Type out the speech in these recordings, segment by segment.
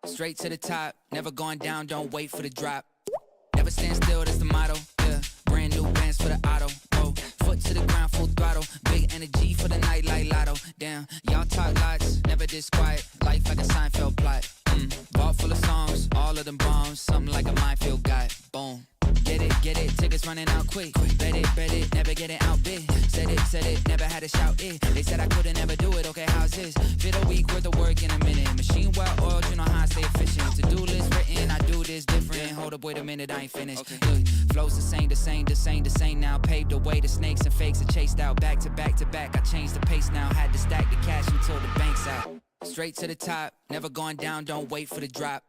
Straight to the top, never going down, don't wait for the drop. Never stand still, that's the motto, yeah. Brand new bands for the auto, whoa. Foot to the ground, full throttle. Big energy for the night like lotto. Damn, y'all talk lots, never this quiet. Life like a Seinfeld plot. Vault full of songs, all of them bombs. Something like a minefield guy, boom. Get it, tickets running out quick. Bet it, never getting outbid. Said it, never had to shout it. They said I couldn't ever do it, okay, how's this? Fit a week worth of work in a minute. Machine well oiled, you know how I stay efficient. To-do list written, I do this different. Hold up, wait a minute, I ain't finished. Okay. Look, flows the same now. Paved the way, the snakes and fakes are chased out. Back to back. I changed the pace now. Had to stack the cash until the bank's out. Straight to the top, never going down, don't wait for the drop.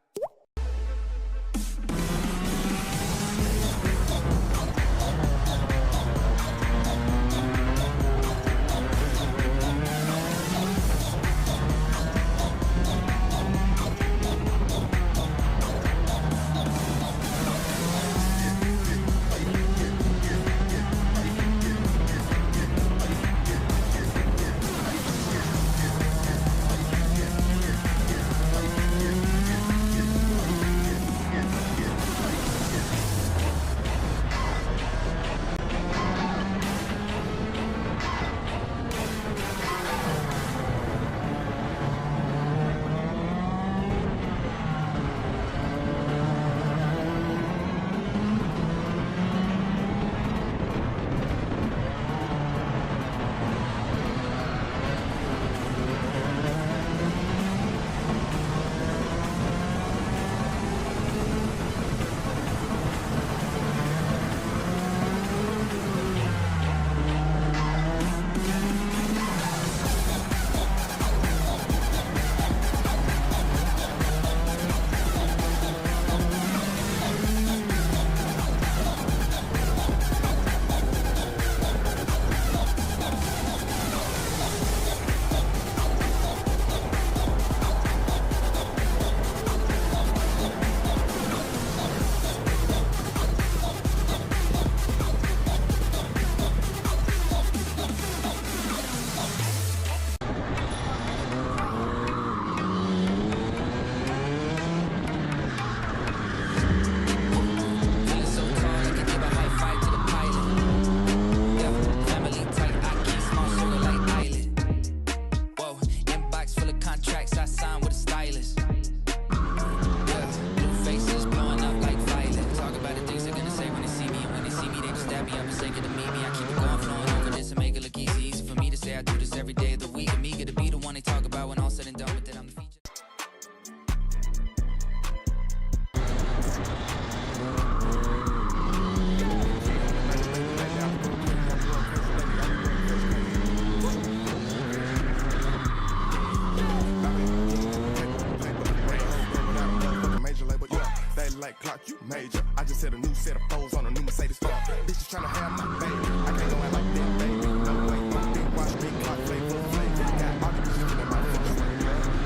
You major. I just set a new set of foes on a new Mercedes star. Bitches tryna have my baby. I can't go out like that, baby. No way. Big watch, big clock, play full flame. Got all the bitches feeling my full swing.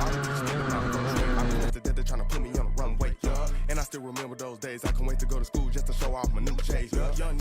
All the bitches feeling my full swing. I was that they're tryna put me on the runway. And I still remember those days. I can't wait to go to school just to show off my new J's. Young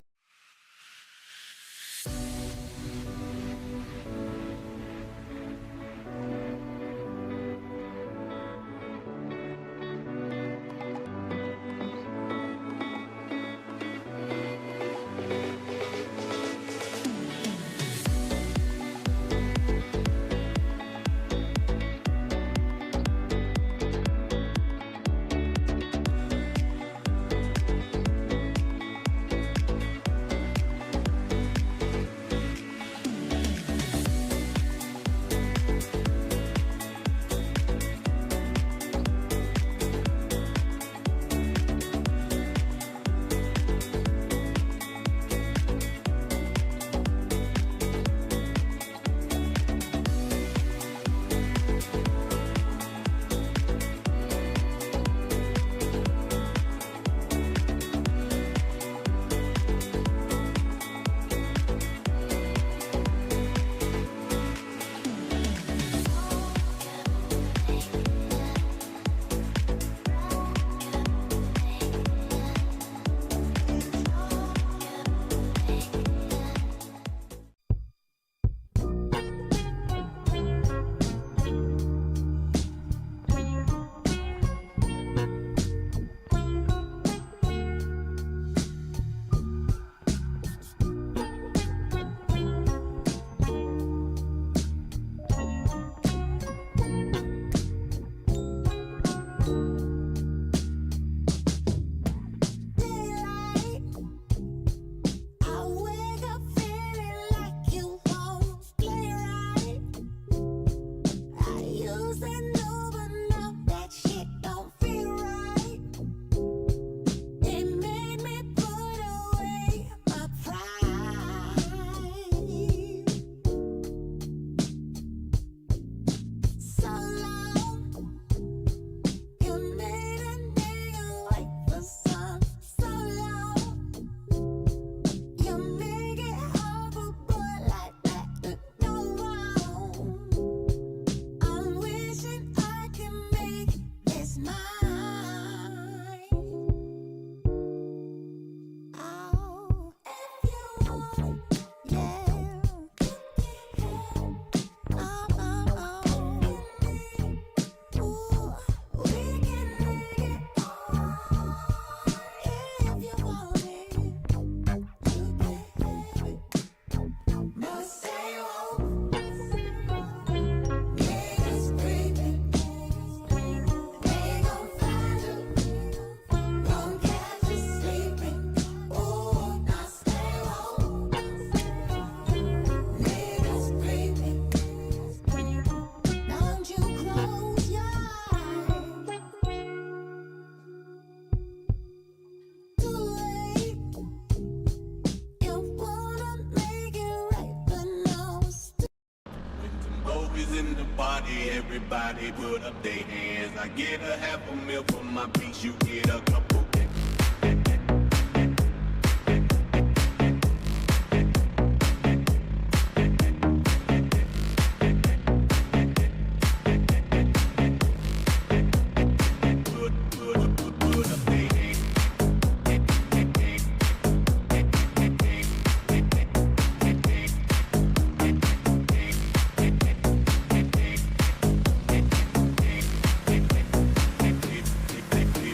Everybody put up their hands. I get a half a meal for my beats. You get a couple.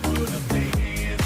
Put up their hands.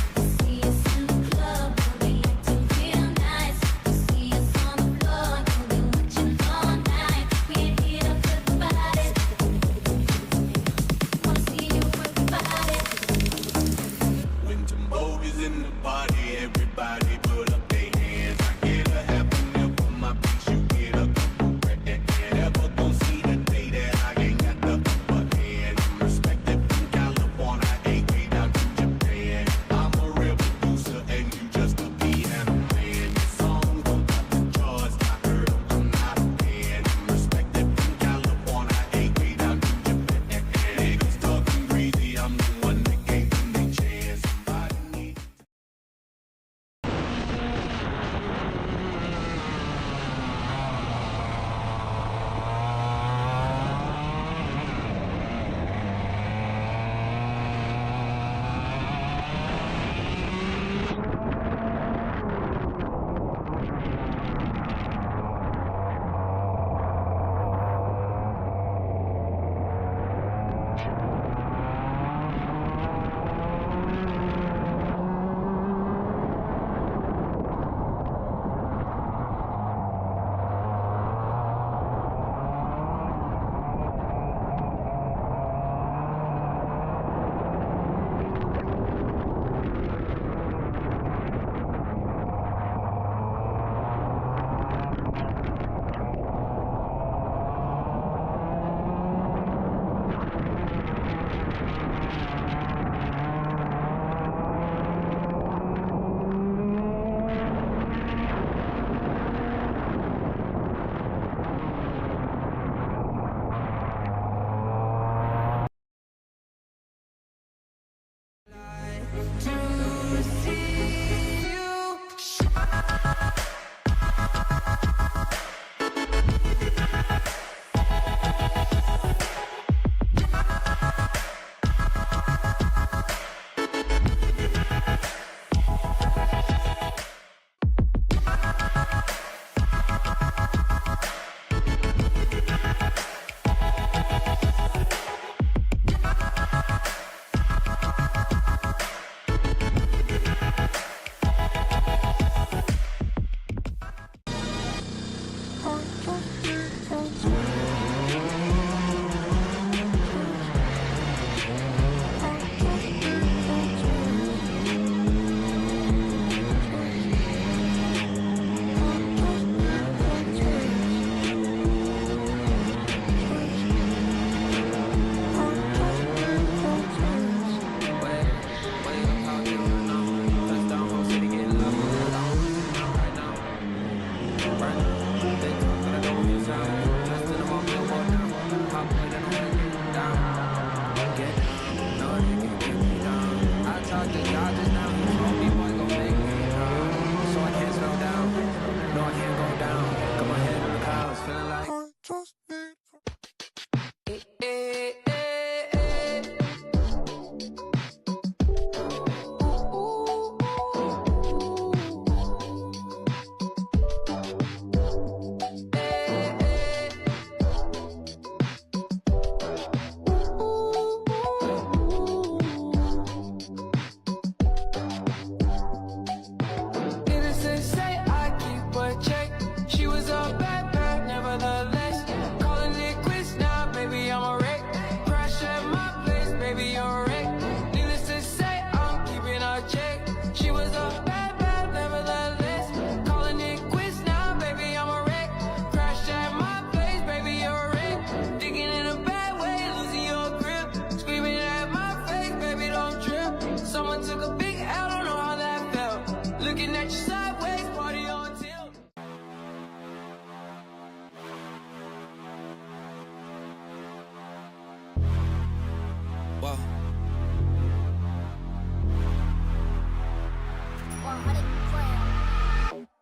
Whoa.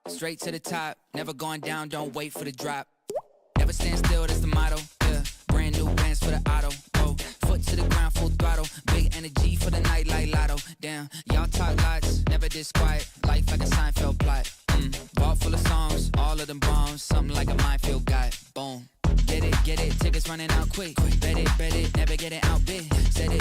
Straight to the top, never going down, don't wait for the drop. Never stand still, that's the motto. Yeah, brand new bands for the auto. Whoa, foot to the ground, full throttle. Big energy for the night like lotto. Damn, y'all talk lots, never this quiet. Life like a Seinfeld plot. Vault full of songs, all of them bombs. Something like a minefield guy. Boom. Get it, tickets running out quick. Bet it, never get it outbid.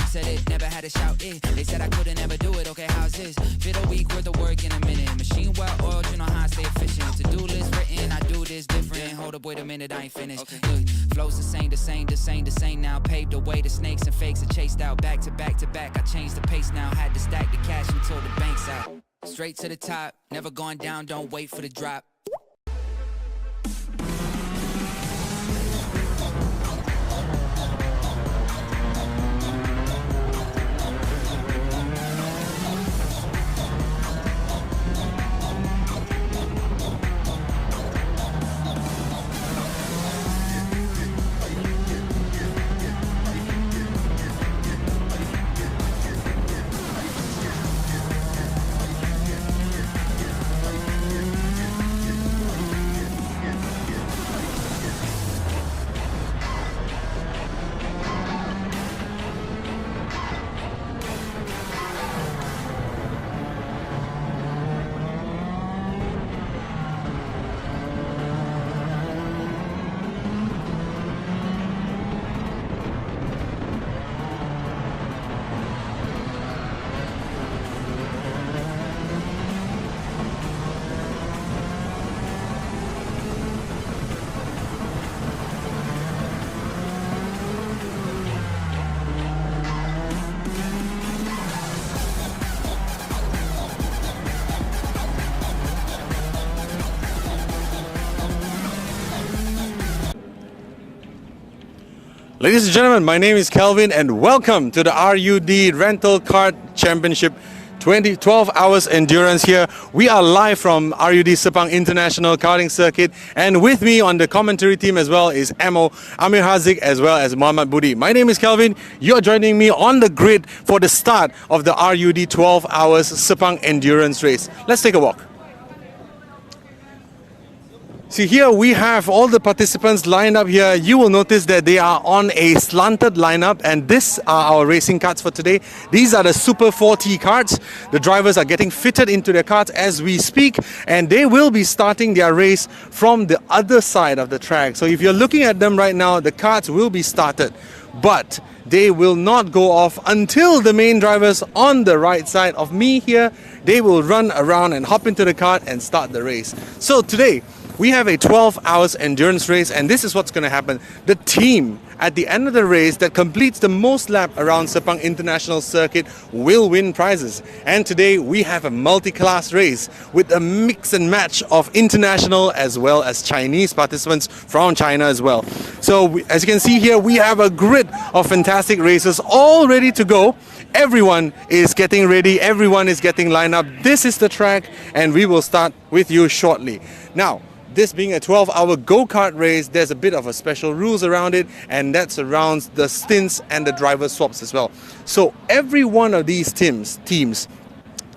Said it, never had to shout it. They said I couldn't ever do it, okay, how's this? Fit a week worth of work in a minute. Machine well oiled, you know how I stay efficient. To-do list written, I do this different. Hold up, wait a minute, I ain't finished. Okay. Look, flows the same now. Paved the way to snakes and fakes are chased out. Back to back. I changed the pace now. Had to stack the cash until the bank's out. Straight to the top, never going down, don't wait for the drop. Ladies and gentlemen, my name is Kelvin and welcome to the RUD Rental Kart Championship 12 hours endurance here. We are live from RUD Sepang International Karting Circuit, and with me on the commentary team as well is Amir Hazik as well as Muhammad Budi. My name is Kelvin. You're joining me on the grid for the start of the RUD 12 hours Sepang endurance race. Let's take a walk. See, here we have all the participants lined up here. You will notice that they are on a slanted lineup, and these are our racing karts for today. These are the Super 4T karts. The drivers are getting fitted into their karts as we speak, and they will be starting their race from the other side of the track. So if you're looking at them right now, the karts will be started, but they will not go off until the main drivers on the right side of me here, they will run around and hop into the kart and start the race. So today, we have a 12 hours endurance race, and this is what's going to happen. The team at the end of the race that completes the most lap around Sepang International Circuit will win prizes. And today we have a multi-class race with a mix and match of international as well as Chinese participants from China as well. So as you can see here, we have a grid of fantastic races all ready to go. Everyone is getting ready, everyone is getting lined up. This is the track, and we will start with you shortly. Now, this being a 12-hour go-kart race, there's a bit of a special rules around it, and that surrounds the stints and the driver swaps as well. So every one of these teams,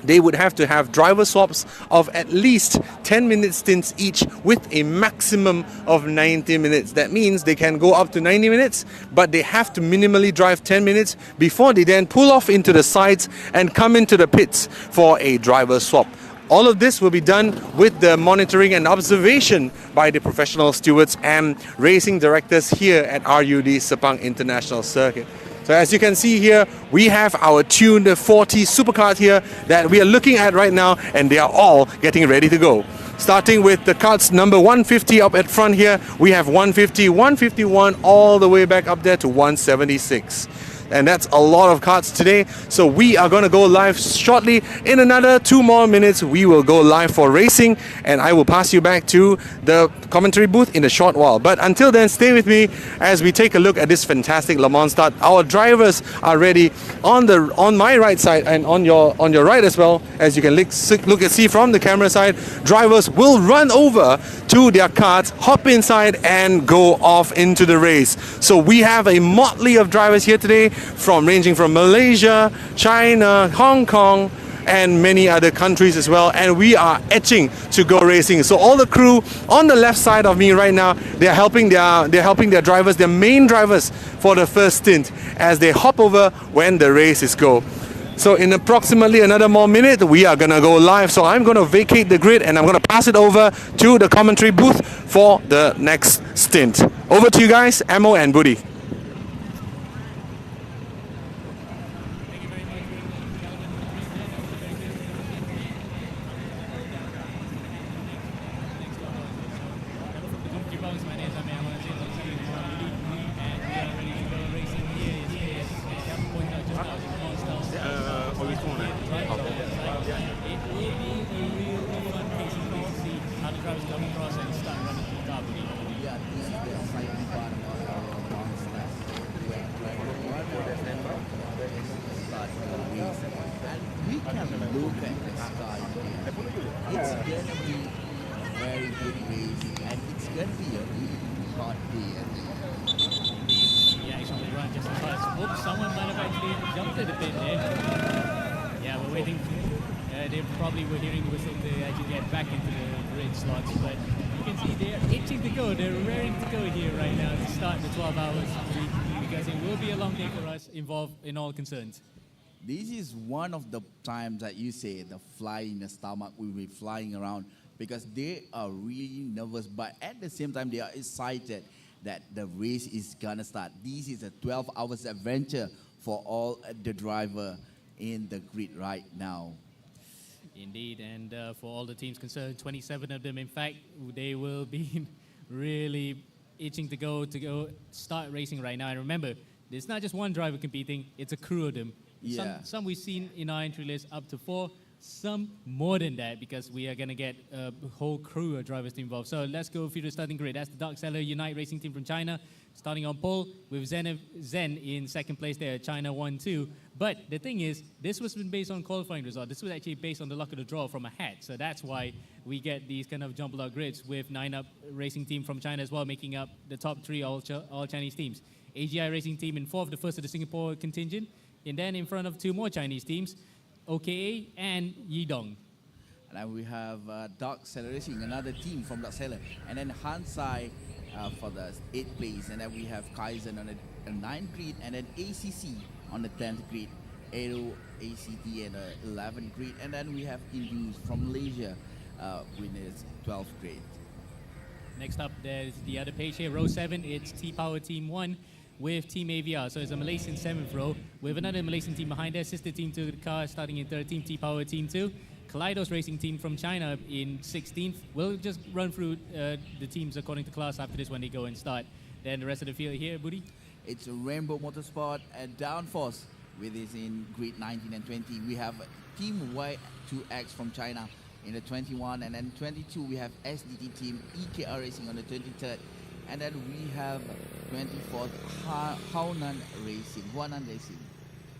they would have to have driver swaps of at least 10-minute stints each with a maximum of 90 minutes. That means they can go up to 90 minutes, but they have to minimally drive 10 minutes before they then pull off into the sides and come into the pits for a driver swap. All of this will be done with the monitoring and observation by the professional stewards and racing directors here at RUD Sepang International Circuit. So as you can see here, we have our tuned 40 supercars here that we are looking at right now, and they are all getting ready to go. Starting with the karts number 150 up at front here, we have 150, 151 all the way back up there to 176. And that's a lot of karts today. So we are going to go live shortly. In another 2 more minutes, we will go live for racing, and I will pass you back to the commentary booth in a short while. But until then, stay with me as we take a look at this fantastic Le Mans start. Our drivers are ready on my right side and on your right as well. As you can look and see from the camera side, drivers will run over to their karts, hop inside, and go off into the race. So we have a motley of drivers here today. ranging from Malaysia, China, Hong Kong, and many other countries as well, and we are etching to go racing. So all the crew on the left side of me right now, they're helping their drivers, their main drivers, for the first stint as they hop over when the races go. So in approximately another more minute, we are gonna go live. So I'm gonna vacate the grid and I'm gonna pass it over to the commentary booth for the next stint. Over to you guys, Amo and Budi. It's gonna be a very good race, and it's gonna be a really hot day, I think. Yeah, actually run just as fast. Oops, someone might have actually jumped a bit there. Yeah, we're waiting. They probably were hearing the whistle to actually get back into the grid slots, but you can see they're itching to go. They're raring to go here right now to start the 12 hours because it will be a long day for us involved in all concerns. This is one of the times that you say the fly in the stomach will be flying around because they are really nervous, but at the same time, they are excited that the race is gonna start. This is a 12 hours adventure for all the driver in the grid right now. Indeed, and for all the teams concerned, 27 of them, in fact, they will be really itching to go start racing right now. And remember, it's not just one driver competing, it's a crew of them. Yeah. Some we've seen in our entry list up to 4, some more than that because we are going to get a whole crew of drivers involved. So let's go through the starting grid. That's the Dark Seller Unite Racing Team from China, starting on pole with Zen in second place there, China 1-2. But the thing is, this was based on qualifying result. This was actually based on the luck of the draw from a hat. So that's why we get these kind of jumbled out grids with 9UP Racing Team from China as well, making up the top 3 all Chinese teams. AGI Racing Team in 4th, the first of the Singapore contingent. And then in front of 2 more Chinese teams, OKA and Yidong. And then we have Dark Seller Racing, another team from Dark Seller. And then Hansai for the 8th place. And then we have Kaizen on the 9th grid. And then ACC on the 10th grid. Aero ACT and the 11th grid. And then we have Indus from Malaysia with his 12th grid. Next up, there's the other page here, row 7. It's T-Power Team 1. With Team AVR. So it's a Malaysian 7th row with another Malaysian team behind there, sister team to the car starting in 3rd, Team T-Power Team 2. Kaleidos Racing Team from China in 16th. We'll just run through the teams according to class after this when they go and start. Then the rest of the field here, Budi. It's Rainbow Motorsport and Downforce with this in grid 19 and 20. We have Team Y2X from China in the 21, and then 22 we have SDT Team EKR Racing on the 23rd. And then we have 24th Huanan Racing.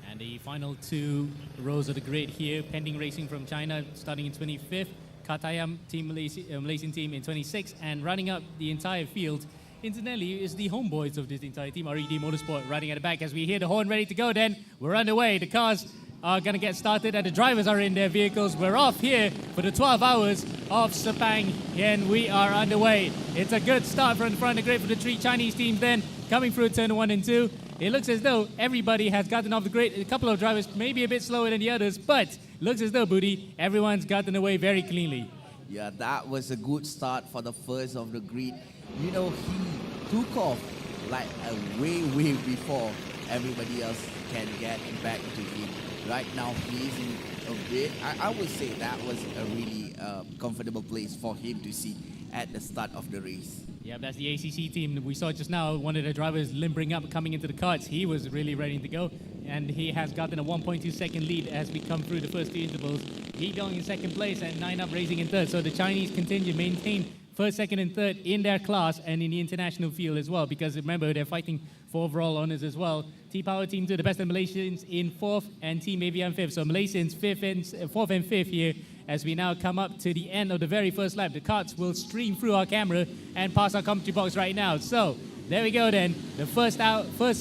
And the final 2 rows of the grid here, Pending Racing from China starting in 25th, Katayam Team Malaysian team in 26th, and running up the entire field, incidentally, is the homeboys of this entire team, RUD Motorsport, riding at the back. As we hear the horn ready to go, then we're underway. The cars are going to get started and the drivers are in their vehicles. We're off here for the 12 hours of Sepang and we are underway. It's a good start from the front of the grid for the 3 Chinese teams then coming through turn 1 and 2. It looks as though everybody has gotten off the grid. A couple of drivers maybe a bit slower than the others, but looks as though, Budi, everyone's gotten away very cleanly. Yeah, that was a good start for the first of the grid. You know, he took off like way before everybody else can get back to him. Right now, he's in a bit, I would say that was a really comfortable place for him to sit at the start of the race. Yeah, that's the ACC team. We saw just now one of the drivers limbering up, coming into the karts. He was really ready to go, and he has gotten a 1.2 second lead as we come through the first 2 intervals. Yidong in second place and 9UP Racing in 3rd. So the Chinese contingent maintain 1st, 2nd, and 3rd in their class and in the international field as well, because remember, they're fighting for overall honors as well. T-Power Team 2, the best of Malaysians in 4th, and Team AVR in 5th. So Malaysians 4th and 5th here as we now come up to the end of the very first lap. The karts will stream through our camera and pass our commentary box right now. So there we go then. The first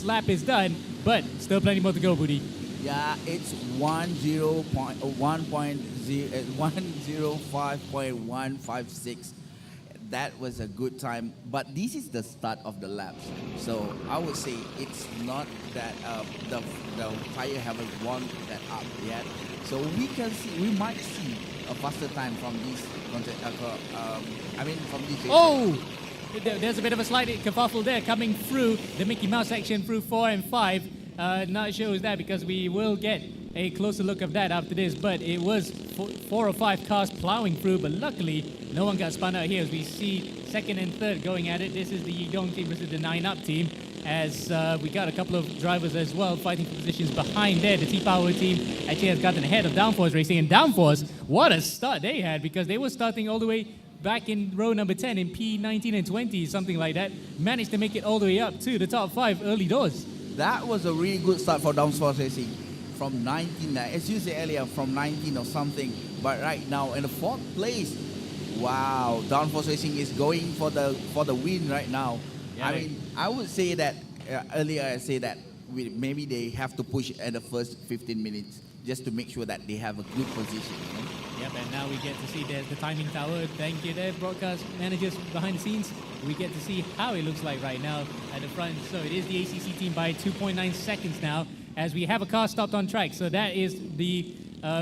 lap is done. but still plenty more to go, Budi. Yeah, it's 105.156. That was a good time, but this is the start of the laps. So I would say it's not that the tire haven't warmed that up yet. So we might see a faster time from this from this. Oh! There's a bit of a slight kerfuffle there coming through the Mickey Mouse section through 4 and 5. Not sure who's that because we will get a closer look of that after this, but it was 4 or 5 cars plowing through, but luckily no one got spun out here as we see second and third going at it. This is the Yidong team versus the 9UP team, as we got a couple of drivers as well fighting for positions behind there. The T-Power team actually has gotten ahead of Downforce Racing, and Downforce, what a start they had, because they were starting all the way back in row number 10 in P19 and 20, something like that, managed to make it all the way up to the top 5 early doors. That was a really good start for Downforce Racing. From 19, as you said earlier, from 19 or something, but right now in the 4th place. Wow, Downforce Racing is going for the win right now. Yeah, I mean, I would say that earlier I say that maybe they have to push at the first 15 minutes just to make sure that they have a good position. You know? Yep, and now we get to see there's the timing tower. Thank you there, broadcast managers behind the scenes. We get to see how it looks like right now at the front. So it is the ACC team by 2.9 seconds now, as we have a car stopped on track. So that is the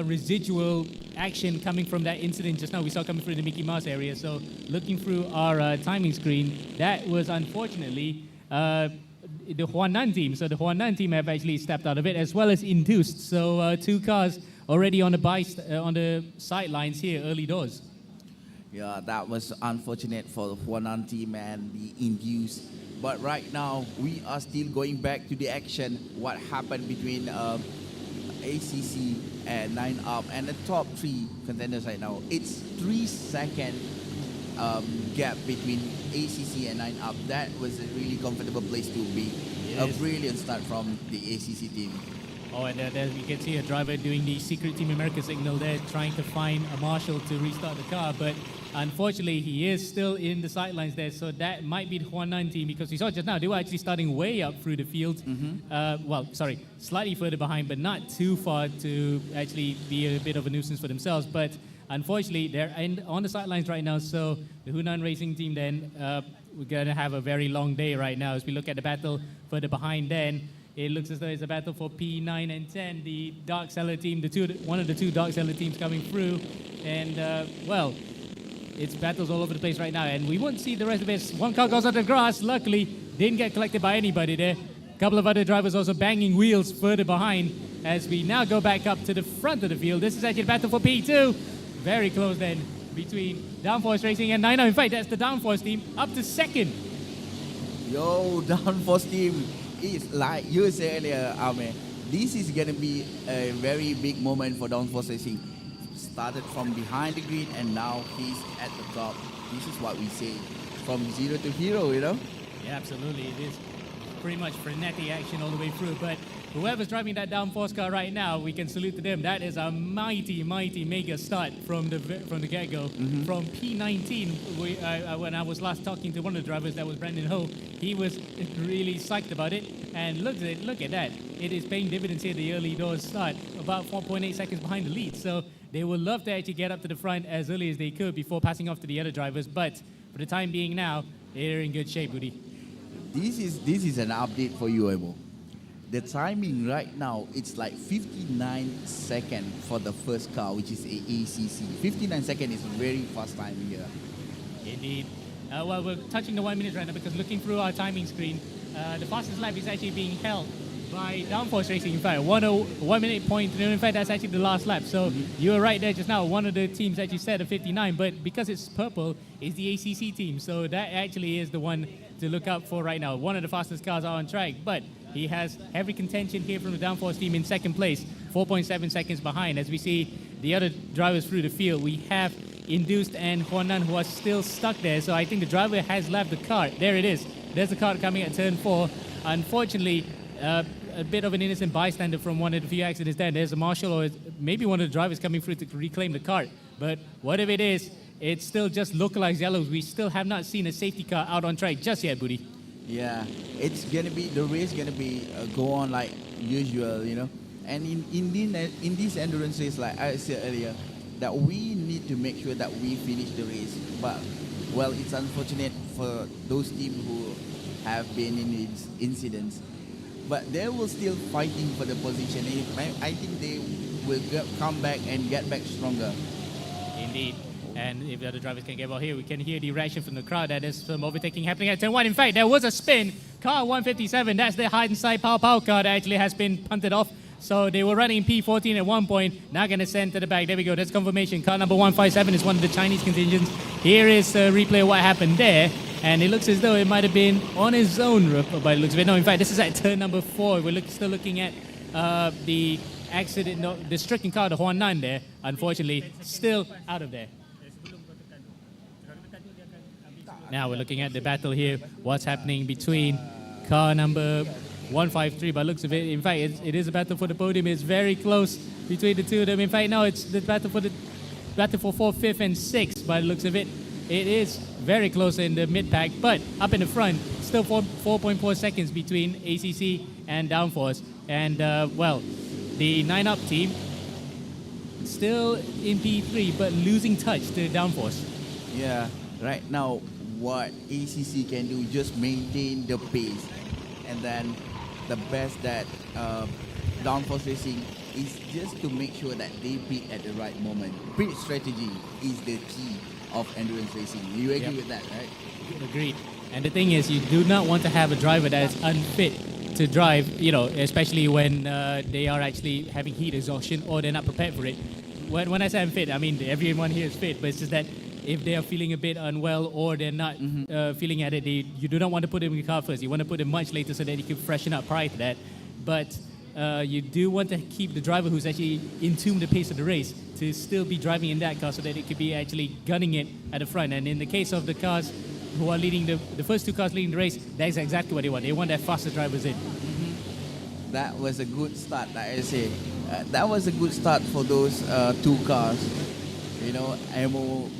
residual action coming from that incident just now we saw coming through the Mickey Mouse area. So looking through our timing screen, that was unfortunately the Huanan team. So the Huanan team have actually stepped out of it, as well as induced. So 2 cars already on the sidelines here, early doors. Yeah, that was unfortunate for the Huanan team and the induced. But right now, we are still going back to the action. What happened between ACC and 9UP and the top 3 contenders right now? It's 3-second gap between ACC and 9UP. That was a really comfortable place to be. Yes. A brilliant start from the ACC team. Oh, and there you can see a driver doing the secret Team America signal there, trying to find a marshal to restart the car, but unfortunately he is still in the sidelines there, so that might be the Huanan team, because we saw just now they were actually starting way up through the field. Slightly further behind, but not too far to actually be a bit of a nuisance for themselves. But unfortunately, they're on the sidelines right now, so the Hunan Racing team then, we're going to have a very long day right now as we look at the battle further behind then. It looks as though it's a battle for P9 and 10, the Dark Seller team, one of the 2 Dark Seller teams coming through. And, it's battles all over the place right now, and we won't see the rest of it. 1 car goes on the grass, luckily, didn't get collected by anybody there. A couple of other drivers also banging wheels further behind as we now go back up to the front of the field. This is actually a battle for P2. Very close then between Downforce Racing and 9UP. In fact, that's the Downforce team up to 2nd. Yo, Downforce team is, like you said earlier, Ame, this is going to be a very big moment for Downforce Racing. Started from behind the grid and now he's at the top. This is what we say, from 0 to hero, you know? Yeah, absolutely. It is pretty much frenetic action all the way through, but whoever's driving that Downforce car right now, we can salute to them. That is a mighty, mighty mega start from the get-go. From P19, when I was last talking to one of the drivers, that was Brandon Ho, he was really psyched about it. And look at that. It is paying dividends here, the early doors start, about 4.8 seconds behind the lead. So they would love to actually get up to the front as early as they could before passing off to the other drivers. But for the time being now, they're in good shape, Budi. This is an update for you, Emo. The timing right now, it's like 59 seconds for the first car, which is a ACC. 59 seconds is very fast time here. Indeed. Well, we're touching the 1 minute right now because looking through our timing screen, the fastest lap is actually being held by Downforce Racing. In fact, 1 minute point. In fact, that's actually the last lap. So you were right there just now. One of the teams actually said a 59, but because it's purple, it's the ACC team. So that actually is the one to look out for right now. One of the fastest cars are on track, but he has heavy contention here from the Downforce team in 2nd place, 4.7 seconds behind. As we see the other drivers through the field, we have Induced and Huanan who are still stuck there. So I think the driver has left the car. There it is. There's the car coming at turn 4. Unfortunately, a bit of an innocent bystander from one of the few accidents there. There's a marshal or maybe one of the drivers coming through to reclaim the cart. But whatever it is, it's still just localized yellows. We still have not seen a safety car out on track just yet, Budi. Yeah, it's gonna be the race gonna be go on like usual, you know. And in this endurance race, like I said earlier, that we need to make sure that we finish the race. But well, it's unfortunate for those teams who have been in these incidents, but they will still fighting for the position. I think they will come back and get back stronger. Indeed. And if the other drivers can get well here, we can hear the reaction from the crowd that there's some overtaking happening at turn 1. In fact, there was a spin. Car 157, that's the hindsight pow car that actually has been punted off. So they were running P14 at one point, now going to send to the back. There we go, that's confirmation. Car number 157 is one of the Chinese contingents. Here is a replay of what happened there. And it looks as though it might have been on his own, by the looks of it. No, in fact, this is at turn number 4. We're still looking at the accident, no, the stricken car, the Huanan there, unfortunately, still out of there. Now we're looking at the battle here. What's happening between car number 153 by looks of it. In fact, it is a battle for the podium. It's very close between the two of them. In fact, no, it's the battle for 4th, 5th, and 6th by the looks of it. It is very close in the mid-pack, but up in the front, still 4.4 seconds between ACC and Downforce. And, well, the 9-up team still in P3, but losing touch to Downforce. Yeah, right now, what ACC can do, just maintain the pace. And then the best that Downforce Racing is just to make sure that they pit at the right moment. Pit strategy is the key of endurance racing. You agree with that, right? Agreed. And the thing is, you do not want to have a driver that is unfit to drive, you know, especially when they are actually having heat exhaustion or they're not prepared for it. When I say unfit, I mean everyone here is fit, but it's just that if they are feeling a bit unwell or they're not feeling at it, you do not want to put them in the car first. You want to put them much later so that you can freshen up prior to that. But you do want to keep the driver who's actually in tune with the pace of the race to still be driving in that car so that it could be actually gunning it at the front. And in the case of the cars who are leading the first two cars leading the race, that's exactly what they want. They want their faster drivers in. That was a good start, like I say. That was a good start for those two cars. You know, Amo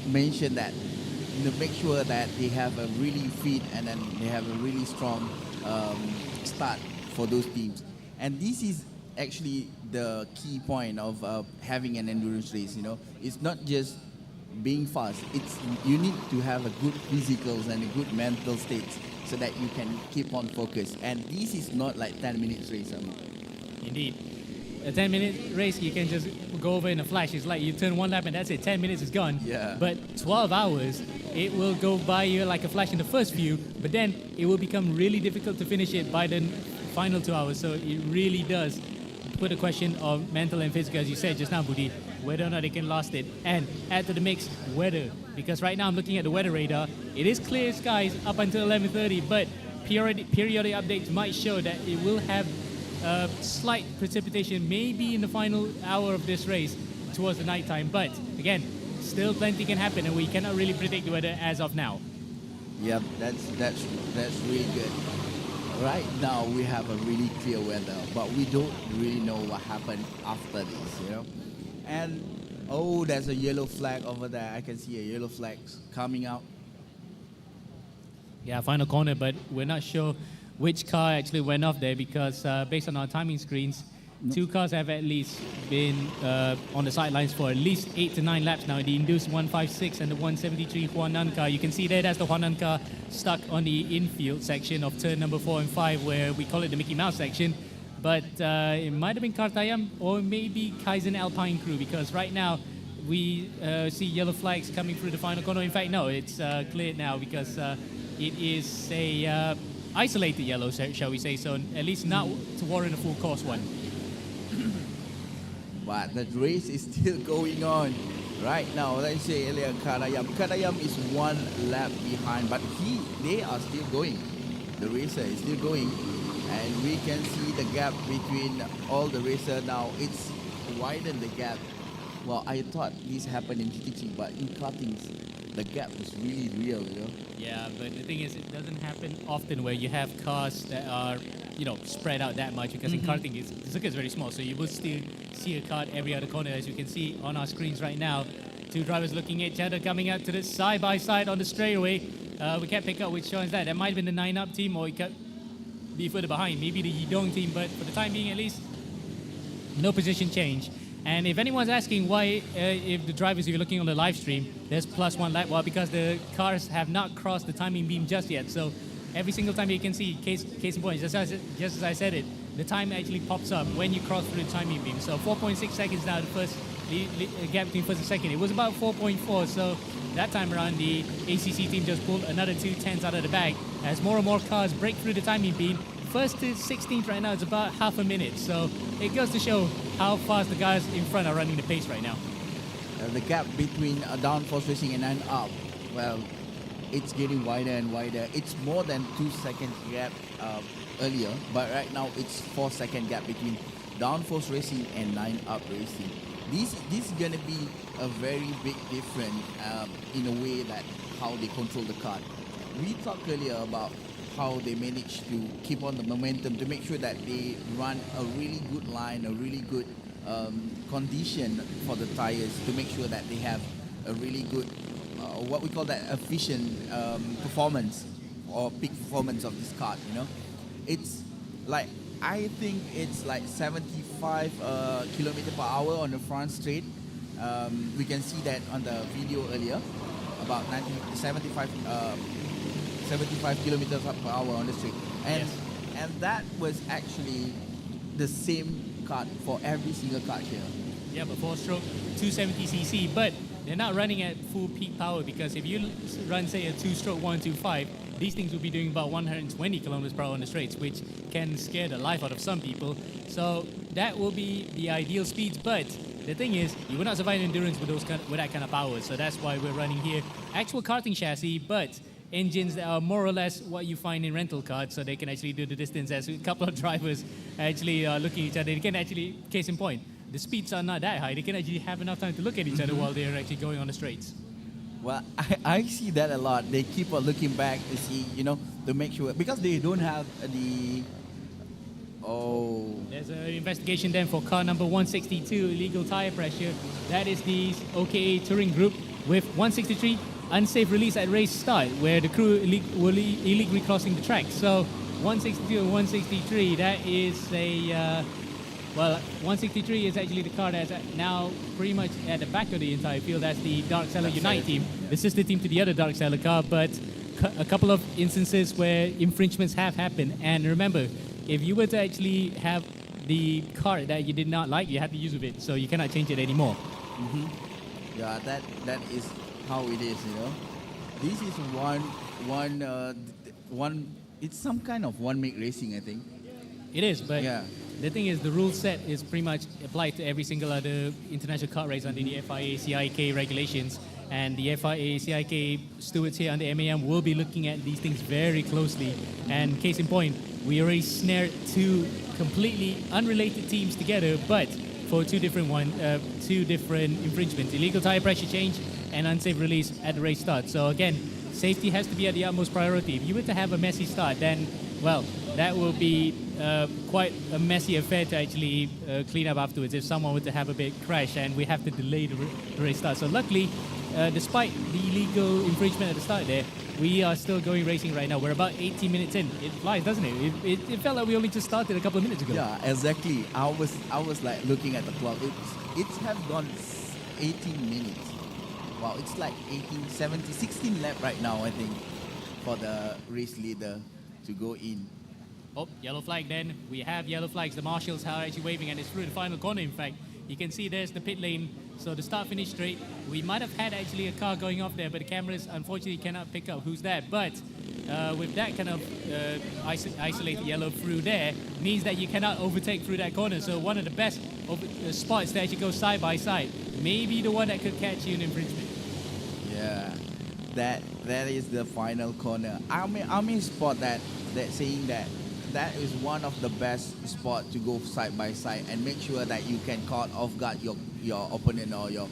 mentioned that to make sure that they have a really fit and then they have a really strong start for those teams. And this is actually the key point of having an endurance race. You know, it's not just being fast. It's you need to have a good physicals and a good mental states so that you can keep on focus. And this is not like 10 minutes race. Indeed. A 10-minute race, you can just go over in a flash. It's like you turn one lap and that's it. 10 minutes is gone. Yeah. But 12 hours, it will go by you like a flash in the first few, but then it will become really difficult to finish it by the final 2 hours. So it really does put a question of mental and physical, as you said just now, Budi, whether or not they can last it. And add to the mix, weather. Because right now I'm looking at the weather radar. It is clear skies up until 11:30, but periodic updates might show that it will have slight precipitation maybe in the final hour of this race towards the nighttime. But again, still plenty can happen and we cannot really predict the weather as of now. Yep, that's really good. Right now we have a really clear weather, but we don't really know what happened after this, you know. And oh, there's a yellow flag over there. I can see a yellow flag coming out. Yeah, final corner, but we're not sure which car actually went off there because based on our timing screens, two cars have at least been on the sidelines for at least 8 to 9 laps now. The induced 156 and the 173 Huanan car. You can see there, that's the Huanan car stuck on the infield section of turn number 4 and 5, where we call it the Mickey Mouse section. But it might have been Kartayam or maybe Kaizen Alpine crew, because right now we see yellow flags coming through the final corner. In fact, no, it's cleared now because it is a isolated yellow, shall we say, so at least not to warrant a full course one. But the race is still going on. Right now, let's say earlier, Karayam is 1 lap behind, but they are still going. The racer is still going. And we can see the gap between all the racers now. It's widened the gap. Well, I thought this happened in GTC, but in kartings, the gap is really real, you know? Yeah, but the thing is, it doesn't happen often where you have cars that are, you know, spread out that much, because in karting, the circuit is very small, so you will still see a car every other corner, as you can see on our screens right now. Two drivers looking at each other, coming out to the side-by-side on the straightaway. We can't pick up which one is that. That might have been the 9-up team, or it could be further behind, maybe the Yidong team, but for the time being at least, no position change. And if anyone's asking why, if the drivers, if you're looking on the live stream, there's +1 lap, well, because the cars have not crossed the timing beam just yet. So every single time you can see, case in point, just as I said it, the time actually pops up when you cross through the timing beam. So 4.6 seconds now, the first gap between first and second. It was about 4.4, so that time around the ACC team just pulled another 2 tenths out of the bag as more and more cars break through the timing beam. First to 16th right now is about half a minute, so it goes to show how fast the guys in front are running the pace right now. The gap between downforce racing and 9-up, well, it's getting wider and wider. It's more than 2 seconds gap earlier, but right now it's 4-second gap between downforce racing and 9-up racing. This is going to be a very big difference in a way that how they control the car. We talked earlier about how they manage to keep on the momentum to make sure that they run a really good line, a really good condition for the tires to make sure that they have a really good, what we call that efficient performance or peak performance of this car, you know. It's like, I think it's like 75 kilometer per hour on the front straight. We can see that on the video earlier, about 75 kilometers per hour on the street. And Yes. and that was actually the same kart for every single kart here. Yeah, but 4-stroke, 270cc, but they're not running at full peak power, because if you run, say, a 2-stroke 125, these things will be doing about 120 kilometers per hour on the straights, which can scare the life out of some people. So that will be the ideal speeds, but the thing is, you will not survive endurance with that kind of power. So that's why we're running here actual karting chassis, but engines that are more or less what you find in rental cars, so they can actually do the distance. As a couple of drivers actually looking at each other, they can actually, case in point, the speeds are not that high. They can actually have enough time to look at each other while they're actually going on the straights. Well, I see that a lot. They keep on looking back to see, you know, to make sure, because they don't have the, There's an investigation then for car number 162, illegal tire pressure. That is the OKA touring group with 163, unsafe release at race start, where the crew were illegally crossing the track. So 162 and 163, that is a, 163 is actually the car that's now pretty much at the back of the entire field. That's the Dark Seller Unite team, the sister team to the other Dark Seller car, but a couple of instances where infringements have happened. And remember, if you were to actually have the car that you did not like, you had to use it, so you cannot change it anymore. yeah, that is how it is, you know. This is one. It's some kind of one-make racing, I think. It is, but Yeah. the thing is, the rule set is pretty much applied to every single other international kart race under the FIA CIK regulations. And the FIA CIK stewards here under MAM will be looking at these things very closely. And case in point, we already snared 2 completely unrelated teams together, but for two different infringements: illegal tire pressure change and unsafe release at the race start. So again, safety has to be at the utmost priority. If you were to have a messy start, then, well, that will be quite a messy affair to actually clean up afterwards if someone were to have a big crash and we have to delay the race start. So luckily, despite the illegal infringement at the start there, we are still going racing right now. We're about 18 minutes in. It flies, doesn't it? It felt like we only just started a couple of minutes ago. Yeah, exactly. I was like looking at the clock. It has gone 18 minutes. Wow, it's like 16 lap right now, I think, for the race leader to go in. Oh, yellow flag then. We have yellow flags. The marshals are actually waving, and it's through the final corner, in fact. You can see there's the pit lane. So the start finish straight. We might have had actually a car going off there, but the cameras unfortunately cannot pick up who's that. But with that kind of isolated yellow through there, means that you cannot overtake through that corner. So one of the best spots to actually go side by side. Maybe the one that could catch you in infringement. Yeah, that is the final corner. I may spot that saying that is one of the best spot to go side by side and make sure that you can caught off guard your opponent or your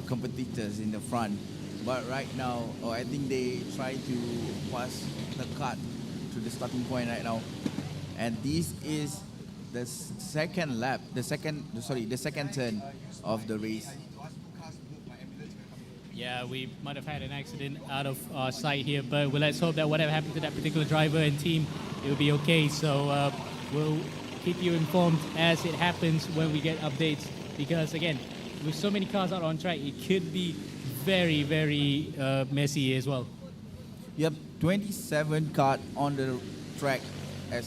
competitors in the front. But right now, I think they try to pass the cart to the starting point right now, and this is the second turn of the race. Yeah, we might have had an accident out of our sight here, but let's hope that whatever happened to that particular driver and team, it will be okay. So we'll keep you informed as it happens when we get updates. Because again, with so many cars out on track, it could be very, very messy as well. Yep, 27 cars on the track as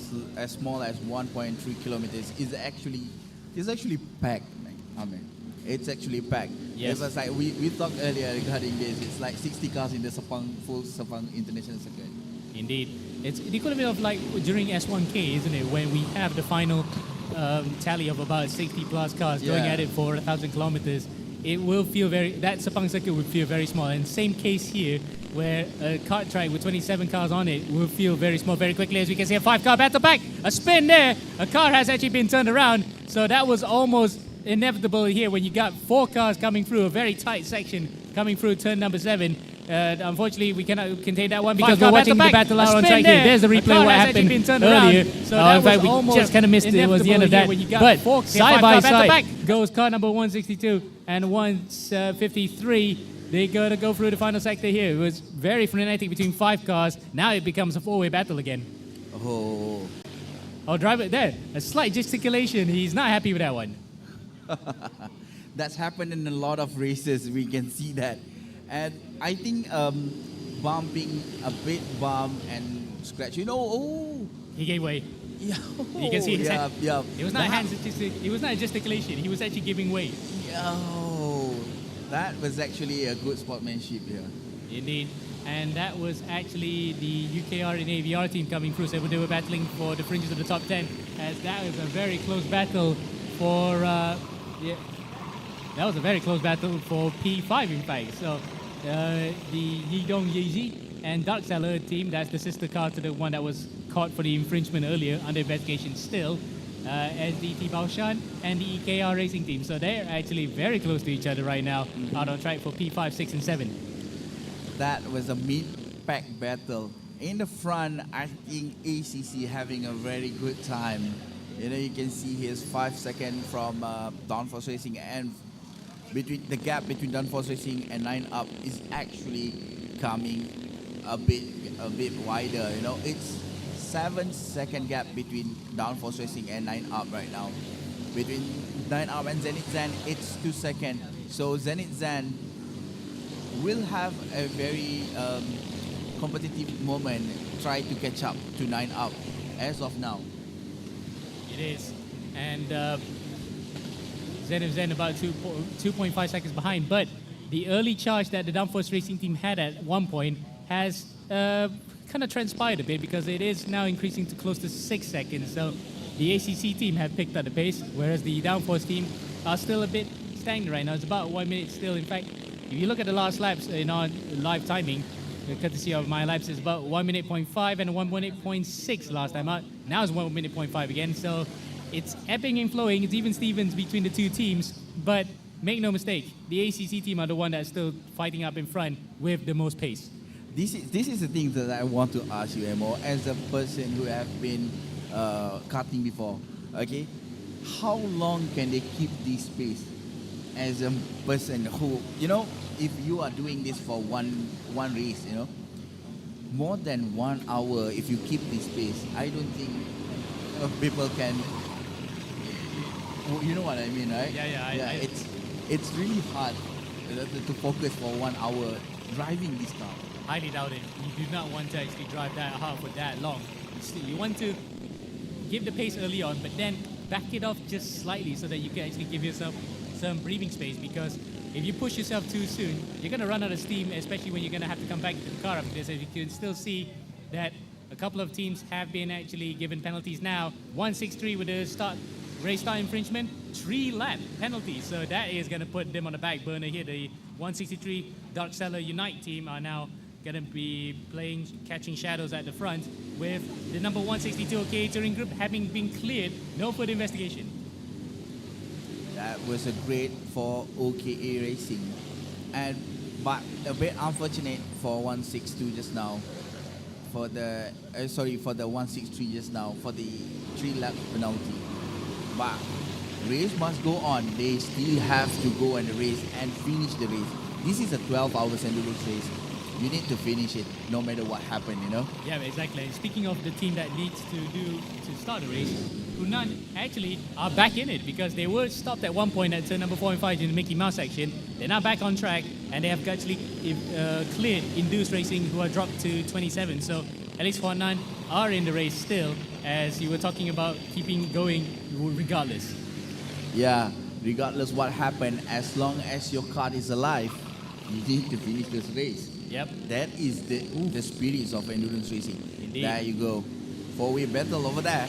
small as 1.3 kilometers is actually packed, man. I mean, it's actually packed. Yes. It was like we talked earlier regarding this. It's like 60 cars in the full Sepang International Circuit. Indeed. It's the equivalent of like during S1K, isn't it? When we have the final tally of about 60 plus cars going at it for 1,000 kilometers. It will feel that Sepang circuit would feel very small. And same case here, where a kart track with 27 cars on it will feel very small very quickly. As we can see, a 5-car battle back, a spin there. A car has actually been turned around. So that was almost inevitable here when you got 4 cars coming through a very tight section coming through turn number 7. Unfortunately, we cannot contain that one because we're watching the battle out on track here. There's the replay of what happened earlier. So in fact, we just kind of missed it. It was the end of that. But side by side goes car number 162 and 153. They got to go through the final sector here. It was very frenetic between 5 cars. Now it becomes a 4-way battle again. Oh. Our driver there, a slight gesticulation. He's not happy with that one. That's happened in a lot of races. We can see that. And I think bumping a bit bump and scratch. He gave way. Yeah. You can see his hand. Yeah. It was not it was not a gesticulation. He was actually giving way. Oh, that was actually a good sportsmanship here. Indeed. And that was actually the UKR and AVR team coming through. So they were battling for the fringes of the top 10. As that was a very close battle for... that was a very close battle for P5, in fact. So the Yidong Yeji and Dark Seller team, that's the sister car to the one that was caught for the infringement earlier, under investigation still, SDT Baoshan and the EKR Racing team. So they're actually very close to each other right now, out on track for P5, 6, and 7. That was a mid-pack battle. In the front, I think ACC having a very good time. You can see here's 5 seconds from Downforce Racing, and the gap between Downforce Racing and 9UP is actually coming a bit wider. It's 7-second gap between Downforce Racing and 9UP right now. Between 9UP and Zenith Zen, it's 2 seconds. So Zenith Zen will have a very competitive moment, try to catch up to 9UP as of now. It is. And Zen about 2.5 seconds behind. But the early charge that the Downforce Racing team had at one point has kind of transpired a bit, because it is now increasing to close to 6 seconds. So the ACC team have picked up the pace, whereas the Downforce team are still a bit stagnant right now. It's about 1 minute still. In fact, if you look at the last laps in our live timing, courtesy of my laps, it's about 1 minute 0.5 and 1 minute 0.6 last time out. Now it's 1 minute 0.5 again. So it's ebbing and flowing. It's even Stevens between the two teams. But make no mistake, the ACC team are the one that's still fighting up in front with the most pace. This is the thing that I want to ask you, Emo, as a person who have been karting before. Okay, how long can they keep this pace? As a person who, if you are doing this for one race, more than 1 hour, if you keep this pace, I don't think people can. You know what I mean, right? Yeah. It's really hard to focus for 1 hour driving this car. Highly doubt it. You do not want to actually drive that hard for that long. You want to give the pace early on, but then back it off just slightly so that you can actually give yourself some breathing space, because if you push yourself too soon, you're going to run out of steam, especially when you're going to have to come back to the car after this. As you can still see that a couple of teams have been actually given penalties now. 163 with the race start infringement, 3-lap penalty. So that is going to put them on the back burner here. The 163 Dark Seller Unite team are now going to be playing catching shadows at the front, with the number 162 OKA Touring Group having been cleared, no further investigation. That was a great for OKA Racing, but a bit unfortunate for 162 just now, for the 163 just now for the 3-lap penalty. But race must go on. They still have to go on the race and finish the race. this is a 12 hours endurance race. You need to finish it no matter what happened, you know? Yeah, exactly. Speaking of the team that needs to start the race, Hunan actually are back in it because they were stopped at one point at turn number 4 and 5 in the Mickey Mouse section. They're now back on track and they have actually cleared Induced Racing, who are dropped to 27. So at least Hunan are in the race still, as you were talking about keeping going regardless. Yeah, regardless what happened, as long as your car is alive, you need to finish this race. Yep. That is the spirit of endurance racing. Indeed. There you go. Four-way battle over there.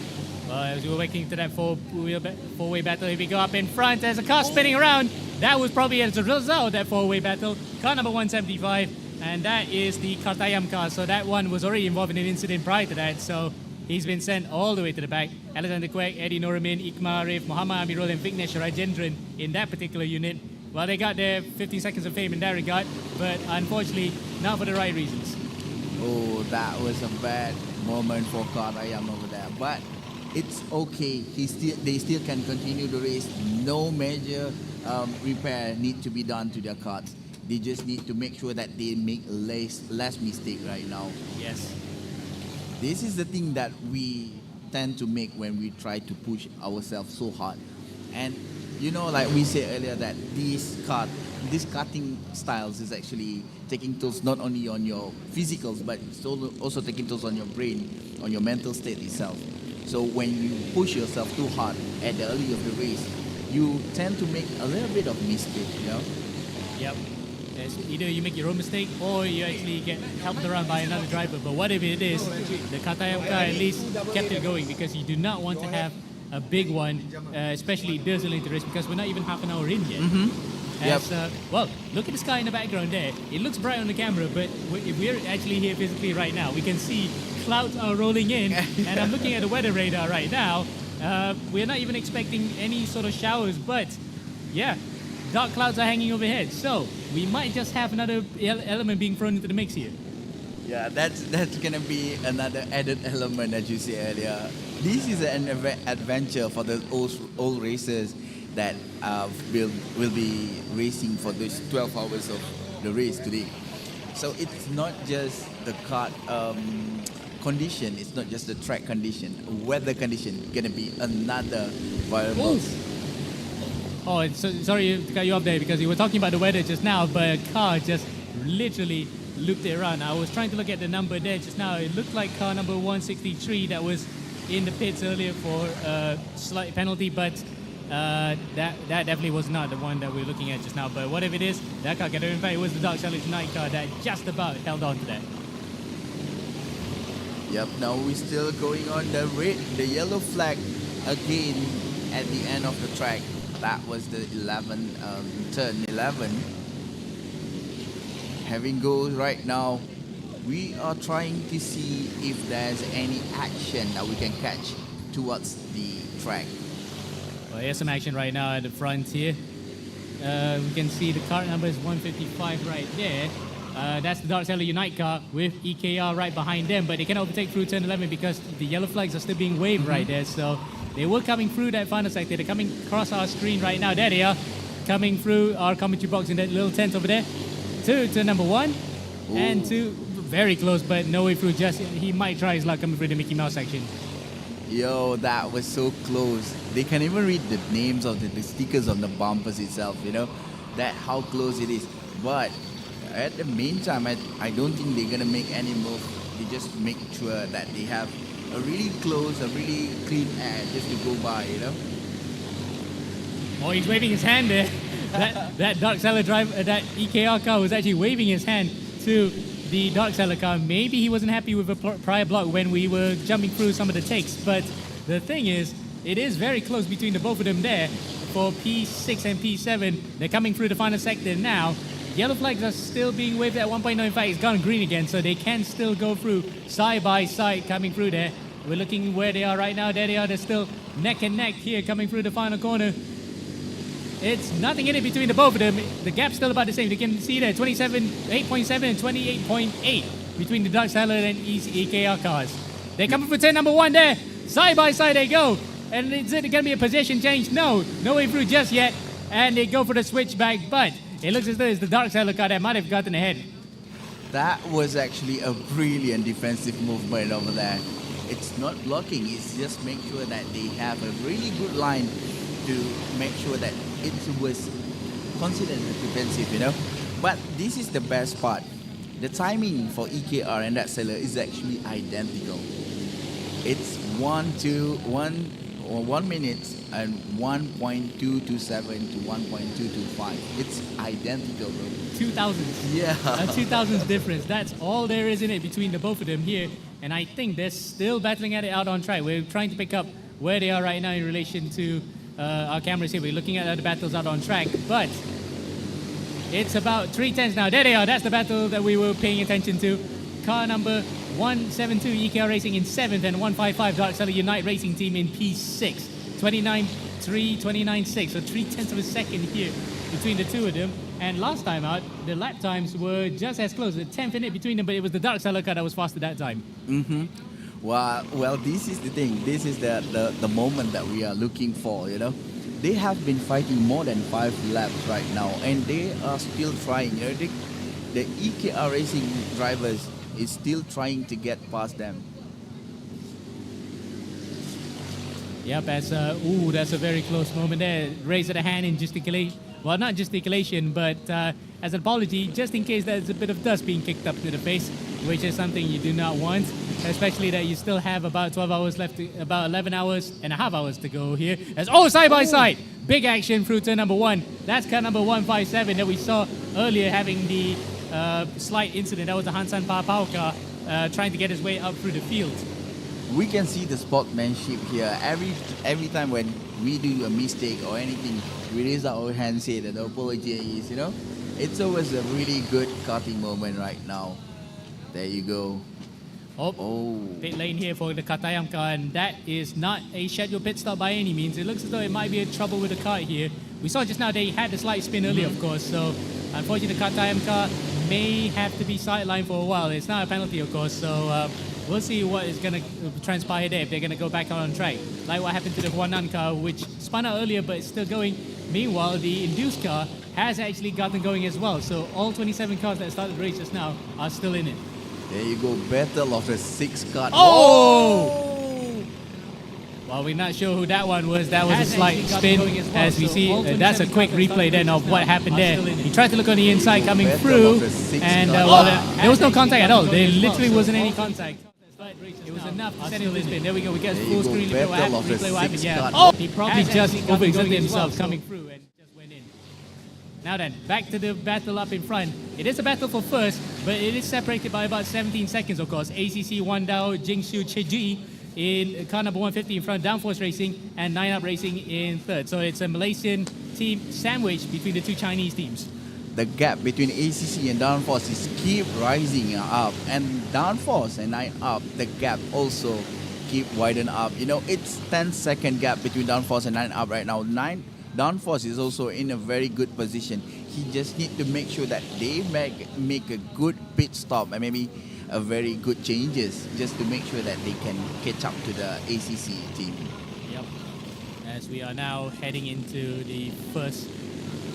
Well, as we were waiting to that four-way battle, here we go up in front. There's a car spinning around. That was probably as a result of that four-way battle. Car number 175, and that is the Kartayam car. So that one was already involved in an incident prior to that. So he's been sent all the way to the back. Alexander Kwek, Eddie Noramin, Ikma Arif, Muhammad Amirul, and Vignesh Rajendran in that particular unit. Well, they got their 15 seconds of fame in that regard, but unfortunately, not for the right reasons. Oh, that was a bad moment for Kartayam over there. But it's okay. They still can continue the race. No major repair need to be done to their cars. They just need to make sure that they make less mistake right now. Yes. This is the thing that we tend to make when we try to push ourselves so hard. And you know, like we said earlier, that this karting styles is actually taking tolls not only on your physicals, but it's also taking tolls on your brain, on your mental state itself. So when you push yourself too hard at the early of the race, you tend to make a little bit of mistake, you know? Yep. It's either you make your own mistake or you actually get helped around by another driver. But whatever it is, the Kartayam car at least kept it going, because you do not want to have a big one, especially this early into the race, because we're not even half an hour in yet. Well, look at the sky in the background there. It looks bright on the camera, but if we're actually here physically right now, we can see clouds are rolling in, and I'm looking at the weather radar right now. We're not even expecting any sort of showers, but yeah, dark clouds are hanging overhead. So we might just have another element being thrown into the mix here. Yeah, that's gonna be another added element, as you said earlier. This is an adventure for the old racers that will be racing for those 12 hours of the race today. So it's not just the kart condition, it's not just the track condition, weather condition gonna be another variable. Oh, sorry to cut you off there, because you were talking about the weather just now, but a car just literally looped it around. I was trying to look at the number there just now. It looked like car number 163 that was in the pits earlier for a slight penalty, but that definitely was not the one that we're looking at just now. But whatever it is, that car got it. In fact, it was the Dark Challenge Night car that just about held on to that. Yep, now we're still going on the yellow flag again at the end of the track. That was the turn 11. Having goes right now, we are trying to see if there's any action that we can catch towards the track. Well, here's some action right now at the front here. We can see the car number is 155 right there. That's the Dark Sailor Unite car with EKR right behind them, but they cannot overtake through turn 11 because the yellow flags are still being waved right there. So they were coming through that final sector. They're coming across our screen right now. There they are, coming through our commentary box in that little tent over there. To turn number 1. Ooh. And to very close, but no way through. Just he might try his luck coming through the Mickey Mouse section. Yo, that was so close. They can even read the names of the stickers on the bumpers itself, you know, that how close it is. But at the meantime, I don't think they're gonna make any move. They just make sure that they have a really close, a really clean air just to go by, you know. Oh, he's waving his hand there. that Dark Sailor driver, that EKR car was actually waving his hand to the Dark Sailor car. Maybe he wasn't happy with the prior block when we were jumping through some of the takes. But the thing is, it is very close between the both of them there for P6 and P7. They're coming through the final sector now. Yellow flags are still being waved at 1.9. In fact, it's gone green again, so they can still go through side by side coming through there. We're looking where they are right now. There they are. They're still neck and neck here coming through the final corner. It's nothing in it between the both of them. The gap's still about the same. You can see there, 8.7 and 28.8 between the Dark Sailor and EKR cars. They're coming for turn number 1 there. Side by side they go. And is it going to be a position change? No way through just yet. And they go for the switchback, but It looks as though it's the Dark Seller car that might have gotten ahead. That was actually a brilliant defensive movement over there. It's not blocking, it's just make sure that they have a really good line to make sure that it was considered defensive, you know. But this is the best part. The timing for EKR and that seller is actually identical. It's 1 minute and 1.227 to 1.225. It's identical, bro. 2000s. Yeah. A 2000s difference. That's all there is in it between the both of them here. And I think they're still battling at it out on track. We're trying to pick up where they are right now in relation to our cameras here. We're looking at the battles out on track. But it's about 3 tenths now. There they are. That's the battle that we were paying attention to. Car number 172 EKR Racing in 7th and 155 Dark Seller Unite Racing Team in P6. 29.3, 29.6. So 3 tenths of a second here between the two of them. And last time out, the lap times were just as close. A 10th in it between them, but it was the Dark Seller car that was faster that time. Well, this is the thing. This is the moment that we are looking for, you know. They have been fighting more than 5 laps right now, and they are still trying. You know, the EKR Racing drivers is still trying to get past them. Yep, that's a very close moment there. Raise of the hand in gesticulation. Well, not gesticulation, but as an apology, just in case there's a bit of dust being kicked up to the face, which is something you do not want, especially that you still have about 12 hours left, about 11 hours and a half hours to go here. As side by side, big action through turn number 1. That's car number 157 that we saw earlier having the slight incident. That was the Hansan Pa Pao car trying to get his way up through the field. We can see the sportsmanship here. Every time when we do a mistake or anything, we raise our hand, say that the apology is, you know. It's always a really good karting moment right now. There you go. Pit lane here for the Katayam car, and that is not a scheduled pit stop by any means. It looks as though it might be a trouble with the car here. We saw just now they had the slight spin earlier, of course, so unfortunately the Katayam car may have to be sidelined for a while. It's not a penalty, of course, so we'll see what is going to transpire there if they're going to go back out on track. Like what happened to the Huanan car, which spun out earlier but it's still going. Meanwhile, the induced car has actually gotten going as well. So all 27 cars that started the race just now are still in it. There you go, battle of the 6 car. Oh! Well, we're not sure who that one was. That was a slight spin. As we see, that's a quick replay then of what happened there. He tried to look on the inside coming through, and there was no contact at all. There literally wasn't any contact. But it was enough to send him this spin. There we go. We get a full screen replay. What happened? Yeah. Oh! He probably just overexerted himself coming through and just went in. Now then, back to the battle up in front. It is a battle for first, but it is separated by about 17 seconds, of course. ACC Wandao Jingshu Cheji in car number 150 in front, Downforce Racing, and 9up Racing in third. So it's a Malaysian team sandwich between the two Chinese teams. The gap between ACC and Downforce is keep rising up, and Downforce and 9up, the gap also keep widen up. You know, it's 10-second gap between Downforce and 9up right now. Downforce is also in a very good position. He just need to make sure that they make a good pit stop and maybe a very good changes just to make sure that they can catch up to the ACC team. Yep. As we are now heading into the first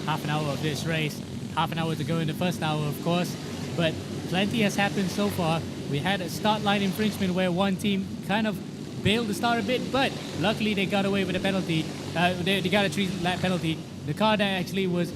half an hour of this race. Half an hour to go in the first hour, of course. But plenty has happened so far. We had a start line infringement where one team kind of bailed the start a bit, but luckily they got away with a penalty. They got a 3-lap penalty. The car that actually was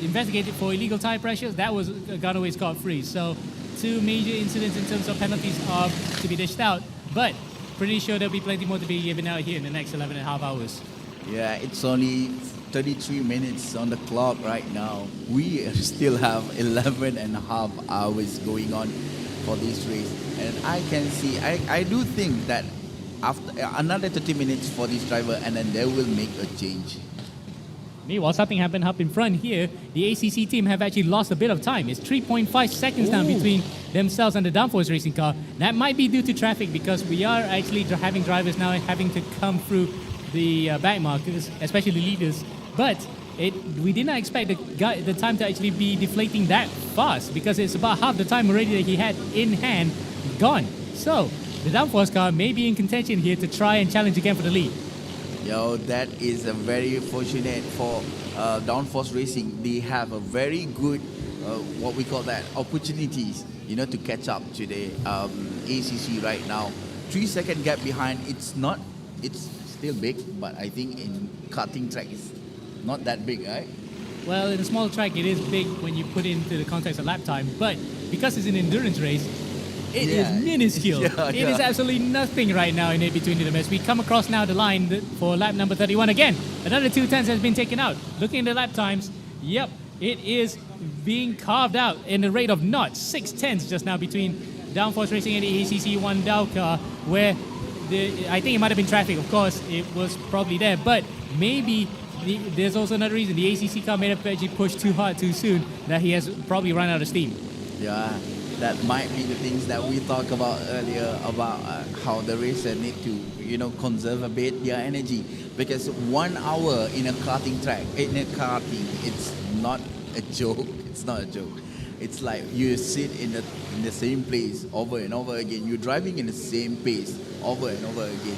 investigated for illegal tire pressures, that was got away scot-free. So 2 major incidents in terms of penalties are to be dished out, but pretty sure there'll be plenty more to be given out here in the next 11 and a half hours. Yeah, it's only 33 minutes on the clock right now. We still have 11 and a half hours going on for this race. And I can see, I do think that after another 30 minutes for this driver, and then they will make a change. Meanwhile, something happened up in front here. The ACC team have actually lost a bit of time. It's 3.5 seconds now between themselves and the Downforce Racing car. That might be due to traffic because we are actually having drivers now having to come through the back markers, especially the leaders. But we did not expect the time to actually be deflating that fast because it's about half the time already that he had in hand gone. So the Downforce car may be in contention here to try and challenge again for the lead. Yo, that is a very fortunate for Downforce Racing. They have a very good, what we call that, opportunities, to catch up to the ACC right now. 3-second gap behind. It's still big, but I think in karting track it's not that big, right? Well, in a small track, it is big when you put into the context of lap time, but because it's an endurance race, it is minuscule. It is absolutely nothing right now in it between them. As we come across now the line for lap number 31 again, another 2 tenths has been taken out. Looking at the lap times, yep, it is being carved out in the rate of knots. 6 tenths just now between Downforce Racing and the ACC 1 Dow car, where I think it might have been traffic. Of course, it was probably there, but maybe there's also another reason. The ACC car may have actually pushed too hard too soon, that he has probably run out of steam. Yeah, that might be the things that we talked about earlier about how the racer need to, conserve a bit their energy, because 1 hour in a karting track, it's not a joke. It's not a joke. It's like you sit in the same place over and over again. You're driving in the same pace over and over again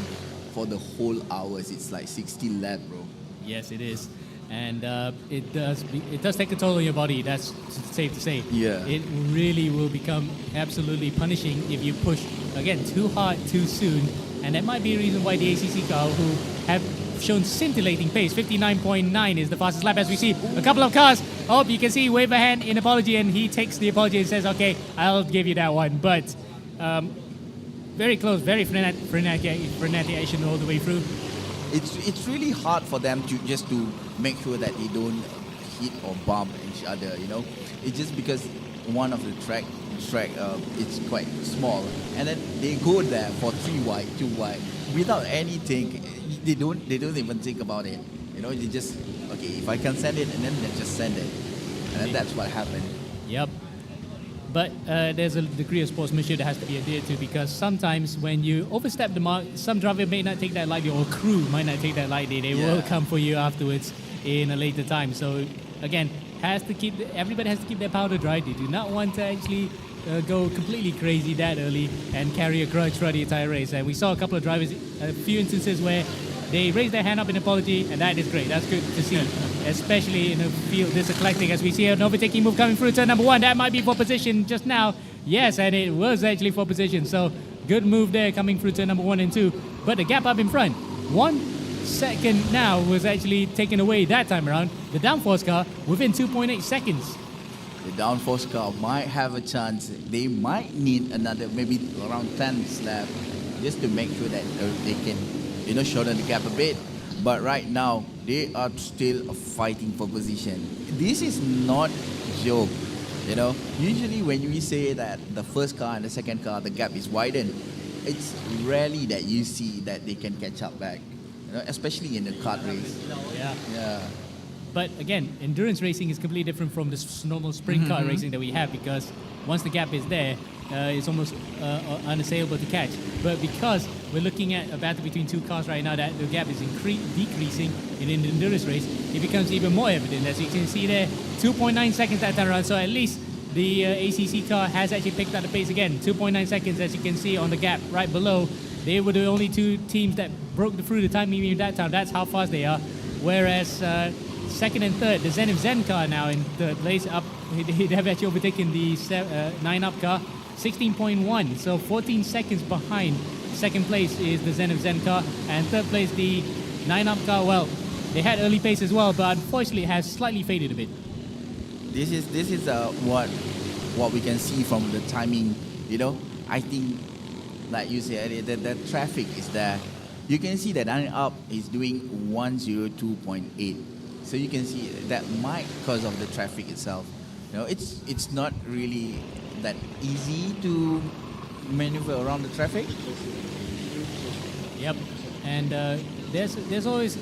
for the whole hours. It's like 60 laps, bro. Yes, it is. And it does take a toll on your body, that's safe to say. Yeah. It really will become absolutely punishing if you push, again, too hard, too soon. And that might be a reason why the ACC car, who have shown scintillating pace, 59.9 is the fastest lap, as we see a couple of cars. Oh, you can see wave a hand in apology, and he takes the apology and says, okay, I'll give you that one. But very close, very frenetic action all the way through. It's really hard for them to make sure that they don't hit or bump each other, It's just because one of the track it's quite small, and then they go there for 3 wide, 2 wide without anything. They don't even think about it, They just, okay, if I can send it, and then they just send it, and then that's what happened. Yep. But there's a degree of sportsmanship that has to be adhered to, because sometimes when you overstep the mark, some driver may not take that lightly, or crew might not take that lightly. They will come for you afterwards in a later time. So again, everybody has to keep their powder dry. They do not want to actually go completely crazy that early and carry a grudge throughout the entire race. And we saw a couple of drivers, a few instances where they raised their hand up in apology, and that is great. That's good to see, especially in a field this eclectic, as we see an overtaking move coming through turn number 1. That might be for position just now. Yes, and it was actually for position. So good move there coming through turn number 1 and 2. But the gap up in front, 1 second now was actually taken away that time around. The Downforce car within 2.8 seconds. The Downforce car might have a chance. They might need another, maybe around 10 lap, just to make sure that they can, shorten the gap a bit. But right now, they are still fighting for position. This is not a joke, Usually when we say that the first car and the second car, the gap is widened, it's rarely that you see that they can catch up back, especially in the kart race. Yeah. But again, endurance racing is completely different from the normal sprint car racing that we have, because once the gap is there, it's almost unassailable to catch. But because we're looking at a battle between 2 cars right now, that the gap is decreasing in an endurance race, it becomes even more evident. As you can see there, 2.9 seconds that time around. So at least the ACC car has actually picked up the pace again. 2.9 seconds, as you can see on the gap right below. They were the only 2 teams that broke through the time limit that time. That's how fast they are. Whereas second and third, the Zen car now in third place up. They have actually overtaken the 9-up car, 16.1. So 14 seconds behind. Second place is the Zen car, and third place the 9-up car. Well, they had early pace as well, but unfortunately it has slightly faded a bit. This is what we can see from the timing. I think, like you said earlier, the traffic is there. You can see that 9-up is doing 102.8. So you can see that might because of the traffic itself. It's not really that easy to maneuver around the traffic. Yep, and there's always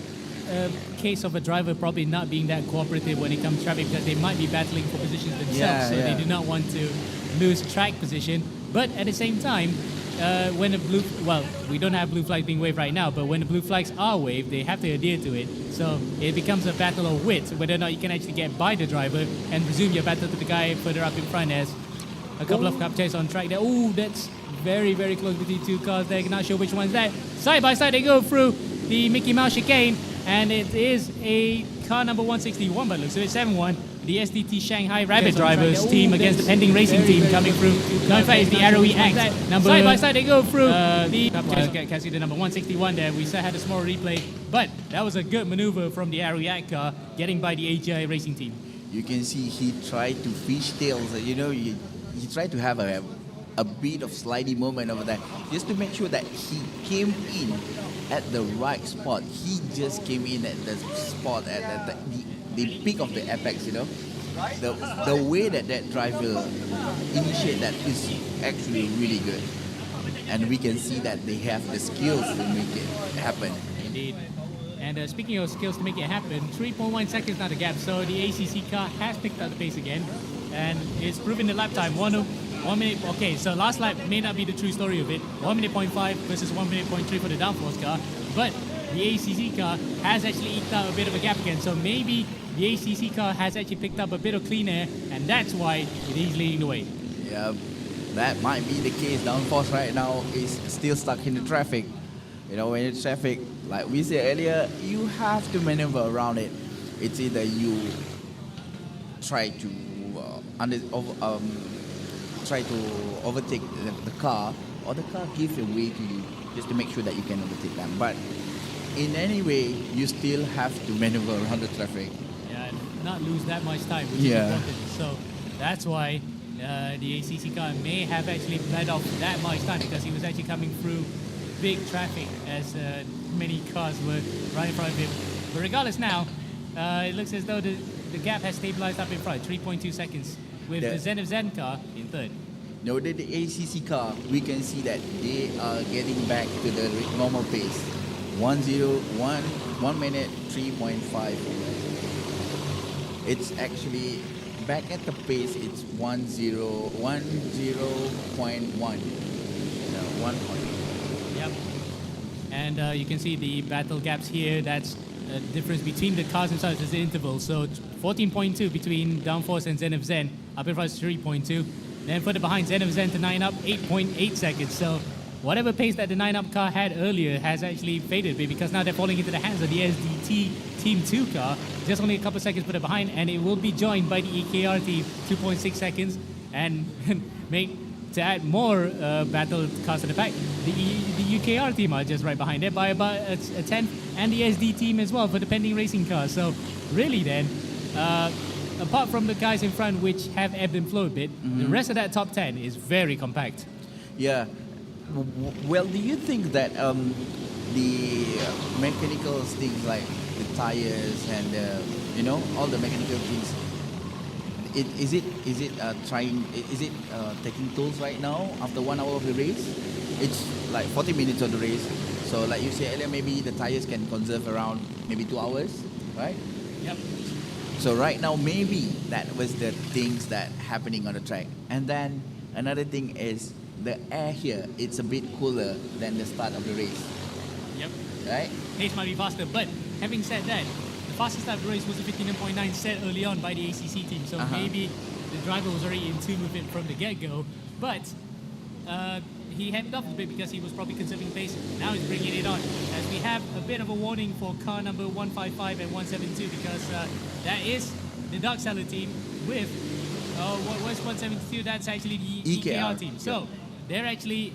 a case of a driver probably not being that cooperative when it comes to traffic, because they might be battling for positions themselves, they do not want to lose track position. But at the same time, when we don't have blue flags being waved right now, but when the blue flags are waved, they have to adhere to it. So it becomes a battle of wits, whether or not you can actually get by the driver and resume your battle to the guy further up in front. As a couple of cup chairs on track there. Oh, that's very, very close between 2 cars there. Not sure which one's that. Side by side they go through. the Mickey Mouse chicane, and it is a car number 161, but looks like it's 7-1. The SDT Shanghai Rabbit Drivers team against the Pending Racing team coming through. No, in fact, it's the ROE Act. Side by side they go through. Can see the number 161 there. We had a small replay, but that was a good maneuver from the ROE Act car, getting by the AGI Racing team. You can see he tried to fishtails. He tried to have a bit of slidey moment over there, just to make sure that he came in at the right spot. He just came in at the spot at the peak of the apex, The way that driver initiate that is actually really good. And we can see that they have the skills to make it happen. Indeed. And speaking of skills to make it happen, 3.1 seconds now the gap. So the ACC car has picked up the pace again. And it's proven the lap time. 1 minute. Okay, so last lap may not be the true story of it. 1 minute 0.5 versus 1 minute 0.3 for the downforce car. But the ACC car has actually eked out a bit of a gap again. So maybe the ACC car has actually picked up a bit of clean air, and that's why it is leading the way. Yeah, that might be the case. Downforce right now is still stuck in the traffic. When it's traffic, like we said earlier, you have to maneuver around it. It's either you try to overtake the car, or the car gives a way to you just to make sure that you can overtake them. But in any way, you still have to maneuver around the traffic. Yeah, and not lose that much time, which is important. So that's why the ACC car may have actually bled off that much time, because he was actually coming through big traffic as many cars were right in front of him. But regardless now, it looks as though the gap has stabilized up in front, 3.2 seconds, with the Zen of Zen car in third. No, the ACC car, we can see that they are getting back to the normal pace. 1 minute 3.5. It's actually back at the pace. It's 10.1. Yep. And you can see the battle gaps here. That's the difference between the cars themselves is the interval. So 14.2 between Downforce and Zen of Zen. Up in front is 3.2. Then further behind, Zen of Zen to 9up, 8.8 seconds. So whatever pace that the 9up car had earlier has actually faded a bit, because now they're falling into the hands of the SDT Team 2 car. Just only a couple seconds further behind, and it will be joined by the EKR team, 2.6 seconds. And to add more battle cars to the pack, the UKR team are just right behind it by about a 10th, and the SD team as well for the Pending Racing car. So really then, apart from the guys in front which have ebbed and flowed a bit, the rest of that top 10 is very compact. Yeah. Well, do you think that the mechanical things like the tires and all the mechanical things, is it taking tolls right now after 1 hour of the race? It's like 40 minutes of the race. So like you said earlier, maybe the tires can conserve around maybe 2 hours, right? Yep. So right now, maybe that was the things that happening on the track. And then another thing is the air here. It's a bit cooler than the start of the race. Yep. Right? Pace might be faster, but having said that, the fastest start of the race was a 59.9 set early on by the ACC team. So maybe the driver was already in tune with it from the get-go. But he headed off a bit because he was probably conserving pace. Now he's bringing it on, as we have a bit of a warning for car number 155 and 172, because that is the Dark Seller team with what was 172. That's actually the EKR team. So they're actually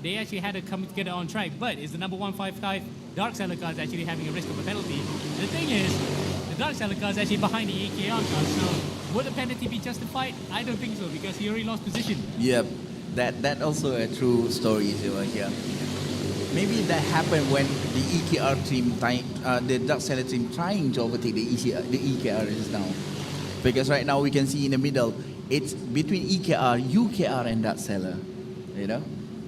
they actually had to come together on track, but it's the number 155 Dark Seller car is actually having a risk of a penalty. The thing is, the Dark Seller car is actually behind the EKR car, so would the penalty be justified? I don't think so, because he already lost position. Yep. That also a true story over here. Maybe that happened when the EKR team, the Dark Seller team, trying to overtake the EKR just now. Because right now we can see in the middle, it's between EKR, UKR, and Dark Seller.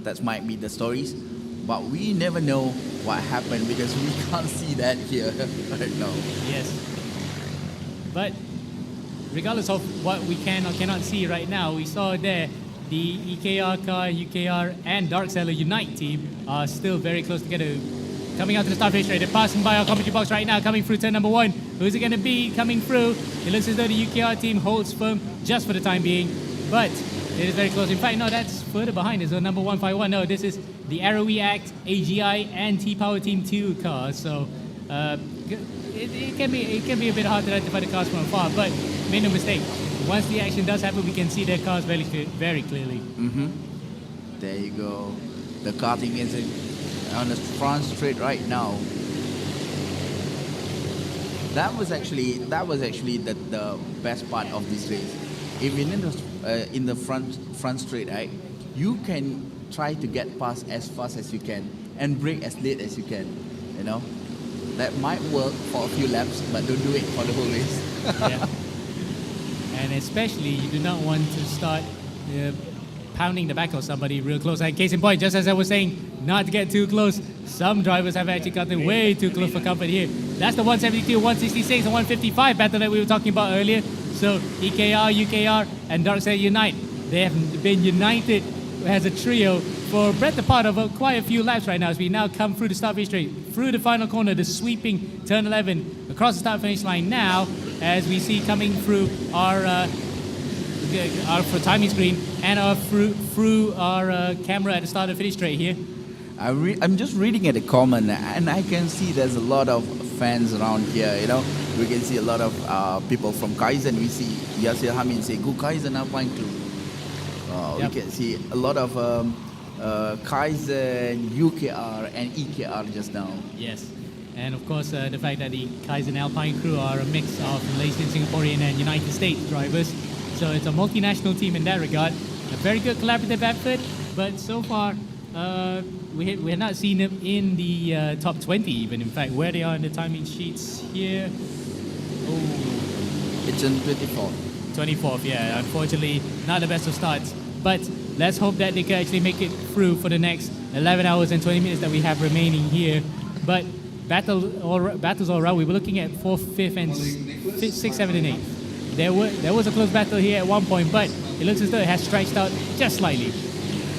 That might be the stories, but we never know what happened because we can't see that here right now. Yes. But regardless of what we can or cannot see right now, we saw there the EKR car, UKR, and Dark Seller Unite team are still very close together. Coming out to the start finish straight, they're passing by our commentary box right now, coming through turn number 1. Who's it going to be coming through? It looks as though the UKR team holds firm just for the time being, but it is very close. In fact, no, that's further behind. It's number 151. No, this is the ROE Act, AGI, and T-Power Team 2 cars. So it can be a bit hard to identify the cars from afar, but make no mistake, once the action does happen, we can see their cars very clearly. There you go. The karting is on the front straight right now. That was actually the best part of this race. If you're in the front straight, right, you can try to get past as fast as you can and brake as late as you can. You know, that might work for a few laps, but don't do it for the whole race. Yeah. And especially, you do not want to start pounding the back of somebody real close. And case in point, just as I was saying, not to get too close. Some drivers have actually gotten way too close for comfort here. That's the 172, 166, and 155 battle that we were talking about earlier. So EKR, UKR, and Darkseid Unite, they have been united as a trio for a better part of quite a few laps right now as we now come through the start finish straight, through the final corner, the sweeping turn 11, across the start finish line now, as we see coming through our timing screen and through our camera at the start of the finish straight here. I'm just reading at the comment, and I can see there's a lot of fans around here. You know, we can see a lot of people from Kaizen. We see Yasir Hamid say, "Go Kaizen Alpine Crew." Yep. We can see a lot of Kaizen, UKR, and EKR just now. Yes. And of course, the fact that the Kaizen Alpine crew are a mix of Malaysian, Singaporean, and United States drivers. So it's a multinational team in that regard. A very good collaborative effort, but so far, we have not seen them in the top 20 even. In fact, where they are in the timing sheets here. Oh, It's in 24th. 24th, yeah. Unfortunately, not the best of starts. But let's hope that they can actually make it through for the next 11 hours and 20 minutes that we have remaining here. But battles all around, we were looking at 4th, 5th, and 6th, 7th, and 8th. There was a close battle here at one point, but it looks as though it has stretched out just slightly.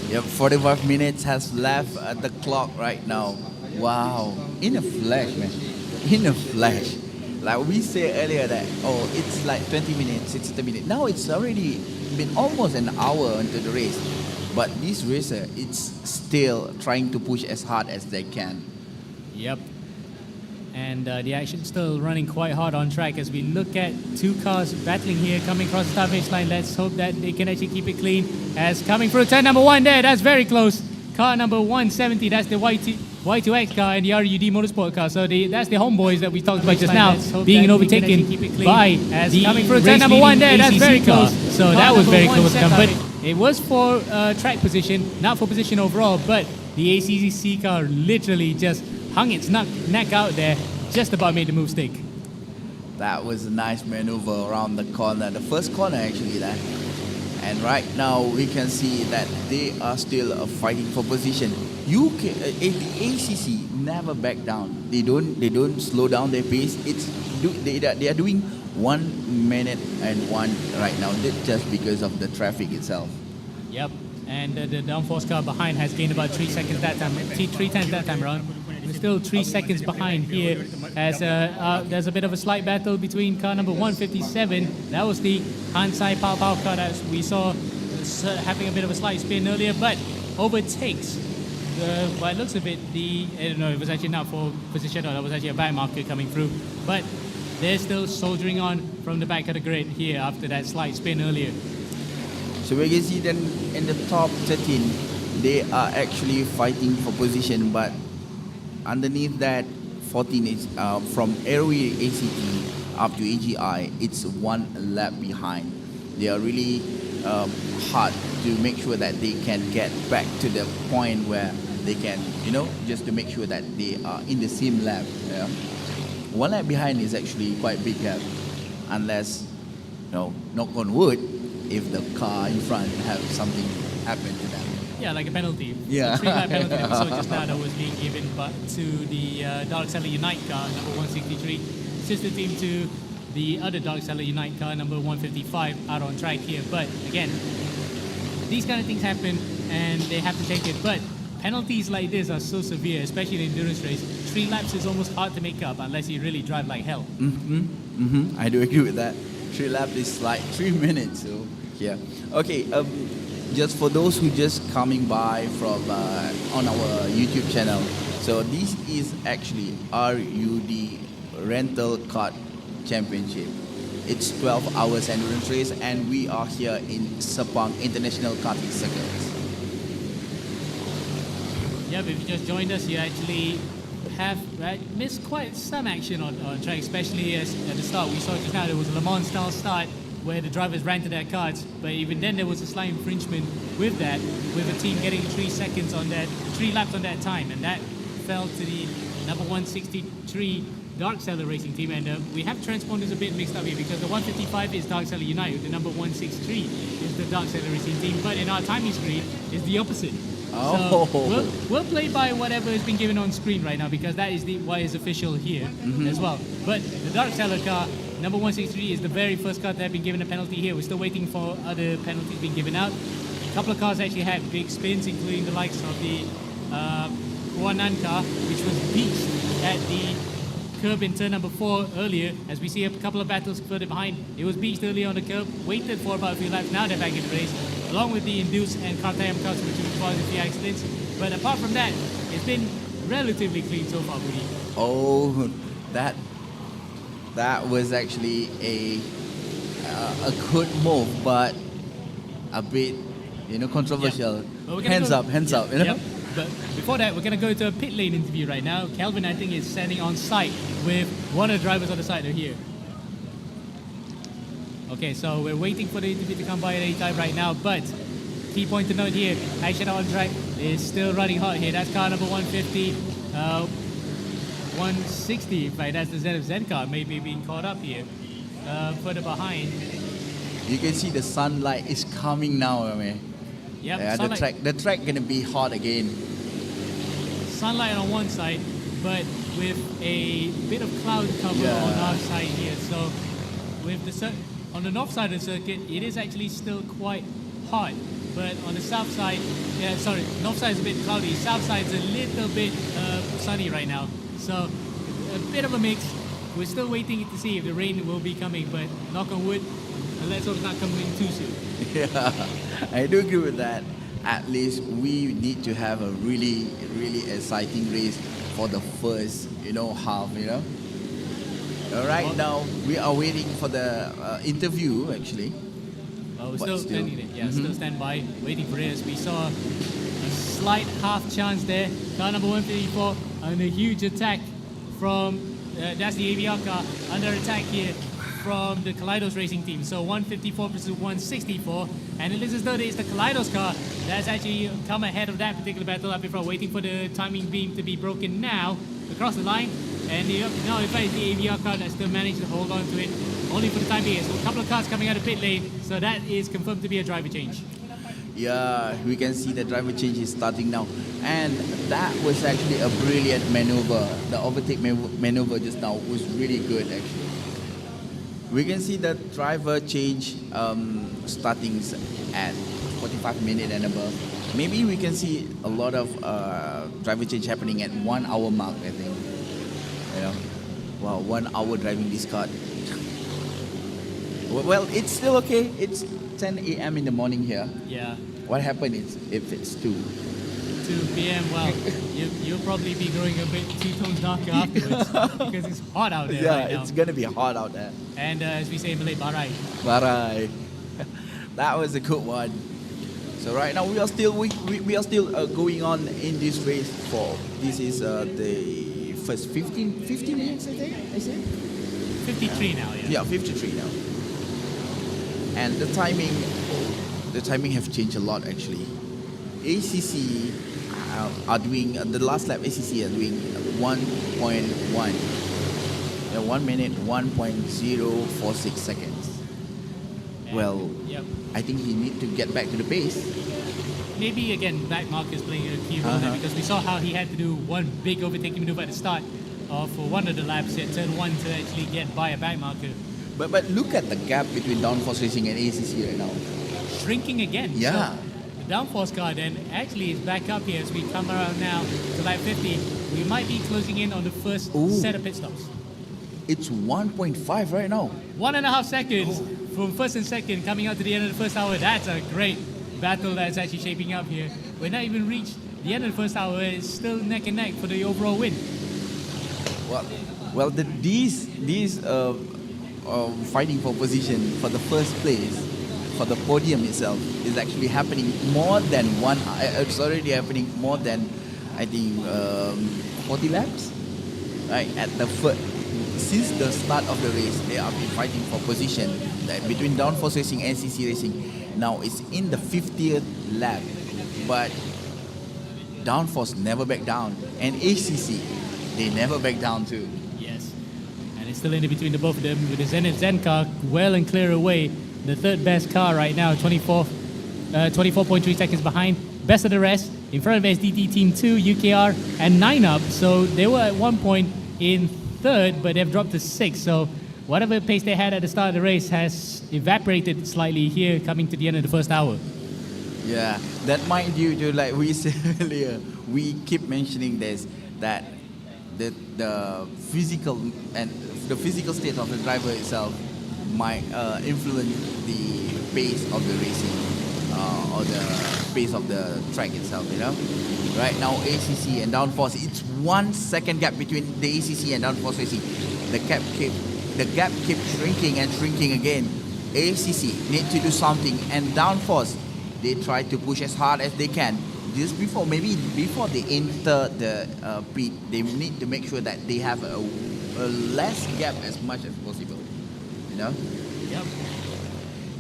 Yep, 45 minutes has left at the clock right now. Wow, in a flash, man. In a flash. Like we said earlier that, it's like 20 minutes, 60 minutes. Now it's already been almost an hour into the race. But this racer, it's still trying to push as hard as they can. Yep. And the action's still running quite hard on track as we look at two cars battling here, coming across the start finish line. Let's hope that they can actually keep it clean. As coming through turn number 1 there, that's very close. Car number 170, that's the Y2X car and the RUD Motorsport car. So that's the homeboys that we talked about just now, being overtaken by the coming through turn number 1 there, that's very close. So that was very close to come, but it was for track position, not for position overall, but the ACC car literally just hung its neck out there, just about made the move stick. That was a nice maneuver around the corner, the first corner actually there. And right now we can see that they are still fighting for position. The ACC never back down. They don't slow down their pace. They are doing 1 minute and 1 right now, just because of the traffic itself. Yep. And the downforce car behind has gained about 3 seconds that time, 3 tenths that time around. We're still 3 seconds behind here as there's a bit of a slight battle between car number 157. That was the Hansai Pao Pao car that we saw having a bit of a slight spin earlier, but overtakes, by the looks of it, I don't know, it was actually not for position, or that was actually a back marker coming through. But they're still soldiering on from the back of the grid here after that slight spin earlier. So we can see then in the top 13, they are actually fighting for position, but underneath that 14 is from ROE ACT up to AGI, it's 1 lap behind. They are really hard to make sure that they can get back to the point where they can, just to make sure that they are in the same lap. Yeah? 1 lap behind is actually quite a big gap, unless, knock on wood, if the car in front have something happen to them. Yeah, like a penalty. Yeah. A 3-lap penalty that we saw just now that was being given to the Dark Seller Unite car, number 163. Sister team to the other Dark Seller Unite car, number 155, out on track here. But again, these kind of things happen and they have to take it. But penalties like this are so severe, especially in an endurance race. 3 laps is almost hard to make up unless you really drive like hell. I do agree with that. 3 laps is like 3 minutes. So yeah. Okay. just for those who just coming by from on our YouTube channel. So this is actually RUD Rental Kart Championship. It's 12 hours endurance race, and we are here in Sepang International Karting Circuit. Yeah, but if you just joined us, you actually have missed quite some action on track, especially as at the start we saw just now there was a Le Mans style start where the drivers ran to their karts, but even then there was a slight infringement with that, with the team getting 3 seconds on that, 3 laps on that time, and that fell to the number 163 Dark Seller Racing team. And we have transponders a bit mixed up here because the 155 is Dark Seller United, the number 163 is the Dark Seller Racing team, but in our timing screen is the opposite. Oh. So we'll play by whatever has been given on screen right now because that is what is official here as well. But the Dark Seller car, number 163, is the very first car that have been given a penalty here. We're still waiting for other penalties being given out. A couple of cars actually had big spins, including the likes of the Guanan car, which was beached at the curb in turn number 4 earlier. As we see a couple of battles further behind, it was beached earlier on the curb, waited for about a few laps, now they're back in the race, along with the Induce and Kartayam cars, which have caused a few accidents. But apart from that, it's been relatively clean so far, Woody. Oh, that was actually a good move, but a bit, controversial. Well, Hands up, you know. Yep. But before that, we're going to go to a pit lane interview right now. Kelvin, I think, is standing on site with one of the drivers on the side. They're here. Okay, so we're waiting for the interview to come by at any time right now, but key point to note here, action on track is still running hot here. That's car number 150, 160, right? That's the ZFZ car, maybe being caught up here. Further behind. You can see the sunlight is coming now, I mean. Yep, Yeah, the track gonna be hot again. Sunlight on one side, but with a bit of cloud cover on our side here. So with on the north side of the circuit, it is actually still quite hot. But on the south side, north side is a bit cloudy. South side is a little bit sunny right now. So a bit of a mix. We're still waiting to see if the rain will be coming, but knock on wood, let's hope it's not coming too soon. Yeah, I do agree with that. At least we need to have a really, really exciting race for the first, half, All right, now we are waiting for the interview, actually. We're But still standing it. Yeah, still stand by, waiting for it. As we saw a slight half chance there. Car number 154 and a huge attack from, that's the AVR car, under attack here from the Kaleidos Racing team. So 154 versus 164. And it looks as though it's the Kaleidos car that's actually come ahead of that particular battle up in front, waiting for the timing beam to be broken now across the line. And no, in fact, it's the AVR car that still managed to hold on to it, only for the time being. So a couple of cars coming out of pit lane, so that is confirmed to be a driver change. Yeah, we can see the driver change is starting now. And that was actually a brilliant maneuver. The overtake maneuver just now was really good, actually. We can see the driver change starting at 45 minutes and above. Maybe we can see a lot of driver change happening at 1 hour mark, I think. Wow, 1 hour driving this car. Well, it's still okay. It's 10 a.m. in the morning here. Yeah. What happened is if it's 2 p.m., well, you'll probably be growing a bit two-tone darker afterwards because it's hot out there right now. It's going to be hot out there. And as we say in Malay, barai. Barai. That was a good one. So right now we are still going on in this race for, this is the first 15 minutes, I think, I said? 53 now, yeah. Yeah, 53 now. And the timing have changed a lot, actually. ACC are doing, the last lap ACC are doing 1.1. 1 minute, 1.046 seconds. And, well, yep. I think he need to get back to the pace. Maybe, again, back markers playing a key role there because we saw how he had to do one big overtaking maneuver at the start for one of the laps at turn 1 to actually get by a back marker. But look at the gap between Downforce Racing and ACC right now. Shrinking again. Yeah. So the Downforce car then actually is back up here as we come around now to lap 50. We might be closing in on the first set of pit stops. It's 1.5 right now. 1.5 seconds from first and second coming out to the end of the first hour. That's a great battle that's actually shaping up here. We're not even reached the end of the first hour. It's still neck and neck for the overall win. Well, these fighting for position for the first place, for the podium itself, is actually happening more than one. It's already happening more than, I think, 40 laps. Right at the since the start of the race, they have been fighting for position between Downforce Racing and CC Racing. Now it's in the 50th lap, but Downforce never back down, and ACC, they never back down too. Yes, and it's still in between the both of them with the Zen car well and clear away. The third best car right now, 24.3 seconds behind. Best of the rest, in front of SDT Team 2, UKR, and 9up. So they were at one point in third, but they've dropped to 6th. So whatever pace they had at the start of the race has evaporated slightly here coming to the end of the first hour. Yeah, that might due to, like we said earlier, we keep mentioning this, that the physical and the physical state of the driver itself might influence the pace of the racing or the pace of the track itself, you know. Right now, ACC and Downforce, it's 1 second gap between the ACC and Downforce Racing. The gap keeps shrinking and shrinking again. ACC need to do something, and Downforce, they try to push as hard as they can. Just before they enter the pit, they need to make sure that they have a less gap as much as possible. You know? Yep.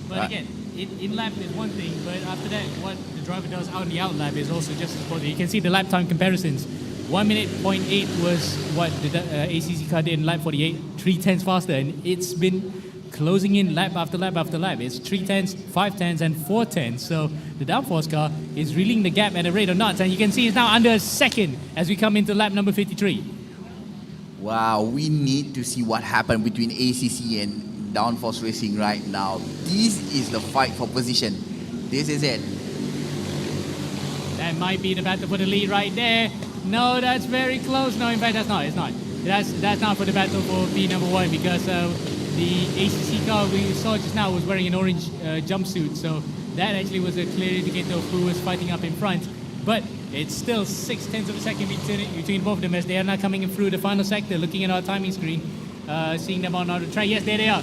But again, in lap is one thing, but after that, what the driver does out in the out lap is also just as important. You can see the lap time comparisons. 1 minute 0.8 was what the ACC car did in lap 48, 3/10 faster, and it's been closing in lap after lap after lap. It's 3/10, 5/10, and 4/10. So the Downforce car is reeling the gap at a rate of knots, and you can see it's now under a second as we come into lap number 53. Wow, we need to see what happened between ACC and Downforce Racing right now. This is the fight for position. This is it. That might be the battle for the lead right there. No, that's very close. No, in fact, that's not. It's not. That's not for the battle for P number 1 because the ACC car we saw just now was wearing an orange jumpsuit. So that actually was a clear indicator of who was fighting up in front. But it's still 6/10 of a second between both of them as they are now coming in through the final sector. Looking at our timing screen, seeing them on the track. Yes, there they are.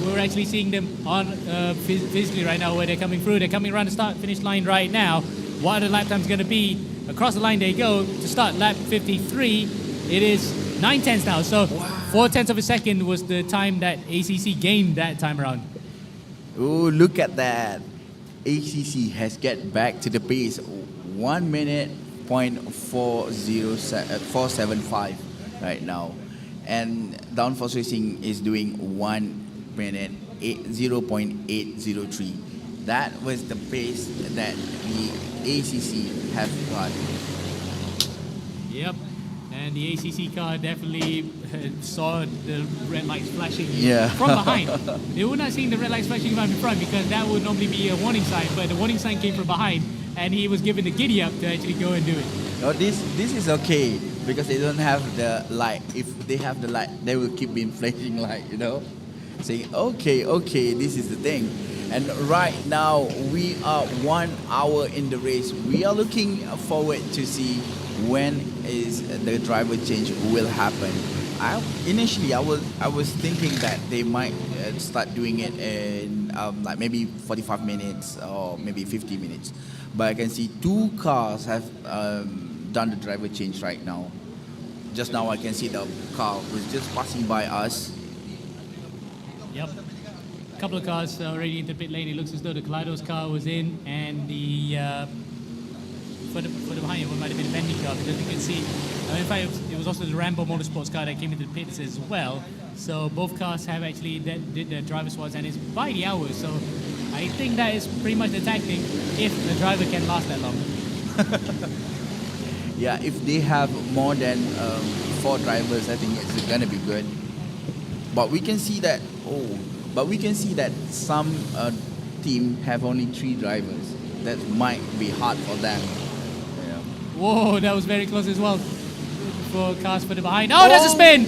We're actually seeing them on physically right now where they're coming through. They're coming around the start-finish line right now. What are the lap times going to be? Across the line they go to start lap 53. It is 9/10 now. So 4/10 of a second was the time that ACC gained that time around. Oh, look at that. ACC has get back to the pace. 1 minute 475 right now. And Downforce Racing is doing 1 minute 0.803. That was the pace that the ACC have got. Yep. And the ACC car definitely saw the red lights flashing from behind. They were not seeing the red lights flashing from in front because that would normally be a warning sign, but the warning sign came from behind and he was given the giddy up to actually go and do it. No, this is okay because they don't have the light. If they have the light, they will keep being flashing light, you know? Saying, okay, this is the thing. And right now, we are 1 hour in the race. We are looking forward to see when is the driver change will happen. Initially, I was thinking that they might start doing it in like maybe 45 minutes or maybe 50 minutes. But I can see 2 cars have done the driver change right now. Just now, I can see the car was just passing by us. Yep. A couple of cars already into the pit lane. It looks as though the Kaleidos car was in, and the for the behind it might have been a Bentley car because you can see. In fact, it was also the Rambo Motorsports car that came into the pits as well. So both cars have actually did their driver swaps, and it's by the hour. So I think that is pretty much the tactic if the driver can last that long. Yeah, if they have more than 4 drivers, I think it's gonna be good. But we can see that. Some team have only 3 drivers. That might be hard for them. Yeah. Whoa, that was very close as well for cars for the behind. Oh, there's a spin!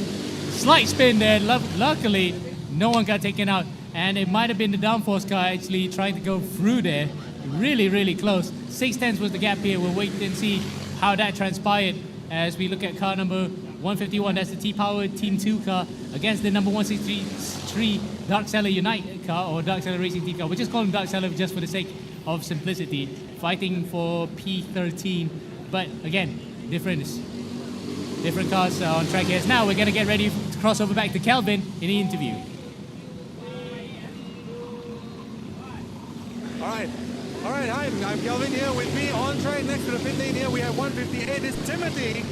Slight spin there. Luckily, no one got taken out. And it might have been the Downforce car actually trying to go through there. really, really close. 6/10 was the gap here. We'll wait and see how that transpired as we look at car number 151. That's the T-Power Team 2 car against the number 163 Dark Seller Unite car, or Dark Seller Racing Team car. We just call him Dark Seller just for the sake of simplicity. Fighting for P13, but again, different cars on track here. Now we're going to get ready to cross over back to Kelvin in the interview. All right, hi, I'm Kelvin here. With me on track next to the pit lane here, we have 158. It's Timothy.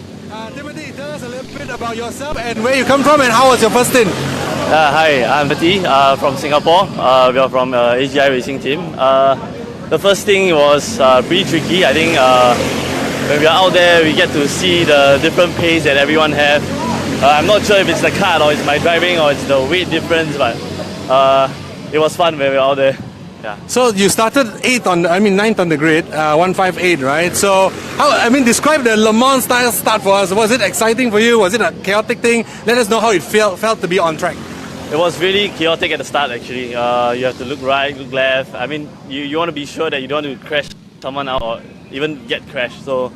Timothy, tell us a little bit about yourself and where you come from and how was your first stint? Hi, I'm Timothy from Singapore. We are from AGI Racing Team. The first thing was pretty tricky. I think when we are out there, we get to see the different pace that everyone have. I'm not sure if it's the kart or it's my driving or it's the weight difference, but it was fun when we were out there. Yeah. So you started 9th on the grid, 158, right? So describe the Le Mans style start for us. Was it exciting for you? Was it a chaotic thing? Let us know how it felt to be on track. It was really chaotic at the start actually. You have to look right, look left. I mean, you want to be sure that you don't want to crash someone out or even get crashed. So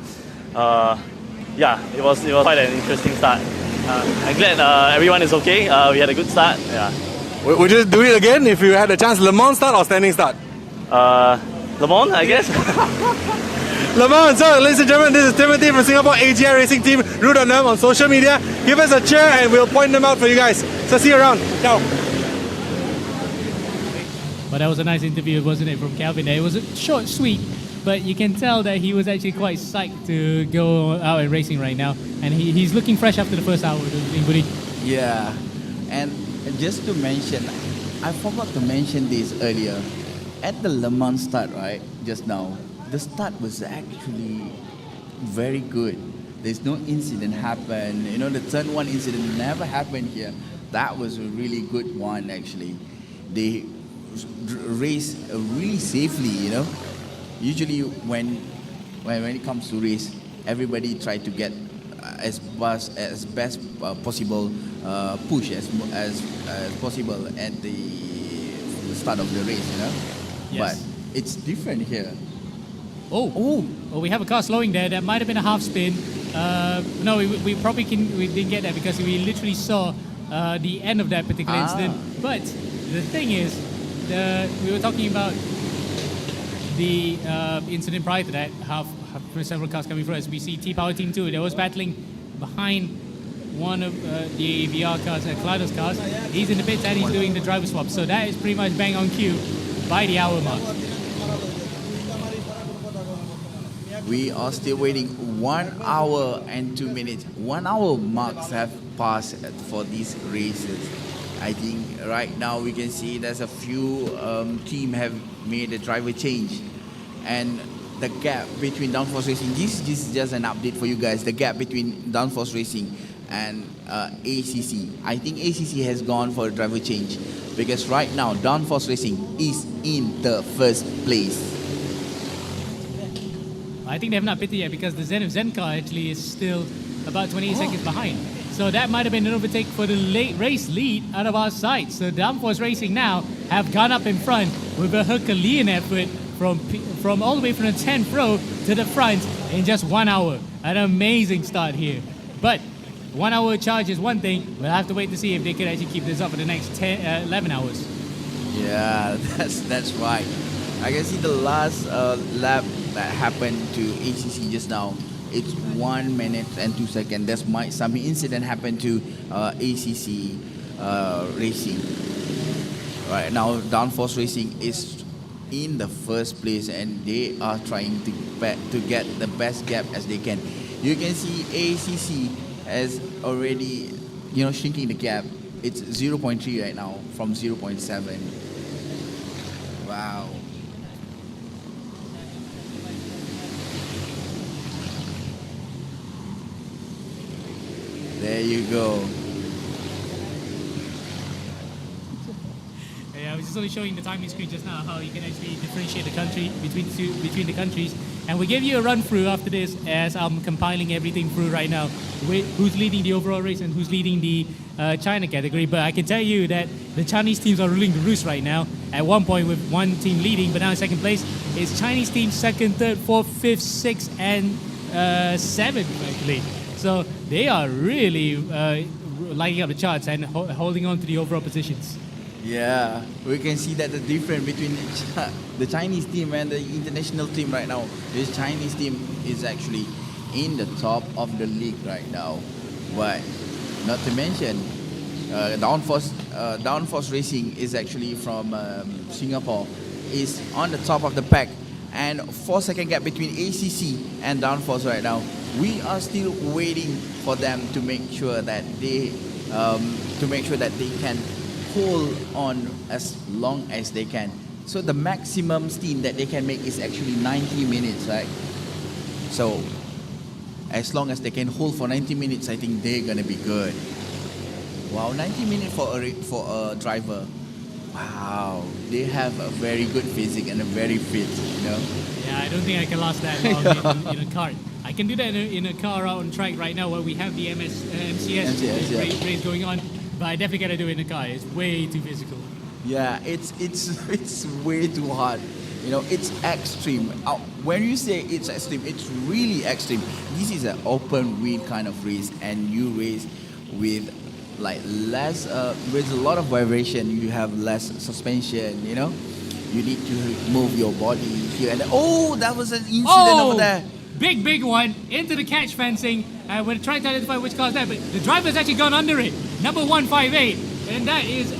it was quite an interesting start. I'm glad everyone is okay. We had a good start. Yeah. Would you do it again if you had a chance? Le Mans start or standing start? Le Mans, I guess. Le Mans. So, ladies and gentlemen, this is Timothy from Singapore AGI Racing Team. Root on them on social media. Give us a cheer and we'll point them out for you guys. So, see you around. Ciao. But that was a nice interview, wasn't it, from Calvin there? It was a short, sweet, but you can tell that he was actually quite psyched to go out and racing right now. And he's looking fresh after the first hour, don't you think, buddy? Yeah, and just to mention, I forgot to mention this earlier. At the Le Mans start, right, just now, the start was actually very good. There's no incident happen. You know, the turn one incident never happened here. That was a really good one, actually. They race really safely, you know. Usually when it comes to race, everybody try to get as best possible push as possible at the start of the race, you know. Yes. But it's different here. Oh, we have a car slowing there. That might have been a half spin. No, we didn't get that because we literally saw the end of that particular incident. But the thing is, we were talking about the incident prior to that, several cars coming through. As we see T-Power Team 2, they was battling behind one of the VR cars, Kaleidos cars. He's in the pits and he's doing the driver swap. So that is pretty much bang on cue by the hour mark. We are still waiting 1 hour and 2 minutes. 1 hour marks have passed for these races. I think right now we can see there's a few team have made a driver change, and the gap between Downforce Racing, this is just an update for you guys, the gap between Downforce Racing and ACC. I think ACC has gone for a driver change because right now Downforce Racing is in the first place. I think they have not pitted yet because the Zen car actually is still about 28 seconds behind. So that might have been an overtake for the late race lead out of our sight. So Downforce Racing now have gone up in front with a Herculean effort from all the way from the 10th row to the front in just 1 hour. An amazing start here. But 1 hour charge is one thing. We'll have to wait to see if they can actually keep this up for the next 11 hours. Yeah, that's right. I can see the last lap that happened to ACC just now. It's 1 minute and 2 seconds. There's some incident happened to ACC Racing. Right now, Downforce Racing is in the first place, and they are trying to get the best gap as they can. You can see ACC has already, shrinking the gap. It's 0.3 right now from 0.7. Wow. There you go. Yeah, I was just only showing the timing screen just now how you can actually differentiate the country between the countries, and we give you a run through after this as I'm compiling everything through right now. Who's leading the overall race and who's leading the China category, but I can tell you that the Chinese teams are ruling the roost right now. At one point with one team leading, but now in second place is Chinese teams second, third, fourth, fifth, sixth, and seventh actually. So they are really lighting up the charts and holding on to the overall positions. Yeah, we can see that the difference between the Chinese team and the international team right now. This Chinese team is actually in the top of the league right now. But not to mention, Downforce Racing is actually from Singapore, is on the top of the pack. And 4-second gap between ACC and Downforce right now. We are still waiting for them to make sure that they can hold on as long as they can. So the maximum stint that they can make is actually 90 minutes, right? So as long as they can hold for 90 minutes, I think they're gonna be good. Wow, 90 minutes for a driver. Wow, they have a very good physique and a very fit, you know. Yeah, I don't think I can last that long in a kart. I can do that in a car out on track right now where we have the MCS race going on, but I definitely gotta do it in a car. It's way too physical. Yeah, it's way too hard. You know, it's extreme. When you say it's extreme, it's really extreme. This is an open wheel kind of race, and you race with like less, with a lot of vibration. You have less suspension. You know, you need to move your body here and there. Oh, that was an incident over there. Big one into the catch fencing. We're trying to identify which car is that, but the driver's actually gone under it. Number 158, and that is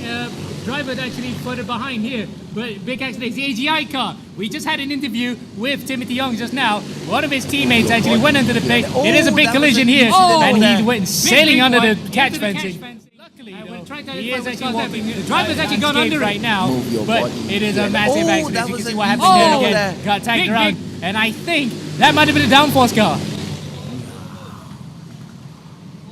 driver's actually further behind here. But big accident, it's the AGI car. We just had an interview with Timothy Young just now. One of his teammates actually went under the pit. It is a big collision here, and he went sailing under the catch fencing. Luckily, he is actually walking. The driver's actually gone under right now, but it is a massive accident. You can see what happened there again. Got tagged around, and I think that might have been a downforce car.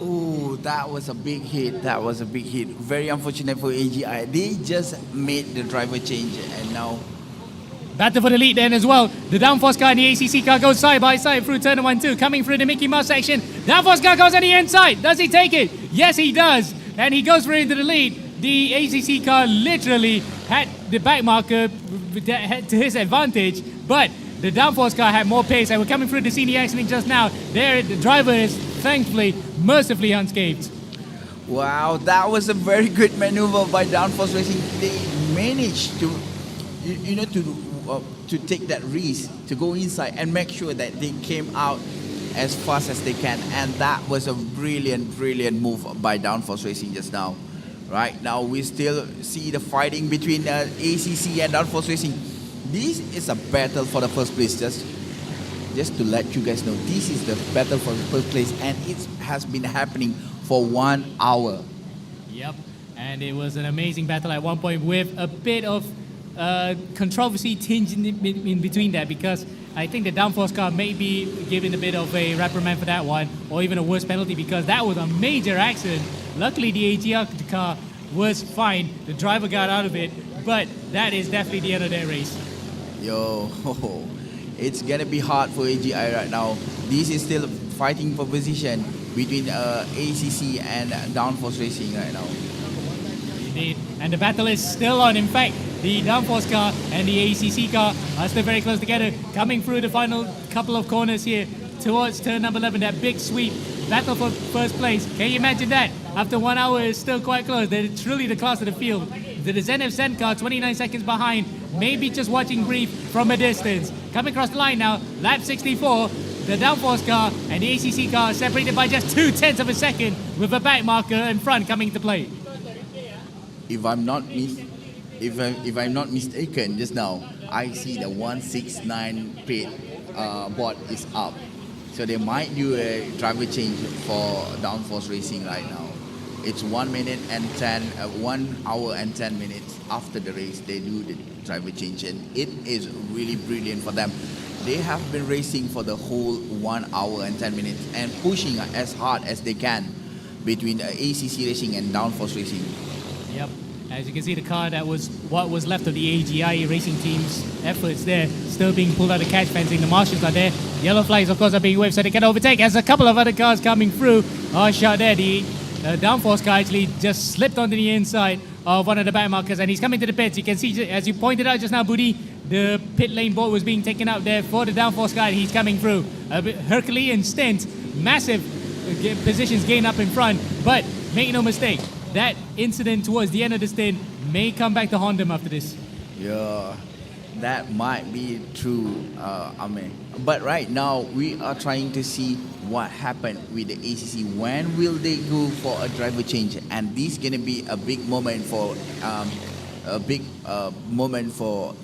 Oh, that was a big hit. That was a big hit. Very unfortunate for AGI. They just made the driver change, and now battle for the lead then as well. The downforce car and the ACC car goes side by side through turn 1-2, coming through the Mickey Mouse section. Downforce car goes on the inside. Does he take it? Yes, he does. And he goes through into the lead. The ACC car literally had the back marker to his advantage, but the downforce car had more pace, and we're coming through the scene of the accident just now. There, the driver is thankfully, mercifully unscathed. wow, that was a very good maneuver by Downforce Racing. They managed to, to take that risk to go inside and make sure that they came out as fast as they can, and that was a brilliant move by Downforce Racing just now. Right now, we still see the fighting between ACC and Downforce Racing. This is a battle for the first place. Just to let you guys know, this is the battle for the first place, and it has been happening for 1 hour. Yep, and it was an amazing battle at one point with a bit of controversy tinged in between that, because I think the downforce car may be given a bit of a reprimand for that one, or even a worse penalty, because that was a major accident. Luckily, the AGR car was fine. The driver got out of it, but that is definitely the end of their race. Yo, it's gonna be hard for AGI right now. This is still fighting for position between ACC and Downforce Racing right now. Indeed, and the battle is still on. In fact, the downforce car and the ACC car are still very close together, coming through the final couple of corners here towards turn number 11, that big sweep. Battle for first place. Can you imagine that? After 1 hour, it's still quite close. They're truly the class of the field. The ZF Zen car, 29 seconds behind, maybe just watching brief from a distance. Coming across the line now, lap 64. The downforce car and the ACC car separated by just 0.2 of a second, with a back marker in front coming to play. If I'm not mistaken, just now I see the 169 pit board is up, so they might do a driver change for Downforce Racing right now. It's 1 hour and 10 minutes after the race they do the driver change, and it is really brilliant for them. They have been racing for the whole 1 hour and 10 minutes and pushing as hard as they can between ACC Racing and Downforce Racing. Yep. As you can see, the car that was what was left of the AGI racing team's efforts there, still being pulled out of catch fencing. The marshals are there. Yellow flags, of course, are being waved so they can overtake. As a couple of other cars coming through are shot there. The downforce car actually just slipped onto the inside of one of the back markers, and he's coming to the pits. You can see, as you pointed out just now, Budi, the pit lane board was being taken out there for the downforce car. He's coming through. A Herculean stint, massive positions gain up in front, but make no mistake, that incident towards the end of the stint may come back to haunt him after this. Yeah, that might be true, Amir. But right now, we are trying to see what happened with the ACC. When will they go for a driver change? And this is gonna be a big moment for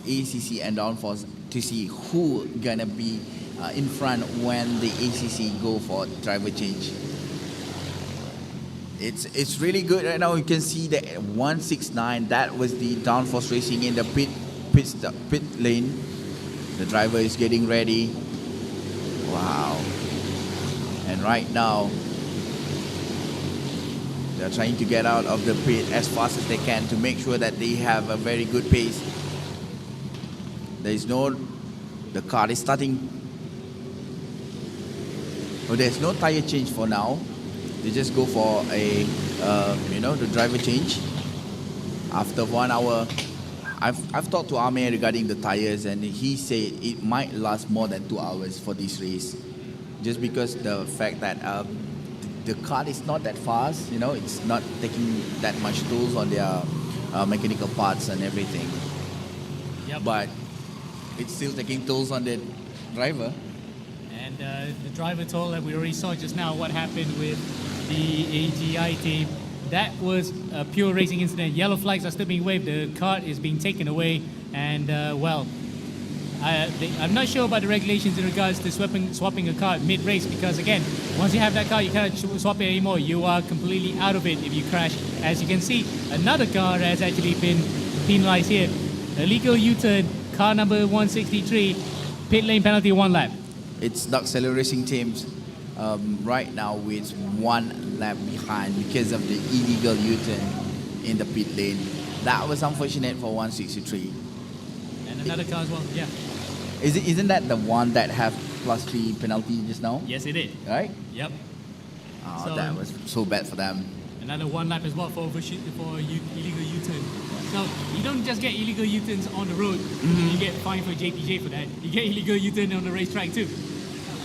ACC and Downforce to see who gonna be in front when the ACC go for driver change. It's really good right now. You can see the 169. That was the Downforce Racing in the pit lane. The driver is getting ready. Wow. And right now, they're trying to get out of the pit as fast as they can to make sure that they have a very good pace. The car is starting. Oh, there's no tire change for now. They just go for the driver change. After 1 hour, I've talked to Amir regarding the tires, and he said it might last more than 2 hours for this race, just because the fact that the car is not that fast. It's not taking that much tolls on their mechanical parts and everything. Yep. But it's still taking tolls on the driver. And the driver told that we already saw just now what happened with the AGI team. That was a pure racing incident. Yellow flags are still being waved. The kart is being taken away. And, I'm not sure about the regulations in regards to swapping a kart mid-race, because, again, once you have that car, you cannot swap it anymore. You are completely out of it if you crash. As you can see, another car has actually been penalized here. Illegal U-turn, car number 163, pit lane penalty 1 lap. It's Duxella Racing teams right now with 1 lap behind because of the illegal U-turn in the pit lane. That was unfortunate for 163. And another car as well, yeah. Isn't that the one that have +3 penalty just now? Yes, it did. Right? Yep. Oh, So- that was so bad for them. Another 1 lap as well for illegal U-turn. So you don't just get illegal U-turns on the road. You get fined for JPJ for that. You get illegal U-turn on the racetrack too.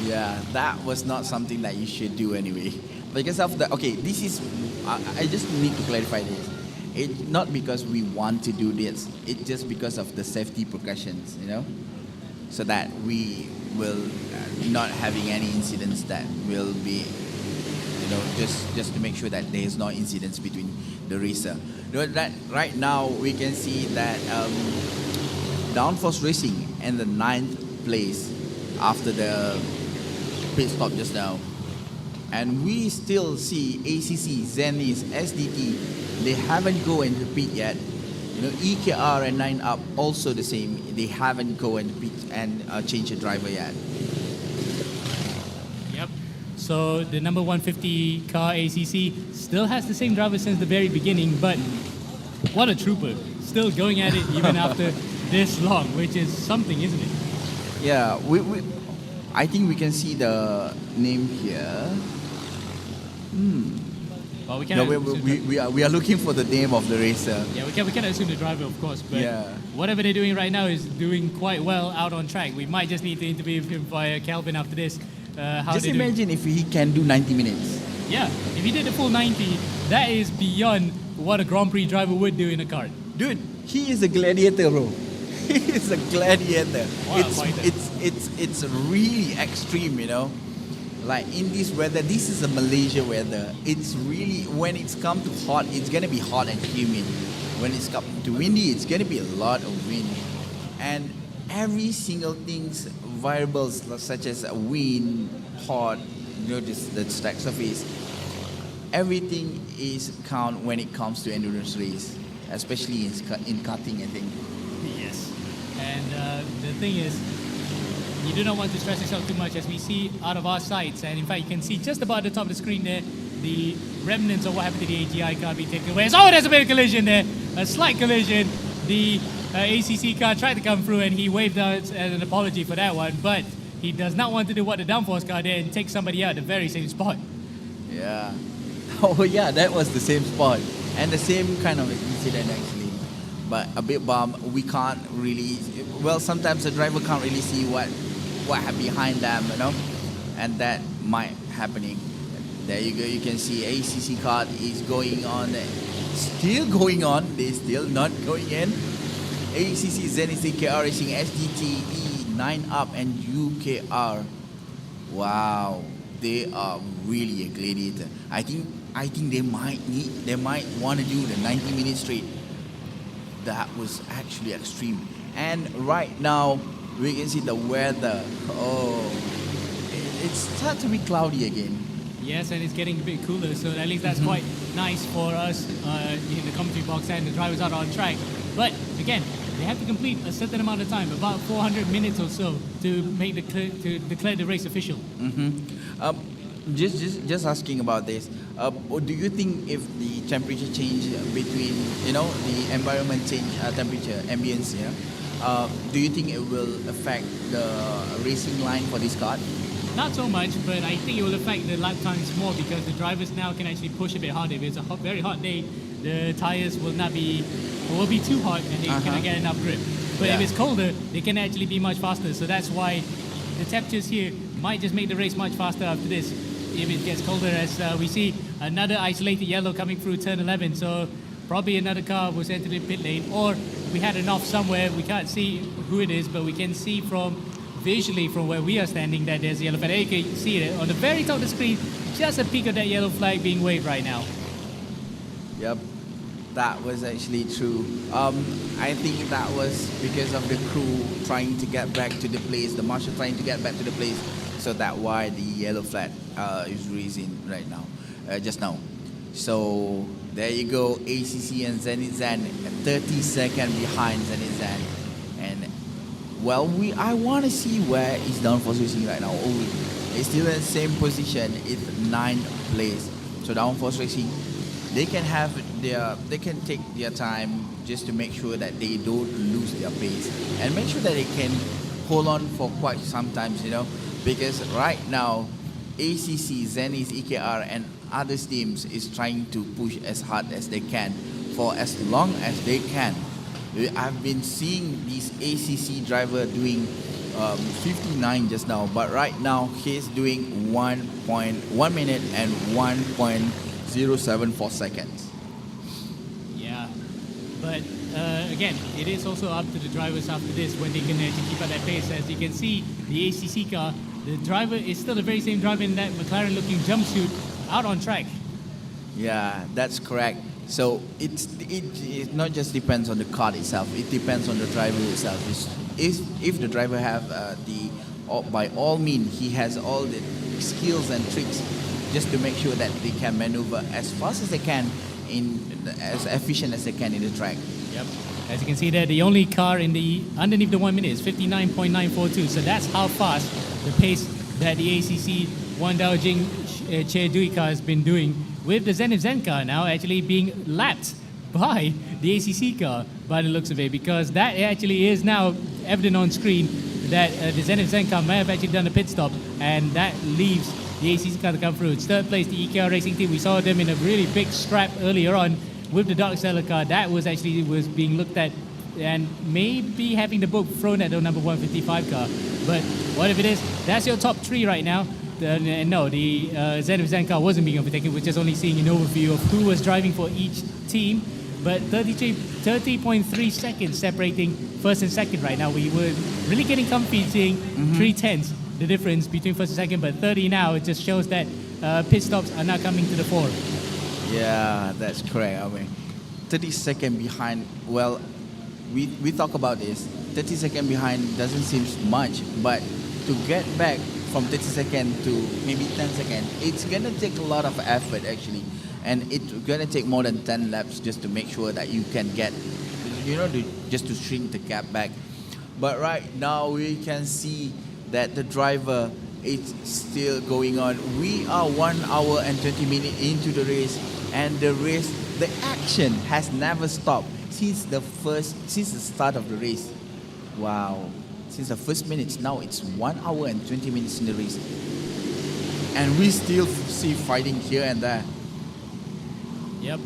Yeah, that was not something that you should do anyway. Because of the, okay, this is, I just need to clarify this. It's not because we want to do this. It's just because of the safety precautions, so that we will not having any incidents that will be, just to make sure that there is no incidents between the racer. That right now we can see that Downforce Racing in the 9th place after the pit stop just now. And we still see ACC, Zenith, SDT, they haven't go into pit yet. EKR and 9UP also the same. They haven't go into pit and change the driver yet. Yep. So the number 150 car ACC still has the same driver since the very beginning, but what a trooper. Still going at it even after this long, which is something, isn't it? Yeah, I think we can see the name here. Well, we No, cannot we are looking for the name of the racer. yeah, we cannot assume the driver, of course, but Yeah. whatever they're doing right now is doing quite well out on track. We might just need to interview him via Calvin after this. How Just they doing. imagine if he can do 90 minutes. Yeah, if he did the full 90, that is beyond what a Grand Prix driver would do in a kart. Dude, he is a gladiator, bro. He is a gladiator. What a fighter. It's really extreme, Like in this weather, this is a Malaysia weather. It's really, when it's come to hot, it's gonna be hot and humid. When it's come to windy, it's gonna be a lot of wind. And every single thing's variables such as wind, hot, the track surface, everything is count when it comes to endurance race, especially in karting, I think. Yes. And the thing is, you do not want to stress yourself too much, as we see out of our sights. And in fact, you can see just about the top of the screen there, the remnants of what happened to the AGI car being taken away. Oh, there's a bit of collision there. A slight collision. The ACC car tried to come through and he waved out as an apology for that one. But he does not want to do what the downforce car did and take somebody out at the very same spot. Yeah. Oh yeah, that was the same spot and the same kind of incident actually, but a bit bummed. We can't really. Well, sometimes the driver can't really see what behind them, and that might happening. There you go. You can see ACC kart is going on, still going on. They still not going in. ACC, Zenith, KR Racing, SDT, 9 Up, and UKR. Wow, they are really a gladiator. I think they might want to do the 90 minutes straight. That was actually extreme. And right now we can see the weather. Oh, it starts to be cloudy again. Yes, and it's getting a bit cooler, so at least that's quite nice for us in the commentary box and the drivers out on track. But again, they have to complete a certain amount of time, about 400 minutes or so, to make to declare the race official. Just asking about this. Do you think if the temperature change between the environment change temperature ambience here, do you think it will affect the racing line for this car? Not so much, but I think it will affect the lap times more because the drivers now can actually push a bit harder. If it's a very hot day, the tires will be too hot and they cannot get enough grip. But if it's colder, they can actually be much faster. So that's why the temperatures here might just make the race much faster after this. If it gets colder, as we see another isolated yellow coming through turn 11. So probably another car was entered in pit lane, or we had an off somewhere. We can't see who it is, but we can see visually from where we are standing that there's a yellow flag. You can see it on the very top of the screen, just a peak of that yellow flag being waved right now. Yep, that was actually true. I think that was because of the crew trying to get back to the place, the marshal trying to get back to the place, so that's why the yellow flag is raising right now, just now. So there you go, ACC and Zenith Zen, 30 seconds behind Zenith Zen. And well, I want to see where is Downforce Racing right now. Oh, it's still in the same position. It's 9th place. So Downforce Racing, they can take their time just to make sure that they don't lose their pace and make sure that they can hold on for quite some time, because right now ACC, Zenith, EKR, and other teams is trying to push as hard as they can for as long as they can. I've been seeing this ACC driver doing 59 just now, but right now he's doing 1 minute and 1.074 seconds. Yeah, but again, it is also up to the drivers after this when they can actually keep up that pace. As you can see, the ACC car, the driver is still the very same driver in that McLaren-looking jumpsuit out on track. Yeah, that's correct. So it not just depends on the car itself. It depends on the driver itself. If the driver have by all means, he has all the skills and tricks just to make sure that they can maneuver as fast as they can, as efficient as they can in the track. Yep. As you can see there, the only car underneath the 1 minute is 59.942. So that's how fast the pace that the ACC Wan Daojing Che Dui car has been doing, with the Zenith Zen car now actually being lapped by the ACC car by the looks of it, because that actually is now evident on screen that the Zenith Zen car may have actually done a pit stop, and that leaves the ACC car to come through. It's third place, the EKR Racing team. We saw them in a really big strap earlier on with the Dark Stellar car. That was being looked at and maybe having the book thrown at the number 155 car. But whatever it is, that's your top three right now. No, the Zenith Zen car wasn't being overtaken. We're just only seeing an overview of who was driving for each team. But 30.3 seconds separating first and second right now. We were really getting comfy seeing 3/10 the difference between first and second, but 30 now, it just shows that pit stops are now coming to the fore. Yeah, that's correct. I mean, 30 seconds behind, well, we talk about this. 30 seconds behind doesn't seem much, but to get back from 30 seconds to maybe 10 seconds, it's going to take a lot of effort actually. And it's going to take more than 10 laps just to make sure that you can get, just to shrink the gap back. But right now we can see that the driver is still going on. We are 1 hour and 20 minutes into the race, and the action has never stopped since the start of the race. Wow. Since the first minutes, now it's 1 hour and 20 minutes in the race. And we still see fighting here and there. Yep.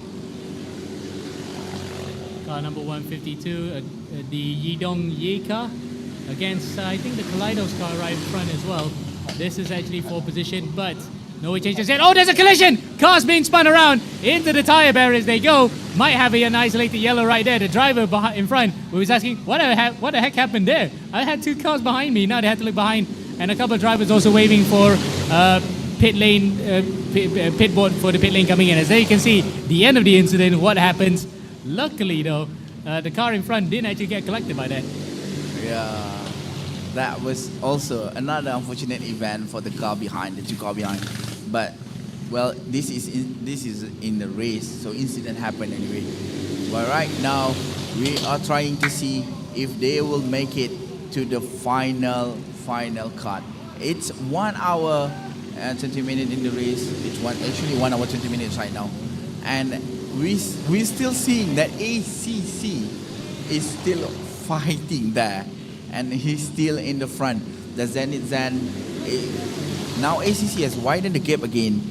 Car number 152, the Yidong Ye car against, I think, the Kaleidos car right in front as well. This is actually 4th position, but no changes yet. Oh, there's a collision! Cars being spun around into the tyre barriers they go. Might have an isolated yellow right there. The driver in front who was asking, what the heck happened there? I had 2 cars behind me. Now they had to look behind. And a couple of drivers also waving for pit lane, pit board for the pit lane coming in. As there you can see, the end of the incident, what happens. Luckily though, the car in front didn't actually get collected by that. Yeah, that was also another unfortunate event for the car behind, the 2 car behind. But well, this is in the race, so incident happened anyway. But right now, we are trying to see if they will make it to the final cut. It's 1 hour and 20 minutes in the race. It's actually 1 hour 20 minutes right now, and we're still seeing that ACC is still fighting there, and he's still in the front. The Zenit Zen, now ACC has widened the gap again.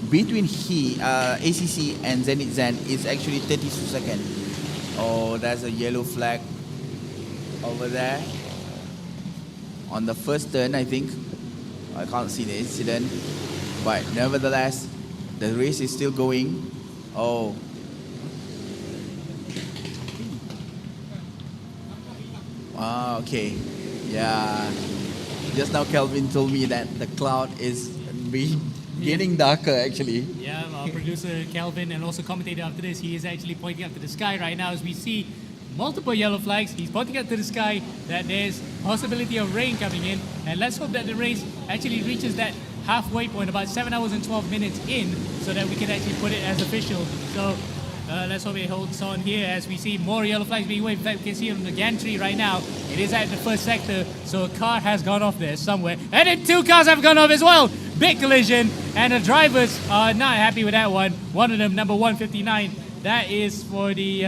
Between ACC and Zenit Zen is actually 32 seconds. Oh, there's a yellow flag over there. On the first turn, I think. I can't see the incident. But nevertheless, the race is still going. Oh. Okay. Yeah. Just now Kelvin told me that the cloud is getting darker actually. Yeah, our producer Kelvin and also commentator after this, he is actually pointing up to the sky right now as we see multiple yellow flags. He's pointing up to the sky that there's possibility of rain coming in, and let's hope that the race actually reaches that halfway point about 7 hours and 12 minutes in so that we can actually put it as official. So let's hope it holds on here as we see more yellow flags being waved. In fact, we can see on the gantry right now, it is at the first sector, so a car has gone off there somewhere. And then 2 cars have gone off as well. Big collision, and the drivers are not happy with that one. One of them, number 159, that is for the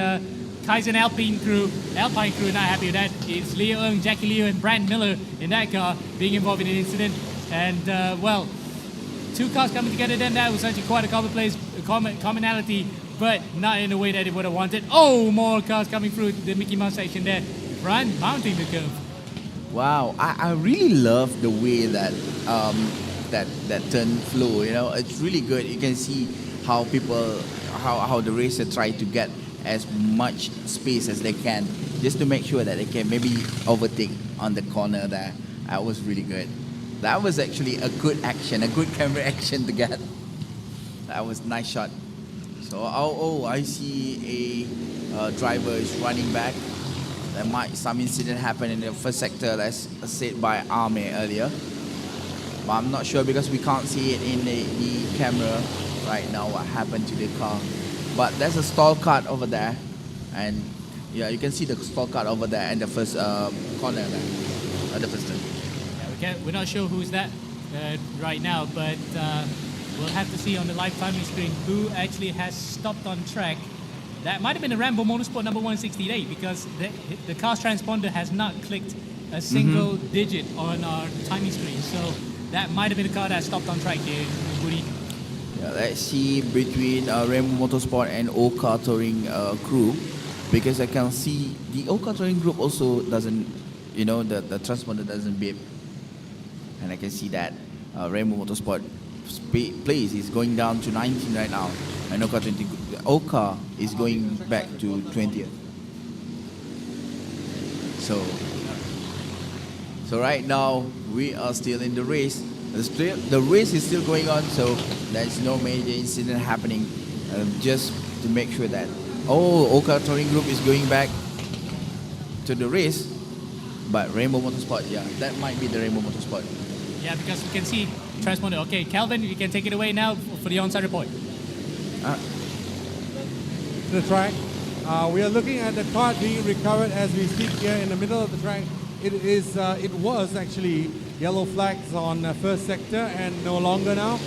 Kaizen Alpine crew, not happy with that. It's Leo Ng, Jackie Leo, and Brand Miller in that car being involved in an incident. And well, 2 cars coming together then, that was actually quite a commonality, but not in the way that it would have wanted. Oh, more cars coming through the Mickey Mouse section there. Brand mounting the curve. Wow, I really love the way that that turn flow. You know, it's really good. You can see how how the racer try to get as much space as they can, just to make sure that they can maybe overtake on the corner there. That was really good. That was actually a good action, a good camera action to get. That was a nice shot. So, I see a driver is running back. There might some incident happen in the first sector, as said by Ame earlier. But I'm not sure because we can't see it in the camera right now what happened to the car. But there's a stall cart over there, and yeah, you can see the stall cart over there in the first corner there, the first turn. Yeah, we're not sure who's that right now, but we'll have to see on the live timing screen who actually has stopped on track. That might have been a Rambo Motorsport number 168 because the car's transponder has not clicked a single digit on our timing screen. So that might have been a car that stopped on track here, Budi. Yeah, let's see between Rainbow Motorsport and Oka Touring crew, because I can see the Oka Touring group also doesn't, you know, the transponder doesn't beep, and I can see that Rainbow Motorsport place is going down to 19 right now, and Oka is going back to 20th. So right now we are still in the race. The race is still going on, so there's no major incident happening. Just to make sure that Oka Touring Group is going back to the race, but Rainbow Motorsport, yeah, that might be the Rainbow Motorsport. Yeah, because we can see transponder. Okay, Calvin, you can take it away now for the onside report. The track. We are looking at the kart being recovered as we speak here in the middle of the track. It was actually yellow flags on first sector and no longer now.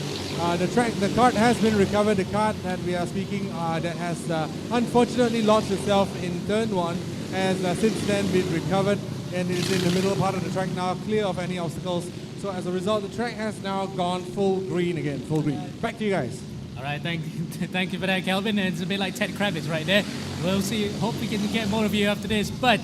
The kart has been recovered. The kart that we are speaking that has unfortunately lost itself in turn 1 has since then been recovered and is in the middle part of the track now, clear of any obstacles. So as a result, the track has now gone full green again, full green. Back to you guys. All All right, thank you for that, Kelvin. And it's a bit like Ted Kravitz right there. We'll see. Hope we can get more of you after this. But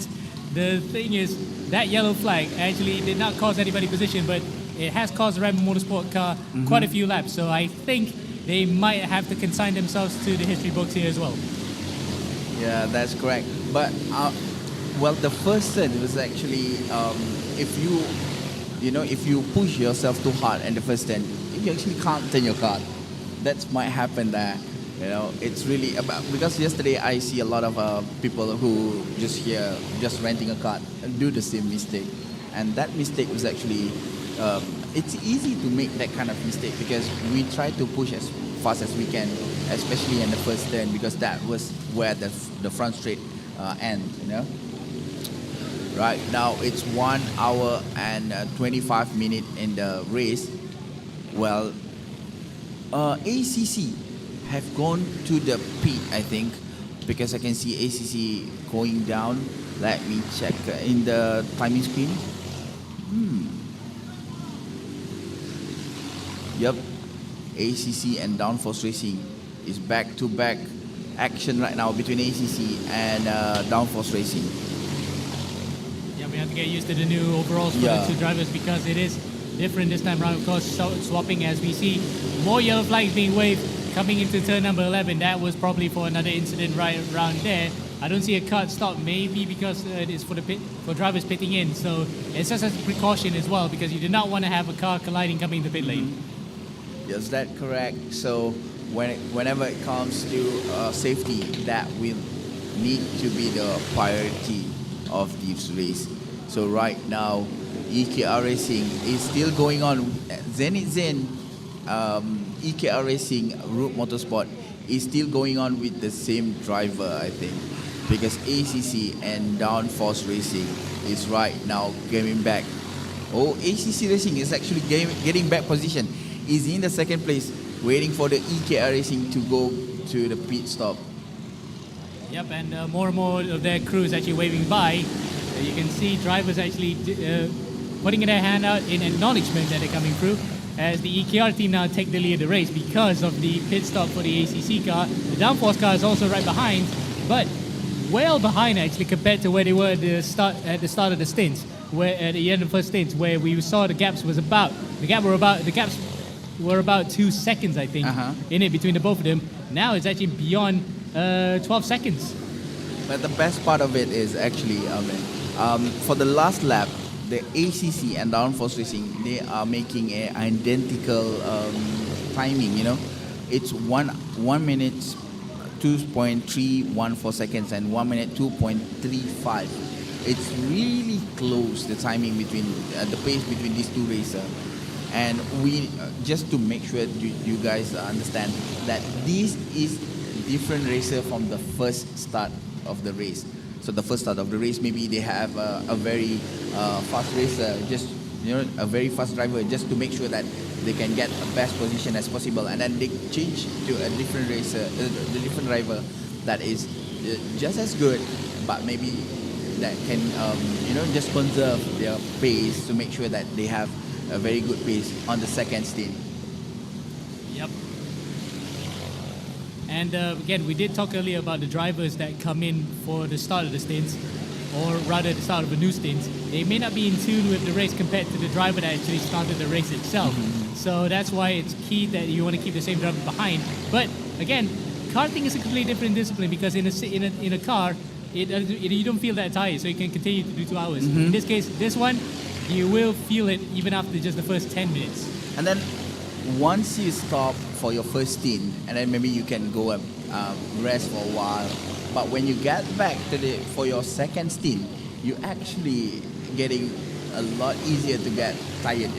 the thing is, that yellow flag actually did not cause anybody position, but it has caused the Ram Motorsport car quite a few laps. So I think they might have to consign themselves to the history books here as well. Yeah, that's correct. But well, the first turn was actually if you push yourself too hard in the first turn, you actually can't turn your car. That might happen there. It's really about, because yesterday I see a lot of people who just renting a car and do the same mistake, and that mistake was actually it's easy to make that kind of mistake because we try to push as fast as we can, especially in the first turn, because that was where the front straight end. Right now it's 1 hour and 25 minutes in the race. Well, ACC have gone to the pit, I think, because I can see ACC going down. Let me check in the timing screen. Yep, ACC and Downforce Racing is back-to-back action right now between ACC and Downforce Racing. Yeah, we have to get used to the new overalls for the two drivers because it is different this time around. Of course, swapping as we see more yellow flags being waved coming into turn number 11. That was probably for another incident right around there. I don't see a cut stop, maybe because it is for drivers pitting in. So it's just as a precaution as well because you do not want to have a car colliding coming into pit lane. Yes, that's correct. So whenever it comes to safety, that will need to be the priority of this race. So right now, EKR Racing is still going on. Zenit EKR Racing, RUD Motorsport is still going on with the same driver, I think, because ACC and Downforce Racing is right now getting back. Oh, ACC Racing is actually getting back position. Is in the second place, waiting for the EKR Racing to go to the pit stop. Yep, and more and more of their crews actually waving by. You can see drivers actually putting their hand out in acknowledgement that they're coming through, as the EKR team now take the lead of the race because of the pit stop for the ACC car. The Downforce car is also right behind, but well behind actually compared to where they were at the start of the stints, where at the end of the first stint, where we saw the gaps were about 2 seconds, I think, in it between the both of them. Now it's actually beyond 12 seconds. But the best part of it is actually, for the last lap, the ACC and Downforce Racing, they are making an identical timing. It's 1 minute 2.314 seconds and 1 minute 2.35. It's really close, the timing between the pace between these two racers. And we just to make sure you guys understand that this is different racer from the first start of the race. So the first start of the race, maybe they have a very fast racer, just a very fast driver, just to make sure that they can get the best position as possible, and then they change to a different racer, the different driver that is just as good, but maybe that can just conserve their pace to make sure that they have a very good pace on the second stint. Yep. And again, we did talk earlier about the drivers that come in for the start of the stints, or rather the start of a new stint. They may not be in tune with the race compared to the driver that actually started the race itself. So that's why it's key that you want to keep the same driver behind. But again, karting is a completely different discipline because in a car, you don't feel that tired, so you can continue to do 2 hours. In this case, this one, you will feel it even after just the first 10 minutes. And then once you stop for your first stint, and then maybe you can go and rest for a while. But when you get back for your second stint, you actually getting a lot easier to get tired,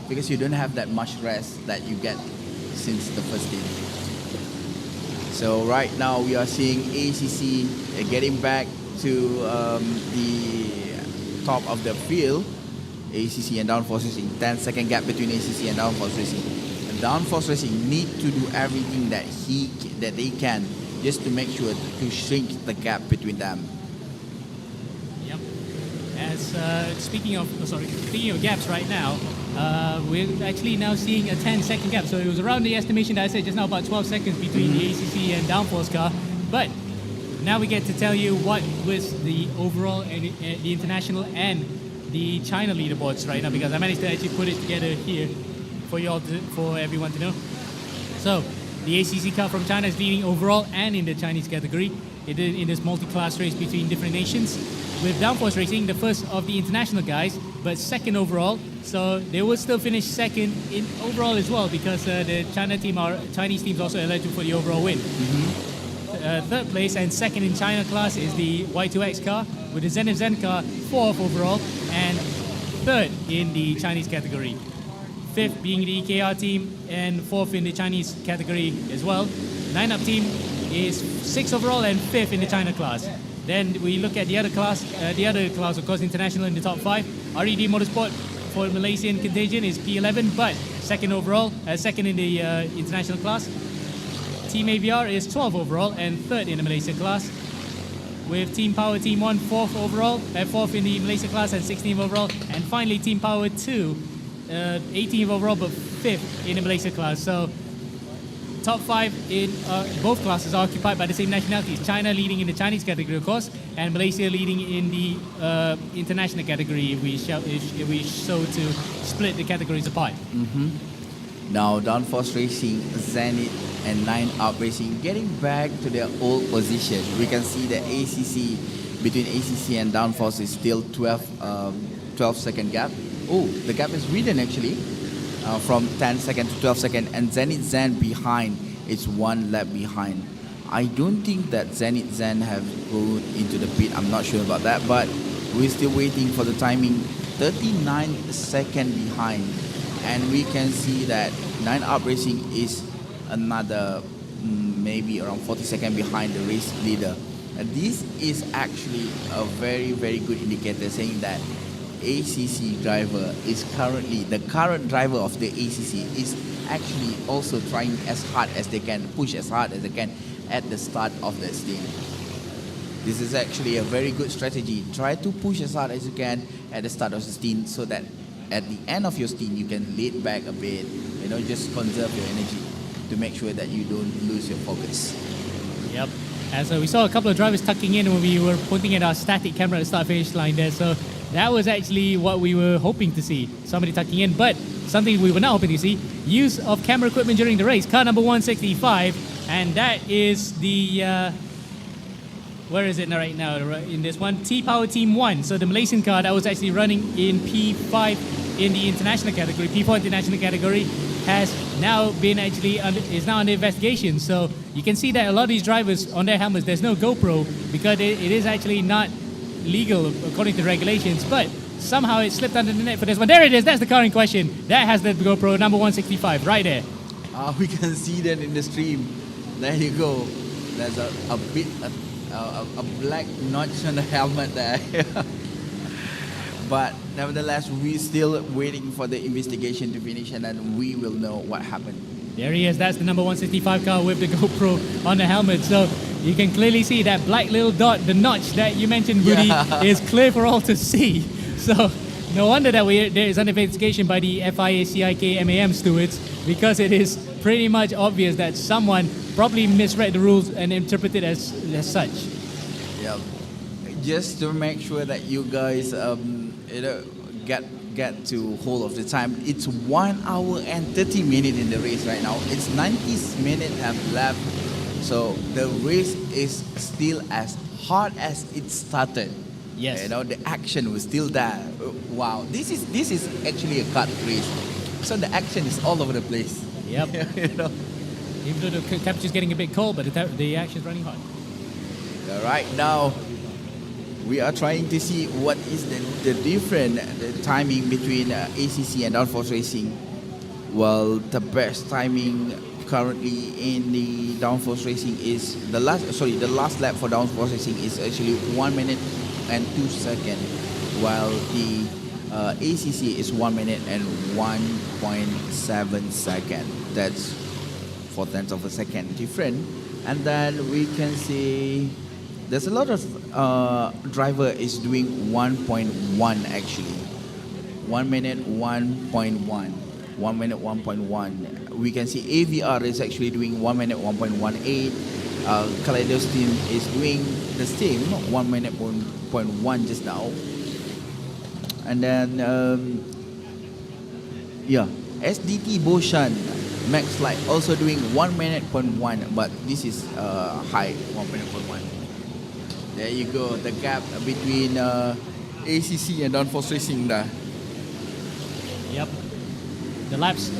because you don't have that much rest that you get since the first stint. So right now we are seeing ACC getting back to the top of the field. ACC and Downforce Racing, 10-second gap between ACC and Downforce Racing. And Downforce Racing need to do everything that they can just to make sure to shrink the gap between them. Yep. As speaking of gaps right now, we're actually now seeing a 10-second gap. So it was around the estimation that I said just now, about 12 seconds between the ACC and Downforce car. But now we get to tell you what was the overall and the international and the China leaderboards right now, because I managed to actually put it together here for for everyone to know. So the ACC car from China is leading overall and in the Chinese category. It is in this multi-class race between different nations, with Downforce Racing the first of the international guys, but second overall. So they will still finish second in overall as well, because the Chinese teams also eligible for the overall win. Third place and second in China class is the Y2X car, with the Zenith Zen car fourth overall and third in the Chinese category. Fifth being the EKR team and fourth in the Chinese category as well. Lineup team is sixth overall and fifth in the China class. Then we look at the other class, of course, international in the top five. RED Motorsport for the Malaysian contingent is P11, but second overall, second in the international class. Team AVR is 12 overall and third in the Malaysian class. With Team Power Team 1 fourth overall, fourth in the Malaysian class and 16th overall. And finally Team Power 2, 18th overall but fifth in the Malaysian class. So top five in both classes are occupied by the same nationalities. China leading in the Chinese category, of course, and Malaysia leading in the international category if we so to split the categories apart. Now, Downforce Racing, Zenith, and 9UP Racing getting back to their old position. We can see the ACC, between ACC and Downforce is still 12-second gap. Oh, the gap is ridden actually, from 10 second to 12 second, and Zenith Zen behind, it's 1 lap behind. I don't think that Zenith Zen have gone into the pit, I'm not sure about that, but we're still waiting for the timing. 39 second behind. And we can see that 9UP Racing is another maybe around 40 seconds behind the race leader. And this is actually a very, very good indicator saying that ACC driver is the current driver of the ACC is actually also trying as hard as they can, push as hard as they can at the start of the stint. This is actually a very good strategy. Try to push as hard as you can at the start of the stint so that at the end of your stint, you can lead back a bit, just conserve your energy to make sure that you don't lose your focus. Yep. And so we saw a couple of drivers tucking in when we were pointing at our static camera at the start-finish line there. So that was actually what we were hoping to see, somebody tucking in. But something we were not hoping to see, use of camera equipment during the race. Car number 165, and that is the... where is it right now in this one? T-Power Team 1. So the Malaysian car that was actually running in P5 in the international category, P4 international category, has now been is now under investigation. So you can see that a lot of these drivers on their helmets, there's no GoPro because it is actually not legal according to regulations, but somehow it slipped under the net for this one. There it is, that's the car in question. That has the GoPro number 165 right there. We can see that in the stream. There you go. There's a bit a black notch on the helmet there. But nevertheless, we're still waiting for the investigation to finish, and then we will know what happened. There he is. That's the number 165 car with the GoPro on the helmet. So you can clearly see that black little dot, the notch that you mentioned, Woody, is clear for all to see. So no wonder that there is under investigation by the FIA, CIK, MAM stewards, because it is pretty much obvious that someone probably misread the rules and interpreted as such. Yeah. Just to make sure that you guys get to hold of the time, it's 1 hour and 30 minutes in the race right now. It's 90 minutes have left, so the race is still as hard as it started. Yes. The action was still there. Wow, this is actually a kart race, so the action is all over the place. Yep. Even though the temperature is getting a bit cold, but the action is running hot. Right now, we are trying to see what is the different timing between ACC and Downforce Racing. Well, the best timing currently in the Downforce Racing is the last lap for Downforce Racing is actually 1 minute and 2 seconds, while the ACC is 1 minute and 1.7 seconds. That's 4/10 of a second different. And then we can see there's a lot of driver is doing 1.1 actually. 1 minute 1.1. 1 minute 1.1. We can see AVR is actually doing 1 minute 1.18. Kaleidos team is doing the same 1 minute 1.1 just now. And then SDT Boshan Max Light also doing 1 minute 1, but this is high 1 minute 1. There you go, the gap between ACC and Downforce Racing dah. Yep. The laps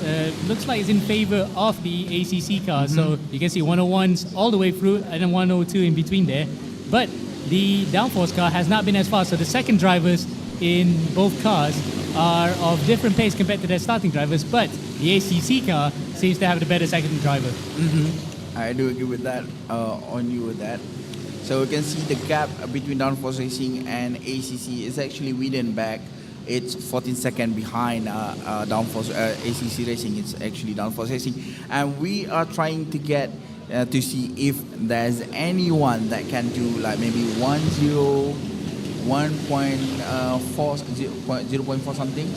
looks like it's in favor of the ACC car. So you can see 101s all the way through and then 102 in between there. But the downforce car has not been as fast. So the second drivers in both cars are of different pace compared to their starting drivers. But the ACC car seems to have the better second driver. I do agree with that, on you with that. So you can see the gap between Downforce Racing and ACC is actually widened back. It's 14 seconds behind Downforce ACC Racing. It's actually Downforce Racing, and we are trying to get to see if there's anyone that can do like maybe 1.4 0.4 something,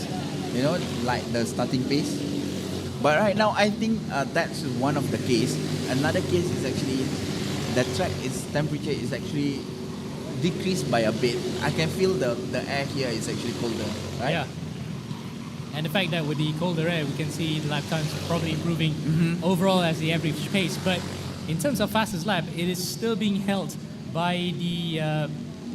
you know, like the starting pace. But right now, I think that's one of the case. Another case is actually the track temperature is actually decreased by a bit. I can feel the air here is actually colder, right? Yeah. And the fact that with the colder air, we can see the lap times probably improving overall as the average pace. But in terms of fastest lap, it is still being held by the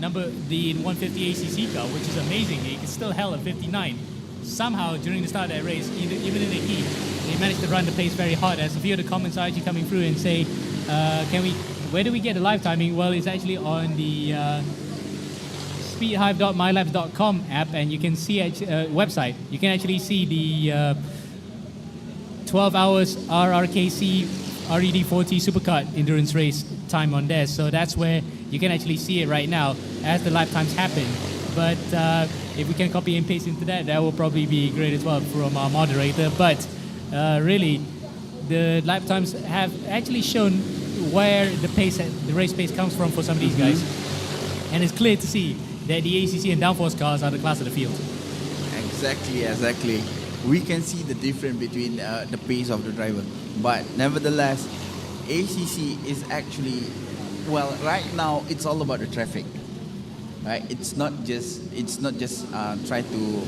150 ACC car, which is amazing. It still held at 59. Somehow during the start of that race, even in the heat, they managed to run the pace very hard. As a few of the comments are actually coming through and say, where do we get the live timing? Well, it's actually on the speedhive.mylaps.com app, and you can see website. You can actually see the 12 hours RRKC RED40 Superkart endurance race time on there. So that's where you can actually see it right now as the lap times happen. But if we can copy and paste into that, that will probably be great as well from our moderator. But really, the lap times have actually shown where the race pace comes from for some of these guys. And it's clear to see that the ACC and downforce cars are the class of the field. Exactly. We can see the difference between the pace of the driver. But nevertheless, ACC is actually, well, right now it's all about the traffic. Right? It's not just try to,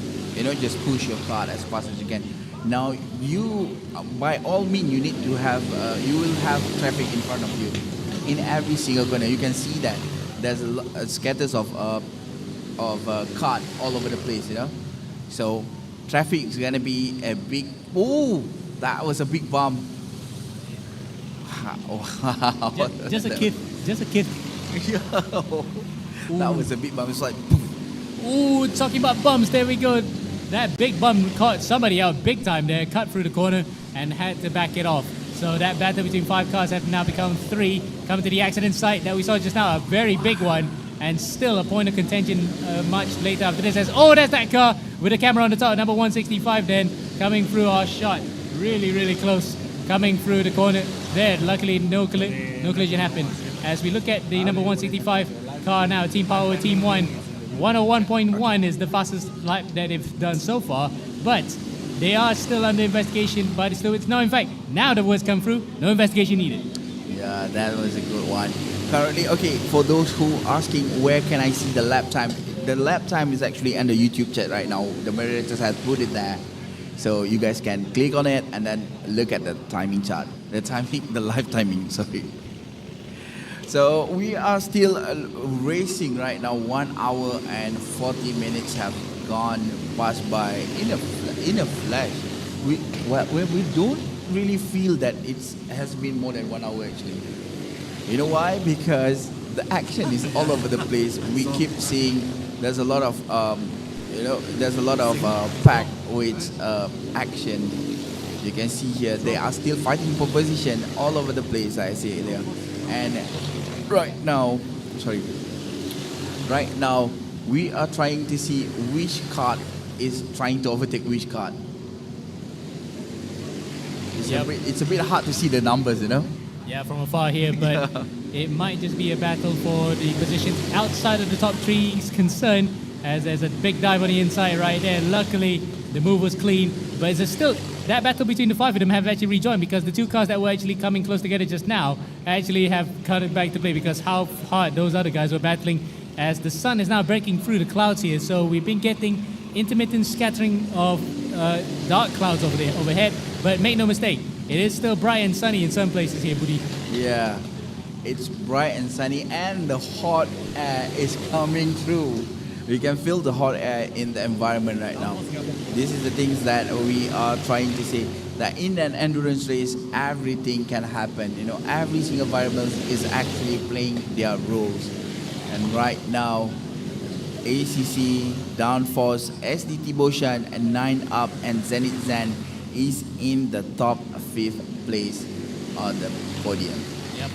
just push your car as fast as you can. Now you, by all means, you need to have, you will have traffic in front of you. In every single corner, you can see that there's scatters of cart all over the place, So traffic is gonna be a big. Oh, that was a big bump. Wow. Just a kid. That was a big bump. It's like. Ooh, talking about bumps, there we go. That big bump caught somebody out big time there, cut through the corner and had to back it off. So that battle between 5 cars have now become 3. Coming to the accident site that we saw just now, a very big one, and still a point of contention much later after this. There's that car with the camera on the top, number 165 then, coming through our shot. Really, really close, coming through the corner there. Luckily, no collision happened. As we look at the number 165 car now, Team Power, Team 1, 101.1 is the fastest lap that they've done so far, but they are still under investigation by the stewards. No, in fact, now the words come through, no investigation needed. Yeah, that was a good one. Currently, okay, for those who asking where can I see the lap time is actually on the YouTube chat right now. The moderators have put it there. So you guys can click on it and then look at the timing chart. The live timing, sorry. So we are still racing right now. 1 hour and 40 minutes have gone past by in a flash. We don't really feel that it has been more than 1 hour actually. You know why? Because the action is all over the place. We keep seeing there's a lot of pack with action. You can see here they are still fighting for position all over the place. I say there, and right now we are trying to see which kart is trying to overtake which kart. It's a bit hard to see the numbers, Yeah, from afar here, but it might just be a battle for the positions outside of the top three is concerned, as there's a big dive on the inside right there. Luckily, the move was clean, but it's still that battle between the five of them have actually rejoined, because the two cars that were actually coming close together just now actually have cut it back to play, because how hard those other guys were battling as the sun is now breaking through the clouds here. So we've been getting intermittent scattering of dark clouds overhead, but make no mistake, it is still bright and sunny in some places here, Budi. Yeah, it's bright and sunny, and the hot air is coming through. We can feel the hot air in the environment right now. This is the things that we are trying to say, that in an endurance race, everything can happen. You know, every single variable is actually playing their roles. And right now, ACC, Downforce, SDT Boshan, and 9UP and Zenith Zen is in the top 5th place on the podium. Yep.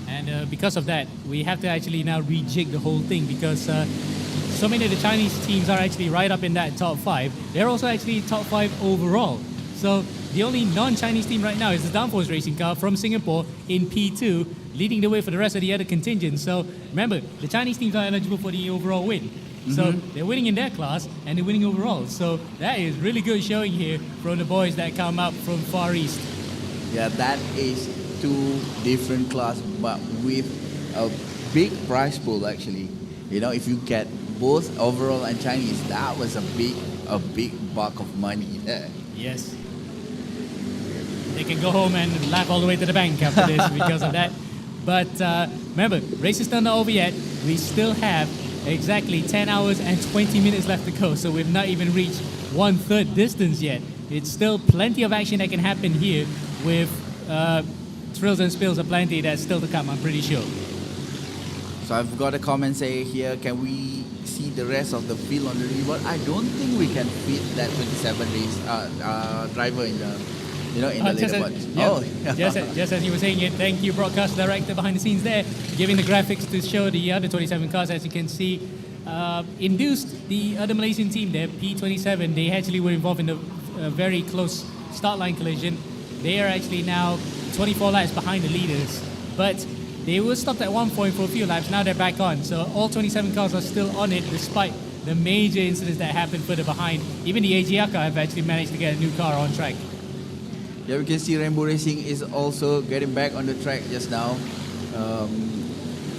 And because of that, we have to actually now rejig the whole thing, because so many of the Chinese teams are actually right up in that top 5. They're also actually top 5 overall. So the only non-Chinese team right now is the Downforce racing car from Singapore in P2, leading the way for the rest of the other contingents. So remember, the Chinese teams are eligible for the overall win. So they're winning in their class and they're winning overall. So that is really good showing here from the boys that come up from Far East. Yeah, that is 2 different class, but with a big prize pool actually. You know, if you get both overall and Chinese, that was a big buck of money there. Yes. They can go home and laugh all the way to the bank after this because of that. But remember, race is still not over yet. We still have exactly 10 hours and 20 minutes left to go. So we've not even reached 1/3 distance yet. It's still plenty of action that can happen here, with thrills and spills aplenty that's still to come, I'm pretty sure. So I've got a comment say here, can we see the rest of the field on the reboard? I don't think we can fit that 27 race driver in the, in the leaderboard. Just as you were saying it, thank you, broadcast director behind the scenes there, giving the graphics to show the other 27 cars. As you can see, induced the other Malaysian team there, P27. They actually were involved in a very close start line collision. They are actually now 24 laps behind the leaders, but they were stopped at one point for a few laps. Now they're back on. So all 27 cars are still on it, despite the major incidents that happened further behind. Even the AGR car have actually managed to get a new car on track. Yeah, we can see Rainbow Racing is also getting back on the track just now.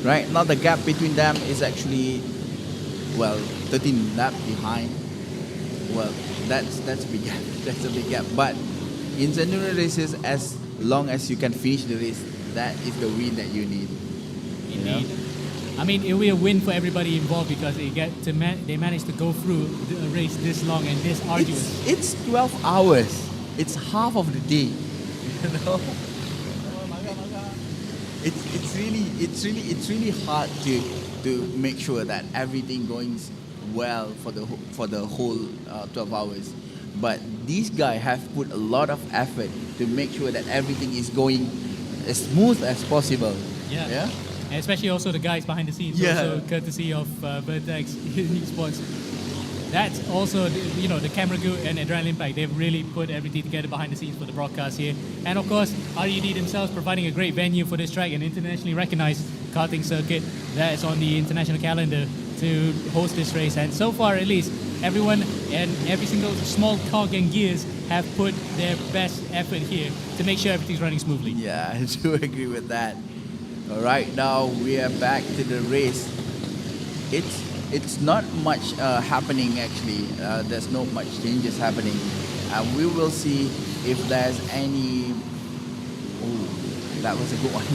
Right now the gap between them is actually, 13 laps behind. Well, that's a big gap. That's a big gap. But in endurance races, as long as you can finish the race, that is the win that you need. Indeed. I mean, it will be a win for everybody involved, because they managed to go through a race this long and this arduous. It's 12 hours. It's half of the day. You know? It's really hard to make sure that everything goes well for the whole 12 hours. But these guys have put a lot of effort to make sure that everything is going as smooth as possible. Yeah. And especially also the guys behind the scenes. Yeah. Also courtesy of Vertex Esports. That's also, the camera crew and Adrenaline Pack. They've really put everything together behind the scenes for the broadcast here. And of course, RUD themselves providing a great venue for this track, an internationally recognized karting circuit that is on the international calendar to host this race. And so far, at least, everyone and every single small cog and gears have put their best effort here to make sure everything's running smoothly. Yeah, I do agree with that. Right now, we are back to the race. It's not much happening actually. There's not much changes happening. We will see if there's any. Oh, that was a good one.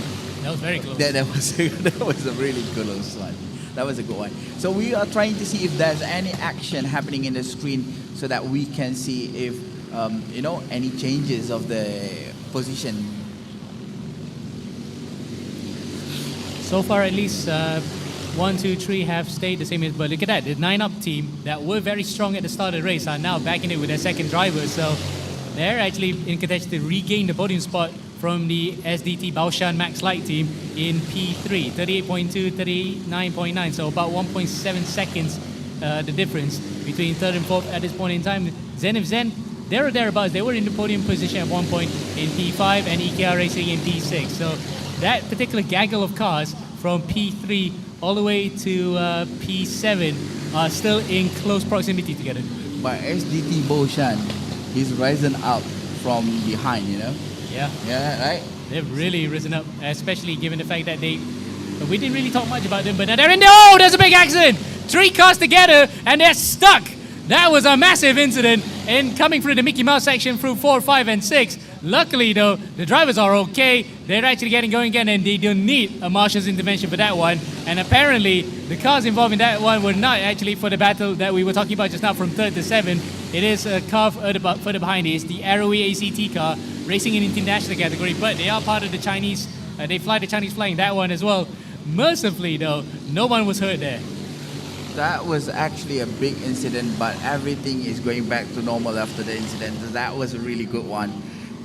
That was very close. That was a really close one. That was a good one. So we are trying to see if there's any action happening in the screen, so that we can see if any changes of the position. So far, at least 1, 2, 3 have stayed the same. But look at that, the 9UP team that were very strong at the start of the race are now back in it with their second driver. So they're actually in contention to regain the podium spot from the SDT Baoshan Max Light team in P3, 38.2, 39.9. So about 1.7 seconds the difference between third and fourth at this point in time. Zenith Zen, thereabouts. They were in the podium position at one point in P5 and EKR Racing in P6. So that particular gaggle of cars from P3 all the way to P7 are still in close proximity together. But SDT Boshan, he's risen up from behind, you know? Yeah, Yeah, right? they've really risen up, especially given the fact that we didn't really talk much about them, but they're in the, oh, there's a big accident! 3 cars together and they're stuck! That was a massive incident in coming through the Mickey Mouse section through 4, 5 and 6. Luckily though, the drivers are okay. They're actually getting going again and they don't need a marshal's intervention for that one. And apparently, the cars involved in that one were not actually for the battle that we were talking about just now from 3rd to 7th. It is a car further behind. It's the Arrowy ACT car racing in international category, but they are part of the Chinese, they fly the Chinese flag in that one as well. Mercifully though, no one was hurt there. That was actually a big incident, but everything is going back to normal after the incident. That was a really good one.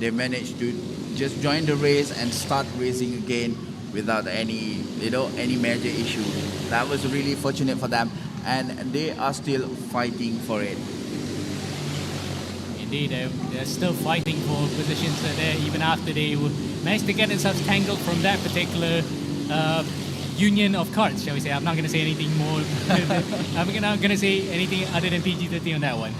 They managed to just join the race and start racing again without any major issue. That was really fortunate for them, and they are still fighting for it. Indeed, they're still fighting for positions there even after they managed to get themselves tangled from that particular union of carts, shall we say. I'm not going to say anything more. I'm not going to say anything other than PG-13 on that one.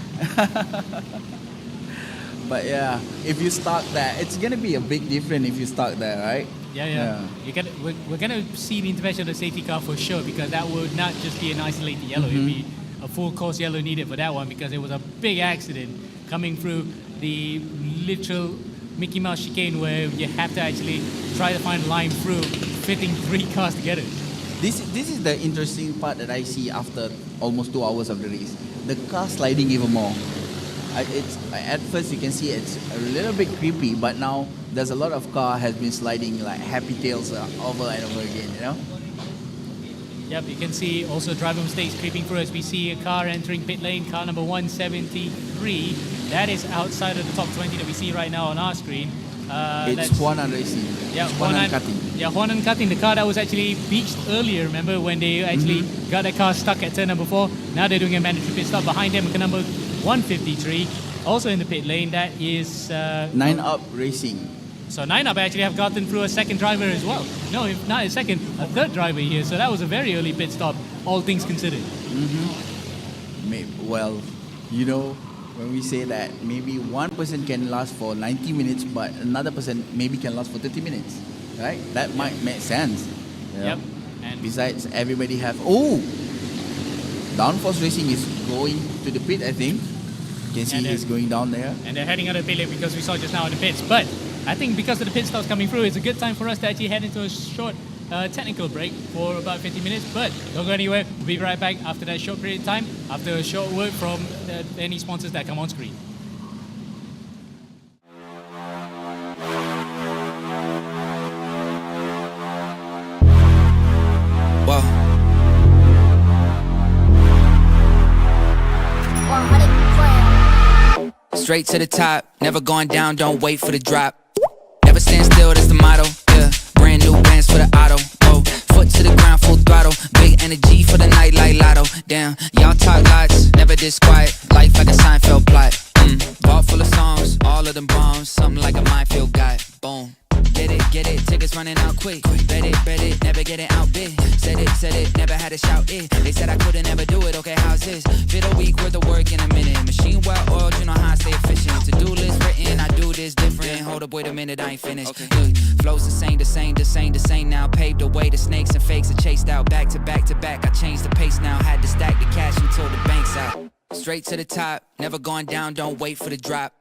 But yeah, if you start there, it's going to be a big difference if you start there, right? Yeah. We're going to see the intervention of the safety car for sure, because that would not just be an isolated yellow. It would be a full course yellow needed for that one, because it was a big accident coming through the literal Mickey Mouse chicane where you have to actually try to find a line through, fitting 3 cars together. This is the interesting part that I see after almost 2 hours of the race. The car sliding even more. At first you can see it's a little bit creepy, but now there's a lot of car has been sliding like happy tails over and over again, you know? Yep, you can see also driver mistakes creeping through as we see a car entering pit lane, car number 173. That is outside of the top 20 that we see right now on our screen. It's Huanan Racing. Yeah, Huanan Karting. Yeah, Huanan Karting, the car that was actually beached earlier, remember, when they actually got the car stuck at turn number 4. Now they're doing a mandatory pit stop behind them, car number 153. Also in the pit lane, that is... 9 Up Racing. So 9 Up actually have gotten through a second driver as well. No, if not a second, a third driver here. So that was a very early pit stop, all things considered. Well, you know, when we say that maybe one person can last for 90 minutes, but another person maybe can last for 30 minutes, right? That might make sense. Yep. And besides, everybody have... Downforce Racing is going to the pit, I think. You can see he's going down there. And they're heading out of the pit lane because we saw just now in the pits. But I think because of the pit stops coming through, it's a good time for us to actually head into a short technical break for about 50 minutes. But don't go anywhere. We'll be right back after that short period of time, after a short word from any sponsors that come on screen. Whoa. Straight to the top, never going down, don't wait for the drop. Never stand still, that's the motto, yeah. Brand new bands for the auto, oh. Foot to the ground, full throttle. Big energy for the night like lotto. Damn, y'all talk lots, never this quiet. Life like a Seinfeld plot. Vault full of songs, all of them bombs. Something like a minefield got, boom. Get it, tickets running out quick. Bet it, never get it out big. Said it, never had to shout it. They said I couldn't ever do it, okay, how's this? Fit a week worth of work in a minute. Machine well oiled, you know how I stay efficient. To-do list written, I do this different. Hold up, wait a minute, I ain't finished. Look, flows the same now. Paved the way, the snakes and fakes are chased out. Back to back, I changed the pace now. Had to stack the cash until the bank's out. Straight to the top, never going down, don't wait for the drop.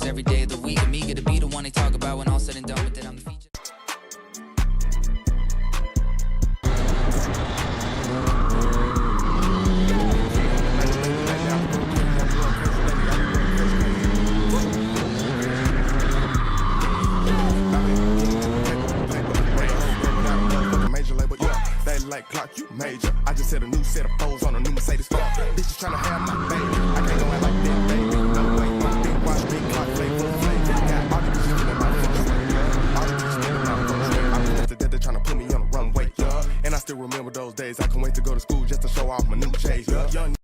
cause every day of the week I'm eager to be the one they talk about when all said and done, but then I'm the feature. Like clock, you major. I just hit a new set of foes on a new Mercedes car. Bitches tryna have my baby. I can't go out like that, baby. No way. Big watch, big clock, flavor, flavor. Got all the bitches feeling my first way. All the bitches feeling my first way. I'm just dead, they're tryna put me on the runway, yeah. And I still remember those days. I can't wait to go to school just to show off my new J's, yeah. Young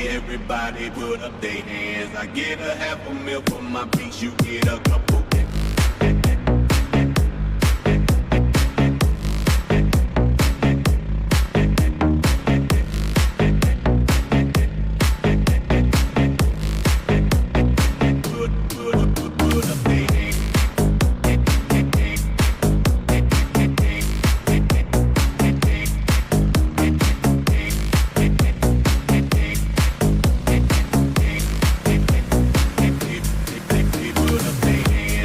Everybody put up their hands. I get a half a meal for my beats. You get a couple. Put up their hands.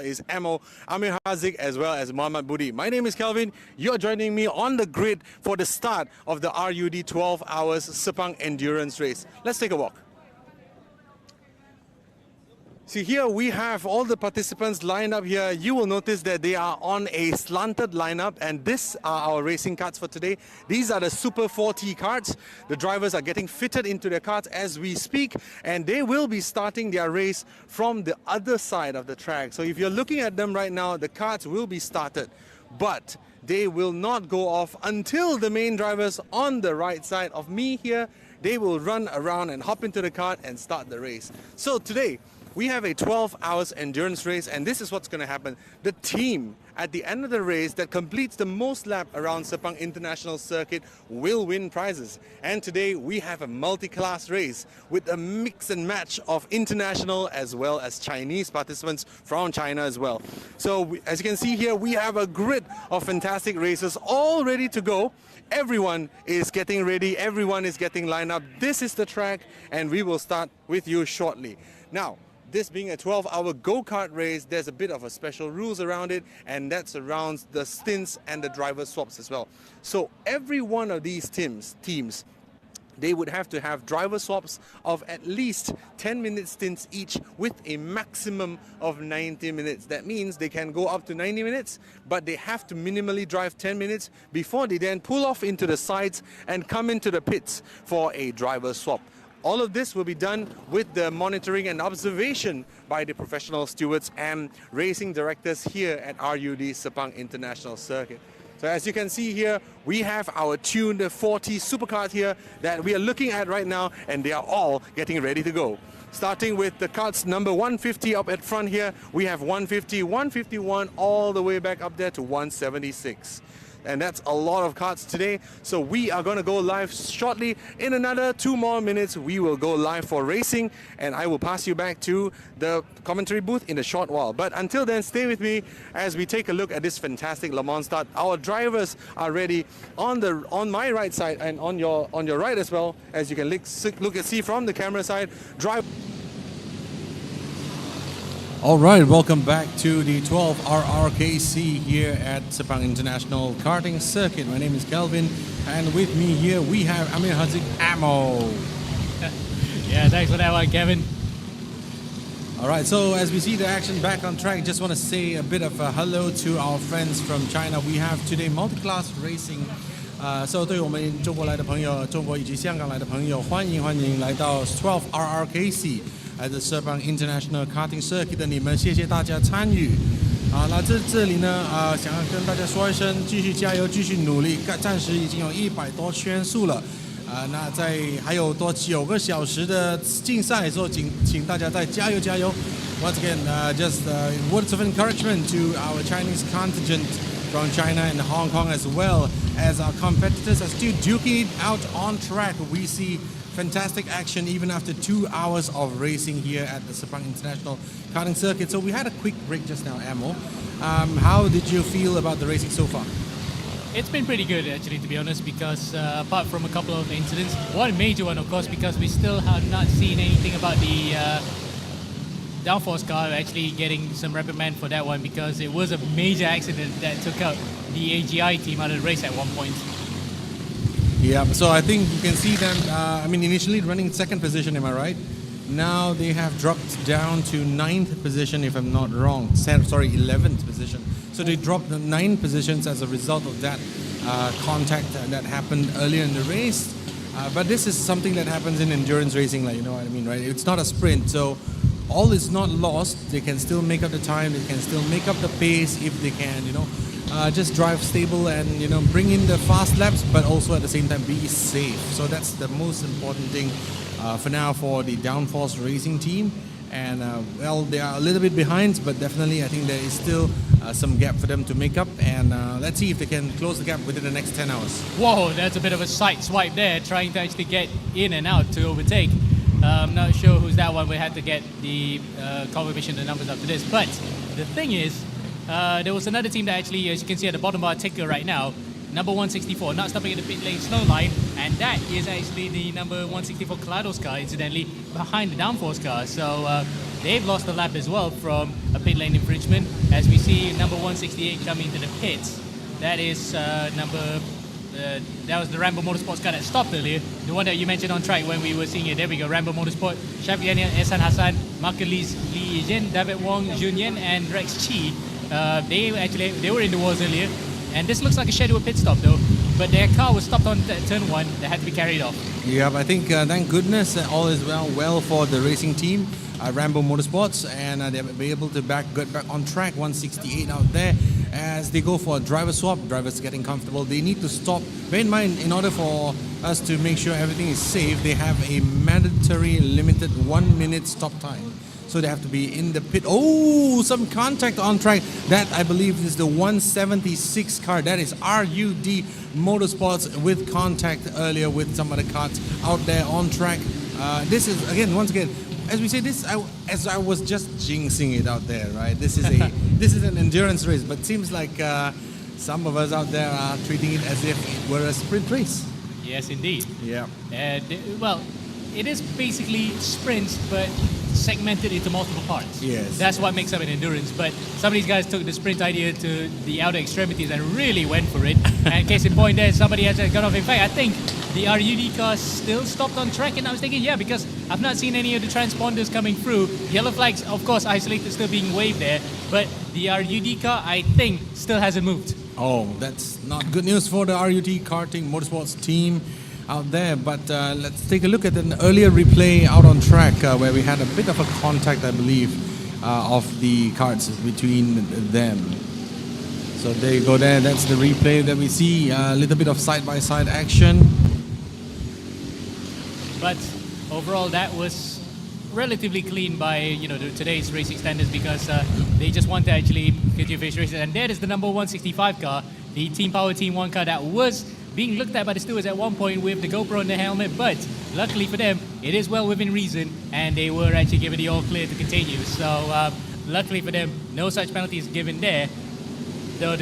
Is Amo, Amir Hazik, as well as Muhammad Budi. My name is Kelvin. You're joining me on the grid for the start of the RUD 12 Hours Sepang Endurance Race. Let's take a walk. See, here we have all the participants lined up here. You will notice that they are on a slanted lineup, and these are our racing karts for today. These are the Super 4T karts. The drivers are getting fitted into their karts as we speak, and they will be starting their race from the other side of the track. So if you're looking at them right now, the karts will be started, but they will not go off until the main drivers on the right side of me here, they will run around and hop into the kart and start the race. So today, we have a 12 hours endurance race, and this is what's going to happen. The team at the end of the race that completes the most lap around Sepang International Circuit will win prizes. And today we have a multi-class race with a mix and match of international as well as Chinese participants from China as well. So as you can see here, we have a grid of fantastic racers all ready to go. Everyone is getting ready, everyone is getting lined up. This is the track, and we will start with you shortly. Now, this being a 12-hour go-kart race, there's a bit of a special rules around it, and that surrounds the stints and the driver swaps as well. So every one of these teams, they would have to have driver swaps of at least 10-minute stints each with a maximum of 90 minutes. That means they can go up to 90 minutes, but they have to minimally drive 10 minutes before they then pull off into the sides and come into the pits for a driver swap. All of this will be done with the monitoring and observation by the professional stewards and racing directors here at RUD Sepang International Circuit. So as you can see here, we have our tuned 40 supercars here that we are looking at right now, and they are all getting ready to go. Starting with the karts number 150 up at front here, we have 150, 151, all the way back up there to 176. And that's a lot of karts today. So we are going to go live shortly. In another 2 more minutes, we will go live for racing, and I will pass you back to the commentary booth in a short while. But until then, stay with me as we take a look at this fantastic Le Mans start. Our drivers are ready on my right side and on your right as well, as you can look and see from the camera side. All right, welcome back to the 12 RRKC here at Sepang International Karting Circuit. My name is Kelvin, and with me here we have Amir Hazik Amo. Yeah, thanks for that one, Kevin. All right, so as we see the action back on track, just want to say a bit of a hello to our friends from China. We have today multi-class racing. So 对我们中国来的朋友，中国以及香港来的朋友，欢迎来到12 RRKC at the Sepang International Karting Circuit 的你们，谢谢大家参与。那这里呢，想要跟大家说一声，继续加油，继续努力。暂时已经有100多圈数了，那在还有多9个小时的竞赛，所以请大家再加油加油。Once again, just words of encouragement to our Chinese contingent from China and Hong Kong, as well as our competitors are still duking it out on track. We see fantastic action even after 2 hours of racing here at the Sepang International Karting Circuit. So we had a quick break just now, Amo. How did you feel about the racing so far? It's been pretty good, actually, to be honest, because apart from a couple of incidents, one major one, of course, because we still have not seen anything about the downforce car actually getting some reprimand for that one, because it was a major accident that took out the AGI team out of the race at one point. Yeah, so I think you can see them, initially running second position, am I right? Now they have dropped down to 9th position, if I'm not wrong. Sorry, 11th position. So they dropped the 9 positions as a result of that contact that happened earlier in the race. But this is something that happens in endurance racing, like, you know what I mean, right? It's not a sprint, so all is not lost. They can still make up the time, they can still make up the pace if they can, you know. Just drive stable and, you know, bring in the fast laps, but also at the same time be safe. So that's the most important thing for now for the Downforce Racing team. And well, they are a little bit behind, but definitely I think there is still some gap for them to make up. And let's see if they can close the gap within the next 10 hours. Whoa, that's a bit of a side swipe there, trying to actually get in and out to overtake. I'm not sure who's that one. We had to get the confirmation, the numbers after this. But the thing is, there was another team that actually, as you can see at the bottom of our ticker right now, number 164, not stopping at the pit lane snow line, and that is actually the number 164 Kaleidos car, incidentally, behind the Downforce car. So they've lost a lap as well from a pit lane infringement. As we see number 168 coming into the pits, that is that was the Rambo Motorsports car that stopped earlier, the one that you mentioned on track when we were seeing it. There we go, Rambo Motorsport, Shafiania, Ehsan Hassan, Mark Lee Yen, David Wong, Junyen, and Rex Chi. They were in the walls earlier, and this looks like a scheduled pit stop though, but their car was stopped on turn 1. They had to be carried off. Yeah, I think thank goodness all is well for the racing team, Rambo Motorsports, and they'll be able to get back on track. 168 out there as they go for a driver swap. Drivers getting comfortable, they need to stop. Bear in mind, in order for us to make sure everything is safe, they have a mandatory limited 1 minute stop time. So they have to be in the pit. Oh, some contact on track. That, I believe, is the 176 car. That is RUD Motorsports with contact earlier with some other cars out there on track. This is, once again, as we say this, as I was just jinxing it out there, right? This is an endurance race, but it seems like some of us out there are treating it as if it were a sprint race. Yes, indeed. Yeah. Well, it is basically sprints, but segmented into multiple parts. Yes. That's what makes up an endurance. But some of these guys took the sprint idea to the outer extremities and really went for it. And case in point there, somebody has got off. In fact, I think the RUD car still stopped on track, and I was thinking, yeah, because I've not seen any of the transponders coming through. Yellow flags, of course, isolated, still being waved there, but the RUD car, I think, still hasn't moved. Oh, that's not good news for the RUD Karting Motorsports team out there. But let's take a look at an earlier replay out on track where we had a bit of a contact, I believe, of the karts between them. So there you go there, that's the replay that we see, a little bit of side-by-side action. But overall, that was relatively clean by today's racing standards, because they just want to actually continue face races. And that is the number 165 car, the Team Power Team 1 car that was being looked at by the stewards at one point with the GoPro in the helmet, but luckily for them, it is well within reason, and they were actually given the all clear to continue. So luckily for them, no such penalties given there, though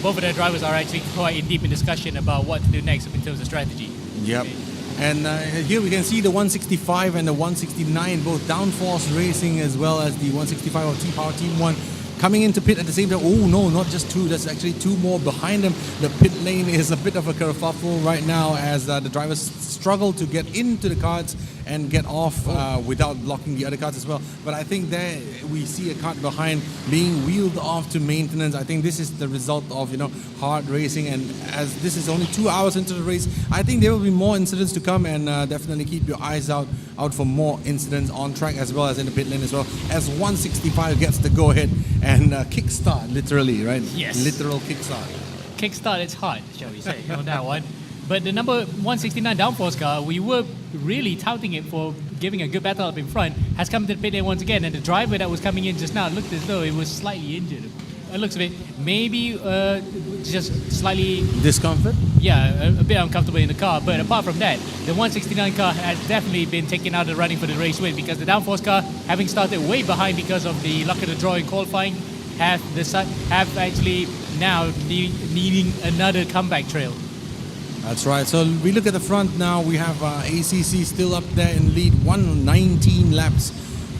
both of their drivers are actually quite in deep in discussion about what to do next in terms of strategy. Yep. Okay. And here we can see the 165 and the 169, both Downforce Racing as well as the 165 of Team Power Team 1 coming into pit at the same time. Oh no, not just two, there's actually two more behind them. The pit lane is a bit of a kerfuffle right now as the drivers struggle to get into the karts and get off without blocking the other karts as well. But I think there we see a kart behind being wheeled off to maintenance. I think this is the result of hard racing, and as this is only 2 hours into the race, I think there will be more incidents to come, and definitely keep your eyes out for more incidents on track as well as in the pit lane as well, as 165 gets the go ahead and kickstart, literally, right? Yes. Literal kickstart. Kickstart, it's hard, shall we say, on that one. But the number 169 Downforce car, we were really touting it for giving a good battle up in front, has come to the pit lane once again, and the driver that was coming in just now looked as though he was slightly injured. It looks a bit, maybe just slightly... discomfort? Yeah, a bit uncomfortable in the car, but apart from that, the 169 car has definitely been taken out of the running for the race win, because the Downforce car, having started way behind because of the luck of the draw in qualifying, have actually now needing another comeback trail. That's right. So we look at the front now. We have ACC still up there in lead. 119 laps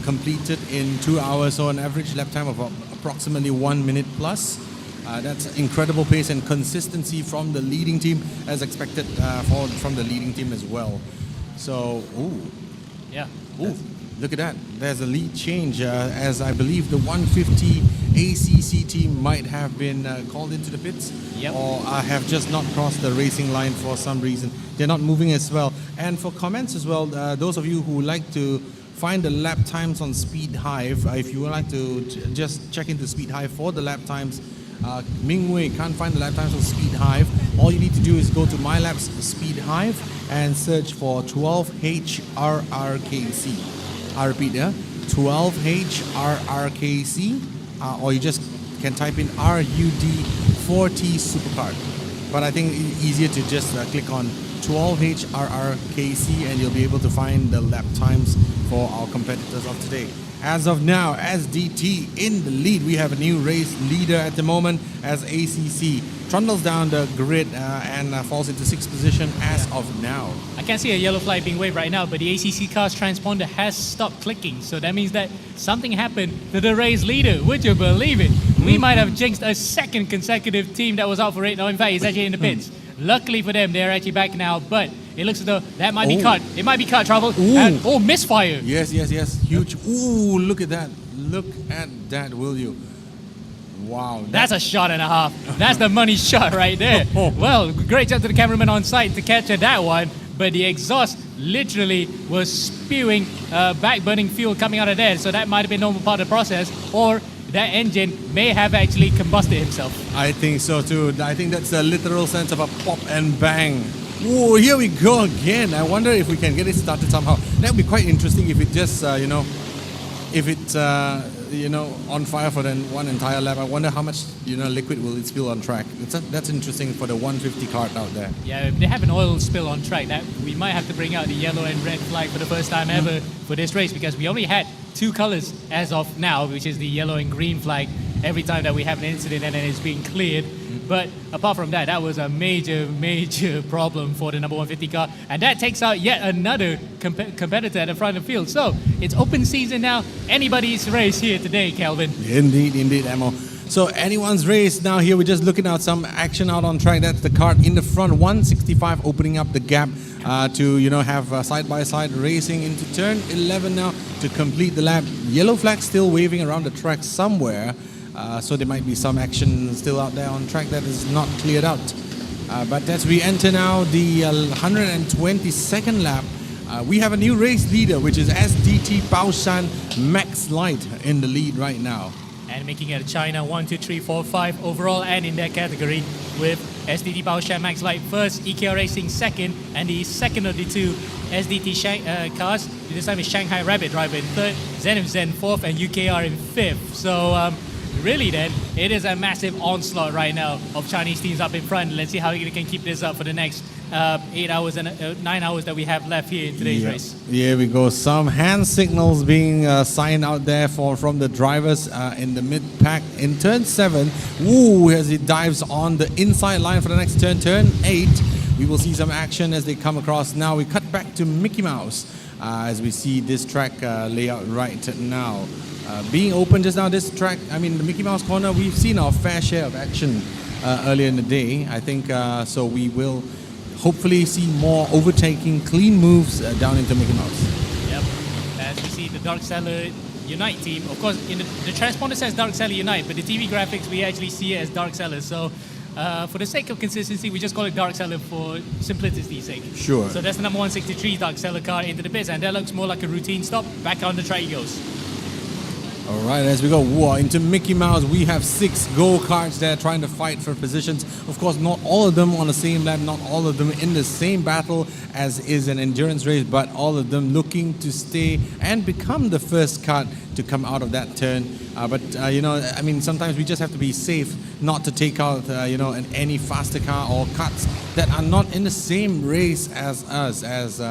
completed in 2 hours, so an average lap time of approximately 1 minute plus. That's incredible pace and consistency from the leading team, as expected, from the leading team as well. So, ooh. Yeah. Ooh. Look at that. There's a lead change as I believe the 150 ACC team might have been called into the pits or have just not crossed the racing line for some reason. They're not moving as well. And for comments as well, those of you who like to find the lap times on Speed Hive, if you would like to just check into Speed Hive for the lap times, Mingwei can't find the lap times on Speed Hive. All you need to do is go to My Laps Speed Hive and search for 12HRRKC. I repeat, 12HRRKC, or you just can type in RUD 40 Superkart. But I think it's easier to just click on 12HRRKC and you'll be able to find the lap times for our competitors of today. As of now, SDT in the lead. We have a new race leader at the moment as ACC trundles down the grid and falls into 6th position as of now. I can't see a yellow flag being waved right now, but the ACC car's transponder has stopped clicking. So that means that something happened to the race leader. Would you believe it? We might have jinxed a second consecutive team that was out for it. No, in fact, he's actually in the pits. Luckily for them, they're actually back now, but it looks as though that might be cut. It might be cut trouble. And, misfire. Yes. Huge. Ooh, look at that. Look at that, will you? Wow. That's a shot and a half. That's the money shot right there. Well, great job to the cameraman on site to capture that one. But the exhaust literally was spewing back-burning fuel coming out of there. So that might have been a normal part of the process. Or that engine may have actually combusted himself. I think so too. I think that's a literal sense of a pop and bang. Oh, here we go again. I wonder if we can get it started somehow. That would be quite interesting if it just, if it's, on fire for one entire lap. I wonder how much, liquid will it spill on track. That's interesting for the 150 kart out there. Yeah, if they have an oil spill on track, that we might have to bring out the yellow and red flag for the first time ever for this race, because we only had 2 colors as of now, which is the yellow and green flag every time that we have an incident and then it's being cleared. But apart from that, that was a major problem for the number 150 car. And that takes out yet another competitor at the front of the field. So it's open season now. Anybody's race here today, Kelvin. Indeed, Amo. So anyone's race now here. We're just looking at some action out on track. That's the kart in the front. 165 opening up the gap to, have side-by-side racing into turn 11 now to complete the lap. Yellow flag still waving around the track somewhere. So there might be some action still out there on track that is not cleared out. But as we enter now the 122nd lap, we have a new race leader, which is SDT Baoshan Max Light in the lead right now. And making it China 1, 2, 3, 4, 5 overall and in that category, with SDT Baoshan Max Light first, EKR Racing second, and the second of the 2 SDT cars, this time is Shanghai Rabbit driver in third, Zenith Zen fourth, and UKR in fifth. So really then, it is a massive onslaught right now of Chinese teams up in front. Let's see how we can keep this up for the next 8 hours and 9 hours that we have left here in today's race. Here we go. Some hand signals being signed out there from the drivers in the mid-pack in turn 7. Ooh, as it dives on the inside line for the next turn 8. We will see some action as they come across. Now we cut back to Mickey Mouse as we see this track layout right now. Being open just now, this track, the Mickey Mouse corner, we've seen our fair share of action earlier in the day. I think so we will hopefully see more overtaking, clean moves down into Mickey Mouse. Yep, as we see the Dark Seller Unite team. Of course, in the transponder says Dark Seller Unite, but the TV graphics, we actually see it as Dark Seller. So for the sake of consistency, we just call it Dark Seller for simplicity's sake. Sure. So that's the number 163 Dark Seller car into the pits, and that looks more like a routine stop. Back on the track he goes. All right, as we go into Mickey Mouse, we have 6 go-karts there trying to fight for positions. Of course, not all of them on the same lap, not all of them in the same battle as is an endurance race, but all of them looking to stay and become the first kart to come out of that turn. Sometimes we just have to be safe not to take out, any faster car or karts that are not in the same race as us, as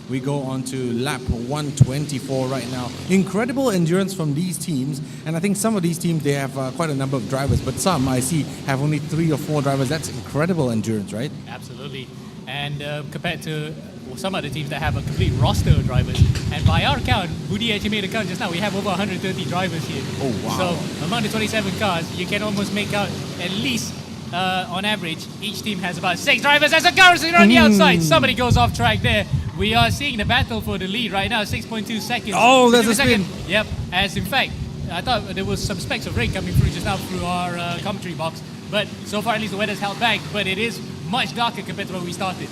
we go on to lap 124 right now. Incredible endurance from these teams, and I think some of these teams, they have quite a number of drivers, but some I see have only 3 or 4 drivers. That's incredible endurance, right? Absolutely. And compared to some other teams that have a complete roster of drivers, and by our count, Budi actually made a count just now, we have over 130 drivers here. Oh wow. So among the 27 cars, you can almost make out at least on average, each team has about 6 drivers as a car on the outside. Somebody goes off track there. we are seeing the battle for the lead right now, 6.2 seconds. Oh, that's Give a me spin. Yep, as in fact, I thought there was some specks of rain coming through just now through our commentary box, but so far at least the weather's held back, but it is much darker compared to when we started.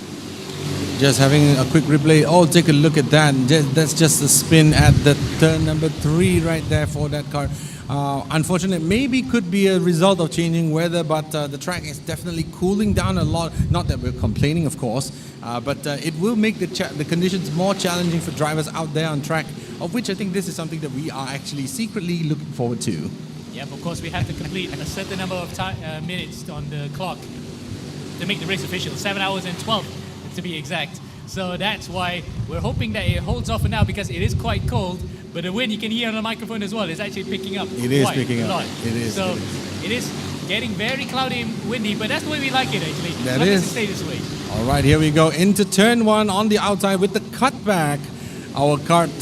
Just having a quick replay. Oh, take a look at that. That's just a spin at the turn number 3 right there for that car. Unfortunate, maybe could be a result of changing weather, but the track is definitely cooling down a lot. Not that we're complaining, of course, but it will make the conditions more challenging for drivers out there on track, of which I think this is something that we are actually secretly looking forward to. Yep, of course we have to complete a certain number of minutes on the clock to make the race official, 7 hours and 12 to be exact. So that's why we're hoping that it holds off for now, because it is quite cold, but the wind you can hear on the microphone as well is actually picking up. It is quite picking a up. lot. It is. So it is getting very cloudy and windy, but that's the way we like it actually. That Let is. it stay this way. All right, here we go into turn 1 on the outside with the cutback. Our kart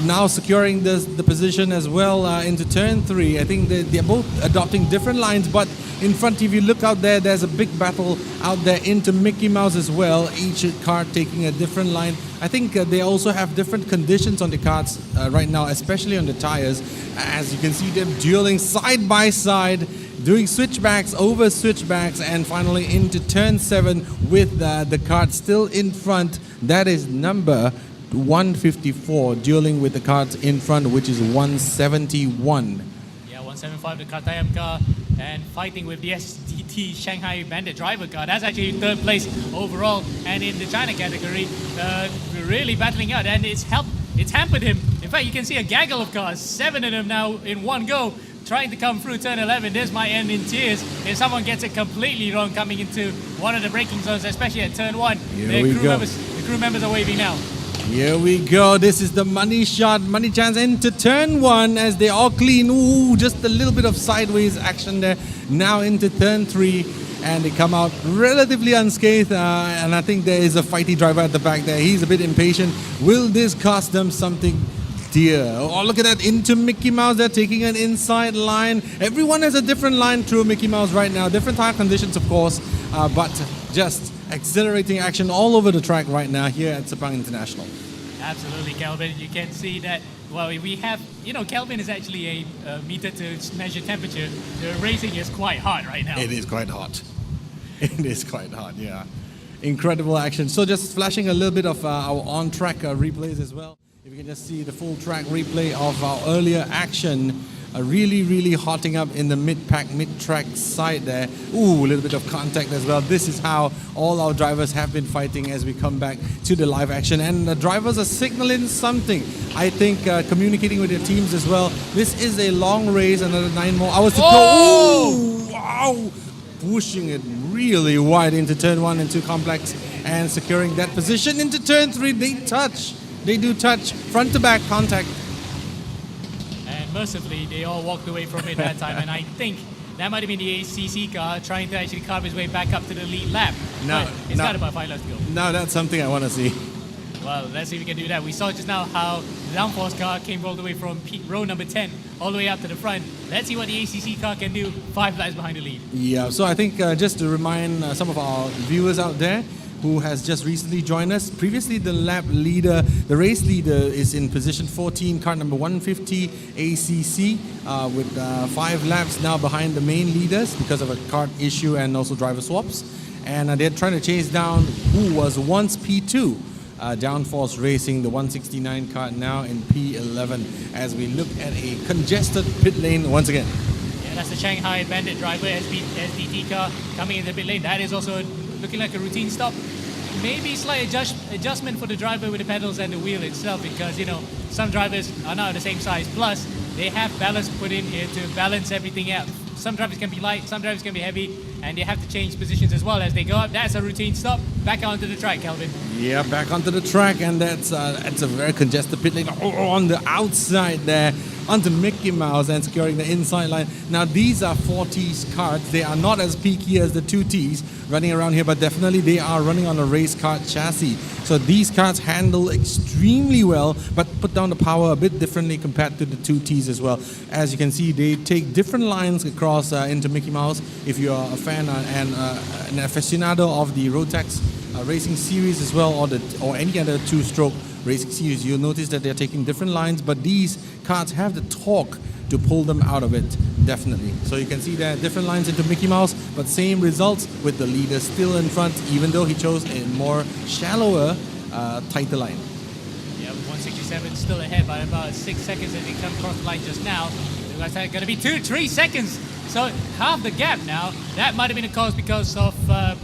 now securing the position as well into turn 3. I think they're both adopting different lines, but in front, if you look out there, there's a big battle out there into Mickey Mouse as well. Each car taking a different line. I think they also have different conditions on the karts right now, especially on the tires. As you can see them dueling side by side, doing switchbacks over switchbacks, and finally into turn 7 with the kart still in front. That is number 154, dueling with the karts in front, which is 171. Yeah, 175 the Katayam car, and fighting with the SDT Shanghai Bandit driver car. That's actually third place overall, and in the China category, we're really battling out, and it's hampered him. In fact, you can see a gaggle of cars, 7 of them now in one go, trying to come through turn 11. This might end in tears if someone gets it completely wrong coming into one of the braking zones, especially at turn 1. The crew members are waving now. Here we go. This is the money shot, money chance into turn 1 as they all clean. Ooh, just a little bit of sideways action there. Now into turn 3, and they come out relatively unscathed. And I think there is a fighty driver at the back there. He's a bit impatient. Will this cost them something dear? Oh, look at that, into Mickey Mouse. They're taking an inside line. Everyone has a different line through Mickey Mouse right now. Different tire conditions, of course, but just accelerating action all over the track right now here at Sepang International. Absolutely, Kelvin. You can see that, well, we have, Kelvin is actually a meter to measure temperature. The racing is quite hot right now. It is quite hot. It is quite hot, yeah. Incredible action. So just flashing a little bit of our on-track replays as well. If you can just see the full track replay of our earlier action, really hotting up in the mid-pack, mid-track side there. Ooh, a little bit of contact as well. This is how all our drivers have been fighting as we come back to the live action. And the drivers are signaling something. I think communicating with their teams as well. This is a long race, another 9 more hours to go. Ooh, wow! Pushing it really wide into turn 1 and 2 complex and securing that position into turn 3. They do touch, front to back contact. And mercifully, they all walked away from it that time. And I think that might have been the ACC car trying to actually carve his way back up to the lead lap. But it's got about 5 laps to go. Now that's something I want to see. Well, let's see if we can do that. We saw just now how the downforce car came all the way from row number 10 all the way up to the front. Let's see what the ACC car can do 5 laps behind the lead. Yeah, so I think just to remind some of our viewers out there who has just recently joined us, previously the race leader is in position 14, car number 150 ACC with 5 laps now behind the main leaders because of a kart issue and also driver swaps. And they're trying to chase down who was once P2. Downforce Racing, the 169 car now in P11 as we look at a congested pit lane once again. Yeah, that's the Shanghai Bandit driver SDT car coming in the pit lane. That is also looking like a routine stop. Maybe slight adjustment for the driver with the pedals and the wheel itself, because some drivers are not the same size. Plus, they have ballast put in here to balance everything out. Some drivers can be light, some drivers can be heavy, and they have to change positions as well as they go up. That's a routine stop. Back onto the track, Kelvin. Yeah, back onto the track, and that's a very congested pit lane on the outside there, onto Mickey Mouse and securing the inside line. Now these are 4T's karts. They are not as peaky as the 2T's running around here, but definitely they are running on a race kart chassis. So these karts handle extremely well, but put down the power a bit differently compared to the 2T's as well. As you can see, they take different lines across into Mickey Mouse. If you are a fan and an aficionado of the Rotax racing series as well, or any other two-stroke racing series, you'll notice that they're taking different lines, but these karts have the torque to pull them out of it, definitely. So you can see there are different lines into Mickey Mouse, but same results with the leader still in front, even though he chose a more shallower, tighter line. Yeah, 167 still ahead by about 6 seconds as he comes across the line just now. It looks like it's going to be 2-3 seconds. So half the gap now. That might have been a cause because of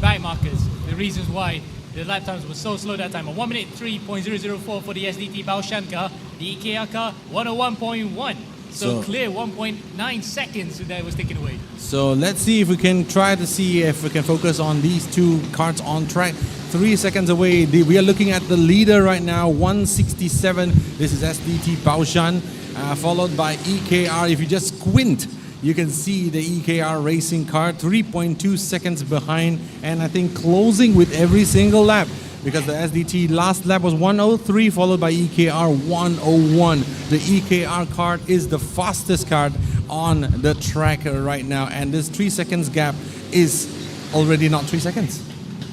back markers. The reasons why the lap times were so slow that time. 1 minute 3.004 for the SDT Baoshan car. The EKR car 101.1. So clear 1.9 seconds that was taken away. So let's see if we can try to see if we can focus on these two karts on track. 3 seconds away. We are looking at the leader right now, 167. This is SDT Baoshan, followed by EKR. If you just squint, you can see the EKR racing car 3.2 seconds behind, and I think closing with every single lap, because the SDT last lap was 103, followed by EKR 101. The EKR kart is the fastest kart on the track right now, and this 3 seconds gap is already not 3 seconds.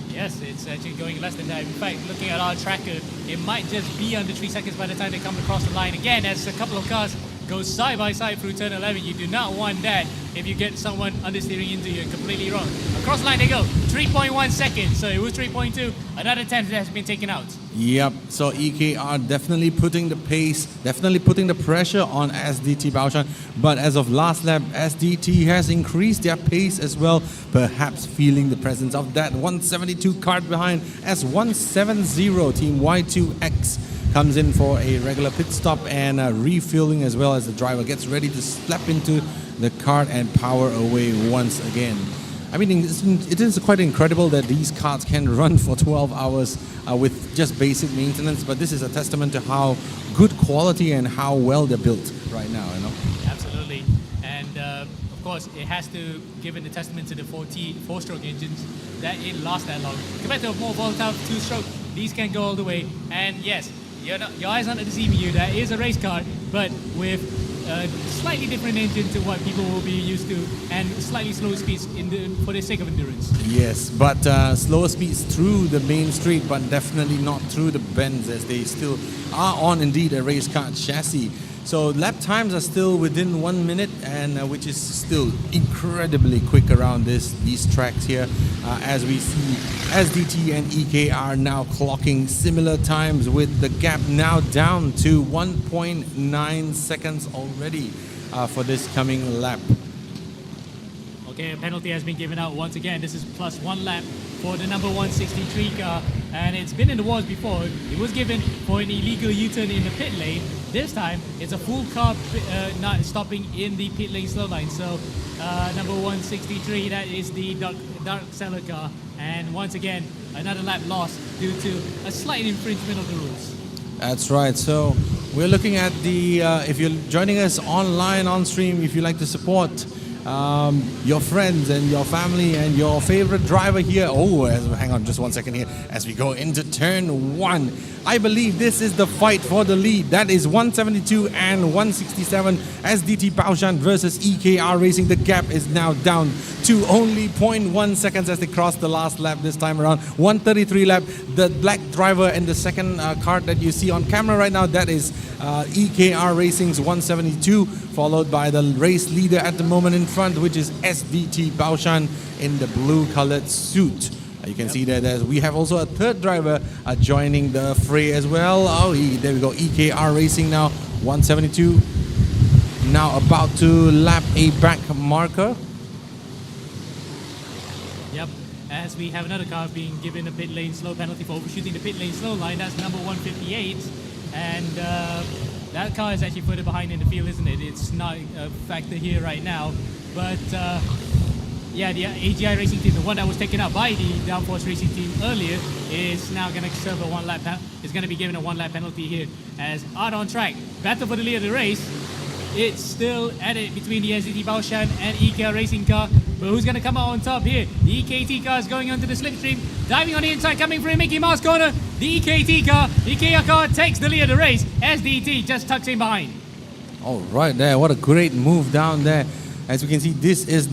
Yes, it's actually going less than that. In fact, looking at our tracker, it might just be under 3 seconds by the time they come across the line again, as a couple of cars go side by side through turn 11. You do not want that if you get someone understeering into you completely wrong. Across the line they go, 3.1 seconds. So it was 3.2. Another 10 has been taken out. Yep, so EKR definitely putting the pace, definitely putting the pressure on SDT Baoshan. But as of last lap, SDT has increased their pace as well, perhaps feeling the presence of that 172 kart behind, as 170 Team Y2X comes in for a regular pit stop and refueling, as well as the driver gets ready to slap into the kart and power away once again. I mean, it is quite incredible that these karts can run for 12 hours with just basic maintenance, but this is a testament to how good quality and how well they're built right now, you know? Absolutely. And of course, it has to give it a testament to the 4-stroke engines that it lasts that long. Compared to a more volatile 2-stroke, these can go all the way. And yes, your eyes aren't deceiving you. That is a race car, but with a slightly different engine to what people will be used to, and slightly slower speeds for the sake of endurance. Yes, but slower speeds through the main street, but definitely not through the bends, as they still are on indeed a race car chassis. So lap times are still within 1 minute, and which is still incredibly quick around these tracks here, as we see SDT and EKR now clocking similar times, with the gap now down to 1.9 seconds already for this coming lap. Okay, a penalty has been given out once again. This is plus 1 lap for the number 163 car, and it's been in the wars before. It was given for an illegal U-turn in the pit lane. This time, it's a full car not stopping in the pit lane slow line. So, number 163, that is the dark seller car. And once again, another lap lost due to a slight infringement of the rules. That's right. So we're looking at the, if you're joining us online, on stream, if you like to support your friends and your family and your favorite driver here. Hang on just 1 second here as we go into turn 1. I believe this is the fight for the lead. That is 172 and 167 SDT Baoshan versus EKR Racing. The gap is now down to only 0.1 seconds as they cross the last lap this time around. 133 lap. The black driver in the second kart that you see on camera right now, that is EKR Racing's 172, followed by the race leader at the moment in front, which is SDT Baoshan in the blue colored suit. You can see that we have also a third driver joining the fray as well. There we go, EKR Racing now, 172. Now about to lap a back marker. Yep, as we have another car being given a pit lane slow penalty for overshooting the pit lane slow line. That's number 158. And that car is actually further behind in the field, isn't it? It's not a factor here right now. But yeah, the AGI racing team, the one that was taken out by the Downforce racing team earlier, is now going to serve a 1 lap. Is going to be given a 1 lap penalty here, as out on track, battle for the lead of the race. It's still at it between the SDT Baoshan and EKR Racing car. But who's going to come out on top here? The EKT car is going onto the slipstream, diving on the inside, coming through Mickey Mouse corner. The EKT car, the EKR car takes the lead of the race. SDT just tucks in behind. All right there, what a great move down there. As we can see, this is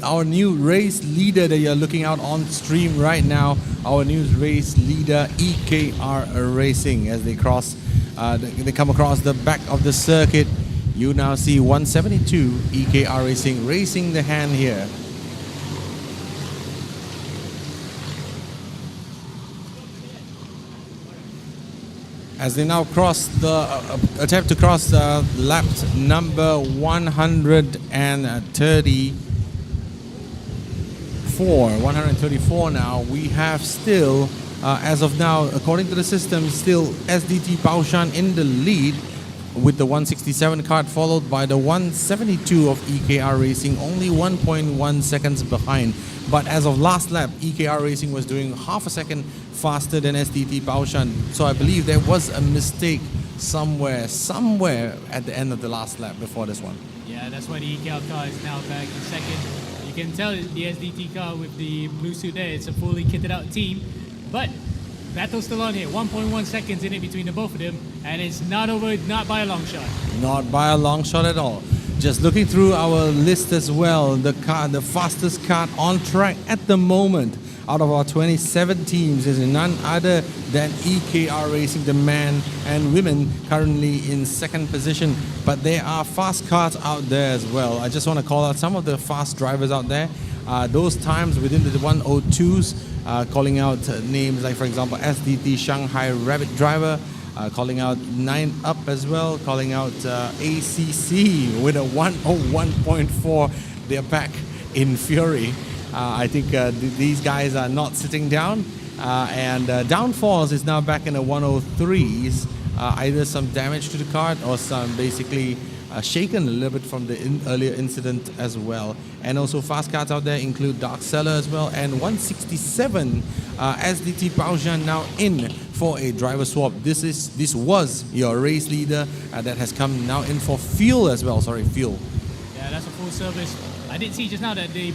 our new race leader that you're looking out on stream right now. Our new race leader, EKR Racing, as they come across the back of the circuit. You now see 172 EKR Racing racing the hand here. As they now attempt to cross lap number 134 now. We have still, as of now, according to the system, still SDT Baoshan in the lead with the 167 kart, followed by the 172 of EKR Racing, only 1.1 seconds behind. But as of last lap, EKR Racing was doing half a second faster than SDT Baoshan. So I believe there was a mistake somewhere at the end of the last lap before this one. Yeah, that's why the EKR car is now back in second. You can tell the SDT car with the blue suit there, it's a fully kitted out team. But battle's still on here, 1.1 seconds in it between the both of them, and it's not over, not by a long shot. Not by a long shot at all. Just looking through our list as well, the fastest kart on track at the moment out of our 27 teams is none other than EKR Racing, the men and women currently in second position. But there are fast karts out there as well. I just want to call out some of the fast drivers out there. Those times within the 102s, calling out names like, for example, SDT Shanghai Rabbit driver, calling out 9UP as well, calling out ACC with a 101.4. They're back in fury. I think these guys are not sitting down. And Downfalls is now back in the 103s. Either some damage to the kart or some basically shaken a little bit from the earlier incident as well. And also fast karts out there include Dark Cellar as well, and 167 SDT Baoshan now in for a driver swap. This was your race leader that has come now in for fuel as well. Fuel. Yeah, that's a full service. I did see just now that the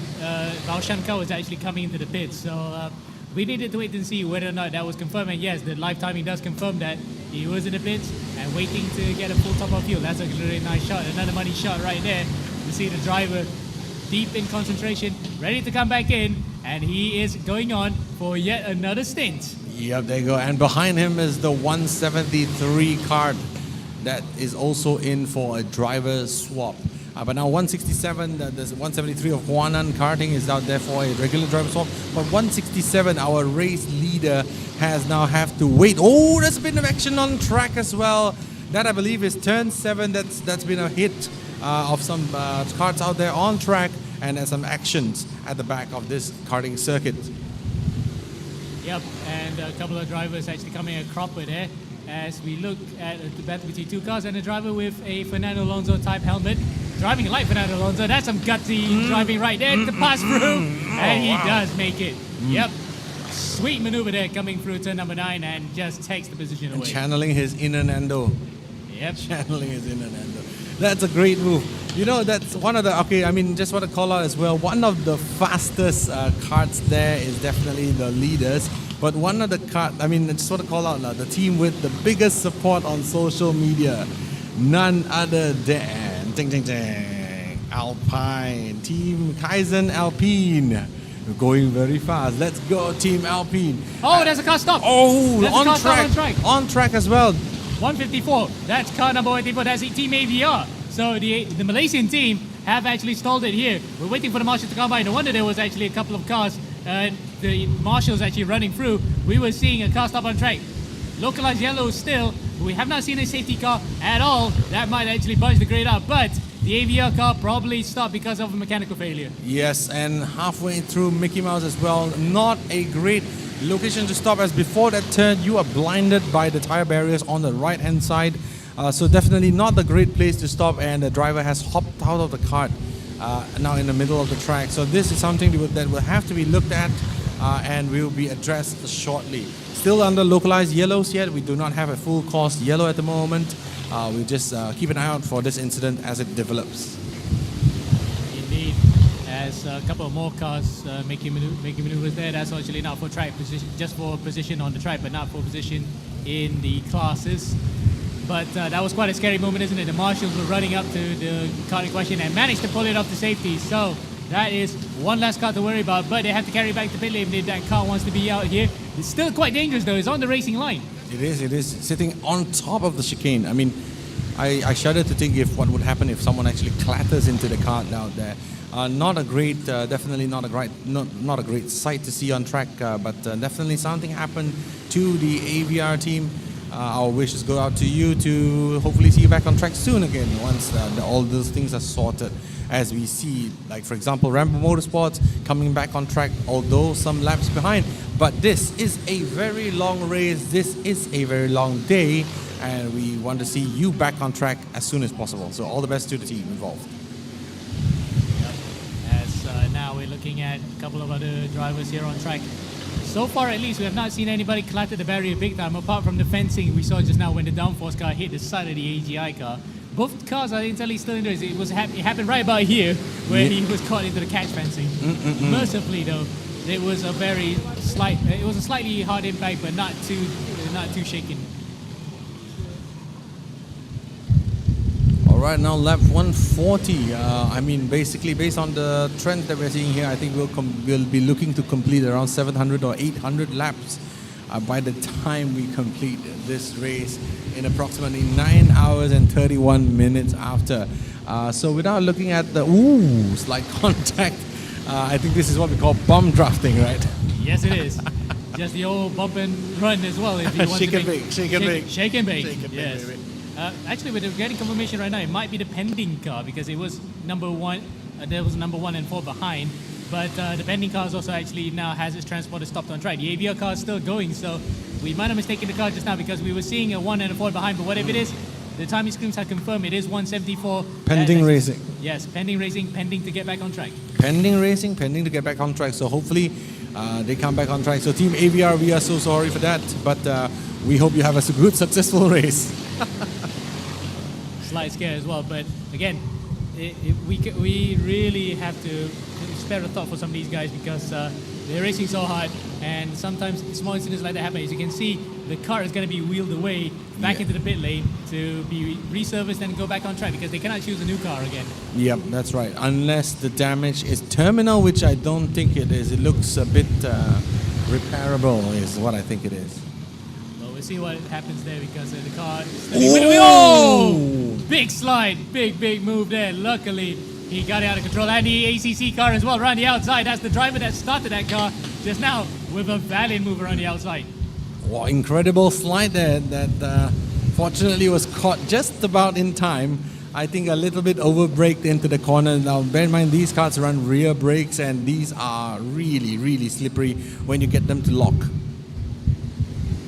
Baoshan car was actually coming into the pits, so we needed to wait and see whether or not that was confirmed. And yes, the live timing does confirm that he was in the pits and waiting to get a full top of fuel. That's a really nice shot, another money shot right there. You see the driver deep in concentration, ready to come back in, and he is going on for yet another stint. Yep, there you go. And behind him is the 173 kart that is also in for a driver swap. But now 167, the 173 of Huanan Karting is out there for a regular driver swap. But 167, our race leader, has now have to wait. Oh, there's been an action on track as well. That I believe is turn 7. That's been a hit of some karts out there on track, and there's some actions at the back of this karting circuit. Yep, and a couple of drivers actually coming a cropper there as we look at the battle between two cars, and a driver with a Fernando Alonso type helmet. Driving like Fernando Alonso, that's some gutsy driving right there to pass through, and he does make it. Yep, sweet maneuver there coming through turn number 9 and just takes the position away. And channeling his inner Nando. Yep. Channeling his inner Nando. That's a great move. You know, that's one of the, just want to call out as well, one of the fastest karts there is definitely the leaders. But one of the kart, I just want to call out the team with the biggest support on social media. None other than Alpine, Team Kaizen Alpine. We're going very fast. Let's go, Team Alpine. Oh, there's a car stop. Oh, on track. On track as well. 154. That's car number 154. That's Team AVR. So the Malaysian team have actually stalled it here. We're waiting for the marshals to come by. No wonder there was actually a couple of cars. The marshals actually running through. We were seeing a car stop on track. Localized yellow still. We have not seen a safety car at all. That might actually budge the grid up, but the AVR car probably stopped because of a mechanical failure. Yes, and halfway through Mickey Mouse as well. Not a great location to stop, as before that turn you are blinded by the tire barriers on the right hand side. So definitely not the great place to stop, and the driver has hopped out of the kart now in the middle of the track. So this is something that will have to be looked at and will be addressed shortly. Still under localized yellows yet. We do not have a full course yellow at the moment. We'll just keep an eye out for this incident as it develops. Indeed, as a couple of more cars making maneuvers there. That's actually not for track position, just for position on the track, but not for position in the classes. But that was quite a scary moment, isn't it? The marshals were running up to the car in question and managed to pull it off to safety. So that is one less car to worry about, but they have to carry back to pit lane if that car wants to be out here. It's still quite dangerous though. It's on the racing line. It is sitting on top of the chicane. I mean, I shudder to think if what would happen if someone actually clatters into the cart out there. Not a great, definitely not a great sight to see on track, but definitely something happened to the AVR team. Our wishes go out to you to hopefully see you back on track soon again once all those things are sorted. As we see, like for example, Rambo Motorsports coming back on track, although some laps behind. But this is a very long race. This is a very long day, and we want to see you back on track as soon as possible. So all the best to the team involved. Now we're looking at a couple of other drivers here on track. So far at least we have not seen anybody clatter the barrier big time, apart from the fencing we saw just now when the downforce car hit the side of the AGI car. Both cars are entirely still in the race. It happened right about here where he was caught into the catch fencing. Mercifully though, it was a slightly hard impact, but not too shaken. Right now, lap 140. I mean, basically, based on the trend that we're seeing here, I think we'll be looking to complete around 700 or 800 laps by the time we complete this race in approximately 9 hours and 31 minutes after. So without looking at the slight contact, I think this is what we call bump drafting, right? Yes, it is. Just the old bump and run as well. If you want shake and bake. Shake and bake. Shake and Yes. bake. Actually, we're getting confirmation right now. It might be the pending car because it was number one. There was number 1 and 4 behind, but the pending car is also actually now has its transporter stopped on track. The AVR car is still going, so we might have mistaken the car just now because we were seeing a 1 and a 4 behind. But whatever it is, the timing screens have confirmed it is 174. Pending racing. Yes, pending racing, pending to get back on track. Pending racing, pending to get back on track. So hopefully they come back on track. So Team AVR, we are so sorry for that, but we hope you have a good, successful race. Slight scare as well, but again, we really have to spare a thought for some of these guys because they're racing so hard, and sometimes small incidents like that happen. As you can see, the car is going to be wheeled away back into the pit lane to be reserviced and go back on track because they cannot choose a new car again. Yep, that's right. Unless the damage is terminal, which I don't think it is. It looks a bit repairable, is what I think it is. We'll see what happens there because the car is big slide, big move there. Luckily, he got it out of control. And the ACC car as well around the outside. That's the driver that started that car just now with a valiant move around the outside. Wow, incredible slide there that fortunately was caught just about in time. I think a little bit over-braked into the corner. Now, bear in mind, these cars run rear brakes and these are really slippery when you get them to lock.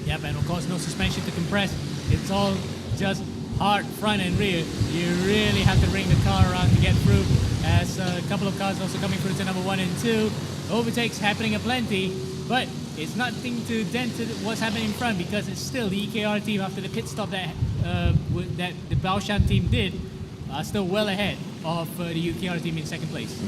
Yep, and of course no suspension to compress. It's all just hard front and rear. You really have to bring the car around to get through. As a couple of cars also coming through to number 1 and 2. Overtakes happening aplenty, but it's nothing to dent to what's happening in front because it's still the EKR team after the pit stop that the Baoshan team did are still well ahead of the UKR team in second place.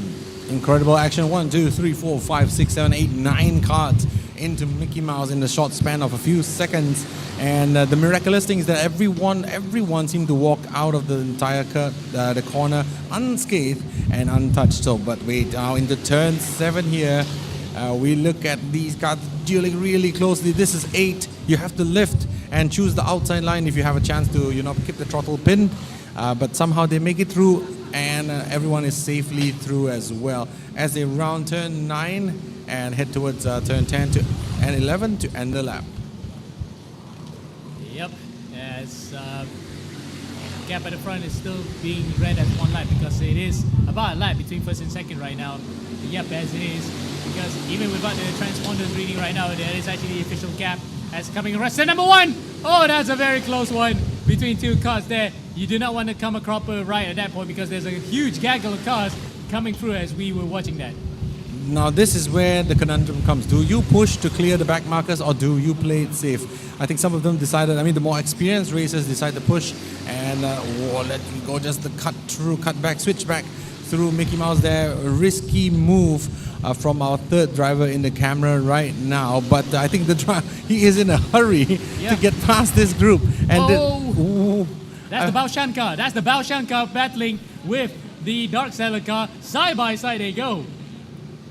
Incredible action. 1, 2, 3, 4, 5, 6, 7, 8, 9 cars into Mickey Mouse in the short span of a few seconds. And the miraculous thing is that everyone seemed to walk out of the entire the corner unscathed and untouched. So, but wait, now into turn 7 here, we look at these cars dueling really closely. This is 8. You have to lift and choose the outside line if you have a chance to, keep the throttle pinned. But somehow they make it through, and everyone is safely through as well as they round turn 9 and head towards turn 10 and 11 to end the lap. Yep, as gap at the front is still being read as 1 lap because it is about a lap between first and second right now. Yep, as it is, because even without the transponders reading right now, there is actually the official gap as coming across. Number 1! Oh, that's a very close one between 2 cars there. You do not want to come a cropper right at that point because there's a huge gaggle of cars coming through as we were watching that. Now this is where the conundrum comes. Do you push to clear the back markers or do you play it safe? I think some of them decided, the more experienced racers decide to push and let you go just the cut through, cut back, switch back through Mickey Mouse there. A risky move from our third driver in the camera right now, but I think he is in a hurry to get past this group. And that's the Baoshan car. That's the Baoshan car battling with the Dark Sailor car. Side by side they go.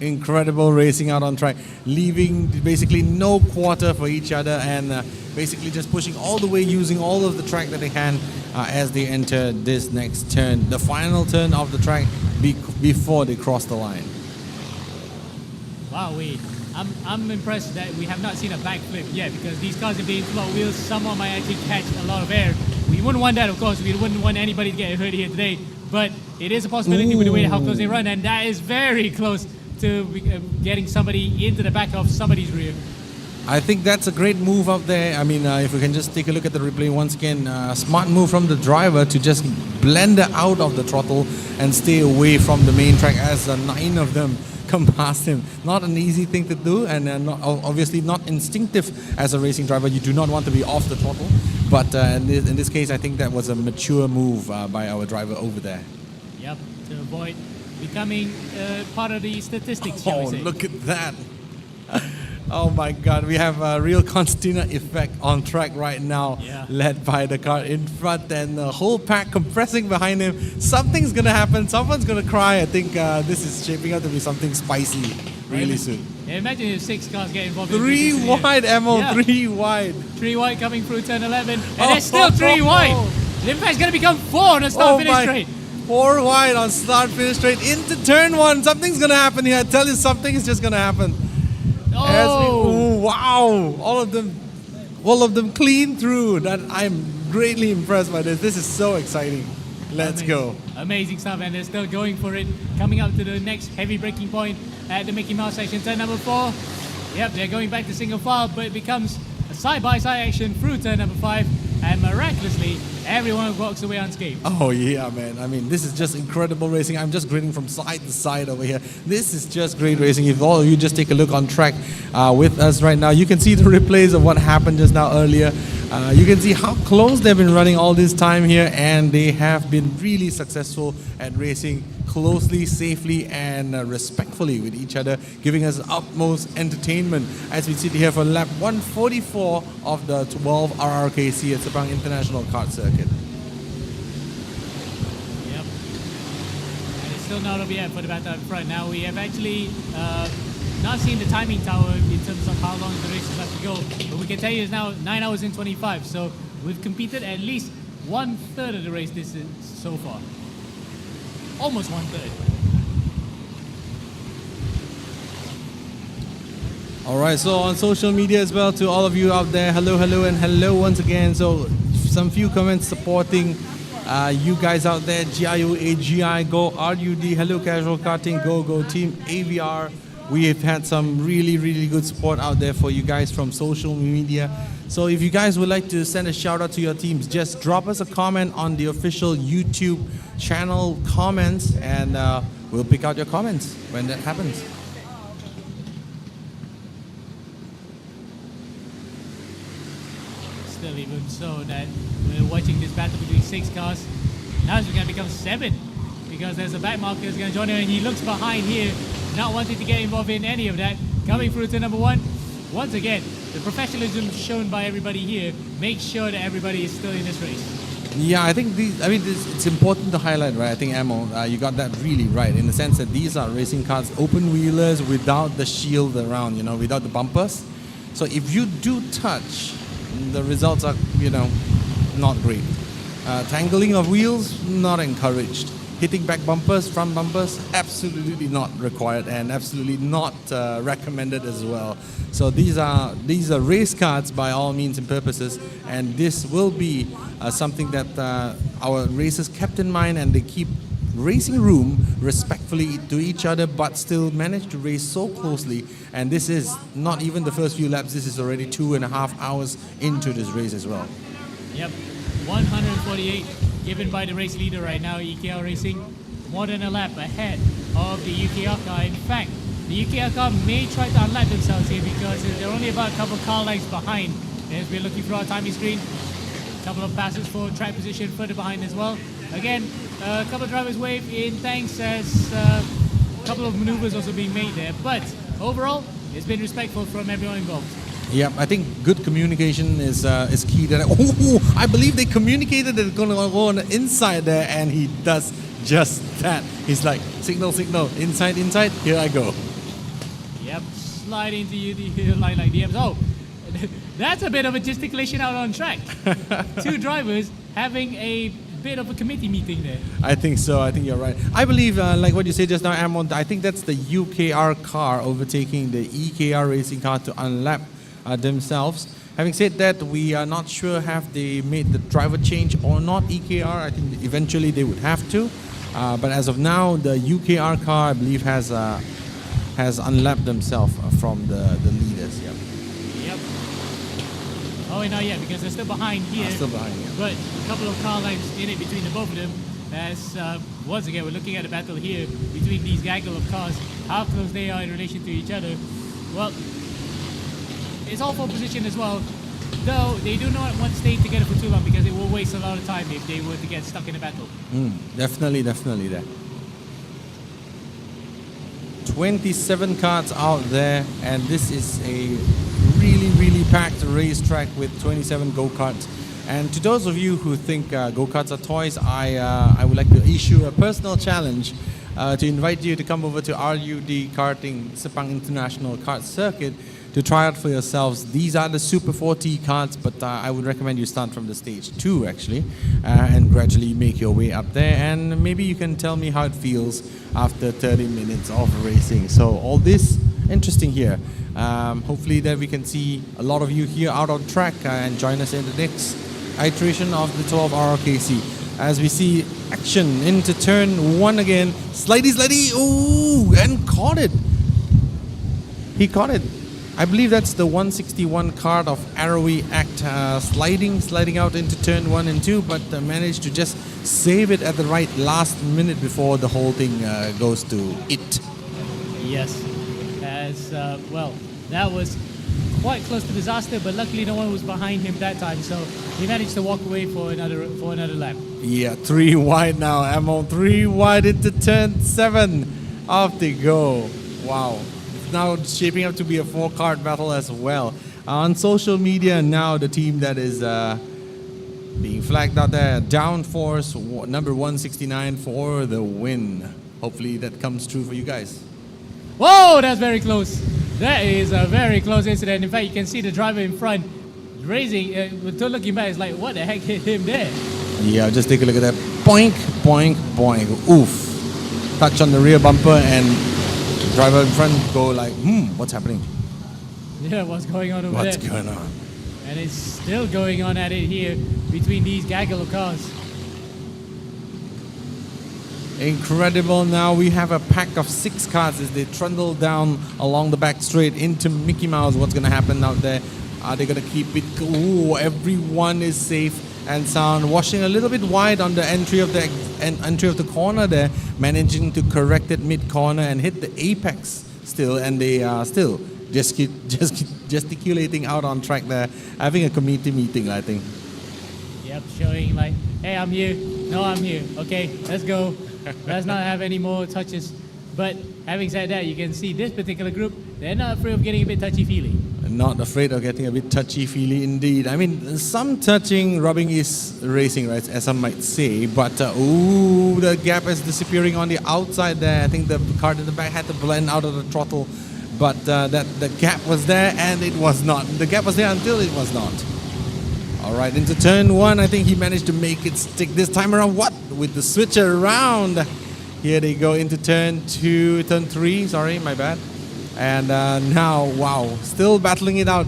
Incredible racing out on track, leaving basically no quarter for each other, and basically just pushing all the way, using all of the track that they can as they enter this next turn, the final turn of the track before they cross the line. Wow, I'm impressed that we have not seen a backflip yet, because these cars are being flat wheels. Someone might actually catch a lot of air. We wouldn't want that, of course. We wouldn't want anybody to get hurt here today, but it is a possibility with the way how close they run, and that is very close to getting somebody into the back of somebody's rear. I think that's a great move up there. I mean, if we can just take a look at the replay once again, smart move from the driver to just blend out of the throttle and stay away from the main track as 9 of them come past him. Not an easy thing to do, and obviously not instinctive as a racing driver. You do not want to be off the throttle, but in this case, I think that was a mature move by our driver over there. Yep, to avoid becoming part of the statistics, shall we say. Look at that. Oh my God, we have a real Constantina effect on track right now, led by the car in front and the whole pack compressing behind him. Something's going to happen. Someone's going to cry. I think this is shaping up to be something spicy really soon. Yeah, imagine if 6 cars get involved. 3 wide, Emil, 3 wide. 3 wide coming through turn 11, and there's still 3 wide. In fact, it's going to become 4 on the start-finish straight. 4 wide on start-finish straight into turn 1. Something's going to happen here. I tell you, something is just going to happen. Wow! All of them clean through. That I'm greatly impressed by this. This is so exciting. Let's go. Amazing stuff, and they're still going for it. Coming up to the next heavy braking point at the Mickey Mouse section, turn number 4. Yep, they're going back to single file, but it becomes a side-by-side action through turn number 5, and miraculously, everyone walks away unscathed. Oh yeah, man. I mean, this is just incredible racing. I'm just grinning from side to side over here. This is just great racing. If all of you just take a look on track with us right now, you can see the replays of what happened just now earlier. You can see how close they've been running all this time here, and they have been really successful at racing closely, safely, and respectfully with each other, giving us utmost entertainment as we sit here for lap 144 of the 12 RRKC at Sepang International Kart Circuit. Yep. And it's still not over yet for the battle up front. Now we have actually not seen the timing tower in terms of how long the race is left to go, but we can tell you it's now 9 hours and 25, so we've competed at least 1/3 of the race distance so far. Almost 1/3. All right, so on social media as well, to all of you out there, hello, and hello once again. So some few comments supporting you guys out there. GIO, AGI, go RUD, hello Casual Karting, go team AVR. We have had some really good support out there for you guys from social media. So if you guys would like to send a shout out to your teams, just drop us a comment on the official YouTube channel comments, and we'll pick out your comments when that happens. Still even so that we're watching this battle between 6 cars. Now it's going to become 7, because there's a back marker that's going to join him, and he looks behind here, not wanting to get involved in any of that. Coming through to number 1. Once again, the professionalism shown by everybody here makes sure that everybody is still in this race. Yeah, I think it's important to highlight, right? I think Emil, you got that really right, in the sense that these are racing cars, open wheelers without the shield around, without the bumpers. So if you do touch, the results are, not great. Tangling of wheels, not encouraged. Hitting back bumpers, front bumpers, absolutely not required and absolutely not recommended as well. So these are race cars by all means and purposes, and this will be something that our racers kept in mind, and they keep racing room respectfully to each other, but still manage to race so closely. And this is not even the first few laps. This is already 2.5 hours into this race as well. Yep, 148 given by the race leader right now, EKR Racing, more than a lap ahead of the UKR car. In fact, the UKR car may try to unlap themselves here, because they're only about a couple car lengths behind as we're looking through our timing screen. couple of passes for track position further behind as well. Again, a couple of drivers wave in thanks as a couple of maneuvers also being made there. But overall, it's been respectful from everyone involved. Yeah, I think good communication is key. That I believe they communicated that it's going to go on the inside there, and he does just that. He's like, signal, signal, inside, inside, here I go. Yep, slide into the line like DMs. Oh, that's a bit of a gesticulation out on track. Two drivers having a bit of a committee meeting there. I think so. I think you're right. I believe, like what you said just now, Amon, I think that's the UKR car overtaking the EKR racing car to unlap themselves. Having said that, we are not sure have they made the driver change or not. EKR, I think eventually they would have to. But as of now, the UKR car, I believe, has unlapped themselves from the leaders. Yep. Yep. Oh, not yet, because they're still behind here. Still behind, yeah. But a couple of car lengths in it between the both of them. As once again, we're looking at a battle here between these gaggle of cars. How close they are in relation to each other. Well, it's all for position as well. Though they do not want to stay together for too long because it will waste a lot of time if they were to get stuck in a battle. Definitely there. 27 karts out there, and this is a really packed racetrack with 27 go-karts. And to those of you who think go-karts are toys, I would like to issue a personal challenge to invite you to come over to RUD Karting Sepang International Kart Circuit to try out for yourselves. These are the Super 4T karts, but I would recommend you start from the stage 2 actually, and gradually make your way up there, and maybe you can tell me how it feels after 30 minutes of racing. So all this interesting here. Hopefully that we can see a lot of you here out on track and join us in the next iteration of the 12 RRKC. As we see action into turn 1 again. Slidey, ooh, and caught it. He caught it. I believe that's the 161 card of Arrowy Act, sliding out into turn 1 and 2, but managed to just save it at the right last minute before the whole thing goes to it. Yes, as well, that was quite close to disaster, but luckily no one was behind him that time, so he managed to walk away for another lap. Yeah, 3 wide now, Ammo, 3 wide into turn 7. Off they go. Wow. Now shaping up to be a 4-card battle as well. On social media now, the team that is being flagged out there, Downforce number 169 for the win. Hopefully that comes true for you guys. Whoa, that's very close. That is a very close incident. In fact, you can see the driver in front raising, looking back, it's like, what the heck hit him there? Yeah, just take a look at that. Boink, boink, boink. Oof. Touch on the rear bumper and driver in front go like, what's happening? Yeah, what's going on over there? What's going on? And it's still going on at it here between these gaggle of cars. Incredible. Now we have a pack of 6 cars as they trundle down along the back straight into Mickey Mouse. What's going to happen out there? Are they going to keep it? Ooh, everyone is safe and sound. Washing a little bit wide on the entry of the corner there, managing to correct it mid-corner and hit the apex still, and they are still just gesticulating out on track there, having a committee meeting, I think. Yep, showing like, hey, I'm here. No, I'm here. Okay, let's go. Let's not have any more touches. But having said that, you can see this particular group, they're not afraid of getting a bit touchy-feely. Not afraid of getting a bit touchy-feely indeed. I mean, some touching, rubbing is racing, right, as some might say. But, ooh, the gap is disappearing on the outside there. I think the car in the back had to blend out of the throttle. But the gap was there and it was not. The gap was there until it was not. All right, into turn 1, I think he managed to make it stick this time around. What? With the switch around. Here they go into turn 3, sorry, my bad. And now, wow, still battling it out.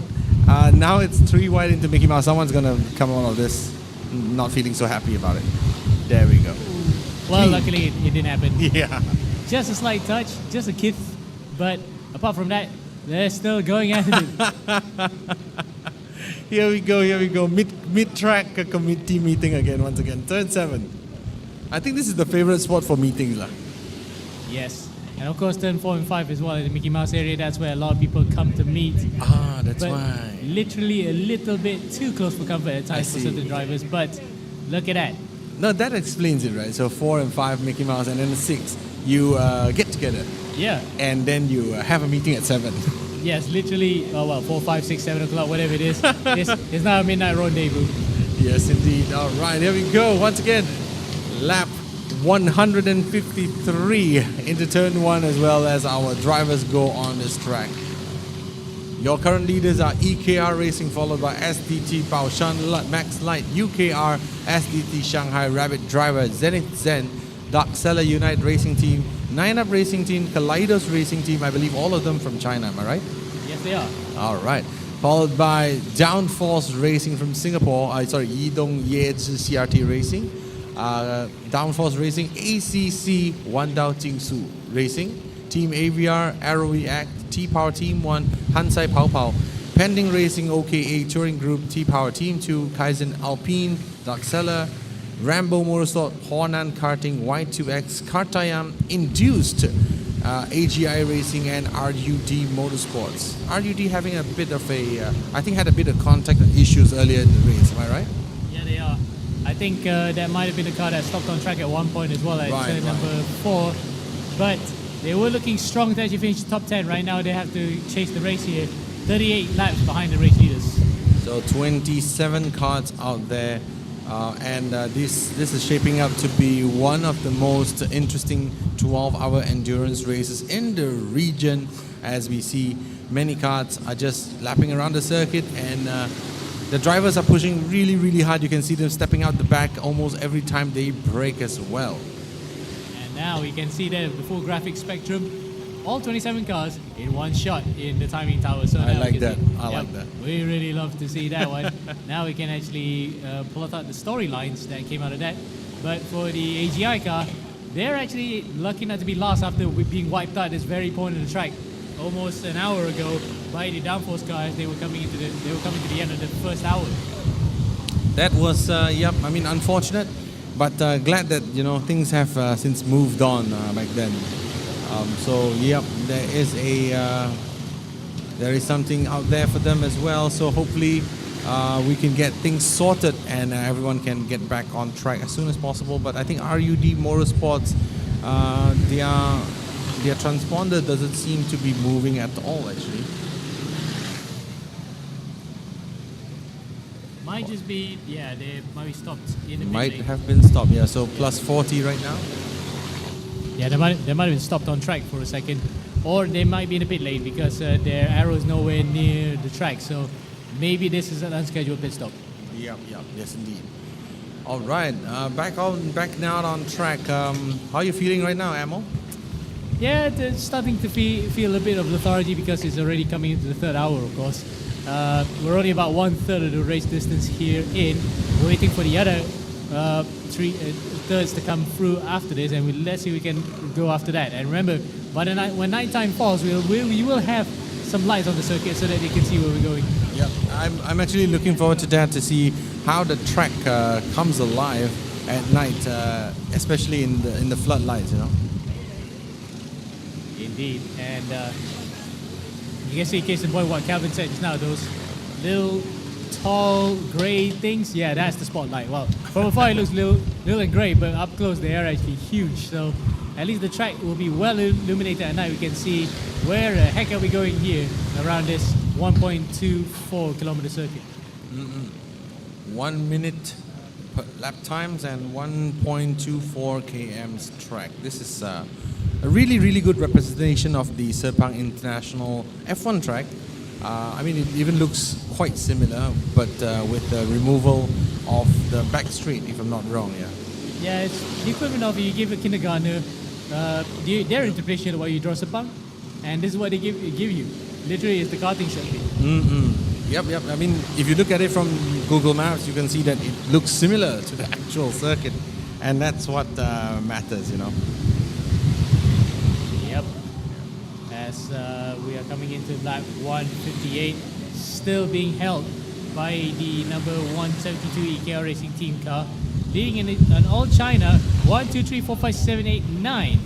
Now it's 3 wide into Mickey Mouse. Someone's going to come out of this not feeling so happy about it. There we go. Well, luckily it didn't happen. Yeah. Just a slight touch, just a kiss. But apart from that, they're still going at it. Here we go. Mid-track committee meeting again, once again. Turn 7. I think this is the favorite spot for meetings. Yes. And of course, turn 4 and 5 as well in the Mickey Mouse area. That's where a lot of people come to meet. Ah, that's But why. literally a little bit too close for comfort at times for see. certain drivers. But look at that. No, that explains it, right? So 4 and 5 Mickey Mouse, and then the 6 you get together, Yeah. and then you have a meeting at 7. Yes, literally, 4, 5, 6, 7 o'clock, whatever it is. It's now a midnight rendezvous. Yes, indeed. All right, here we go. Once again, lap 153 into turn 1, as well as our drivers go on this track. Your current leaders are EKR Racing, followed by SDT Baoshan, Max Light, UKR, SDT Shanghai Rabbit Driver, Zenith Zen, Dark Seller Unite Racing Team, 9up Racing Team, Kaleidos Racing Team, I believe all of them from China, am I right? Yes, they are. All right. Followed by Downforce Racing from Singapore, Yidong Yezhi CRT Racing, Downforce Racing, ACC Wandao Jingsu Racing, Team AVR, Arrowy Act, T-Power Team 1, Hansai Pao Pao, Pending Racing OKA Touring Group, T-Power Team 2, Kaizen Alpine, Dark Seller, Rambo Motorsport, Hornan Karting, Y2X, Kartayam, Induced, AGI Racing, and RUD Motorsports. RUD having a bit of I think had a bit of contact issues earlier in the race, am I right? Yeah, they are. I think that might have been a car that stopped on track at one point as well at Right. number 4. But they were looking strong to actually finish the top 10. Right now they have to chase the race here. 38 laps behind the race leaders. So 27 cards out there, and this is shaping up to be one of the most interesting 12-hour endurance races in the region, as we see many cards are just lapping around the circuit, and the drivers are pushing really, really hard. You can see them stepping out the back almost every time they brake as well. And now we can see there the full graphic spectrum. All 27 cars in one shot in the timing tower. So I now we like can that. see- I like that. We really love to see that one. Now we can actually plot out the storylines that came out of that. But for the AGI car, they're actually lucky not to be last after being wiped out at this very point of the track almost an hour ago by the downforce cars. They were coming to the end of the first hour. That was, unfortunate, but glad that, things have since moved on back then. There is something out there for them as well. So hopefully we can get things sorted, and everyone can get back on track as soon as possible. But I think RUD Motorsports, their transponder doesn't seem to be moving at all, actually. Might just be, they might be stopped in the mid Might lane. have been stopped, yeah. So plus 40 right now. Yeah, they might have been stopped on track for a second, or they might be in the pit lane because their arrow is nowhere near the track. So maybe this is an unscheduled pit stop. Yep, yes indeed. All right, back now on track. How are you feeling right now, Amo? Yeah, it's starting to feel a bit of lethargy because it's already coming into the third hour, of course. We're only about 1/3 of the race distance here in. We're waiting for the other three thirds to come through after this, and let's see if we can go after that. And remember, by the night when nighttime falls, we will have some lights on the circuit so that they can see where we're going. Yep, I'm actually looking forward to that, to see how the track comes alive at night, especially in the floodlights, Indeed, and you can see, case in point, what Calvin said just now, those little tall grey things, yeah, that's the spotlight. Well, from afar it looks little and grey, but up close they are actually huge. So at least the track will be well illuminated at night. We can see where the heck are we going here around this 1.24 kilometer circuit. 1 minute per lap times and 1.24 km's track. This is a really, really good representation of the Sepang International F1 track. It even looks quite similar, but with the removal of the back straight, if I'm not wrong, yeah. Yeah, it's the equivalent of you give a kindergartner their interpretation of what you draw Sepang, and this is what they give you. Literally, it's the karting circuit. Yep. If you look at it from Google Maps, you can see that it looks similar to the actual circuit, and that's what matters, Yep. As we are coming into lap 158, still being held by the number 172 EKR Racing Team car, leading in an all China 1, 2, 3, 4, 5, 7, 8, 9.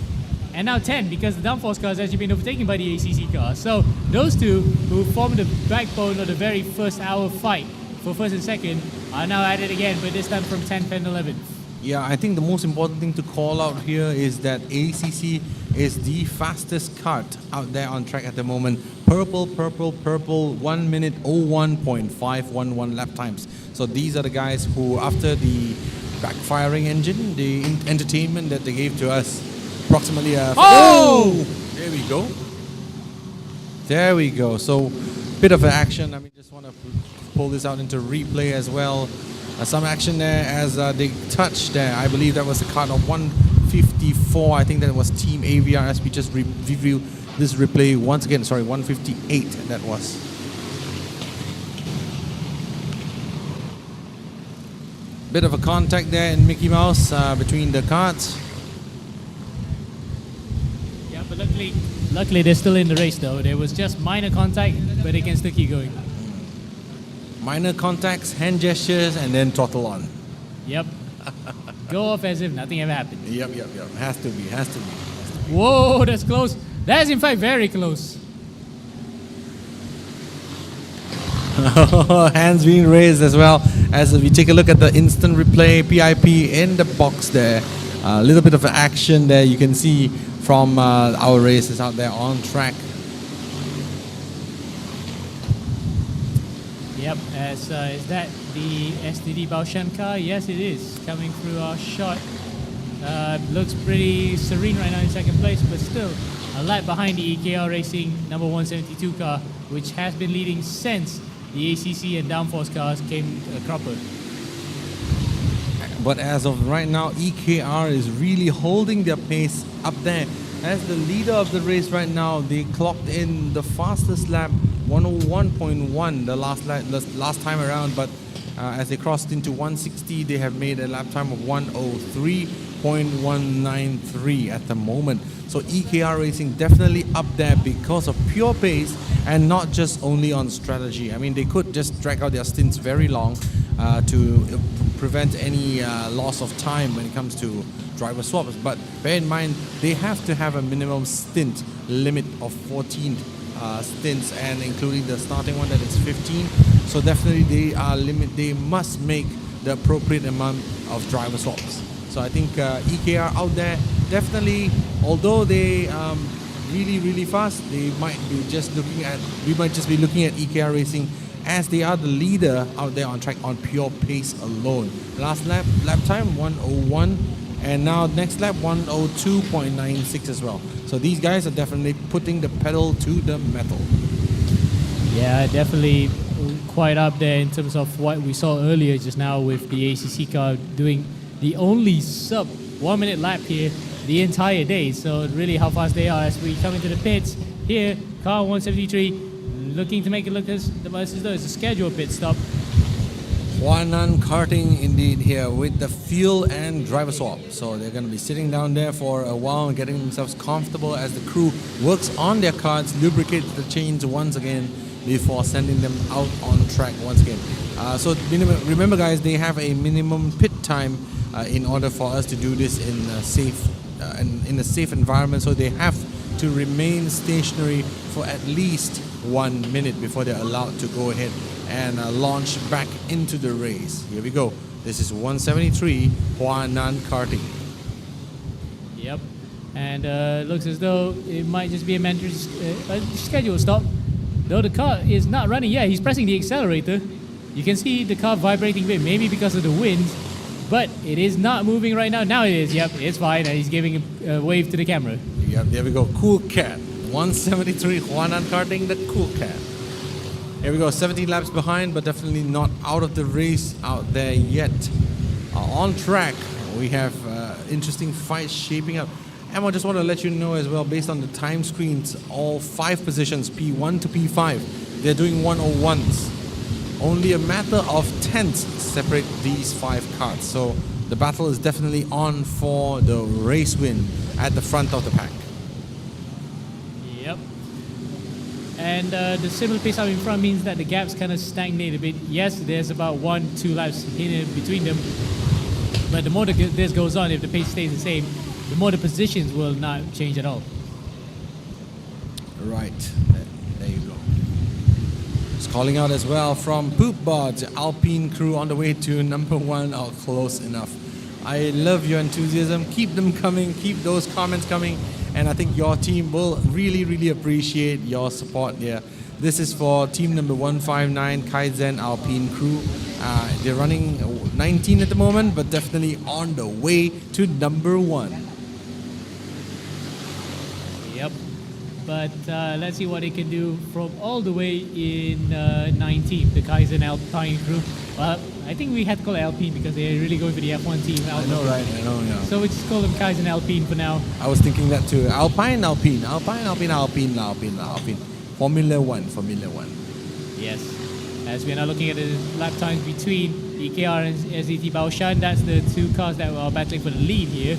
and now 10 because the downforce car has actually been overtaken by the ACC car. So those two who formed the backbone of the very first hour fight for first and second are now at it again, but this time from 10th and 11th. Yeah, I think the most important thing to call out here is that ACC is the fastest kart out there on track at the moment. Purple, 1 minute 01.511 lap times. So these are the guys who, after the backfiring engine, the entertainment that they gave to us, approximately there we go. There we go. So bit of an action. I mean, just want to pull this out into replay as well. Some action there as they touched there. I believe that was the kart of 154. I think that was Team AVR as we just review this replay once again. Sorry, 158 that was. Bit of a contact there in Mickey Mouse between the karts. Yeah, but luckily they're still in the race though. There was just minor contact, but they can still keep going. Minor contacts, hand gestures, and then throttle on. Yep. Go off as if nothing ever happened. Yep. Has to be. Whoa, that's close. That is in fact very close. Hands being raised as well as we take a look at the instant replay PIP in the box there. A little bit of action there you can see from our racers out there on track. Yep, is that the STD Baoshan car? Yes, it is. Coming through our shot. Looks pretty serene right now in second place, but still a lap behind the EKR Racing number 172 car, which has been leading since the ACC and downforce cars came cropper. But as of right now, EKR is really holding their pace up there. As the leader of the race right now, they clocked in the fastest lap, 101.1 the last time around, but as they crossed into 160, they have made a lap time of 103.193 at the moment. So EKR Racing definitely up there because of pure pace and not just only on strategy. I mean, they could just drag out their stints very long to prevent any loss of time when it comes to driver swaps, but bear in mind they have to have a minimum stint limit of 14 stints, and including the starting one that is 15. So definitely they must make the appropriate amount of driver swaps. So I think EKR out there definitely, although they really fast, we might just be looking at EKR Racing as they are the leader out there on track on pure pace alone. Last lap time 101, and now next lap 102.96 as well. So these guys are definitely putting the pedal to the metal. Yeah, definitely quite up there in terms of what we saw earlier just now with the ACC car doing the only sub 1 minute lap here the entire day. So really how fast they are as we come into the pits here. Car 173 looking to make it look as though it's a scheduled pit stop. RUD Karting indeed here with the fuel and driver swap. So they're going to be sitting down there for a while and getting themselves comfortable as the crew works on their carts, lubricates the chains once again before sending them out on track once again. So remember guys, they have a minimum pit time in order for us to do this in a safe environment. So they have to remain stationary for at least 1 minute before they're allowed to go ahead and launch back into the race. Here we go. This is 173 RUD Karting. Yep, and looks as though it might just be a mandatory schedule stop. Though the car is not running yet, he's pressing the accelerator. You can see the car vibrating a bit, maybe because of the wind, but it is not moving right now. Now it is. Yep, it's fine, and he's giving a wave to the camera. Yep, there we go. Cool cat. 173 RUD Karting, the cool cat. Here we go, 17 laps behind, but definitely not out of the race out there yet. On track, we have interesting fights shaping up. And I just want to let you know as well, based on the time screens, all 5 positions, P1 to P5, they're doing 101s. Only a matter of tenths separate these 5 cars. So the battle is definitely on for the race win at the front of the pack. Yep. And the similar pace out in front means that the gaps kind of stagnate a bit. Yes, there's about 1-2 laps in between them. But the more this goes on, if the pace stays the same, the more the positions will not change at all. Right, there you go. It's calling out as well from Poopbot, Alpine crew on the way to number 1 or close enough. I love your enthusiasm. Keep them coming. Keep those comments coming. And I think your team will really, really appreciate your support here. This is for team number 159, Kaizen Alpine crew. They're running 19 at the moment, but definitely on the way to number 1. Yep. But let's see what they can do from all the way in 19, the Kaizen Alpine crew. I think we had to call it Alpine because they're really going for the F1 team. I know, right? I know, yeah. So we just call them Kaizen Alpine for now. I was thinking that too. Alpine. Formula 1. Yes. As we are now looking at the lap times between EKR and SDT Baoshan, that's the two cars that are battling for the lead here.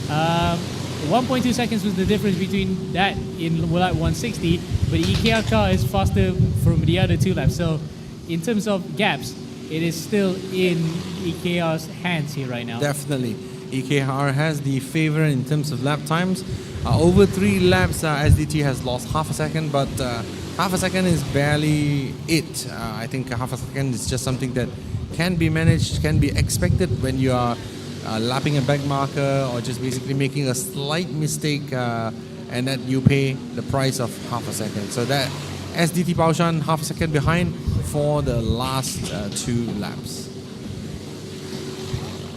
1.2 seconds was the difference between that in lap 160, but the EKR car is faster from the other 2 laps. So in terms of gaps, it is still in EKR's hands here right now. Definitely. EKR has the favor in terms of lap times. Over 3 laps, SDT has lost half a second, but half a second is barely it. I think half a second is just something that can be managed, can be expected when you are lapping a back marker or just basically making a slight mistake and that you pay the price of half a second. So that SDT Baoshan half a second behind for the last 2 laps.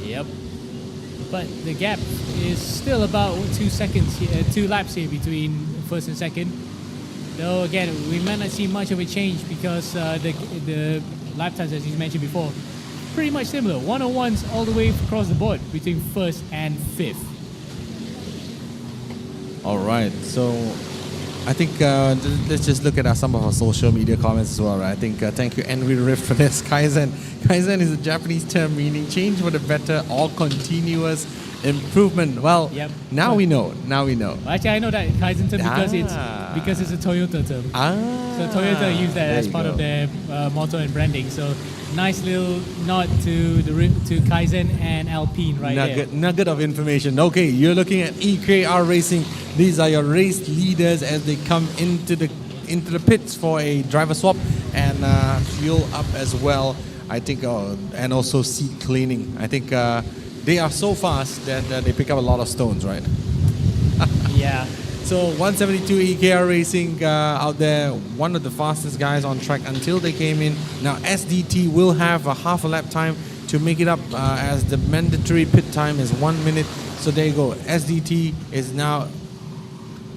Yep. But the gap is still about 2 seconds, 2 laps here between first and second. Though again, we might not see much of a change because the lap times, as you mentioned before, pretty much similar. 101s all the way across the board between first and fifth. All right, so I think let's just look at some of our social media comments as well, right? I think thank you Envy Rift for this. Kaizen is a Japanese term meaning change for the better or continuous improvement. Well, yep. Now we know. Actually, I know that Kaizen term because it's a Toyota term. So Toyota use that as part of their motto and branding. So nice little nod to Kaizen and Alpine right there. Nugget of information. Okay, you're looking at EKR Racing. These are your race leaders as they come into the pits for a driver swap and fuel up as well. I think, and also seat cleaning. I think they are so fast that they pick up a lot of stones, right? Yeah. So 172 EKR Racing out there, one of the fastest guys on track until they came in. Now SDT will have a half a lap time to make it up as the mandatory pit time is 1 minute. So there you go. SDT is now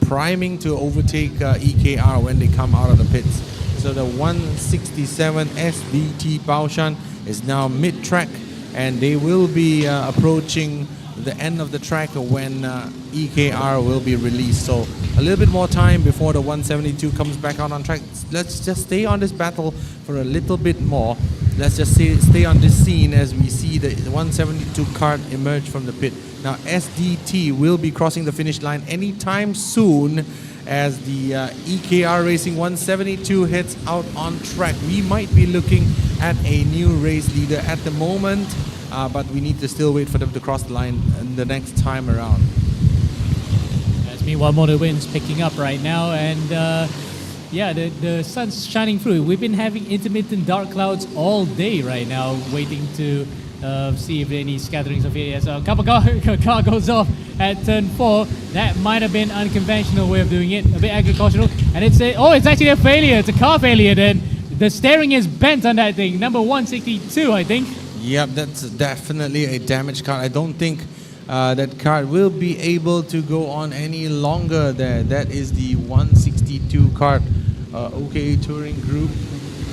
priming to overtake EKR when they come out of the pits. So the 167 SDT Baoshan is now mid-track and they will be approaching the end of the track when EKR will be released. So a little bit more time before the 172 comes back out on track. Let's just stay on this battle for a little bit more. Let's just stay on this scene as we see the 172 kart emerge from the pit. Now SDT will be crossing the finish line anytime soon as the EKR Racing 172 heads out on track. We might be looking at a new race leader at the moment, but we need to still wait for them to cross the line the next time around. As meanwhile, Motor Wind's picking up right now, and yeah, the sun's shining through. We've been having intermittent dark clouds all day right now, waiting to see if there are any scatterings of it. So a couple car goes off at turn 4. That might have been unconventional way of doing it, a bit agricultural. And it's actually a failure. It's a car failure then. The steering is bent on that thing. Number 162, I think. Yep, that's definitely a damaged car. I don't think that car will be able to go on any longer there. That is the 162 kart OK Touring Group.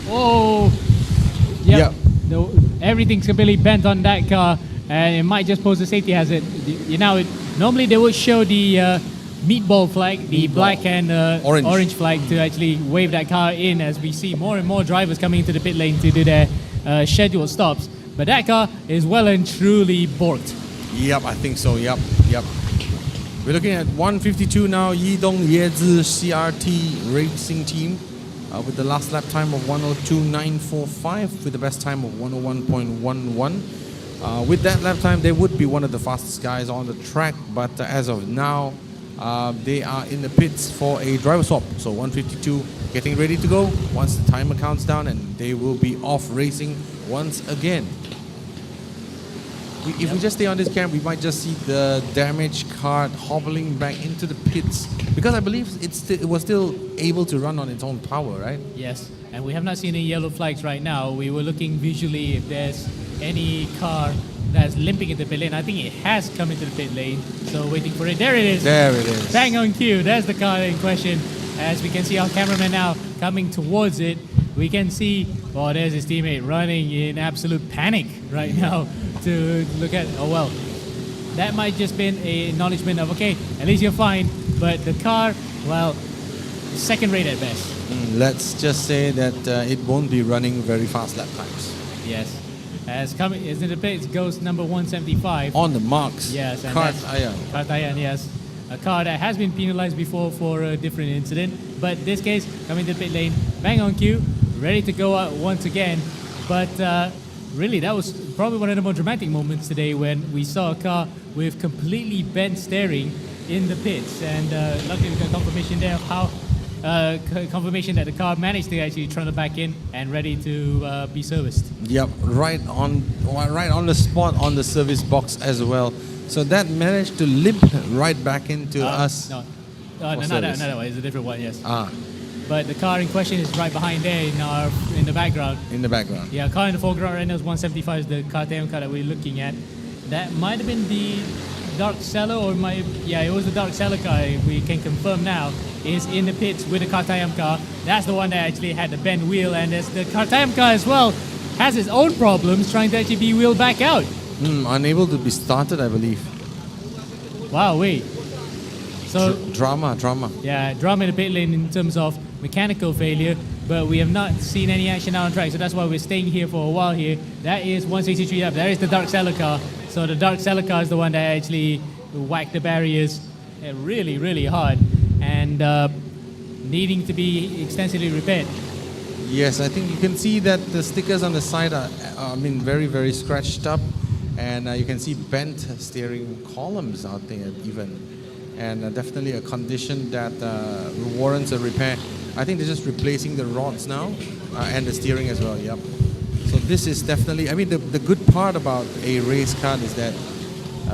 Oh, yep. Everything's completely bent on that car, and it might just pose a safety hazard. Normally they would show the meatball flag, the black and orange flag, to actually wave that car in, as we see more and more drivers coming into the pit lane to do their scheduled stops. But that car is well and truly borked. Yep, I think so. Yep. We're looking at 152 now. Yidong Yezi CRT Racing Team with the last lap time of 102.945 with the best time of 101.11. With that lap time, they would be one of the fastest guys on the track, but as of now, they are in the pits for a driver swap. So 152 getting ready to go once the timer counts down, and they will be off racing once again. If we just stay on this cam, we might just see the damaged kart hobbling back into the pits, because I believe it was still able to run on its own power, right? Yes, and we have not seen any yellow flags right now. We were looking visually if there's any car that's limping into the pit lane. I think it has come into the pit lane, so waiting for it. There it is. There it is. Bang on cue. There's the car in question. As we can see our cameraman now coming towards it, we can see, oh, there's his teammate running in absolute panic right now to look at, oh well, that might just been a acknowledgement of, okay, at least you're fine, but the car, well, second rate at best. Let's just say that it won't be running very fast lap times. Yes. As coming is in the pits goes number 175. On the marks. Yes, and Kart that's Ayan. Kart Ayan, yes. A car that has been penalized before for a different incident, but this case coming to the pit lane, bang on cue, ready to go out once again. But really, that was probably one of the more dramatic moments today when we saw a car with completely bent steering in the pits, and luckily we got confirmation there of how confirmation that the car managed to actually trundle back in and ready to be serviced. Yep, right on the spot on the service box as well. So that managed to limp right back into us. No, not that one. It's a different one. Yes. Ah, But the car in question is right behind there in the background. in the background. Yeah, car in the foreground right now is 175 is the KTM car that we're looking at. That might have been the Dark Cellar, or it was the Dark Cellar car. We can confirm now is in the pits with the KTM car. That's the one that actually had the bent wheel, and there's the KTM car as well has its own problems trying to actually be wheeled back out. Unable to be started, I believe. Wow, wait. So Drama. yeah, drama in the pit lane in terms of mechanical failure, but we have not seen any action out on track, so that's why we're staying here for a while here. That is 163 up. There is the Dark Cellar car. So the Dark Cellar car is the one that actually whacked the barriers really, really hard, and needing to be extensively repaired. Yes, I think you can see that the stickers on the side are, very, very scratched up, and you can see bent steering columns out there even, and definitely a condition that warrants a repair. I think they're just replacing the rods now, and the steering as well. Yep. So this is definitely, the good part about a race car is that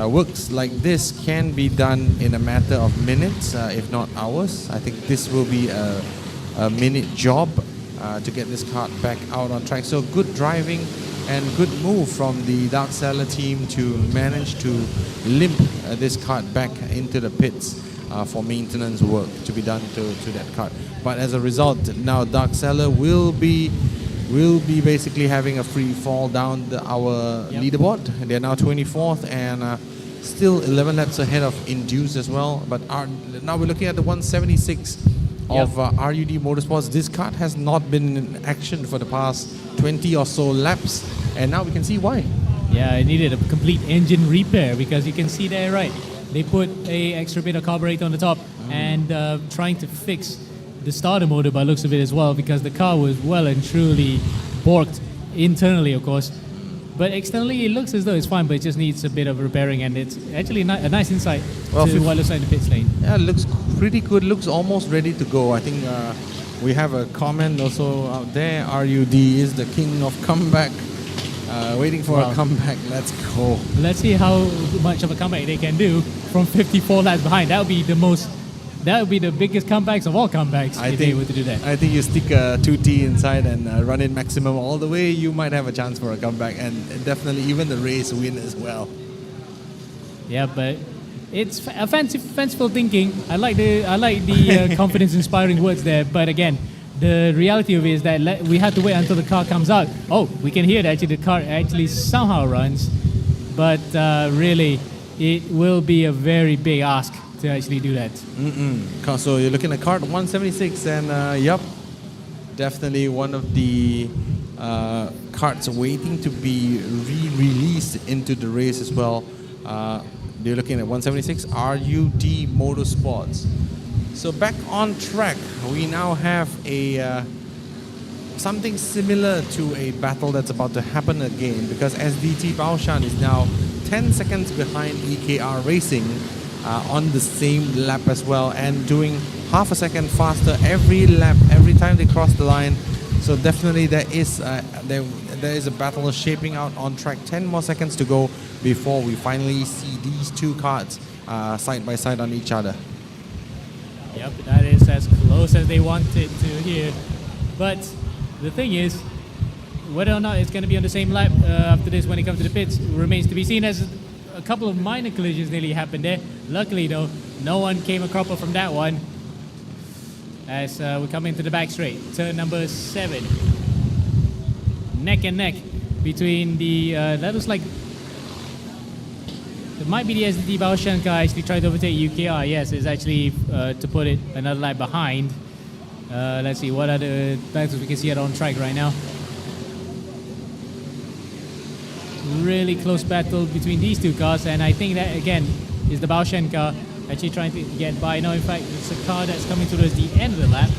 works like this can be done in a matter of minutes, if not hours. I think this will be a minute job to get this kart back out on track. So good driving and good move from the Dark Cellar team to manage to limp this kart back into the pits for maintenance work to be done to that kart. But as a result, now Dark Cellar will be basically having a free fall down our leaderboard. They're now 24th and still 11 laps ahead of Induce as well. But now we're looking at the 176 of RUD Motorsports. This kart has not been in action for the past 20 or so laps, and now we can see why. Yeah, it needed a complete engine repair, because you can see there, right? They put a extra bit of carburetor on the top and trying to fix the starter motor by looks of it as well, because the car was well and truly borked internally, of course. But externally, it looks as though it's fine, but it just needs a bit of repairing, and it's actually a nice insight to what looks like in the pits lane. Yeah, it looks pretty good. Looks almost ready to go. I think we have a comment also out there. RUD is the king of comeback. Waiting for a comeback. Let's go. Let's see how much of a comeback they can do from 54 laps behind. That would be the biggest comebacks of all comebacks if they were to do that. I think you stick a 2T inside and run it maximum all the way, you might have a chance for a comeback, and definitely even the race win as well. Yeah, but it's a fanciful thinking. I like the confidence-inspiring words there. But again, the reality of it is that we have to wait until the car comes out. Oh, we can hear that actually the car actually somehow runs, but really, it will be a very big ask to actually do that. So you're looking at kart 176, and definitely one of the karts waiting to be re-released into the race as well. You're looking at 176 RUD Motorsports. So back on track, we now have a something similar to a battle that's about to happen again, because SDT Baoshan is now 10 seconds behind EKR Racing on the same lap as well, and doing half a second faster every lap, every time they cross the line. So definitely there is a battle shaping out on track. 10 more seconds to go before we finally see these two karts side by side on each other. Yep, that is as close as they want it to here. But the thing is, whether or not it's going to be on the same lap after this when it comes to the pits remains to be seen, as a couple of minor collisions nearly happened there. Luckily though, no one came a cropper from that one. As we come into the back straight, turn number 7. Neck and neck between the, that looks like, it might be the SDT Baoshan car actually tried to overtake UKR. Yes, it's actually, to put it, another lap behind. Let's see, what other battles we can see it on track right now. Really close battle between these two cars, and I think that, again, is the Baoshan car actually trying to get by. No, in fact, it's a car that's coming towards the end of the lap.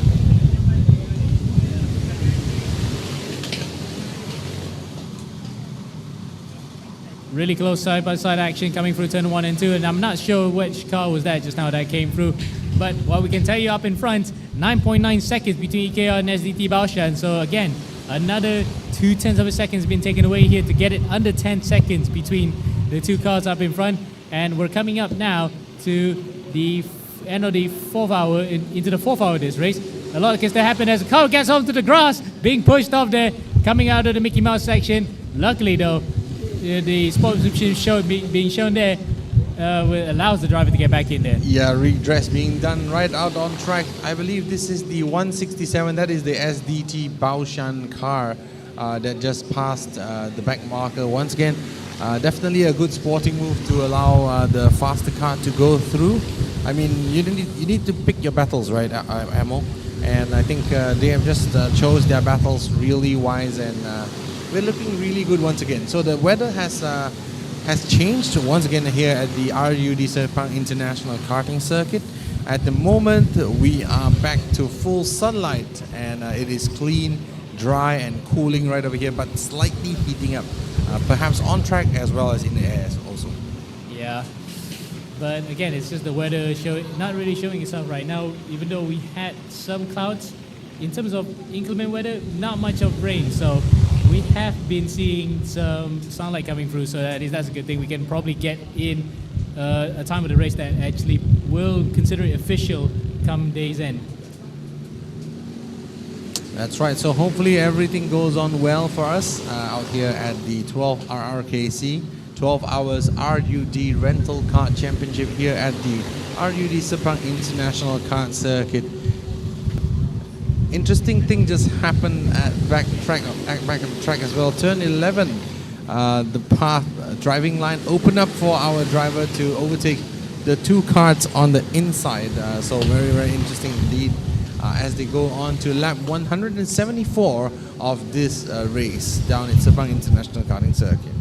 Really close side-by-side action coming through turn 1 and 2, and I'm not sure which car was that just now that came through. But what we can tell you up in front, 9.9 seconds between EKR and SDT Baoshan. So again, another 0.2 of a second has been taken away here to get it under 10 seconds between the two cars up in front. And we're coming up now to the end of the 4th hour, into the 4th hour of this race. A lot can still happen as the car gets onto the grass, being pushed off there, coming out of the Mickey Mouse section. Luckily though, the sportsmanship being shown there allows the driver to get back in there. Yeah, redress being done right out on track. I believe this is the 167. That is the SDT Baoshan car that just passed the back marker once again. Definitely a good sporting move to allow the faster car to go through. I mean, you need to pick your battles, right, Amo? And I think they have just chose their battles really wise, and we're looking really good once again. So the weather has changed once again here at the RUD Sepang International Karting Circuit. At the moment, we are back to full sunlight, and it is clean, dry, and cooling right over here, but slightly heating up, perhaps on track as well as in the air also. Yeah, but again, it's just the weather not really showing itself right now. Even though we had some clouds, in terms of inclement weather, not much of rain. So we have been seeing some sunlight coming through, so that's a good thing. We can probably get in a time of the race that actually will consider it official come day's end. That's right. So hopefully everything goes on well for us out here at the 12 RRKC, 12 hours RUD Rental Kart Championship here at the RUD Sepang International Kart Circuit. Interesting thing just happened at back of the track as well. Turn 11, the path driving line opened up for our driver to overtake the two karts on the inside. So very, very interesting indeed as they go on to lap 174 of this race down at Sepang International Karting Circuit.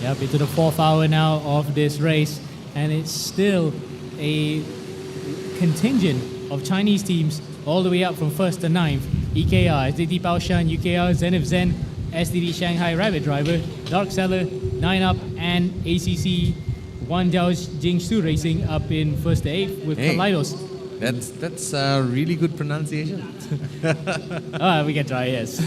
Yep, into the 4th hour now of this race, and it's still a contingent of Chinese teams all the way up from 1st to 9th. EKR, SDT Baoshan, UKR, Zenith Zen, SDT Shanghai Rabbit Driver, Dark Seller, 9up, and ACC 1 Jiangsu Racing up in 1st to 8th with Kaleidos. That's really good pronunciation. We can try, yes.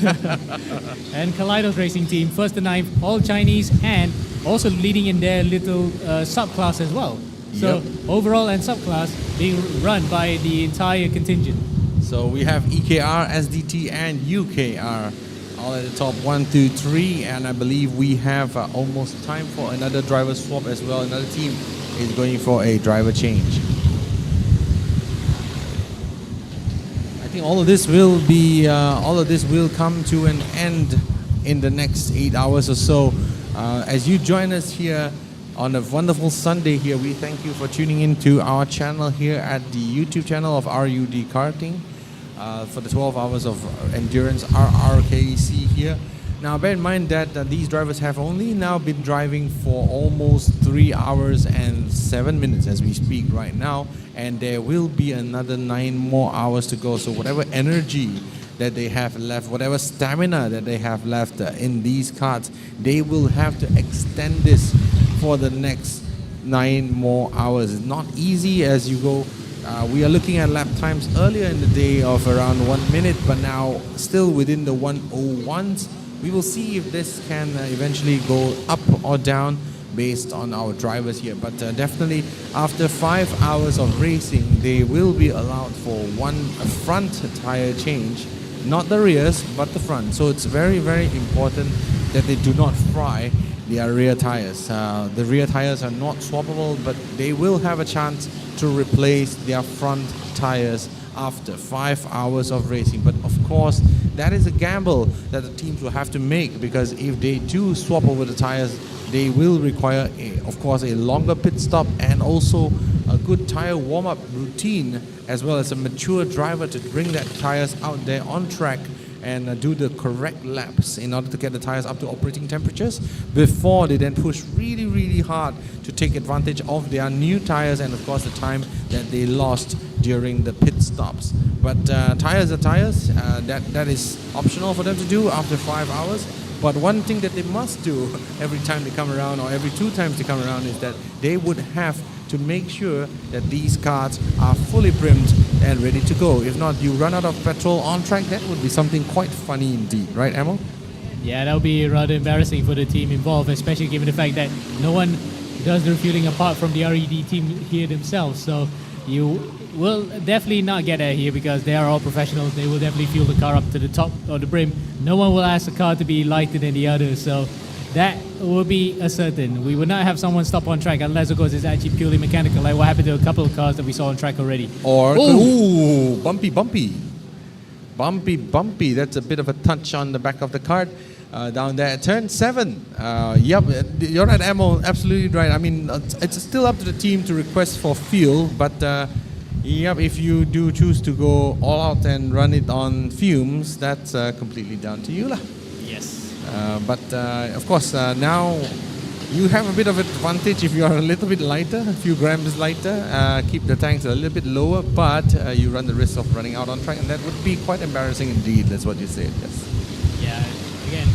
And Kaleidos Racing Team, 1st to 9th, all Chinese, and also leading in their little subclass as well. So overall and subclass being run by the entire contingent. So we have EKR, SDT, and UKR all at the top 1, 2, 3, and I believe we have almost time for another driver swap as well. Another team is going for a driver change. I think all of this will come to an end in the next 8 hours or so. As you join us here on a wonderful Sunday here, we thank you for tuning in to our channel here at the YouTube channel of RUD Karting for the 12 hours of endurance RRKC here. Now, bear in mind that these drivers have only now been driving for almost 3 hours and 7 minutes as we speak right now, and there will be another 9 more hours to go. So whatever energy that they have left, whatever stamina that they have left in these karts, they will have to extend this for the next 9 more hours. It's not easy as you go. We are looking at lap times earlier in the day of around 1 minute, but now still within the 101s. We will see if this can eventually go up or down based on our drivers here. But definitely after 5 hours of racing, they will be allowed for one front tire change, not the rears, but the front. So it's very, very important that they do not fry their rear tires. The rear tires are not swappable, but they will have a chance to replace their front tires after 5 hours of racing. But of course, that is a gamble that the teams will have to make, because if they do swap over the tires, they will require, of course, a longer pit stop and also a good tire warm-up routine, as well as a mature driver to bring that tires out there on track and do the correct laps in order to get the tires up to operating temperatures before they then push really, really hard to take advantage of their new tires and of course the time that they lost during the pit stops. But tires are tires. That is optional for them to do after 5 hours. But one thing that they must do every time they come around, or every 2 times they come around, is that they would have to make sure that these karts are fully primed and ready to go. If not, you run out of petrol on track, that would be something quite funny indeed, right, Amo? Yeah, that would be rather embarrassing for the team involved, especially given the fact that no one does the refueling apart from the RED team here themselves. So you will definitely not get that here because they are all professionals. They will definitely fuel the car up to the top of the brim. No one will ask the car to be lighter than the others. So that will be a certain. We will not have someone stop on track unless, of course, it's actually purely mechanical, like what happened to a couple of cars that we saw on track already. Or, ooh, bumpy. That's a bit of a touch on the back of the cart down there at turn 7. Yep, you're right, Amo, absolutely right. I mean, it's still up to the team to request for fuel, but yep, if you do choose to go all out and run it on fumes, that's completely down to you lah. Yes. But of course, now you have a bit of advantage if you are a little bit lighter, a few grams lighter. Keep the tanks a little bit lower, but you run the risk of running out on track, and that would be quite embarrassing indeed. That's what you said. Yes. Yeah. Again,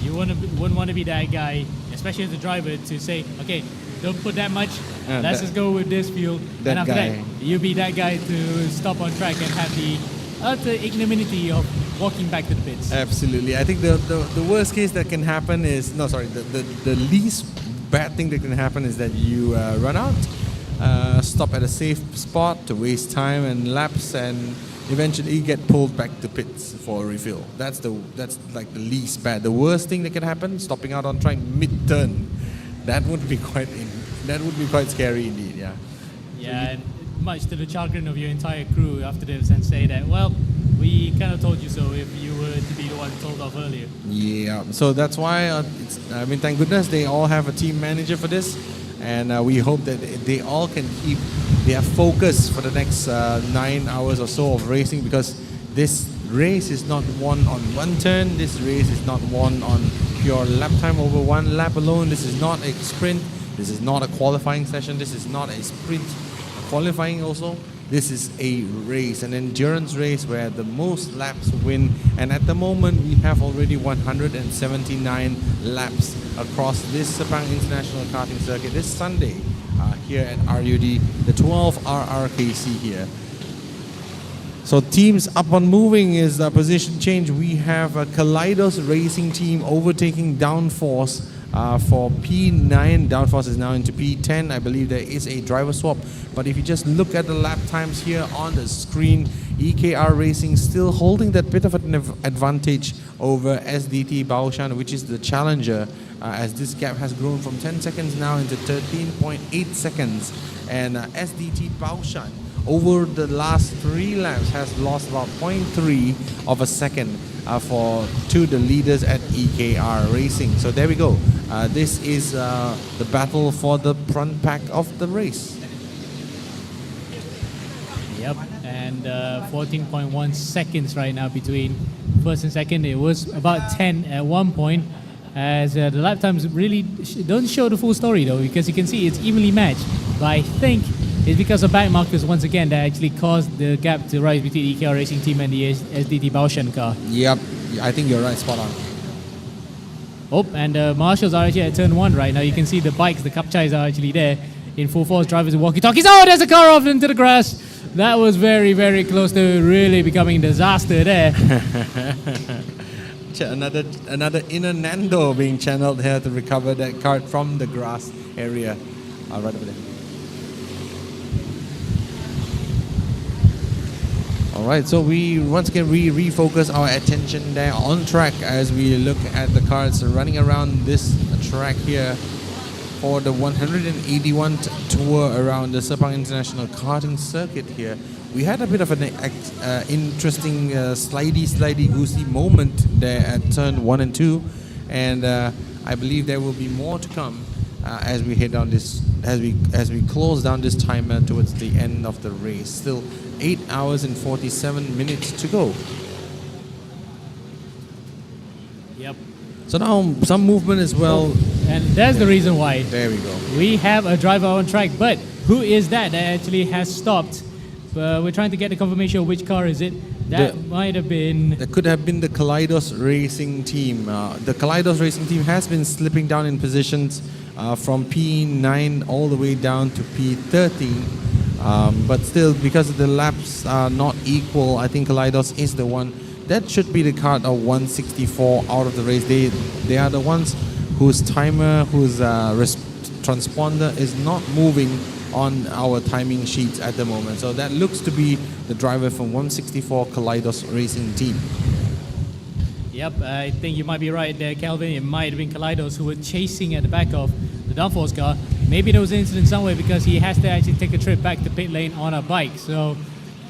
you wouldn't want to be that guy, especially as a driver, to say, okay, don't put that much. Let's just go with this fuel. And after that, you be that guy to stop on track and have the utter ignominy of walking back to the pits. Absolutely. I think the worst case that can happen is, the least bad thing that can happen is that you run out, stop at a safe spot to waste time and laps, and eventually get pulled back to pits for a refill. That's like the least bad. The worst thing that can happen, stopping out on track mid-turn. That would be quite scary indeed. Yeah. Yeah. And much to the chagrin of your entire crew after this, and say that, well, we kind of told you so if you were to be the one told off earlier. Yeah, so that's why, thank goodness they all have a team manager for this, and we hope that they all can keep their focus for the next 9 hours or so of racing, because this race is not won on one turn, this race is not won on pure lap time over one lap alone, this is not a sprint, this is not a qualifying session, this is not a sprint qualifying also. This is a race, an endurance race where the most laps win, and at the moment we have already 179 laps across this Sepang International Karting Circuit this Sunday here at RUD, the 12 RRKC here. So teams up and moving is the position change. We have a Kaleidos Racing team overtaking Downforce for P9. Downforce is now into P10. I believe there is a driver swap. But if you just look at the lap times here on the screen, EKR Racing still holding that bit of an advantage over SDT Baoshan, which is the challenger, as this gap has grown from 10 seconds now into 13.8 seconds. And SDT Baoshan, over the last 3 laps, has lost about 0.3 of a second to the leaders at EKR Racing. So there we go. This is the battle for the front pack of the race. Yep, and 14.1 seconds right now between first and second. It was about 10 at one point, as the lap times really don't show the full story though, because you can see it's evenly matched. But I think it's because of back markers once again that actually caused the gap to rise between EKR Racing Team and the SDT Baoshan car. Yep, I think you're right, spot on. Oh, and the marshals are actually at turn 1 right now. You can see the bikes, the Kapchais are actually there in full force, drivers and walkie-talkies. Oh, there's a car off into the grass. That was very, very close to really becoming a disaster there. Another inner Nando being channeled here to recover that kart from the grass area. Right over there. Alright, so we once again refocus our attention there on track as we look at the karts running around this track here for the 181th tour around the Sepang International Karting Circuit here. We had a bit of an interesting slidey goosey moment there at turn 1 and 2, and I believe there will be more to come as we head down this, as we close down this timer towards the end of the race. Still 8 hours and 47 minutes to go. Yep. So now some movement as well. And that's the reason why. There we go. We have a driver on track, but who is that actually has stopped? We're trying to get the confirmation of which car is it. That might have been... That could have been the Kaleidos Racing Team. The Kaleidos Racing Team has been slipping down in positions from P9 all the way down to P13. But still, because the laps are not equal, I think Kaleidos is the one. That should be the kart of 164 out of the race. They are the ones whose timer, whose transponder is not moving on our timing sheets at the moment. So that looks to be the driver from 164 Kaleidos Racing Team. Yep, I think you might be right there, Calvin. It might have been Kaleidos who were chasing at the back of the downforce car. Maybe there was an incident somewhere because he has to actually take a trip back to pit lane on a bike. So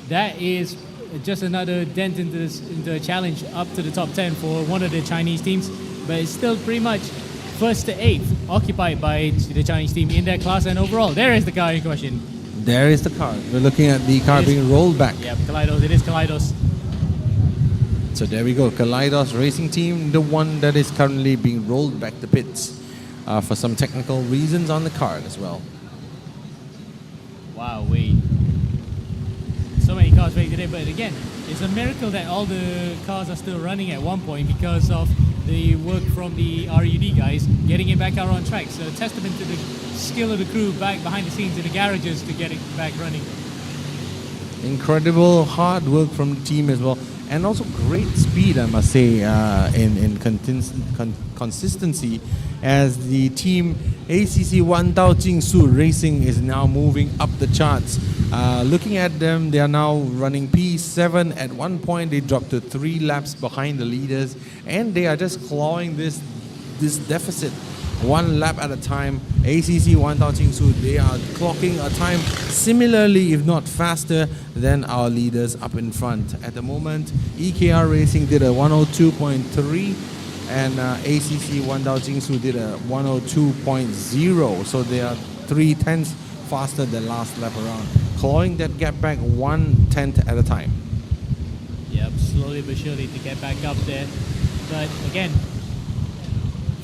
that is just another dent into a challenge up to the top 10 for one of the Chinese teams. But it's still pretty much first to 8th occupied by the Chinese team in their class, and overall there is the car in question. There is the car. We're looking at the car being rolled back. Yep, Kaleidos. It is Kaleidos. So there we go. Kaleidos Racing Team, the one that is currently being rolled back the pits for some technical reasons on the car as well. Wow, wait. So many cars ready today, but again, it's a miracle that all the cars are still running at one point because of the work from the RUD guys getting it back out on track. So a testament to the skill of the crew back behind the scenes in the garages to get it back running. Incredible hard work from the team as well, and also great speed, I must say, in consistency, as the team ACC Wantao Jingsu Racing is now moving up the charts. Looking at them, they are now running P7. At one point, they dropped to 3 laps behind the leaders, and they are just clawing this deficit 1 lap at a time. ACC Wantao Jingsu, they are clocking a time similarly, if not faster, than our leaders up in front. At the moment, EKR Racing did a 102.3, and ACC Wantao Jingsu did a 102.0. So they are 3/10 faster than last lap around, clawing that gap back 1/10 at a time. Yep, slowly but surely to get back up there. But again,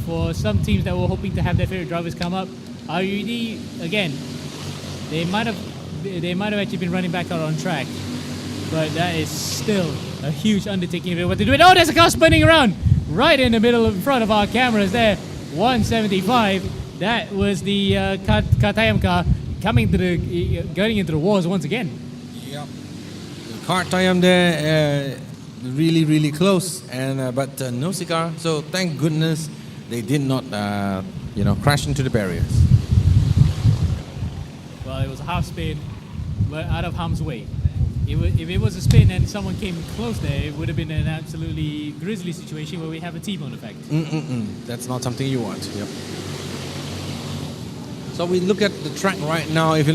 for some teams that were hoping to have their favorite drivers come up, RUD again, they might have actually been running back out on track, but that is still a huge undertaking if they want to do it. Oh, there's a car spinning around right in the middle, in front of our cameras there. 175. That was the Kartayam car coming to going into the walls once again. Yep. The Kartayam there, really close, and but no cigar. So thank goodness they did not, crash into the barriers. Well, it was a half spin, but out of harm's way. If it was a spin and someone came close there, it would have been an absolutely grisly situation where we have a T-bone effect. That's not something you want. Yep. So we look at the track right now. If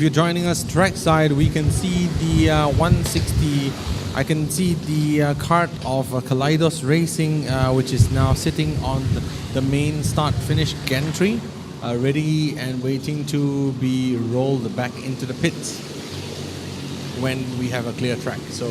you're joining us track side, we can see the 160. I can see the kart of Kaleidos Racing, which is now sitting on the main start-finish gantry, ready and waiting to be rolled back into the pits when we have a clear track. So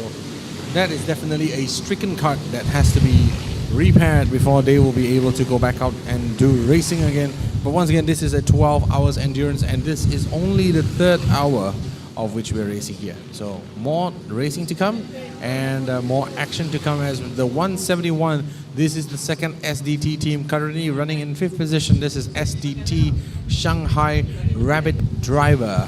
That is definitely a stricken kart that has to be repaired before they will be able to go back out and do racing again. But once again, this is a 12 hours endurance, and this is only the third hour of which we're racing here. So more racing to come, and more action to come as the 171. This is the second SDT team currently running in 5th position. This is SDT Shanghai Rabbit Driver.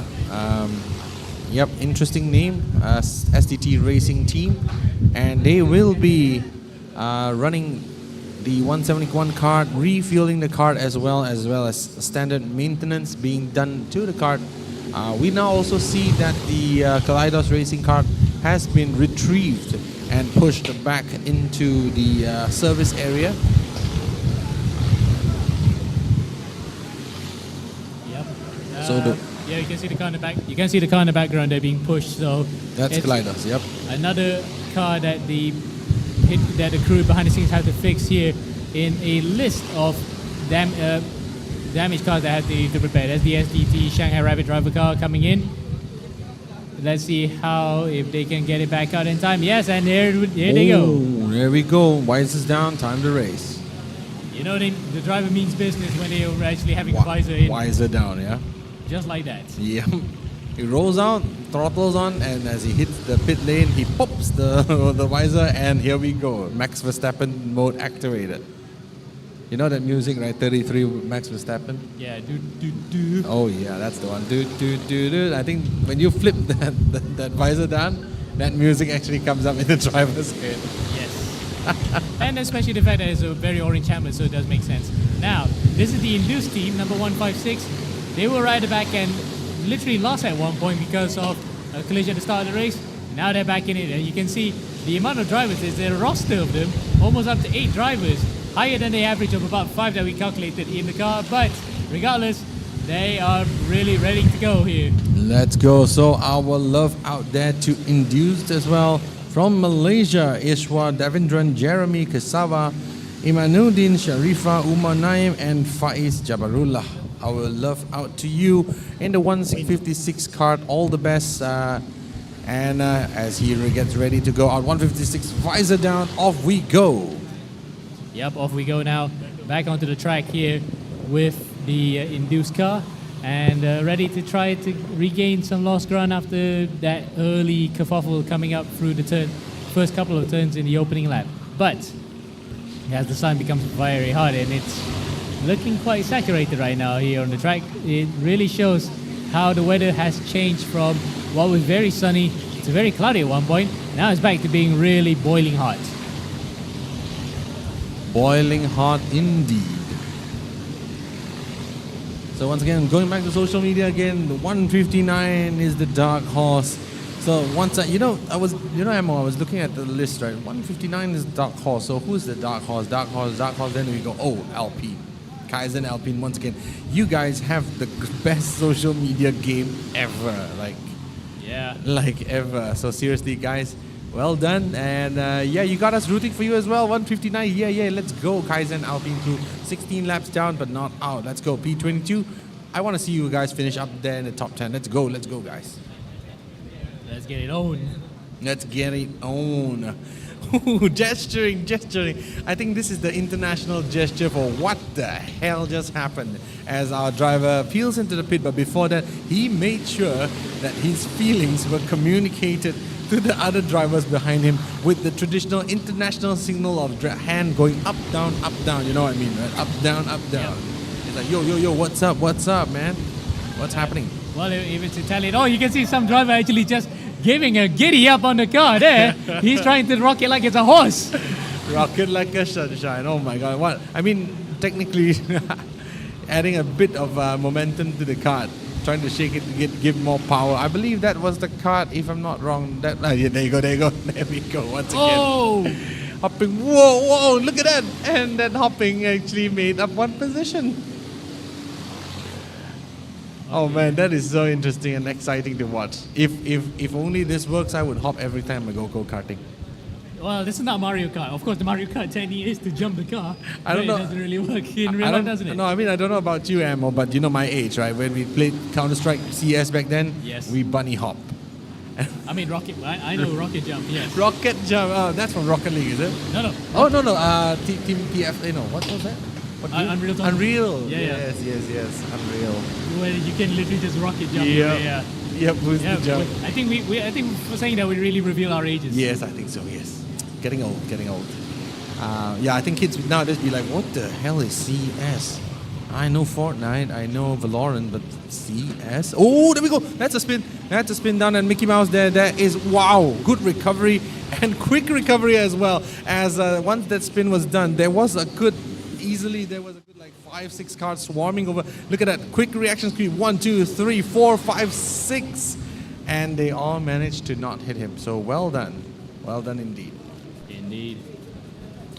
Yep, interesting name, SDT Racing Team, and they will be running the 171 kart, refueling the kart as well as standard maintenance being done to the kart. We now also see that the Kaleidos Racing kart has been retrieved and pushed back into the service area. Yep. So yeah, you can see the car in the back. You can see the car in the background. They're being pushed. So that's Kaleidos. Yep. Another car that the crew behind the scenes have to fix here in a list of damaged cars that have to prepare. That's the SDT Shanghai Rabbit Driver car coming in. Let's see if they can get it back out in time. Yes, and there they go. There we go. Visors down. Time to race. You know, the driver means business when they are actually having visor in. Visor down. Yeah. Just like that. Yeah. He rolls out, throttles on, and as he hits the pit lane, he pops the visor, and here we go. Max Verstappen mode activated. You know that music, right? 33 Max Verstappen? Yeah, do. Oh yeah, that's the one. Do. I think when you flip that visor down, that music actually comes up in the driver's head. Yes. And especially the fact that it's a very orange hammer, so it does make sense. Now, this is the induced team, number 156. They were right back and literally lost at one point because of a collision at the start of the race. Now they're back in it, and you can see the amount of drivers. There's a roster of them, almost up to 8 drivers, higher than the average of about 5 that we calculated in the car. But regardless, they are really ready to go here. Let's go. So our love out there to induced as well. From Malaysia, Ishwar, Davindran, Jeremy, Kasawa, Imanuddin, Sharifa, Umar Naim, and Faiz Jabarullah. Our love out to you in the 156 kart. All the best. And as he gets ready to go out, 156 visor down, off we go. Yep, off we go now. Back onto the track here with the induced car, and ready to try to regain some lost ground after that early kerfuffle coming up through the first couple of turns in the opening lap. But as the sun becomes very hot and it's looking quite saturated right now here on the track, it really shows how the weather has changed from what was very sunny to very cloudy at one point. Now it's back to being really boiling hot. Boiling hot indeed. So once again, going back to social media again, the 159 is the dark horse. So once I was looking at the list, right? 159 is dark horse. So who's the dark horse? Dark horse. Then we go, oh, Alpine. Kaizen Alpine, once again, you guys have the best social media game ever, like ever. So seriously, guys, well done. And yeah, you got us rooting for you as well. 159, yeah, let's go. Kaizen Alpine crew, 16 laps down but not out. Let's go. P22, I want to see you guys finish up there in the top 10. Let's go, guys. Let's get it on. Let's get it on. Ooh, gesturing. I think this is the international gesture for what the hell just happened as our driver peels into the pit. But before that, he made sure that his feelings were communicated to the other drivers behind him with the traditional international signal of hand going up, down, you know what I mean, right? Up, down. Yeah. It's like, yo, what's up, man? What's happening? Well, if it's Italian, you can see some driver actually just giving a giddy up on the car there. He's trying to rock it like it's a horse. Rocket like a sunshine. Oh my God. What? I mean, technically adding a bit of momentum to the kart, trying to shake it to give more power. I believe that was the kart, if I'm not wrong. There you go. There we go. Once again. Oh! Hopping. Whoa, look at that. And that hopping actually made up one position. Oh man, that is so interesting and exciting to watch. If only this works, I would hop every time I go karting. Well, this is not Mario Kart. Of course, the Mario Kart 10 is to jump the car. I don't know. It doesn't really work in real life, doesn't it? No, I mean, I don't know about you, Ammo, but you know my age, right? When we played Counter-Strike CS back then, yes, we bunny hop. I mean rocket. I know rocket jump. Yes. Rocket jump. That's from Rocket League, is it? No. Oh no. Team PF. No, what was that? What game? Unreal Tournament. Unreal. Yeah. Yes. Unreal. Where you can literally just rocket jump. Yep. Yeah. Yep. Who's the jump? I think I think for saying that we really reveal our ages. Yes, I think so. Yes. Getting old. I think kids nowadays be like, what the hell is CS? I know Fortnite, I know Valorant, but CS? Oh, there we go. That's a spin down and Mickey Mouse there. That is, wow, good recovery and quick recovery as well. As once that spin was done, there was a good like 5-6 cars swarming over. Look at that quick reaction screen. 1, 2, 3, 4, 5, 6. And they all managed to not hit him. So well done. Well done indeed. Indeed.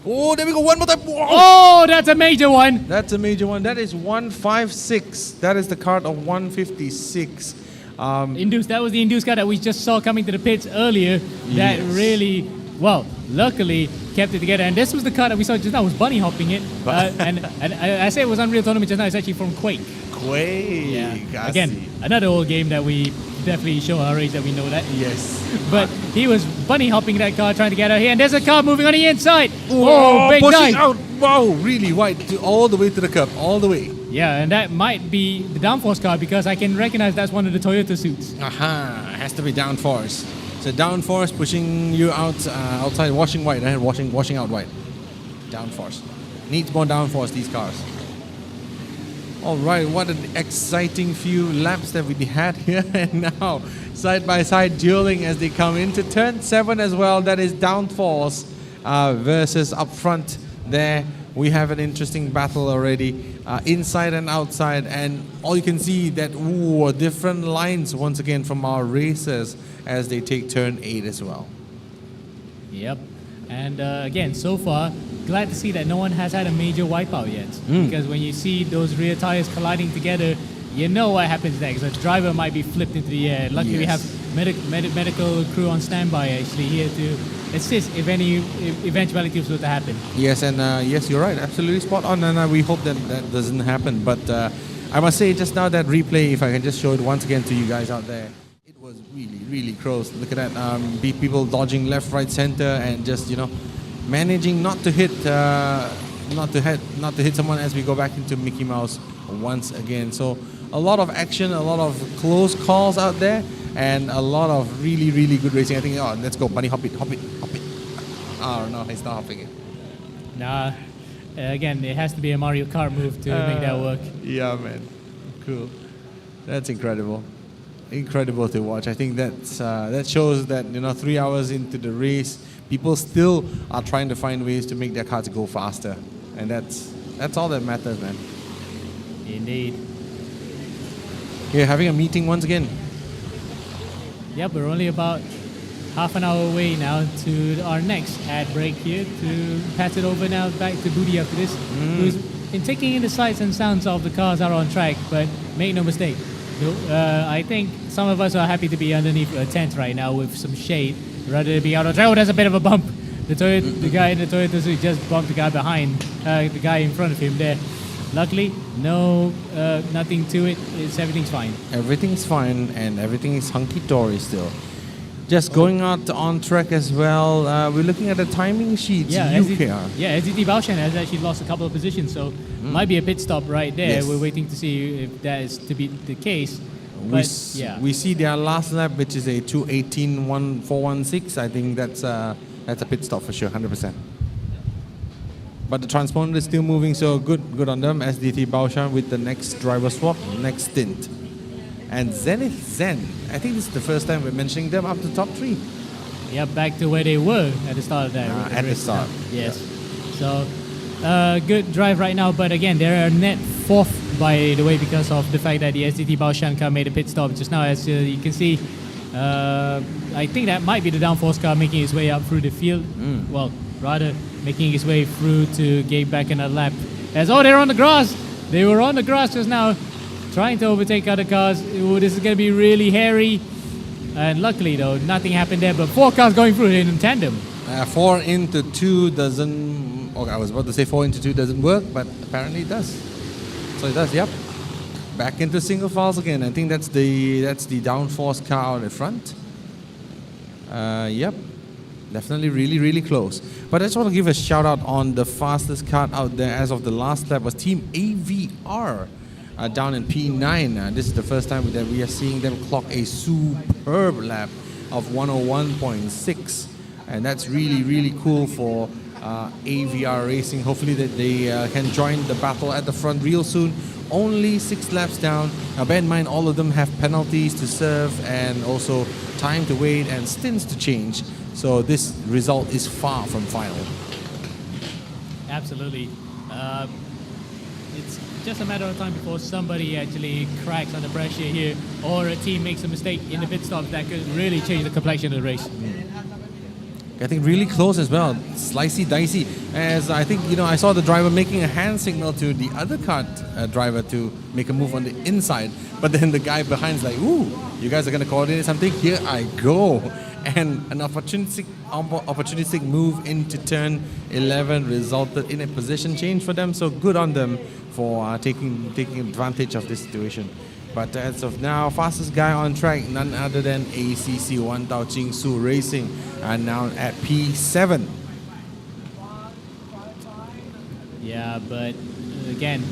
Oh, there we go. One more time. Whoa. Oh, that's a major one. That's a major one. That is 156. That is the card of 156. Induced. That was the induced car that we just saw coming to the pits earlier. That Yes. really, well, luckily kept it together. And this was the car that we saw just now. Was bunny hopping it. And I say it was Unreal Tournament just now. It's actually from Quake. Quake. I Again, see. another old game that we definitely show our age that we know that. Yes. But he was bunny hopping that car trying to get out here. And there's a car moving on the inside. Oh, Big pushing dive. out. Wow, really wide. All the way to the curb. All the way. Yeah, and that might be the downforce car because I can recognize that's one of the Toyota suits. Aha. It has to be downforce. So downforce pushing you out outside, washing white. Washing out white. Downforce. Needs more downforce, these cars. All right, what an exciting few laps that we had here. And now, side by side dueling as they come into turn 7 as well. That is downforce versus up front there. We have an interesting battle already, inside and outside. And all you can see that, different lines once again from our racers as they take turn 8 as well. Yep. And again, so far, glad to see that no one has had a major wipeout yet. Because when you see those rear tires colliding together, you know what happens next. The driver might be flipped into the air. Luckily, we have medical crew on standby actually here to assist if any eventualities were to happen. Yes, and yes, you're right. Absolutely spot on. And we hope that that doesn't happen. But I must say, just now that replay, if I can just show it once again to you guys out there, it was really close. Look at that. People dodging left, right, center, and just managing not to hit someone as we go back into Mickey Mouse once again. So a lot of action, a lot of close calls out there, and a lot of really good racing. I think, let's go, bunny, hop it. Oh no, he's not hopping it. Nah, again, it has to be a Mario Kart move to make that work. Yeah, man, cool. That's incredible to watch. I think that shows that 3 hours into the race, people still are trying to find ways to make their cars go faster, and that's all that matters, man. Indeed. Here, having a meeting once again. Yep, we're only about half an hour away now to our next ad break here to pass it over now back to Budi after this, who's been taking in the sights and sounds of the cars that are on track, but make no mistake, I think some of us are happy to be underneath a tent right now with some shade rather than be out on track. Oh, there's a bit of a bump. The guy in the Toyota suit just bumped the guy behind, the guy in front of him there. Luckily, nothing to it. Everything's fine. Everything's fine, and everything is hunky-dory still. Just going out on track as well. We're looking at the timing sheets. SDT Baoshan has actually lost a couple of positions, so might be a pit stop right there. Yes. We're waiting to see if that is to be the case. We see their last lap, which is a 2:18.416. I think that's a pit stop for sure, 100%. But the transponder is still moving, so good on them. SDT Baoshan with the next driver swap, next stint. And Zenith Zen, I think this is the first time we're mentioning them up to top 3. Yeah, back to where they were at the start of that. At the start. Yes. So, good drive right now, but again, they're net 4th, by the way, because of the fact that the SDT Baoshan car made a pit stop just now. As you can see, I think that might be the downforce car making its way up through the field. Well, rather making its way through to get back in a lap. They're on the grass. They were on the grass just now, trying to overtake other cars. This is going to be really hairy. And luckily, though, nothing happened there. But 4 cars going through in tandem. 4 into 2 doesn't... Okay, I was about to say 4 into 2 doesn't work, but apparently it does. So it does, yep. Back into single files again. I think that's the downforce car out in front. Yep. Definitely really close. But I just want to give a shout out on the fastest kart out there as of the last lap was Team AVR down in P9. This is the first time that we are seeing them clock a superb lap of 101.6. And that's really cool for AVR Racing. Hopefully that they can join the battle at the front real soon. Only 6 laps down. Now bear in mind all of them have penalties to serve and also time to wait and stints to change. So this result is far from final. Absolutely. It's just a matter of time before somebody actually cracks under pressure here, or a team makes a mistake in the pit stop that could really change the complexion of the race. Getting really close as well, slicey dicey. As I think, I saw the driver making a hand signal to the other kart driver to make a move on the inside, but then the guy behind is like, "Ooh, you guys are going to coordinate something? Here I go." And an opportunistic move into turn 11 resulted in a position change for them. So good on them for taking advantage of this situation. But as of now, fastest guy on track, none other than ACC1 Tao Ching Su Racing, and now at P7. Yeah, but again,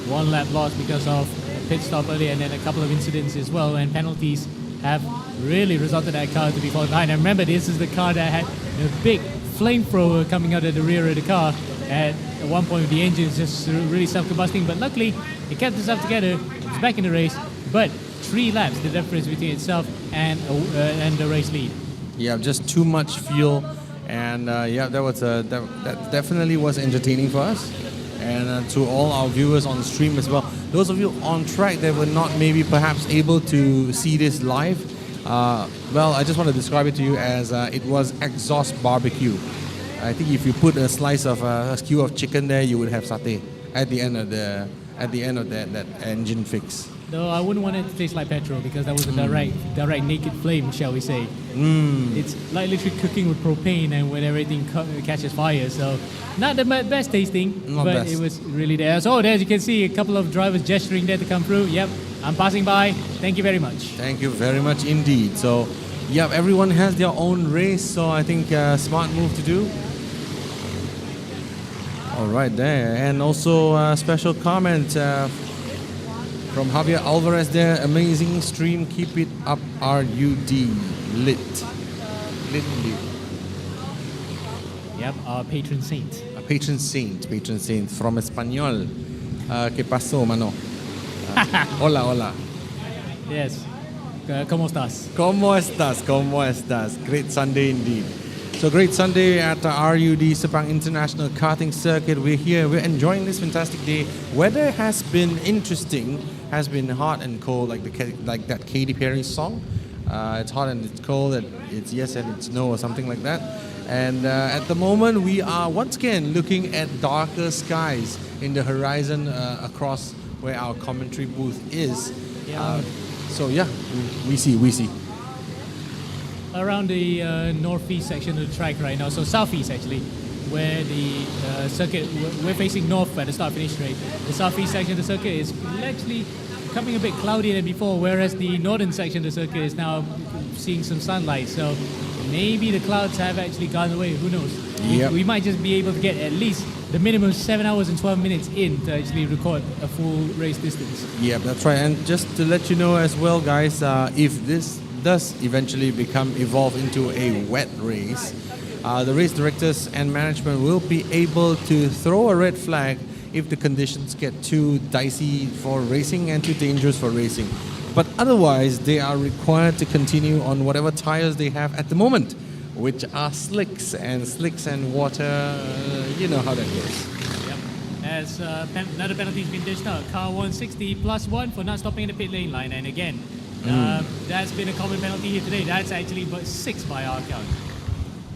1 lap lost because of a pit stop earlier and then a couple of incidents as well, and penalties have really resulted that car to be falling behind. And remember, this is the car that had a big flamethrower coming out of the rear of the car. At one point, the engine is just really self-combusting, but luckily, it kept itself together. It's back in the race, but 3 laps, the difference between itself and the race lead. Yeah, just too much fuel, and that definitely was entertaining for us, and to all our viewers on the stream as well. Those of you on track that were not maybe perhaps able to see this live, well, I just want to describe it to you as it was exhaust barbecue. I think if you put a slice of a skew of chicken there, you would have satay at the end of that engine fix. No, I wouldn't want it to taste like petrol because that was a direct naked flame, shall we say. It's like literally cooking with propane and when everything catches fire. So not the best tasting, but it was really there. So there, as you can see, a couple of drivers gesturing there to come through. Yep, I'm passing by. Thank you very much. Thank you very much indeed. So, yep, everyone has their own race. So I think smart move to do. All right, there. And also a special comment from Javier Alvarez there. Amazing stream. Keep it up. RUD. Lit. Yep, our patron saint. A patron saint from Espanol. ¿Qué pasó, mano? Hola. Yes. ¿Cómo estás? ¿Cómo estás? Great Sunday indeed. So great Sunday at the RUD Sepang International Karting Circuit. We're here. We're enjoying this fantastic day. Weather has been interesting. Has been hot and cold, like that Katy Perry song. It's hot and it's cold. And it's yes and it's no or something like that. And at the moment, we are once again looking at darker skies in the horizon across where our commentary booth is. Yeah. So yeah, we see. Around the northeast section of the track right now, so southeast actually, where the circuit, we're facing north at the start-finish straight. The southeast section of the circuit is actually becoming a bit cloudier than before, whereas the northern section of the circuit is now seeing some sunlight. So maybe the clouds have actually gone away, who knows? Yep. We might just be able to get at least the minimum 7 hours and 12 minutes in to actually record a full race distance. Yeah, that's right. And just to let you know as well, guys, if this does eventually evolve into a wet race, the race directors and management will be able to throw a red flag if the conditions get too dicey for racing and too dangerous for racing. But otherwise, they are required to continue on whatever tires they have at the moment, which are slicks and water. You know how that goes. Yep. As another penalty has been dished out, car 160 +1 for not stopping in the pit lane line. And again, that's been a common penalty here today. That's actually but 6 by our count.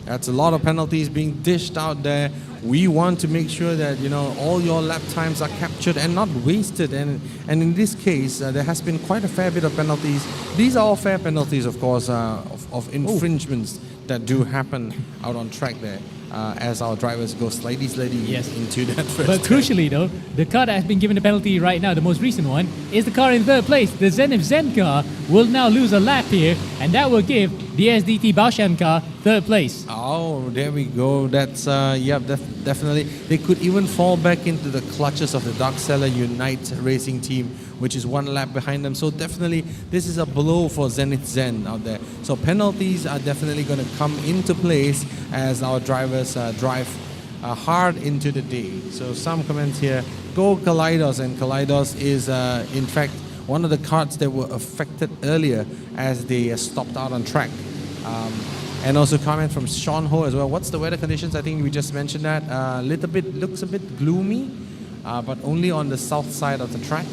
That's a lot of penalties being dished out there. We want to make sure that all your lap times are captured and not wasted. And in this case, there has been quite a fair bit of penalties. These are all fair penalties, of course, of infringements that do happen out on track there. As our drivers go slightly into that first. But crucially though, the car that has been given the penalty right now, the most recent one, is the car in third place. The Zenith Zen car will now lose a lap here, and that will give the SDT Baoshan car, third place. Oh, there we go. That's definitely. They could even fall back into the clutches of the Dark Seller Unite racing team, which is one lap behind them. So definitely, this is a blow for Zenith Zen out there. So penalties are definitely going to come into place as our drivers drive hard into the day. So some comments here. Go Kaleidos, and Kaleidos is in fact one of the karts that were affected earlier as they stopped out on track. And also comment from Sean Ho as well. What's the weather conditions? I think we just mentioned that. Looks a bit gloomy, but only on the south side of the track.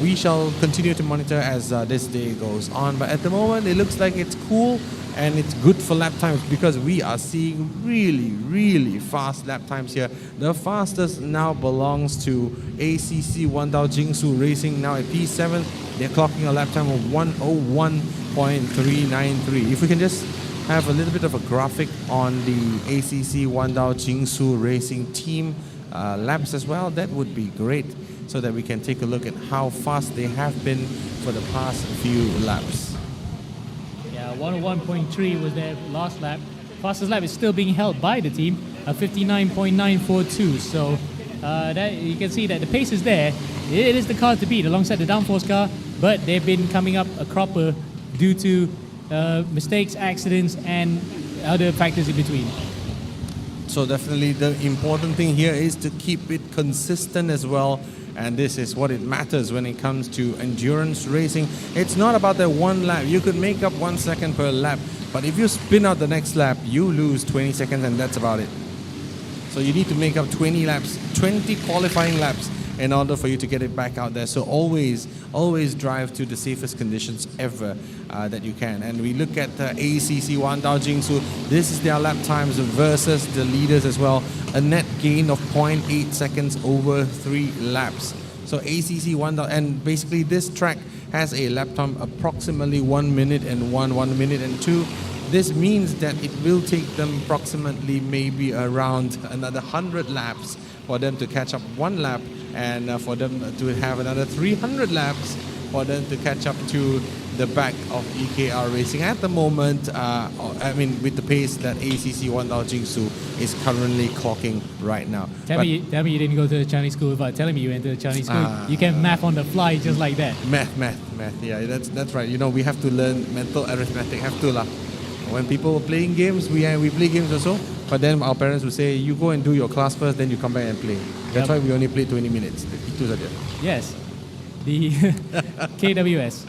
We shall continue to monitor as this day goes on. But at the moment, it looks like it's cool and it's good for lap times because we are seeing really fast lap times here. The fastest now belongs to ACC Wandao Jingsu Racing, now at P7. They're clocking a lap time of 101.393. If we can just have a little bit of a graphic on the ACC Wandao Jingsu Racing team laps as well, that would be great, so that we can take a look at how fast they have been for the past few laps. Yeah, 101.3 was their last lap. Fastest lap is still being held by the team, 59.942. So that you can see that the pace is there. It is the car to beat alongside the downforce car, but they've been coming up a cropper due to mistakes, accidents, and other factors in between. So definitely the important thing here is to keep it consistent as well. And this is what it matters when it comes to endurance racing. It's not about that one lap. You could make up 1 second per lap, but if you spin out the next lap, you lose 20 seconds and that's about it. So you need to make up 20 laps, 20 qualifying laps in order for you to get it back out there. So always drive to the safest conditions ever that you can. And we look at ACC Wandao Jingsu. This is their lap times versus the leaders as well. A net gain of 0.8 seconds over 3 laps. So ACC Wandao, and basically this track has a lap time approximately 1 minute and 1 minute and 2. This means that it will take them approximately maybe around another 100 laps for them to catch up 1 lap, and for them to have another 300 laps for them to catch up to the back of EKR Racing at the moment. I mean, with the pace that ACC Wandao Jingsu is currently clocking right now. Tell me you didn't go to the Chinese school without telling me you went to the Chinese school. You can math on the fly just like that. Math. Yeah, that's right. You know, we have to learn mental arithmetic. Have to lah. When people were playing games, we play games also. But then our parents would say, you go and do your class first, then you come back and play. That's why we only play 20 minutes. Yes. The KWS.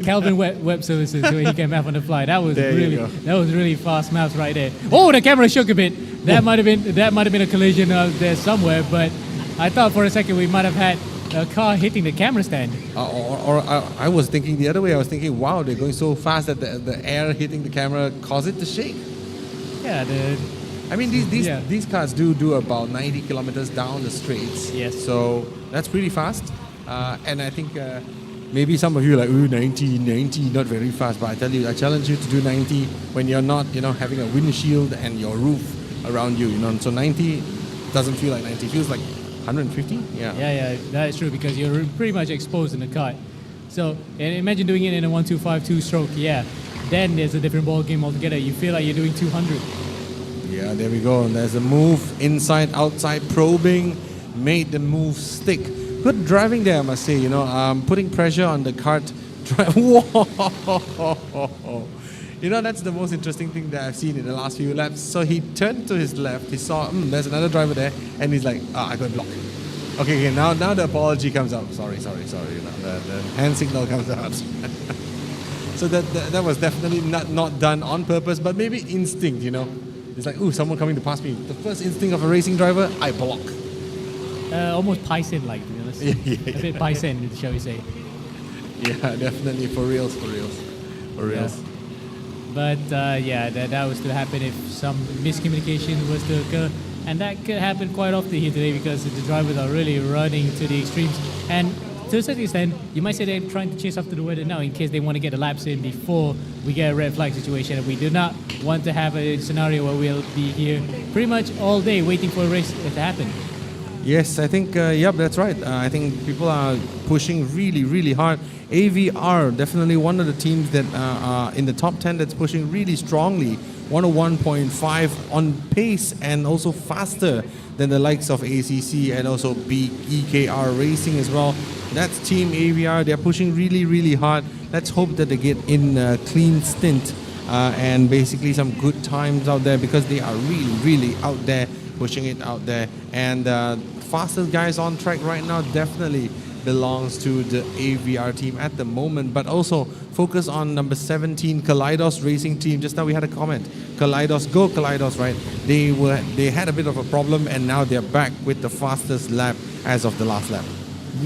Calvin Web Services, where he can map on the fly. That was really fast maps right there. Oh, the camera shook a bit. That might have been a collision out there somewhere. But I thought for a second we might have had a car hitting the camera stand. I was thinking the other way. I was thinking, wow, they're going so fast that the air hitting the camera caused it to shake. Yeah. I mean, these cars do about 90 kilometers down the straights. Yes. So that's pretty fast. And I think maybe some of you are like, ooh, 90, not very fast. But I tell you, I challenge you to do 90 when you're not, having a windshield and your roof around you, So 90 doesn't feel like 90. It feels like 150. Yeah, that is true because you're pretty much exposed in the kart. So and imagine doing it in a 1.252 stroke. Yeah, then there's a different ball game altogether. You feel like you're doing 200. Yeah, there we go. There's a move inside, outside, probing, made the move stick. Good driving there, I must say. Putting pressure on the kart. Whoa! That's the most interesting thing that I've seen in the last few laps. So he turned to his left. He saw, there's another driver there, and he's like, I got blocked. Okay. Now the apology comes out. Sorry. The hand signal comes out. So that was definitely not done on purpose, but maybe instinct. It's like, someone coming to pass me. The first instinct of a racing driver, I block. Almost Paisen-like, to be honest. Yeah. A bit Paisen, shall we say. Yeah, definitely. For reals. Yeah. But that was to happen if some miscommunication was to occur. And that could happen quite often here today because the drivers are really running to the extremes. And to a certain extent, you might say they're trying to chase after the weather now in case they want to get the laps in before we get a red flag situation. And we do not want to have a scenario where we'll be here pretty much all day waiting for a race to happen. Yes, I think, yep, that's right. I think people are pushing really, really hard. AVR, definitely one of the teams that are in the top 10 that's pushing really strongly. 101.5 on pace and also faster than the likes of ACC and also EKR Racing as well. That's Team AVR. They're pushing really, really hard. Let's hope that they get in a clean stint and basically some good times out there, because they are really, really out there, pushing it out there. And fastest guys on track right now definitely belongs to the AVR team at the moment, but also focus on number 17 Kaleidos Racing Team. Just now we had a comment, Kaleidos, go Kaleidos, right? They had a bit of a problem and now they're back with the fastest lap as of the last lap.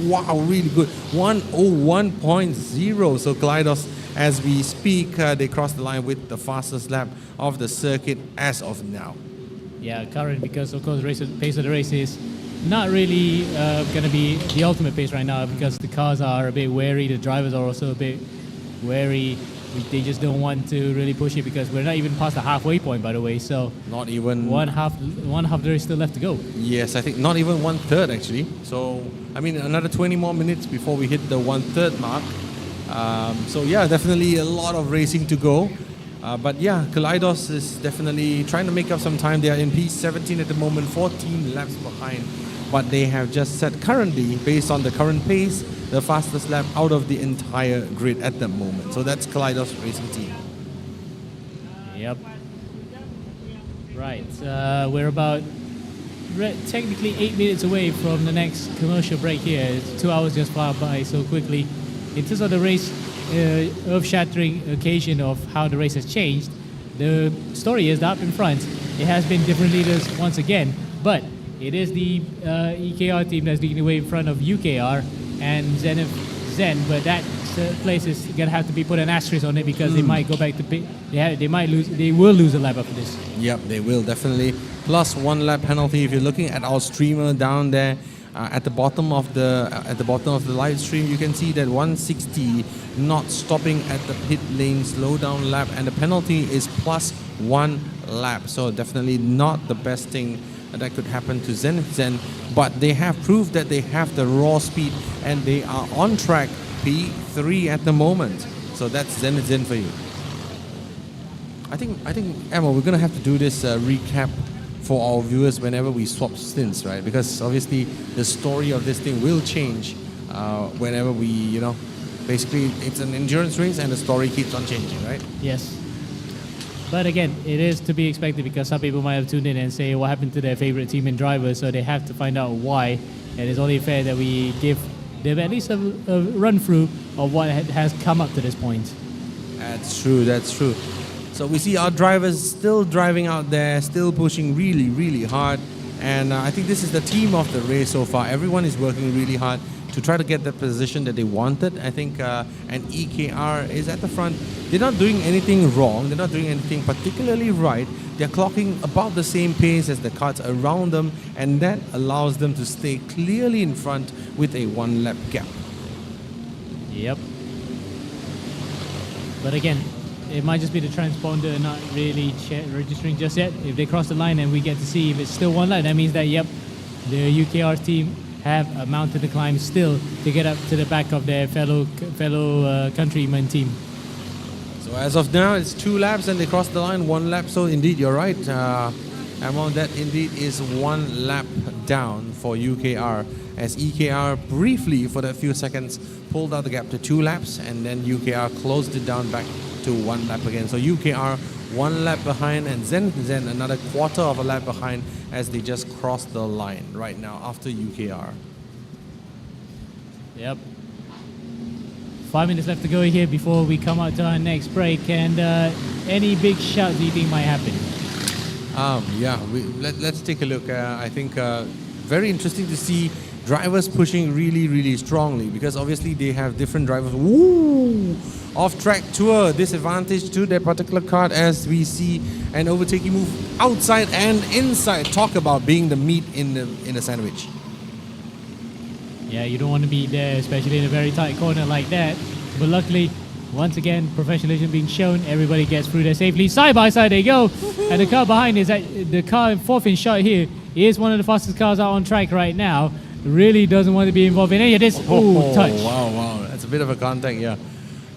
Wow, really good, 101.0. so Kaleidos, as we speak, they crossed the line with the fastest lap of the circuit as of now. Yeah, current, because of course the pace of the race is not really going to be the ultimate pace right now, because the cars are a bit wary, the drivers are also a bit wary. They just don't want to really push it, because we're not even past the halfway point, by the way, so not even one half there is still left to go. Yes, I think not even 1/3 actually. So I mean, another 20 more minutes before we hit the 1/3 mark. So yeah, definitely a lot of racing to go. But yeah, Kaleidos is definitely trying to make up some time. They are in P17 at the moment, 14 laps behind. But they have just set currently, based on the current pace, the fastest lap out of the entire grid at the moment. So that's Kaleidos Racing Team. Yep. Right, we're about technically 8 minutes away from the next commercial break here. It's 2 hours just fly by so quickly. In terms of the race, earth-shattering occasion of how the race has changed, the story is that up in front, it has been different leaders once again, but it is the EKR team that's leading the way in front of UKR and Zen, but that place is gonna have to be put an asterisk on it, because they might go back to they will lose a lap after this. Yep, they will definitely. Plus 1 lap penalty. If you're looking at our streamer down there, at the bottom of the live stream, you can see that 160 not stopping at the pit lane slowdown lap, and the penalty is plus 1 lap. So definitely not the best thing that could happen to Zen, but they have proved that they have the raw speed and they are on track, P3 at the moment. So that's Zen for you. I think Emma, we're gonna have to do this recap for our viewers whenever we swap stints, right? Because obviously the story of this thing will change whenever we, basically it's an endurance race and the story keeps on changing, right? Yes. But again, it is to be expected, because some people might have tuned in and say what happened to their favorite team and driver, so they have to find out why. And it's only fair that we give them at least a run through of what has come up to this point. That's true. So we see our drivers still driving out there, still pushing really, really hard. And I think this is the team of the race so far. Everyone is working really hard to try to get the position that they wanted. I think and EKR is at the front. They're not doing anything wrong. They're not doing anything particularly right. They're clocking about the same pace as the carts around them, and that allows them to stay clearly in front with a 1 lap gap. Yep. But again, it might just be the transponder not really registering just yet. If they cross the line and we get to see if it's still 1 lap, that means that, yep, the UKR team have mounted the climb still to get up to the back of their fellow countryman team. So as of now, it's 2 laps and they cross the line 1 lap. So indeed, you're right, Amon, that indeed is 1 lap down for UKR, as EKR briefly for that few seconds pulled out the gap to 2 laps, and then UKR closed it down back to 1 lap again. So UKR 1 lap behind, and Zen another quarter of a lap behind, as they just crossed the line right now after UKR. Yep. 5 minutes left to go here before we come out to our next break. And any big shouts do you think might happen? Yeah, let's take a look. I think very interesting to see drivers pushing really, really strongly, because obviously they have different drivers. Woo! Off-track tour, disadvantage to their particular kart, as we see an overtaking move outside and inside. Talk about being the meat in the sandwich. Yeah, you don't want to be there, especially in a very tight corner like that. But luckily, once again, professionalism being shown. Everybody gets through there safely. Side by side they go. And the car behind is the car 4th in shot here is one of the fastest cars out on track right now. Really doesn't want to be involved in any of this. Ooh, touch. Wow. That's a bit of a contact, yeah.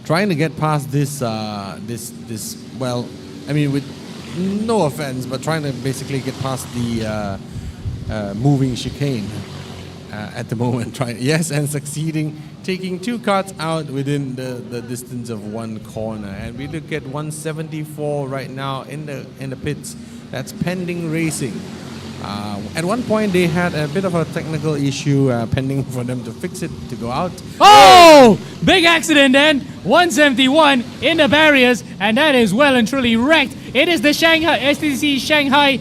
Trying to get past this, well, I mean, with no offense, but trying to basically get past the moving chicane at the moment. Yes, and succeeding, taking 2 carts out within the distance of 1 corner. And we look at 174 right now in the pits. That's pending racing. At one point, they had a bit of a technical issue pending for them to fix it to go out. Oh! Big accident then. 171 in the barriers, and that is well and truly wrecked. It is the STC Shanghai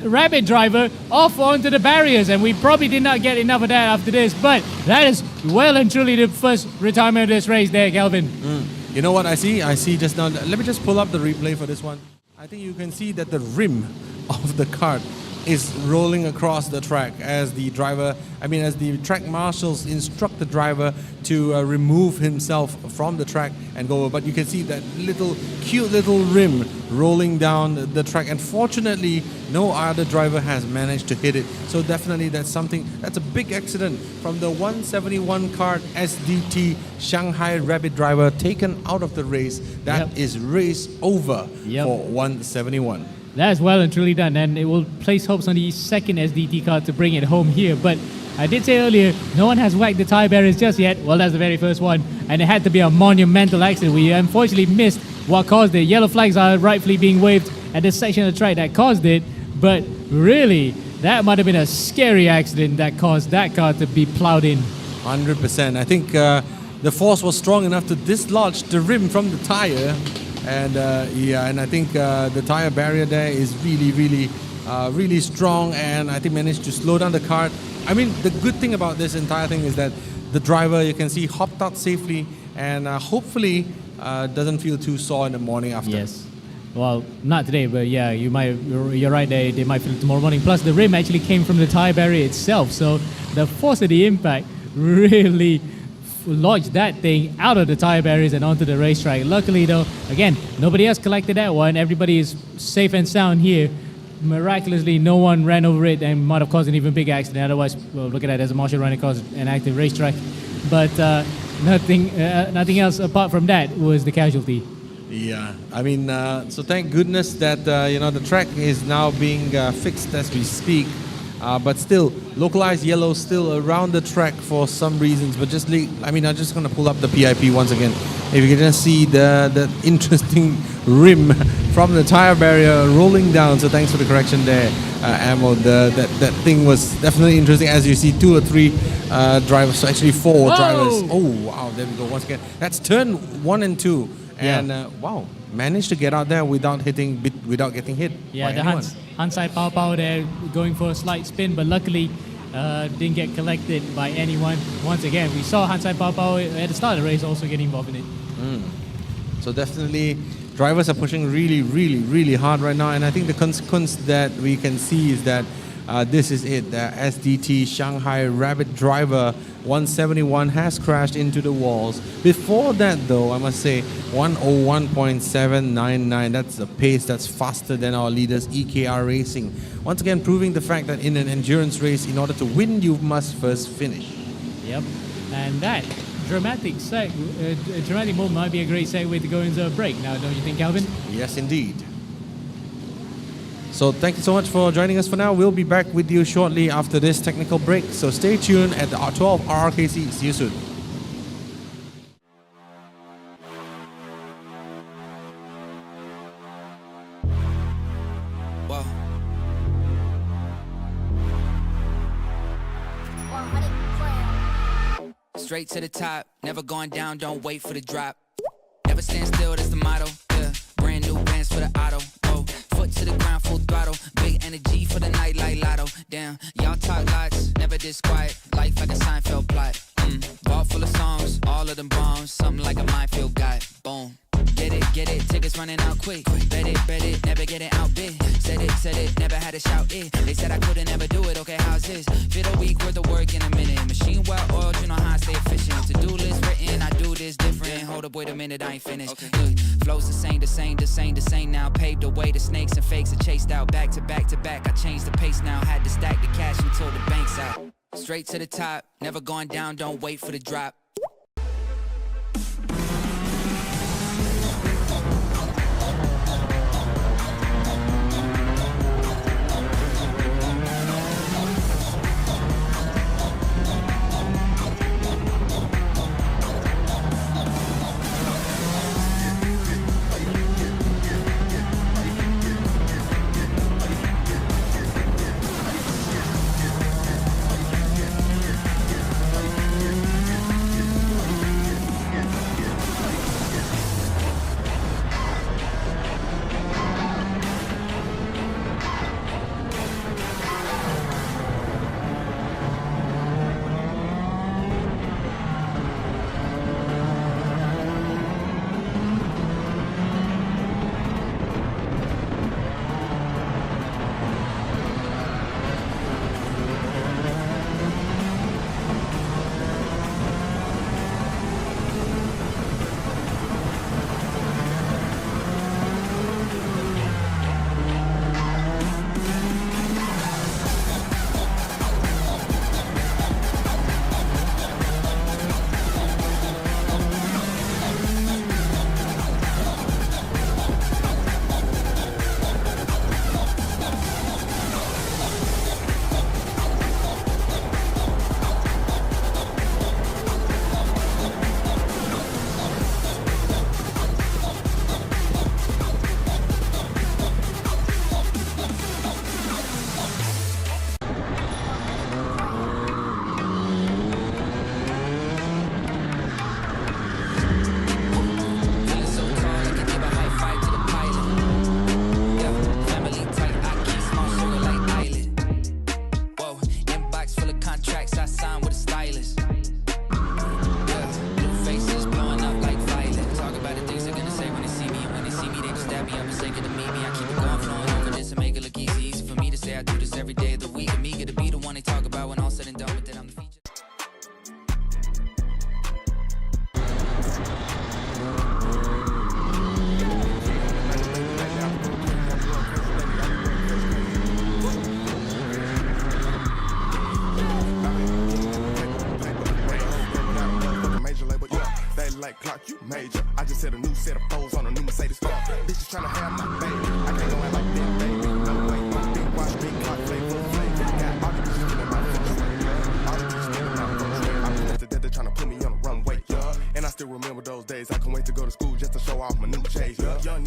Rabbit driver off onto the barriers, and we probably did not get enough of that after this, but that is well and truly the first retirement of this race there, Kelvin. You know what I see? I see just now. Let me just pull up the replay for this one. I think you can see that the rim of the kart is rolling across the track as the track marshals instruct the driver to remove himself from the track and go over. But you can see that cute little rim rolling down the track. And fortunately, no other driver has managed to hit it. So definitely that's a big accident from the 171 kart SDT Shanghai Rabbit driver taken out of the race. That is race over for 171. That's well and truly done, and it will place hopes on the second SDT car to bring it home here. But I did say earlier, no one has whacked the tyre barriers just yet. Well, that's the very first one, and it had to be a monumental accident. We unfortunately missed what caused it. Yellow flags are rightfully being waved at this section of the track that caused it, but really, that might have been a scary accident that caused that car to be plowed in. 100%. I think the force was strong enough to dislodge the rim from the tyre. And and I think the tire barrier there is really strong, and I think managed to slow down the kart. I mean, the good thing about this entire thing is that the driver, you can see, hopped out safely, and hopefully doesn't feel too sore in the morning after. Yes. Well, not today, but yeah, you're right, they might feel it tomorrow morning. Plus, the rim actually came from the tire barrier itself, so the force of the impact really lodged that thing out of the tire barriers and onto the racetrack. Luckily though, again, nobody else collected that one. Everybody is safe and sound here. Miraculously, no one ran over it and might have caused an even bigger accident. Otherwise, well, look at that, as a marshal running across an active racetrack. But nothing else apart from that was the casualty. Yeah, I mean, so thank goodness that the track is now being fixed as we speak. But still, localized yellow still around the track for some reasons. But I'm just going to pull up the PIP once again. If you can just see the interesting rim from the tire barrier rolling down. So thanks for the correction there, Ammo. That thing was definitely interesting. As you see, 2 or 3 drivers, so actually 4 drivers. Oh, wow, there we go once again. That's turn 1 and 2. And wow, managed to get out there without getting hit. Yeah, by the anyone. Hansai Pao Pao there going for a slight spin, but luckily didn't get collected by anyone. Once again, we saw Hansai Pao Pao at the start of the race also getting involved in it. So definitely, drivers are pushing really hard right now, and I think the consequence that we can see is that this is it. The SDT Shanghai Rabbit driver 171 has crashed into the walls. Before that though, I must say 101.799. That's a pace that's faster than our leaders EKR Racing. Once again proving the fact that in an endurance race, in order to win, you must first finish. Yep, and that dramatic moment might be a great segue to go into a break now, don't you think, Calvin? Yes, indeed. So thank you so much for joining us for now. We'll be back with you shortly after this technical break. So stay tuned at the R12 RRKC. See you soon. Whoa. Straight to the top, never going down, don't wait for the drop. Never stand still, that's the motto. Yeah. Brand new bands for the auto. Oh. Foot to the ground, full throttle. Big energy for the night like lotto. Damn, y'all talk lots, never this quiet. Life like a Seinfeld plot. Vault full of songs, all of them bombs. Something like a minefield guy. Boom. Get it, tickets running out quick. Bet it, never getting outbid. Said it, never had to shout it. They said I couldn't ever do it, okay, how's this? Fit a week worth of work in a minute. Machine well oiled, you know how I stay efficient. To-do list written, I do this different. Hold up, wait a minute, I ain't finished. Look, flows the same now. Paved the way to snakes and fakes are chased out. Back to back to back, I changed the pace now. Had to stack the cash until the bank's out. Straight to the top, never going down, don't wait for the drop. Clock, you major. I just set a new set of foes on a new Mercedes star. Bitches tryna have my baby. I can't go out like that, baby. No way. Big watch, big clock, flavor, flavor. Got all the bitches feeling my first way. All the bitches feeling my first way. I'm just dead, they're tryna put me on the runway. Yeah. And I still remember those days. I can't wait to go to school just to show off my new chase. Yeah. Young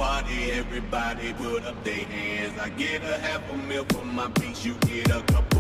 party, everybody put up their hands. I get a half a meal for my beats, you get a couple.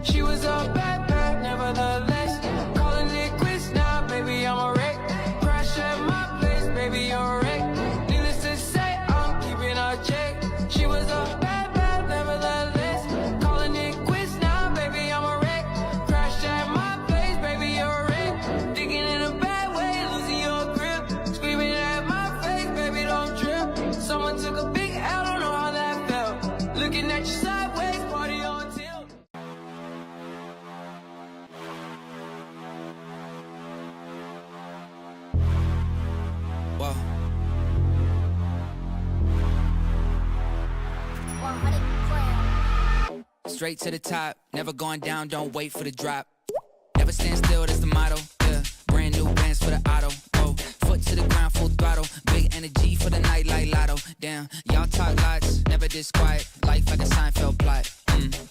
She was a bad, bad, nevertheless. Calling it quits now, baby, I'm a wreck. Whoa. Straight to the top, never going down, don't wait for the drop. Never stand still, that's the motto. Yeah, brand new bands for the auto. Whoa, foot to the ground, full throttle. Big energy for the night like lotto. Damn, y'all talk lots, never this quiet. Life like a Seinfeld plot.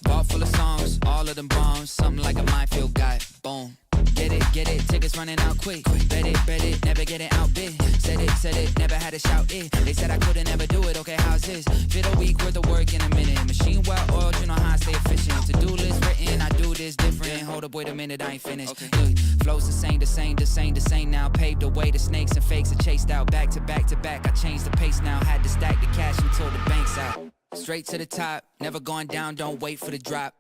Vault full of songs, all of them bombs. Something like a minefield guy. Boom. Get it, tickets running out quick. Bet it, never getting outbid. Said it, never had to shout it. They said I couldn't ever do it, okay, how's this? Fit a week worth of work in a minute. Machine well oiled, you know how I stay efficient. To-do list written, I do this different. Hold up, wait a minute, I ain't finished. Okay. Look, flows the same now. Paved the way, the snakes and fakes are chased out. Back to back. I changed the pace now. Had to stack the cash until the bank's out. Straight to the top, never going down, don't wait for the drop.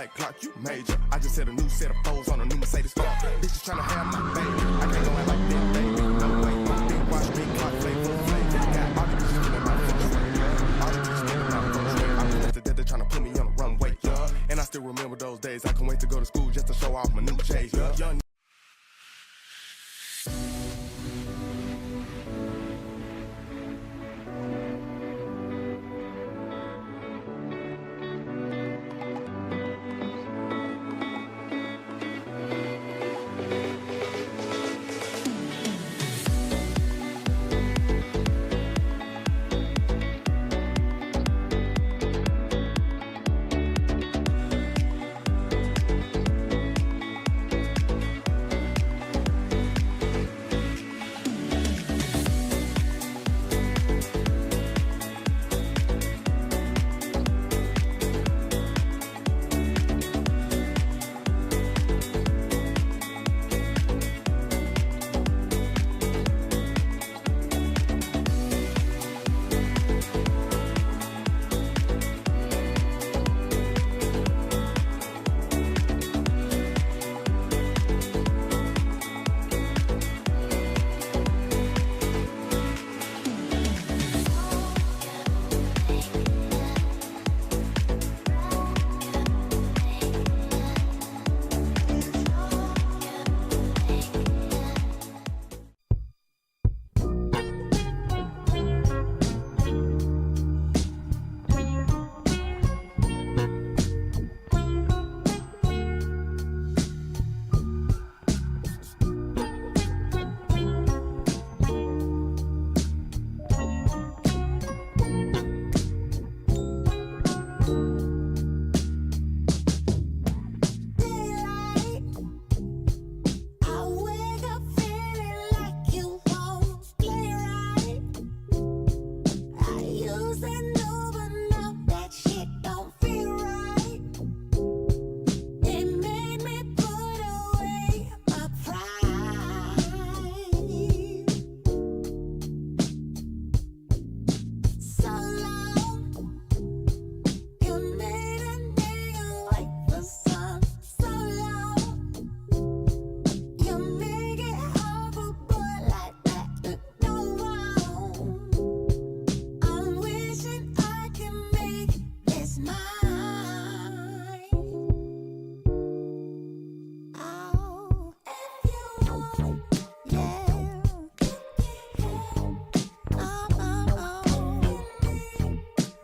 like clock, you major. I just set a new set of foes on a new Mercedes car. Bitches tryna have my baby. I can't go out like that, baby. No way. Big watch, big clock, flavor, flavor. Got all the bitches feeling my fucking swing. All the bitches feeling my fucking swing. I'm convinced that they're tryna put me on the runway. And I still remember those days. I can't wait to go to school just to show off my new chase. Young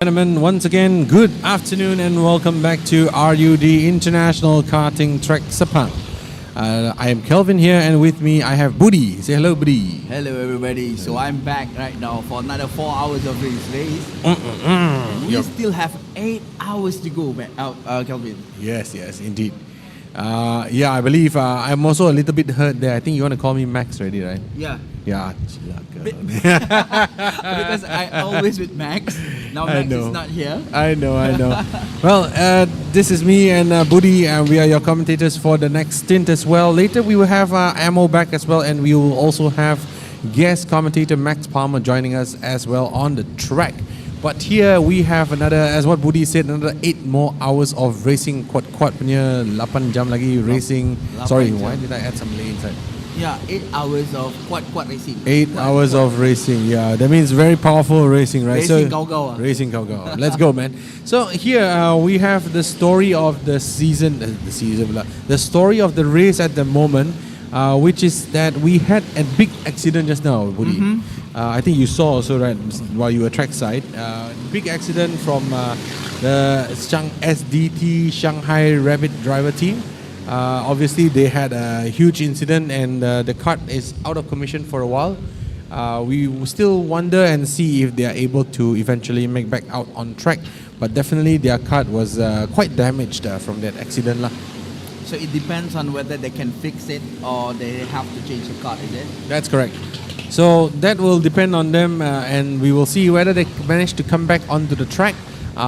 Gentlemen, once again, good afternoon and welcome back to RUD International Karting Track Sepang. I am Kelvin here, and with me I have Budi. Say hello, Budi. Hello everybody. So I'm back right now for another 4 hours of this race. We still have 8 hours to go, Kelvin. Yes, indeed. I believe I'm also a little bit hurt there. I think you want to call me Max already, right? Yeah. Yeah. Because I always with Max. Now Max is not here. I know. Well, this is me and Budi, and we are your commentators for the next stint as well. Later we will have Ammo back as well, and we will also have guest commentator Max Palmer joining us as well on the track. But here we have another, as what Budi said, another 8 more hours of racing. Quad punya 8 jam lagi racing. Sorry, why did I add some lane inside? Yeah, 8 hours of quad racing. 8 hours of racing, yeah. That means very powerful racing, right? Racing Gao-Gao. Racing Gao-Gao. Let's go, man. So here we have the story of the season, the story of the race at the moment, which is that we had a big accident just now, Budi. I think you saw also, right, while you were trackside. Big accident from the SDT Shanghai Rabbit driver team. Obviously, they had a huge incident, and the kart is out of commission for a while. We still wonder and see if they are able to eventually make back out on track. But definitely, their kart was quite damaged from that accident. So it depends on whether they can fix it or they have to change the kart, is it? That's correct. So that will depend on them, and we will see whether they manage to come back onto the track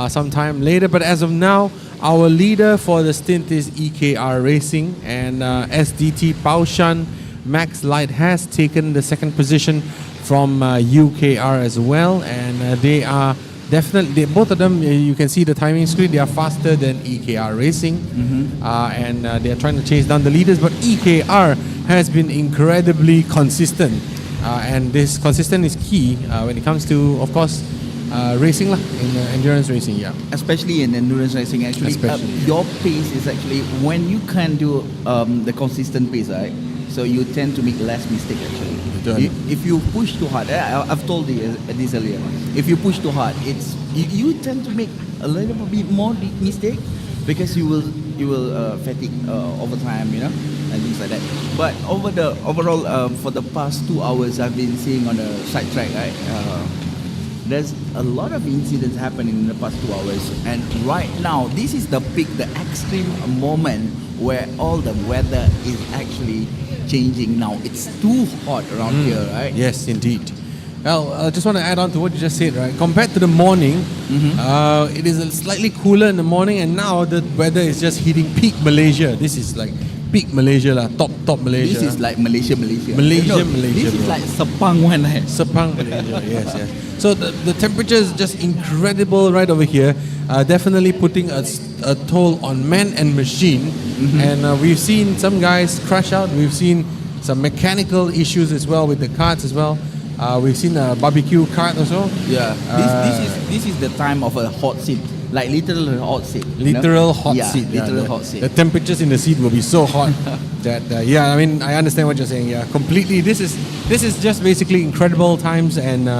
sometime later. But as of now, our leader for the stint is EKR Racing, and SDT Baoshan Max Light has taken the second position from UKR as well, and they are definitely, both of them, you can see the timing screen, they are faster than EKR Racing, and they are trying to chase down the leaders, but EKR has been incredibly consistent, and this consistent is key when it comes to, of course, racing in endurance racing, yeah. Especially in endurance racing, actually, your pace is actually, when you can do the consistent pace, right? So you tend to make less mistake actually. If you push too hard, I've told you this earlier. If you push too hard, it's you tend to make a little bit more mistake because you will fatigue over time, you know, and things like that. But overall, for the past 2 hours, I've been seeing on the side track, right? There's a lot of incidents happening in the past 2 hours, and right now this is the peak, the extreme moment where all the weather is actually changing now. It's too hot around here, right? Yes, indeed. Well, I just want to add on to what you just said, right? Compared to the morning, it is slightly cooler in the morning, and now the weather is just hitting peak Malaysia. This is like peak Malaysia, top Malaysia. This is like Malaysia. Malaysia. This is like Sepang one. Sepang, Malaysia, yes. So the temperature is just incredible right over here. Definitely putting a toll on man and machine. And we've seen some guys crash out. We've seen some mechanical issues as well with the karts as well. We've seen a barbecue kart also. Yeah. This is the time of a hot seat. Like literal hot seat. Literal hot seat. Literal hot seat. The temperatures in the seat will be so hot that I mean, I understand what you're saying. Yeah, completely. This is just basically incredible times, and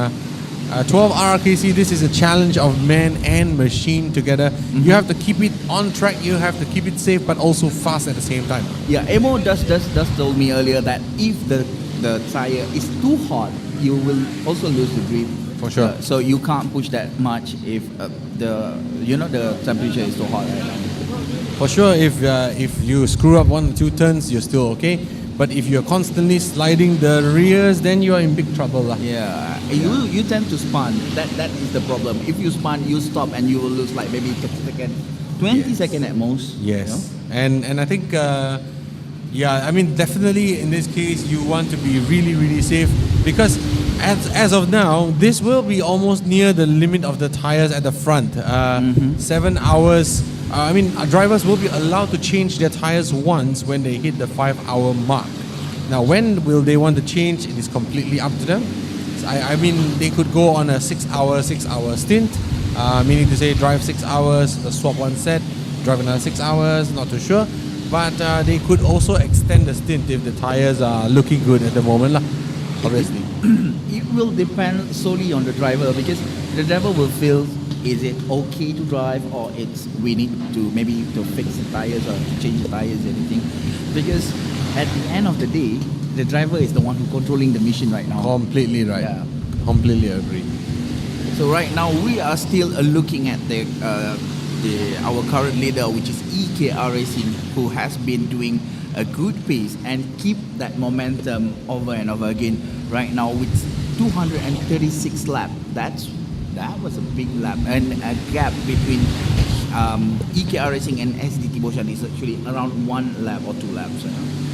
12 RRKC. This is a challenge of man and machine together. You have to keep it on track. You have to keep it safe, but also fast at the same time. Yeah, Emo just told me earlier that if the tire is too hot, you will also lose the grip. For sure. So you can't push that much if the temperature is too hot right now. For sure, if you screw up 1 or 2 turns, you're still okay. But if you're constantly sliding the rears, then you are in big trouble. Yeah. You tend to spun. That is the problem. If you spun, you stop and you will lose like maybe 30 seconds, 20 seconds at most. Yes. You know? And I think I mean, definitely in this case you want to be really, really safe, because as of now, this will be almost near the limit of the tires at the front. 7 hours. I mean, drivers will be allowed to change their tires once when they hit the 5-hour mark. Now, when will they want to change? It is completely up to them. I mean, they could go on a 6-hour stint, meaning to say drive 6 hours, swap one set, drive another 6 hours, not too sure. But they could also extend the stint if the tires are looking good at the moment, obviously. It will depend solely on the driver, because the driver will feel is it okay to drive, or we need to maybe to fix the tires or change the tires, anything? Because at the end of the day, the driver is the one who controlling the machine right now. Completely right. Yeah. Completely agree. So right now we are still looking at our current leader, which is EKR Racing, who has been doing a good pace and keep that momentum over and over again. Right now with 236 laps, that was a big lap, and a gap between EKR Racing and SDT Boshan is actually around 1 lap or 2 laps.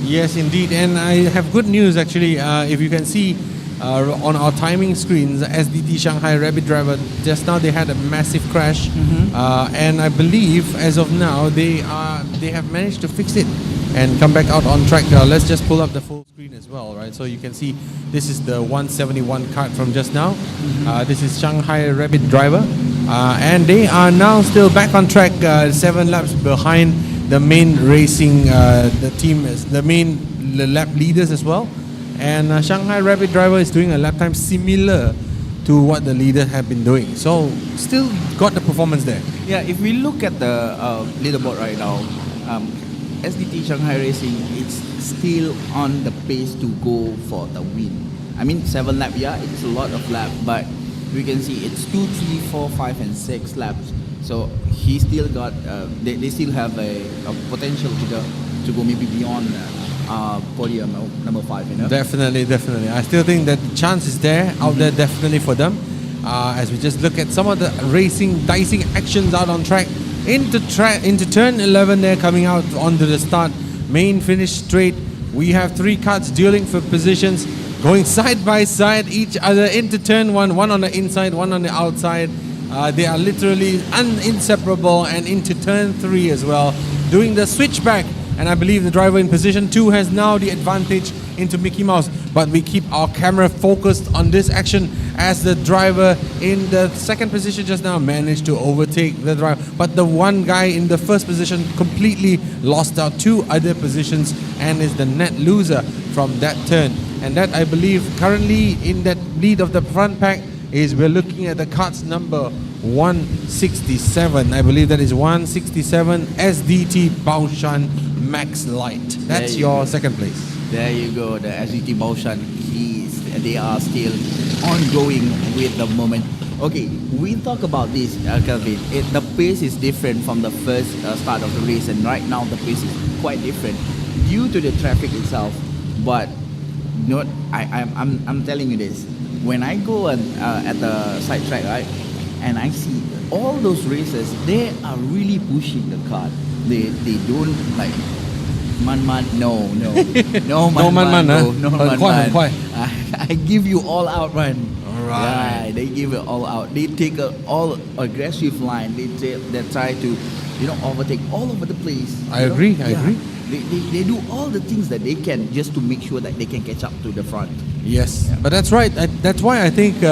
Yes, indeed. And I have good news actually. If you can see on our timing screens, SDT Shanghai Rabbit Driver, just now they had a massive crash. And I believe as of now they have managed to fix it and come back out on track. Let's just pull up the full screen as well, right? So you can see this is the 171 kart from just now. This is Shanghai Rabbit Driver. And they are now still back on track, 7 laps behind the main racing, the team, the main lap leaders as well. And Shanghai Rabbit Driver is doing a lap time similar to what the leaders have been doing. So still got the performance there. Yeah, if we look at the leaderboard right now, SDT Shanghai Racing, it's still on the pace to go for the win. I mean, 7 laps, yeah, it's a lot of laps, but we can see it's 2, 3, 4, 5, and 6 laps. So he still got, they still have a potential to go maybe beyond podium number 5, you know? Definitely. I still think that the chance is there, out there definitely for them. As we just look at some of the racing, dicing actions out on track. Into turn 11 there, coming out onto the start. Main finish straight. We have 3 karts dueling for positions, going side by side each other into turn 1, one on the inside, one on the outside. They are literally inseparable, and into turn 3 as well, doing the switchback. And I believe the driver in position 2 has now the advantage into Mickey Mouse. But we keep our camera focused on this action as the driver in the second position just now managed to overtake the driver. But the one guy in the first position completely lost out 2 other positions and is the net loser from that turn. And that, I believe, currently in that lead of the front pack is we're looking at the karts number 167. I believe that is 167 SDT Baoshan Max Light. That's your second place. There you go, the SDT Baoshan. They are still ongoing with the moment. Okay, we talk about this, Kelvin. The pace is different from the first start of the race, and right now the pace is quite different due to the traffic itself. But I'm telling you this. When I go at the side track, right, and I see all those racers, they are really pushing the car. They don't like man, no man. I give you all out run. Right. Yeah, they give it all out. They take a all aggressive line. They try to, overtake all over the place. I agree. They do all the things that they can just to make sure that they can catch up to the front. Yes, but that's right. That's why I think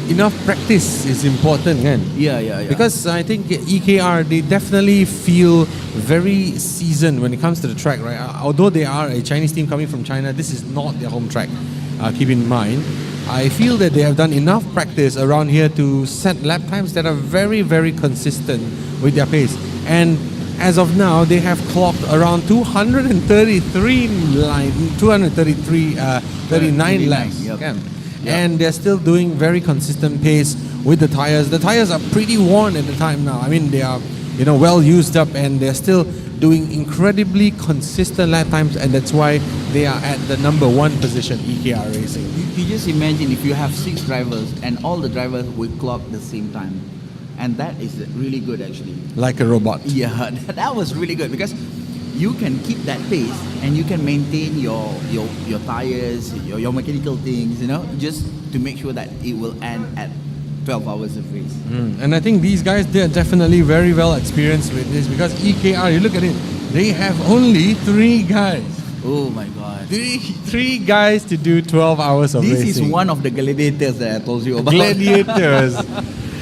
enough practice is important, kan? Yeah. Because I think EKR, they definitely feel very seasoned when it comes to the track, right? Although they are a Chinese team coming from China, this is not their home track. Keep in mind, I feel that they have done enough practice around here to set lap times that are very, very consistent with their pace. And as of now, they have clocked around 39 laps. Yep. And they're still doing very consistent pace with the tires. The tires are pretty worn at the time now. I mean, they are, well used up, and they're still doing incredibly consistent lap times, and that's why they are at the number 1 position, EKR Racing. You just imagine if you have 6 drivers and all the drivers will clock the same time. And that is really good, actually. Like a robot. Yeah, that was really good because you can keep that pace and you can maintain your tires, your mechanical things, just to make sure that it will end at 12 hours of race. And I think these guys, they're definitely very well experienced with this because EKR, you look at it, they have only 3 guys. Oh my God. 3 guys to do 12 hours of racing. This is one of the gladiators that I told you about. Gladiators.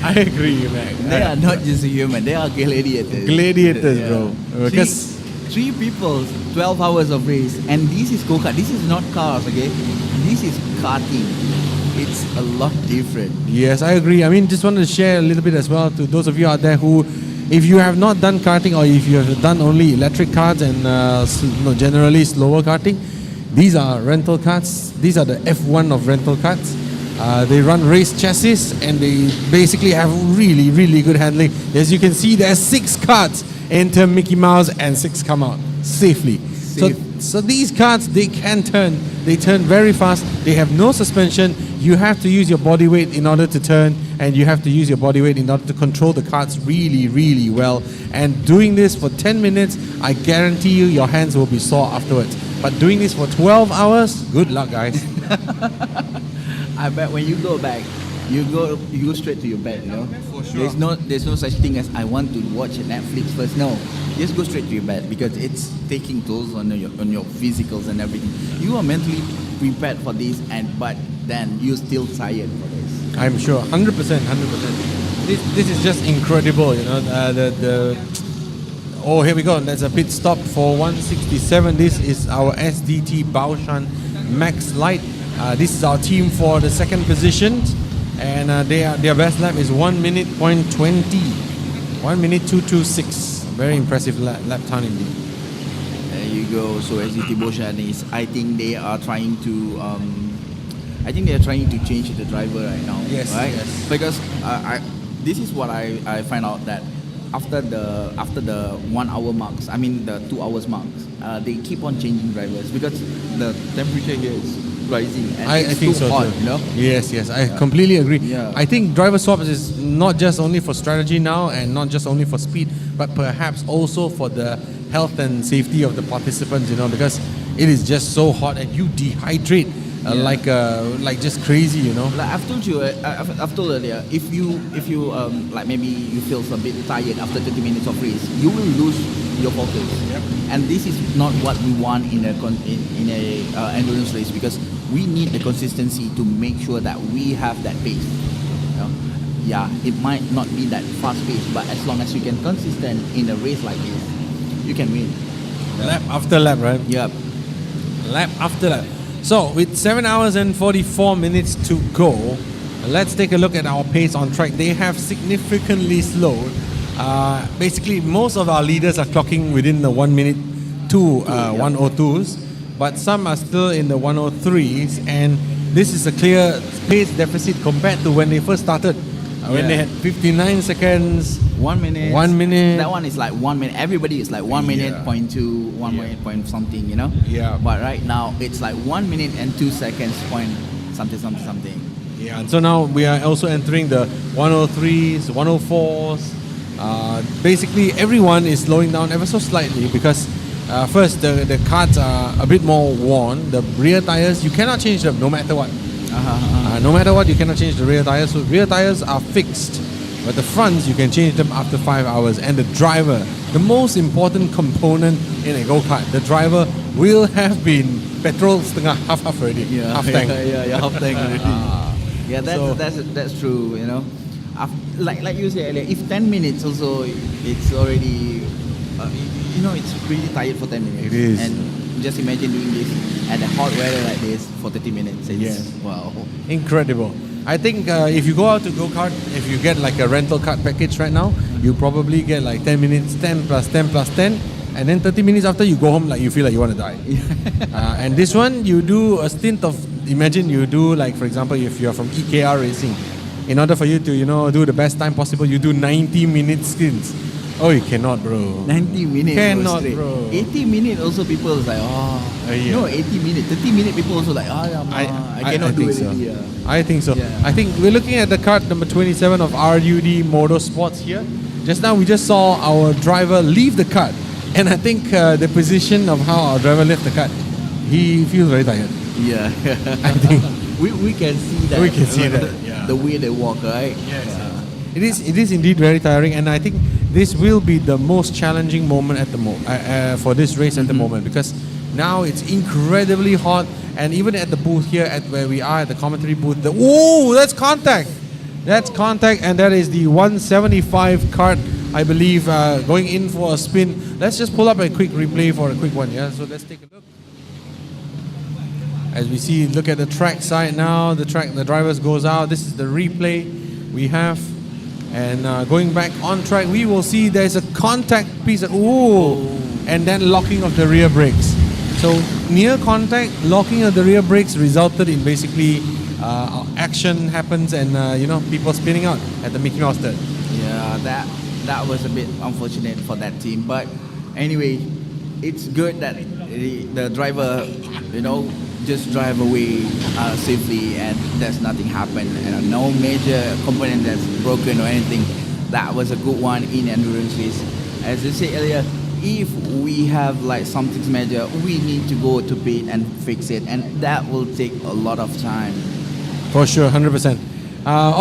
I agree, man. They are not just a human, they are gladiators. Gladiators, bro. Because 3 people, 12 hours of race, and this is go-kart. This is not cars, okay? This is karting. it's a lot different. Yes, I agree. I mean, just wanted to share a little bit as well to those of you out there who, if you have not done karting or if you have done only electric karts and generally slower karting, these are rental karts. These are the F1 of rental karts. They run race chassis and they basically have really, really good handling. As you can see, there's 6 karts enter Mickey Mouse and 6 come out safely. So these karts, they can turn. They turn very fast. They have no suspension. You have to use your body weight in order to turn, and you have to use your body weight in order to control the karts really, really well. And doing this for 10 minutes, I guarantee you your hands will be sore afterwards. But doing this for 12 hours, good luck, guys. I bet when you go back, you go straight to your bed, you know. For sure. There's no such thing as I want to watch Netflix first. No, just go straight to your bed because it's taking tolls on your physicals and everything. You are mentally prepared for this, but then you're still tired for this. I'm sure, 100%. This is just incredible, you know. Oh, here we go. There's a pit stop for 167. This is our SDT Baoshan Max Light. This is our team for the second position, and their best lap is 1 minute point 20, 1 minute 226. Very impressive lap time indeed. There you go. So SDT Baoshan is, I think they are trying to. I think they are trying to change the driver right now. Yes, right? yes. Because this is what I find out that after the 1 hour marks, I mean the 2 hours marks, they keep on changing drivers because the temperature here is rising and I it's think too so hot, too. you know? Yes, I completely agree. Yeah. I think driver swaps is not just only for strategy now and not just only for speed, but perhaps also for the health and safety of the participants, you know, because it is just so hot and you dehydrate like just crazy, you know. Like I've told you, I've told earlier, if you like maybe you feel a bit tired after 30 minutes of race, you will lose your focus. Yep. And this is not what we want in a endurance race because we need the consistency to make sure that we have that pace. You know? Yeah, it might not be that fast pace, but as long as you can consistent in a race like this, you can win. Lap after lap, right? Yep. Lap after lap. So, with 7 hours and 44 minutes to go, let's take a look at our pace on track. They have significantly slowed. Basically, most of our leaders are clocking within the 1 minute to 102s, but some are still in the 103s, and this is a clear pace deficit compared to when they first started. When they had 59 seconds, 1 minute. 1 minute. That one is like 1 minute. Everybody is like 1 minute, Yeah. point 2, 1 minute, point something, you know? Yeah. But right now, it's like 1 minute and 2 seconds, point something. Yeah, and so now we are also entering the 103s, 104s. Basically, everyone is slowing down ever so slightly because first, the karts are a bit more worn. The rear tires, you cannot change them no matter what. No matter what, you cannot change the rear tires. So rear tires are fixed. But the fronts, you can change them after 5 hours. And the driver, the most important component in a go-kart, the driver will have been petrol setengah half already. Half tank. Yeah, half tank already. Yeah, that's true, you know. Like you said earlier, if 10 minutes also, it's already, you know, it's pretty tired for 10 minutes. It is. And just imagine doing this at a hot weather like this for 30 minutes. It's, wow. Incredible. I think if you go out to go-kart, if you get like a rental kart package right now, you probably get like 10 minutes, 10 plus 10 plus 10, and then 30 minutes after you go home like you feel like you want to die. And this one, you do a stint of, imagine you do like, for example, if you're from EKR Racing, in order for you to, you know, do the best time possible, you do 90-minute stints. Oh, you cannot, bro. 90 minutes. Cannot, straight. bro. 80 minutes also people is like, no, 80 minutes. 30 minutes people also like, I cannot do it. So. Yeah. I think so. Yeah. I think we're looking at the kart number 27 of RUD Motorsports here. Just now we just saw our driver leave the kart, and I think the position of how our driver left the kart, he feels very tired. Yeah. I think we can see that. We can see that, yeah. The way they walk, right? Yes. It is indeed very tiring, and I think this will be the most challenging moment at the for this race at the moment, because now it's incredibly hot, and even at the booth here, at where we are at the commentary booth, that's contact. That's contact, and that is the 175 kart, I believe, going in for a spin. Let's just pull up a quick replay for a quick one, yeah? So let's take a look. As we see, look at the track side now. The drivers goes out. This is the replay we have. And going back on track, we will see there's a contact piece. And then locking of the rear brakes. So near contact, locking of the rear brakes resulted in basically action happens and people spinning out at the Mickey Mouse turn. Yeah, that was a bit unfortunate for that team. But anyway, it's good that the driver, just drive away safely and there's nothing happened and no major component that's broken or anything. That was a good one in endurance race. As I said earlier, if we have like something major, we need to go to pit and fix it, and that will take a lot of time. For sure, 100%.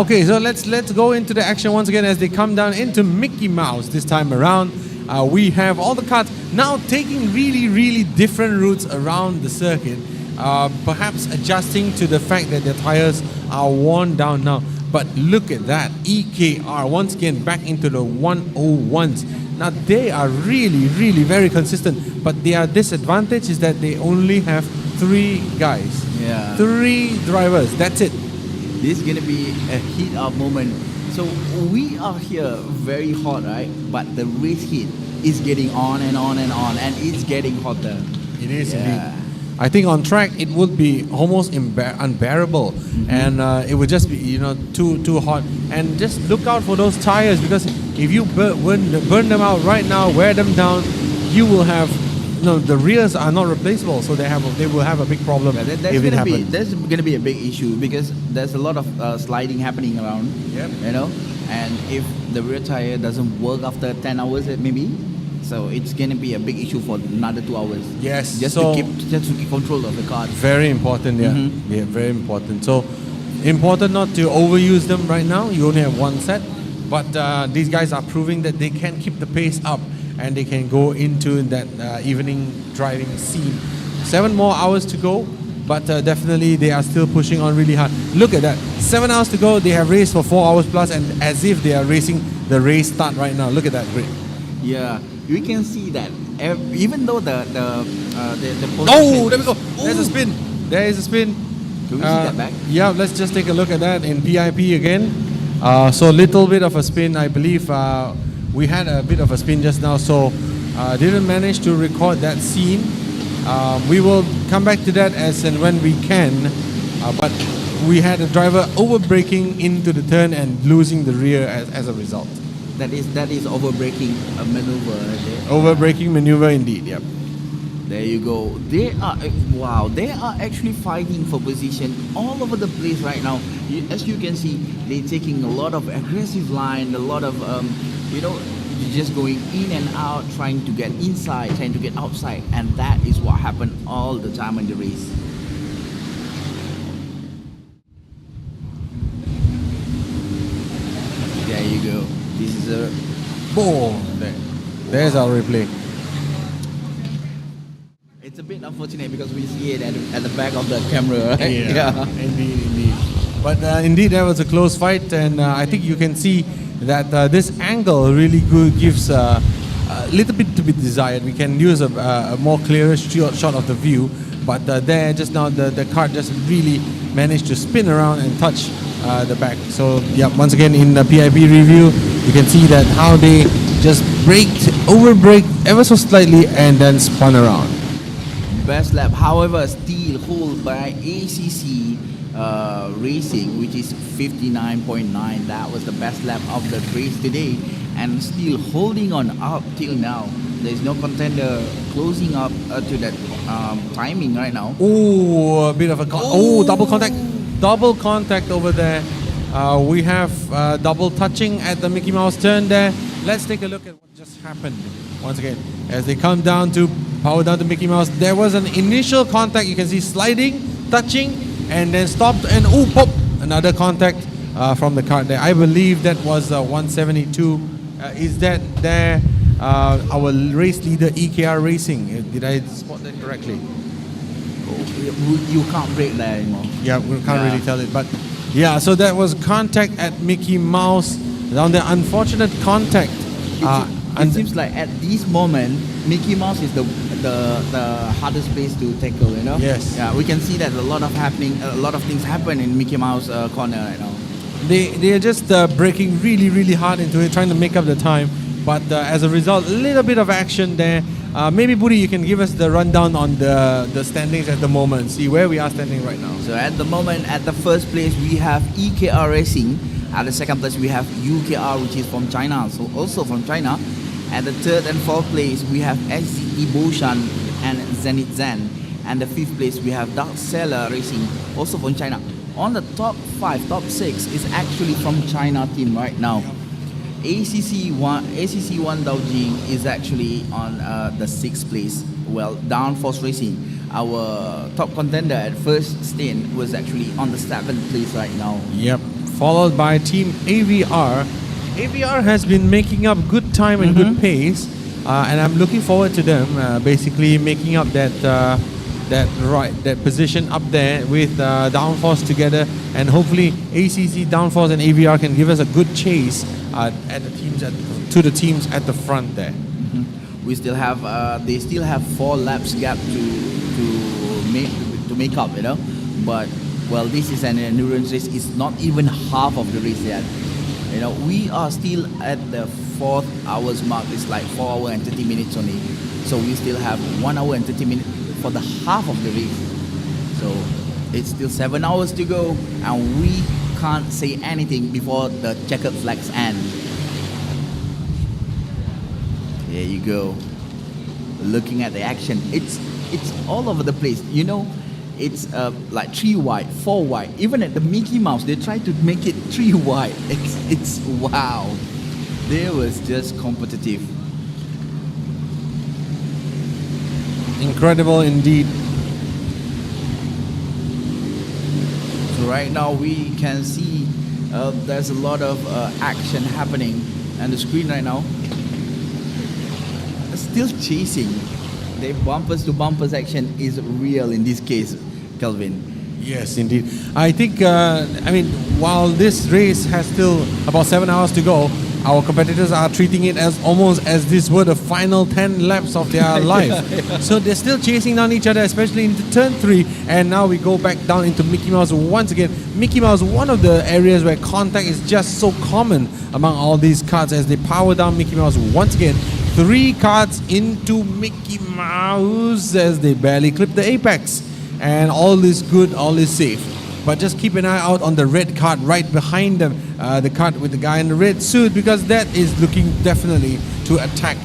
Okay, so let's go into the action once again as they come down into Mickey Mouse this time around. We have all the cars now taking really different routes around the circuit, perhaps adjusting to the fact that their tires are worn down now. But look at that, EKR once again back into the 101s. Now they are really very consistent, but their disadvantage is that they only have 3 guys. Yeah. 3 drivers, that's it. This is gonna be a heat-up moment. So we are here very hot, right? But the race heat is getting on and on and on, and it's getting hotter. It is indeed. I think on track it would be almost unbearable, and it would just be too hot. And just look out for those tires, because if you burn them out right now, wear them down, you will have the rears are not replaceable, so they will have a big problem if it happens. That's gonna be a big issue because there's a lot of sliding happening around. Yep. And if the rear tire doesn't work after 10 hours, maybe. So it's gonna be a big issue for another 2 hours. Yes. Just to keep control of the car. Very important, yeah. Yeah, very important. So important not to overuse them right now. You only have 1 set, but these guys are proving that they can keep the pace up and they can go into that evening driving scene. 7 more hours to go, but definitely they are still pushing on really hard. Look at that, 7 hours to go. They have raced for 4 hours plus, and as if they are racing the race start right now. Look at that grid. Yeah. We can see that even though the oh, there we go. There's a spin. There is a spin. Can we see that back? Yeah, let's just take a look at that in PIP again. So little bit of a spin, I believe. We had a bit of a spin just now, so didn't manage to record that scene. We will come back to that as and when we can. But we had a driver over braking into the turn and losing the rear as a result. That is over-braking maneuver. Over-braking maneuver indeed, yep. There you go. They are actually fighting for position all over the place right now. As you can see, they're taking a lot of aggressive line, a lot of, just going in and out, trying to get inside, trying to get outside. And that is what happened all the time in the race. There you go. This is a boom. There's our replay. It's a bit unfortunate because we see it at the back of the camera, right? Yeah. Indeed. But indeed, there was a close fight, and I think you can see that this angle really gives a little bit to be desired. We can use a more clearer shot of the view, but there just now the kart just really managed to spin around and touch the back. So yeah, once again in the PIP review, you can see that how they just over-braked ever so slightly and then spun around. Best lap, however, still hold by ACC Racing, which is 59.9. That was the best lap of the race today, and still holding on up till now. There's no contender closing up to that timing right now. Oh, a bit of a double contact over there. We have double touching at the Mickey Mouse turn there. Let's take a look at what just happened. Once again, as they come down to power down to Mickey Mouse, there was an initial contact. You can see sliding, touching, and then stopped, and pop, another contact from the kart there. I believe that was 172. Is that there? Our race leader EKR Racing. Did I spot that correctly? You can't brake there anymore. Yeah, we can't really tell it, but yeah. So that was contact at Mickey Mouse. Down there, unfortunate contact. It seems like at this moment Mickey Mouse is the hardest place to tackle, you know. Yes. Yeah, we can see that a lot of things happen in Mickey Mouse corner right now. They are just braking really, really hard into it, trying to make up the time. But as a result, a little bit of action there. Maybe Budi, you can give us the rundown on the standings at the moment. See where we are standing right now. So at the moment, at the first place we have EKR Racing. At the second place we have UKR, which is from China, so also from China. At the third and fourth place we have SZE Boshan and Zenit Zen. And the fifth place we have Dark Sailor Racing, also from China. On the top 5, top 6 is actually from China team right now. ACC1 Daojing is actually on the 6th place. Well, Downforce Racing, our top contender at first stint, was actually on the 7th place right now. Yep. Followed by Team AVR. AVR has been making up good time and good pace, and I'm looking forward to them basically making up that position up there with Downforce together, and hopefully ACC, Downforce, and AVR can give us a good chase to the teams at the front there. We still have they still have 4 laps gap to make up, you know, but well, this is an endurance race. It's not even half of the race yet. You know, we are still at the 4th hours mark. It's like 4 hours and 30 minutes only. So we still have 1 hour and 30 minutes for the half of the race. So it's still 7 hours to go, and we can't say anything before the checkered flags end. There you go. Looking at the action, it's all over the place. You know, it's like 3 wide, 4 wide. Even at the Mickey Mouse, they try to make it 3 wide. It's wow. They was just competitive. Incredible indeed. So right now we can see there's a lot of action happening on the screen right now. Still chasing. The bumpers to bumpers action is real in this case, Kelvin. Yes, indeed. I think, while this race has still about 7 hours to go, our competitors are treating it as almost as this were the final 10 laps of their life. So they're still chasing down each other, especially into turn 3. And now we go back down into Mickey Mouse once again. Mickey Mouse, one of the areas where contact is just so common among all these karts as they power down Mickey Mouse once again. 3 karts into Mickey Mouse as they barely clip the apex. And all is good, all is safe. But just keep an eye out on the red kart right behind them, the kart with the guy in the red suit, because that is looking definitely to attack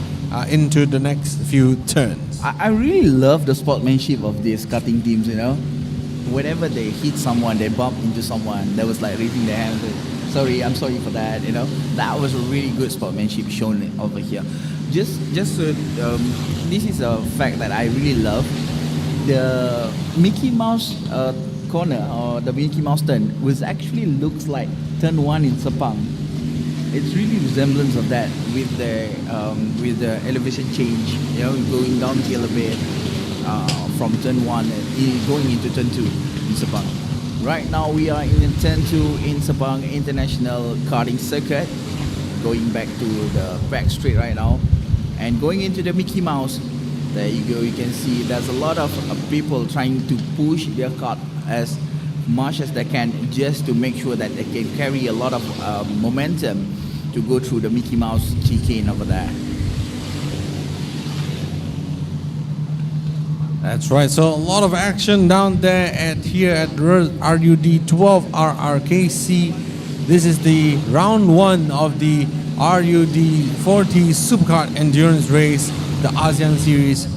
into the next few turns. I really love the sportsmanship of these karting teams, you know. Whenever they hit someone, they bump into someone, they was like raising their hand. Sorry, I'm sorry for that, you know. That was a really good sportsmanship shown over here. This is a fact that I really love. The Mickey Mouse corner, or the Mickey Mouse turn, was actually looks like turn 1 in Sepang. It's really resemblance of that with the elevation change, you know, going downhill a bit from turn 1 going into turn 2 in Sepang. Right now we are in turn 2 in Sepang International Karting Circuit, going back to the back straight right now, and going into the Mickey Mouse. There you go, you can see there's a lot of people trying to push their kart as much as they can, just to make sure that they can carry a lot of momentum to go through the Mickey Mouse chicane over there. That's right, so a lot of action down there here at RUD 12 RRKC. This is the round 1 of the RUD 40 Superkart Endurance Race, the ASEAN Series,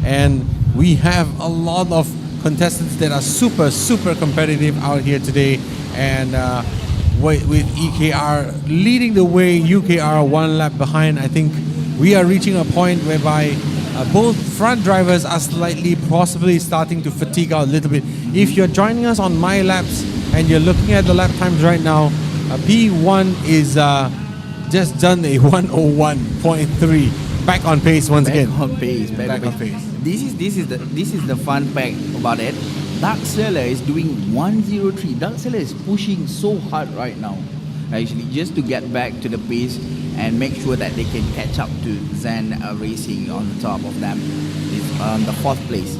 and we have a lot of contestants that are super competitive out here today, and with EKR leading the way, UKR 1 lap behind. I think we are reaching a point whereby both front drivers are slightly possibly starting to fatigue out a little bit. If you're joining us on My Laps and you're looking at the lap times right now, P1 is just done a 101.3. Back on pace once again. Back on pace. This is the fun fact about it. Dark Sailor is doing 103. Dark Sailor is pushing so hard right now. actually, just to get back to the pace and make sure that they can catch up to Zen Racing on the top of them is on the 4th place.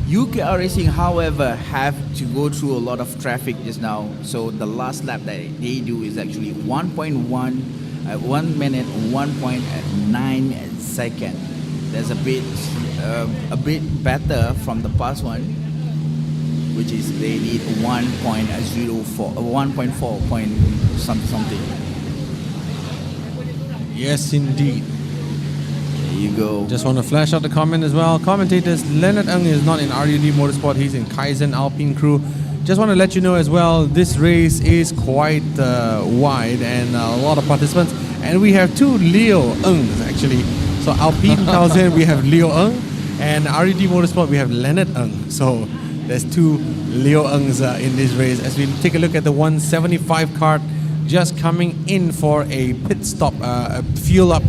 UKR Racing, however, have to go through a lot of traffic just now. So the last lap that they do is actually 1.1 at 1 minute 1.9 second. That's a bit better from the past one, which is they need 1.04 1.4 point something. Yes, indeed. There you go. Just want to flash out the comment as well. Commentators, Leonard Ng is not in RUD Motorsport. He's in Kaizen Alpine Crew. Just want to let you know as well, this race is quite wide and a lot of participants. And we have 2 Leo Ngs actually. So Alpine Kaizen, we have Leo Ng. And RUD Motorsport, we have Leonard Ng. So there's 2 Leo Ngs in this race. As we take a look at the 175 kart just coming in for a pit stop, a fuel up.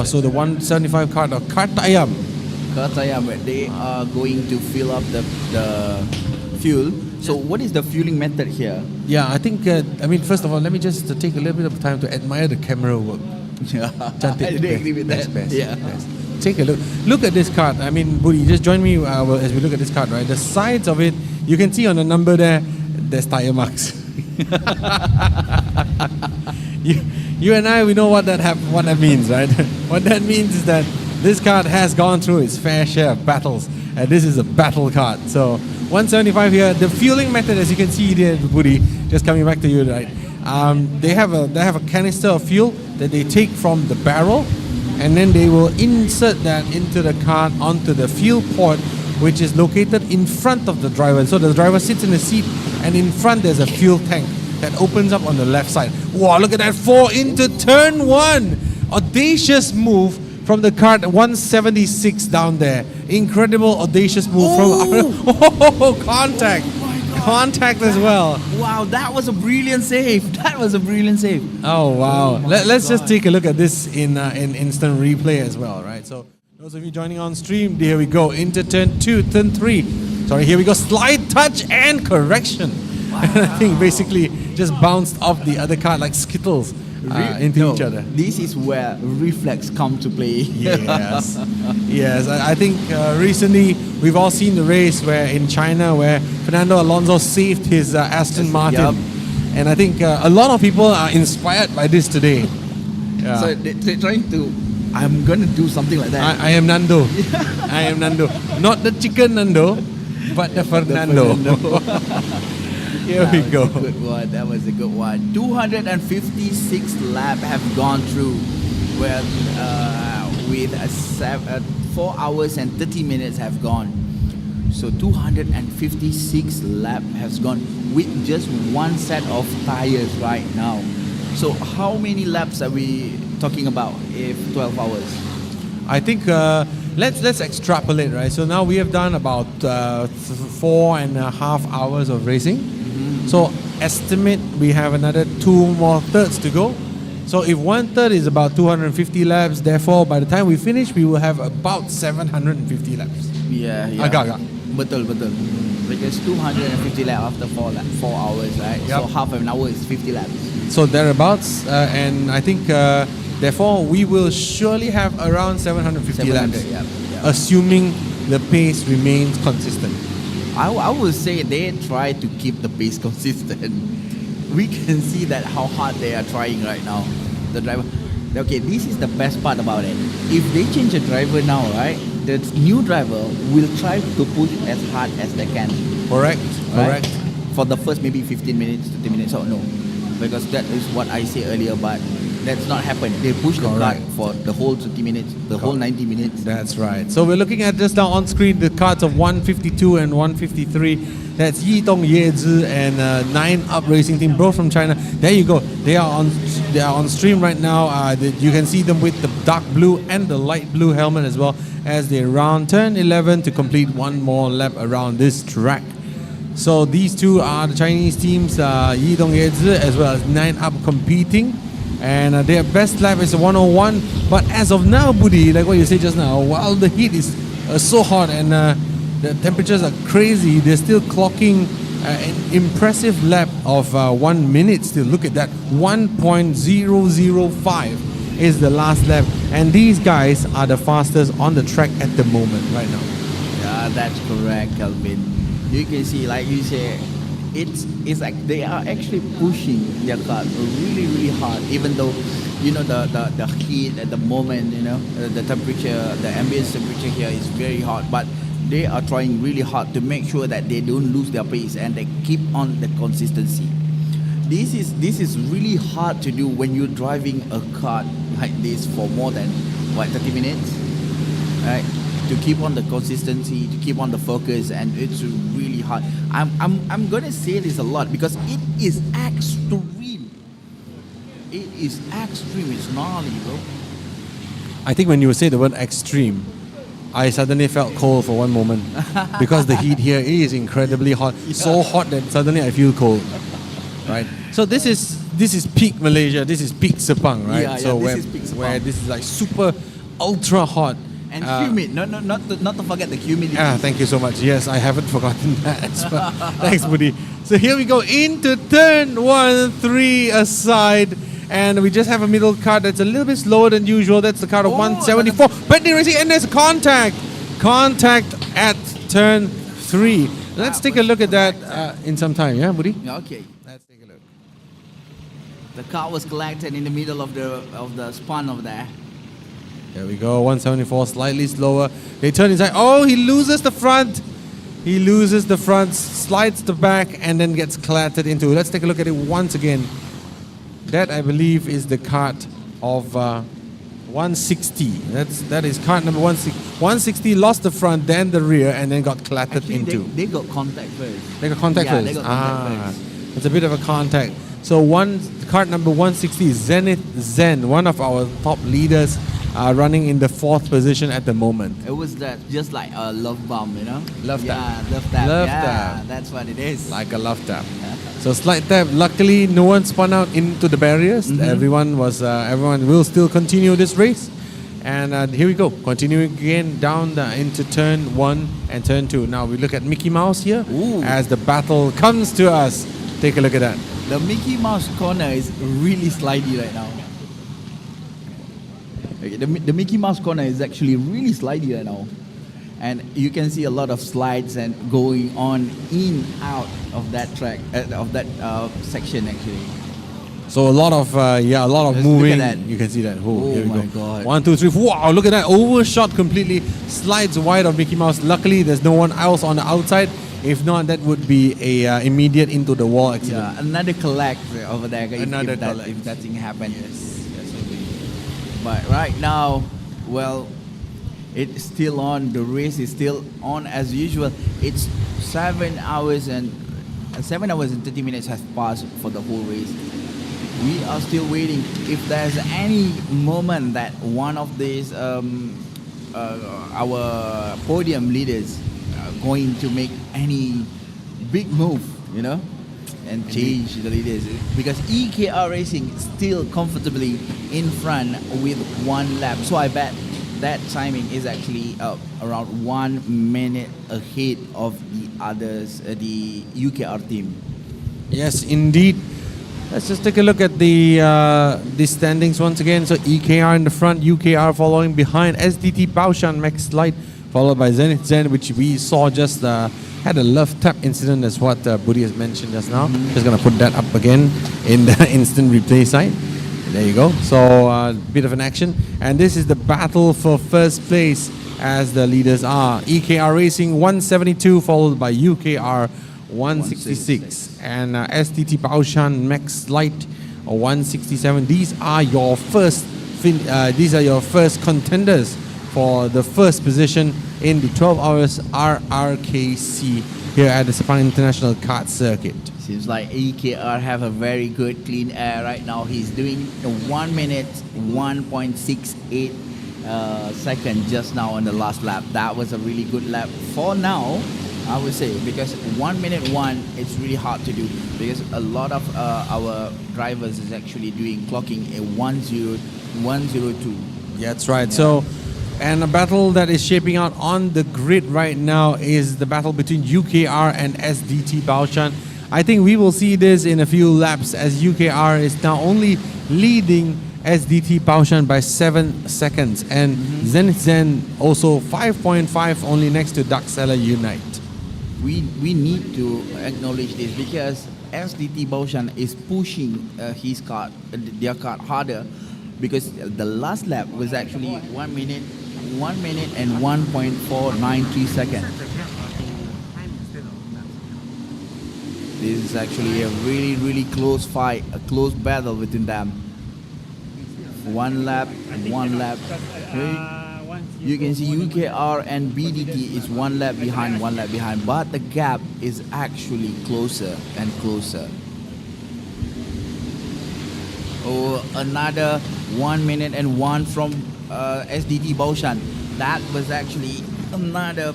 So the 175 kart of Kartayam. They are going to fill up the fuel. So what is the fueling method here? Yeah, I think, first of all, let me just take a little bit of time to admire the camera work. I agree with that. Best. Take a look. Look at this cart. I mean, Budi, just join me as we look at this cart, right? The sides of it, you can see on the number there, there's tire marks. You and I, we know what that means, right? What that means is that this cart has gone through its fair share of battles, and this is a battle cart. So 175 here. The fueling method, as you can see there, Budi, just coming back to you, right? They have a canister of fuel that they take from the barrel, and then they will insert that into the cart onto the fuel port, which is located in front of the driver. So the driver sits in the seat, and in front there's a fuel tank that opens up on the left side. Wow, look at that, 4 into turn 1. Audacious move from the kart 176 down there. Incredible, audacious move from contact. Contact as well. Wow, that was a brilliant save. Oh, wow. Let's just take a look at this in instant replay as well, right? So those of you joining on stream, here we go. Into turn 2, turn 3. Sorry, here we go. Slide, touch, and correction. Wow. And I think basically just bounced off the other cart like Skittles into each other. This is where reflex come to play. Yes. Yes, I think recently we've all seen the race in China where Fernando Alonso saved his Aston Martin. And I think a lot of people are inspired by this today. Yeah. So they're trying to, I'm going to do something like that. I am Nando. I am Nando. Not the chicken Nando, but the Fernando. Here we go. That was a good one. 256 laps have gone through with 4 hours and 30 minutes have gone. So 256 laps has gone with just one set of tires right now. So how many laps are we talking about if 12 hours? I think let's extrapolate, right? So now we have done about 4.5 hours of racing. So estimate we have another 2 more thirds to go. So if 1/3 is about 250 laps, therefore by the time we finish, we will have about 750 laps. Yeah. Agak. Betul. Because 250 laps after 4 hours, right? Yep. So half an hour is 50 laps. So thereabouts, and I think therefore we will surely have around 750 laps, yeah. assuming the pace remains consistent. I would say they try to keep the pace consistent. We can see that how hard they are trying right now. The driver. Okay, this is the best part about it. If they change a driver now, right, the new driver will try to push as hard as they can. Correct. Right? For the first maybe 15 minutes, 20 minutes, or no. Because that is what I said earlier, but that's not happened. They push the kart for the whole 20 minutes, the whole 90 minutes. That's right. So we're looking at just now on screen the karts of 152 and 153. That's Yidong Yezi and 9up Racing Team, both from China. There you go. They are on stream right now. You can see them with the dark blue and the light blue helmet as well as they round turn 11 to complete one more lap around this track. So these two are the Chinese teams, Yidong Yezi as well as 9up competing. And their best lap is a 101. But as of now, Budi, like what you said just now, while the heat is so hot and the temperatures are crazy, they're still clocking An impressive lap of 1 minute still. Look at that. 1.005 is the last lap. And these guys are the fastest on the track at the moment right now. Yeah, that's correct, Calvin. You can see, like you say, it's like they are actually pushing their car really hard, even though the heat at the moment, the temperature, the ambient temperature here is very hot, but they are trying really hard to make sure that they don't lose their pace and they keep on the consistency. This is really hard to do when you're driving a car like this for more than 30 minutes, right? To keep on the consistency, to keep on the focus, and it's really hard. I'm gonna say this a lot because it is extreme. It is extreme. It's gnarly, bro. I think when you say the word extreme, I suddenly felt cold for one moment because the heat here is incredibly hot. So hot that suddenly I feel cold. Right. So this is peak Malaysia. This is peak Sepang, right? Yeah, so this is peak Sepang. where this is like super ultra hot. And humid. Not to forget the humidity. Thank you so much. Yes, I haven't forgotten that as well. Thanks, buddy. So here we go into turn 1, 3 aside. And we just have a middle car that's a little bit slower than usual. That's the car of 174. Bentley Racing, and there's contact. Contact at turn 3. Let's take a look at that in some time. Yeah, buddy? Okay. Let's take a look. The car was collected in the middle of the span over there. There we go, 174, slightly slower. They turn inside. Oh, he loses the front. He loses the front, slides the back, and then gets clattered into. Let's take a look at it once again. That, I believe, is the kart of 160. That is kart number 160. 160 lost the front, then the rear, and then got clattered into. They got contact first. They got contact first. They got contact first. It's a bit of a contact. So kart number 160 is Zenith Zen, one of our top leaders, running in the 4th position at the moment. It was just like a love bomb, Love tap. Yeah, love tap. Love yeah, tap. that's what it is. Like a love tap. So slight tap. Luckily, no one spun out into the barriers. Everyone will still continue this race. And here we go, continuing again down into turn 1 and turn 2. Now we look at Mickey Mouse here as the battle comes to us. Take a look at that. The Mickey Mouse corner is really slidey right now. Okay, the Mickey Mouse corner is actually really slidey right now. And you can see a lot of slides and going on in out of that track, of that section actually. So a lot of Let's moving. look at that. You can see that. Oh, here we my go. God. 1, 2, 3. Wow! Look at that. Overshot completely. Slides wide of Mickey Mouse. Luckily, there's no one else on the outside. If not, that would be a immediate into the wall accident. Yeah, another collect over there. If that thing happened. Yes. But right now, well, it's still on. The race is still on as usual. It's 7 hours and 30 minutes has passed for the whole race. We are still waiting. If there's any moment that one of these our podium leaders are going to make any big move, and change the leaders, because EKR Racing still comfortably in front with 1 lap. So I bet that timing is actually around 1 minute ahead of the others, the UKR team. Yes, indeed. Let's just take a look at the standings once again. So EKR in the front, UKR following behind, SDT Baoshan Max Light, followed by Zenith Zen, which we saw just had a love tap incident, as what Budi has mentioned just now. Just gonna put that up again in the instant replay side. There you go. So a bit of an action, and this is the battle for first place, as the leaders are EKR Racing 172, followed by UKR 166, and STT Baoshan Max Light 167. These are your first contenders for the first position in the 12 hours RRKC here at the Sepang International Kart Circuit. Seems like EKR have a very good clean air right now. He's doing a 1 minute 1.68 second just now on the last lap. That was a really good lap for now, I would say, because 1 minute 1, it's really hard to do, because a lot of our drivers is actually clocking a 102. Yeah, that's right. So And a battle that is shaping out on the grid right now is the battle between UKR and SDT Baoshan. I think we will see this in a few laps as UKR is now only leading SDT Baoshan by 7 seconds. And Zenith Zen also 5.5 only next to Daxela Unite. We need to acknowledge this because SDT Baoshan is pushing their car harder, because the last lap was actually 1 minute and 1.493 seconds. This is actually a really close fight, a close battle between them. One lap. You can see UKR and BDT is one lap behind, but the gap is actually closer and closer. Oh, another 1 minute and 1 from SDT Baoshan. That was actually another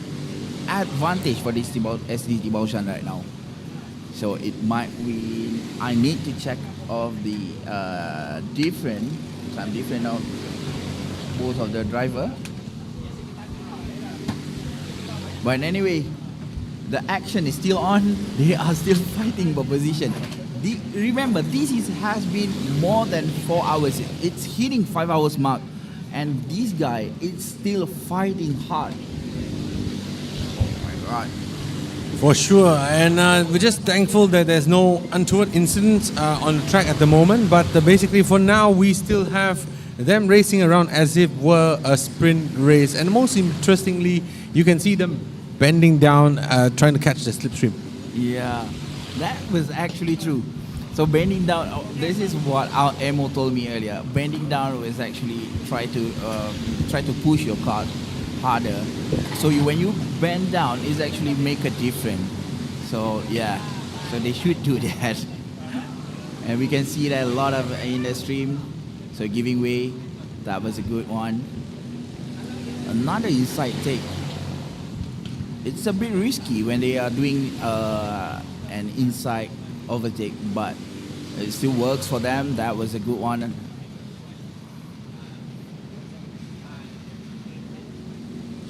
advantage for this team, SDT Baoshan right now. So it might be, I need to check of the different of both of the driver. But anyway, the action is still on. They are still fighting for position. Remember, has been more than 4 hours. It's hitting 5 hours mark, and this guy is still fighting hard. Oh my God! For sure, and we're just thankful that there's no untoward incidents on the track at the moment. But basically, for now, we still have them racing around as if were a sprint race. And most interestingly, you can see them bending down, trying to catch the slipstream. Yeah, that was actually true. So bending down, this is what our Emo told me earlier. Bending down was actually try to push your car harder. So when you bend down, it's actually make a difference. So yeah, so they should do that. And we can see that a lot of in the stream. So giving way, that was a good one. Another inside take. It's a bit risky when they are doing an inside overtake, but it still works for them. That was a good one.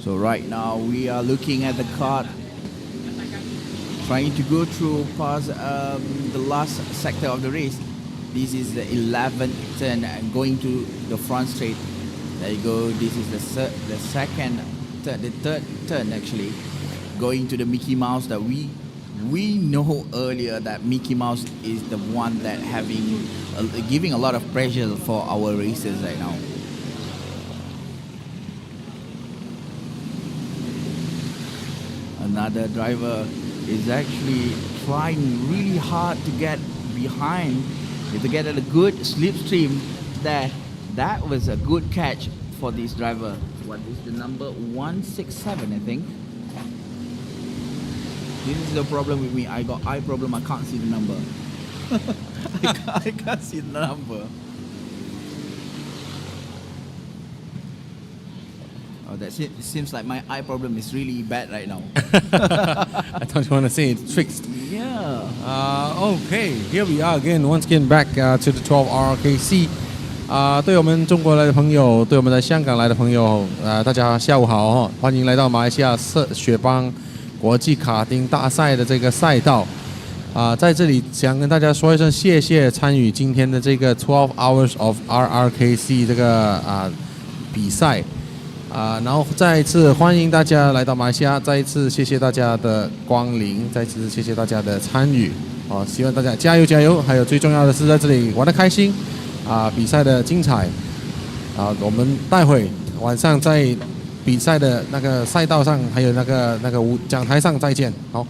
So right now we are looking at the kart, trying to go through past the last sector of the race. This is the 11th turn and going to the front straight. There you go. This is the third turn actually, going to the Mickey Mouse that we know earlier that Mickey Mouse is the one that giving a lot of pressure for our racers right now. Another driver is actually trying really hard to get behind, to get at a good slipstream. That was a good catch for this driver. What is the number? 167, I think. This is the problem with me. I got eye problem. I can't see the number. I can't see the number. Oh, that's it. It seems like my eye problem is really bad right now. I thought you want to say it's fixed. Yeah. Okay, here we are again. Once again back to the 12 RKC. 对我们中国来的朋友，对我们在香港来的朋友，大家下午好哈！欢迎来到马来西亚雪邦国际卡丁大赛的这个赛道。在这里想跟大家说一声谢谢参与今天的这个12 Hours of RRKC 这个比赛。然后再一次欢迎大家来到马来西亚，再一次谢谢大家的光临，再一次谢谢大家的参与。希望大家加油加油！还有最重要的是在这里玩得开心，比赛的精彩。我们待会晚上在比赛的那个赛道上，还有那个讲台上再见。好。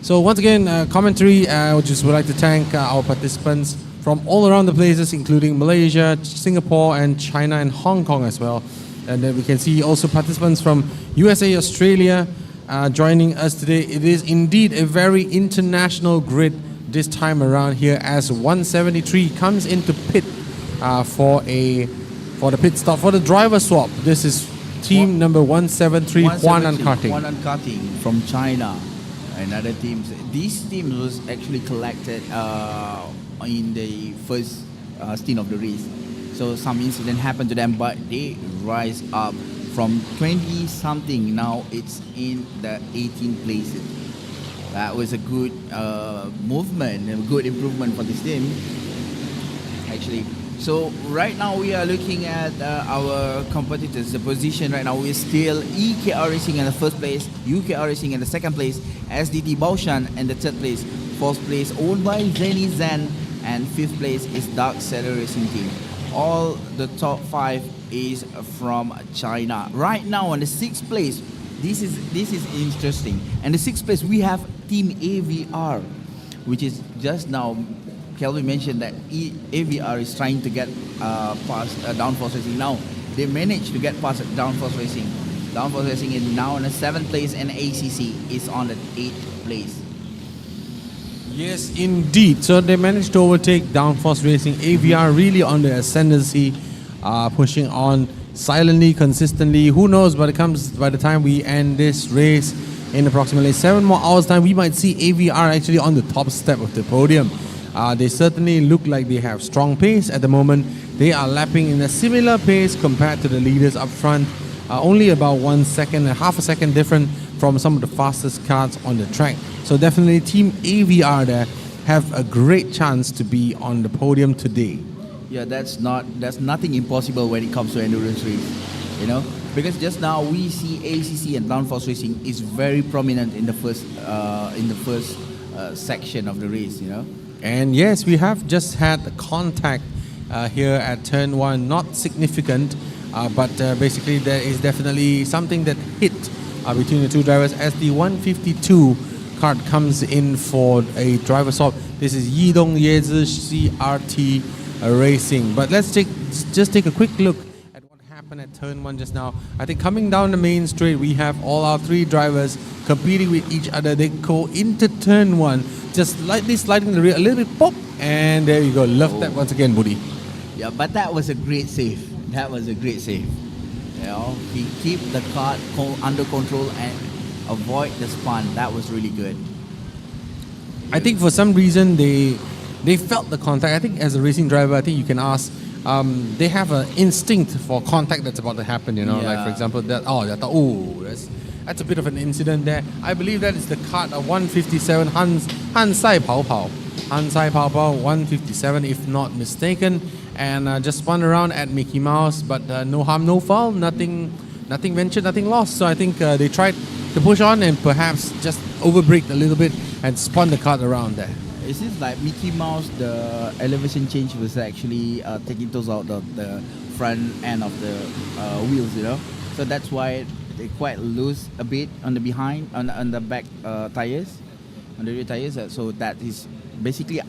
So once again, commentary. I would like to thank our participants from all around the places, including Malaysia, Singapore, and China and Hong Kong as well. And then we can see also participants from USA, Australia joining us today. It is indeed a very international grid this time around here as 173 comes into pit for the pit stop for the driver swap. This is team number 173, RUD Karting. RUD Karting from China. Another team. This team was actually collected in the first stint of the race. So some incident happened to them, but they rise up from 20 something, now it's in the 18 places. That was a good movement, a good improvement for this team, actually. So right now we are looking at our competitors. The position right now is still EKR Racing in the first place, UKR Racing in the second place, SDT Baoshan in the third place, fourth place owned by Zeni Zen, and fifth place is Dark Saddle Racing Team. All the top 5 is from China. Right now on the 6th place, this is interesting. And the 6th place we have Team AVR, which is just now Kelvin mentioned that AVR is trying to get past Downforce Racing. Now they managed to get past Downforce Racing. Downforce Racing is now on the 7th place and ACC is on the 8th place. Yes, indeed. So they managed to overtake Downforce Racing. AVR really on the ascendancy, pushing on silently, consistently. Who knows, by the time we end this race in approximately 7 more hours time, we might see AVR actually on the top step of the podium. They certainly look like they have strong pace at the moment. They are lapping in a similar pace compared to the leaders up front. Only about 1 second, half a second different from some of the fastest cars on the track. So definitely Team AVR there have a great chance to be on the podium today. Yeah, that's nothing impossible when it comes to endurance race, you know, because just now we see ACC and Downforce Racing is very prominent in the first section of the race, you know. And yes, we have just had contact here at turn 1, not significant, but basically there is definitely something that hit between the two drivers as the 152 cart comes in for a driver swap. This is Yidong Yezi CRT Racing. But let's just take a quick look at what happened at turn 1 just now. I think coming down the main straight, we have all our 3 drivers competing with each other. They go into turn 1, just lightly sliding the rear a little bit, pop, and there you go. Love that once again, Buddy. Yeah, but that was a great save. That was a great save. You know, he keep the car under control and avoid the spun. That was really good. I think for some reason they felt the contact. I think as a racing driver, I think you can ask. They have an instinct for contact that's about to happen. You know, like for example, that's a bit of an incident there. I believe that is the kart of 157 Han Sai Pao Pao. Han Sai Pao Pao 157, if not mistaken, and just spun around at Mickey Mouse, but no harm, no foul, nothing ventured, nothing lost. So I think they tried to push on and perhaps just overbraked a little bit and spun the kart around there. It seems like Mickey Mouse, the elevation change was actually taking those out of the front end of the wheels, you know. So that's why they quite loose a bit on the behind, on the back tires, on the rear tires. So that is basically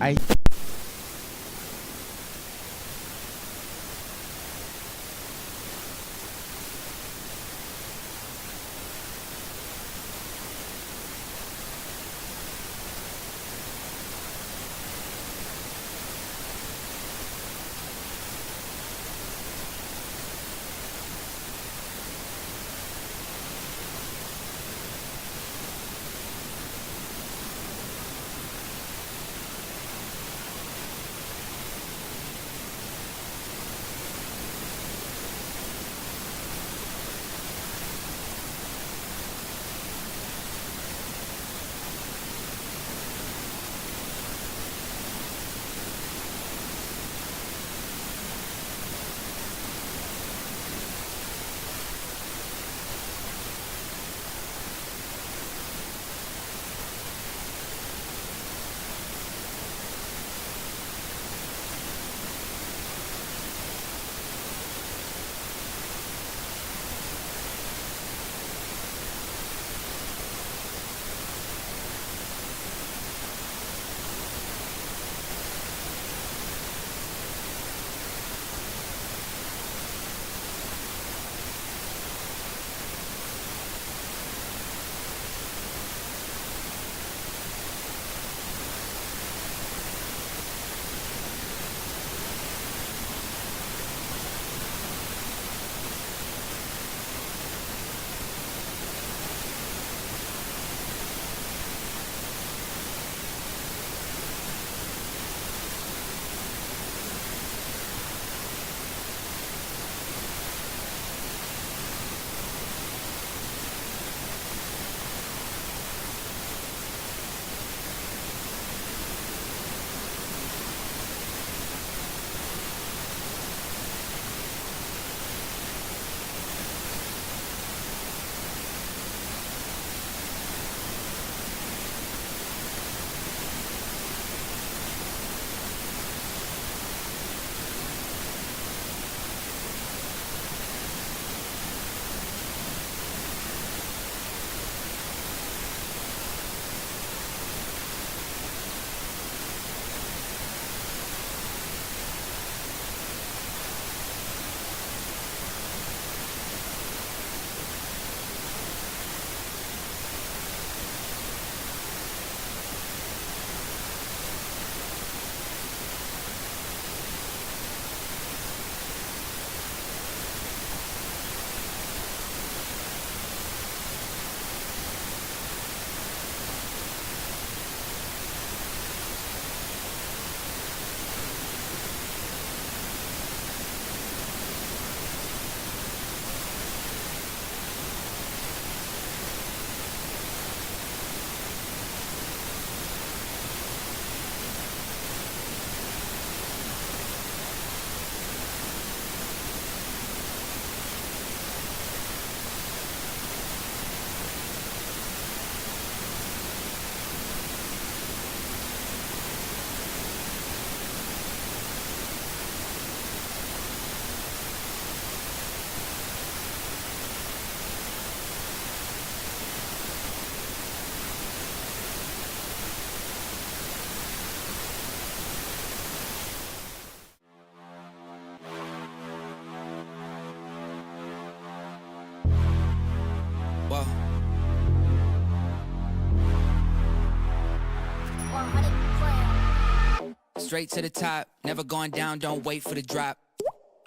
Straight to the top, never going down, don't wait for the drop.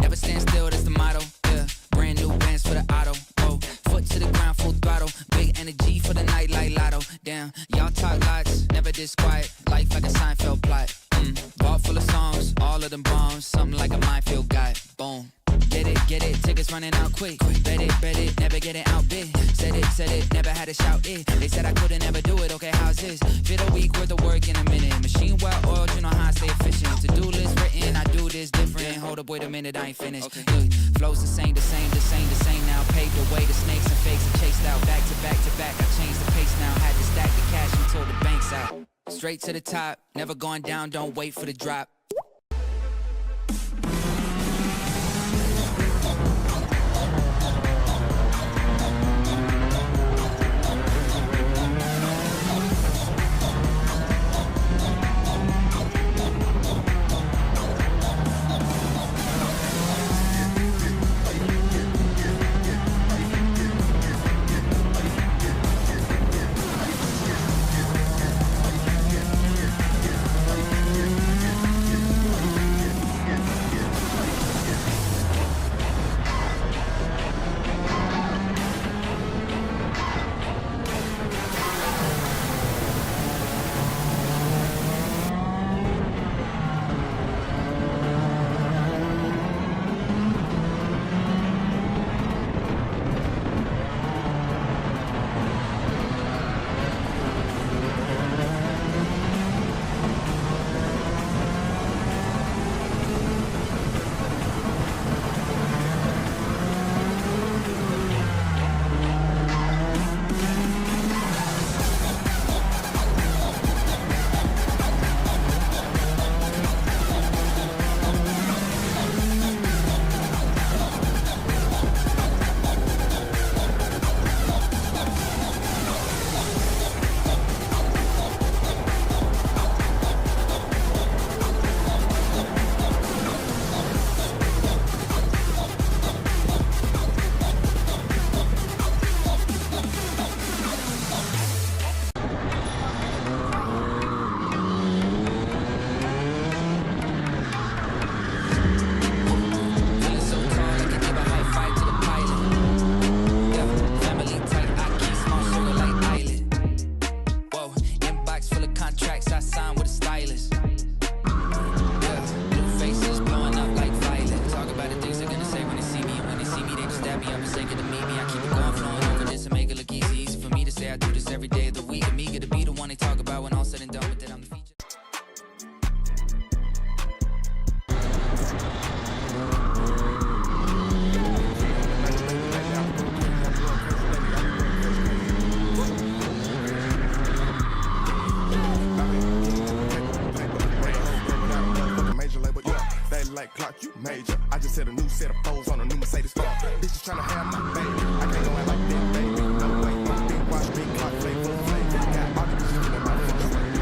Never stand still, that's the motto. Yeah, brand new bands for the auto. Whoa, foot to the ground, full throttle. Big energy for the night like lotto. Damn, y'all talk lots, never this quiet. Life like a Seinfeld plot. Vault full of songs, all of them bombs. Something like a minefield guy. Boom. Get it, tickets running out quick. Bet it, never getting outbid. Said it, never had to shout it. They said I couldn't never do it, okay, how's this? Fit a week worth of work in a minute. Machine well oiled, you know how I stay efficient. To-do list written, I do this different. Hold up, wait a minute, I ain't finished. Okay. Look, flows the same now. Paved the way, the snakes and fakes are chased out. Back to back, I changed the pace now. Had to stack the cash until the bank's out. Straight to the top, never going down, don't wait for the drop. like clock, you major. I just set a new set of foes on a new Mercedes star. Bitches tryna have my baby. I can't go out like that, baby. No way. Big watch, big clock, play full play. Got all the bitches feeling my full straight.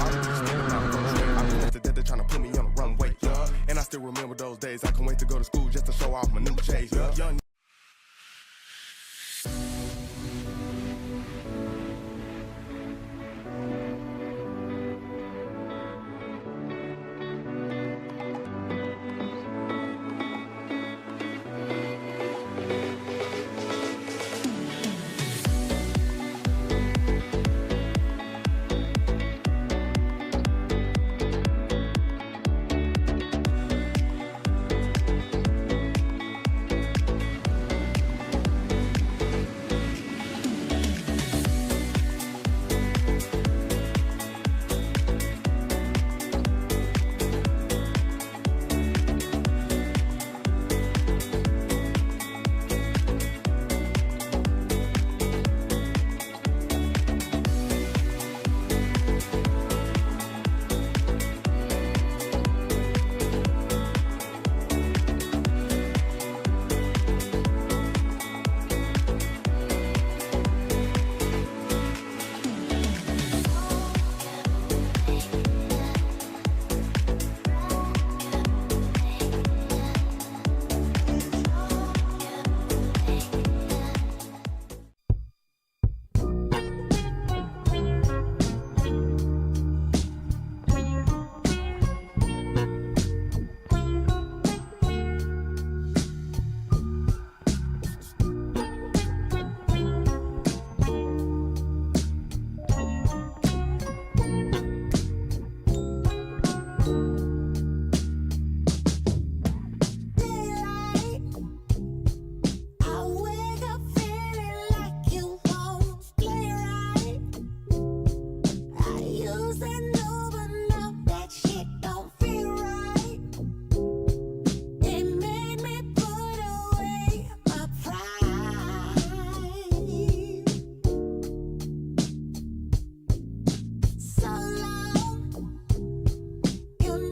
All the bitches feeling my full straight. I'm connected that they're tryna put me on the runway. And I still remember those days. I can't wait to go to school just to show off my new J's. Young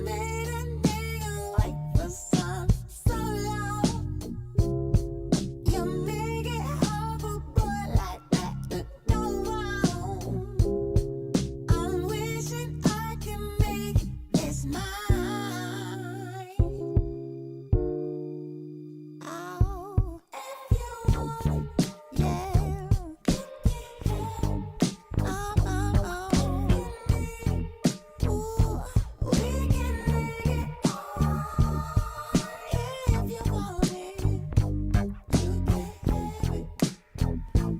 made a nigga wait for some so long. You make it hard for a boy like that to go wrong. I'm wishing I can make this mine. Oh, if you want, yeah. Ooh, we can make it if you want it. You can have it,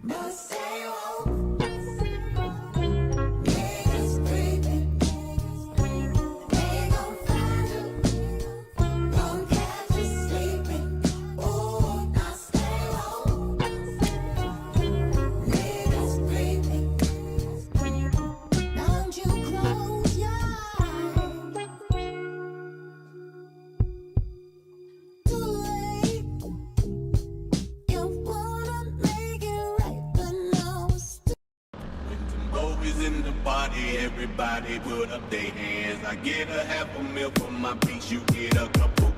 but say you won't. Niggas creeping, they gon' find you, gon' catch you sleeping. Ooh, now stay low. Niggas creeping, don't you close your eyes. Too late. You wanna make it right, but no, it's When them boys in the party, everybody put up their hands. I get a half a meal for my beats, you get a couple.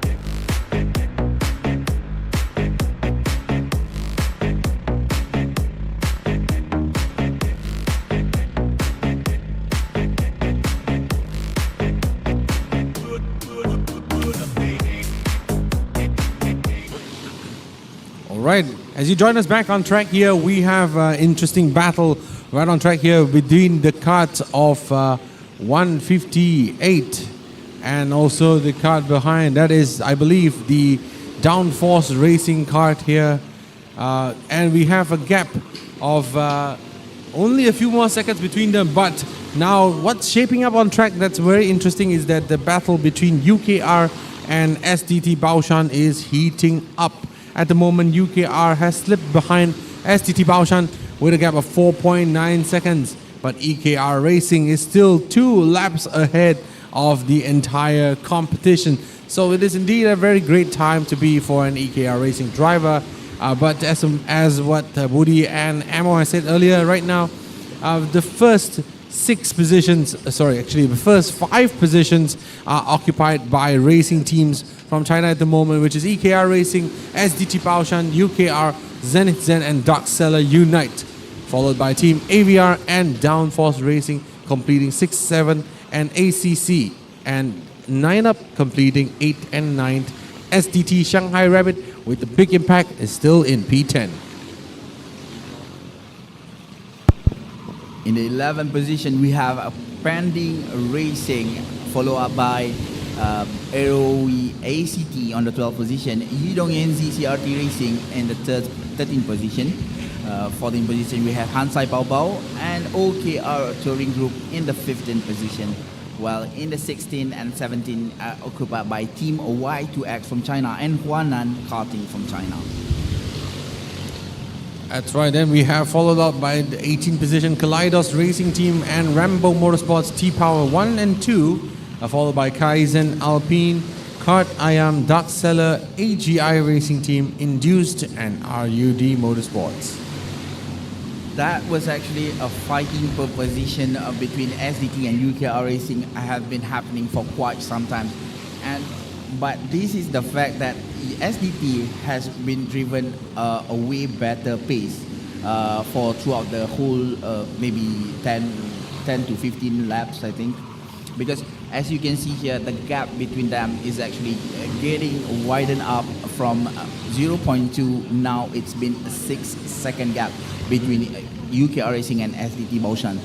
Put up their hands. All right, as you join us back on track here, we have an interesting battle right on track here between the carts of 158 and also the cart behind. That is, I believe, the downforce racing cart here. And we have a gap of only a few more seconds between them. But now what's shaping up on track that's very interesting is that the battle between UKR and SDT Baoshan is heating up. At the moment, UKR has slipped behind SDT Baoshan with a gap of 4.9 seconds. But EKR Racing is still 2 laps ahead of the entire competition. So it is indeed a very great time to be for an EKR Racing driver. But as what Woody and Amo has said earlier, right now, the first 6 positions, the first 5 positions are occupied by racing teams from China at the moment, which is EKR Racing, SDT Baoshan, UKR, Zenith Zen, and Dark Seller Unite, followed by Team AVR and Downforce Racing completing 6, 7, and ACC, and 9 up completing 8 and 9. SDT Shanghai Rabbit with the big impact is still in P10. In the 11th position, we have Pending Racing, followed up by ROE ACT on the 12th position, Yidong NZ CRT Racing in the 13th position. 14th position, we have Hansai Baobao and OKR Touring Group in the 15th position, while in the 16th and 17th are occupied by Team Y2X from China and Huanan Karting from China. That's right, then we have followed up by the 18th position Kaleidos Racing Team and Rambo Motorsports T-Power 1 and 2, followed by Kaizen Alpine, Kart Ayam, Dark Seller, AGI Racing Team, Induced, and RUD Motorsports. That was actually a fighting for position between SDT and UKR Racing have been happening for quite some time. But this is the fact that SDT has been driven a way better pace for throughout the whole maybe 10 to 15 laps, I think. Because as you can see here, the gap between them is actually getting widened up from 0.2. Now it's been a 6-second gap between UKR Racing and SDT Baoshan.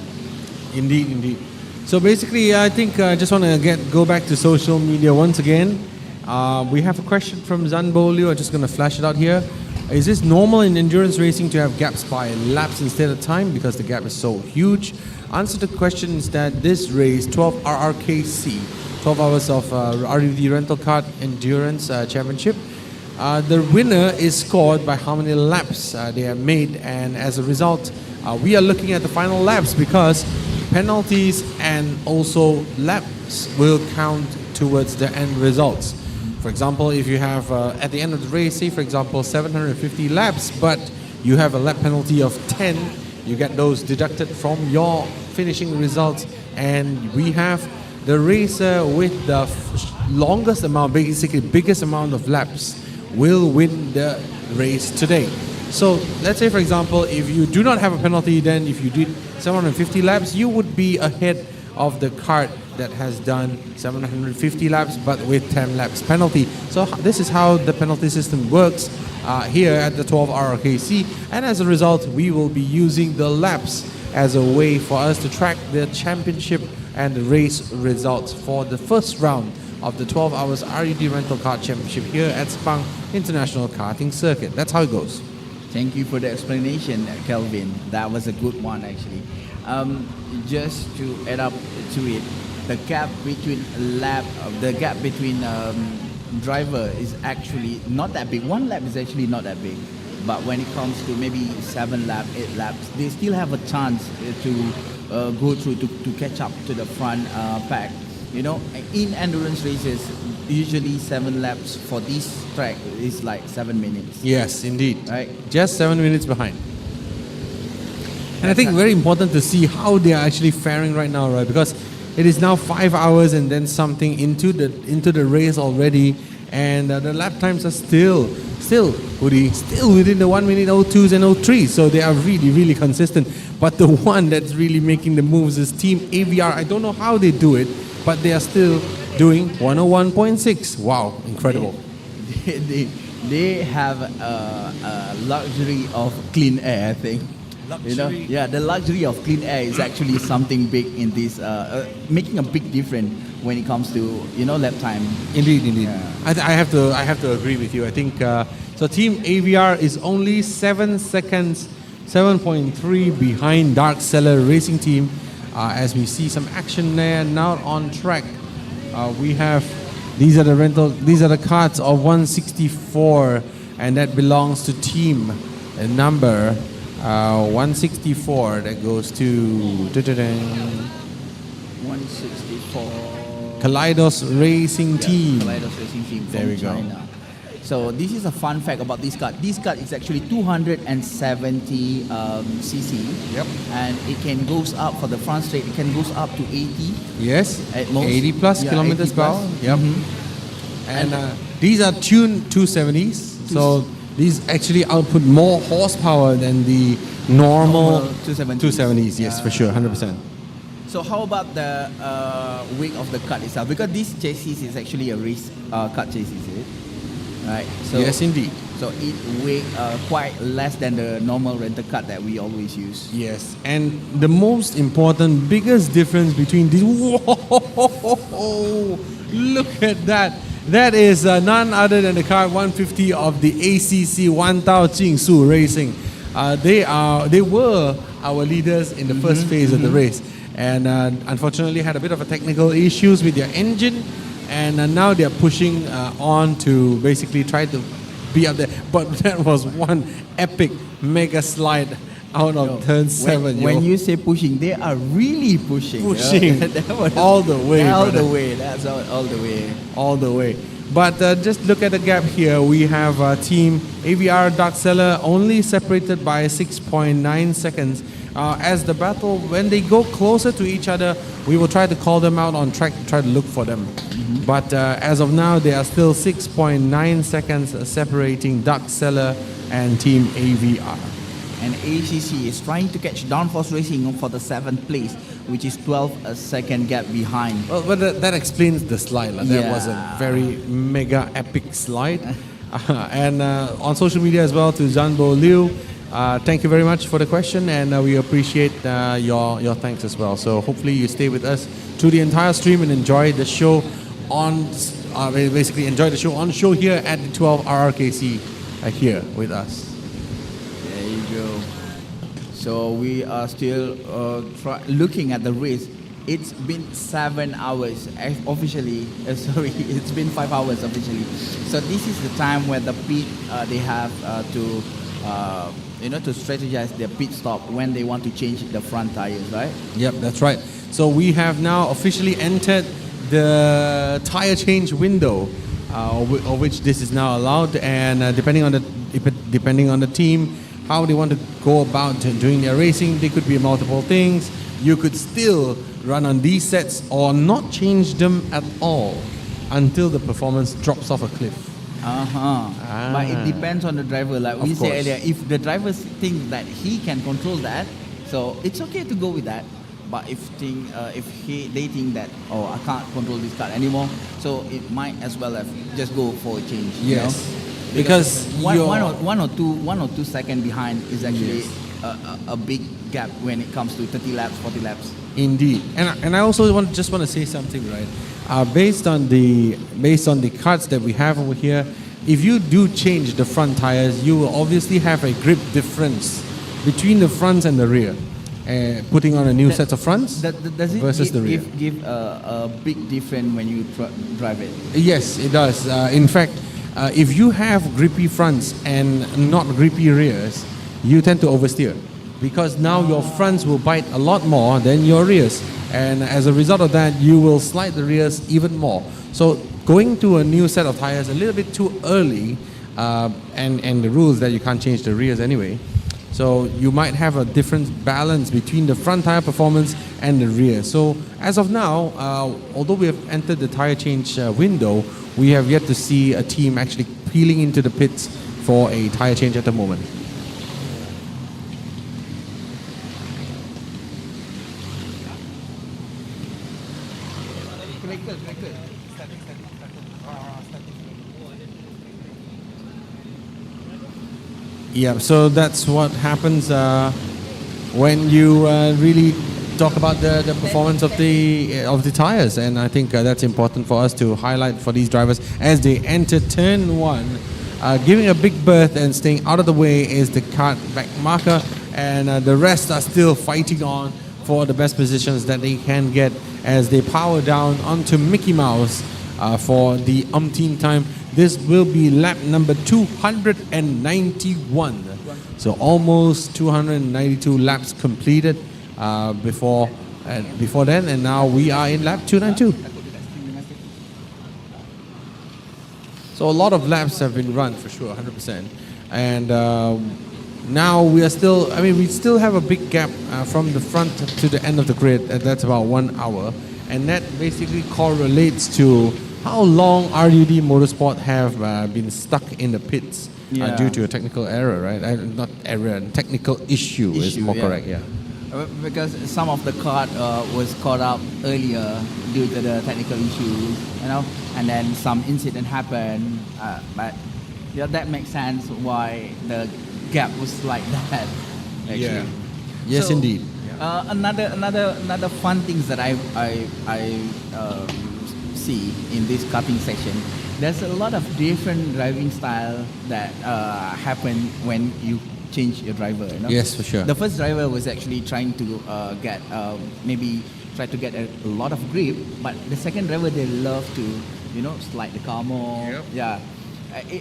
Indeed, indeed. So basically, I think I just want to go back to social media once again. We have a question from Zanbolio. I'm just going to flash it out here. Is this normal in endurance racing to have gaps by laps instead of time because the gap is so huge? Answer to the question is that this race, 12 RRKC, 12 hours of RUD Rental Kart Endurance Championship, the winner is scored by how many laps they have made, and as a result, we are looking at the final laps because penalties and also laps will count towards the end results. For example, if you have at the end of the race, say for example 750 laps, but you have a lap penalty of 10, you get those deducted from your finishing results, and we have the racer with the longest amount, basically biggest amount of laps, will win the race today. So let's say, for example, if you do not have a penalty, then if you did 750 laps, you would be ahead of the kart that has done 750 laps but with 10 laps penalty. So this is how the penalty system works here at the 12 RRKC, and as a result we will be using the laps as a way for us to track the championship and the race results for the first round of the 12 hours RUD Rental Kart Championship here at Sepang International Karting Circuit. That's how it goes. Thank you for the explanation, Kelvin. That was a good one, actually. Just to add up to it, the gap between driver is actually not that big. One lap is actually not that big, but when it comes to maybe 7 laps, 8 laps, they still have a chance to go through to catch up to the front pack. You know, in endurance races, usually 7 laps for this track is like 7 minutes. Yes, indeed. Right? Just 7 minutes behind. And I think very important to see how they are actually faring right now, right? Because it is now 5 hours and then something into the race already, and the lap times are still within the 1 minute 02s and 03. So they are really consistent. But the one that's really making the moves is Team AVR. I don't know how they do it, but they are still doing 101.6. Wow, incredible. They have a luxury of clean air, I think. You know, yeah, the luxury of clean air is actually something big in this, making a big difference when it comes to, you know, lap time. Indeed. Yeah. I have to agree with you. I think so. Team AVR is only 7 seconds, 7.3 behind Dark Cellar Racing Team. As we see some action there now on track, we have these are the carts of 164, and that belongs to team number 164. That goes to 164. Kaleidos Racing Team. Kaleidos Racing Team There from we go. China. So this is a fun fact about this kart. This kart is actually 270 cc. Yep. And it can goes up for the front straight. It can goes up to 80. Yes. At most. 80 plus Yeah, kilometers 80 per hour. plus. Yep. And these are tuned 270s. So these actually output more horsepower than the normal 270s. Yes, for sure, 100%. So how about the weight of the kart itself? Because this chassis is actually a race kart chassis, is it? Right. So Yes, indeed. So it weighs quite less than the normal rental kart that we always use. Yes, and the most important, biggest difference between these. Whoa! Look at that. That is none other than the kart 150 of the ACC Wantao Jingsu Racing. They were our leaders in the first phase of the race, and unfortunately had a bit of a technical issues with their engine, and now they are pushing on to basically try to be up there. But that was one epic mega slide out of turn 7. When you say pushing, they are really pushing. Pushing. That was all the way, all brother. the way. That's all the way. All the way. But just look at the gap here. We have Team AVR Dark Cellar only separated by 6.9 seconds. As the battle, when they go closer to each other, we will try to call them out on track to try to look for them. But as of now, they are still 6.9 seconds separating Dark Cellar and Team AVR. And ACC is trying to catch Downforce Racing for the 7th place, which is 12 second gap behind. Well, but that explains the slide. That Yeah. was a very mega epic slide. And on social media as well to Janbo Liu. Thank you very much for the question, and we appreciate your thanks as well. So hopefully you stay with us through the entire stream and enjoy the show on basically enjoy the show here at the 12 RRKC here with us. There you go. So we are still looking at the race. It's been 7 hours officially. Sorry, it's been 5 hours officially. So this is the time where the pit they have to to strategize their pit stop when they want to change the front tires, right? Yep, that's right. So we have now officially entered the tire change window, of which this is now allowed, and depending on the team, how they want to go about doing their racing. They could be multiple things. You could still run on these sets or not change them at all until the performance drops off a cliff. But it depends on the driver. Like we Of said course. earlier, if the driver thinks that he can control that, so it's okay to go with that. But if they think that, oh, I can't control this car anymore, so it might as well have just go for a change. You Yes. know? Because you're- one or two second behind is actually a big gap when it comes to 30 laps, 40 laps. Indeed, and I also want to say something, right? Based on the carts that we have over here, if you do change the front tires, you will obviously have a grip difference between the fronts and the rear. Putting on a new set of fronts Does it versus the rear. give a big difference when you drive it? Yes, it does. In fact, if you have grippy fronts and not grippy rears, you tend to oversteer because now your fronts will bite a lot more than your rears. And as a result of that, you will slide the rears even more. So going to a new set of tires a little bit too early, and the rules that you can't change the rears anyway. So you might have a different balance between the front tire performance and the rear. So as of now, although we have entered the tire change window, we have yet to see a team actually peeling into the pits for a tire change at the moment. Yeah, so that's what happens when you really talk about the performance of the tires, and I think that's important for us to highlight for these drivers as they enter turn one. Giving a big berth and staying out of the way is the kart back marker, and the rest are still fighting on for the best positions that they can get as they power down onto Mickey Mouse for the umpteenth time. This will be lap number 291. So almost 292 laps completed before then, and now we are in lap 292. So a lot of laps have been run for sure, 100%. And now we still have a big gap from the front to the end of the grid, and that's about 1 hour. And that basically correlates to how long RUD Motorsport have been stuck in the pits due to a technical error, right? Not error, technical issue is more correct, yeah. Because some of the kart was caught up earlier due to the technical issues, you know, and then some incident happened. But yeah, that makes sense why the gap was like that. Actually. Yeah. Yes, So, indeed. Another fun things that I see in this karting section, there's a lot of different driving style that happen when you change your driver. You know? Yes, for sure. The first driver was actually trying to get try to get a lot of grip, but the second driver, they love to slide the car more. Yep. Yeah.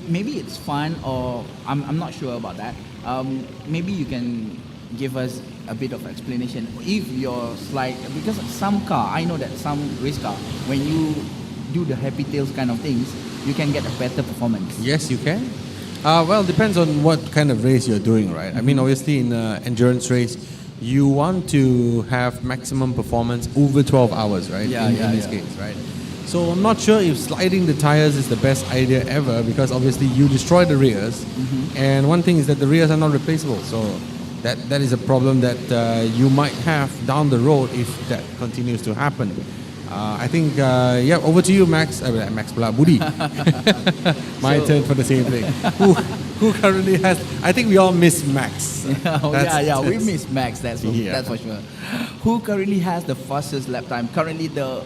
Maybe it's fun, or I'm not sure about that. Maybe you can give us a bit of explanation if your slide, because some car, I know that some race car, when you do the happy tails kind of things, you can get a better performance. Yes, you can. Well, it depends on what kind of race you're doing, right? I mean, obviously in an endurance race, you want to have maximum performance over 12 hours, right? In this case, right? So I'm not sure if sliding the tires is the best idea ever, because obviously you destroy the rears, and one thing is that the rears are not replaceable. So that is a problem that you might have down the road if that continues to happen. I think, over to you, Max. Max pula, Budi. My turn for the same thing. Who currently has? I think we all miss Max. We miss Max. That's for sure. Who currently has the fastest lap time? Currently, the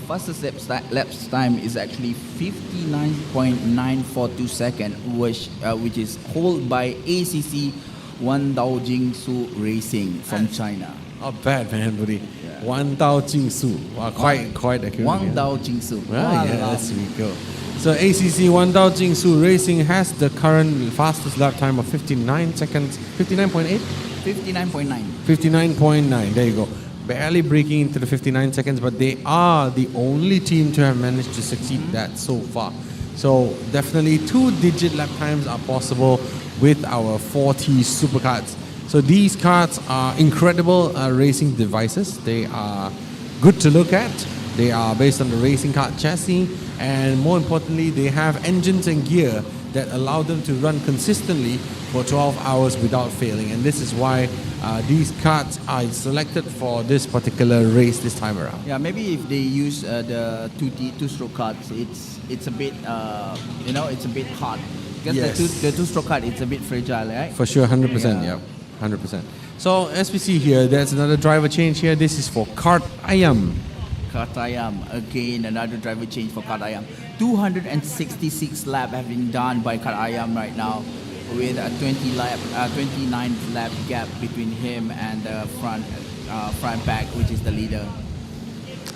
fastest lap time is actually 59.942 seconds, which is held by ACC Wandao Jingsu Racing from China. Not bad, man, Budi. Wan Dao Jing Su. Wow, quite accurate. Wandao Jingsu. Yes, we go. So ACC Wandao Jingsu Racing has the current fastest lap time of 59 seconds. 59.8? 59.9. 59.9. There you go. Barely breaking into the 59 seconds, but they are the only team to have managed to succeed that so far. So definitely 2-digit lap times are possible with our 4T Superkarts. So these karts are incredible racing devices. They are good to look at. They are based on the racing kart chassis, and more importantly, they have engines and gear that allow them to run consistently for 12 hours without failing. And this is why these karts are selected for this particular race this time around. Yeah, maybe if they use the two-stroke karts, it's a bit it's a bit hard. Because Yes. the two-stroke kart, it's a bit fragile, right? For sure, 100%, yeah. 100%. So as we see here, there's another driver change here. This is for Kart Ayam. Kart Ayam, again another driver change for Kart Ayam. 266 lap have been done by Kart Ayam right now, with a 29 lap gap between him and the front pack, which is the leader.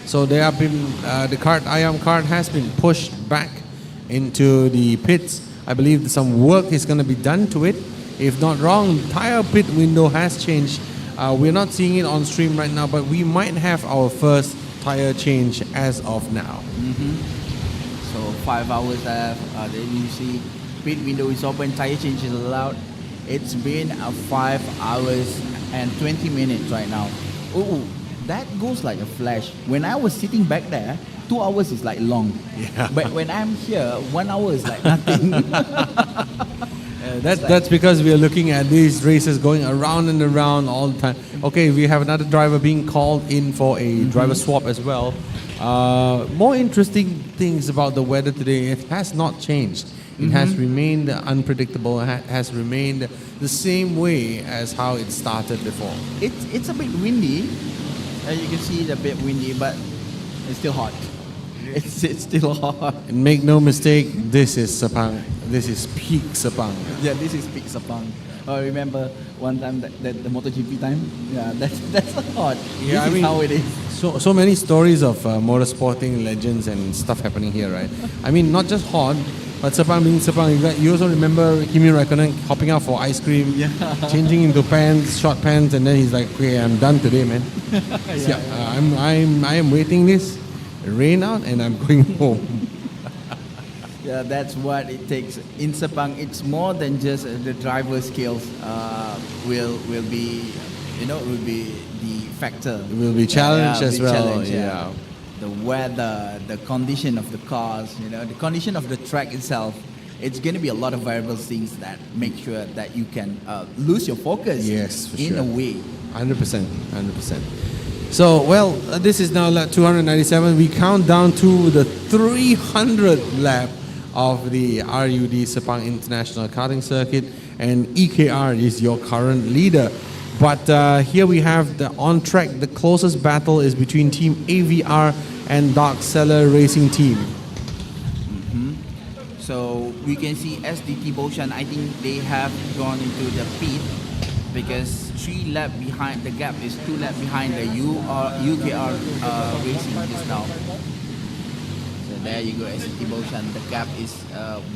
So they have been the Kart Ayam kart has been pushed back into the pits. I believe some work is going to be done to it. If not wrong, tire pit window has changed. We're not seeing it on stream right now, but we might have our first tire change as of now. So 5 hours left. Then you see pit window is open, tire change is allowed. It's been 5 hours and 20 minutes right now. Oh, that goes like a flash. When I was sitting back there, 2 hours is like long. Yeah. But when I'm here, 1 hour is like nothing. That's because we are looking at these races going around and around all the time. Okay, we have another driver being called in for a driver swap as well. More interesting things about the weather today, it has not changed. It has remained unpredictable, has remained the same way as how it started before. It's a bit windy. As you can see, it's a bit windy, but it's still hot. It's still hot. And make no mistake, this is Sepang. This is peak Sepang. Yeah, this is peak Sepang. I remember one time that the MotoGP time. Yeah, that's hot. Yeah, This is how it is. So many stories of motorsporting legends and stuff happening here, right? I mean, not just hot, but Sepang being Sepang. You also remember Kimi Raikkonen hopping out for ice cream, changing into pants, short pants, and then he's like, "Okay, I'm done today, man. I am waiting this rain out, and I'm going home." Yeah, that's what it takes. In Sepang, it's more than just the driver skills. Will be, will be the factor. It will be challenged as be well. challenged, Yeah. The weather, the condition of the cars, the condition of the track itself. It's going to be a lot of variable things that make sure that you can lose your focus. Yes, for in sure. a way. 100%. So, well, this is now lap 297. We count down to the 300th lap of the RUD Sepang International Karting Circuit, and EKR is your current leader. But here we have the on track. The closest battle is between Team AVR and Dark Cellar Racing Team. So we can see SDT Boshan, I think they have gone into the pit because 3 laps behind, the gap is 2 laps behind the UKR Racing just now. So there you go, SDT Boshan. The gap is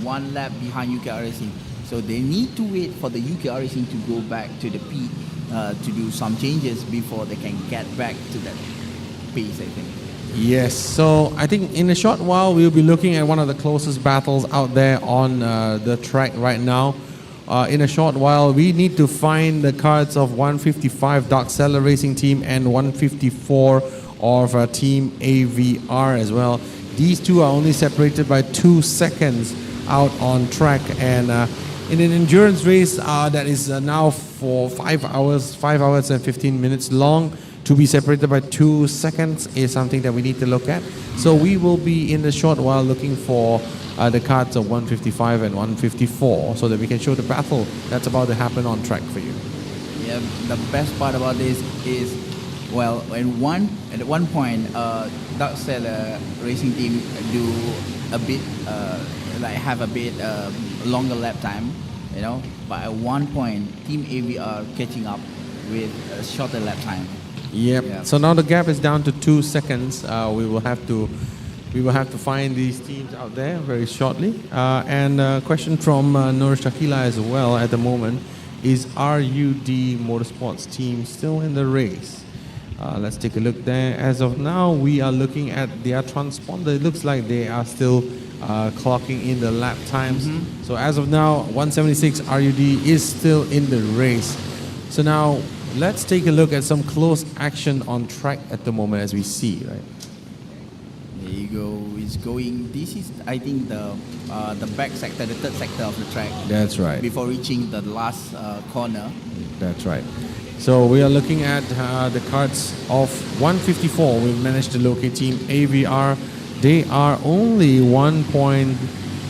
1 lap behind UKR Racing. So they need to wait for the UKR Racing to go back to the pit to do some changes before they can get back to that pace, I think. Yes, so I think in a short while we'll be looking at one of the closest battles out there on the track right now. In a short while, we need to find the cards of 155 Dark Cellar Racing Team and 154 of Team AVR as well. These two are only separated by 2 seconds out on track, and in an endurance race that is now for 5 hours and 15 minutes long, to be separated by 2 seconds is something that we need to look at. So we will be in a short while looking for the cards of 155 and 154 so that we can show the battle that's about to happen on track for you. Yeah, the best part about this is, well, at one point, Dark Cellar Racing Team do a bit, have a bit longer lap time, but at one point, Team AVR catching up with a shorter lap time. Yep. So now the gap is down to 2 seconds. We will have to find these teams out there very shortly. And a question from Noor Shakila as well at the moment: is RUD Motorsports team still in the race? Let's take a look there. As of now, we are looking at their transponder. It looks like they are still clocking in the lap times. So as of now, 176 RUD is still in the race. So now let's take a look at some close action on track at the moment as we see, right? There you go. It's going. This is, I think, the back sector, the third sector of the track. That's right. Before reaching the last corner. That's right. So we are looking at the carts of 154. We've managed to locate Team AVR. They are only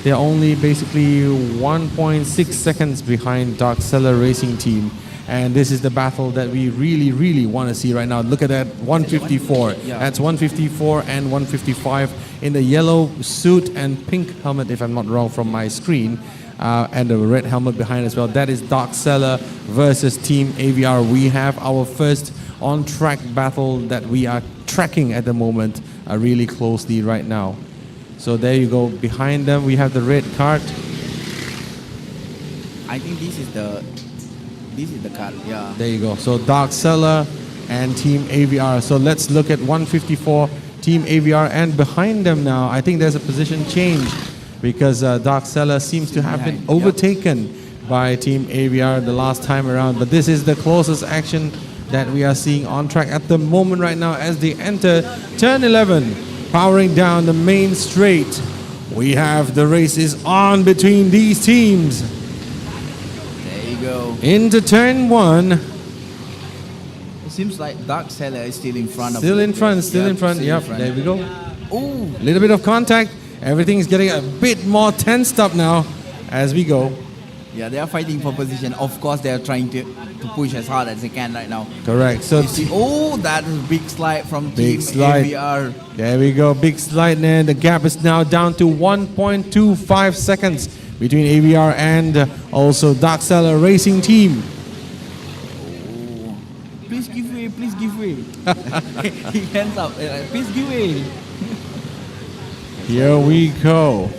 they're only basically 1.6 seconds behind Dark Cellar Racing Team. And this is the battle that we really, really want to see right now. Look at that, 154. Yeah. That's 154 and 155 in the yellow suit and pink helmet, if I'm not wrong, from my screen. And the red helmet behind as well. That is Dark Cellar versus Team AVR. We have our first on-track battle that we are tracking at the moment really closely right now. So there you go. Behind them, we have the red cart. I think this is the card. Yeah. There you go. So Dark Cellar and Team AVR. So let's look at 154 Team AVR, and behind them now, I think there's a position change because Dark Cellar seems to have been overtaken by Team AVR the last time around. But this is the closest action that we are seeing on track at the moment right now as they enter turn 11, powering down the main straight. We have the race is on between these teams. There you go. Into turn 1. It seems like Dark Cellar is still in front of. Still in front. Still in front. There we go. Oh, Little bit of contact. Everything's getting a bit more tensed up now as we go. yeah, they are fighting for position. Of course, they are trying to push as hard as they can right now. Correct. So You see, that is a big slide from Big Team slide. AVR. there we go. Big slide there. The gap is now down to 1.25 seconds between AVR and also Dark Cellar Racing Team. Please give way, please give way. He hands up, please give way. Here we go.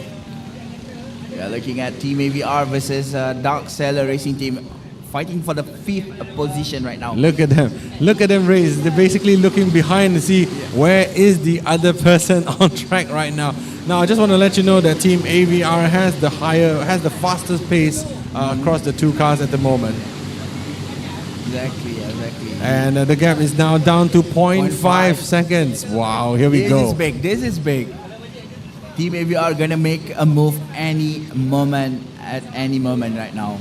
We are looking at Team AVR versus Dark Cellar Racing Team, fighting for the 5th position right now. Look at them. Look at them race. They're basically looking behind to see where is the other person on track right now. Now, I just want to let you know that Team AVR has the fastest pace across the two cars at the moment. Exactly. And the gap is now down to 0.5 seconds. Wow, here we go. This is big. Team AVR gonna make a move at any moment right now.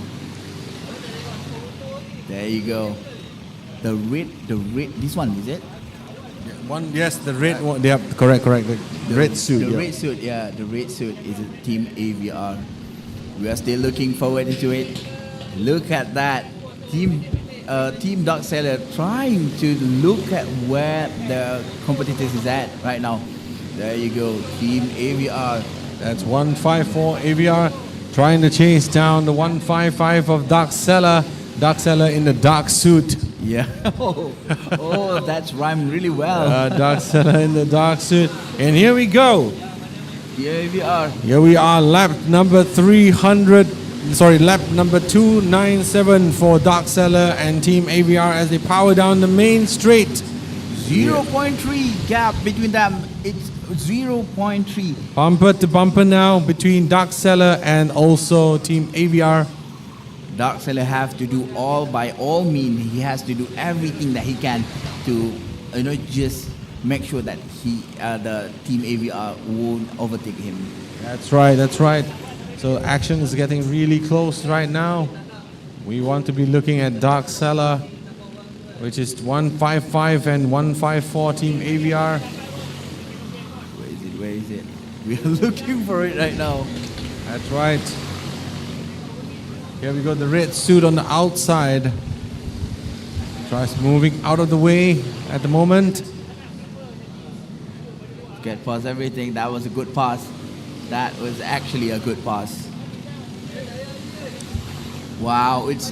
There you go. The red, this one, is it? Yes, the red one. Yeah, correct. The red suit. The red suit, yeah, the red suit is a Team AVR. We are still looking forward to it. Look at that. Team Dark Cellar trying to look at where the competitors is at right now. There you go, Team AVR. That's 154 AVR trying to chase down the 155 of Dark Cellar. Dark Cellar in the dark suit. Yeah. Oh, that's rhymed really well. Dark Cellar in the dark suit. And here we go. Team AVR. Here we are, lap number 297 for Dark Cellar and Team AVR as they power down the main straight. 0.3 gap between them. It's 0.3. Bumper to bumper now between Dark Cellar and also Team AVR. Dark Cellar have to do by all means. He has to do everything that he can to, just make sure that the Team AVR won't overtake him. That's right. So action is getting really close right now. We want to be looking at Dark Cellar, which is 155 and 154 Team AVR. Where is it? We are looking for it right now. That's right. Here we go, the red suit on the outside. Tries moving out of the way at the moment. Get past everything. That was a good pass. That was actually a good pass. Wow, it's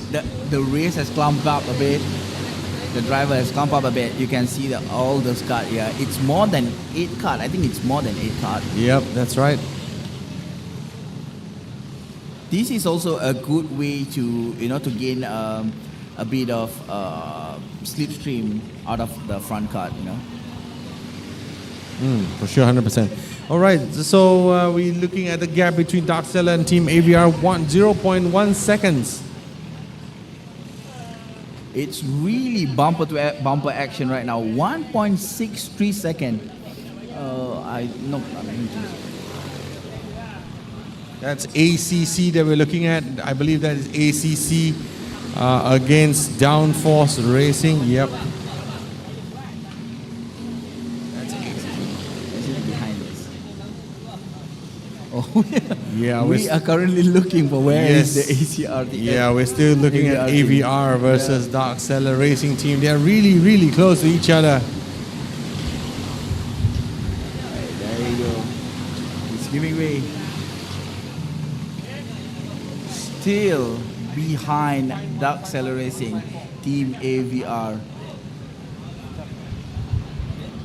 the race has clumped up a bit. The driver has clumped up a bit. You can see all those cars here. It's more than 8 cars. I think it's more than 8 cars. Yep, that's right. This is also a good way to gain a bit of slipstream out of the front car. For sure, 100%. All right, so we're looking at the gap between Dark Seller and Team AVR, 0.1 seconds. It's really bumper to bumper action right now. 1.63 second. That's ACC that we're looking at. I believe that is ACC against Downforce Racing. Yep. That's behind us. Oh Yeah, we are currently looking for where is the ACR. Yeah, we're still looking at AVR AVR versus Dark Seller Racing Team. They're really, really close to each other. There you go. It's giving way. Still behind Dark Seller Racing, Team AVR.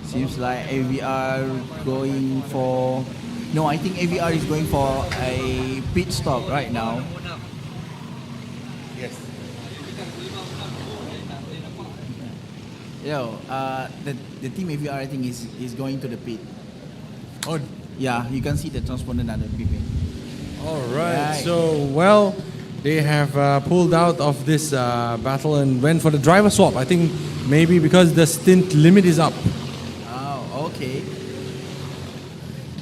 Seems like AVR going for... No, I think AVR is going for a pit stop right now. Yes. The Team AVR I think is going to the pit. Oh, Yeah, you can see the transponder at the beeping. all right. Right. So, well, they have pulled out of this battle and went for the driver swap. I think maybe because the stint limit is up. Oh, okay.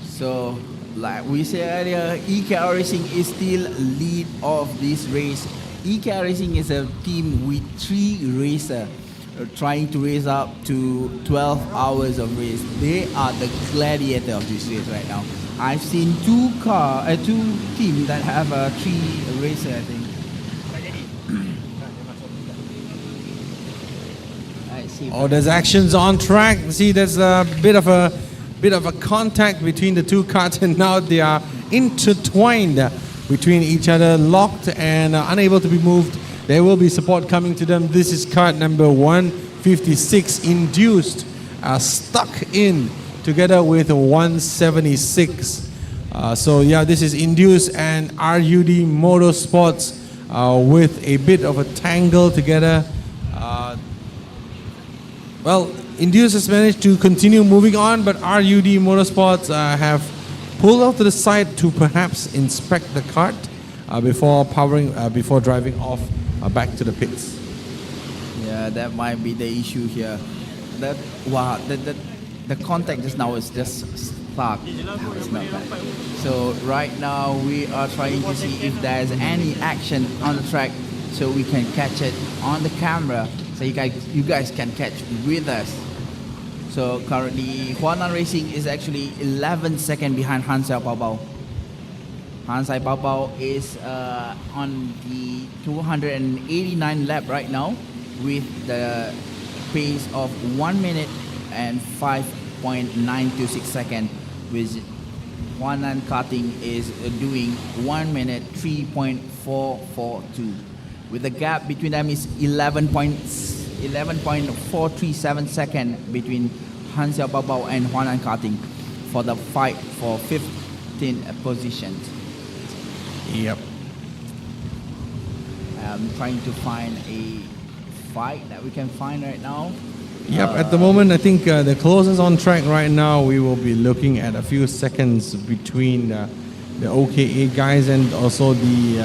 So, like we said earlier, EKR Racing is still lead of this race. EKR Racing is a team with 3 racers trying to race up to 12 hours of race. They are the gladiator of this race right now. I've seen two teams that have 3 racers, I think. I see. Oh, there's actions on track. See, there's a bit of a contact between the two karts, and now they are intertwined between each other, locked and unable to be moved. There will be support coming to them. This is kart number 156, induced, stuck in together with 176. So yeah, this is induced and RUD Motorsports with a bit of a tangle together. Well, Induce has managed to continue moving on, but RUD Motorsports have pulled out to the side to perhaps inspect the kart before driving off back to the pits. Yeah, that might be the issue here. The contact just now is just stuck. It's not bad. So right now we are trying to see if there's any action on the track, so we can catch it on the camera, so you guys can catch with us. So currently, Huanan Racing is actually 11 seconds behind Hansai Baobao. Hansai Baobao is on the 289 lap right now with the pace of 1 minute and 5.926 seconds, with RUD Karting is doing 1 minute 3.442. With the gap between them is 11.437 seconds between Hansai Baobao and RUD Karting for the fight for 15th position. Yep. I'm trying to find a fight that we can find right now. Yep, at the moment, I think the closest on track right now, we will be looking at a few seconds between the OKA guys and also the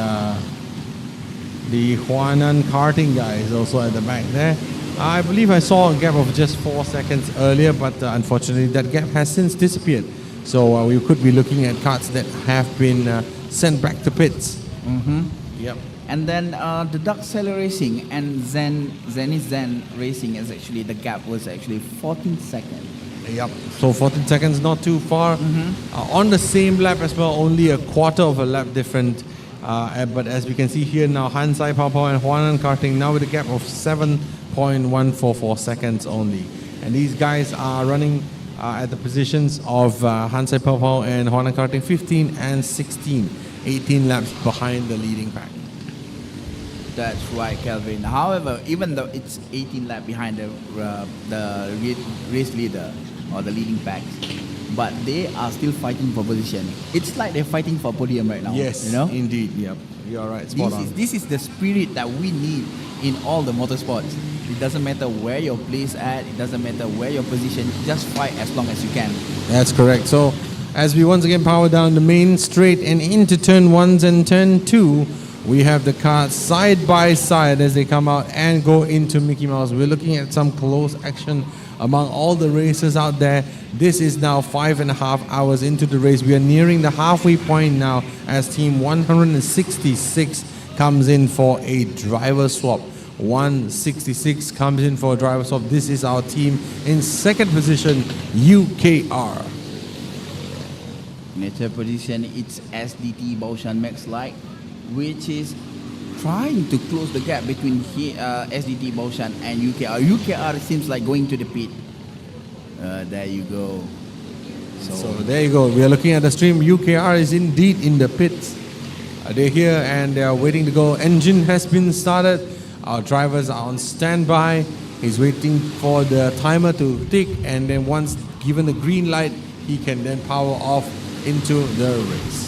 RUD Karting guys also at the back there. I believe I saw a gap of just 4 seconds earlier, but unfortunately that gap has since disappeared. So we could be looking at karts that have been sent back to pits. Mm-hmm. Yep. And then the Dark Seller Racing and Zen Racing is actually, the gap was actually 14 seconds. Yep. So 14 seconds, not too far. On the same lap as well, only a quarter of a lap different. But as we can see here now, Hansai Baobao and RUD Karting now with a gap of 7.144 seconds only. And these guys are running at the positions of Hansai Baobao and RUD Karting 15 and 16, 18 laps behind the leading pack. That's right, Kelvin. However, even though it's 18 laps behind the race leader or the leading pack, but they are still fighting for position. It's like they're fighting for podium right now. Yes, you know? indeed. Yep, you're right. Spot on. This is the spirit that we need in all the motorsports. It doesn't matter where your place at. It doesn't matter where your position. Just fight as long as you can. That's correct. So As we once again power down the main straight and into turn 1 and turn 2, we have the cars side by side as they come out and go into Mickey Mouse. We're looking at some close action among all the racers out there. This is now 5.5 hours into the race. We are nearing the halfway point now as team 166 comes in for a driver swap. 166 comes in for a driver swap. This is our team in second position, UKR. In third position, it's SDT Baoshan Max Light, which is trying to close the gap between SDT Baoshan and UKR. UKR seems like going to the pit. There you go. So there you go. We are looking at the stream. UKR is indeed in the pits. They're here and they are waiting to go. Engine has been started. Our drivers are on standby. He's waiting for the timer to tick, and then once given the green light, he can then power off into the race.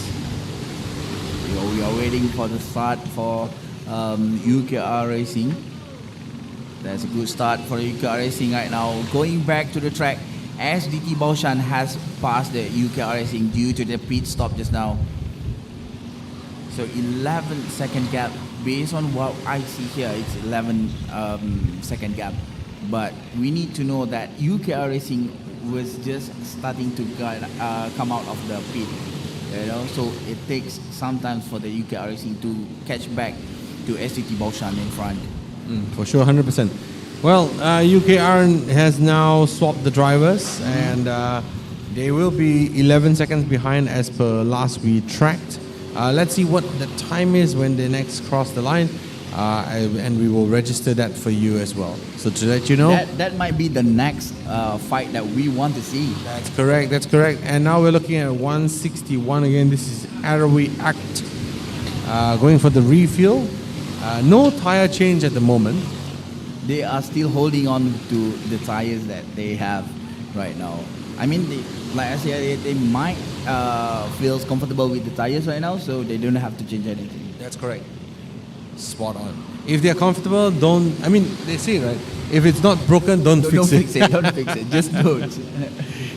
We are waiting for the start for UKR Racing. That's a good start for UKR Racing right now. Going back to the track, SDT Baoshan has passed the UKR Racing due to the pit stop just now. So 11-second gap. Based on what I see here, it's 11-second gap. But we need to know that UKR Racing was just starting to come out of the pit. So it takes sometimes for the UKR Racing to catch back to SDT Baoshan in front. For sure, 100%. Well, UKR has now swapped the drivers, and they will be 11 seconds behind as per last we tracked. Let's see what the time is when they next cross the line, and we will register that for you as well. So to let you know, that might be the next fight that we want to see. That's correct. And now we're looking at 161 again. This is RUD Act going for the refuel. No tire change at the moment. They are still holding on to the tires that they have right now. I mean, like I said, they might feel comfortable with the tires right now, so they don't have to change anything. That's correct. Spot on. If they're comfortable, they say, right? If it's not broken, don't fix it. Don't fix it. Just don't.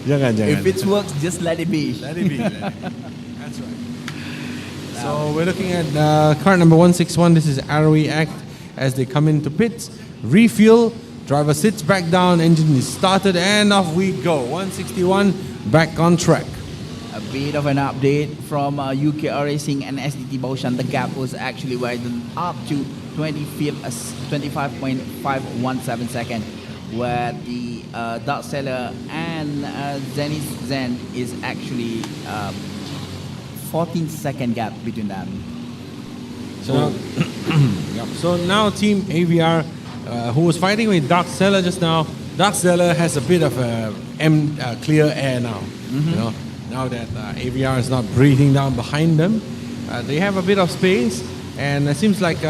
Jangan. If it works, just let it be. Let it be. That's right. So we're looking at car number 161. This is RUD Act as they come into pits. Refuel. Driver sits back down. Engine is started, and off we go. 161 back on track. A bit of an update from UKR Racing and SDT Baoshan. The gap was actually widened up to 25.517 seconds, where the Dark Seller and Zenith Zen is actually 14-second gap between them. So now Team AVR, who was fighting with Dark Seller just now, Dark Seller has a bit of clear air now. Now that AVR is not breathing down behind them, they have a bit of space, and it seems like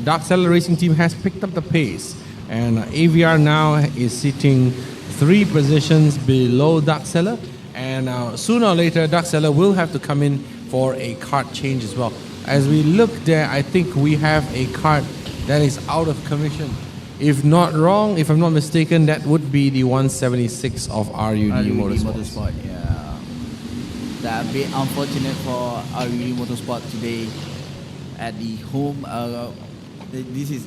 Dark Seller Racing Team has picked up the pace, and AVR now is sitting 3 positions below Dark Seller, and sooner or later Dark Seller will have to come in for a kart change as well. As we look there, I think we have a kart that is out of commission. If I'm not mistaken, that would be the 176 of RUD Motorsport. Yeah. That a bit unfortunate for RUD Motorsport today at the home. This is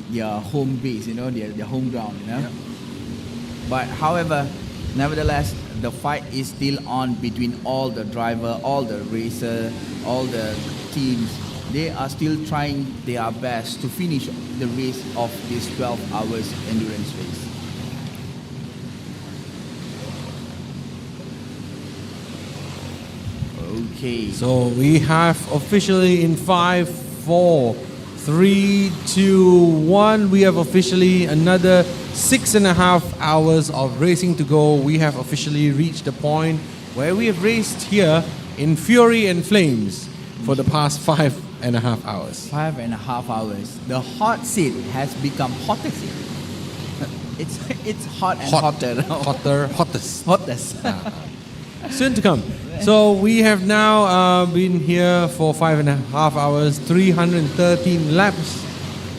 their home base, their home ground, Yeah. But however, nevertheless, the fight is still on between all the driver, all the racer, all the teams. They are still trying their best to finish the race of this 12 hours endurance race. Okay. So we have officially in 5, 4, 3, 2, 1. We have officially another 6.5 hours of racing to go. We have officially reached the point where we have raced here in Fury and Flames for the past 5.5 hours. 5.5 hours. The hot seat has become hotter seat. It's hot and hotter now. Hottest. Soon to come. So we have now been here for 5.5 hours, 313 laps.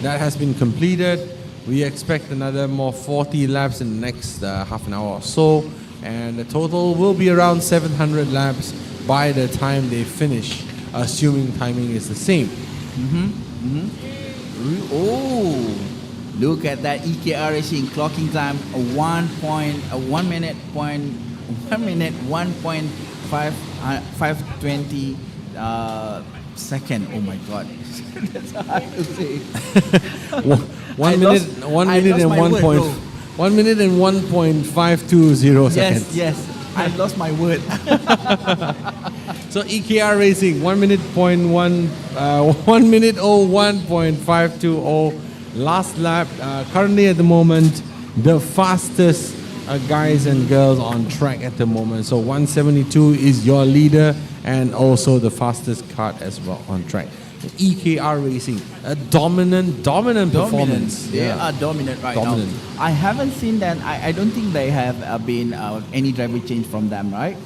That has been completed. We expect another more 40 laps in the next half an hour or so. and the total will be around 700 laps by the time they finish, assuming timing is the same. Oh, look at that EKR Racing clocking time 1 minute 520 second. Oh my god, that's hard to say. One minute and 1 minute and 1.520 seconds. Yes, I lost my word. So EKR Racing 1 minute 1:01.520 last lap. Currently at the moment, the fastest guys and girls on track at the moment. So 172 is your leader and also the fastest kart as well on track. EKR Racing, a dominant performance. They are dominant right Dominant. now. I haven't seen that. I don't think they have been any driver change from them, right?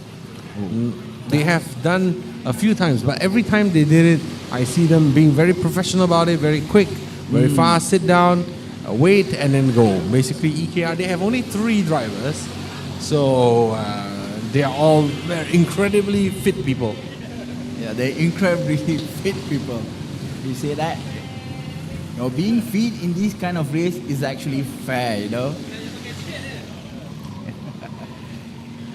They have done a few times, but every time they did it, I see them being very professional about it, very quick, very fast, sit down, wait, and then go. Basically, EKR, they have only 3 drivers, so they are all very incredibly fit people. Yeah, they're incredibly fit people. You say that? You know, being fit in this kind of race is actually fair, you know?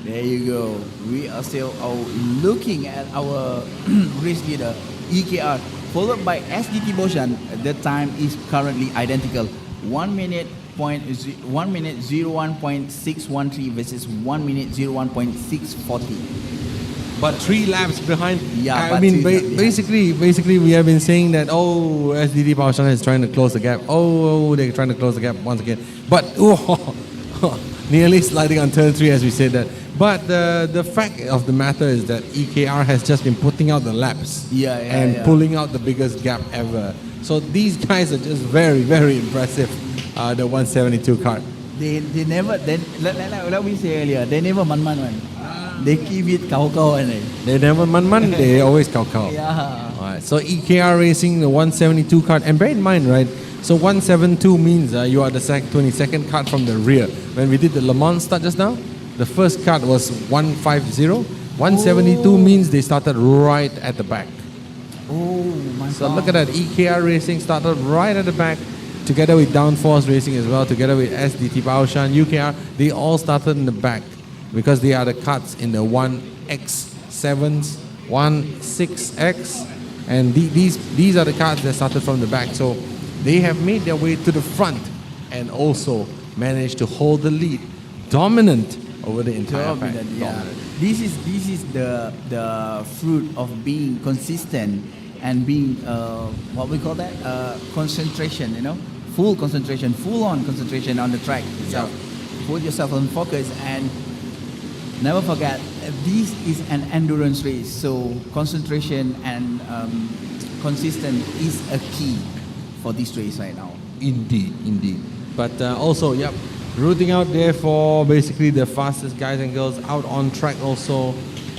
There you go. We are still looking at our race leader, EKR, followed by SDT Boshan. The time is currently identical. 1 minute 01.613 versus 1 minute 01.640. But 3 laps behind. Yeah, I but mean, 3 laps behind. basically, we have been saying that SDT Baoshan is trying to close the gap. They're trying to close the gap once again. But nearly sliding on turn 3 as we said that. But the fact of the matter is that EKR has just been putting out the laps and pulling out the biggest gap ever. So these guys are just very, very impressive. The 172 kart. They never. Let me say earlier. They never man one. They keep it kau one. They never man, they always cow. Yeah. Alright, so EKR Racing, the 172 kart, and bear in mind, right? So 172 means you are the 22nd kart from the rear. When we did the Le Mans start just now, the first kart was 150. 172 means they started right at the back. Oh my So god. look at that, EKR Racing started right at the back, together with Downforce Racing as well, together with SDT Baoshan, UKR, they all started in the back because they are the karts in the 1X7s, 16X, and these are the karts that started from the back. So they have made their way to the front and also managed to hold the lead, dominant over the entire pack. Dominant, yeah. Dominant. This is the fruit of being consistent and being what we call that concentration. You know, full concentration, full on concentration on the track itself. Put yourself on focus and never forget this is an endurance race. So concentration and consistent is a key for this race right now. Indeed. But also, rooting out there for basically the fastest guys and girls out on track also.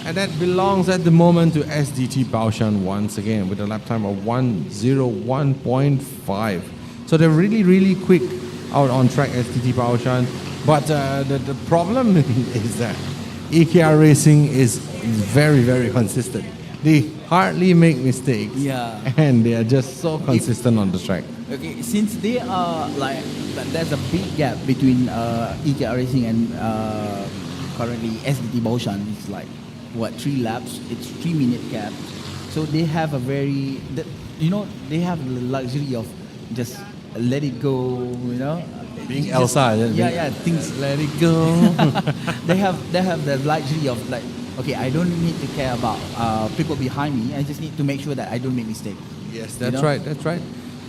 And that belongs at the moment to SDT Baoshan once again with a lap time of 1:01.5. So they're really, really quick out on track, SDT Baoshan. But the problem is that EKR Racing is very, very consistent. They hardly make mistakes. Yeah. And they are just so consistent on the track. Okay, since they are like, there's a big gap between EKR Racing and currently SDT Baoshan. It's like, 3 laps? It's 3-minute gap. So they have a very, they have the luxury of just let it go, you know. Being Elsa, things let it go. they have the luxury of like, okay, I don't need to care about people behind me. I just need to make sure that I don't make mistakes. Yes, that's right.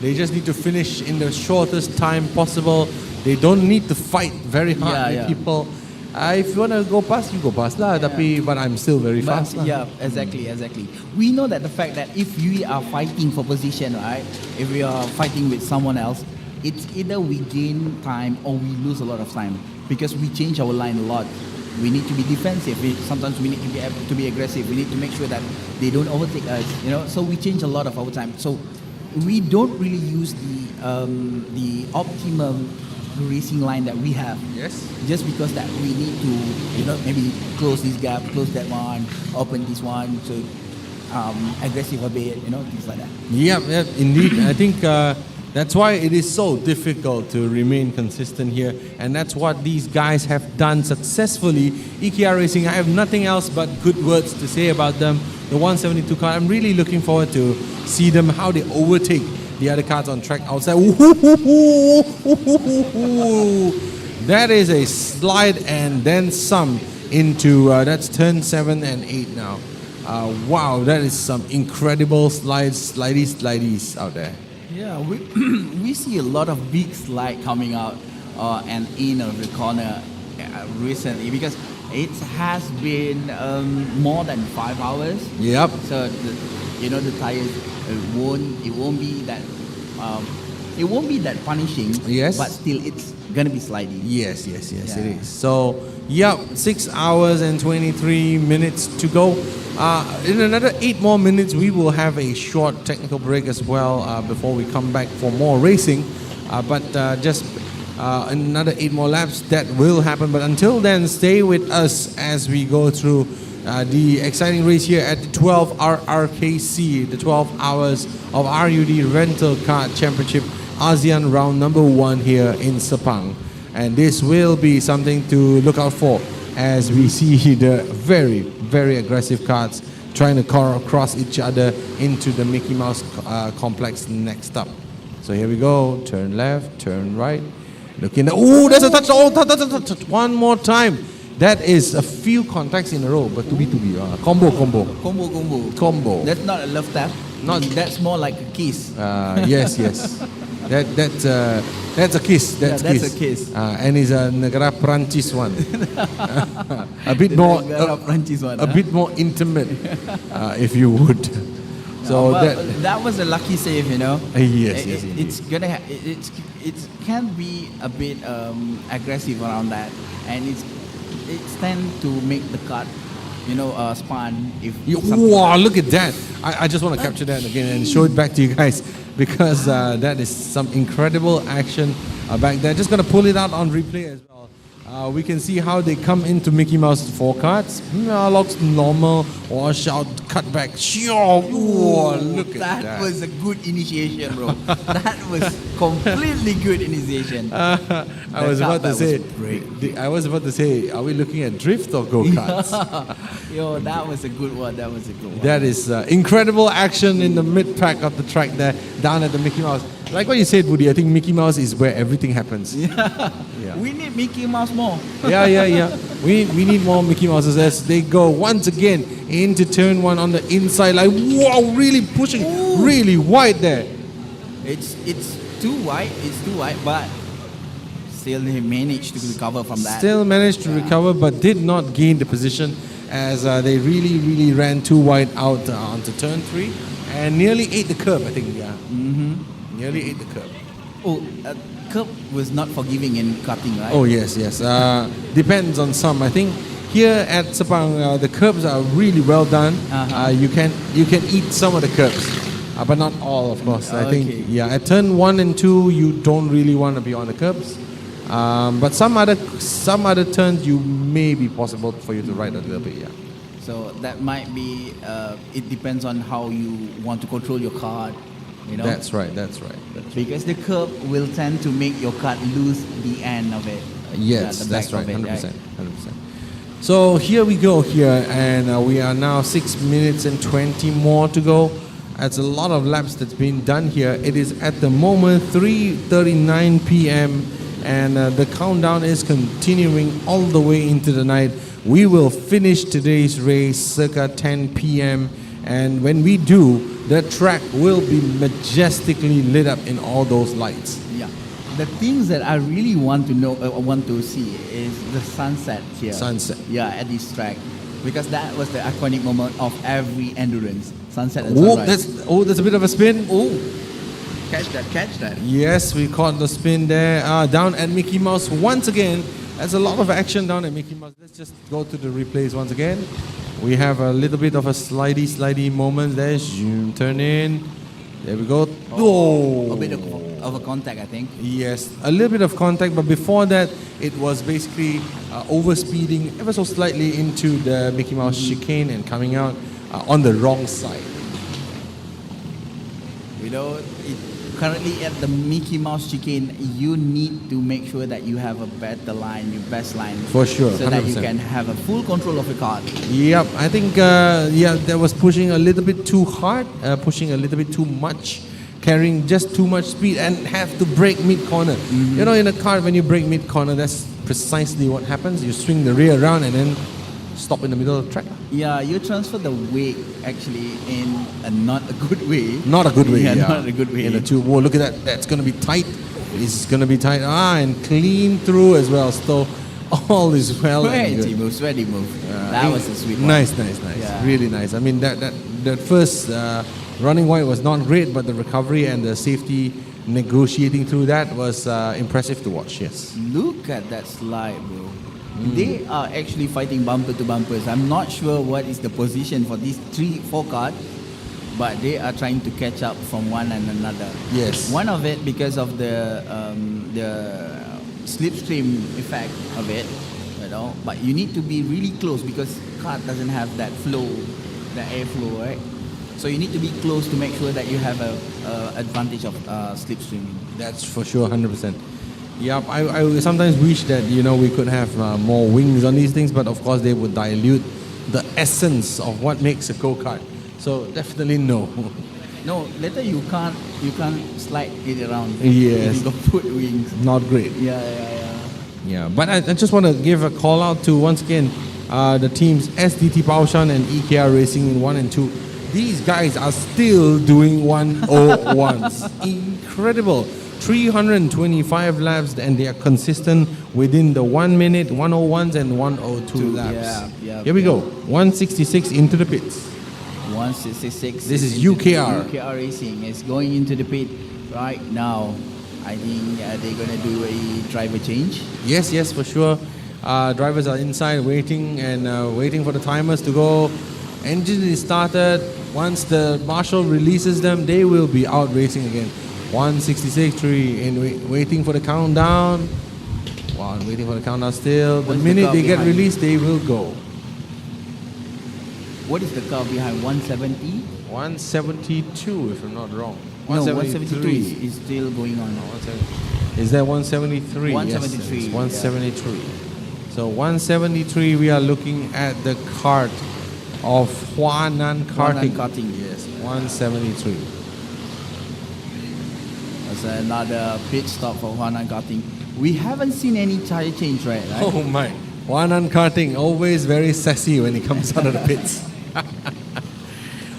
They just need to finish in the shortest time possible. They don't need to fight very hard with people. If you want to go past, you go past lah. But I'm still very fast. Yeah, exactly. We know that the fact that if we are fighting for position, right? If we are fighting with someone else, it's either we gain time or we lose a lot of time because we change our line a lot. We need to be defensive. Sometimes we need to be aggressive. We need to make sure that they don't overtake us. You know, so we change a lot of our time. So we don't really use the optimum the racing line that we have. Yes. Just because that we need to, maybe close this gap, close that one, open this one, so aggressive a bit, things like that. Yeah, indeed. I think that's why it is so difficult to remain consistent here, and that's what these guys have done successfully. EKR Racing, I have nothing else but good words to say about them. The 172 car, I'm really looking forward to see them, how they overtake the other cars on track outside. That is a slide and then some into, that's turn 7 and 8 now. Wow, that is some incredible slidies out there. Yeah, we see a lot of big slide coming out and in of the corner recently, because it has been more than 5 hours. Yep. So the tires it won't be that punishing. Yes. But still, it's gonna be sliding. Yes, it Yeah. is. So, 6 hours and 23 minutes to go. In another 8 more minutes, we will have a short technical break as well before we come back for more racing. But just another 8 more laps, that will happen. But until then, stay with us as we go through the exciting race here at the 12 RRKC, the 12 hours of RUD Rental Kart Championship, ASEAN round number 1 here in Sepang. And this will be something to look out for as we see the very, very aggressive karts trying to cross each other into the Mickey Mouse complex next up. So here we go, turn left, turn right. Look in the, oh, there's a touch, touch, one more time. That is a few contacts in a row, but combo. Combo. That's not a love tap. That's more like a kiss. Yes. That's a kiss. That's a kiss. And it's a negara Perancis one. A bit more, a bit more intimate, if you would. So that was a lucky save, Yes. It's gonna it can be a bit aggressive around that, and it's tend to make the kart, spun. Wow, look at that! I just want to capture that again and show it back to you guys, because that is some incredible action back there. Just gonna pull it out on replay as well. We can see how they come into Mickey Mouse 4 karts. Looks normal, wash out, cut back. Whoa, look at that. That was a good initiation, bro. That was completely good initiation. I was about to say, are we looking at drift or go-karts? Yo, that was a good one. That is incredible action in the mid-pack of the track there, down at the Mickey Mouse. Like what you said, Woody, I think Mickey Mouse is where everything happens. Yeah. We need Mickey Mouse more. Yeah. We need more Mickey Mouses as they go once again into turn 1 on the inside. Like, wow, really pushing, really wide there. It's too wide. But still they managed to recover from that. Still managed to recover, but did not gain the position as they really ran too wide out onto turn 3 and nearly ate the curb, I think. Yeah. Nearly ate the curb. Curb was not forgiving in karting, right? Oh yes. Depends on some. I think here at Sepang, the curbs are really well done. You can eat some of the curbs, but not all, of course. I think at turn 1 and 2, you don't really want to be on the curbs. But some other turns, you may be possible for you to ride a little bit. Yeah. So that might be. It depends on how you want to control your kart. That's right. Because the curb will tend to make your kart lose the end of it. Yes, that's right. 100%. So here we go and we are now 6 minutes and 20 more to go. That's a lot of laps that's been done here. It is at the moment 3:39 p.m. and the countdown is continuing all the way into the night. We will finish today's race circa 10 p.m. and when we do, the track will be majestically lit up in all those lights. Yeah. The things that I really want to see is the sunset here. Yeah, at this track. Because that was the iconic moment of every endurance. Sunset and sunrise. That's a bit of a spin. Catch that. Yes, we caught the spin there. Down at Mickey Mouse once again. There's a lot of action down at Mickey Mouse. Let's just go to the replays once again. We have a little bit of a slidey moment there. Zoom, turn in. There we go. A of a contact, I think. Yes, a little bit of contact, but before that, it was basically overspeeding ever so slightly into the Mickey Mouse chicane and coming out on the wrong side. You know, currently at the Mickey Mouse chicane, you need to make sure that you have a better line, your best line. For sure, So that you 100%. can have a full control of your car. Yep, I think that was pushing a little bit too hard, pushing a little bit too much, carrying just too much speed, and have to brake mid-corner. You know, in a car, when you brake mid-corner, that's precisely what happens. You swing the rear around and then stop in the middle of the track. Yeah, you transfer the weight actually in a not a good way. Not a good way. Yeah, not a good way. In the tube. Whoa, look at that. That's going to be tight. It's going to be tight. And clean through as well. So all is well. and good. Sweaty move. That was a sweet one. Nice. Yeah. Really nice. I mean, that first running wide was not great, but the recovery and the safety negotiating through that was impressive to watch. Yes. Look at that slide, bro. They are actually fighting bumper to bumpers. I'm not sure what is the position for these 3-4 cars, but they are trying to catch up from one and another. Yes. One of it because of the slipstream effect of it, you know. But you need to be really close because car doesn't have that flow, the airflow, right? So you need to be close to make sure that you have a advantage of slipstreaming. That's for sure, 100%. Yeah, I sometimes wish that we could have more wings on these things, but of course they would dilute the essence of what makes a go-kart. So definitely no. No, later you can't slide it around. Yes. If you don't put wings. Not great. Yeah, but I just want to give a call out to once again the teams SDT Baoshan and EKR Racing in 1 and 2. These guys are still doing 101s. Incredible. 325 laps, and they are consistent within the 1 minute, 101s and 102 laps. Yeah, Here we go. 166 into the pits. 166. This is UKR. UKR Racing is going into the pit right now. I think they're going to do a driver change. Yes, for sure. Drivers are inside waiting for the timers to go. Engine is started. Once the marshal releases them, they will be out racing again. 166, waiting for the countdown. Wow, waiting for the countdown still. The minute they get released, they will go. What is the car behind 170? 172, if I'm not wrong. No, 172 is still going on. Is that 173? 173, Yes, it's 173. So 173, we are looking at the kart of RUD Karting. Karting. Yes, 173. That's another pit stop for RUD Karting. We haven't seen any tire change, right? Oh my. RUD Karting, always very sassy when he comes out of the pits.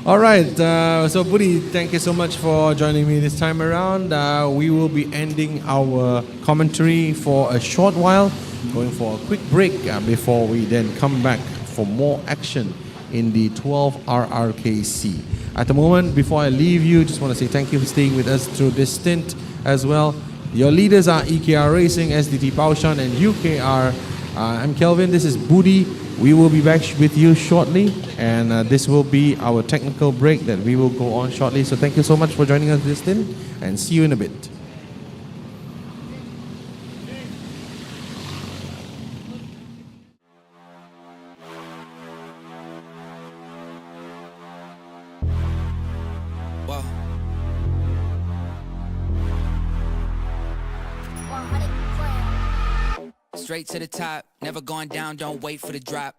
All right, so Budi, thank you so much for joining me this time around. We will be ending our commentary for a short while, going for a quick break before we then come back for more action in the 12 RRKC. At the moment, before I leave you, just want to say thank you for staying with us through this stint as well. Your leaders are EKR Racing, SDT Baoshan, and UKR. I'm Kelvin, this is Budi. We will be back with you shortly, and this will be our technical break that we will go on shortly. So thank you so much for joining us this stint, and see you in a bit. Whoa. Straight to the top, never going down, don't wait for the drop.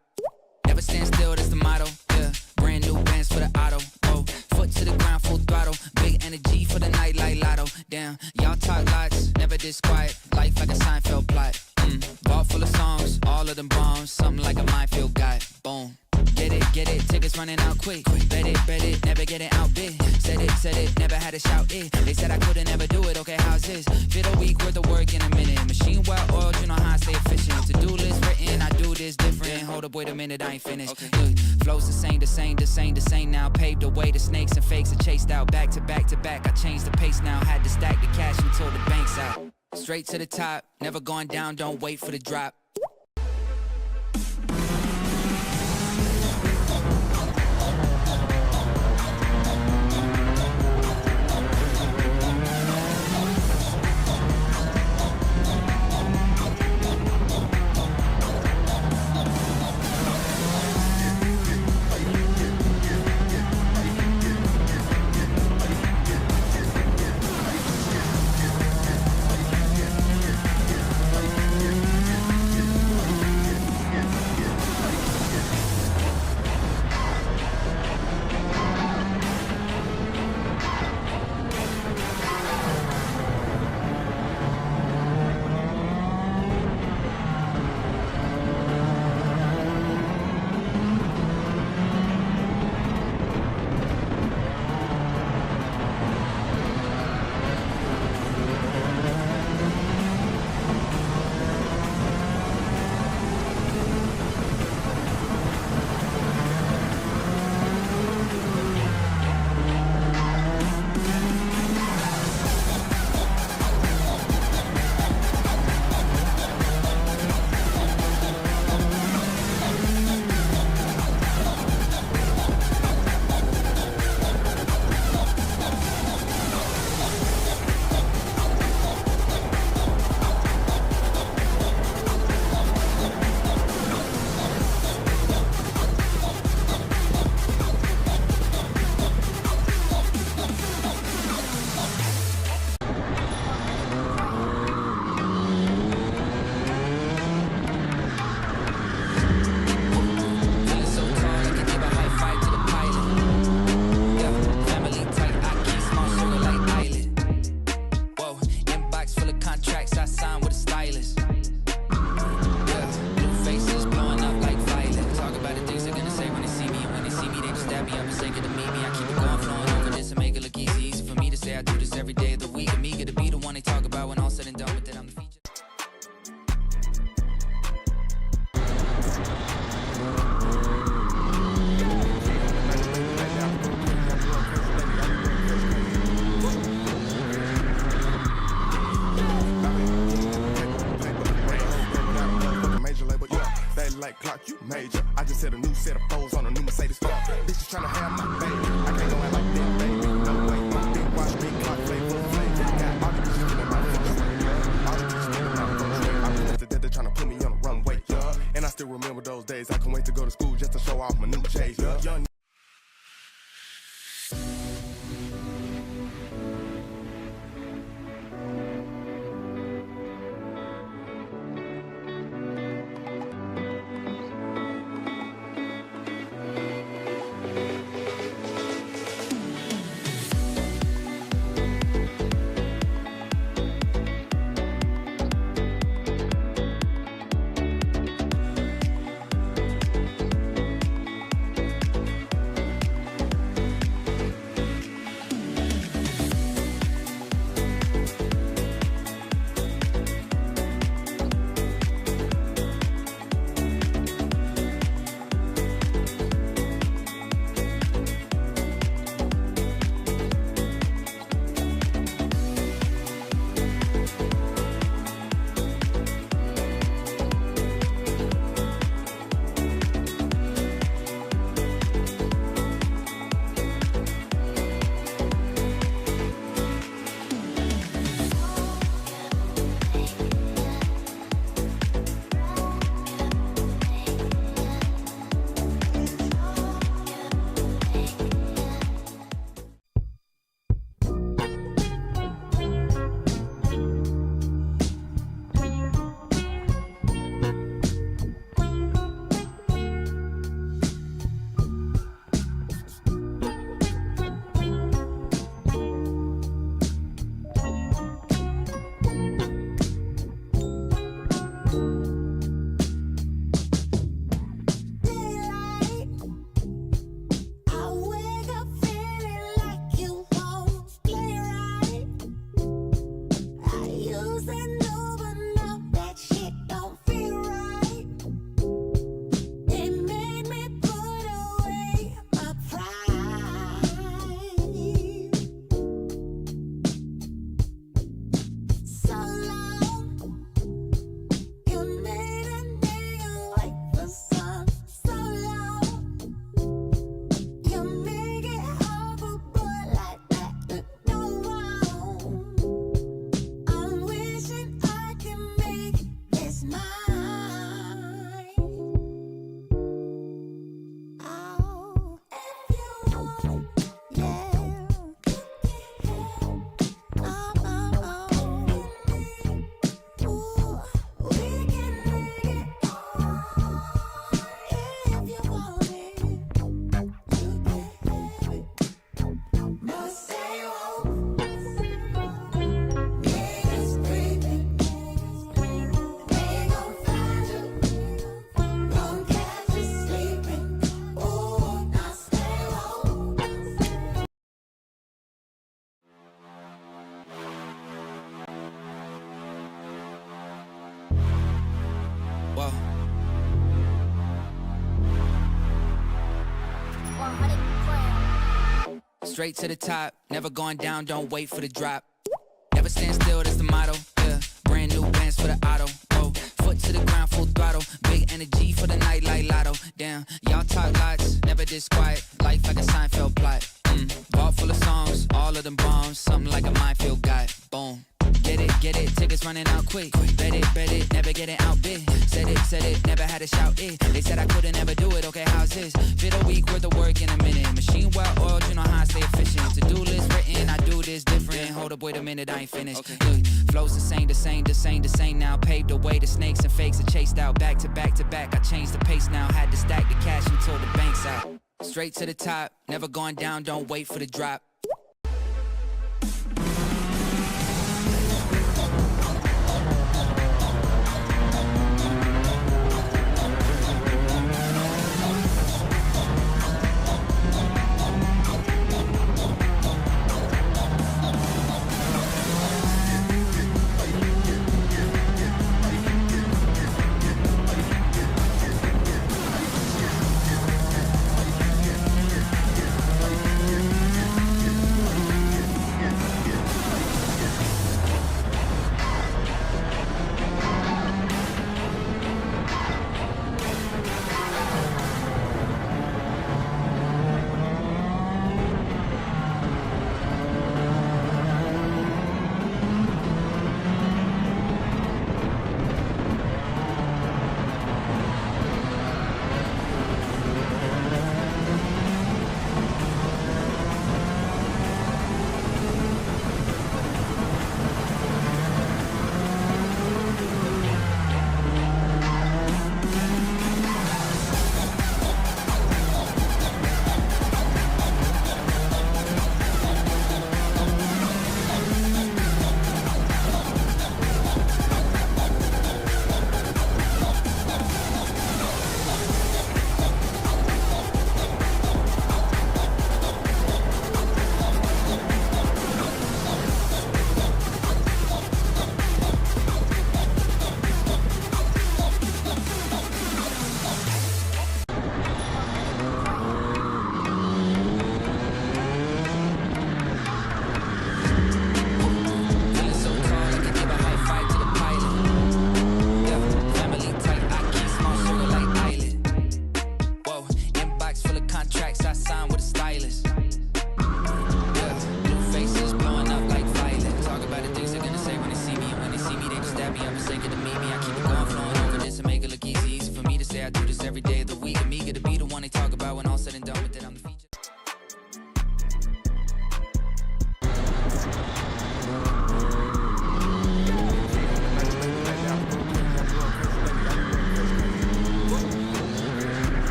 Never stand still, that's the motto. Yeah, brand new bands for the auto. Whoa, foot to the ground, full throttle. Big energy for the night like lotto. Damn, y'all talk lots, never this quiet. Life like a Seinfeld plot. Vault full of songs, all of them bombs. Something like a minefield guy. Boom. Get it, tickets running out quick. Bet it, never get it out big. Said it, never had to shout it. They said I couldn't never do it, okay, how's this? Fit a week worth of work in a minute. Machine well oiled, you know how I stay efficient. To-do list written, I do this different. Hold up, wait a minute, I ain't finished. Okay. Look, flows the same now. Paved the way to snakes and fakes are chased out. Back to back to back, I changed the pace now. Had to stack the cash until the bank's out. Straight to the top, never going down, don't wait for the drop. Major, I just hit a new set of foes on a new Mercedes car. Bitches tryna have my baby. I can't go out like that, baby. No way. Big watch, big clock, flame full of flame. Got all these bitches feeling my first rate. All these bitches feeling my first rate. I protested that they're tryna put me on the runway, yeah. And I still remember those days. I can't wait to go to school just to show off my new J's, yeah. Young Whoa. Straight to the top, never going down, don't wait for the drop. Never stand still, that's the motto. Yeah, brand new bands for the auto. Oh, foot to the ground, full throttle. Big energy for the night like lotto. Damn, y'all talk lots, never this quiet. Life like a Seinfeld plot. Vault full of songs, all of them bombs. Something like a minefield guy. Boom. Get it, tickets running out quick. Bet it, never get it outbid. Said it, never had to shout it. They said I couldn't ever do it, okay, how's this? Fit a week worth of work in a minute. Machine well oiled, you know how I stay efficient. To-do list written, I do this different. Hold up, wait a minute, I ain't finished. Look, flows the same now. Paved the way to snakes and fakes are chased out. Back to back to back, I changed the pace now. Had to stack the cash until the bank's out. Straight to the top, never going down, don't wait for the drop.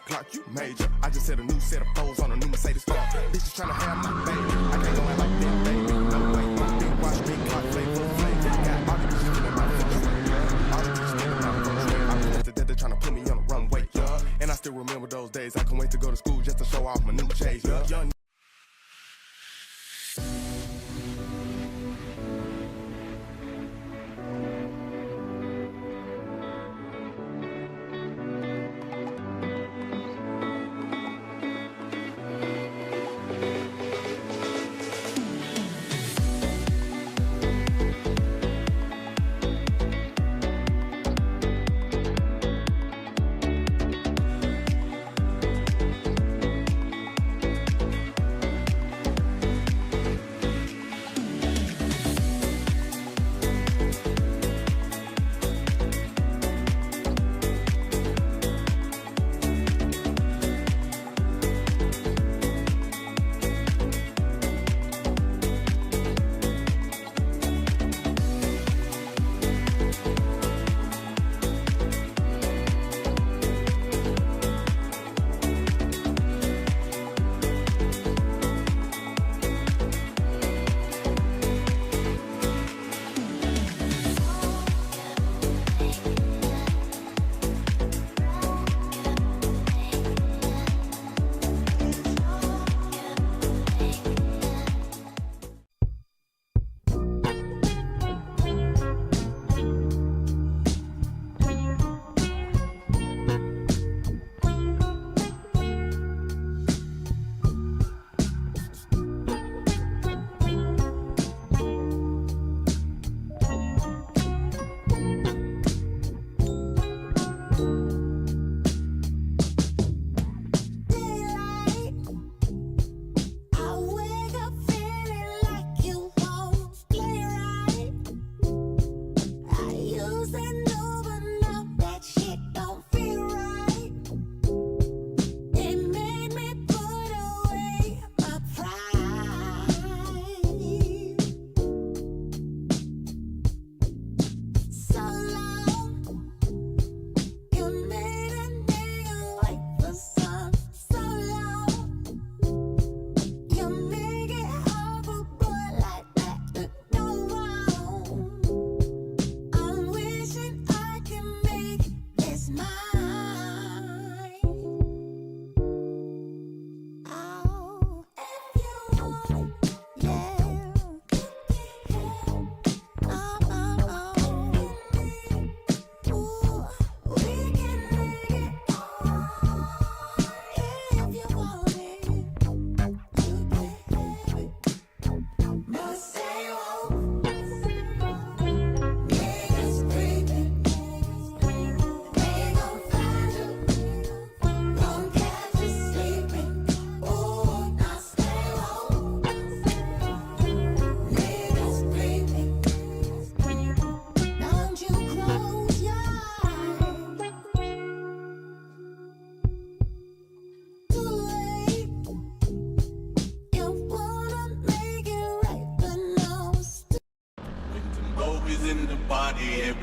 clock, you major. I just set a new set of foes on a new Mercedes car. Bitches tryna have my baby. I can't go out like that, baby. No way. Big watch, big clock, flavor, flavor. Got all the bitches feeling my first rate. All the bitches feeling my first rate. I'm connected that they're tryna put me on the runway, yeah. And I still remember those days. I can't wait to go to school just to show off my new J's, yeah. Young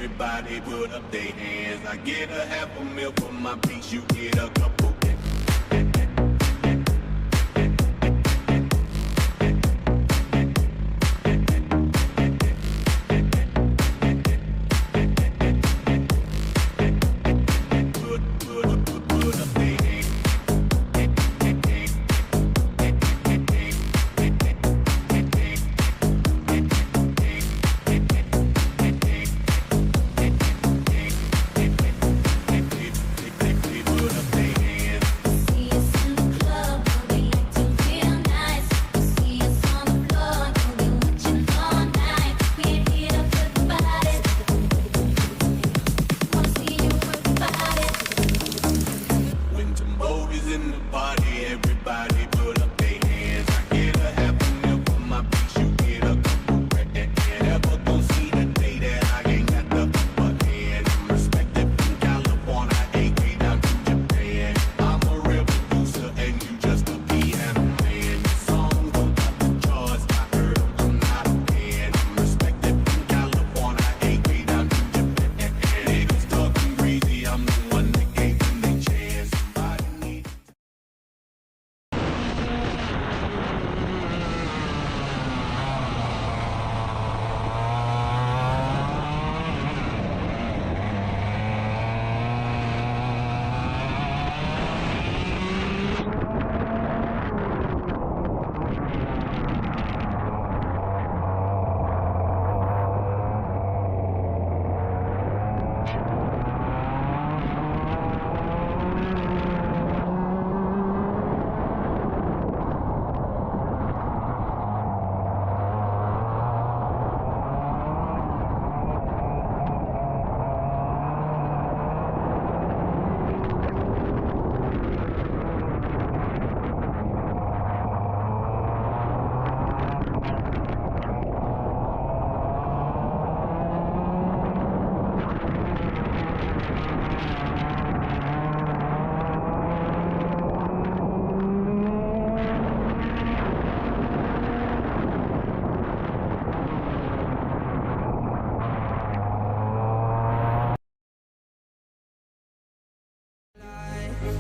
Everybody put up their hands. I get a half a meal for my beats. You get a couple.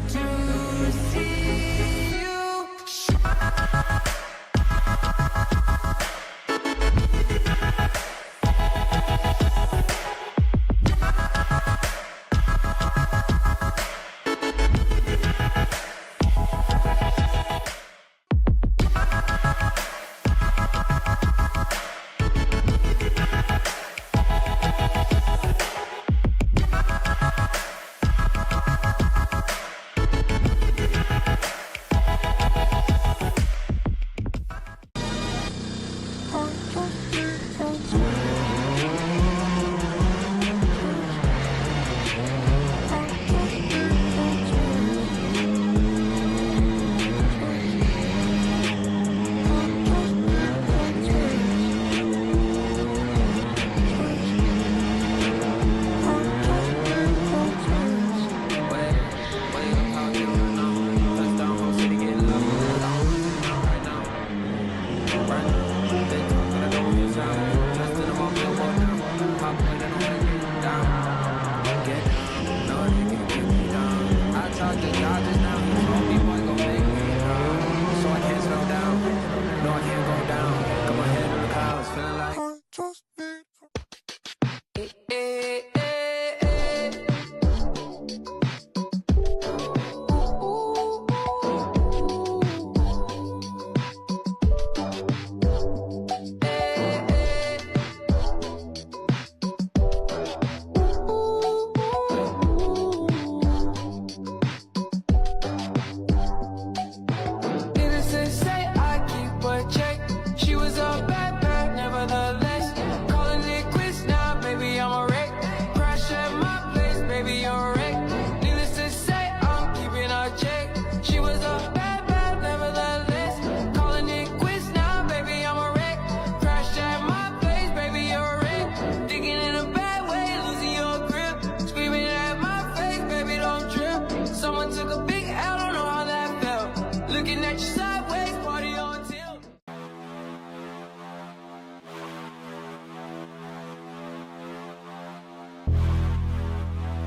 to see you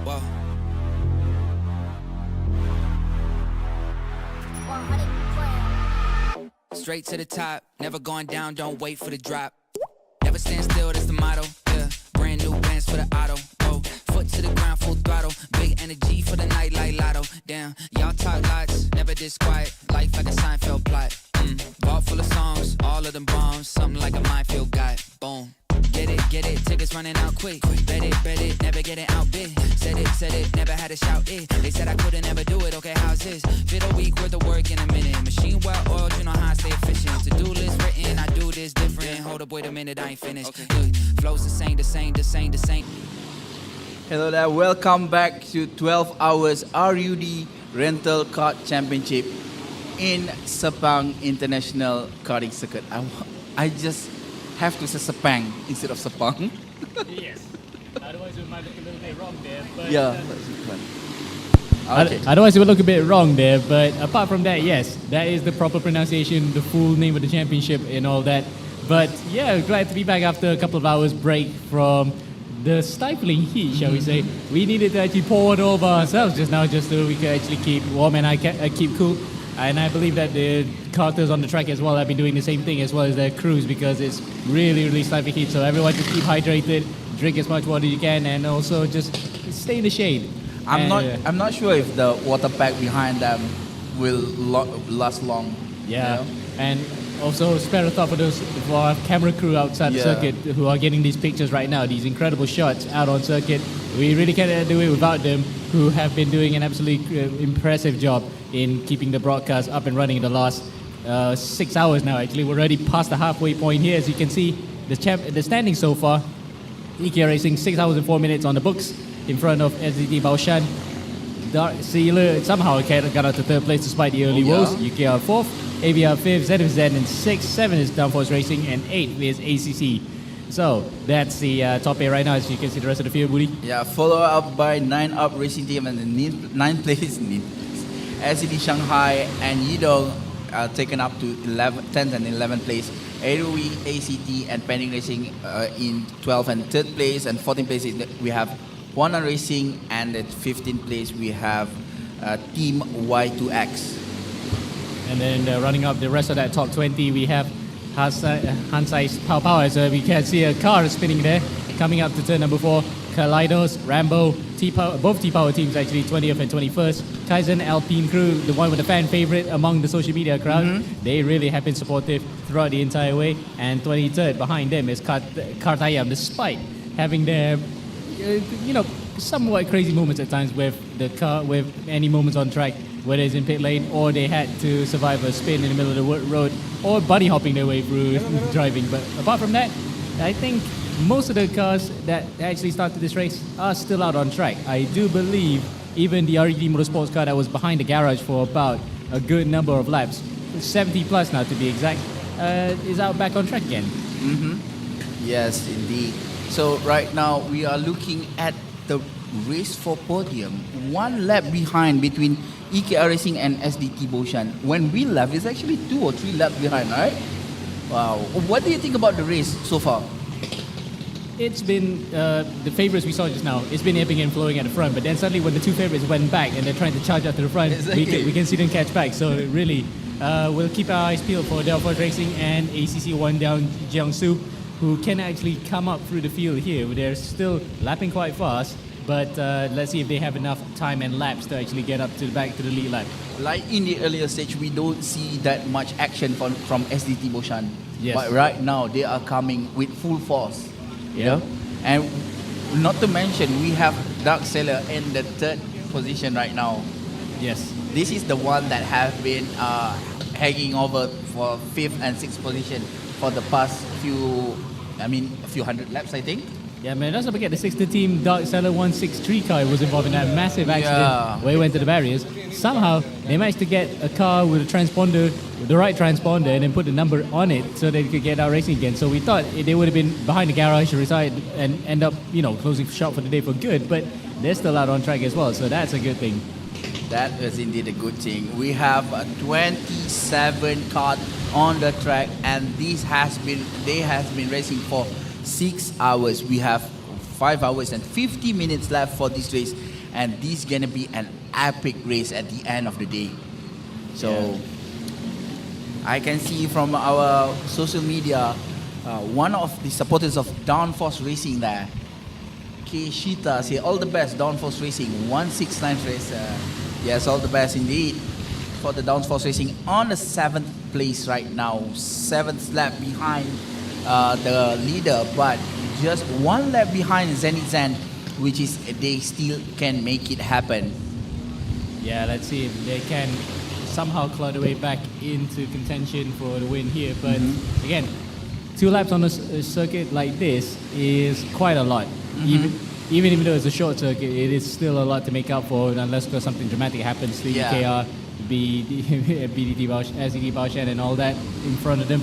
Whoa. Straight to the top, never going down, don't wait for the drop. Never stand still, that's the motto. Yeah, brand new bands for the auto. Whoa, foot to the ground, full throttle. Big energy for the night like lotto. Damn, y'all talk lots, never this quiet. Life like a Seinfeld plot. Vault full of songs, all of them bombs. Something like a minefield guy. Boom. Get it, tickets running out quick. Bet it, never getting outbid. Said it, never had to shout it. They said I couldn't never do it, okay, how's this? Fit a week worth of work in a minute. Machine well oiled, you know how I stay efficient. To-do list written, I do this different. Hold up, wait a minute, I ain't finished. Look, flows the same. Hello there, welcome back to 12 hours RUD Rental Kart Championship in Sepang International Karting Circuit. I just have to say Sepang instead of Sepang. Yes. Otherwise, it might look a little bit wrong there. But, Yeah. Okay. Otherwise, it would look a bit wrong there. But apart from that, yes, that is the proper pronunciation, the full name of the championship, and all that. But yeah, glad to be back after a couple of hours break from the stifling heat, shall we say. We needed to actually pour it over ourselves just now, just so we could actually keep warm and keep cool. And I believe that the karters on the track as well have been doing the same thing, as well as their crews, because it's really, really stifling heat. So everyone just keep hydrated, drink as much water as you can, and also just stay in the shade. I'm not sure if the water pack behind them will last long. Yeah, you know? and also spare a thought for our camera crew outside the circuit who are getting these pictures right now, these incredible shots out on circuit. We really can't do it without them, who have been doing an absolutely impressive job in keeping the broadcast up and running in the last 6 hours now. Actually, we're already past the halfway point here. As you can see, the standings so far, EK Racing 6 hours and 4 minutes on the books in front of SDT Baoshan. Dark Sealer somehow got out to third place despite the early woes. UKR 4th, AVR 5th, ZFZ in 6th, 7th is Downforce Racing, and 8th is ACC. So that's the top 8 right now, as you can see the rest of the field, Woody. Yeah, follow up by 9up Racing Team and the 9th place, SCT Shanghai and Yidong taken up to 10th and 11th place. ARUI, ACT and Pending Racing in 12th and 3rd place, and 14th place we have Huanan Racing, and at 15th place we have Team Y2X. And then running up the rest of that top 20, we have Hansai's Power. So we can see a car spinning there. Coming up to turn number 4, Kaleidos, Rambo, both T-Power teams actually, 20th and 21st. Kaizen Alpine Crew, the one with the fan favorite among the social media crowd. They really have been supportive throughout the entire way. And 23rd behind them is Kartayam, despite having their, somewhat crazy moments at times with the car, with any moments on track, whether it's in pit lane or they had to survive a spin in the middle of the road or bunny hopping their way through driving. But apart from that, I think most of the cars that actually started this race are still out on track. I do believe even the RUD Motorsports car that was behind the garage for about a good number of laps, 70 plus now to be exact, is out back on track again. Yes, indeed. So right now we are looking at the race for podium. One lap behind between EKR Racing and SDT Boshan. When we left, it's actually 2 or 3 laps behind, right? Wow. What do you think about the race so far? It's been the favorites we saw just now. It's been ebbing and flowing at the front, but then suddenly when the two favorites went back and they're trying to charge out to the front, we can see them catch back. So really, we'll keep our eyes peeled for Delphos Racing and ACC1 down Jiangsu, who can actually come up through the field here. They're still lapping quite fast, but let's see if they have enough time and laps to actually get up to the back to the lead lap. Like in the earlier stage, we don't see that much action from SDT Boshan. Yes. But right now, they are coming with full force. Yeah. And not to mention, we have Dark Sailor in the 3rd position right now. Yes. This is the one that have been hanging over for 5th and 6th position for the past few hundred laps, I think. Yeah, man, let's not forget the 6th team Dark Seller 163 car was involved in that massive accident where he went to the barriers. Somehow, they managed to get a car with a transponder, with the right transponder, and then put the number on it so they could get out racing again. So we thought they would have been behind the garage, retired, and end up, closing shop for the day for good, but they're still out on track as well, so that's a good thing. That is indeed a good thing. We have 27 cars on the track, and they has been racing for 6 hours. We have 5 hours and 50 minutes left for this race, and this is gonna be an epic race at the end of the day. So I can see from our social media, one of the supporters of Downforce Racing there, Keshita, say all the best Downforce Racing, 169 racer. Yes, all the best indeed for the Downforce Racing on the 7th place right now, 7th lap behind the leader, but just 1 lap behind Zenith Zen, which is they still can make it happen. Yeah, let's see if they can somehow claw their way back into contention for the win here. But again, 2 laps on a circuit like this is quite a lot. Even though it's a short circuit, it is still a lot to make up for unless something dramatic happens to EKR, BDT Bausch, SDT Baoshan and all that in front of them.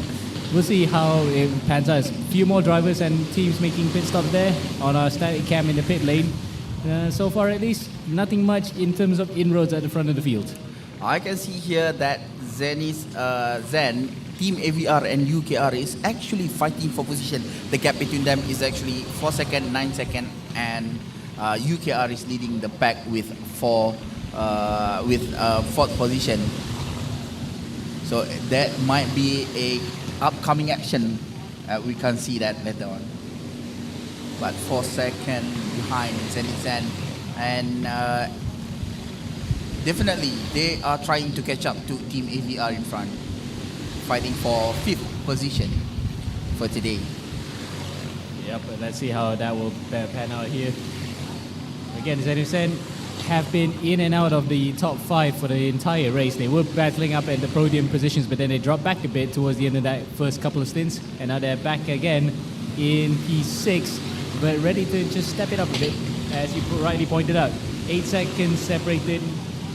We'll see how it pans out. A few more drivers and teams making pit stop there on our static cam in the pit lane. So far at least, nothing much in terms of inroads at the front of the field. I can see here that Zen, Team AVR and UKR is actually fighting for position. The gap between them is actually 4 seconds, 9 seconds, and UKR is leading the pack with 4th position. So that might be a upcoming action. We can see that later on. But 4 seconds behind Zen, and definitely they are trying to catch up to Team AVR in front, fighting for 5th position for today. Yep, but let's see how that will pan out here. Again, Zen have been in and out of the top 5 for the entire race. They were battling up at the podium positions, but then they dropped back a bit towards the end of that first couple of stints, and now they're back again in P6, but ready to just step it up a bit, as you rightly pointed out. 8 seconds separated.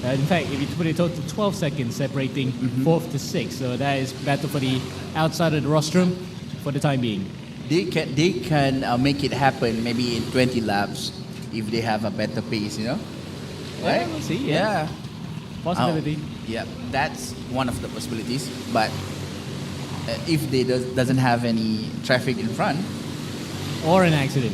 In fact, if you put it total, 12 seconds separating 4th to 6th. So that is battle for the outside of the rostrum for the time being. They can make it happen maybe in 20 laps if they have a better pace, Yeah, right? we'll see. Yeah. Possibility. Yeah, that's one of the possibilities. But if they doesn't have any traffic in front, Or an accident.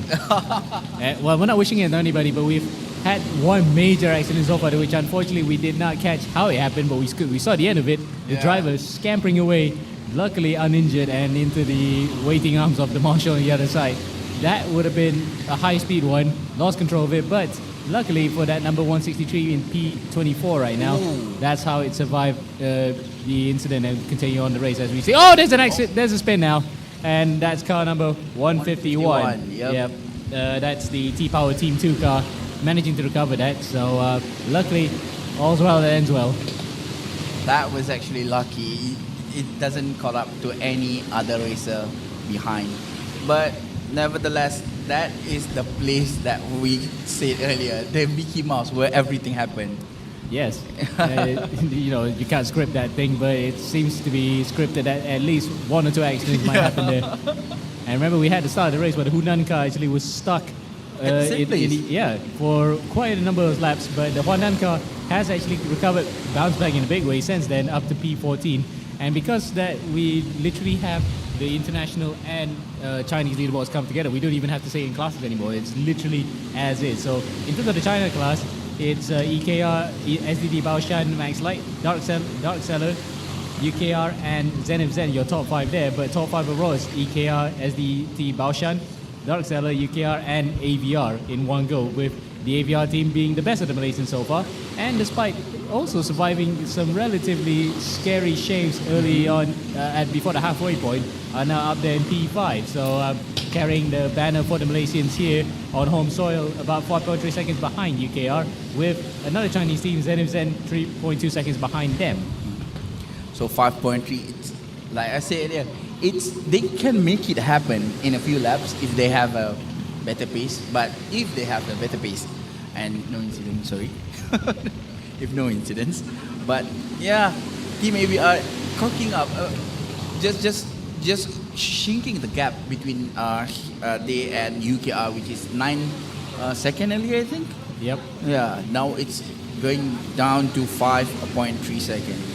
Well, we're not wishing it on anybody, but we've had one major accident so far, which unfortunately we did not catch how it happened, but we saw the end of it. The driver scampering away, luckily uninjured, and into the waiting arms of the marshal on the other side. That would have been a high-speed one, lost control of it, but luckily for that number 163 in P24 right now, that's how it survived the incident and continue on the race as we see. Oh, there's an accident, there's a spin now, and that's car number 151. Yep. That's the T-Power Team 2 car, managing to recover that. So luckily, all's well that ends well. That was actually lucky. It doesn't caught up to any other racer behind. But nevertheless, that is the place that we said earlier, the Mickey Mouse, where everything happened. Yes, you can't script that thing, but it seems to be scripted that at least one or two accidents might happen there. And remember, we had the start of the race where the Hunan car actually was stuck for quite a number of laps, but the Hunan car has actually recovered, bounced back in a big way since then, up to P14. And because that we literally have the international and Chinese leaderboards come together, we don't even have to say in classes anymore. It's literally as is. So in terms of the China class, it's EKR, SDD Baoshan, Max Light, Dark Seller, UKR, and Zenith Zen, your top five there. But top five overall is EKR, SDT Baoshan, Dark Seller, UKR, and AVR in one go, with the AVR team being the best of the Malaysians so far. And despite also surviving some relatively scary shaves early on before the halfway point, are now up there in P5. So carrying the banner for the Malaysians here on home soil, about 4.3 seconds behind UKR, with another Chinese team, Zenith Zen, 3.2 seconds behind them. So 5.3, it's, like I said earlier, they can make it happen in a few laps if they have a better pace. But if they have a better pace and no incidents, if no incidents. But yeah, Team AVR cocking up, just shrinking the gap between they and UKR, which is 9 seconds earlier, I think. Yep. Yeah, now it's going down to 5.3 seconds.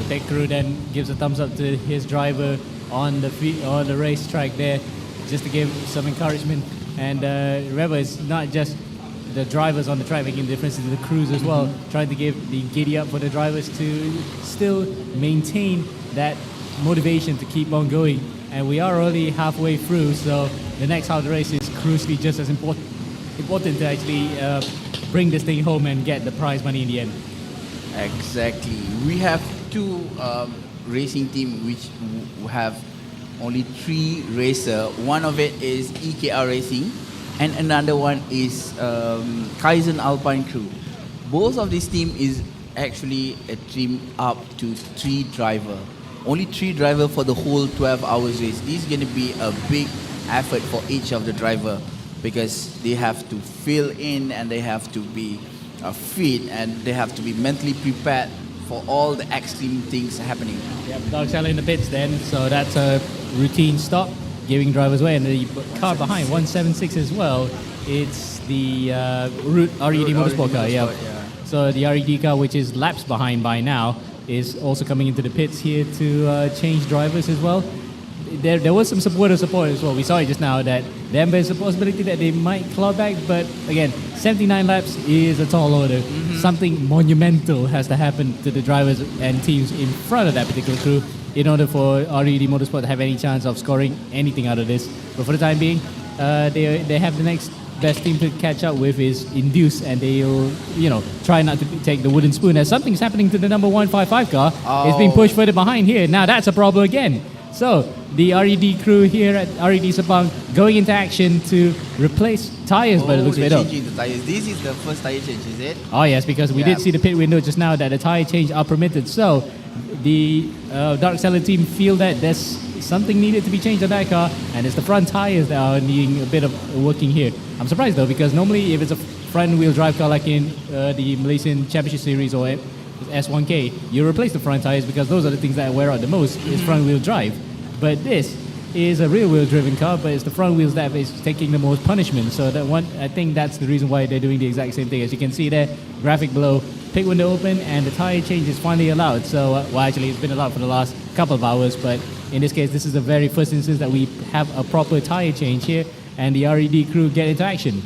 The tech crew then gives a thumbs up to his driver on the racetrack there, just to give some encouragement. And remember, it's not just the drivers on the track making the difference, to the crews as well, trying to give the giddy up for the drivers to still maintain that motivation to keep on going. And we are already halfway through, so the next half of the race is crucially just as important to actually bring this thing home and get the prize money in the end. Exactly. We have two racing teams which have only 3 racers. One of it is EKR Racing, and another one is Kaizen Alpine Crew. Both of these teams is actually a team up to 3 drivers. Only 3 drivers for the whole 12 hours race. This is going to be a big effort for each of the driver, because they have to fill in and they have to be fit and they have to be mentally prepared for all the extreme things happening. Yep, Dark Seller in the pits then, so that's a routine stop, giving drivers away. And the car behind, 176 as well, it's the RUD Motorsport car. Yeah. So the RED car, which is laps behind by now, is also coming into the pits here to change drivers as well. There was some support as well. We saw it just now that there's a possibility that they might claw back, but again, 79 laps is a tall order. Something monumental has to happen to the drivers and teams in front of that particular crew in order for RUD Motorsport to have any chance of scoring anything out of this. But for the time being, they have the next best team to catch up with is Induce, and they'll try not to take the wooden spoon, as something's happening to the number 155 car. It's being pushed further behind here. Now that's a problem again. So the RED crew here at RED Sepang going into action to replace tyres by the looks of it. Changing the tyres. This is the first tyre change, is it? Oh yes, because we did see the pit window just now that the tyre change are permitted. So the Dark Seller team feel that there's something needed to be changed on that car, and it's the front tyres that are needing a bit of working here. I'm surprised though, because normally if it's a front wheel drive car like in the Malaysian Championship Series or S1K, you replace the front tyres because those are the things that wear out the most, is front wheel drive. But this is a rear wheel driven car, but it's the front wheels that is taking the most punishment. So that one, I think that's the reason why they're doing the exact same thing. As you can see there, graphic below, pit window open, and the tyre change is finally allowed. So, well, actually, it's been allowed for the last couple of hours, but in this case, this is the very first instance that we have a proper tyre change here, and the RED crew get into action.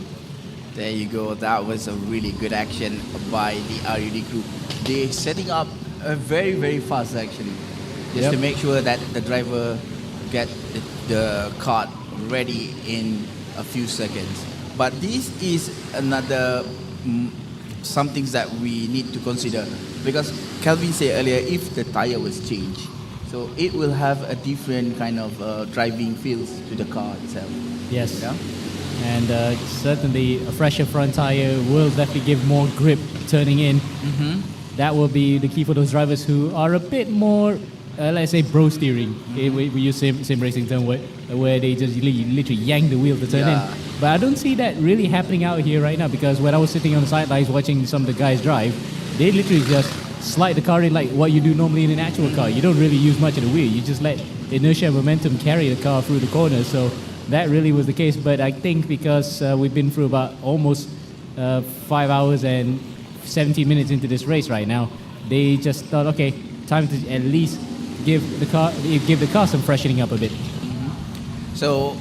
There you go. That was a really good action by the RUD crew. They're setting up very, very fast actually, just to make sure that the driver get the kart ready in a few seconds. But this is another some things that we need to consider, because Calvin said earlier, if the tire was changed, so it will have a different kind of driving feels to the car itself. Yes. Yeah? And certainly a fresher front tire will definitely give more grip turning in. That will be the key for those drivers who are a bit more, let's say, bro steering. We use same racing term where they just literally yank the wheel to turn in. But I don't see that really happening out here right now, because when I was sitting on the sidelines watching some of the guys drive, they literally just slide the car in like what you do normally in an actual car. You don't really use much of the wheel. You just let inertia and momentum carry the car through the corners. So that really was the case. But I think because we've been through about almost 5 hours and 17 minutes into this race right now, they just thought, okay, time to at least give the car some freshening up a bit. So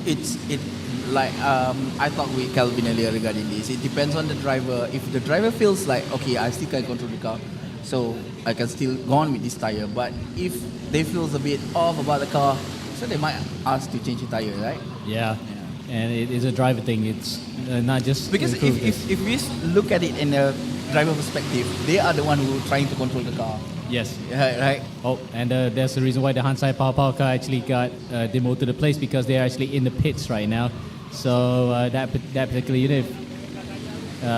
I talked with Calvin earlier regarding this. It depends on the driver. If the driver feels like, okay, I still can control the car, so I can still go on with this tire. But if they feels a bit off about the car, so they might ask to change the tire, right? Yeah. And it is a driver thing. It's not just because if we look at it in a driver perspective, they are the one who are trying to control the car. Yes. Yeah, right. Oh, and that's the reason why the Hansai Power car actually got demoted to the place, because they're actually in the pits right now. So that particular unit,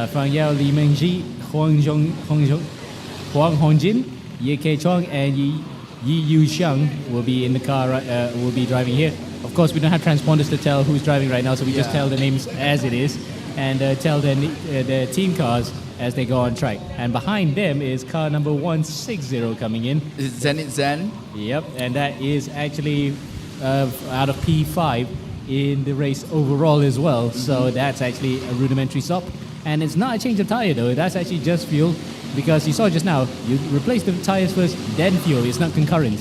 Fang Yao, Li Mengji, Huang Hongjin, Ye Kei Chuang, and Yi Yu Xiang will be in the car. Will be driving here. Of course, we don't have transponders to tell who's driving right now, so we just tell the names as it is, and tell the team cars as they go on track. And behind them is car number 160 coming in. Zenit Zen. Yep, and that is actually out of P5 in the race overall as well. So that's actually a rudimentary stop. And it's not a change of tire though, that's actually just fuel, because you saw just now, you replace the tires first, then fuel, it's not concurrent.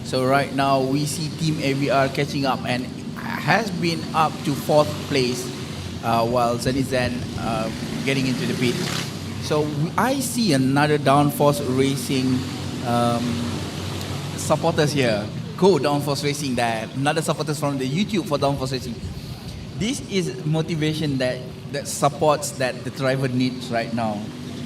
So right now we see Team AVR catching up and has been up to 4th place, while Zenit Zen getting into the pit. So I see another Downforce Racing supporters here. Go Downforce Racing, that another supporters from the YouTube for Downforce Racing. This is motivation that supports that the driver needs right now.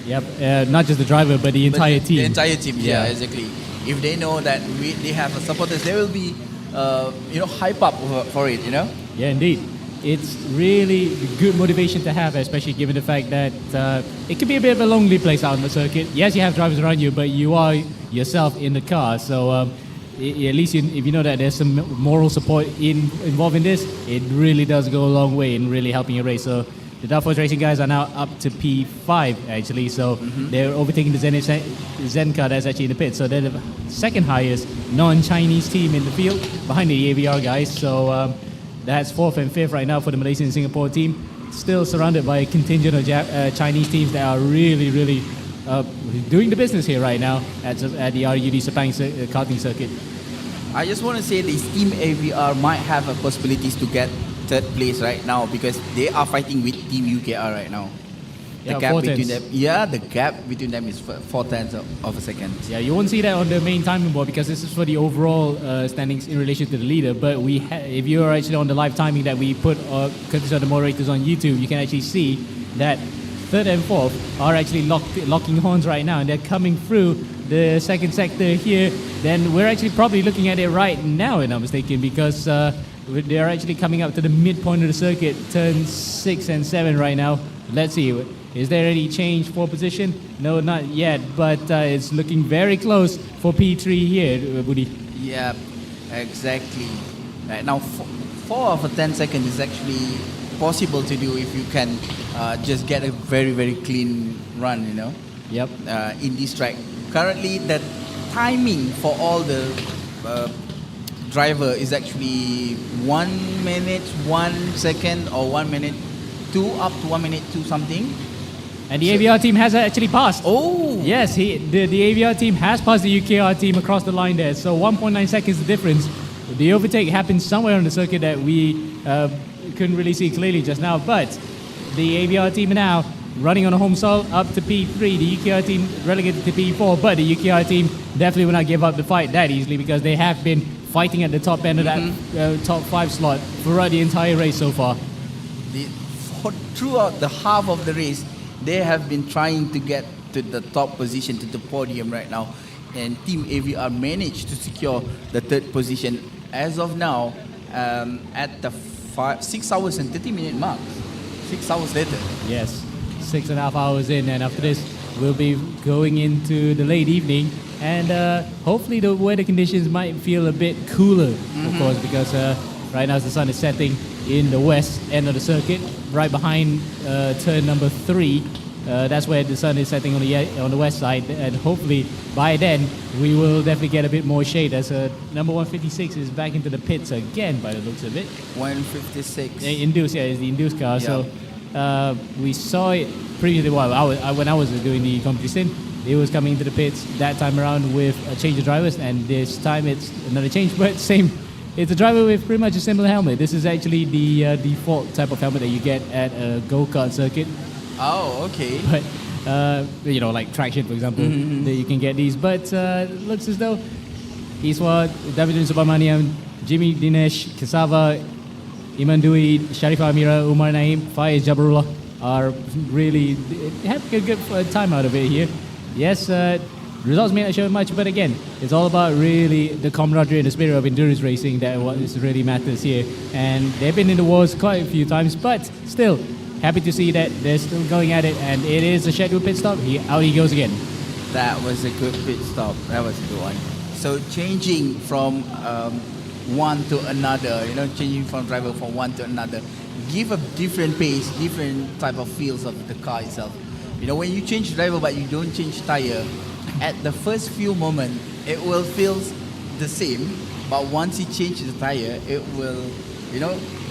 Yep, not just the driver, but the entire team. The entire team, yeah, exactly. If they know that they have supporters, they will be, hype up for it, Yeah, indeed. It's really good motivation to have, especially given the fact that it can be a bit of a lonely place out on the circuit. Yes, you have drivers around you, but you are yourself in the car. So at least if you know that there's some moral support involved in this, it really does go a long way in really helping your race. So the Downforce Racing guys are now up to P5 actually. So they're overtaking the Zen car that's actually in the pit. So they're the second highest non-Chinese team in the field behind the AVR guys. So that's 4th and 5th right now for the Malaysian and Singapore team. Still surrounded by a contingent of Chinese teams that are really, really doing the business here right now at the RUD Sepang karting circuit. I just want to say this Team AVR might have a possibilities to get 3rd place right now, because they are fighting with Team UKR right now. The gap between them, the gap between them is 4/10 of a second. Yeah, you won't see that on the main timing board, because this is for the overall standings in relation to the leader. But if you are actually on the live timing that we put courtesy of the moderators on YouTube, you can actually see that 3rd and 4th are actually locking horns right now, and they're coming through the 2nd sector here. Then we're actually probably looking at it right now, if I'm mistaken, because they're actually coming up to the midpoint of the circuit, turn 6 and 7 right now. Let's see. Is there any change for position? No, not yet, but it's looking very close for P3 here, Budi. Yeah, exactly. Right now, 4 of a 10 seconds is actually possible to do if you can just get a very, very clean run, Yep. In this track. Currently, the timing for all the driver is actually 1 minute, 1 second, or 1 minute 2, up to 1 minute 2 something. And the AVR team has actually passed. Oh! Yes, the AVR team has passed the UKR team across the line there. So 1.9 seconds the difference. The overtake happened somewhere on the circuit that we couldn't really see clearly just now. But the AVR team are now running on a home soil up to P3. The UKR team relegated to P4, but the UKR team definitely will not give up the fight that easily because they have been fighting at the top end of that top 5 slot throughout the entire race so far. Throughout the half of the race, they have been trying to get to the top position, to the podium right now. And Team AVR managed to secure the 3rd position as of now at the 6 hours and 30 minute mark. 6 hours later. Yes, 6.5 hours in, and after this, we'll be going into the late evening. And hopefully the weather conditions might feel a bit cooler, of course, because right now the sun is setting in the west end of the circuit, right behind turn number 3. That's where the sun is setting on the west side, and hopefully by then we will definitely get a bit more shade as number 156 is back into the pits again by the looks of it. 156. Induced, it's the induced car. Yeah. So we saw it previously. Well, when I was doing the competition, it was coming into the pits that time around with a change of drivers, and this time it's another change, but same. It's a driver with pretty much a similar helmet. This is actually the default type of helmet that you get at a go-kart circuit. Oh, okay. But, like traction, for example, that you can get these. But looks as though Iswa, David Subramaniam, Jimmy Dinesh, Kasava, Iman Dui, Sharifah Amira, Umar Naim, Faiz Jabarullah are really having a good time out of it here. Yes, results may not show much, but again, it's all about really the camaraderie and the spirit of endurance racing that what really matters here. And they've been in the wars quite a few times, but still, happy to see that they're still going at it, and it is a scheduled pit stop. Out he goes again. That was a good pit stop. That was a good one. So changing from one to another, changing from driver from one to another, give a different pace, different type of feels of the car itself. When you change driver but you don't change tire, at the first few moments, it will feel the same, but once you change the tire, it will,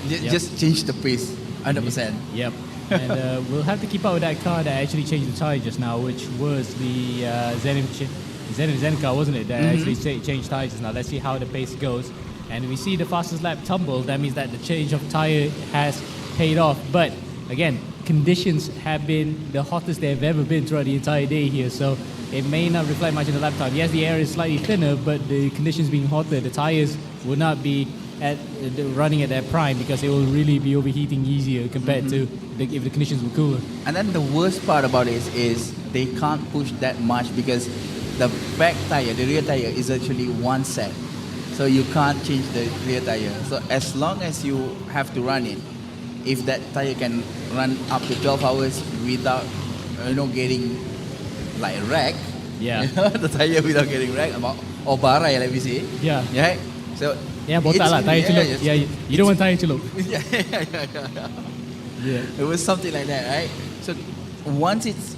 just change the pace 100%. Yep. And we'll have to keep up with that car that actually changed the tire just now, which was the Zen car, wasn't it? That actually changed tires just now. Let's see how the pace goes. And we see the fastest lap tumble. That means that the change of tire has paid off. But again, conditions have been the hottest they've ever been throughout the entire day here. So it may not reflect much in the lap time. Yes, the air is slightly thinner, but the conditions being hotter, the tires will not be running at their prime because it will really be overheating easier compared to if the conditions were cooler. And then the worst part about it is they can't push that much because the back tire, the rear tire is actually one set. So you can't change the rear tire. So as long as you have to run it, if that tire can run up to 12 hours without, getting like wrecked, the tire without getting wrecked, or barai, let me say. Yeah. Yeah. So botak lah, tire celup. You don't want tire celup. Yeah. It was something like that, right? So once it's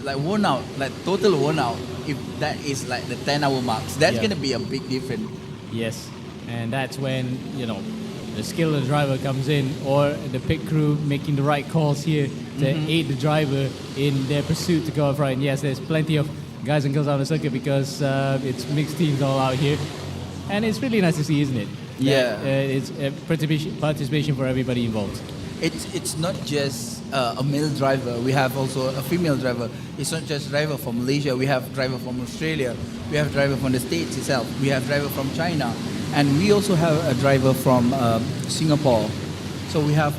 like worn out, like total worn out, if that is like the 10-hour marks, that's going to be a big difference. Yes. And that's when, the skill of the driver comes in, or the pit crew making the right calls here to aid the driver in their pursuit to go up right. And yes, there's plenty of guys and girls on the circuit because it's mixed teams all out here. And it's really nice to see, isn't it? Yeah. It's participation for everybody involved. It's not just a male driver. We have also a female driver. It's not just driver from Malaysia. We have driver from Australia. We have driver from the States itself. We have driver from China. And we also have a driver from Singapore. So we have,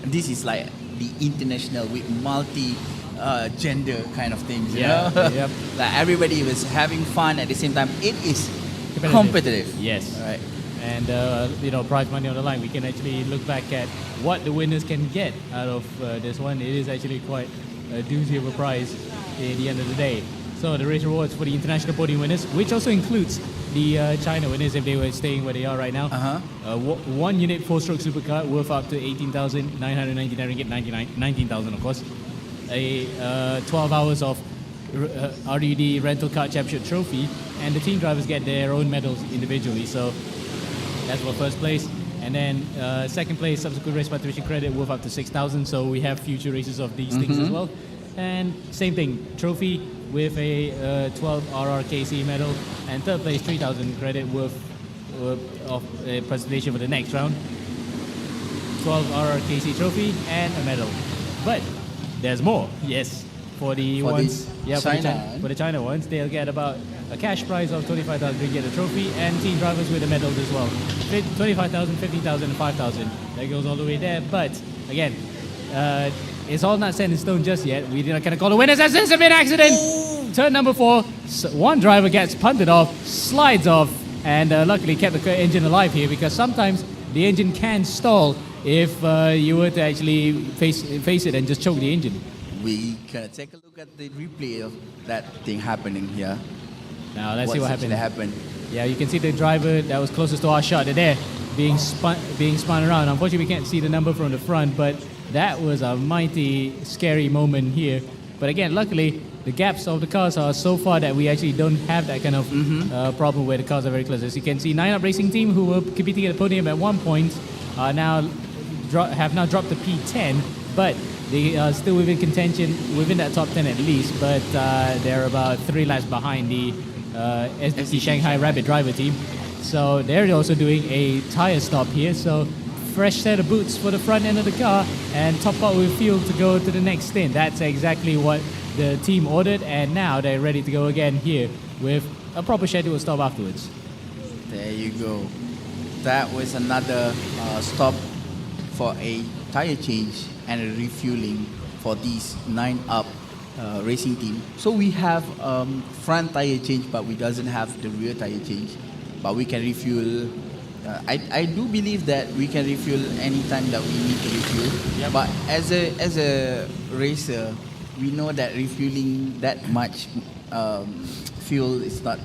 this is like the international with multi-gender kind of things, you know? Yep. Like everybody was having fun at the same time. It is competitive. Yes. Right. And, prize money on the line. We can actually look back at what the winners can get out of this one. It is actually quite a doozy of a prize at the end of the day. So the race rewards for the international podium winners, which also includes the China winners if they were staying where they are right now. One unit 4-stroke supercar worth up to 18,999 ringgit, 19,000 of course. 12 hours of RUD Rental Kart Championship trophy, and the team drivers get their own medals individually. So that's for first place. And then second place, subsequent race participation credit worth up to 6,000. So we have future races of these things as well. And same thing, trophy with a 12 RRKC medal, and third place 3,000 credit worth of presentation for the next round. 12 RRKC trophy and a medal. there's more. Yes, for the For the ones, China, for the China ones, they'll get about a cash prize of 25,000 ringgit, a trophy, and team drivers with the medals as well. 25,000, 15,000, and 5,000. That goes all the way there. But again, it's all not set in stone just yet. We're not gonna call the winners as there's a bit accident. Turn number 4, one driver gets punted off, slides off, and luckily kept the engine alive here, because sometimes the engine can stall if you were to actually face it and just choke the engine. We can take a look at the replay of that thing happening here. Now let's see what actually happened. happened. Yeah, you can see the driver that was closest to our shot there being spun around. Unfortunately, we can't see the number from the front, but that was a mighty scary moment here. But again, luckily, the gaps of the cars are so far that we actually don't have that kind of problem where the cars are very close. As you can see, 9up Racing Team, who were competing at the podium at one point, are now have now dropped to P10, but they are still within contention, within that top 10 at least, but they're about 3 laps behind the SDT Shanghai Rabbit driver team. So they're also doing a tire stop here. So fresh set of boots for the front end of the car and top out with fuel to go to the next stint. That's exactly what the team ordered, and now they're ready to go again here with a proper scheduled stop afterwards. There you go. That was another stop for a tire change and a refueling for these 9up racing team. So we have front tire change, but we doesn't have the rear tire change. But we can refuel. I do believe that we can refuel anytime that we need to refuel. Yep. But as a racer, we know that refueling that much fuel is not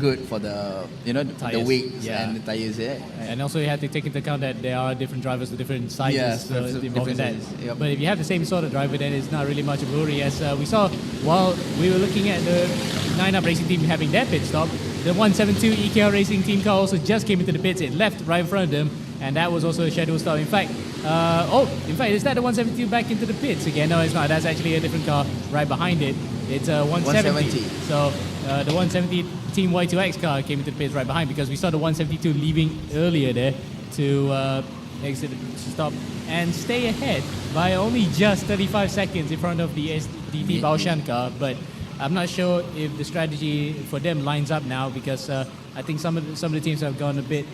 good for the the Tires. weights Yeah. and the tires. Yeah. And also you have to take into account that there are different drivers with different sizes Yes, involved in different that. sizes, yep. But if you have the same sort of driver, then it's not really much of a worry. As we saw while we were looking at the 9up Racing Team having their pit stop, the 172 EKR Racing Team car also just came into the pits. It left right in front of them, and that was also a scheduled stop. In fact, is that the 172 back into the pits again? No, it's not. That's actually a different car right behind it. It's a 170. So the 170 Team Y2X car came into the pits right behind, because we saw the 172 leaving earlier there to exit the stop and stay ahead by only just 35 seconds in front of the SDT Baoshan car. But I'm not sure if the strategy for them lines up now, because I think some of the teams have gone a bit,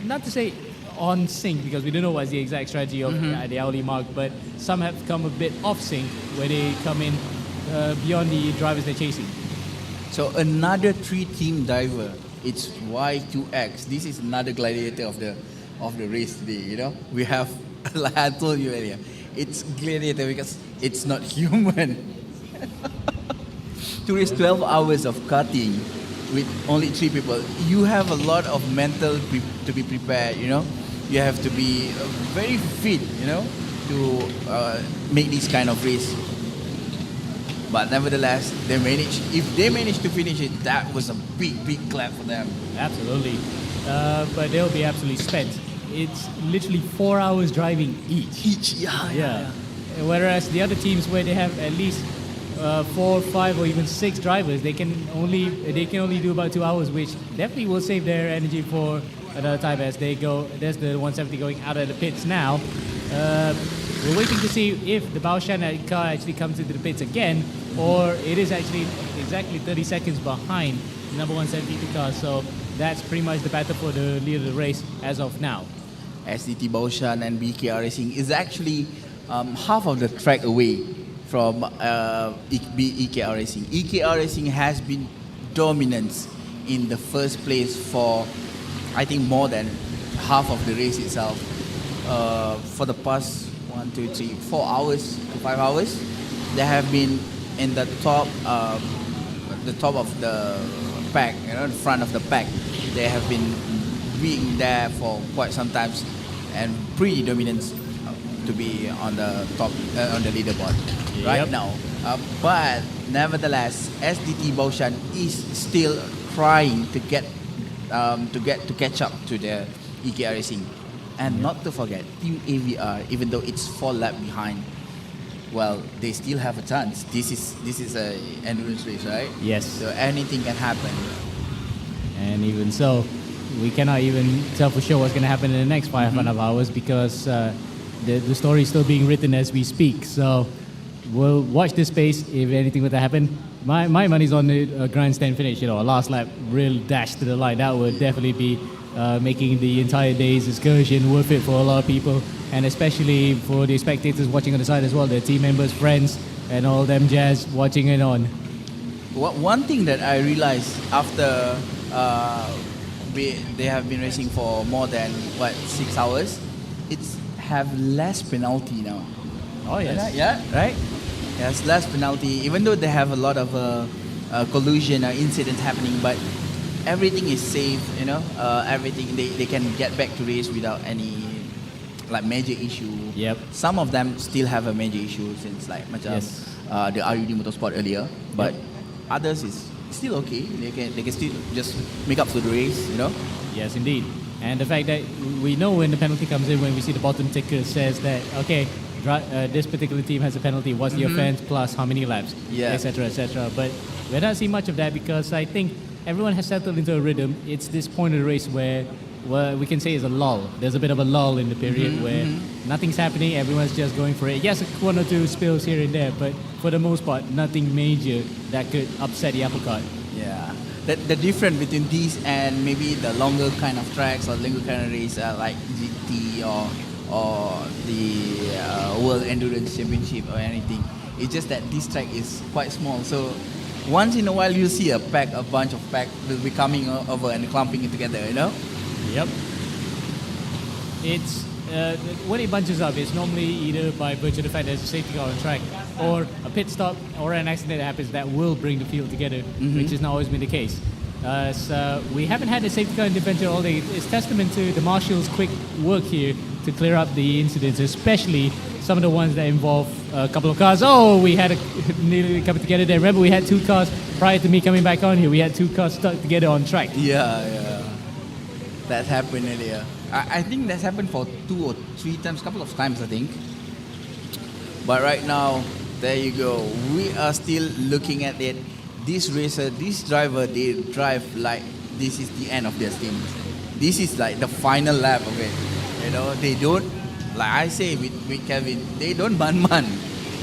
not to say on sync, because we don't know what's the exact strategy of the hourly mark, but some have come a bit off sync where they come in beyond the drivers they're chasing. So another 3-team diver. It's Y2X. This is another gladiator of the race today. We have, like I told you earlier, it's gladiator because it's not human. To race 12 hours of karting with only 3 people, you have a lot of mental to be prepared. You have to be very fit. To make this kind of race. But nevertheless, if they manage to finish it, that was a big clap for them. Absolutely. But they'll be absolutely spent. It's literally 4 hours driving each. Yeah. Whereas the other teams where they have at least 4, 5, or even 6 drivers, they can only do about 2 hours, which definitely will save their energy for another time as they go. There's the 170 going out of the pits now. We're waiting to see if the Baoshan car actually comes into the pits again, or it is actually exactly 30 seconds behind the number 172 car. So that's pretty much the battle for the lead of the race as of now. SDT Baoshan and BKR Racing is actually half of the track away from EKR Racing. EKR Racing has been dominant in the first place for, I think, more than half of the race itself. For the past 4 hours to 5 hours, they have been in the top of the pack, the front of the pack. They have been being there for quite some time and pretty dominant to be on the top on the leaderboard right now. But nevertheless, SDT Baoshan is still trying to catch up to the EKR Racing. And not to forget, Team AVR, even though it's 4 laps behind, well, they still have a chance. This is a endurance race, right? Yes. So anything can happen. And even so, we cannot even tell for sure what's going to happen in the next 5.5 hours, because the story is still being written as we speak. So we'll watch this space if anything were to happen. My money's on the grandstand finish, a last lap, real dash to the line. That would definitely be making the entire day's excursion worth it for a lot of people, and especially for the spectators watching on the side as well, their team members, friends, and all them jazz watching it on. One thing that I realized after they have been racing for more than 6 hours, it's have less penalty now. Oh yes. Yeah, right? Yes, less penalty, even though they have a lot of collusion or incidents happening, but everything is safe, everything, they can get back to race without any major issue. Yep. Some of them still have a major issue since macam the RUD Motorsport earlier, but others is still okay. They can still just make up for the race, Yes, indeed. And the fact that we know when the penalty comes in, when we see the bottom ticker says that, okay, this particular team has a penalty, what's the offense, plus how many laps, etc., etc. But we're not seeing much of that because I think everyone has settled into a rhythm. It's this point of the race where we can say is a lull. There's a bit of a lull in the period where nothing's happening, everyone's just going for it. Yes, one or two spills here and there, but for the most part, nothing major that could upset the apple cart. Yeah. The difference between these and maybe the longer kind of tracks or longer kind of race like GT or the World Endurance Championship or anything, it's just that this track is quite small. So once in a while you see a bunch of pack will be coming over and clumping it together, Yep. It's when it bunches up, it's normally either by virtue of the fact there's a safety car on track, or a pit stop, or an accident that happens that will bring the field together, which has not always been the case. So we haven't had a safety car intervention all day. It's testament to the marshals' quick work here to clear up the incidents, especially some of the ones that involve a couple of cars. Oh, we had nearly coming together there. Remember, we had two cars prior to me coming back on here. We had two cars stuck together on track. Yeah. That happened earlier. I think that's happened for 2 or 3 times, couple of times I think. But right now, there you go. We are still looking at it. This racer, this driver, they drive like this is the end of their stint. This is like the final lap of it. They don't, like I say with Kevin, they don't man.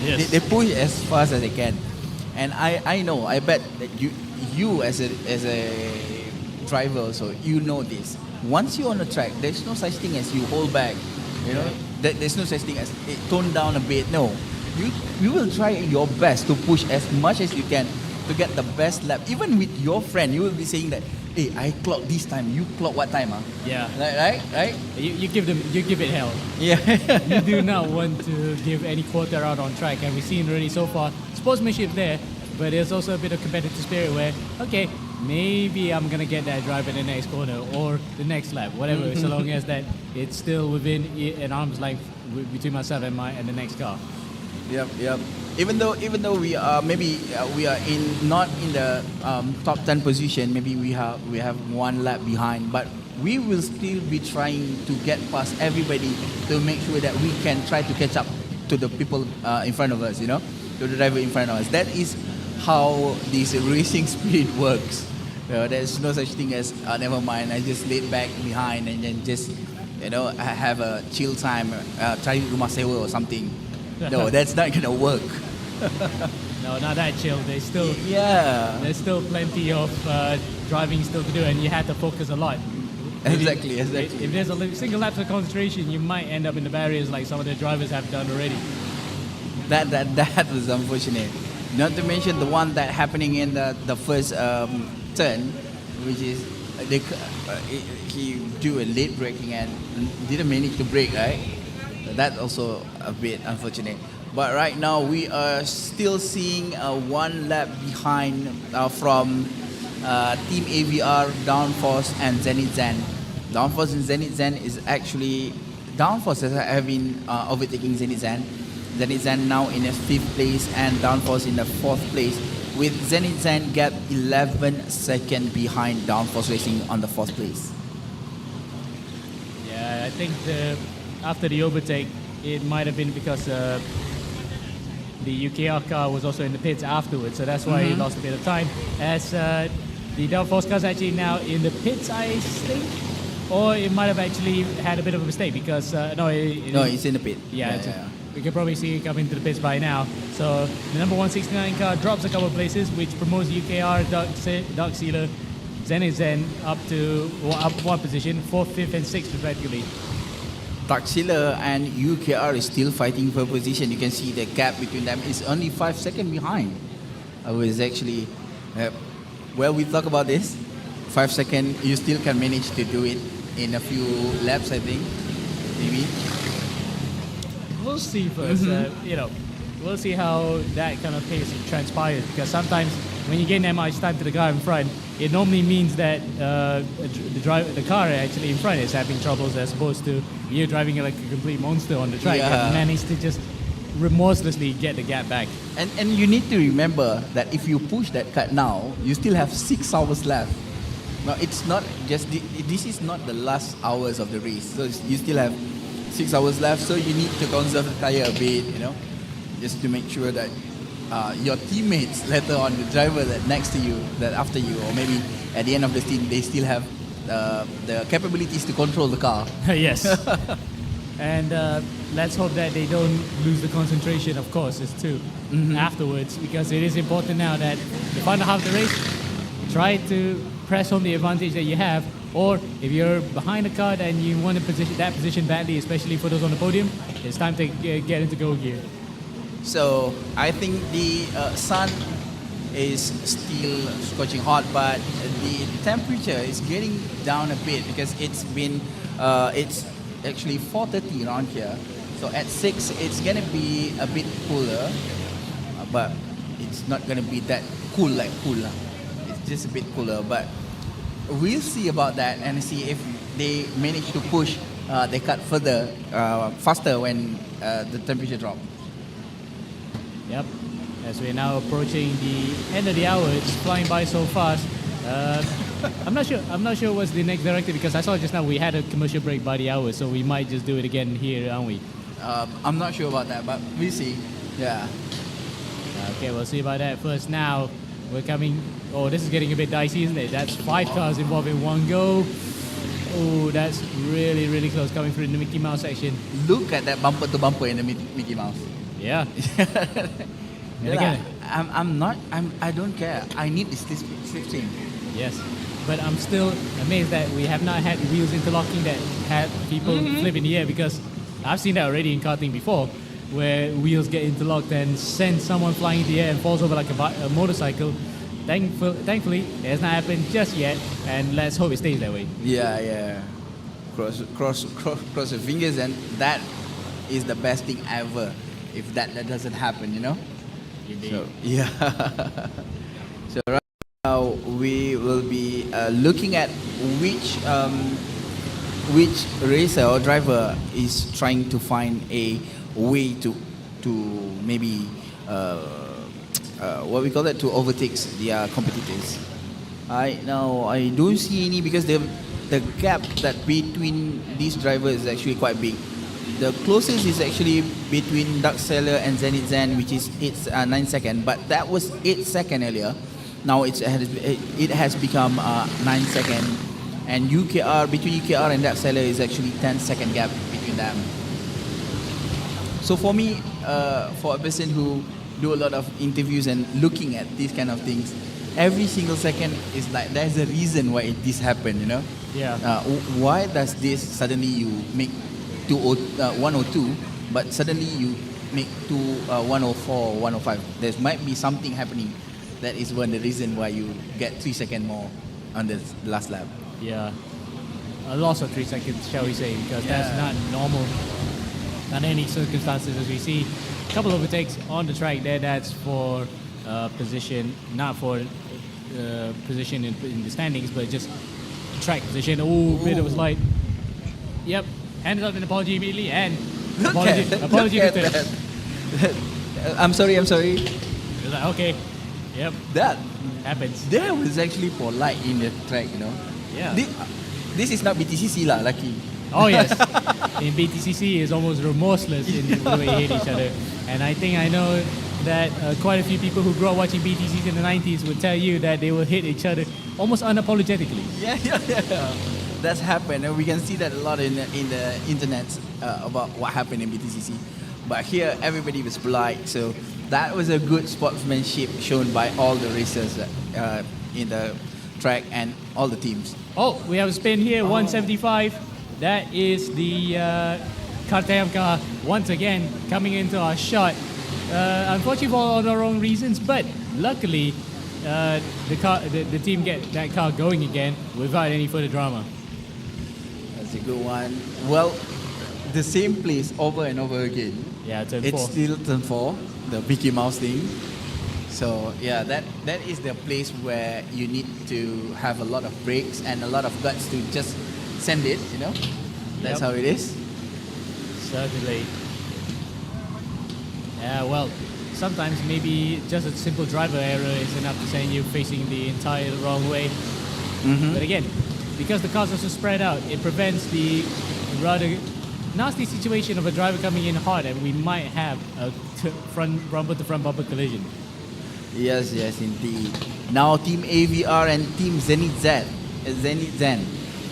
Yes. They push as fast as they can. And I know, I bet that you as a driver also, you know this. Once you're on the track, there's no such thing as you hold back. There's no such thing as tone down a bit. No, you will try your best to push as much as you can to get the best lap. Even with your friend, you will be saying that, hey, I clocked this time. You clock what time? Yeah. Right. You give it hell. Yeah. You do not want to give any quarter out on track, and we've seen already so far sportsmanship there, but there's also a bit of competitive spirit where, okay, maybe I'm gonna get that drive in the next corner or the next lap, whatever, so long as that it's still within an arm's length between myself and the next car. Yep. Even though we are not in the top 10 position, maybe we have 1 lap behind, but we will still be trying to get past everybody to make sure that we can try to catch up to the people in front of us, to the driver in front of us. That is how this racing spirit works. There's no such thing as never mind, I just laid back behind and then just have a chill time, try rumah sewa or something. No, that's not gonna work. No, not that chill. There's still plenty of driving still to do, and you had to focus a lot. Exactly. If there's a single lapse of concentration, you might end up in the barriers like some of the drivers have done already. That was unfortunate. Not to mention the one that happening in the first turn, which is he do a late braking and didn't manage to brake, right? That's also a bit unfortunate. But right now we are still seeing 1 lap behind from Team AVR, Downforce and Zenith Zen. Downforce and Zenith Zen is actually Downforce have been overtaking Zenith Zen. Zenith Zen now in a 5th place and Downforce in the 4th place, with Zenith Zen gap 11 seconds behind Downforce Racing on the 4th place. Yeah, I think after the overtake, it might have been because the UKR car was also in the pits afterwards, so that's why he lost a bit of time. As the Downforce car's actually now in the pits, I think, or it might have actually had a bit of a mistake because no, it's in the pit. Yeah. we can probably see it coming to the pits by now. So the number 169 car drops a couple of places, which promotes UKR, Dark Sealer, Zenith Zen up one position, 4th, 5th, and 6th respectively. Dark Sealer and UKR is still fighting for position. You can see the gap between them is only 5 seconds behind. I was actually, we talk about this, 5 seconds, you still can manage to do it in a few laps, I think, maybe. We'll see first. We'll see how that kind of pace transpires, because sometimes when you gain MI's time to the car in front, it normally means that the car actually in front is having troubles, as opposed to you driving like a complete monster on the track and manage to just remorselessly get the gap back. And you need to remember that if you push that cut now, you still have 6 hours left. Now it's not just this is not the last hours of the race, so you still have 6 hours left. So you need to conserve the tire a bit, just to make sure that your teammates later on, the driver that next to you, that after you, or maybe at the end of the stint, they still have the capabilities to control the car. Yes. And let's hope that they don't lose the concentration, of course, too, afterwards, because it is important now that the final half of the race, try to press home the advantage that you have, or if you're behind the car and you want to position that position badly, especially for those on the podium, it's time to get into go gear. So I think the sun is still scorching hot, but the temperature is getting down a bit because it's actually 4:30 around here. So at 6 it's gonna be a bit cooler, but it's not gonna be that cool. It's just a bit cooler, but we'll see about that and see if they manage to push the cut further faster when the temperature drops. Yep. As we're now approaching the end of the hour, it's flying by so fast. I'm not sure what's the next directive, because I saw just now we had a commercial break by the hour, so we might just do it again here, aren't we? I'm not sure about that, but we'll see. Yeah. Okay, we'll see about that. First now, we're coming... Oh, this is getting a bit dicey, isn't it? That's 5 cars involved in one go. Oh, that's really, really close coming through the Mickey Mouse section. Look at that bumper to bumper in the Mickey Mouse. Yeah. And again, I don't care. I need this slipstream. Yes. But I'm still amazed that we have not had wheels interlocking that had people flip in the air, because I've seen that already in karting before, where wheels get interlocked and send someone flying in the air and falls over like a motorcycle. Thankfully, it has not happened just yet, and let's hope it stays that way. Yeah. Cross your fingers, and that is the best thing ever if that doesn't happen, Indeed. So, yeah. So right now we will be looking at which racer or driver is trying to find a way to maybe what we call that, to overtake their competitors. Now I don't see any, because the gap that between these drivers is actually quite big. The closest is actually between Dark Seller and Zenith Zen, which is 9 seconds, but that was 8 seconds earlier. Now it has become 9 seconds, and between UKR and Dark Seller is actually 10-second gap between them. So for me, for a person who do a lot of interviews and looking at these kind of things, every single second is like there's a reason why this happened, Yeah. Why does this suddenly you make 102, but suddenly you make 104, 105? There might be something happening. That is one of the reason why you get 3 seconds more on the last lap. Yeah. A loss of 3 seconds, shall we say, because that's not normal under any circumstances, as we see. A couple of overtakes on the track there, that's for position, not for position in the standings, but just track position. Oh, bit of a slide. Yep. Handed out an apology immediately, and apology Look at returned. that. I'm sorry. It was like, okay. Yep. That happens. That was actually polite in the track, Yeah. This is not BTCC lah, lucky. Oh yes. In BTCC is almost remorseless in the way they hate each other. And I think I know that quite a few people who grew up watching BTCs in the 90s would tell you that they will hit each other almost unapologetically. Yeah. That's happened, and we can see that a lot in the internet about what happened in BTCC. But here, everybody was polite. So that was a good sportsmanship shown by all the racers in the track and all the teams. Oh, we have a spin here, 175. That is the Kartayam car once again coming into our shot. Unfortunately for all the wrong reasons, but luckily the team get that car going again without any further drama. That's a good one. Well, the same place over and over again. Yeah, turn It's 4. still turn 4, the Mickey Mouse thing. So yeah, that is the place where you need to have a lot of brakes and a lot of guts to just send it, you know. That's Yep. how it is. Certainly. Yeah, well, sometimes maybe just a simple driver error is enough to send you facing the entire wrong way. But again, because the cars are so spread out, it prevents the rather nasty situation of a driver coming in hard, and we might have a front bumper to front bumper collision. Yes, indeed. Now Team AVR and Team Zenith Zen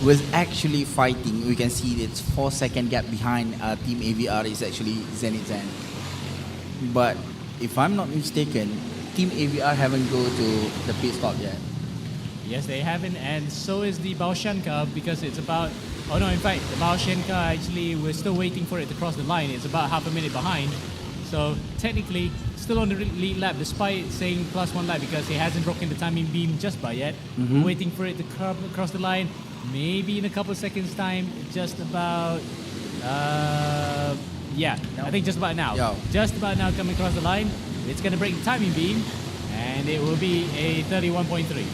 was actually fighting. We can see it's 4-second gap behind Team AVR is actually Zenith Zen. But if I'm not mistaken, Team AVR haven't go to the pit stop yet. Yes, they haven't, and so is the Baoshan car, because it's about... Oh no, in fact, the Baoshan car actually, we're still waiting for it to cross the line. It's about half a minute behind. So technically, still on the lead lap, despite saying +1 lap, because he hasn't broken the timing beam just by yet. We're waiting for it to cross the line. Maybe in a couple of seconds' time, just about... I think just about now. Yeah. Just about now coming across the line. It's going to break the timing beam, and it will be a 31.3.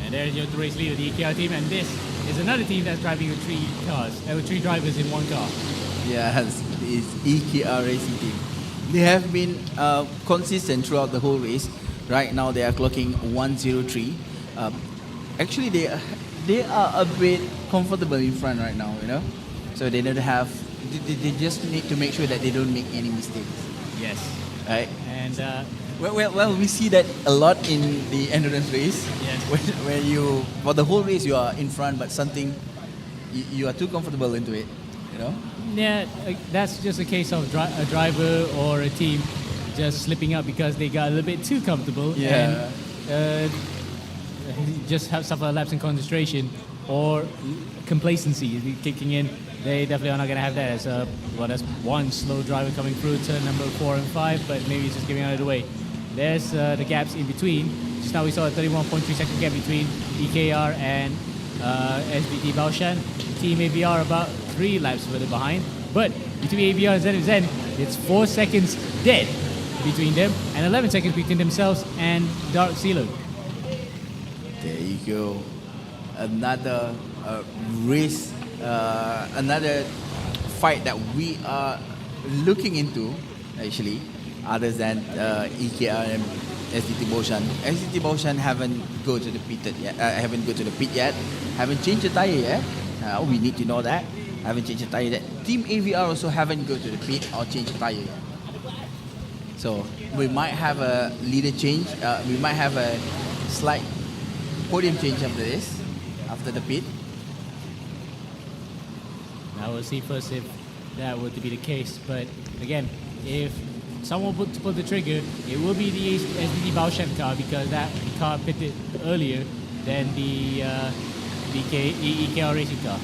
And there's your race leader, the EKR team, and this is another team that's driving with 3 drivers in one car. Yes, it's EKR Racing Team. They have been consistent throughout the whole race. Right now they are clocking 103. Actually, they are a bit comfortable in front right now, you know. So they don't have. They just need to make sure that they don't make any mistakes. Yes. Right. And Well, we see that a lot in the endurance race. Yes. Where you, for the whole race, you are in front, but something you are too comfortable into it, you know. yeah, that's just a case of a driver or a team just slipping up because they got a little bit too comfortable. Yeah. And just have suffer a lapse in concentration or complacency kicking in. They definitely are not going to have that. There's one slow driver coming through turn number 4 and 5, but maybe it's just giving out of the way. There's the gaps in between. Just now we saw a 31.3 second gap between EKR and SBT Baoshan. Team AVR about 3 laps further behind. But between AVR and Zen, it's 4 seconds dead between them and 11 seconds between themselves and Dark Sealer. There you go. Another race, another fight that we are looking into, actually, other than EKR and SDT Baoshan. SDT Baoshan haven't go to the pit yet. Haven't changed the tire yet. We need to know that. Haven't changed the tire yet. Team AVR also haven't go to the pit or changed the tire yet. So we might have a leader change. We might have a slight podium change after this, after the pit. Now we'll see first if that were to be the case. But again, if someone would pull the trigger, it will be the SBT Baoshan car because that car pitted earlier than the EKR racing car.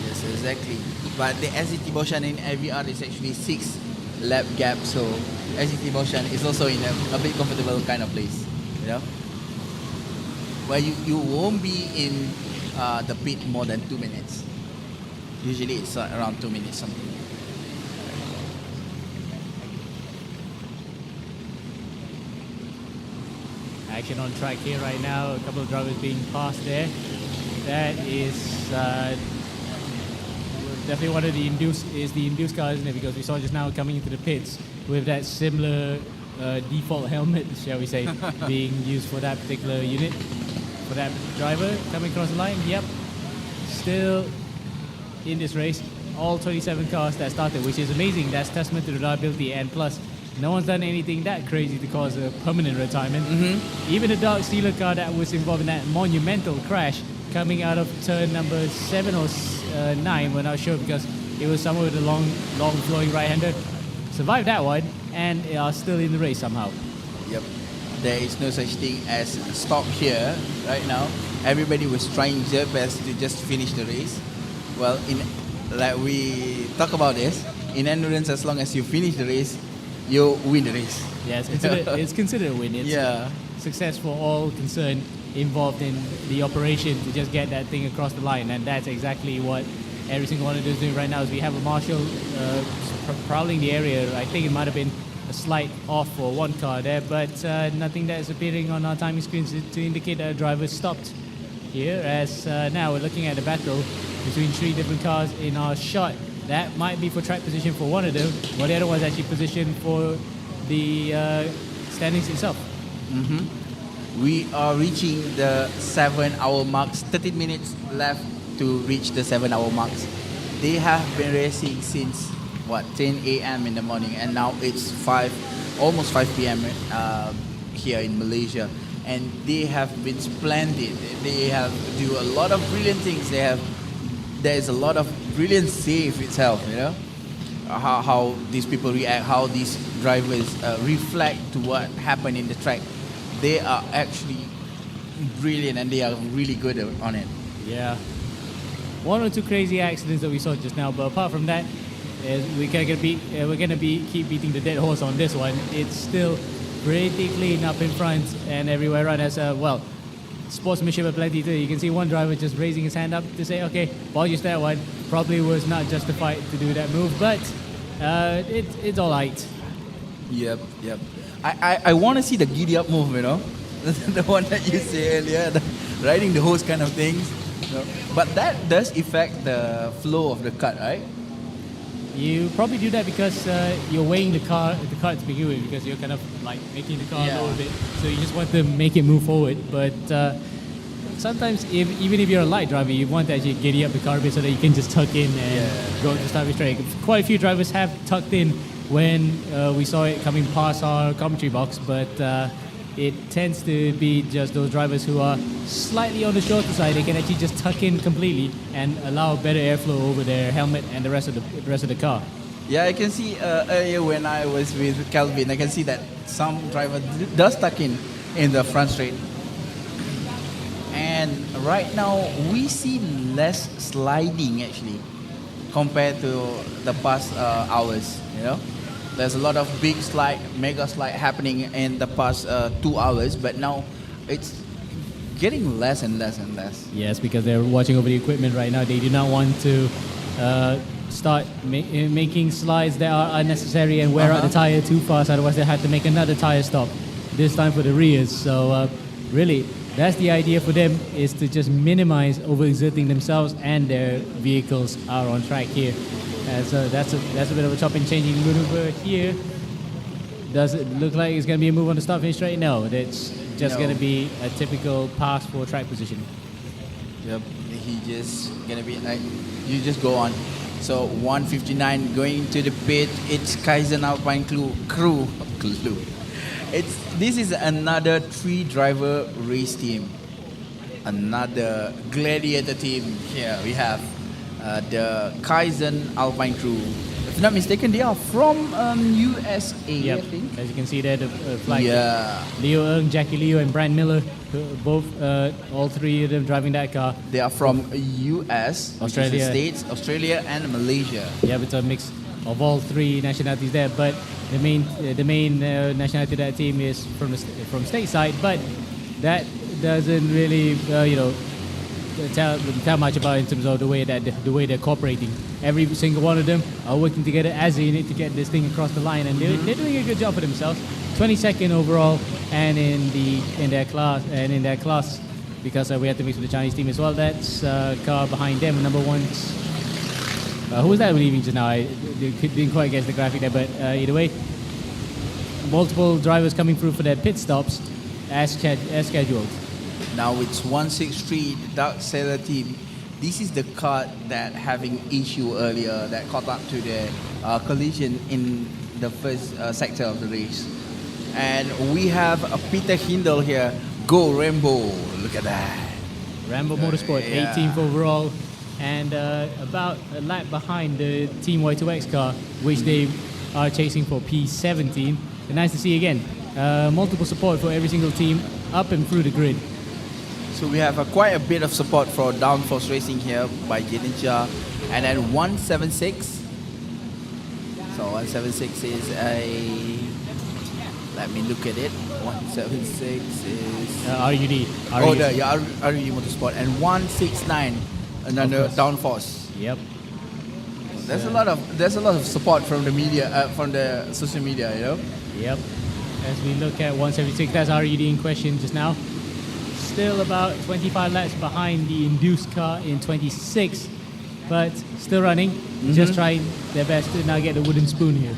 Yes, exactly. But the SDT Baoshan in AVR is actually 6 lap gap, so SDT Baoshan is also in a bit comfortable kind of place, you know, where you won't be in the pit more than 2 minutes. Usually it's around 2 minutes something. Action on track here right now. A couple of drivers being passed there. That is definitely one of the induced car, isn't it? Because we saw just now coming into the pits with that similar default helmet, shall we say, being used for that particular unit. For that driver coming across the line, yep. Still in this race, all 27 cars that started, which is amazing. That's testament to reliability, and plus, no one's done anything that crazy to cause a permanent retirement. Even the Dark Steeler car that was involved in that monumental crash coming out of turn number 7 or 9, we're not sure because It was someone with a long flowing right-hander. Survived that one and are still in the race somehow. Yep. There is no such thing as stop here right now. Everybody was trying their best to just finish the race. Well, like we talk about this, in endurance, as long as you finish the race, you win the race. Yeah, it's considered a win. It's success for all concerned involved in the operation to just get that thing across the line, and that's exactly what every single one of us is doing right now. Is we have a marshal prowling the area. I think it might have been a slight off for one car there, but nothing that is appearing on our timing screens to indicate that a driver stopped here. As now we're looking at a battle between 3 different cars in our shot. That might be for track position for one of them, while the other one's actually positioned for the standings itself. We are reaching the 7-hour marks. 13 minutes left to reach the 7-hour marks. They have been racing since 10 a.m. in the morning, and now it's almost 5 p.m. Here in Malaysia, and they have been splendid. They have do a lot of brilliant things. There's a lot of brilliant save itself. You know how these people react, how these drivers reflect to what happened in the track. They are actually brilliant, and they are really good on it. Yeah. 1 or 2 crazy accidents that we saw just now, but apart from that, we're gonna keep beating the dead horse on this one. It's still pretty clean up in front and everywhere around. As sportsmanship aplenty too. You can see one driver just raising his hand up to say, okay, apologies that one. Probably was not justified to do that move, but it's all right. Yep. I want to see the giddy up move, you know, the one that you said earlier, riding the hose kind of things. But that does affect the flow of the kart, right? You probably do that because you're weighing the car to begin with, because you're kind of like making the car lower a bit. So you just want to make it move forward. But sometimes, even if you're a light driver, you want to actually giddy up the car a bit so that you can just tuck in and go to start straight. Quite a few drivers have tucked in when we saw it coming past our commentary box, but it tends to be just those drivers who are slightly on the shorter side. They can actually just tuck in completely and allow better airflow over their helmet and the rest of the car. Yeah, I can see earlier when I was with Calvin, I can see that some driver does tuck in the front straight. And right now we see less sliding actually compared to the past hours. You know, there's a lot of big slide, mega slide happening in the past 2 hours, but now it's getting less and less and less. Yes, because they're watching over the equipment right now. They do not want to start making slides that are unnecessary and wear out the tire too fast. Otherwise, they have to make another tire stop, this time for the rears. So really, that's the idea for them, is to just minimize overexerting themselves and their vehicles are on track here. So that's a bit of a chop and changing maneuver here. Does it look like it's going to be a move on the start finish right now? That's just going to be a typical pass for track position. Yep, he just going to be like, you just go on. So 159 going to the pit. It's Kaizen Alpine crew. This is another 3-driver race team. Another gladiator team here. We have the Kaizen Alpine crew. If not mistaken, they are from USA, yep. I think. As you can see there, the flag. Yeah. Leo Ng, Jackie Leo, and Brand Miller, both, all 3 of them driving that car. They are from US, Australia, States, Australia, and Malaysia. Yeah, it's a mix of all 3 nationalities there. But the main nationality of that team is from stateside. But that doesn't really, tell much about in terms of the way they're cooperating. Every single one of them are working together as a unit to get this thing across the line, and they're doing a good job for themselves. 22nd overall, and in their class, because we have to mix with the Chinese team as well. That's car behind them, number 1. Who was that leaving just now? I didn't quite guess the graphic there, but either way, multiple drivers coming through for their pit stops as scheduled. Now it's 163, the Dark Sailor team. This is the car that having issue earlier that caught up to the collision in the first sector of the race. And we have a Peter Hindle here. Go Rambo! Look at that. Rambo Motorsport, 18th overall. and about a lap behind the Team Y2X car, which they are chasing for P17. And nice to see again, multiple support for every single team up and through the grid. So we have quite a bit of support for Downforce Racing here by Jininja. And then 176. So 176 is a... Let me look at it. 176 is... RUD. Oh, RUD Motorsport. And 169, another Downforce. Yep. There's a lot of support from the media, from the social media, you know. Yep. As we look at 176, that's RUD in question just now. Still about 25 laps behind the induced car in 26, but still running. Just trying their best to now get the wooden spoon here.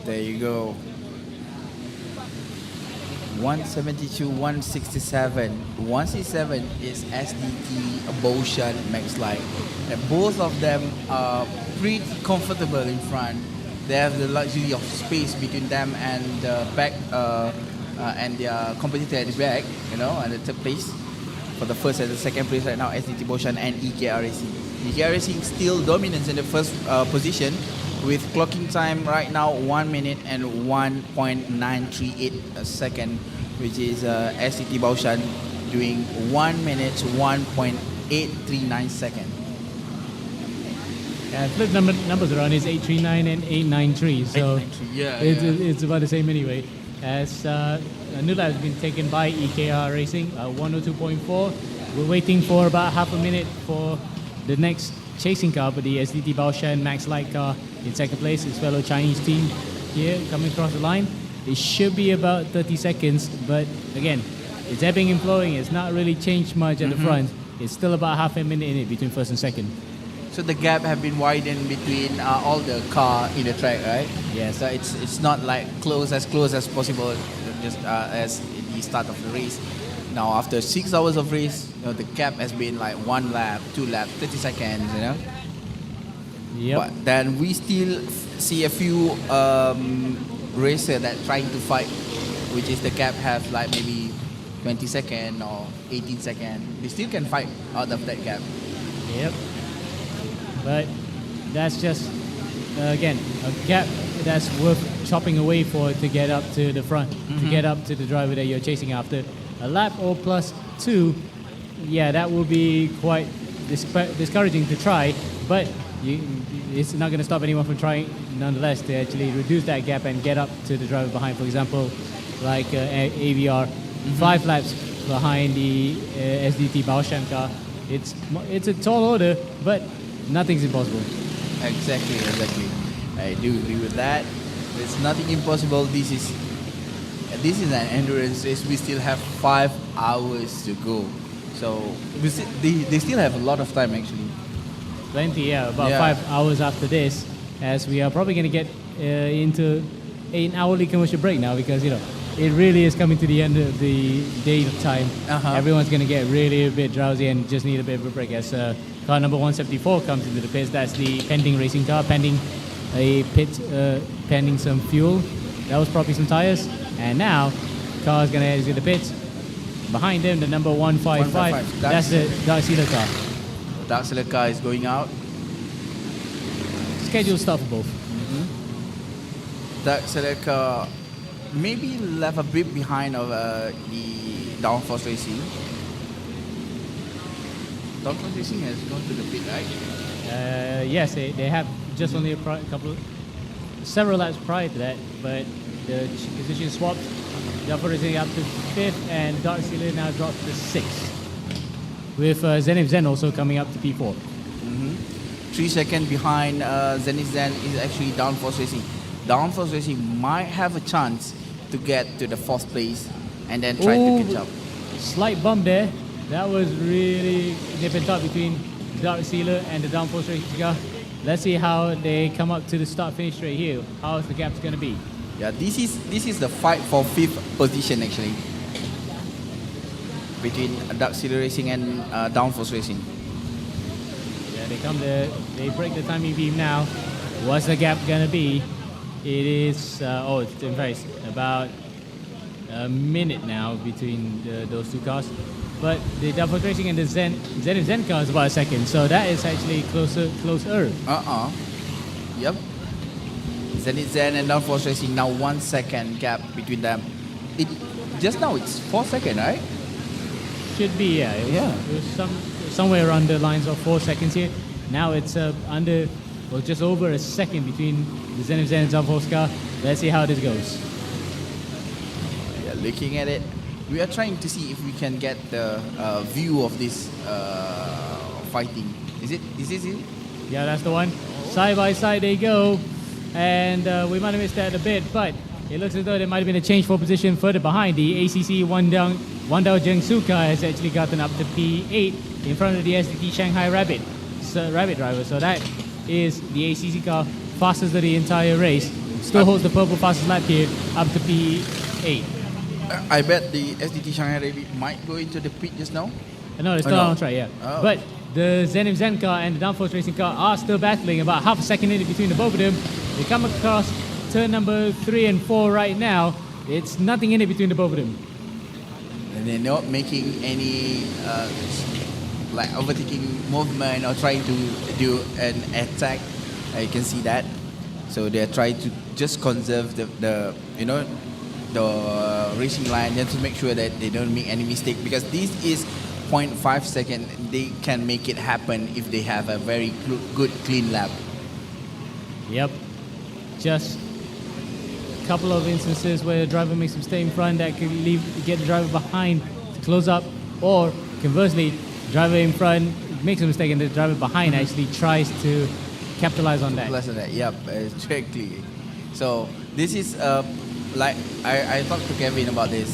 There you go. 172, 167. 167 is SDT, Boshan, Max Light. And both of them are pretty comfortable in front. They have the luxury of space between them and the back and their competitor at the back, you know, at the third place. For the first and the second place right now, SDT Boshan and EKR Racing. EKR Racing still dominance in the first position, with clocking time right now 1 minute and 1.938 a second, which is SCT Baushan doing 1 minute 1.839 second. Flip numbers around is 839 and 893, so 893, it's about the same anyway. As a new lap has been taken by EKR Racing, 102.4. We're waiting for about half a minute for the next chasing car, but the SDT Baoshan Max Light car in second place, his fellow Chinese team here coming across the line. It should be about 30 seconds, but again, it's ebbing and flowing. It's not really changed much at the front. It's still about half a minute in it between first and second. So the gap have been widened between all the car in the track, right? Yes. So it's not like close as possible, just as at the start of the race. Now after 6 hours of race, you know, the gap has been like 1 lap, 2 laps, 30 seconds, you know. Yep. But then we still see a few racers that trying to fight, which is the gap have like maybe 20 seconds or 18 seconds. They still can fight out of that gap. Yep. But that's just, again, a gap that's worth chopping away for to get up to the front, to get up to the driver that you're chasing after. A lap or plus 2, yeah, that will be quite discouraging to try, but it's not going to stop anyone from trying nonetheless to actually reduce that gap and get up to the driver behind. For example, like AVR, 5 laps behind the SDT Baoshan car. It's a tall order, but nothing's impossible. Exactly. I do agree with that. There's nothing impossible. This is an endurance race. We still have 5 hours to go. So they still have a lot of time actually. Plenty, yeah. About 5 hours after this, as we are probably going to get into an hourly commercial break now, because, you know, it really is coming to the end of the day time. Everyone's going to get really a bit drowsy and just need a bit of a break, as car number 174 comes into the pits. That's the pending racing car, pending a pit, pending some fuel. That was probably some tires. And now, car's going to exit the pits. Behind them, the number 155. That's the Dark Sealer car. Dark Sealer car is going out. Scheduled start for both. Dark Sealer car maybe left a bit behind of the Downforce Racing. Downforce Racing has gone to the pit, right? Yes, they have just only several laps prior to that, but the position swapped. Downforce Racing up to 5th, and Dark Sealer now dropped to 6th. With Zenith Zen also coming up to P4. 3 seconds behind Zenith Zen is actually Downforce Racing. Downforce Racing might have a chance to get to the 4th place and then try to catch up. Slight bump there. That was really nip and tuck between Dark Sealer and the Downforce Racing car. Let's see how they come up to the start-finish straight here. How is the gap going to be? Yeah, this is the fight for 5th position actually, between Dark Sealer Racing and Downforce Racing. Yes. They break the timing beam now. What's the gap gonna be? It is it's in fact about a minute now between those two cars. But the Downforce Racing and the Zen car is about a second, so that is actually closer. Yep. Zen and Downforce Racing now 1 second gap between them. Just now it's 4 seconds, right? Should be, yeah. It was somewhere around the lines of 4 seconds here. Now it's just over a second between the Zen and Downforce car. Let's see how this goes. Yeah, looking at it, we are trying to see if we can get the view of this fighting. Is this it? Yeah, that's the one. Side by side they go. And we might have missed that a bit, but it looks as though there might have been a change for position further behind. The ACC Wandao Jiangsu car has actually gotten up to P8 in front of the SDT Shanghai Rabbit driver. So that is the ACC car fastest of the entire race. Still holds the purple fastest lap here up to P8. I bet the SDT Shanghai Rabbit might go into the pit just now. No, they're still on track, yeah. Oh. But the Zen car and the Downforce Racing car are still battling, about half a second in between the both of them. They come across turn number 3 and 4 right now. It's nothing in it between the both of them. And they're not making any like overtaking movement or trying to do an attack. You can see that. So they're trying to just conserve the racing line, just to make sure that they don't make any mistake, because this is 0.5 second. They can make it happen if they have a very good clean lap. Yep. Just a couple of instances where the driver makes a mistake in front that could get the driver behind to close up, or conversely, driver in front makes a mistake and the driver behind actually tries to capitalize on that. Yep, exactly. So this is like I talked to Kevin about this.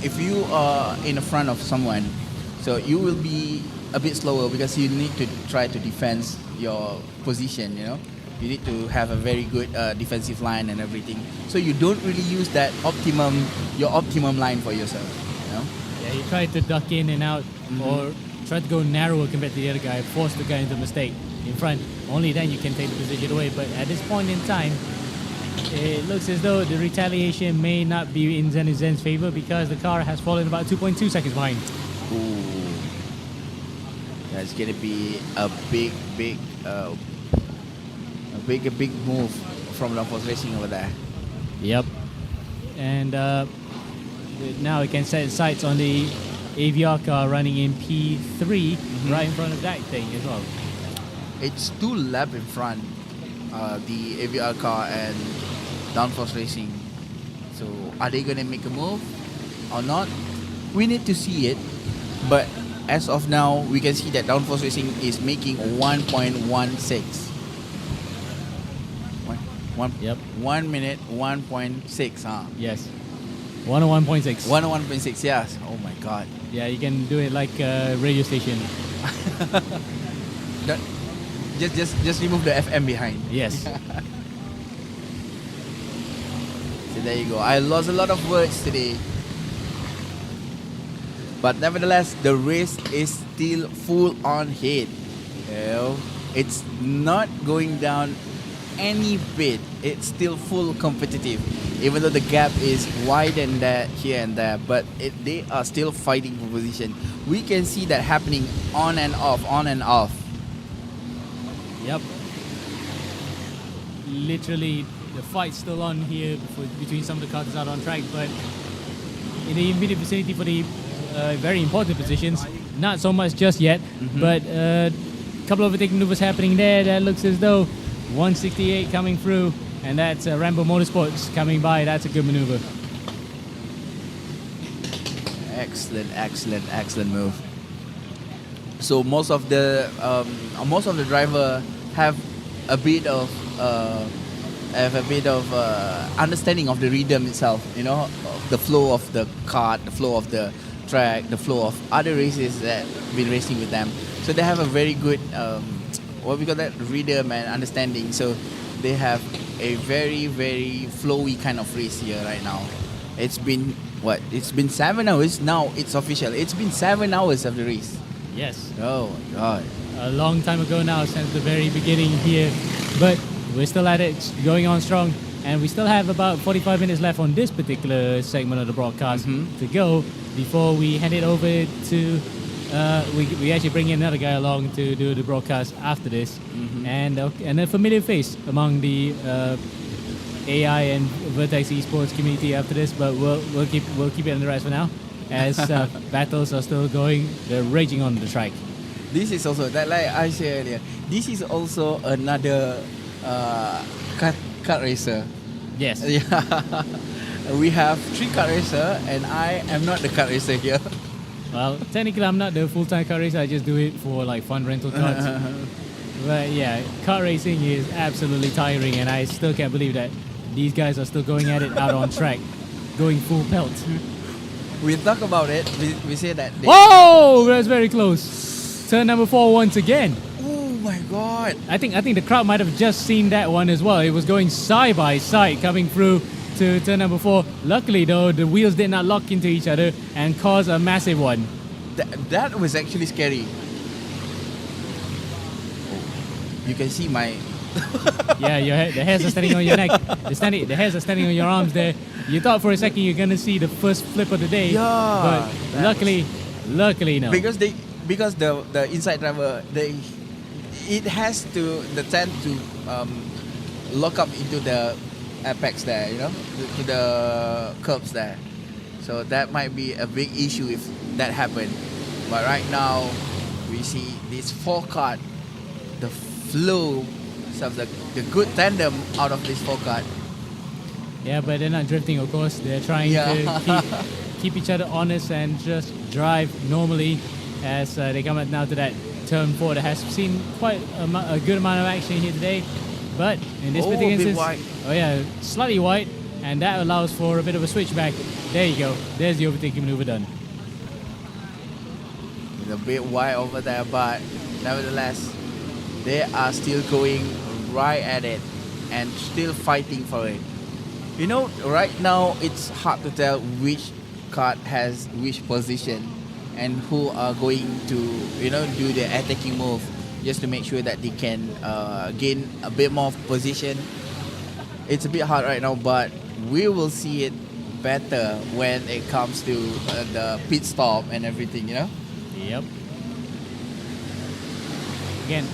If you are in the front of someone, so you will be a bit slower because you need to try to defend your position. You need to have a very good defensive line and everything. So you don't really use that your optimum line for yourself. Yeah, you try to duck in and out, or try to go narrower compared to the other guy, force the guy into a mistake in front. Only then you can take the position away. But at this point in time, it looks as though the retaliation may not be in Zen's favor, because the car has fallen about 2.2 seconds behind. Ooh. That's gonna be a big move from Downforce Racing over there. Yep. And now it can set its sights on the AVR car running in P3 right in front of that thing as well. It's 2 laps in front, the AVR car and Downforce Racing. So are they gonna make a move or not? We need to see it. But as of now, we can see that Downforce Racing is making 1.16. Yep. 1 minute, 1.6, huh? Yes. 101.6. 101.6, yes. Oh my god. Yeah, you can do it like a radio station. Just remove the FM behind. Yes. So there you go. I lost a lot of words today. But nevertheless, the race is still full on hit. It's not going down any bit. It's still full competitive, even though the gap is widened there, here and there, but they are still fighting for position. We can see that happening on and off. Yep. Literally, the fight's still on here between some of the cars out on track, but in the immediate vicinity for the very important positions, not so much just yet, but a couple of overtaking maneuvers happening there. That looks as though 168 coming through, and that's Rambo Motorsports coming by. That's a good maneuver. Excellent move. So most of the driver have a bit of understanding of the rhythm itself. The flow of the kart, the flow of the track, the flow of other races that been racing with them. So they have a very good rhythm and understanding. So they have a very, very flowy kind of race here right now. It's been 7 hours now. It's official. It's been 7 hours of the race. Yes. Oh my god. A long time ago now, since the very beginning here. But we're still at it, going on strong. And we still have about 45 minutes left on this particular segment of the broadcast to go before we hand it over to... we actually bring in another guy along to do the broadcast after this. And a familiar face among the AI and Vertex Esports community after this. But we'll keep it on the rest for now, as battles are still going. They're raging on the track. This is also that, like I said earlier, this is also another kart racer. Yes. Yeah. We have 3 kart racer, and I am not the kart racer here. Well, technically I'm not the full-time car racer. I just do it for like fun rental carts. But yeah, kart racing is absolutely tiring, and I still can't believe that these guys are still going at it out on track, going full pelt. We talk about it. We say that. Whoa, that's very close. Turn number 4 once again. Oh my god! I think the crowd might have just seen that one as well. It was going side by side coming through to turn number 4. Luckily though, the wheels did not lock into each other and cause a massive one. That was actually scary. You can see my... Yeah, the hairs are standing on your neck. The hairs are standing on your arms there. You thought for a second you're gonna see the first flip of the day. Yeah. But luckily no. Because the inside driver, it has to tend to lock up into the apex there, you know, to the curbs there. So that might be a big issue if that happened. But right now, we see this 4 kart, the flow, of the good tandem out of this 4 kart. Yeah, but they're not drifting, of course. They're trying to keep each other honest and just drive normally as they come up now to that turn 4 that has seen quite a good amount of action here today. But in this particular instance, oh yeah, slightly wide, and that allows for a bit of a switchback. There you go. There's the overtaking maneuver done. It's a bit wide over there, but nevertheless, they are still going right at it and still fighting for it. You know, right now it's hard to tell which kart has which position and who are going to, you know, do the attacking move just to make sure that they can gain a bit more position. It's a bit hard right now, but we will see it better when it comes to the pit stop and everything, you know? Yep. Again,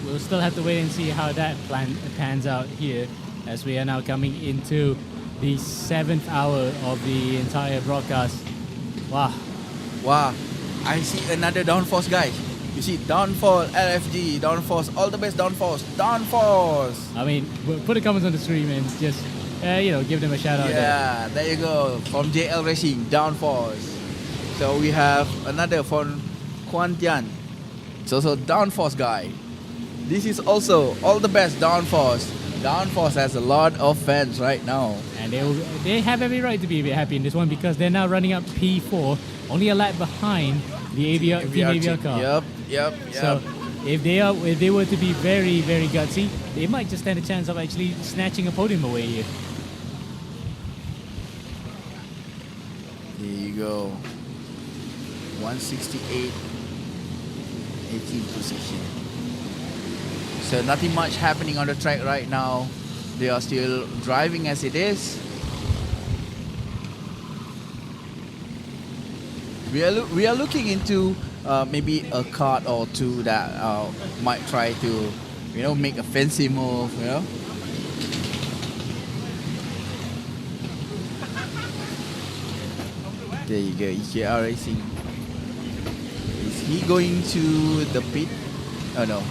we'll still have to wait and see how that plan pans out here as we are now coming into the 7th hour of the entire broadcast. Wow. Wow. I see another downforce, guys. You see downforce, LFG, downforce, all the best downforce, downforce. I mean, put the comments on the stream and just, give them a shout out. Yeah, there you go. From JL Racing, downforce. So we have another from Quan Tian. It's also downforce guy. This is also all the best downforce. Downforce has a lot of fans right now. And they have every right to be a bit happy in this one because they're now running up P4, only a lap behind the Team AVR car. Yep. So if they were to be very, very gutsy, they might just stand a chance of actually snatching a podium away here. There you go. 168, 18th position. So nothing much happening on the track right now. They are still driving as it is. We are looking into maybe a kart or two that might try to, make a fancy move, There you go, EKR Racing. Is he going to the pit? Oh no.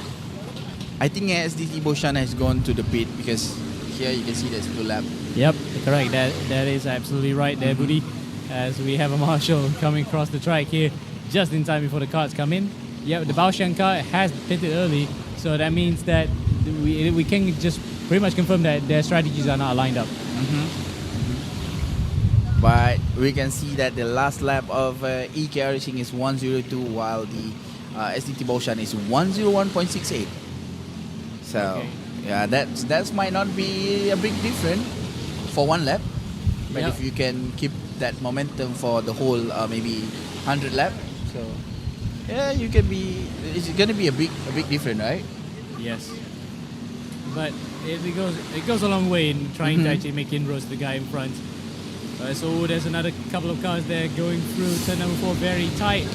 I think SDT Boshan has gone to the pit because here you can see there's full lap. Yep, correct. That is absolutely right there, Buddy. As we have a marshal coming across the track here just in time before the carts come in. Yep, the Baoshan car has pitted early, so that means that we can just pretty much confirm that their strategies are not lined up. But we can see that the last lap of EKR Racing is 102 while the SDT Boshan is 101.68. So Okay. yeah, that might not be a big difference for one lap. But Yep. if you can keep that momentum for the whole maybe 100 lap, so yeah, you can be. It's gonna be a big difference, right? Yes. But it goes a long way in trying to actually make inroads to the guy in front. So there's another couple of cars there going through turn number 4 very tight.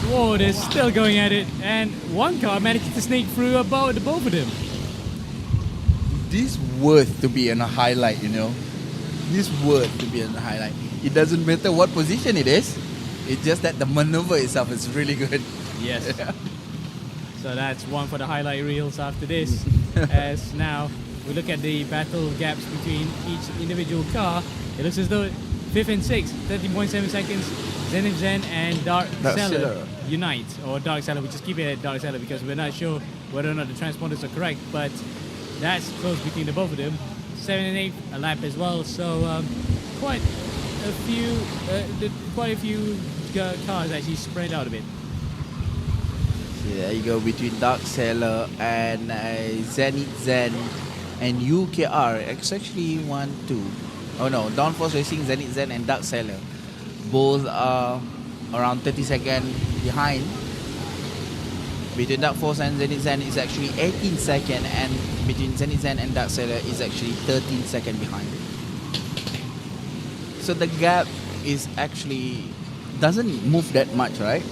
Whoa, they're still going at it, and one car managed to sneak through about the both of them. This worth to be in a highlight, you know. This worth to be in a highlight. It doesn't matter what position it is. It's just that the maneuver itself is really good. Yes. So that's one for the highlight reels after this. As now we look at the battle gaps between each individual car. It looks as though 5th and 6th, 13.7 seconds. Zenith Zen and Dark Seller unite, or Dark Seller. We just keep it at Dark Seller because we're not sure whether or not the transponders are correct. But that's close between the both of them. 7 and 8 a lap as well. So quite a few cars actually spread out a bit. So there you go, between Dark Seller and Zenith Zen and UKR. It's actually 1, 2. Oh no, Downforce Racing, Zenith Zen and Dark Seller. Both are around 30 seconds behind. Between Dark Force and Zenith Zen is actually 18 seconds, and between Zenith Zen and Dark Seller is actually 13 seconds behind. So the gap is actually doesn't move that much, right?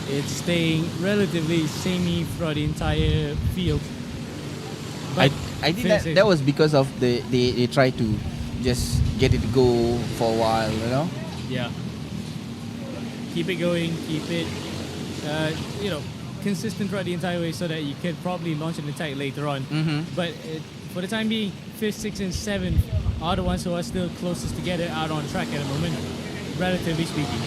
It's staying relatively samey throughout the entire field. I But think that was because of they try to just get it to go for a while, you know. yeah, keep it going, keep it consistent throughout the entire way so that you can probably launch an attack later on. But for the time being, 5th, 6th and 7th are the ones who are still closest together out on track at the moment, relatively speaking.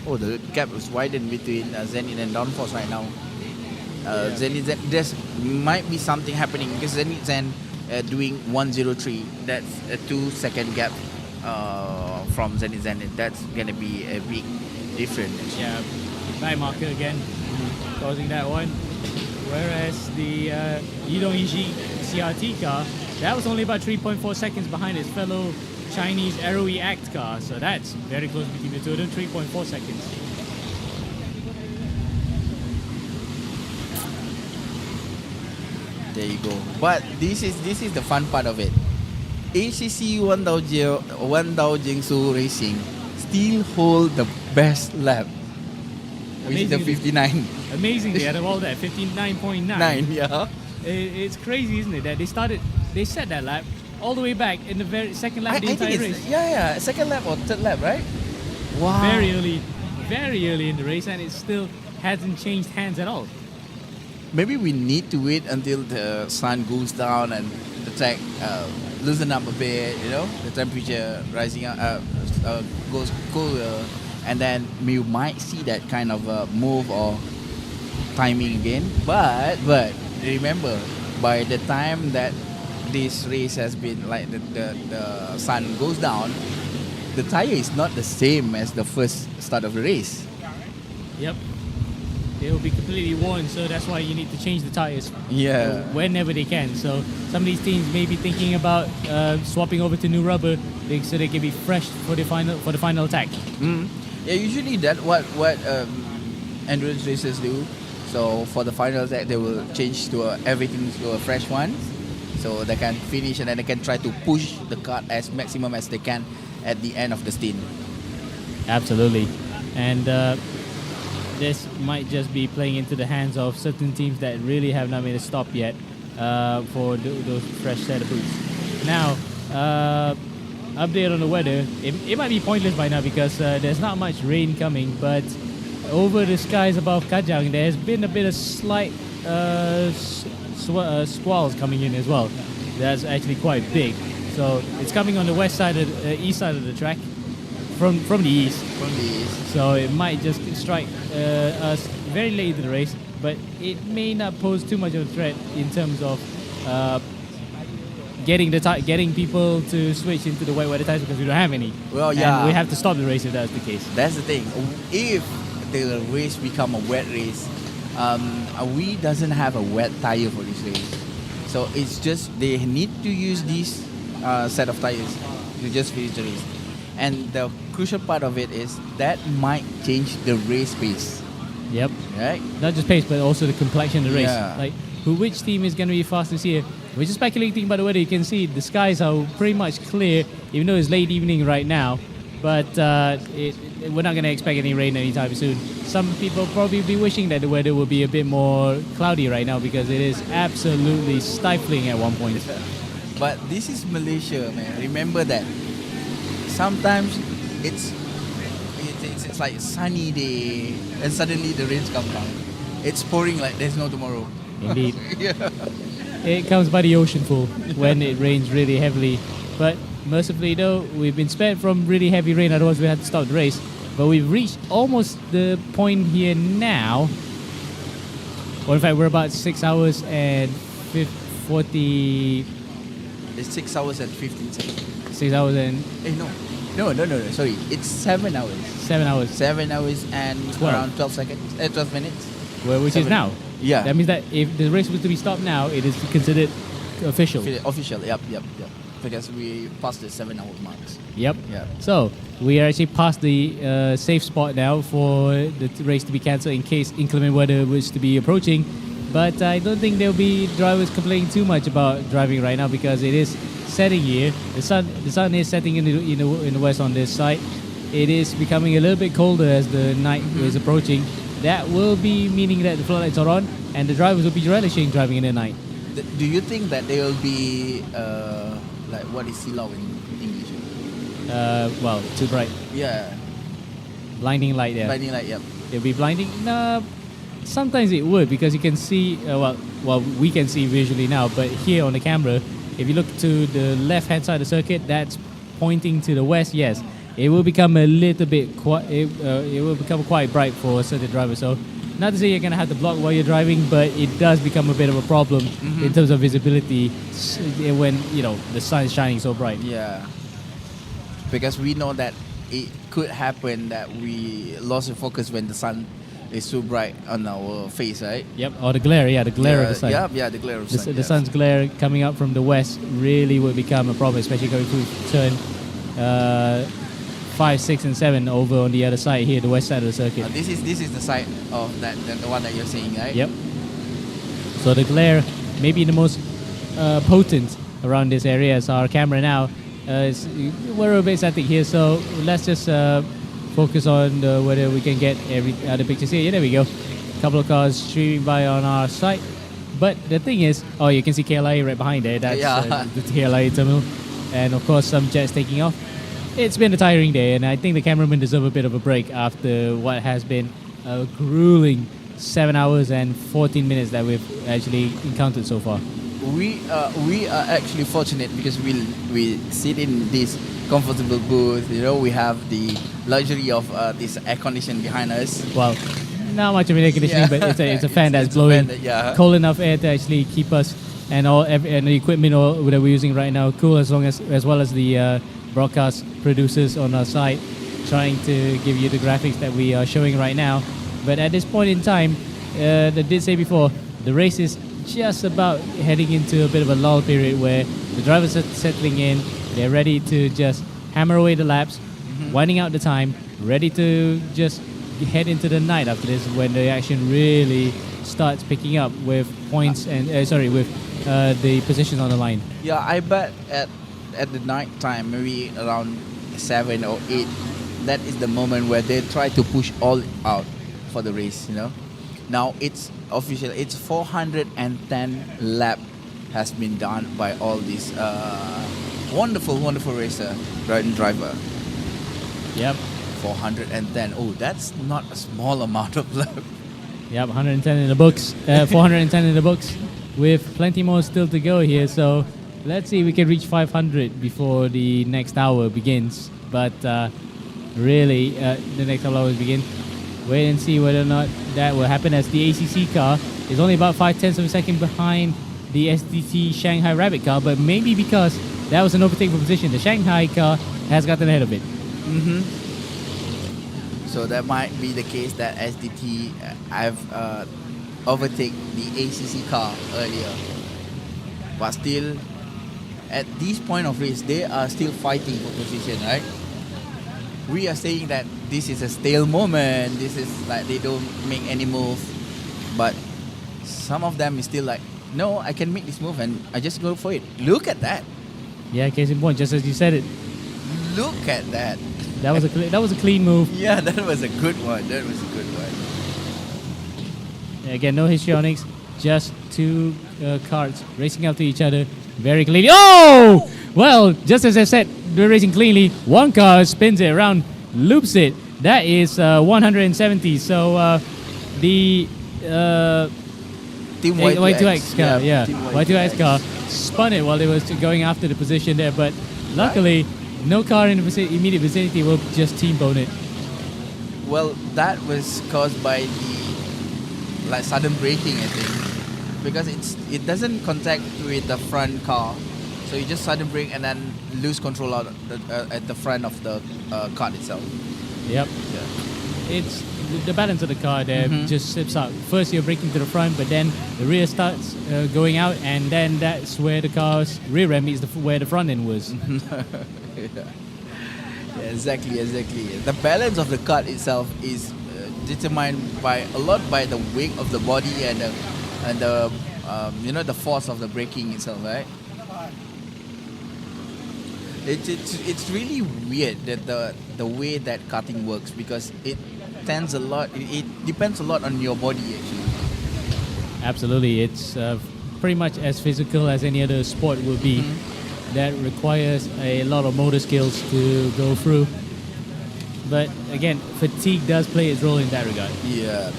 Oh, the gap is widened between Zenith and Downforce right now. Zenith Zen, there might be something happening because Zenith Zen doing 103. That's a 2-second gap from Zenith Zen. That's gonna be a big difference. Yeah, back marker again, causing that one. Whereas the Yidong Yishi CRT car, that was only about 3.4 seconds behind its fellow Chinese Aeroe Act car. So that's very close between the two of them, 3.4 seconds. There you go. But this is the fun part of it. ACC Wandao Jiangsu Racing still hold the best lap, which is the 59. Amazingly, out of all that, 59.9. 9, yeah. It's crazy, isn't it? That they set that lap all the way back in the very second lap I of the think entire it's race. second lap or third lap, right? Wow. Very early in the race, and it still hasn't changed hands at all. Maybe we need to wait until the sun goes down and the track loosen up a bit, you know, the temperature rising up, goes cooler, and then we might see that kind of move or timing again. But remember, by the time that this race has been like the sun goes down, the tire is not the same as the first start of the race. Yep. They will be completely worn, so that's why you need to change the tires whenever they can. So some of these teams may be thinking about swapping over to new rubber so they can be fresh for the final attack. Yeah, usually that's what endurance racers do. So for the final attack, they will change to everything to a fresh one, so they can finish and then they can try to push the kart as maximum as they can at the end of the stint. Absolutely, and this might just be playing into the hands of certain teams that really have not made a stop yet for those fresh set of boots. Now, update on the weather. It might be pointless by now because there's not much rain coming, but over the skies above Kajang, there's been a bit of slight squalls coming in as well. That's actually quite big. So it's coming on the west side of east side of the track from the east. So it might just strike us very late in the race, but it may not pose too much of a threat in terms of getting people to switch into the wet weather tires because we don't have any. Well, yeah. And we have to stop the race if that's the case. That's the thing. If the race become a wet race, we doesn't have a wet tire for this race. So it's just they need to use this set of tires to just finish the race. And the crucial part of it is that might change the race pace, Yep. right? Not just pace, but also the complexion of the race. Yeah. Like, which team is going to be fastest here? We're just speculating about the weather. You can see the skies are pretty much clear, even though it's late evening right now. But we're not going to expect any rain anytime soon. Some people probably be wishing that the weather will be a bit more cloudy right now because it is absolutely stifling at one point. But this is Malaysia, man. Remember that. Sometimes it's like a sunny day and suddenly the rains come down. It's pouring like there's no tomorrow. Indeed. Yeah. It comes by the ocean full when it rains really heavily. But mercifully though, we've been spared from really heavy rain, otherwise we had to stop the race. But we've reached almost the point here now. Or in fact, we're about 6 hours and 40... It's 6 hours and 15 seconds. 6 hours and... No, sorry. It's 7 hours. 7 hours. 7 hours and 12. around 12 seconds. 12 minutes. Which is 7. now. Yeah. That means that if the race was to be stopped now, it is considered official. Official, yep. Because we passed the 7 hour marks. Yep. Yeah. So we are actually past the safe spot now for the race to be cancelled in case inclement weather was to be approaching. But I don't think there'll be drivers complaining too much about driving right now because it is setting here. The sun is setting in the west on this side. It is becoming a little bit colder as the night is approaching. That will be meaning that the floodlights are on and the drivers will be relishing driving in the night. Do you think that there will be like what is silau in English? Well, too bright. Yeah. Blinding light there. Blinding light, yep. It'll be blinding? No, sometimes it would because you can see, well, we can see visually now, but here on the camera, if you look to the left-hand side of the circuit, that's pointing to the west, yes. It will become a little bit, it will become quite bright for certain drivers. So, not to say you're going to have to block while you're driving, but it does become a bit of a problem in terms of visibility when, the sun is shining so bright. Yeah. Because we know that it could happen that we lost the focus when the sun is so bright on our face, right? Yep, or the glare, the glare of the sun. Yeah, the glare of the sun. The sun's glare coming up from the west really will become a problem, especially going through turn 5, 6, and 7 over on the other side here, the west side of the circuit. This is the side of the one that you're seeing, right? Yep. So the glare may be the most potent around this area. As our camera now, we're a bit static here, so let's just focus on whether we can get every other pictures here. Yeah, there we go. A couple of cars streaming by on our side. But the thing is, you can see KLIA right behind there. That's the KLIA terminal. And of course, some jets taking off. It's been a tiring day, and I think the cameramen deserve a bit of a break after what has been a grueling 7 hours and 14 minutes that we've actually encountered so far. We are actually fortunate because we sit in this comfortable booth. We have the luxury of this air conditioning behind us. Well, not much of an air conditioning, but it's a fan that's blowing cold enough air to actually keep us and the equipment that we're using right now cool, as well as the broadcast producers on our side trying to give you the graphics that we are showing right now. But at this point in time, I did say before, the race is just about heading into a bit of a lull period where the drivers are settling in, they're ready to just hammer away the laps, winding out the time, ready to just head into the night after this when the action really starts picking up with points and with the positions on the line. Yeah, I bet at the night time, maybe around 7 or 8, that is the moment where they try to push all out for the race, Now it's official, it's 410 lap has been done by all these wonderful racer, driver. Yep. 410. Oh, that's not a small amount of lap. Yep, 110 in the books, 410 in the books, with plenty more still to go here. So let's see if we can reach 500 before the next hour begins. But really, the next couple hours begin. Wait and see whether or not that will happen, as the ACC car is only about 0.5 of a second behind the SDT Shanghai Rabbit car, but maybe because that was an overtaking position, the Shanghai car has gotten ahead of it. So that might be the case that SDT have overtaken the ACC car earlier. But still, at this point of race, they are still fighting for position, right? we are saying that this is a stale moment. This is like they don't make any move, but some of them is still like, no, I can make this move and I just go for it. Look at that. Yeah, case in point, just as you said it, Look at that. that was a clean move. Yeah, that was a good one. That was a good one. Again, no histrionics, just two carts racing up to each other very cleanly. Oh! Well, just as I said, they're racing cleanly. One car spins it around, loops it. That is 170. So the Team Y2X car, yeah, Team Y2X car spun it while they was going after the position there. But luckily, no car in the immediate vicinity will just team bone it. Well, that was caused by the sudden braking, I think, because it doesn't contact with the front car, so you just sudden brake and then lose control out at the front of the cart itself. Yep. It's the balance of the car there just slips out. First you're braking to the front, but then the rear starts going out, and then that's where the car's rear end meets where the front end was. Yeah, exactly. The balance of the cart itself is determined by a lot by the weight of the body and the the force of the braking itself, right? It's really weird that the way that karting works, because it tends a lot. It depends a lot on your body actually. Absolutely, it's pretty much as physical as any other sport will be. That requires a lot of motor skills to go through. But again, fatigue does play its role in that regard. Yeah.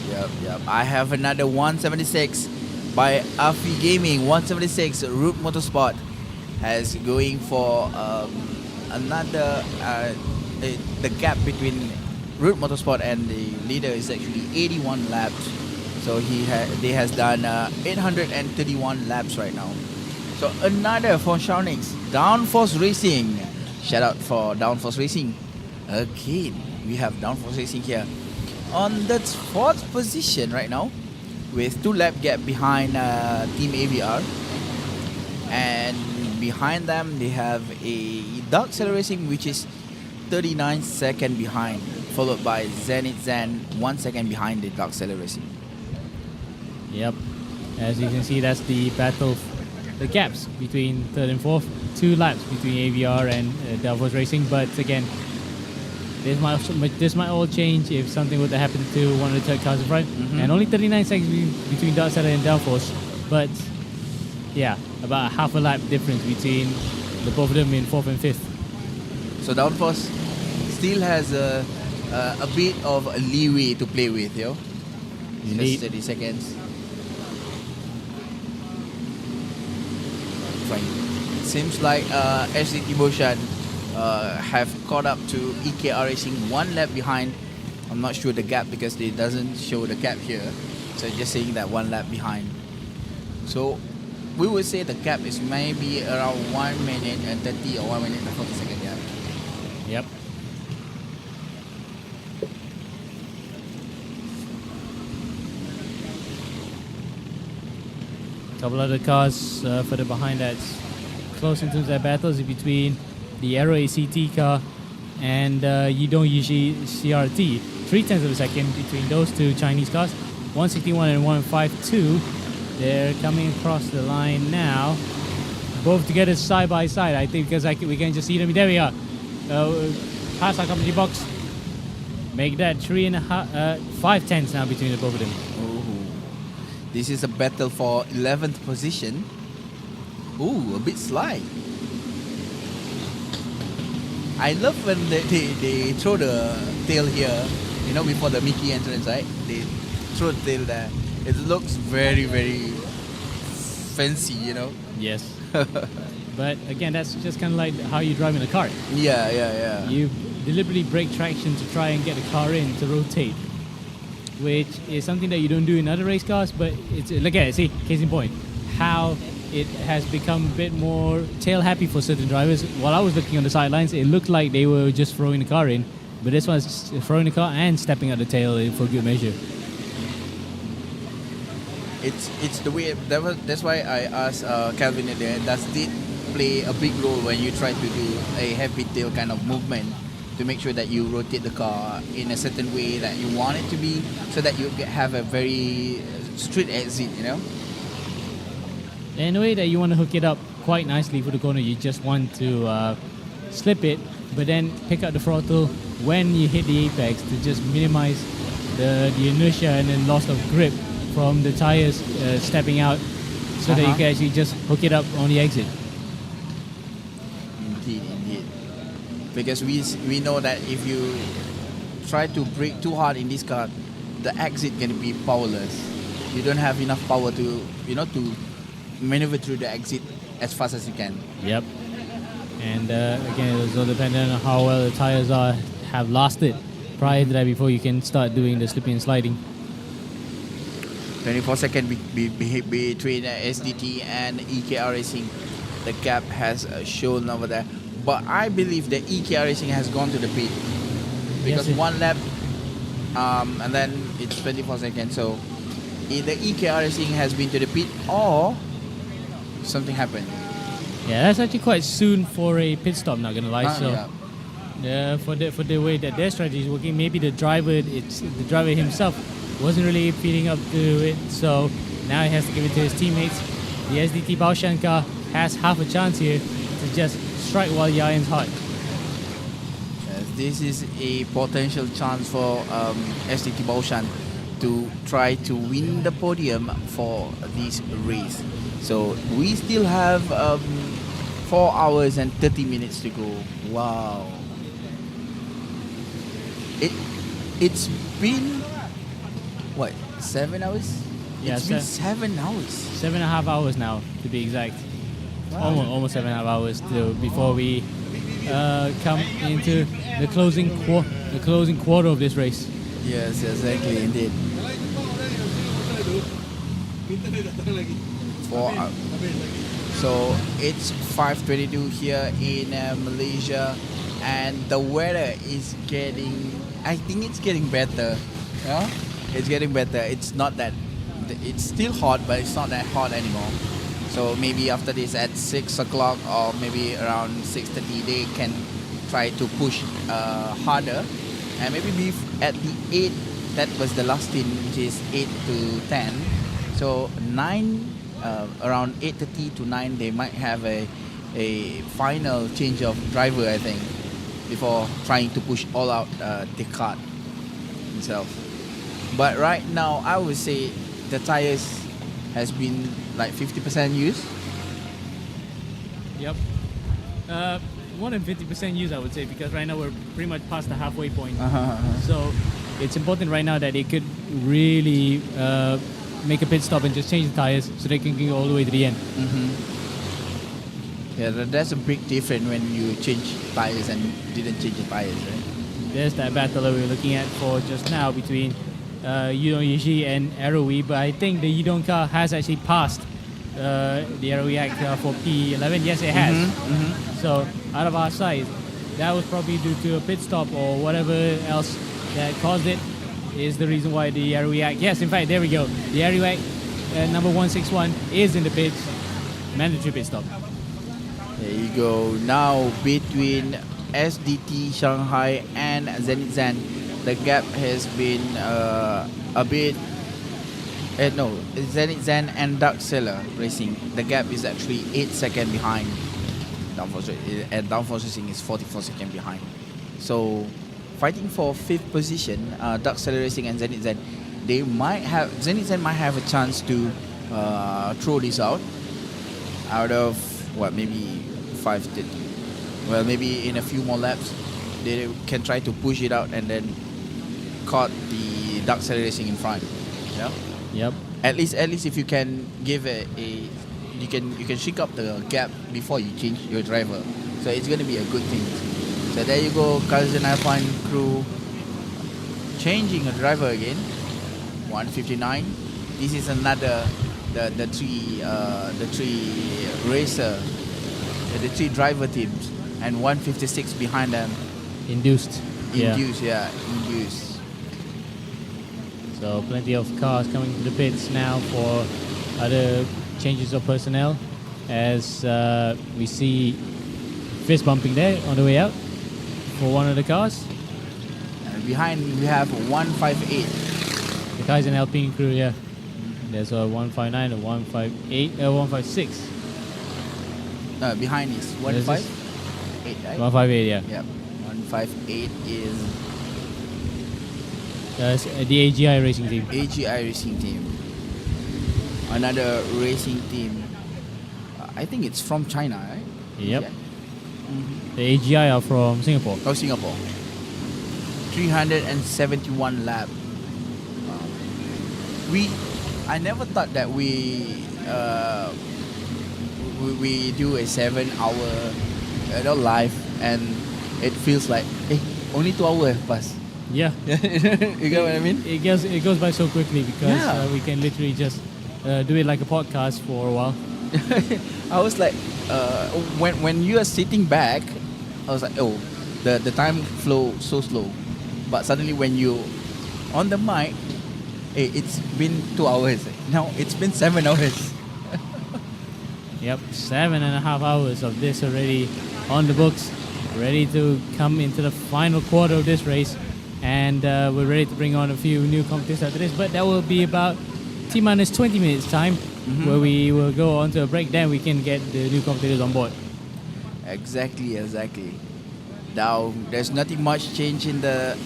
I have another 176 by Afi Gaming. 176 RUD Motorsport has going for another. The gap between RUD Motorsport and the leader is actually 81 laps. So they has done 831 laps right now. So another for Shawnix, Downforce Racing. Shout out for Downforce Racing. Again, we have Downforce Racing here on the 4th position right now, with 2 lap gap behind Team AVR, and behind them they have a Dark Sailor Racing, which is 39 seconds behind, followed by Zenith Zen 1 second behind the Dark Sailor Racing. Yep, as you can see, that's the battle, the gaps between 3rd and 4th, 2 laps between AVR and Downforce Racing. But again, this might all change if something were to happen to one of the third cars in front. And only 39 seconds between Dark Sailor and Downforce. But yeah, about a half a lap difference between the both of them in 4th and 5th. So Downforce still has a bit of a leeway to play with, yo. Just 30 seconds. Fine. It seems like SDT Motion have caught up to EKR Racing 1 lap behind. I'm not sure the gap because it doesn't show the gap here. So just saying that 1 lap behind. So we would say the gap is maybe around 1 minute and 30 or 1 minute and 40 second gap. Yep. Couple other cars further behind that's close in terms of their battles between the Aero ACT car and Yidong Yishi CRT. 0.3 of a second between those two Chinese cars. 161 and 152. They're coming across the line now. Both together side by side, I think, because we can just see them. There we are. Pass our company box. Make that 5 tenths now between the both of them. This is a battle for 11th position. Ooh, a bit sly. I love when they throw the tail here, before the Mickey entrance, right? They throw the tail there. It looks very, very fancy, Yes. But again, that's just kind of like how you drive in a car. Yeah. You deliberately break traction to try and get the car in to rotate, which is something that you don't do in other race cars. But it's, look at it, see, case in point, how it has become a bit more tail happy for certain drivers. While I was looking on the sidelines, it looked like they were just throwing the car in, but this one's throwing the car and stepping out the tail for good measure. It's the way. That's why I asked Calvin there. Does it play a big role when you try to do a heavy tail kind of movement to make sure that you rotate the car in a certain way that you want it to be, so that you have a very straight exit, you know. In a way that you want to hook it up quite nicely for the corner, you just want to slip it, but then pick up the throttle when you hit the apex to just minimize the inertia and then loss of grip from the tires stepping out, so that you can actually just hook it up on the exit. Indeed. Because we know that if you try to brake too hard in this car, the exit can be powerless. You don't have enough power to to maneuver through the exit as fast as you can. Yep. And again, it's all dependent on how well the tires have lasted prior to that before you can start doing the slipping and sliding. 24 seconds between SDT and EKR Racing. The gap has shown over there. But I believe that EKR Racing has gone to the pit. Because Yes, one lap, and then it's 24 seconds. So either EKR Racing has been to the pit or something happened. Yeah, that's actually quite soon for a pit stop, not gonna lie. Yeah. For the way that their strategy is working, maybe the driver himself wasn't really feeding up to it, so now he has to give it to his teammates. The SDT Baoshan car has half a chance here to just strike while the iron's hot. Yes, this is a potential chance for SDT Baoshan to try to win the podium for this race. So we still have 4 hours and 30 minutes to go. Wow. It's been, what, 7 hours? Yeah, It's been 7 hours. 7.5 hours now, to be exact. Wow. Almost 7.5 hours before we come into the closing quarter of this race. Yes, exactly, indeed. 4 hours. So it's 5:22 here in Malaysia, and the weather is I think it's getting better. Yeah? It's getting better. It's not that, it's still hot, but it's not that hot anymore. So maybe after this at 6 o'clock or maybe around 6:30, they can try to push harder. And maybe at the 8, that was the last team, which is 8 to 10. So 9, around 8:30 to 9, they might have a final change of driver, I think, before trying to push all out the kart itself. But right now, I would say the tires has been like 50% used. Yep. More than 50% use, I would say, because right now we're pretty much past the halfway point. So it's important right now that they could really make a pit stop and just change the tires so they can go all the way to the end. Yeah, that's a big difference when you change tires and didn't change the tires, right? There's that battle that we were looking at for just now between Yudong Yishi and Aerowee, but I think the Yudong car has actually passed the Aerowee car for P11. Yes, it has. So out of our sight, that was probably due to a pit stop or whatever else that caused it, is the reason why the Aerowee, yes, in fact, there we go. The Aerowee number 161 is in the pits. Mandatory pit stop. There you go. Now between SDT Shanghai and Zenit Zen, the gap has been a bit. No, Zenit Zen and Dark Sailor Racing, the gap is actually 8 seconds behind. Downforce Racing is 44 seconds behind. So fighting for 5th position, Dark Sailor Racing and Zenit Zen, Zenit Zen might have a chance to throw this out of what, maybe 5 to, well, maybe in a few more laps they can try to push it out and then caught the Dark Sailor Racing in front. Yeah. Yep. At least if you can give you can shake up the gap before you change your driver. So it's going to be a good thing. So there you go, Carlson Alpine crew changing a driver again. 159. This is another the three racer, the 3 driver teams, and 156 behind them. Induced. Induced. So plenty of cars coming to the pits now for other changes of personnel, as we see fist bumping there on the way out. for one of the cars. And behind we have 158. The guys in Alpine crew, yeah. There's a 159, a 158, 156. Behind is What is this? 158, right? 158, yeah. Yep. 158 is That's the AGI racing team. AGI Racing Team. Another racing team. I think it's from China, right? Yep. Yeah. The AGI are from Singapore. Oh, Singapore. 371 lap. I never thought that we do a 7-hour live, and it feels like only 2 hours have passed. Yeah. You get what I mean? It goes by so quickly because Yeah. we can literally just do it like a podcast for a while. I was like, when you are sitting back, I was like, oh, the time flow so slow, but suddenly when you on the mic, it's been 2 hours. Now it's been 7 hours. Yep, 7.5 hours of this already on the books, ready to come into the final quarter of this race, and we're ready to bring on a few new competitions after this. But that will be about T-minus 20 minutes time, where we will go on to a break. Then we can get the new competitors on board. Exactly. Now there's nothing much change in the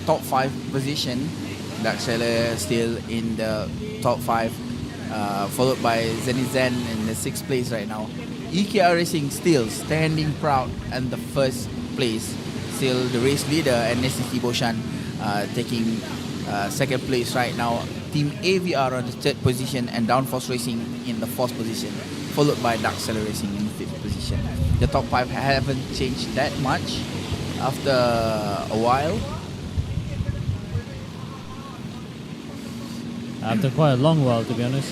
top 5 position. Daxela still in the top 5, followed by Zenizen in the 6th place right now. EKR Racing still standing proud in the 1st place, still the race leader, and SCT Boshan taking 2nd place right now. Team AVR on the 3rd position, and Downforce Racing in the 4th position, followed by Daxela Racing in the 5th position. The top 5 haven't changed that much after a while. After quite a long while, to be honest.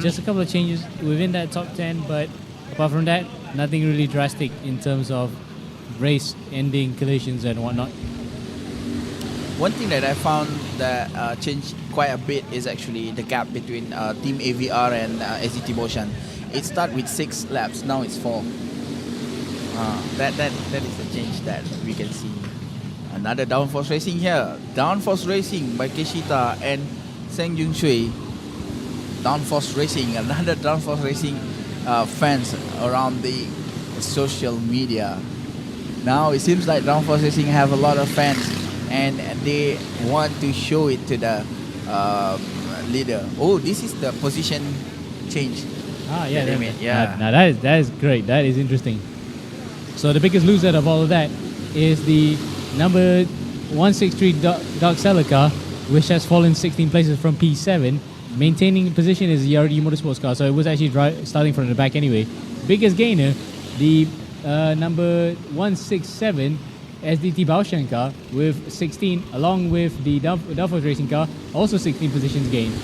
Just a couple of changes within that top 10, but apart from that, nothing really drastic in terms of race ending collisions and whatnot. One thing that I found that changed quite a bit is actually the gap between Team AVR and SCT Boshan. It started with 6 laps, now it's 4. That is the change that we can see. Another Downforce Racing here. Downforce Racing by Keshita and Seng Jun Shui. Downforce Racing, another Downforce Racing fans around the social media. Now it seems like Downforce Racing have a lot of fans, and they want to show it to the leader. Oh, this is the position change. Yeah, that they made. Yeah. Now that is great. That is interesting. So the biggest loser of all of that is the number 163 Dark Seller car, which has fallen 16 places from P7. Maintaining position is the RUD Motorsports car, so it was actually starting from the back anyway. Biggest gainer, the number 167 SDT Baoshan car with 16, along with the Downforce Racing car, also 16 positions gained.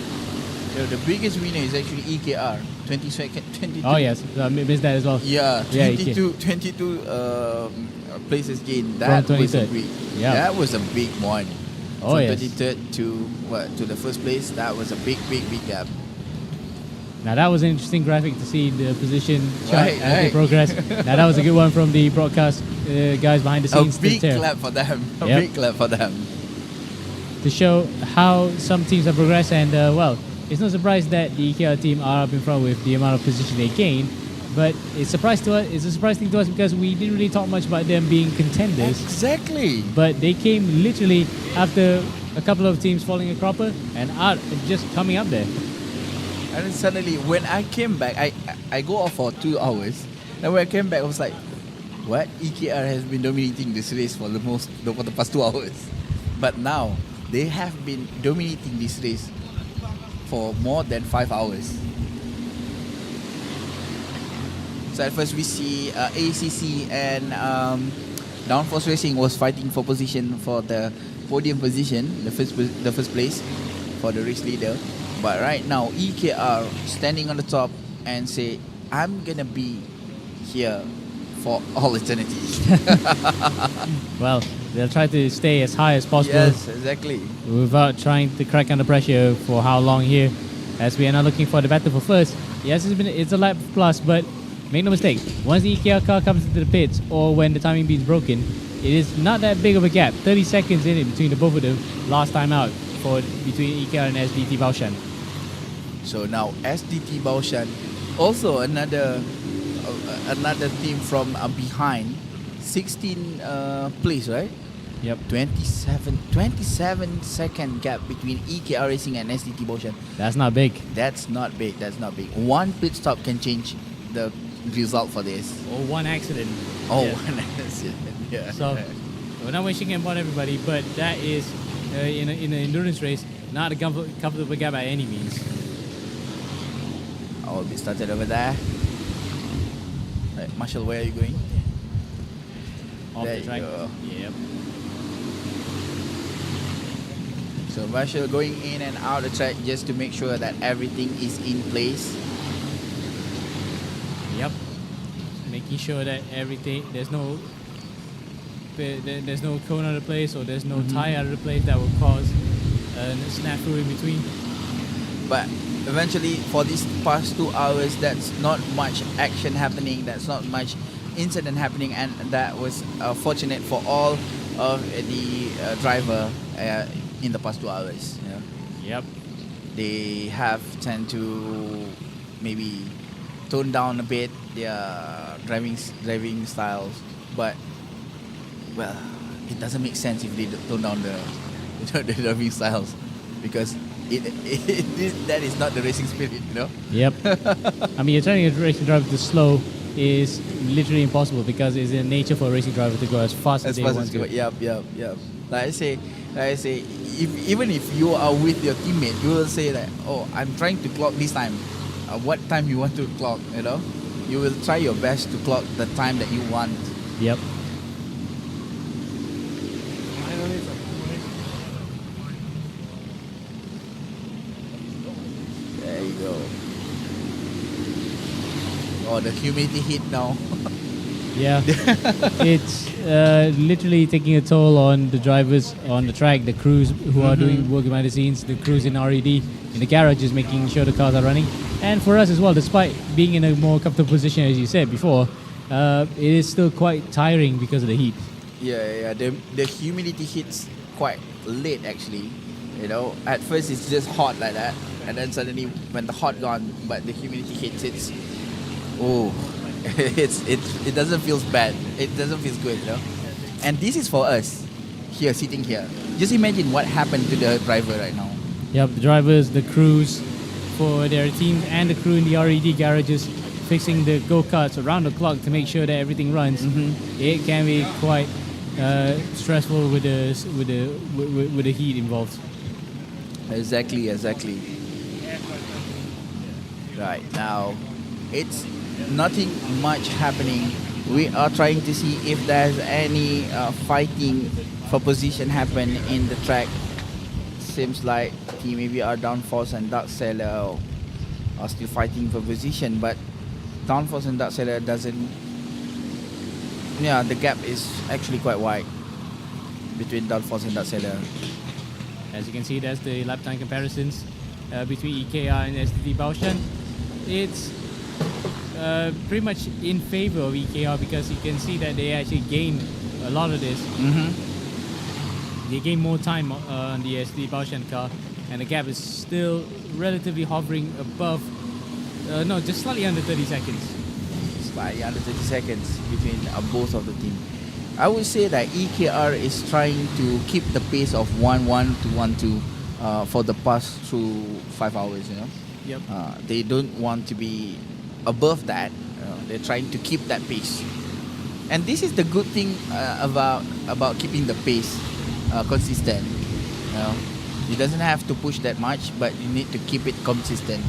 So the biggest winner is actually EKR, 22. Oh yes, I missed that as well. Yeah, 22 places gained. That From was a 23rd. big. Yeah. That was a big one. Oh From yes. 23rd to the 1st place, that was a big gap. Now that was an interesting graphic to see the position chart Right, as they right. progress. Now that was a good one from the broadcast guys behind the A scenes. big to clap for them. A Yep. big clap for them. to show how some teams have progressed, and well, it's no surprise that the IKEA team are up in front with the amount of position they gain. But it's a surprising to us because we didn't really talk much about them being contenders. Exactly. But they came literally after a couple of teams falling a cropper and are just coming up there. And then suddenly, when I came back, I go off for 2 hours. And when I came back, I was like, what? EKR has been dominating this race for the past 2 hours. But now, they have been dominating this race for more than 5 hours. So at first we see ACC and Downforce Racing was fighting for position for the podium position, the first place for the race leader. But right now, EKR standing on the top and say, I'm gonna be here for all eternity. Well, they'll try to stay as high as possible. Yes, exactly. Without trying to crack under pressure for how long here, as we are now looking for the battle for first. Yes, it's a lap plus, but make no mistake, once the IKEA car comes into the pits or when the timing beam's broken, it is not that big of a gap. 30 seconds in it between the both of them last time out for between EKR and SDT Baoshan. So now SDT Baoshan, also another team from behind, 16 place, right? Yep. 27 second gap between EKR Racing and SDT Baoshan. That's not big. That's not big. One pit stop can change the result for this. Or one accident. Oh, Yeah. one accident. Yeah. So we're not wishing upon everybody, but that is in an endurance race not a comfortable gap by any means. I will be started over there. Right, Marshall, where are you going? Off There the you track. go. Yep. So Marshall going in and out the track just to make sure that everything is in place. Yep. Making sure that everything there's no cone out of place or there's no tie out of the place that will cause a snafu in between. But eventually, for these past 2 hours, that's not much action happening. That's not much incident happening, and that was fortunate for all of the driver in the past 2 hours. You know? Yep. They have tend to maybe tone down a bit their driving styles, but well, it doesn't make sense if they tone down the driving styles, because that is not the racing spirit, you know. Yep. I mean, you're telling a racing driver to slow is literally impossible because it's in nature for a racing driver to go as fast as they want to. Yep. Like I say, even if you are with your teammate, you will say that, oh, I'm trying to clock this time. What time you want to clock, you know? You will try your best to clock the time that you want. Yep. There you go. Oh, the humidity hit now. Yeah. It's literally taking a toll on the drivers on the track, the crews who are doing work behind the scenes, the crews in RED, in the garages, making sure the cars are running. And for us as well, despite being in a more comfortable position, as you said before, it is still quite tiring because of the heat. Yeah. The humidity hits quite late actually. You know, at first it's just hot like that, and then suddenly when the hot gone, but the humidity hits, it doesn't feel bad. It doesn't feel good, you know. And this is for us here, sitting here. Just imagine what happened to the driver right now. Yep, the drivers, the crews for their teams, and the crew in the RED garages fixing the go-karts around the clock to make sure that everything runs. It can be quite stressful with the heat involved. Exactly. Right now, it's nothing much happening. We are trying to see if there's any fighting for position happen in the track. Seems like Team AVR Downforce and Dark Sailor are still fighting for position, but Downforce and Dark Sailor doesn't. Yeah, the gap is actually quite wide between Downforce and Dark Sailor. As you can see, that's the lap time comparisons between EKR and SDT Baoshan. It's pretty much in favor of EKR because you can see that they actually gained a lot of this. They gain more time on the SDT Baoshan car, and the gap is still relatively hovering above, just slightly under 30 seconds. Slightly under 30 seconds between both of the team. I would say that EKR is trying to keep the pace of 1-1 to 1-2 for the past through 5 hours, you know. Yep. They don't want to be above that. They're trying to keep that pace. And this is the good thing about keeping the pace consistent. You know, you doesn't have to push that much, but you need to keep it consistent.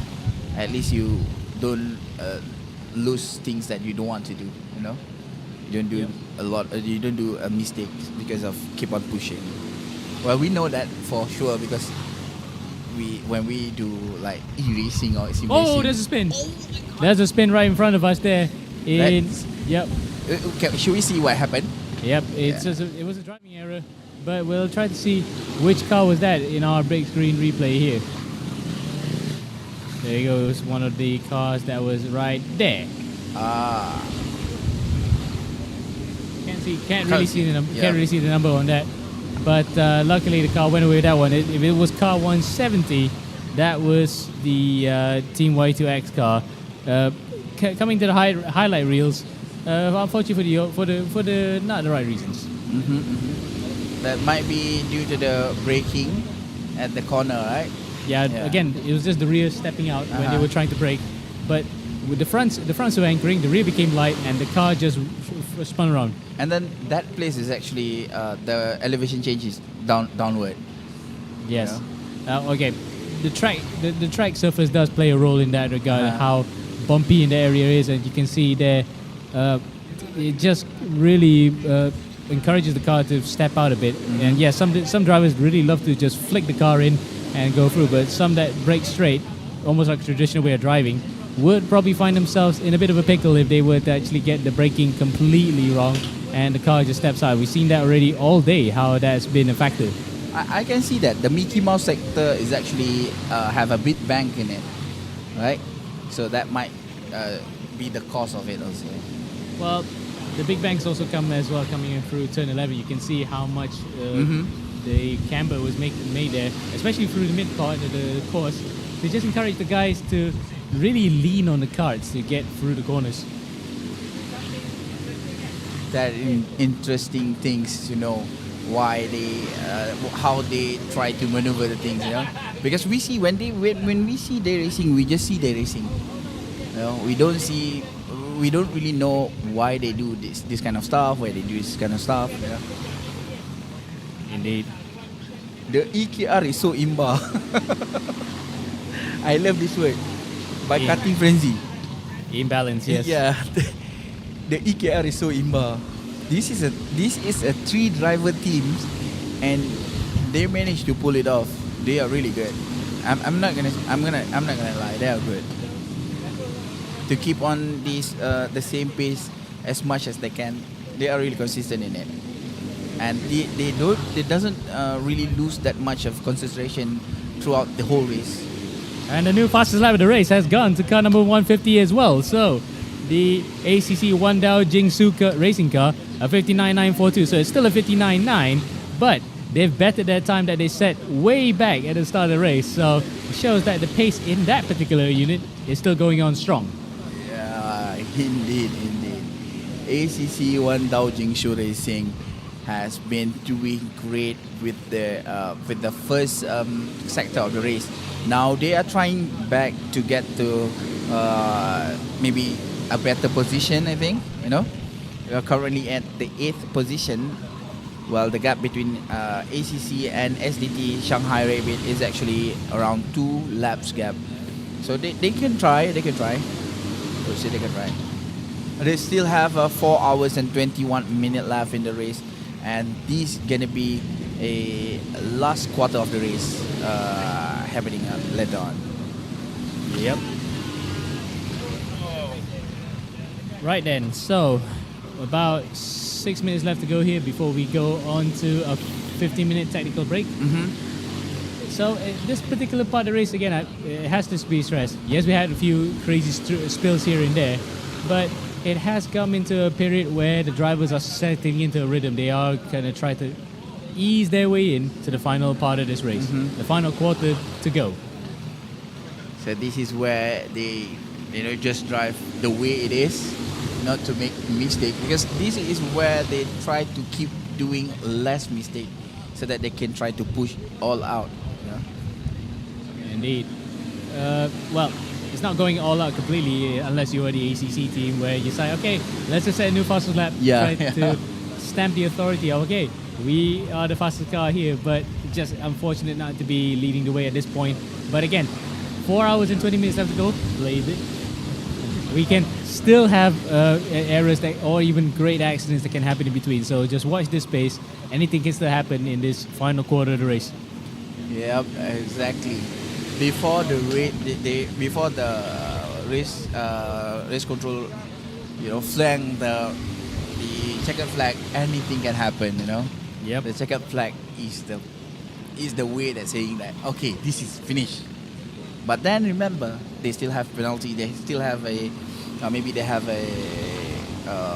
At least you don't lose things that you don't want to do. You know, you don't do a lot. You don't do a mistake because of keep on pushing. Well, we know that for sure because when we do like e-racing or sim racing. Oh, there's a spin. There's a spin right in front of us there. Yep. Okay, should we see what happened? Yep. It was a driving error, but we'll try to see which car was that in our big screen replay here. There goes one of the cars that was right there. Can't really see the number on that. But luckily the car went away with that one. If it was car 170, that was the Team Y2X car. Coming to the highlight reels, unfortunately for the not the right reasons. That might be due to the braking at the corner, right? Yeah, again, it was just the rear stepping out when they were trying to brake. But with the fronts were anchoring, the rear became light, and the car just spun around. And then that place is actually the elevation change is downward. Yes. Okay. The track surface does play a role in that regard. How bumpy in the area is, and you can see there, it just really encourages the car to step out a bit. And yes, some drivers really love to just flick the car in and go through, but some that brake straight, almost like a traditional way of driving, would probably find themselves in a bit of a pickle if they were to actually get the braking completely wrong and the car just steps out. We've seen that already all day, how that's been a factor. I can see that the Mickey Mouse sector is actually have a big bank in it, right? So that might be the cause of it also. Well, the big banks also come as well, coming in through turn 11. You can see how much the camber was made there, especially through the mid part of the course. They just encourage the guys to really lean on the carts to get through the corners. That interesting things to know why they how they try to maneuver the things, you know, because we see when we see they racing, we just see they racing, you know. We don't really know why they do this kind of stuff, why they do this kind of stuff, you know. Indeed. The EKR is so imba. I love this word. By Karting Frenzy. Imbalance, yes. Yeah. The EKR is so imba. This is a 3 driver teams, and they managed to pull it off. They are really good. I'm not gonna lie. They are good. To keep on the same pace as much as they can, they are really consistent in it, and they doesn't really lose that much of concentration throughout the whole race. And the new fastest lap of the race has gone to car number 150 as well. So the ACC Wandao Jingsu racing car, a 59.942. So it's still a 59.9, but they've bettered their time that they set way back at the start of the race. So it shows that the pace in that particular unit is still going on strong. Yeah, indeed. ACC Wandao Jingsu Racing has been doing great with the first sector of the race. Now they are trying back to get to maybe a better position, I think, you know. We are currently at the 8th position, while the gap between ACC and SDT Shanghai Rabbit is actually around 2 laps gap. So they can try. I would say they can try. They still have 4 hours and 21 minutes left in the race, and this is gonna be a last quarter of the race happening later on. Yep. Right then, so about 6 minutes left to go here before we go on to a 15-minute technical break. So this particular part of the race, again, it has to be stressed. Yes, we had a few crazy spills here and there, but it has come into a period where the drivers are settling into a rhythm. They are kind of trying to ease their way in to the final part of this race, the final quarter to go. So this is where they, just drive the way it is, not to make mistake, because this is where they try to keep doing less mistake so that they can try to push all out. Indeed. Well, it's not going all out completely unless you are the ACC team, where you say, okay, let's just set a new fastest lap, try to stamp the authority of, okay, we are the fastest car here, but just unfortunate not to be leading the way at this point. But again, 4 hours and 20 minutes left to go. Blaze it. We can still have errors or even great accidents that can happen in between. So just watch this space. Anything can still happen in this final quarter of the race. Yep, exactly. Before the race control, flag the checkered flag, anything can happen. Yep. The checkered flag is the way that's saying that, okay, this is finished. But then remember, they still have penalty. They still have maybe they have a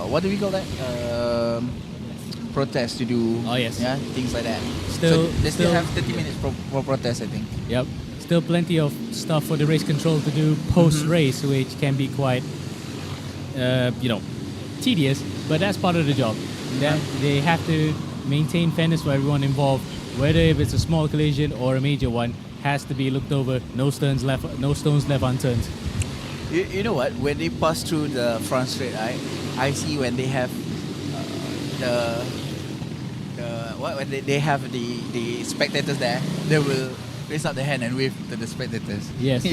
what do we call that? Protest to do. Oh, yes. Yeah, things like that. Still- so they still still- have 30 minutes for protest, I think. Yep. Still plenty of stuff for the race control to do post-race, which can be quite, tedious. But that's part of the job. That they have to maintain fairness for everyone involved. Whether if it's a small collision or a major one, has to be looked over. No stones left unturned. You know what? When they pass through the front straight, I see when they have when they have the spectators there, they will raise up their hand and wave to the spectators. Yes.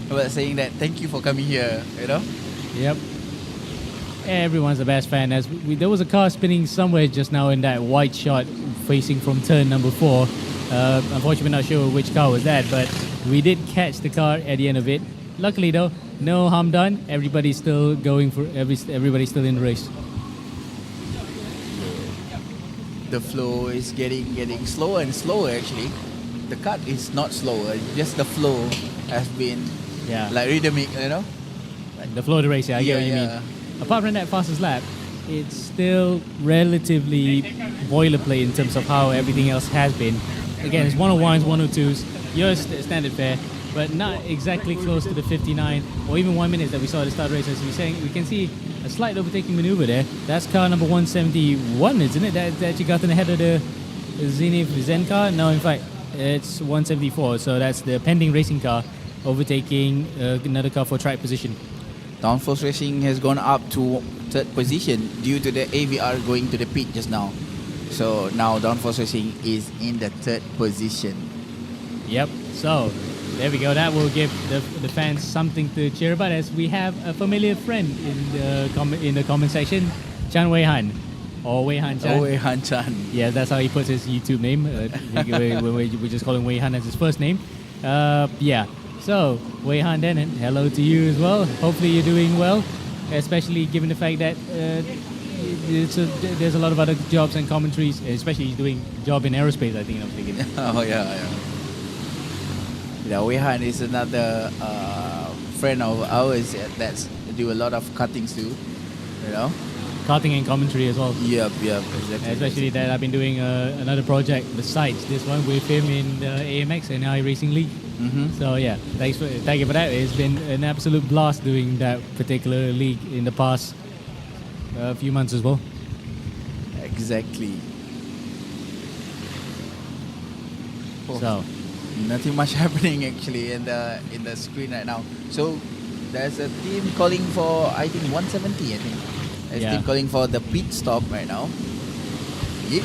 But saying that thank you for coming here, you know. Yep. Everyone's a best fan. There was a car spinning somewhere just now in that white shot facing from turn number 4. Unfortunately, we're not sure which car was that, but we did catch the car at the end of it. Luckily, though, no harm done. Everybody's still everybody's still in the race. The flow is getting slower and slower. Actually, the cut is not slower. Just the flow has been like rhythmic, you know. The flow of the race, I get what you mean. Apart from that fastest lap, it's still relatively boilerplate in terms of how everything else has been. Again, it's 101s, 102s, your standard fare, but not exactly close to the 59 or even 1 minute that we saw at the start race. As we saying, we can see a slight overtaking maneuver there. That's car number 171, isn't it? That actually got in ahead of the Zenith Zen car. No, in fact, it's 174. So that's the pending racing car overtaking another car for track position. Downforce Racing has gone up to 3rd position due to the AVR going to the pit just now. So now Downforce Racing is in the 3rd position. Yep. So there we go. That will give the fans something to cheer about, as we have a familiar friend in the comment section, Chan Wei Han. Or Wei Han Chan. Wei Han Chan. Yeah, that's how he puts his YouTube name. We just call him Wei Han as his first name. So, Wei Han then, hello to you as well. Hopefully you're doing well, especially given the fact that there's a lot of other jobs and commentaries, especially he's doing a job in aerospace, I think I'm thinking. Oh, yeah. Wei Han is another friend of ours that's do a lot of cuttings too, you know. Karting and commentary as well. Yep, exactly. Especially that I've been doing another project besides this one with him in the AMX and iRacing League. So yeah, thank you for that. It's been an absolute blast doing that particular league in the past few months as well. Exactly. So nothing much happening actually in the screen right now. So there's a team calling for, I think, 170. I think there's a team calling for the pit stop right now. Yep.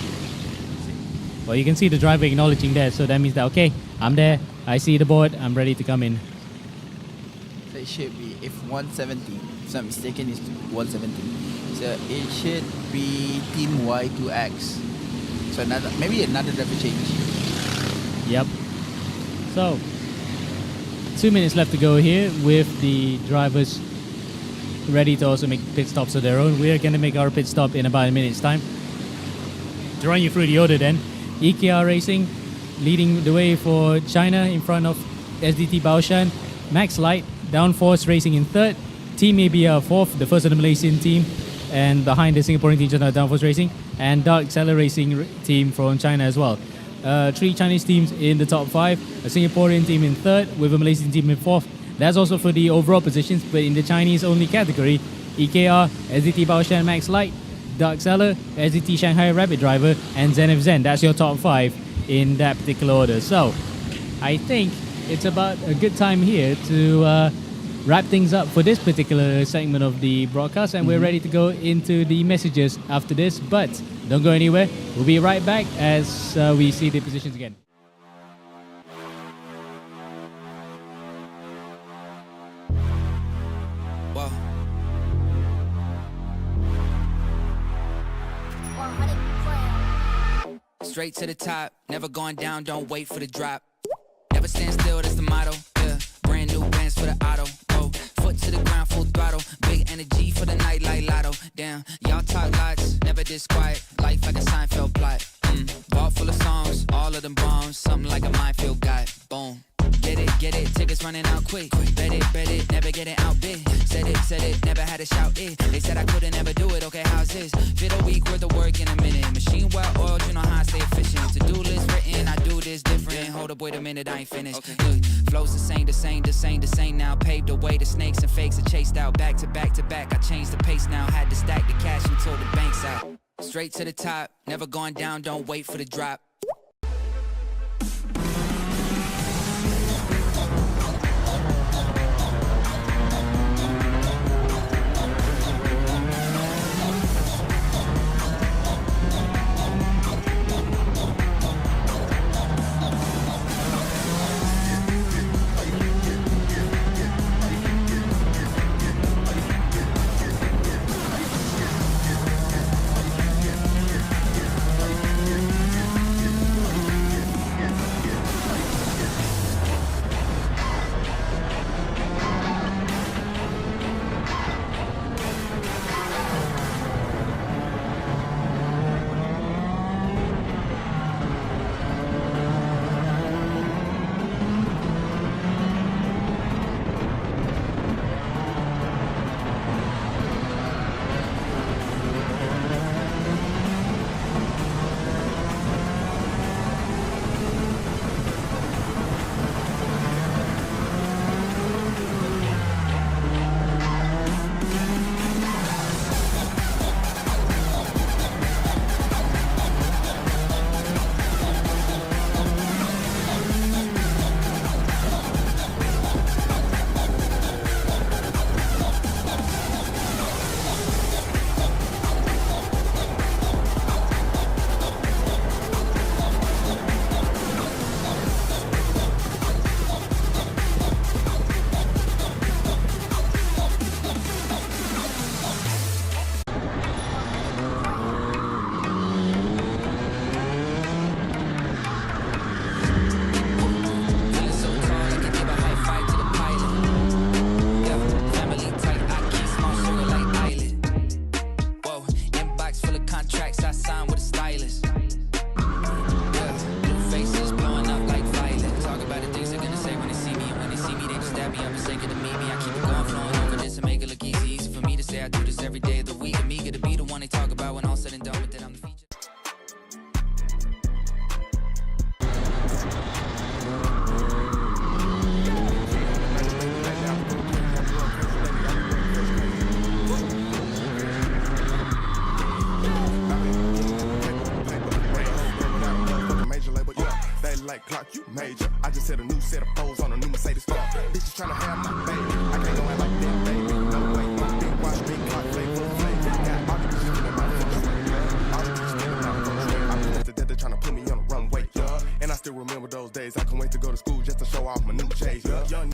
Well, you can see the driver acknowledging that, so that means that okay, I'm there. I see the board. I'm ready to come in. So it should be, if 170, if I'm mistaken, it's 170. So it should be Team Y2X. So maybe another driver change. Yep. So 2 minutes left to go here with the drivers ready to also make pit stops of their own. We're going to make our pit stop in about a minute's time. To run you through the order then, EKR Racing leading the way for China in front of SDT Baoshan, Max Light, Downforce Racing in 3rd, Team ABR 4th, the first of the Malaysian team, and behind the Singaporean team, Downforce Racing, and Dark Seller Racing team from China as well. 3 Chinese teams in the top 5, a Singaporean team in 3rd with a Malaysian team in 4th. That's also for the overall positions, but in the Chinese only category, EKR, SDT Baoshan Max Light, Dark Seller, SDT Shanghai Rabbit Driver, and Zenith Zen. That's your top 5 in that particular order. So I think it's about a good time here to wrap things up for this particular segment of the broadcast, and we're ready to go into the messages after this, but don't go anywhere. We'll be right back as we see the positions again. Whoa. Straight to the top, never going down, don't wait for the drop. Never stand still, that's the motto. Yeah, brand new bands for the auto. Whoa, foot to the ground, full throttle. Big energy for the night like lotto. Damn, y'all talk lots, never this quiet. Life like a Seinfeld plot. Vault full of songs, all of them bombs. Something like a minefield got. Boom. Get it, tickets running out quick. Bet it, never getting outbid. Said it, never had to shout it. They said I couldn't ever do it, okay, how's this? Fit a week worth of work in a minute. Machine well oiled, you know how I stay efficient. To-do list written, I do this different. Hold up, wait a minute, I ain't finished. Look, flows the same now. Paved the way to snakes and fakes are chased out. Back to back to back, I changed the pace now. Had to stack the cash until the bank's out. Straight to the top, never going down, don't wait for the drop. like clock, you major. I just hit a new set of foes on a new Mercedes car. Bitches tryna have my baby. I can't go out like that, baby. No way. Big watch, big clock, flavor, flavor. Got all the bitches feeling my fucking straight. All the bitches feeling my fucking straight. I'm connected that they're tryna put me on the runway, yeah. And I still remember those days. I can't wait to go to school just to show off my new J's, yeah. Young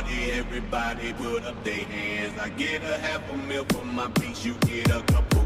party, everybody put up their hands. I get a half a meal for my piece, you get a couple.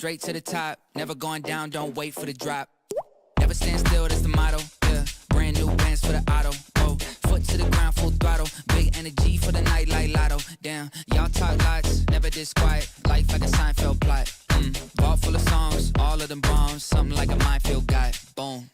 Straight to the top, never going down, don't wait for the drop. Never stand still, that's the motto. Yeah, brand new bands for the auto. Oh, foot to the ground, full throttle. Big energy for the night like lotto. Damn, y'all talk lots, never this quiet. Life like a Seinfeld plot. Vault full of songs, all of them bombs. Something like a minefield guy. Boom.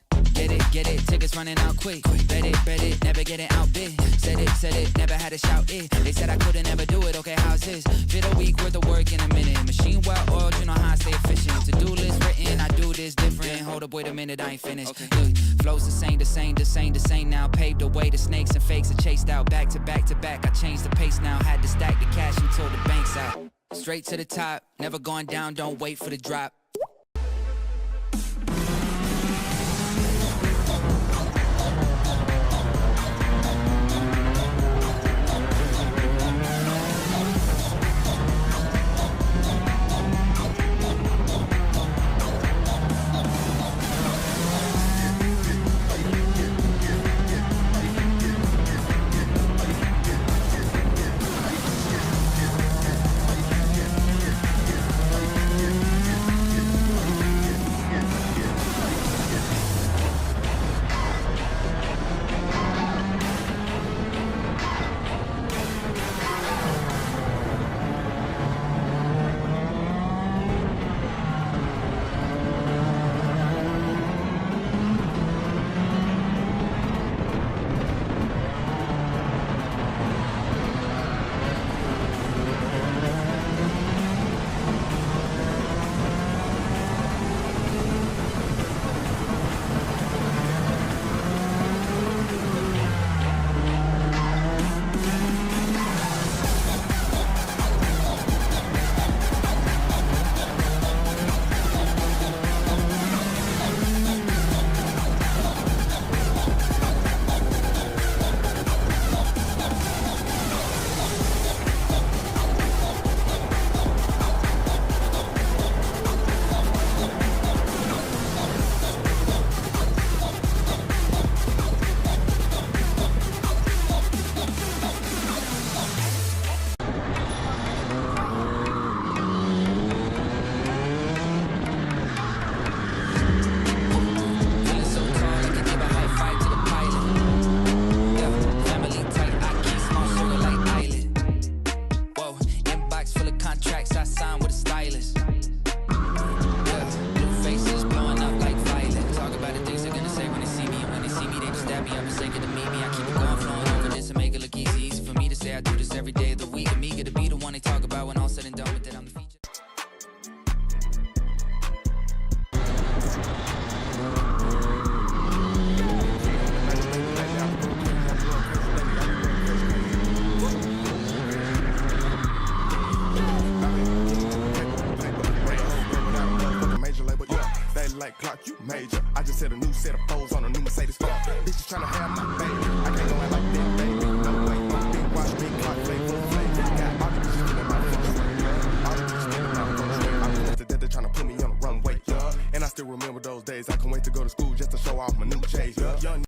Get it, tickets running out quick. Bet it, never getting outbid. Said it, never had to shout it. They said I couldn't never do it, okay, how's this? Fit a week worth of work in a minute. Machine well oiled, you know how I stay efficient. To-do list written, I do this different. Hold up, wait a minute, I ain't finished. Look, flows the same now. Paved the way to snakes and fakes are chased out. Back to back to back, I changed the pace now. Had to stack the cash until the bank's out. Straight to the top, never going down, don't wait for the drop. Clock, you major. I just set a new set of poles on a new Mercedes car. Bitches tryna have my baby. I can't go out like that, baby. No way. Big watch, big clock, play full flame. Got all the bitches feeling my full swing. All the bitches feeling my full swing. I'm just dead, they're tryna put me on the runway. And I still remember those days. I can't wait to go to school just to show off my new chase. Young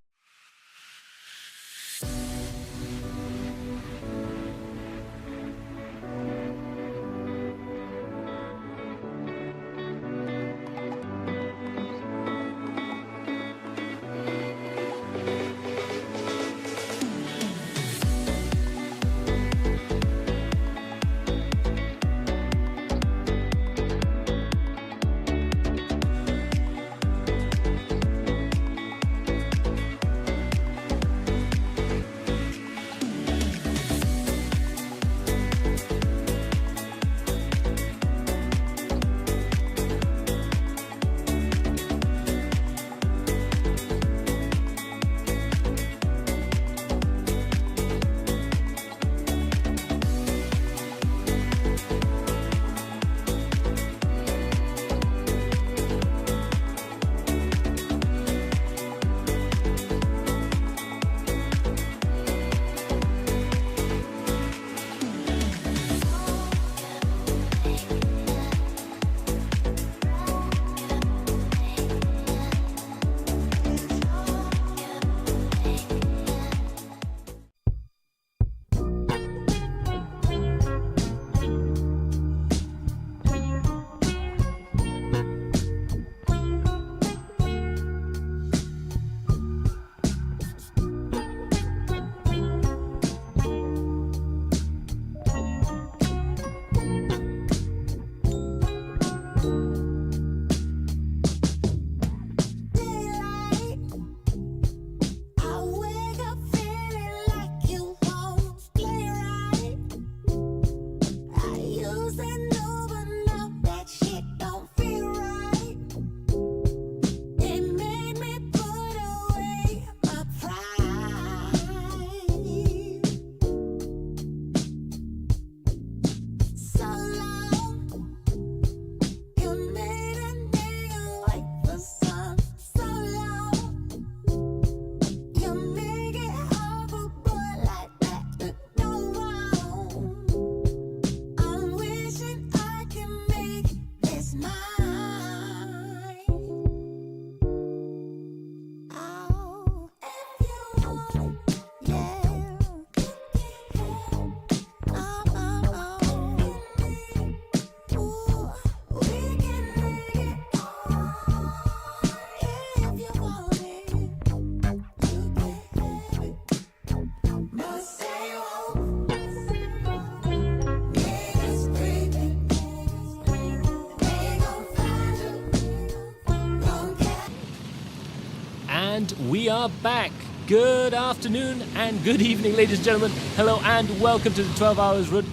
We are back. Good afternoon and good evening, ladies and gentlemen. Hello and welcome to the 12 Hours RUD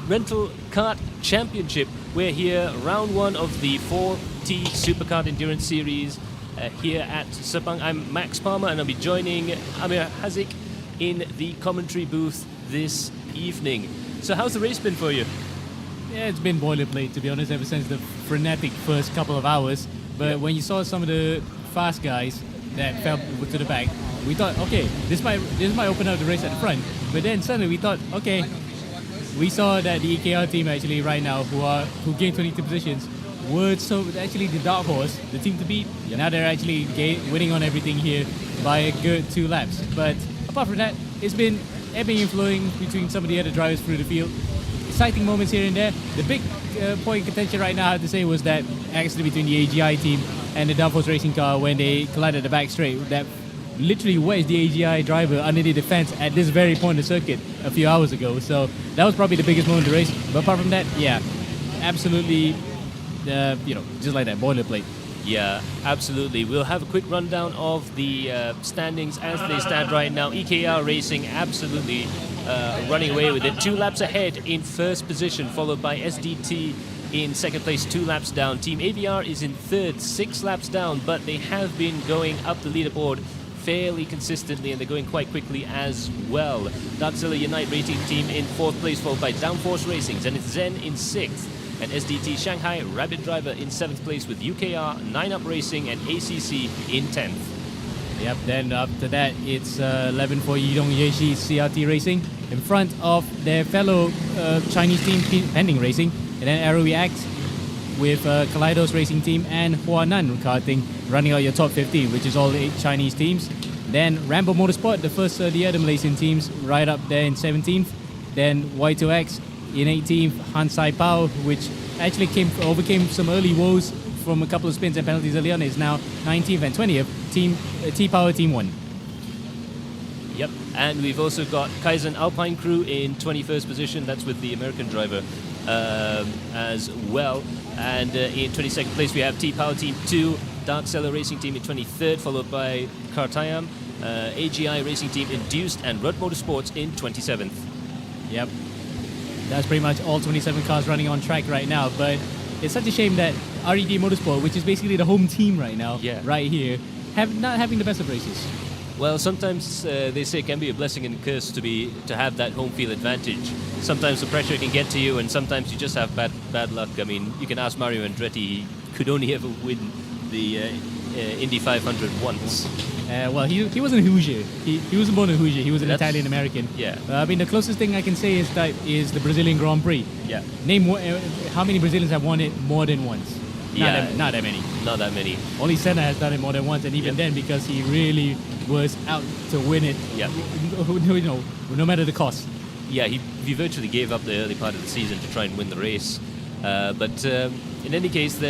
Rental Kart Championship. We're here, round one of the 4T Superkart Endurance Series here at Sepang. I'm Max Palmer and I'll be joining Amir Hazik in the commentary booth this evening. So how's the race been for you? Yeah, it's been boilerplate, to be honest, ever since the frenetic first couple of hours. But when you saw some of the fast guys that fell to the back, we thought, okay, this might open up the race at the front. But then suddenly we thought, okay, we saw that the EKR team actually right now, who gained 22 positions, were so actually the dark horse, the team to beat. Now they're actually winning on everything here by a good 2 laps. But apart from that, it's been ebbing and flowing between some of the other drivers through the field. Exciting moments here and there. The big point of contention right now, I have to say, was that accident between the AGI team and the Downforce racing car when they collided the back straight. That literally wedged the AGI driver underneath the fence at this very point of the circuit a few hours ago. So that was probably the biggest moment of the race. But apart from that, yeah, absolutely, just like that, boilerplate. Yeah, absolutely. We'll have a quick rundown of the standings as they stand right now. EKR Racing absolutely running away with it. 2 laps ahead in first position, followed by SDT in second place, 2 laps down. Team AVR is in third, 6 laps down, but they have been going up the leaderboard fairly consistently and they're going quite quickly as well. Darkzilla Unite Racing Team in fourth place, followed by Downforce Racing. Zenith Zen in sixth. And SDT Shanghai Rabbit Driver in 7th place with UKR, 9up Racing and ACC in 10th. Yep, then after that, it's 11 for Yidong Yeshi CRT Racing in front of their fellow Chinese team, Pending Racing. And then Aero React with Kaleidos Racing Team and Huanan Karting running out your top 15, which is all 8 Chinese teams. Then Rambo Motorsport, the first the other Malaysian teams, right up there in 17th. Then Y2X in 18th, Han Sai Pao, which actually overcame some early woes from a couple of spins and penalties early on, is now 19th and 20th, T-Power Team 1. Yep, and we've also got Kaizen Alpine Crew in 21st position, that's with the American driver as well. And in 22nd place we have T-Power Team 2, Dark Seller Racing Team in 23rd, followed by Kartayam, AGI Racing Team Induced, and RUD Motorsports in 27th. Yep. That's pretty much all 27 cars running on track right now, but it's such a shame that RED Motorsport, which is basically the home team right now, right here, not having the best of races. Well, sometimes they say it can be a blessing and a curse to have that home field advantage. Sometimes the pressure can get to you, and sometimes you just have bad luck. I mean, you can ask Mario Andretti; he could only ever win the Indy 500 once. Well, he wasn't a Hoosier. He wasn't born a Hoosier. He was an Italian American. Yeah. I mean, the closest thing I can say is the Brazilian Grand Prix. Yeah. Name how many Brazilians have won it more than once? Not that many. Not that many. Only Senna has done it more than once, and even then because he really was out to win it. Yeah. No matter the cost. Yeah, he virtually gave up the early part of the season to try and win the race. But in any case,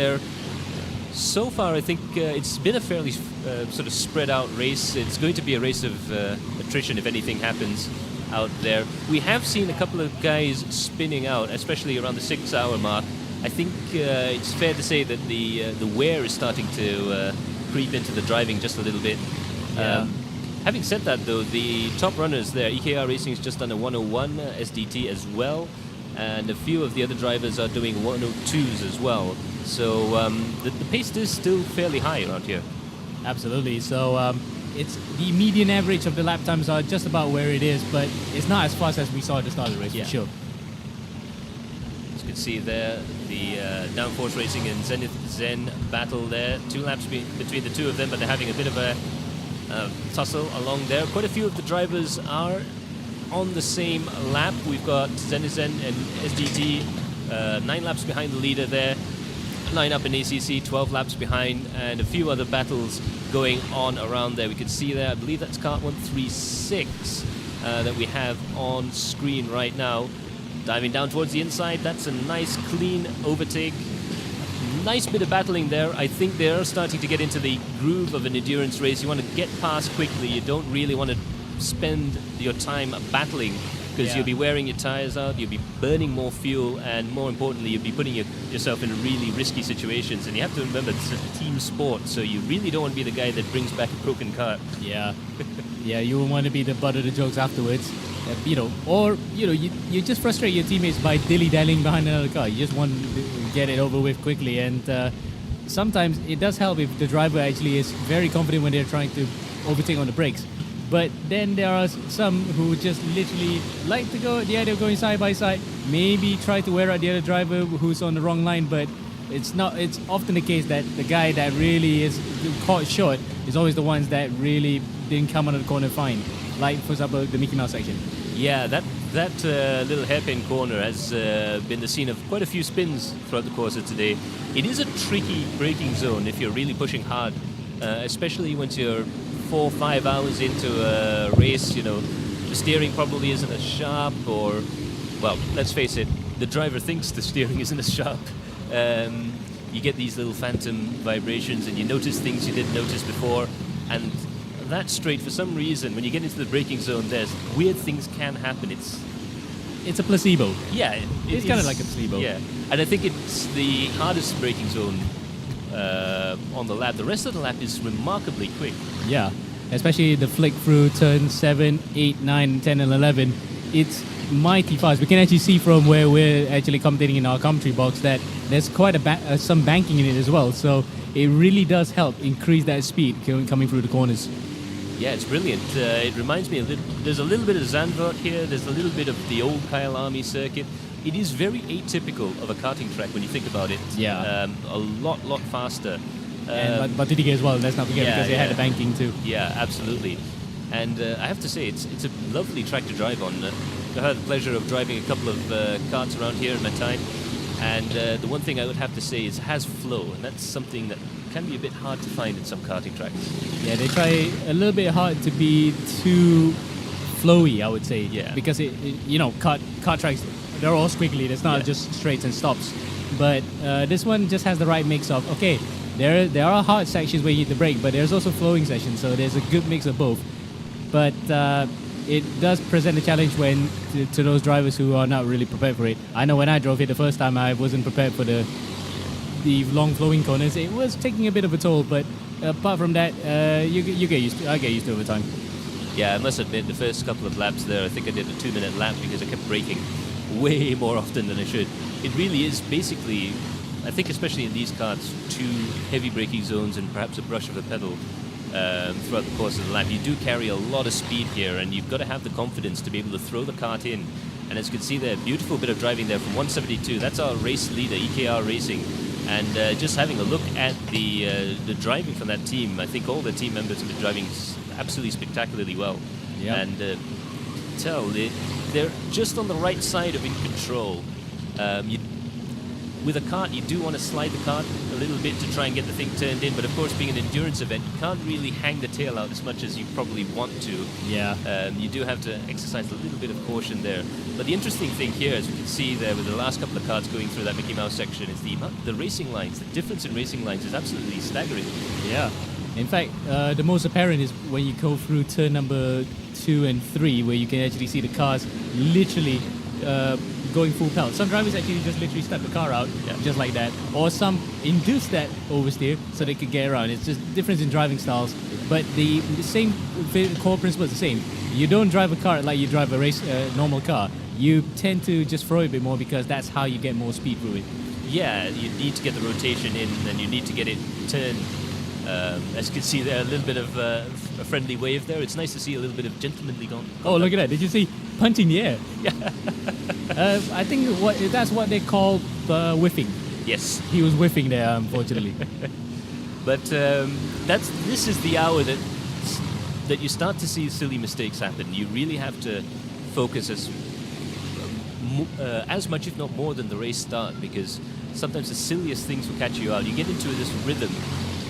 so far I think it's been a fairly sort of spread out race. It's going to be a race of attrition if anything happens out there. We have seen a couple of guys spinning out, especially around the 6-hour mark. I think it's fair to say that the wear is starting to creep into the driving just a little bit. Yeah. Having said that, though, the top runners there, EKR Racing is just under 101, SDT as well, and a few of the other drivers are doing 102s as well. So the pace is still fairly high around here. Absolutely. So it's the median average of the lap times are just about where it is, but it's not as fast as we saw at the start of the race, for sure. As you can see there, the Downforce Racing and Zenith Zen battle there. 2 laps between the two of them, but they're having a bit of a tussle along there. Quite a few of the drivers are on the same lap. We've got Zenith Zen and SDT 9 laps behind the leader there. 9 up in ACC, 12 laps behind, and a few other battles going on around there. We can see there, I believe that's kart 136 that we have on screen right now. Diving down towards the inside, that's a nice clean overtake. Nice bit of battling there. I think they're starting to get into the groove of an endurance race. You want to get past quickly. You don't really want to spend your time battling because Yeah. you'll be wearing your tires out, you'll be burning more fuel, and more importantly, you'll be putting yourself in really risky situations. And you have to remember, this is a team sport, so you really don't want to be the guy that brings back a broken car. Yeah. Yeah, you won't want to be the butt of the jokes afterwards. You just frustrate your teammates by dilly-dallying behind another car. You just want to get it over with quickly. And sometimes it does help if the driver actually is very confident when they're trying to overtake on the brakes. But then there are some who just literally like to go, yeah, they're going side by side, maybe try to wear out the other driver who's on the wrong line, but it's often the case that the guy that really is caught short is always the ones that really didn't come out of the corner fine. Like, for example, the Mickey Mouse section. Yeah, that little hairpin corner has been the scene of quite a few spins throughout the course of today. It is a tricky braking zone if you're really pushing hard, especially once you're 4 or 5 hours into a race. The steering probably isn't as sharp, or, well, let's face it, the driver thinks the steering isn't as sharp. You get these little phantom vibrations, and you notice things you didn't notice before, and that straight, for some reason, when you get into the braking zone, there's weird things can happen. It's a placebo. Yeah, It's kind of like a placebo. Yeah, and I think it's the hardest braking zone on the lap. The rest of the lap is remarkably quick. Yeah, especially the flick through turns 7, 8, 9, 10, and 11. It's mighty fast. We can actually see from where we're actually commentating in our commentary box that there's quite some banking in it as well. So it really does help increase that speed coming through the corners. Yeah, it's brilliant. It reminds me there's a little bit of Zandvoort here. There's a little bit of the old Kyle Army circuit. It is very atypical of a karting track when you think about it. Yeah. A lot faster. And Batutike as well, let's not forget, because they had the banking too. Yeah, absolutely. And I have to say, it's a lovely track to drive on. I had the pleasure of driving a couple of karts around here in my time. And the one thing I would have to say is it has flow, and that's something that can be a bit hard to find in some karting tracks. Yeah, they try a little bit hard to be too flowy, I would say. Yeah. Because kart tracks, they're all squiggly. It's not just straights and stops. But this one just has the right mix of, okay, there are hard sections where you need to brake, but there's also flowing sections, so there's a good mix of both. But it does present a challenge to those drivers who are not really prepared for it. I know when I drove it the first time, I wasn't prepared for the long flowing corners. It was taking a bit of a toll, but apart from that, you get used to. I get used to it over time. Yeah, I must admit, the first couple of laps there, I think I did a 2-minute lap because I kept braking way more often than I should. It really is basically, I think especially in these karts, 2 heavy braking zones and perhaps a brush of a pedal throughout the course of the lap. You do carry a lot of speed here, and you've got to have the confidence to be able to throw the kart in. And as you can see there, beautiful bit of driving there from 172. That's our race leader, EKR Racing. And just having a look at the driving from that team, I think all the team members have been driving absolutely spectacularly well. Yep. And they're just on the right side of in control. With a kart, you do want to slide the kart a little bit to try and get the thing turned in, but of course, being an endurance event, you can't really hang the tail out as much as you probably want to. Yeah. You do have to exercise a little bit of caution there. But the interesting thing here, as we can see there with the last couple of karts going through that Mickey Mouse section, is the racing lines. The difference in racing lines is absolutely staggering. Yeah. In fact, the most apparent is when you go through turn number 2 and 3, where you can actually see the cars literally going full pelt. Some drivers actually just literally step the car out, just like that. Or some induce that oversteer so they could get around. It's just difference in driving styles. But the same core principle is the same. You don't drive a car like you drive a normal car. You tend to just throw it a bit more because that's how you get more speed through it. Yeah, you need to get the rotation in, and you need to get it turned. As you can see there, a little bit of a friendly wave there. It's nice to see a little bit of gentlemanly going. Oh, look at that. Did you see? Punching the air. Yeah. I think that's what they call whiffing. Yes. He was whiffing there, unfortunately. But this is the hour that you start to see silly mistakes happen. You really have to focus as much, if not more, than the race start, because sometimes the silliest things will catch you out. You get into this rhythm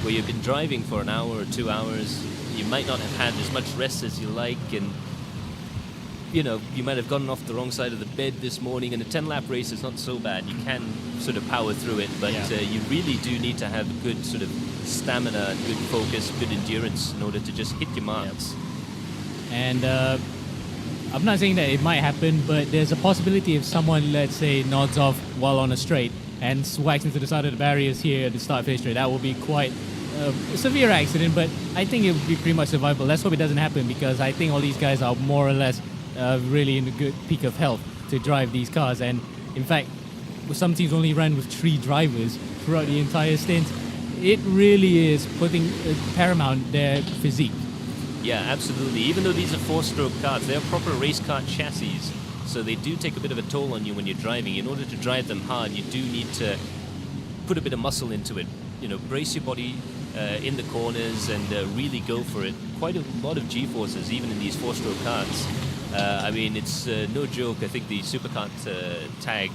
where you've been driving for an hour or 2 hours. You might not have had as much rest as you like, and you might have gotten off the wrong side of the bed this morning. And a 10-lap race is not so bad. You can sort of power through it, but you really do need to have good sort of stamina, good focus, good endurance in order to just hit your marks. And I'm not saying that it might happen, but there's a possibility if someone, let's say, nods off while on a straight and swacks into the side of the barriers here at the start finish straight, that will be quite a severe accident, but I think it would be pretty much survivable. Let's hope it doesn't happen, because I think all these guys are more or less really in a good peak of health to drive these cars. And in fact, some teams only ran with 3 drivers throughout the entire stint. It really is putting paramount their physique. Yeah, absolutely. Even though these are 4-stroke cars, they're proper race car chassis, so they do take a bit of a toll on you when you're driving. In order to drive them hard, you do need to put a bit of muscle into it. You know, brace your body in the corners and really go for it. Quite a lot of G-forces, even in these 4-stroke cars. I mean, it's no joke. I think the Superkart tag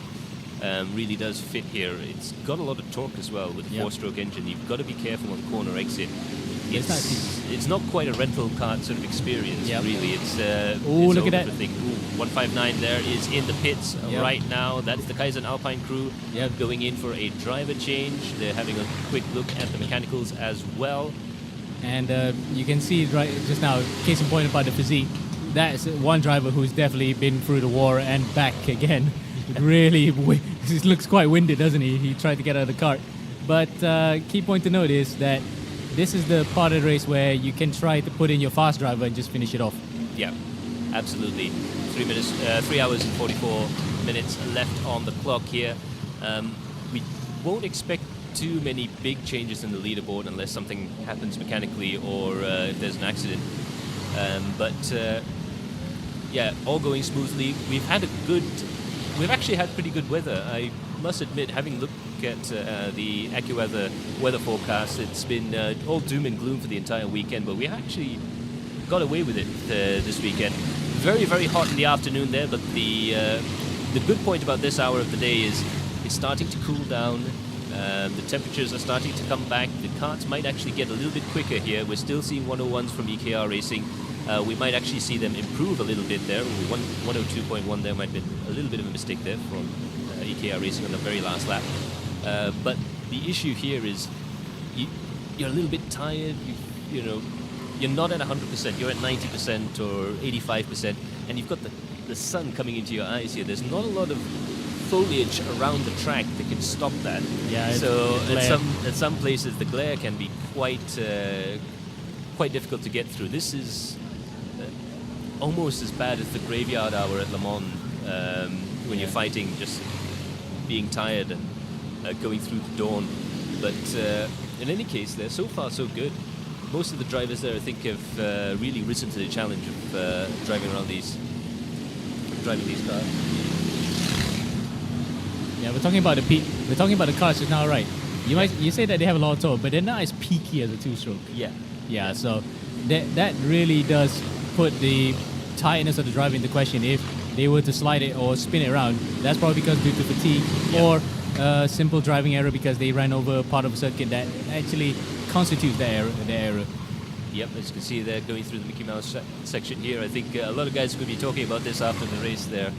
really does fit here. It's got a lot of torque as well with the 4-stroke engine. You've got to be careful on corner exit. It's not quite a rental kart sort of experience, really. It's look at that. Thing. 159 there is in the pits right now. That's the Kaizen Alpine crew going in for a driver change. They're having a quick look at the mechanicals as well. And you can see right just now, case in point about the physique, that's one driver who's definitely been through the war and back again. Really, he looks quite winded, doesn't he? He tried to get out of the kart. But key point to note is that this is the part of the race where you can try to put in your fast driver and just finish it off. Yeah, absolutely. 3 hours and 44 minutes left on the clock here. We won't expect too many big changes in the leaderboard unless something happens mechanically or if there's an accident. Yeah, all going smoothly. We've actually had pretty good weather. I must admit, having looked at the AccuWeather weather forecast, it's been all doom and gloom for the entire weekend, but we actually got away with it this weekend. Very, very hot in the afternoon there, but the good point about this hour of the day is it's starting to cool down. The temperatures are starting to come back. The karts might actually get a little bit quicker here. We're still seeing 101s from EKR Racing. We might actually see them improve a little bit there. 102.1 there might be a little bit of a mistake there from EKR Racing on the very last lap. But the issue here is you're a little bit tired. You know, you're not at 100%. You're at 90% or 85%, and you've got the sun coming into your eyes here. There's not a lot of foliage around the track that can stop that. Yeah. So at some places the glare can be quite difficult to get through. This is almost as bad as the graveyard hour at Le Mans when you're fighting, just being tired and going through the dawn. But in any case, they're so far so good. Most of the drivers there, I think, have really risen to the challenge of driving these cars. Yeah, we're talking about the peak. We're talking about the cars just now, right? You say that they have a lot of torque, but they're not as peaky as a 2-stroke. Yeah. So that really does put the tightness of the drive into question. If they were to slide it or spin it around, that's probably because due to fatigue or simple driving error because they ran over part of a circuit that actually constitutes the error. Yep, as you can see, they're going through the Mickey Mouse section here. I think a lot of guys are going to be talking about this after the race there.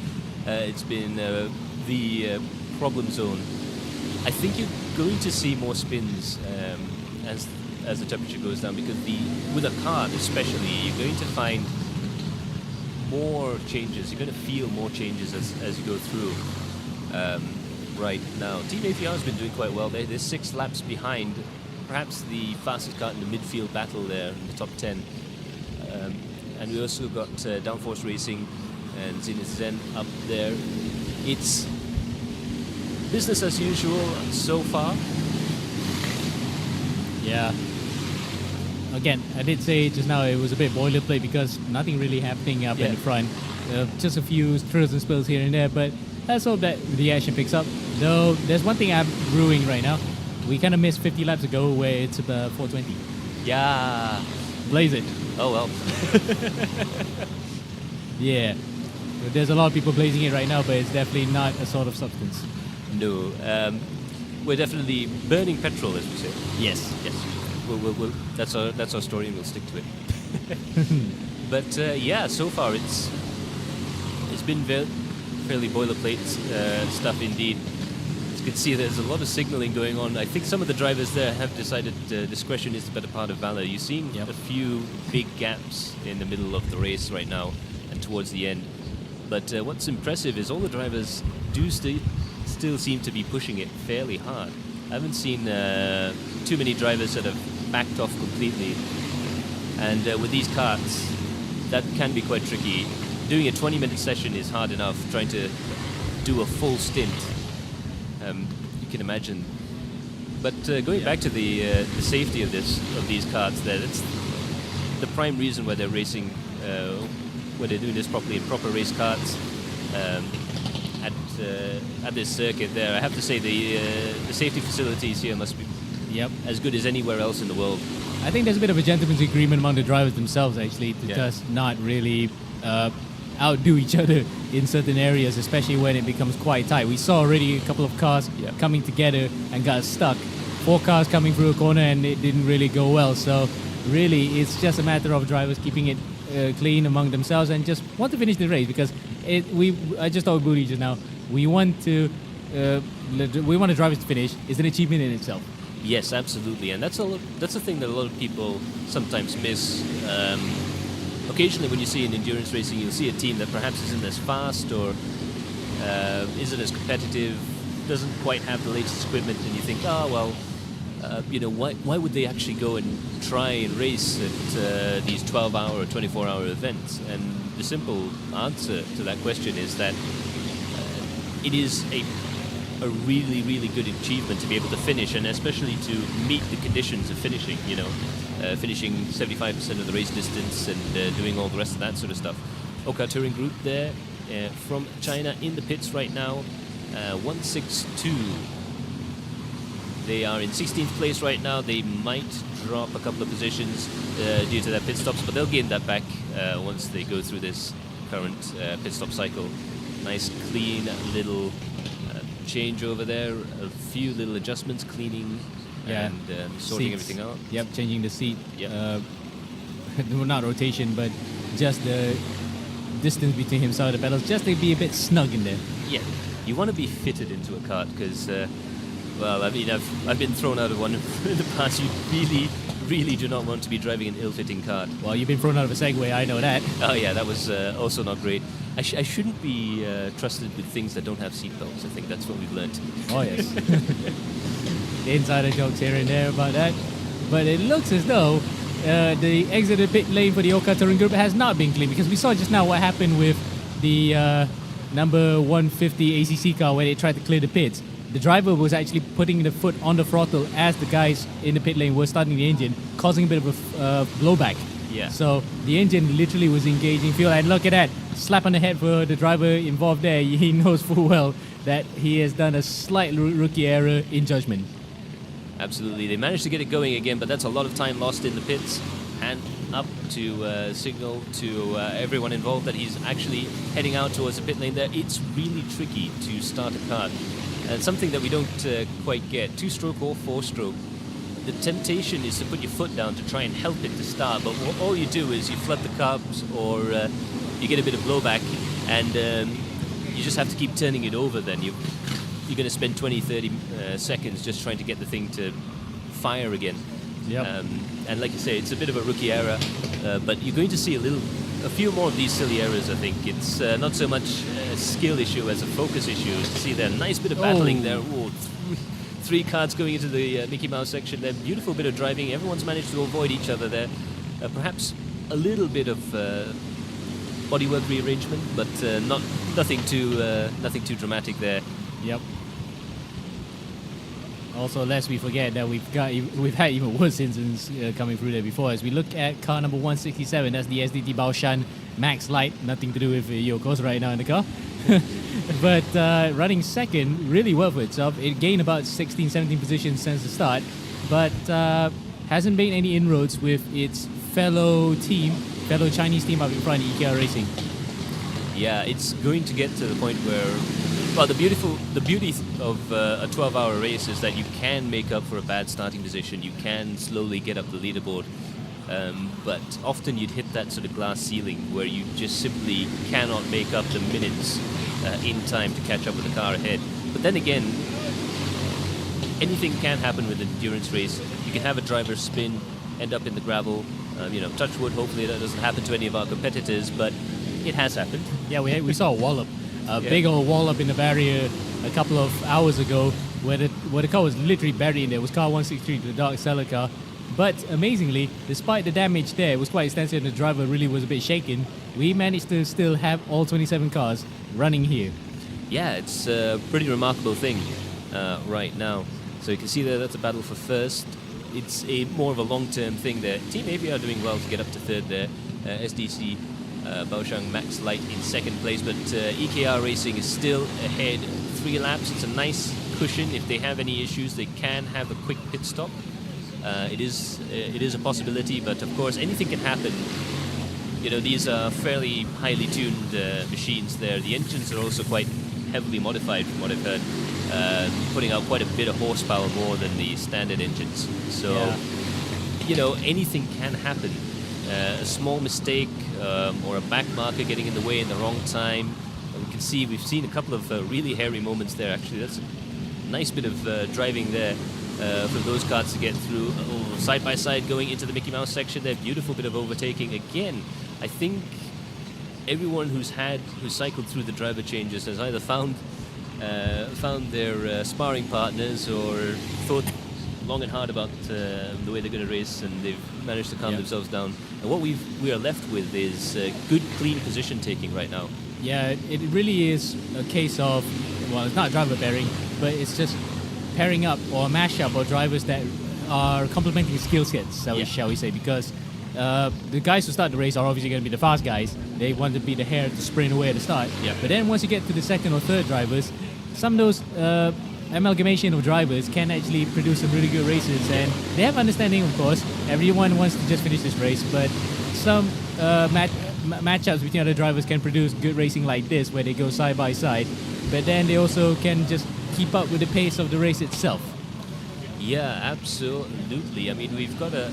It's been the problem zone. I think you're going to see more spins as the temperature goes down, because with a kart especially, you're going to find more changes. You're going to feel more changes as you go through. Right now, Team APR has been doing quite well. They're 6 laps behind, perhaps the fastest kart in the midfield battle there in the top 10. And we also got Downforce Racing and Zenith Zen up there. It's business as usual so far. Yeah. Again, I did say just now it was a bit boilerplate because nothing really happening up in the front. Just a few thrills and spills here and there, but let's hope that the action picks up. Though, there's one thing I'm brewing right now. We kind of missed 50 laps ago where it's about 420. Yeah. Blaze it. Oh, well. Yeah. There's a lot of people blazing it right now, but it's definitely not a sort of substance. No. We're definitely burning petrol, as we say. Yes. We'll, that's our story, and we'll stick to it. But yeah, so far it's been fairly boilerplate stuff indeed. As you can see, there's a lot of signaling going on. I think some of the drivers there have decided discretion is the better part of valor. You're seeing a few big gaps in the middle of the race right now. and towards the end. But what's impressive is all the drivers do still seem to be pushing it fairly hard. I haven't seen too many drivers that have backed off completely. And with these karts, that can be quite tricky. Doing a 20-minute session is hard enough. Trying to do a full stint, you can imagine. But going back to the safety of these karts, that's the prime reason why they're racing, why they're doing this properly in proper race karts at this circuit. There, I have to say the safety facilities here must be as good as anywhere else in the world. I think there's a bit of a gentleman's agreement among the drivers themselves, actually, to just not really outdo each other in certain areas, especially when it becomes quite tight. We saw already a couple of cars coming together and got stuck. 4 cars coming through a corner and it didn't really go well. So really, it's just a matter of drivers keeping it clean among themselves and just want to finish the race, because I just told Budi just now, we want the drivers to finish. It's an achievement in itself. Yes, absolutely, and that's a thing that a lot of people sometimes miss. Occasionally, when you see in endurance racing, you'll see a team that perhaps isn't as fast or isn't as competitive, doesn't quite have the latest equipment, and you think, why would they actually go and try and race at these 12-hour or 24-hour events? And the simple answer to that question is that it is a really, really good achievement to be able to finish, and especially to meet the conditions of finishing, finishing 75% of the race distance and doing all the rest of that sort of stuff. Oka Touring Group there from China in the pits right now, 162. They are in 16th place right now. They might drop a couple of positions due to their pit stops, but they'll gain that back once they go through this current pit stop cycle. Nice, clean little change over there, a few little adjustments, cleaning and sorting Seats. everything out. Yep, changing the seat. Well, not rotation, but just the distance between himself and the pedals, just to be a bit snug in there. Yeah, you want to be fitted into a kart because, I've been thrown out of one in the past. You really, really do not want to be driving an ill-fitting kart. Well, you've been thrown out of a Segway, I know that. Oh yeah, that was also not great. I shouldn't be trusted with things that don't have seatbelts. I think that's what we've learned. Oh yes. The insider jokes here and there about that. But it looks as though the exit of the pit lane for the Oka Touring Group has not been clean, because we saw just now what happened with the number 150 ACC car where they tried to clear the pits. The driver was actually putting the foot on the throttle as the guys in the pit lane were starting the engine, causing a bit of a blowback. Yeah. So the engine literally was engaging fuel, and look at that, slap on the head for the driver involved there. He knows full well that he has done a slight rookie error in judgment. Absolutely. They managed to get it going again, but that's a lot of time lost in the pits. And up to signal to everyone involved that he's actually heading out towards the pit lane there. It's really tricky to start a kart. And something that we don't quite get, 2-stroke or 4-stroke. The temptation is to put your foot down to try and help it to start, but all you do is you flood the carbs, or you get a bit of blowback, and you just have to keep turning it over then. You're going to spend 20-30 seconds just trying to get the thing to fire again. Yep. And like you say, it's a bit of a rookie error, but you're going to see a few more of these silly errors, I think. It's not so much a skill issue as a focus issue. You see there, nice bit of battling there. Ooh, 3 cards going into the Mickey Mouse section there. Beautiful bit of driving. Everyone's managed to avoid each other there. Perhaps a little bit of bodywork rearrangement, but nothing too dramatic there. Yep. Also, lest we forget that we've had even worse incidents coming through there before. As we look at car number 167, that's the SDT Baoshan Max Light. Nothing to do with Yoko's right now in the car. But running second really well for itself. It gained about 16, 17 positions since the start, but hasn't made any inroads with its fellow Chinese team up in front, IKEA Racing. Yeah, it's going to get to the point where, well, the beauty of a 12-hour race is that you can make up for a bad starting position. You can slowly get up the leaderboard, but often you'd hit that sort of glass ceiling where you just simply cannot make up the minutes in time to catch up with the car ahead. But then again, anything can happen with an endurance race. You can have a driver spin, end up in the gravel. Touch wood, hopefully that doesn't happen to any of our competitors, but it has happened. Yeah, we saw a wallop, a Yeah. big old wallop in the barrier a couple of hours ago, where the car was literally buried in there. It was car 163, the dark seller car. But amazingly, despite the damage there, it was quite extensive and the driver really was a bit shaken. We managed to still have all 27 cars running here. Yeah, it's a pretty remarkable thing right now. So you can see there, that's a battle for first. It's a more of a long-term thing there. Team AV are doing well to get up to third there. SDC, Baoshang, Max Light in second place, but EKR Racing is still ahead 3 laps. It's a nice cushion. If they have any issues, they can have a quick pit stop. It is a possibility, but of course anything can happen. You know, these are fairly highly tuned machines there. The engines are also quite heavily modified from what I've heard, putting out quite a bit of horsepower more than the standard engines. So, you know, anything can happen. A small mistake or a back marker getting in the way in the wrong time. We can see, we've seen a couple of really hairy moments there actually. That's a nice bit of driving there. For those cars to get through side by side going into the Mickey Mouse section there. Beautiful bit of overtaking again. I think everyone who's cycled through the driver changes has either found their sparring partners or thought long and hard about the way they're going to race, and they've managed to calm themselves down. And what we are left with is good, clean position taking right now. Yeah, it really is a case of, well, it's not driver pairing, but it's just pairing up or a mashup of drivers that are complementing skill sets, shall we say, because the guys who start the race are obviously going to be the fast guys. They want to be the hare to sprint away at the start. Yeah. But then once you get to the second or third drivers, some of those amalgamation of drivers can actually produce some really good races, and they have understanding, of course. Everyone wants to just finish this race, but some matchups between other drivers can produce good racing like this, where they go side by side, but then they also can just keep up with the pace of the race itself. Yeah, absolutely. I mean, we've got a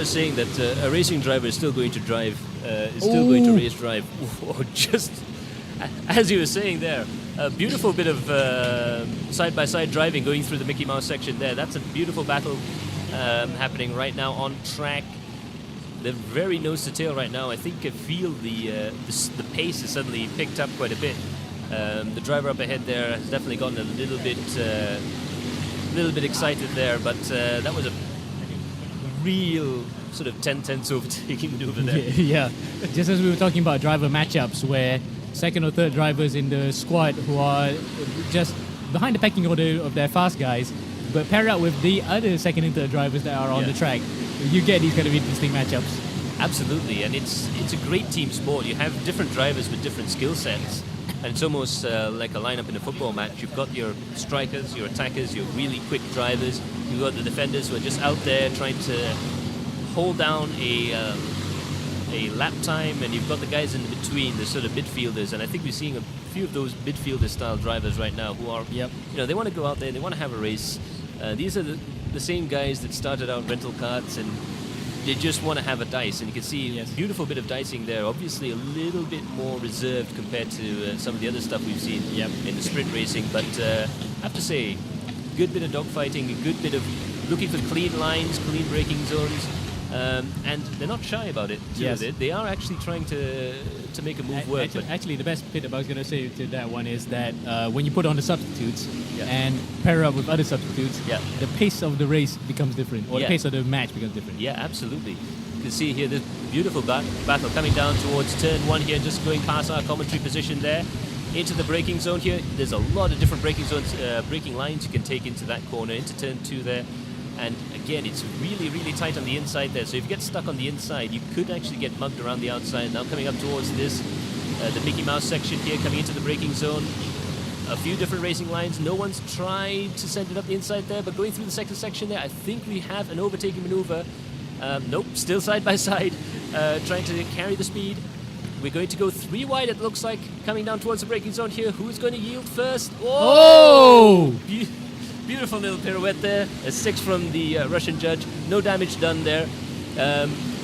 saying that a racing driver is still going to drive, going to race drive, or just as you were saying there, a beautiful bit of side-by-side driving going through the Mickey Mouse section there. That's a beautiful battle happening right now on track. They're very nose to tail right now. I think I feel the pace has suddenly picked up quite a bit. The driver up ahead there has definitely gotten a little bit excited there, but that was a real sort of 10-10 overtaking maneuver there. Yeah, just as we were talking about driver matchups, where second or third drivers in the squad who are just behind the pecking order of their fast guys, but pair up with the other second and third drivers that are on the track, you get these kind of interesting matchups. Absolutely, and it's a great team sport. You have different drivers with different skill sets, and it's almost like a lineup in a football match. You've got your strikers, your attackers, your really quick drivers. You've got the defenders who are just out there trying to hold down a lap time, and you've got the guys in between, the sort of midfielders. And I think we're seeing a few of those midfielder style drivers right now who are, you know, they want to go out there, they want to have a race. These are the same guys that started out rental karts, and they just want to have a dice. And you can see a beautiful bit of dicing there. Obviously a little bit more reserved compared to some of the other stuff we've seen in the sprint racing. But I have to say, good bit of dogfighting, a good bit of looking for clean lines, clean braking zones. And they're not shy about it. They are actually trying to make a move work. Actually, the best bit I was going to say to that one is that when you put on the substitutes and pair up with other substitutes, the pace of the race becomes different, or the pace of the match becomes different. Yeah, absolutely. You can see here the beautiful battle coming down towards turn 1 here, just going past our commentary position there. Into the braking zone here. There's a lot of different braking zones, braking lines you can take into that corner, into turn 2 there. And again, it's really, really tight on the inside there. So if you get stuck on the inside, you could actually get mugged around the outside. Now coming up towards this, the Mickey Mouse section here, coming into the braking zone. A few different racing lines. No one's tried to send it up the inside there, but going through the second section there, I think we have an overtaking maneuver. Nope, still side by side, trying to carry the speed. We're going to go 3 wide, it looks like, coming down towards the braking zone here. Who's going to yield first? Oh! Beautiful little pirouette there. A 6 from the Russian judge. No damage done there.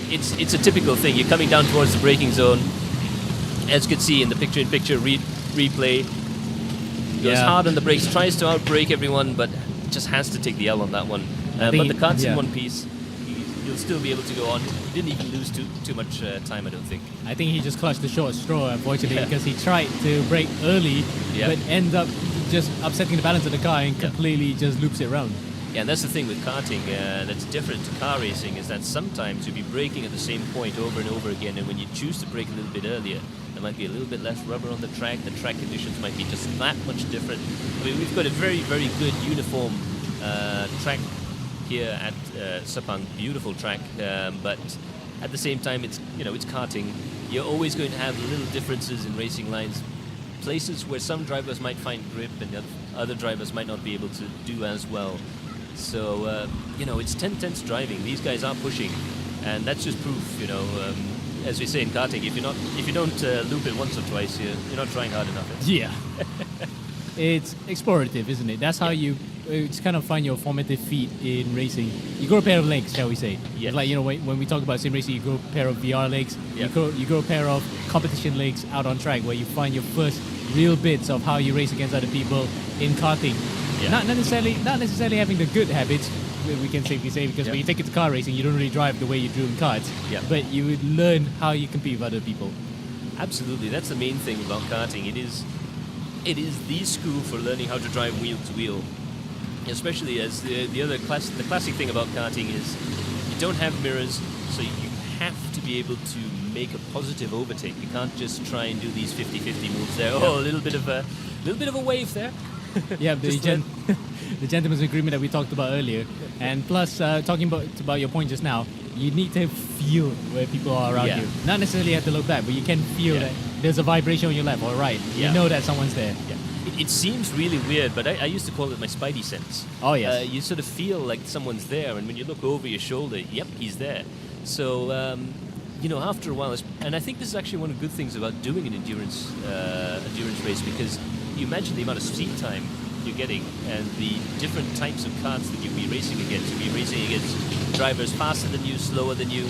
It's a typical thing. You're coming down towards the braking zone. As you can see in the picture-in-picture replay, goes hard on the brakes, tries to outbrake everyone, but just has to take the L on that one. But the kart's in one piece. you'll still be able to go on. He didn't even lose too much time, I don't think. I think he just clutched the short straw, unfortunately, because he tried to brake early, Yeah. but end up just upsetting the balance of the car and completely just loops it around. Yeah, and that's the thing with karting that's different to car racing, is that sometimes you'll be braking at the same point over and over again, and when you choose to brake a little bit earlier, there might be a little bit less rubber on the track conditions might be just that much different. I mean, we've got a very, very good uniform track here at Sepang, beautiful track, but at the same time, it's karting. You're always going to have little differences in racing lines, places where some drivers might find grip and other drivers might not be able to do as well. So, it's 10-tenths driving. These guys are pushing, and that's just proof, as we say in karting, if you don't loop it once or twice, you're not trying hard enough. Yeah. It's explorative, isn't it? That's how you just kind of find your formative feet in racing. You grow a pair of legs, shall we say? Yes. Like, when we talk about sim racing, you grow a pair of VR legs. Yeah. You grow a pair of competition legs out on track, where you find your first real bits of how you race against other people in karting. Yeah. Not necessarily having the good habits, we can safely say, because when you take it to car racing, you don't really drive the way you do in karts. Yeah. But you would learn how you compete with other people. Absolutely, that's the main thing about karting. It is the school for learning how to drive wheel to wheel. Especially as the classic thing about karting is you don't have mirrors, so you have to be able to make a positive overtake. You can't just try and do these 50-50 moves there. Oh, a little bit of a wave there. Yeah, the gentleman's agreement that we talked about earlier. And plus, talking about your point just now, you need to feel where people are around Yeah. you. Not necessarily have to look back, but you can feel that there's a vibration on your left or right. Yeah. You know that someone's there. Yeah. It seems really weird, but I used to call it my spidey sense. Oh, yes. You sort of feel like someone's there, and when you look over your shoulder, yep, he's there. So, after a while, and I think this is actually one of the good things about doing an endurance race, because you imagine the amount of seat time you're getting and the different types of karts that you'll be racing against. You'll be racing against drivers faster than you, slower than you.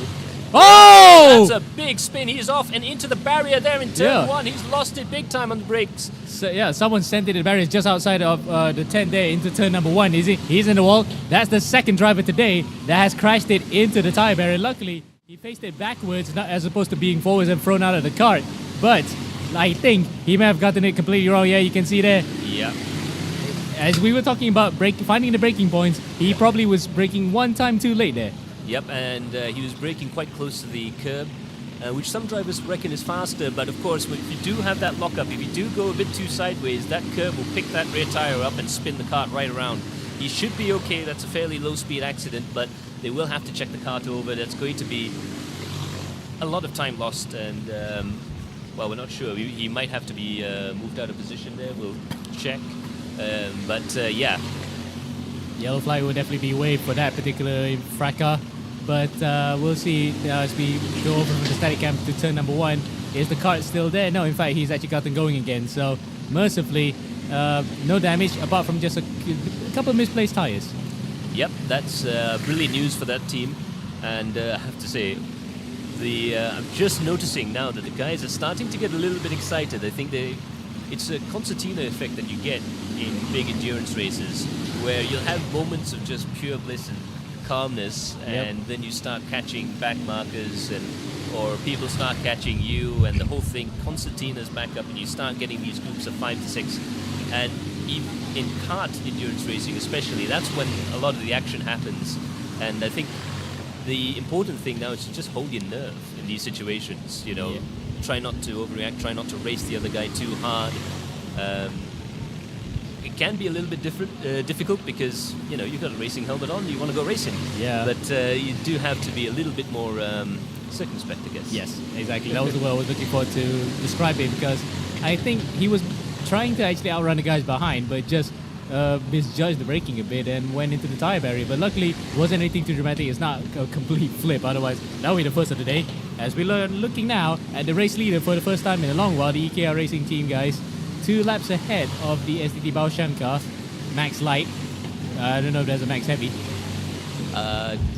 Oh! That's a big spin. He's off and into the barrier there in turn one. He's lost it big time on the brakes. So, yeah, someone sent it to the barriers just outside of the tent there into turn number one. He's in the wall. That's the second driver today that has crashed it into the tire barrier. Luckily, he faced it backwards, not as opposed to being forwards and thrown out of the kart. But I think he may have gotten it completely wrong. Yeah, you can see there. Yeah. As we were talking about finding the braking points, he probably was braking one time too late there. Yep, and he was braking quite close to the curb, which some drivers reckon is faster, but of course, if you do have that lockup, if you do go a bit too sideways, that curb will pick that rear tire up and spin the kart right around. He should be okay. That's a fairly low-speed accident, but they will have to check the kart over. That's going to be a lot of time lost, and, we're not sure. He might have to be moved out of position there. We'll check. Yeah. Yellow flag will definitely be waved for that particular fracas. But we'll see as we go over from the static cam to turn number one. Is the kart still there? No, in fact, he's actually gotten going again. So, mercifully, no damage apart from just a couple of misplaced tires. Yep, that's brilliant news for that team. And I have to say, I'm just noticing now that the guys are starting to get a little bit excited. I think it's a concertina effect that you get in big endurance races, where you'll have moments of just pure bliss and calmness, and then you start catching back markers, or people start catching you, and the whole thing concertinas back up, and you start getting these groups of 5 to 6. And in kart endurance racing especially, that's when a lot of the action happens. And I think the important thing now is to just hold your nerve in these situations. Try not to overreact, try not to race the other guy too hard. It can be a little bit difficult because, you've got a racing helmet on, you want to go racing. Yeah. But you do have to be a little bit more circumspect, I guess. Yes, exactly. That was the word I was looking for to describe it, because I think he was trying to actually outrun the guys behind, but just misjudged the braking a bit and went into the tire barrier. But luckily, it wasn't anything too dramatic. It's not a complete flip. Otherwise, that would be the first of the day. As we learn, looking now at the race leader for the first time in a long while, the EKR Racing team, guys. 2 laps ahead of the SDT Baoshan car, Max Light. I don't know if there's a Max Heavy.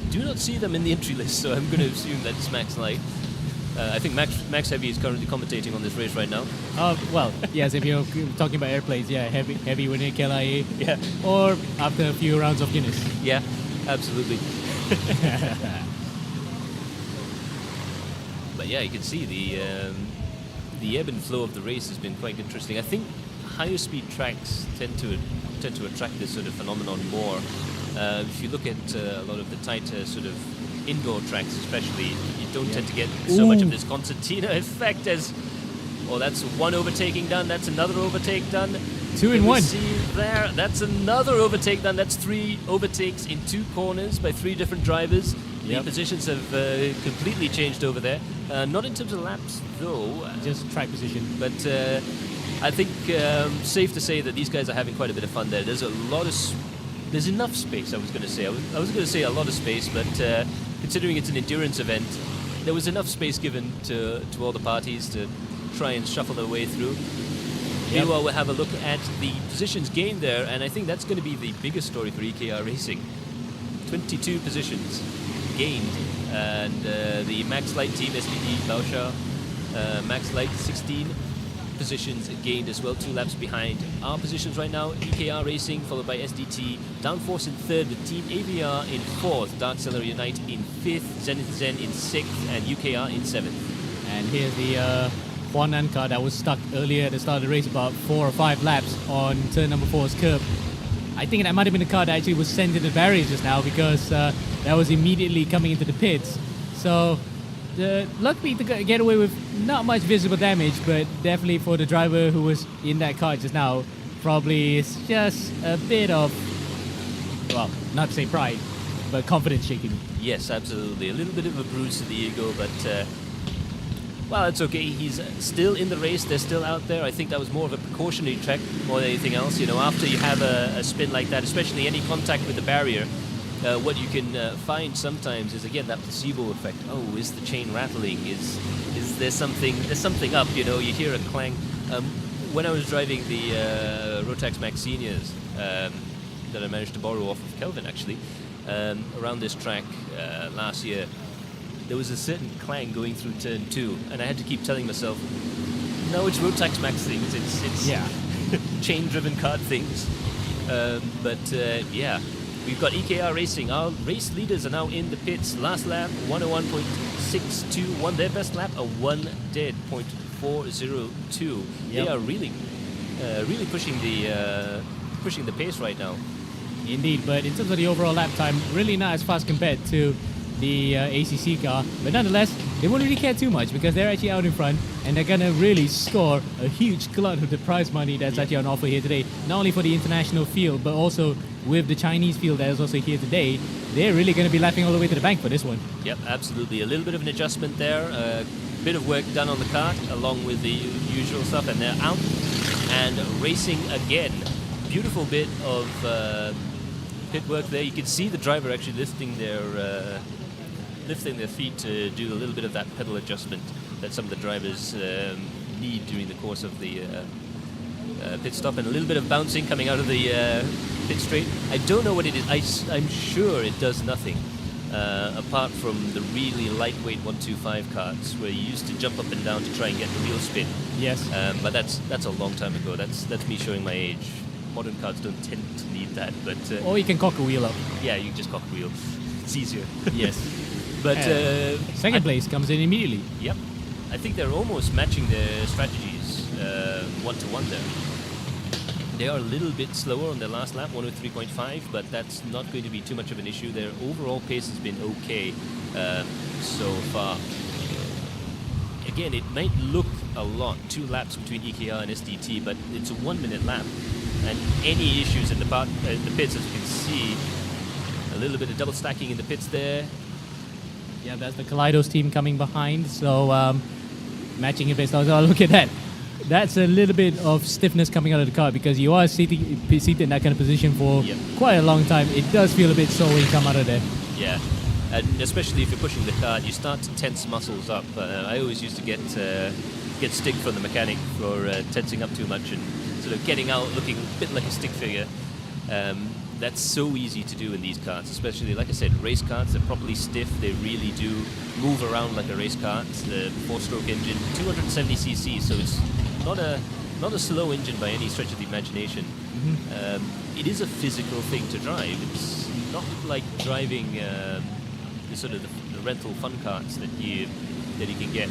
Do not see them in the entry list, so I'm going to assume that's Max Light. I think Max Heavy is currently commentating on this race right now. Well, yes, if you're talking about airplanes, yeah, Heavy winning KLIA. Yeah. Or after a few rounds of Guinness. Yeah, absolutely. But yeah, you can see the ebb and flow of the race has been quite interesting. I think higher speed tracks tend to attract this sort of phenomenon more. If you look at a lot of the tighter sort of indoor tracks especially, you don't tend to get so much of this concertina effect as, oh, that's one overtaking done, that's another overtake done. 2 in 1. See there, that's another overtake done, that's 3 overtakes in 2 corners by 3 different drivers. The positions have completely changed over there. Not in terms of laps though. Just track position. But I think safe to say that these guys are having quite a bit of fun there. There's there's enough space, I was going to say. I was going to say a lot of space, but considering it's an endurance event, there was enough space given to all the parties to try and shuffle their way through. Meanwhile, we'll have a look at the positions gained there, and I think that's going to be the biggest story for EKR Racing. 22 positions gained, and the Max Light team, SDD, Bausha, Max Light 16 positions gained as well, 2 laps behind our positions right now. EKR Racing followed by SDT, Downforce in 3rd with Team AVR in 4th, Dark Seller Unite in 5th, Zenith Zen in 6th, and UKR in 7th. And here's the Huanan car that was stuck earlier at the start of the race, about 4 or 5 laps on turn number 4's curb. I think that might have been the car that actually was sent into the barriers just now, because that was immediately coming into the pits. So luckily to get away with not much visible damage, but definitely for the driver who was in that car just now, probably it's just a bit of, well, not to say pride, but confidence shaking. Yes, absolutely. A little bit of a bruise to the ego, but well, it's okay. He's still in the race. They're still out there. I think that was more of a precautionary check more than anything else. You know, after you have a spin like that, especially any contact with the barrier, what you can find sometimes is, again, that placebo effect. Oh, is the chain rattling? Is there something up? You know, you hear a clang. When I was driving the Rotax Max Seniors that I managed to borrow off of Kelvin, actually, around this track last year, there was a certain clang going through turn 2, and I had to keep telling myself, no, it's Rotax Max things. It's chain-driven kart things. But yeah. We've got EKR Racing. Our race leaders are now in the pits. Last lap, 101.621. Their best lap, a 1:10.402. They are really pushing the pace right now. Indeed, but in terms of the overall lap time, really not as fast compared to the ACC car. But nonetheless, they won't really care too much because they're actually out in front and they're going to really score a huge glut of the prize money that's actually on offer here today. Not only for the international field, but also with the Chinese field that is also here today. They're really going to be lapping all the way to the bank for this one. Yep, absolutely. A little bit of an adjustment there. A bit of work done on the kart along with the usual stuff, and they're out and racing again. Beautiful bit of pit work there. You can see the driver actually lifting their feet to do a little bit of that pedal adjustment that some of the drivers need during the course of the pit stop, and a little bit of bouncing coming out of the pit straight. I don't know what it is. I'm sure it does nothing apart from the really lightweight 125 karts where you used to jump up and down to try and get the wheel spin. Yes. But that's a long time ago. That's me showing my age. Modern karts don't tend to need that, but or you can cock a wheel up. Yeah, you can just cock a wheel. It's easier. Yes. But second place comes in immediately. Yep. I think they're almost matching their strategies 1-to-1 there. They are a little bit slower on their last lap, 103.5, but that's not going to be too much of an issue. Their overall pace has been okay so far. Again, it might look a lot, 2 laps between EKR and SDT, but it's a 1-minute lap. And any issues in the pits, as you can see, a little bit of double stacking in the pits there. Yeah, that's the Kaleidos team coming behind. So matching your best. Oh, look at that. That's a little bit of stiffness coming out of the car because you are seated in that kind of position for quite a long time. It does feel a bit sore when you come out of there. Yeah, and especially if you're pushing the kart, you start to tense muscles up. I always used to get stick from the mechanic for tensing up too much and sort of getting out looking a bit like a stick figure. That's so easy to do in these karts, especially, like I said, race karts. They're properly stiff. They really do move around like a race kart. The 4-stroke engine, 270cc, so it's not a slow engine by any stretch of the imagination. Mm-hmm. It is a physical thing to drive. It's not like driving the rental fun karts that you that you can get.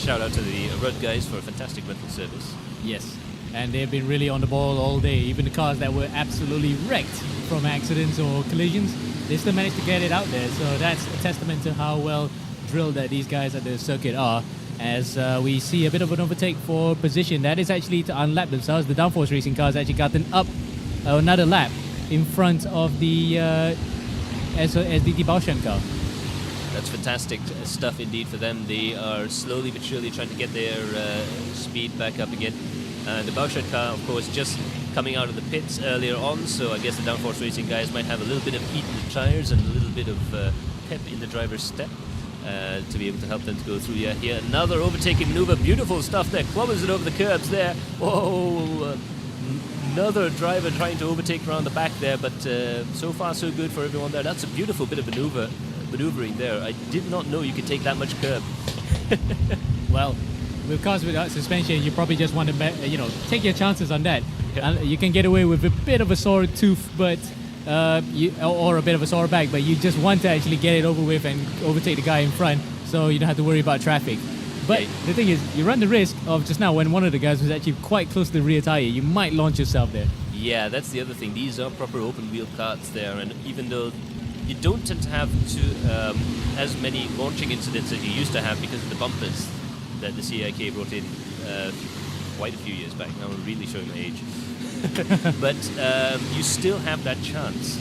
Shout out to the RUD guys for a fantastic rental service. Yes, and they've been really on the ball all day. Even the cars that were absolutely wrecked from accidents or collisions, they still managed to get it out there. So that's a testament to how well drilled that these guys at the circuit are. As we see a bit of an overtake for position, that is actually to unlap themselves. The downforce racing cars actually gotten up another lap in front of the SDT Baoshan car. That's fantastic stuff indeed for them. They are slowly but surely trying to get their speed back up again. The Baoshan car, of course, just coming out of the pits earlier on, so I guess the downforce racing guys might have a little bit of heat in the tyres and a little bit of pep in the driver's step to be able to help them to go through. Yeah, here another overtaking maneuver. Beautiful stuff there. Clobbers it over the curbs there. Whoa! Another driver trying to overtake around the back there, but so far so good for everyone there. That's a beautiful bit of maneuvering there. I did not know you could take that much curb. Well, with cars without suspension, you probably just want to, take your chances on that. Yeah. You can get away with a bit of a sore tooth, but or a bit of a sore back, but you just want to actually get it over with and overtake the guy in front, so you don't have to worry about traffic. But the thing is, you run the risk of just now when one of the guys was actually quite close to the rear tire, you might launch yourself there. Yeah, that's the other thing. These are proper open wheel karts there, and even though you don't tend to have as many launching incidents as you used to have because of the bumpers that the CIK brought in quite a few years back. Now I'm really showing my age. But you still have that chance,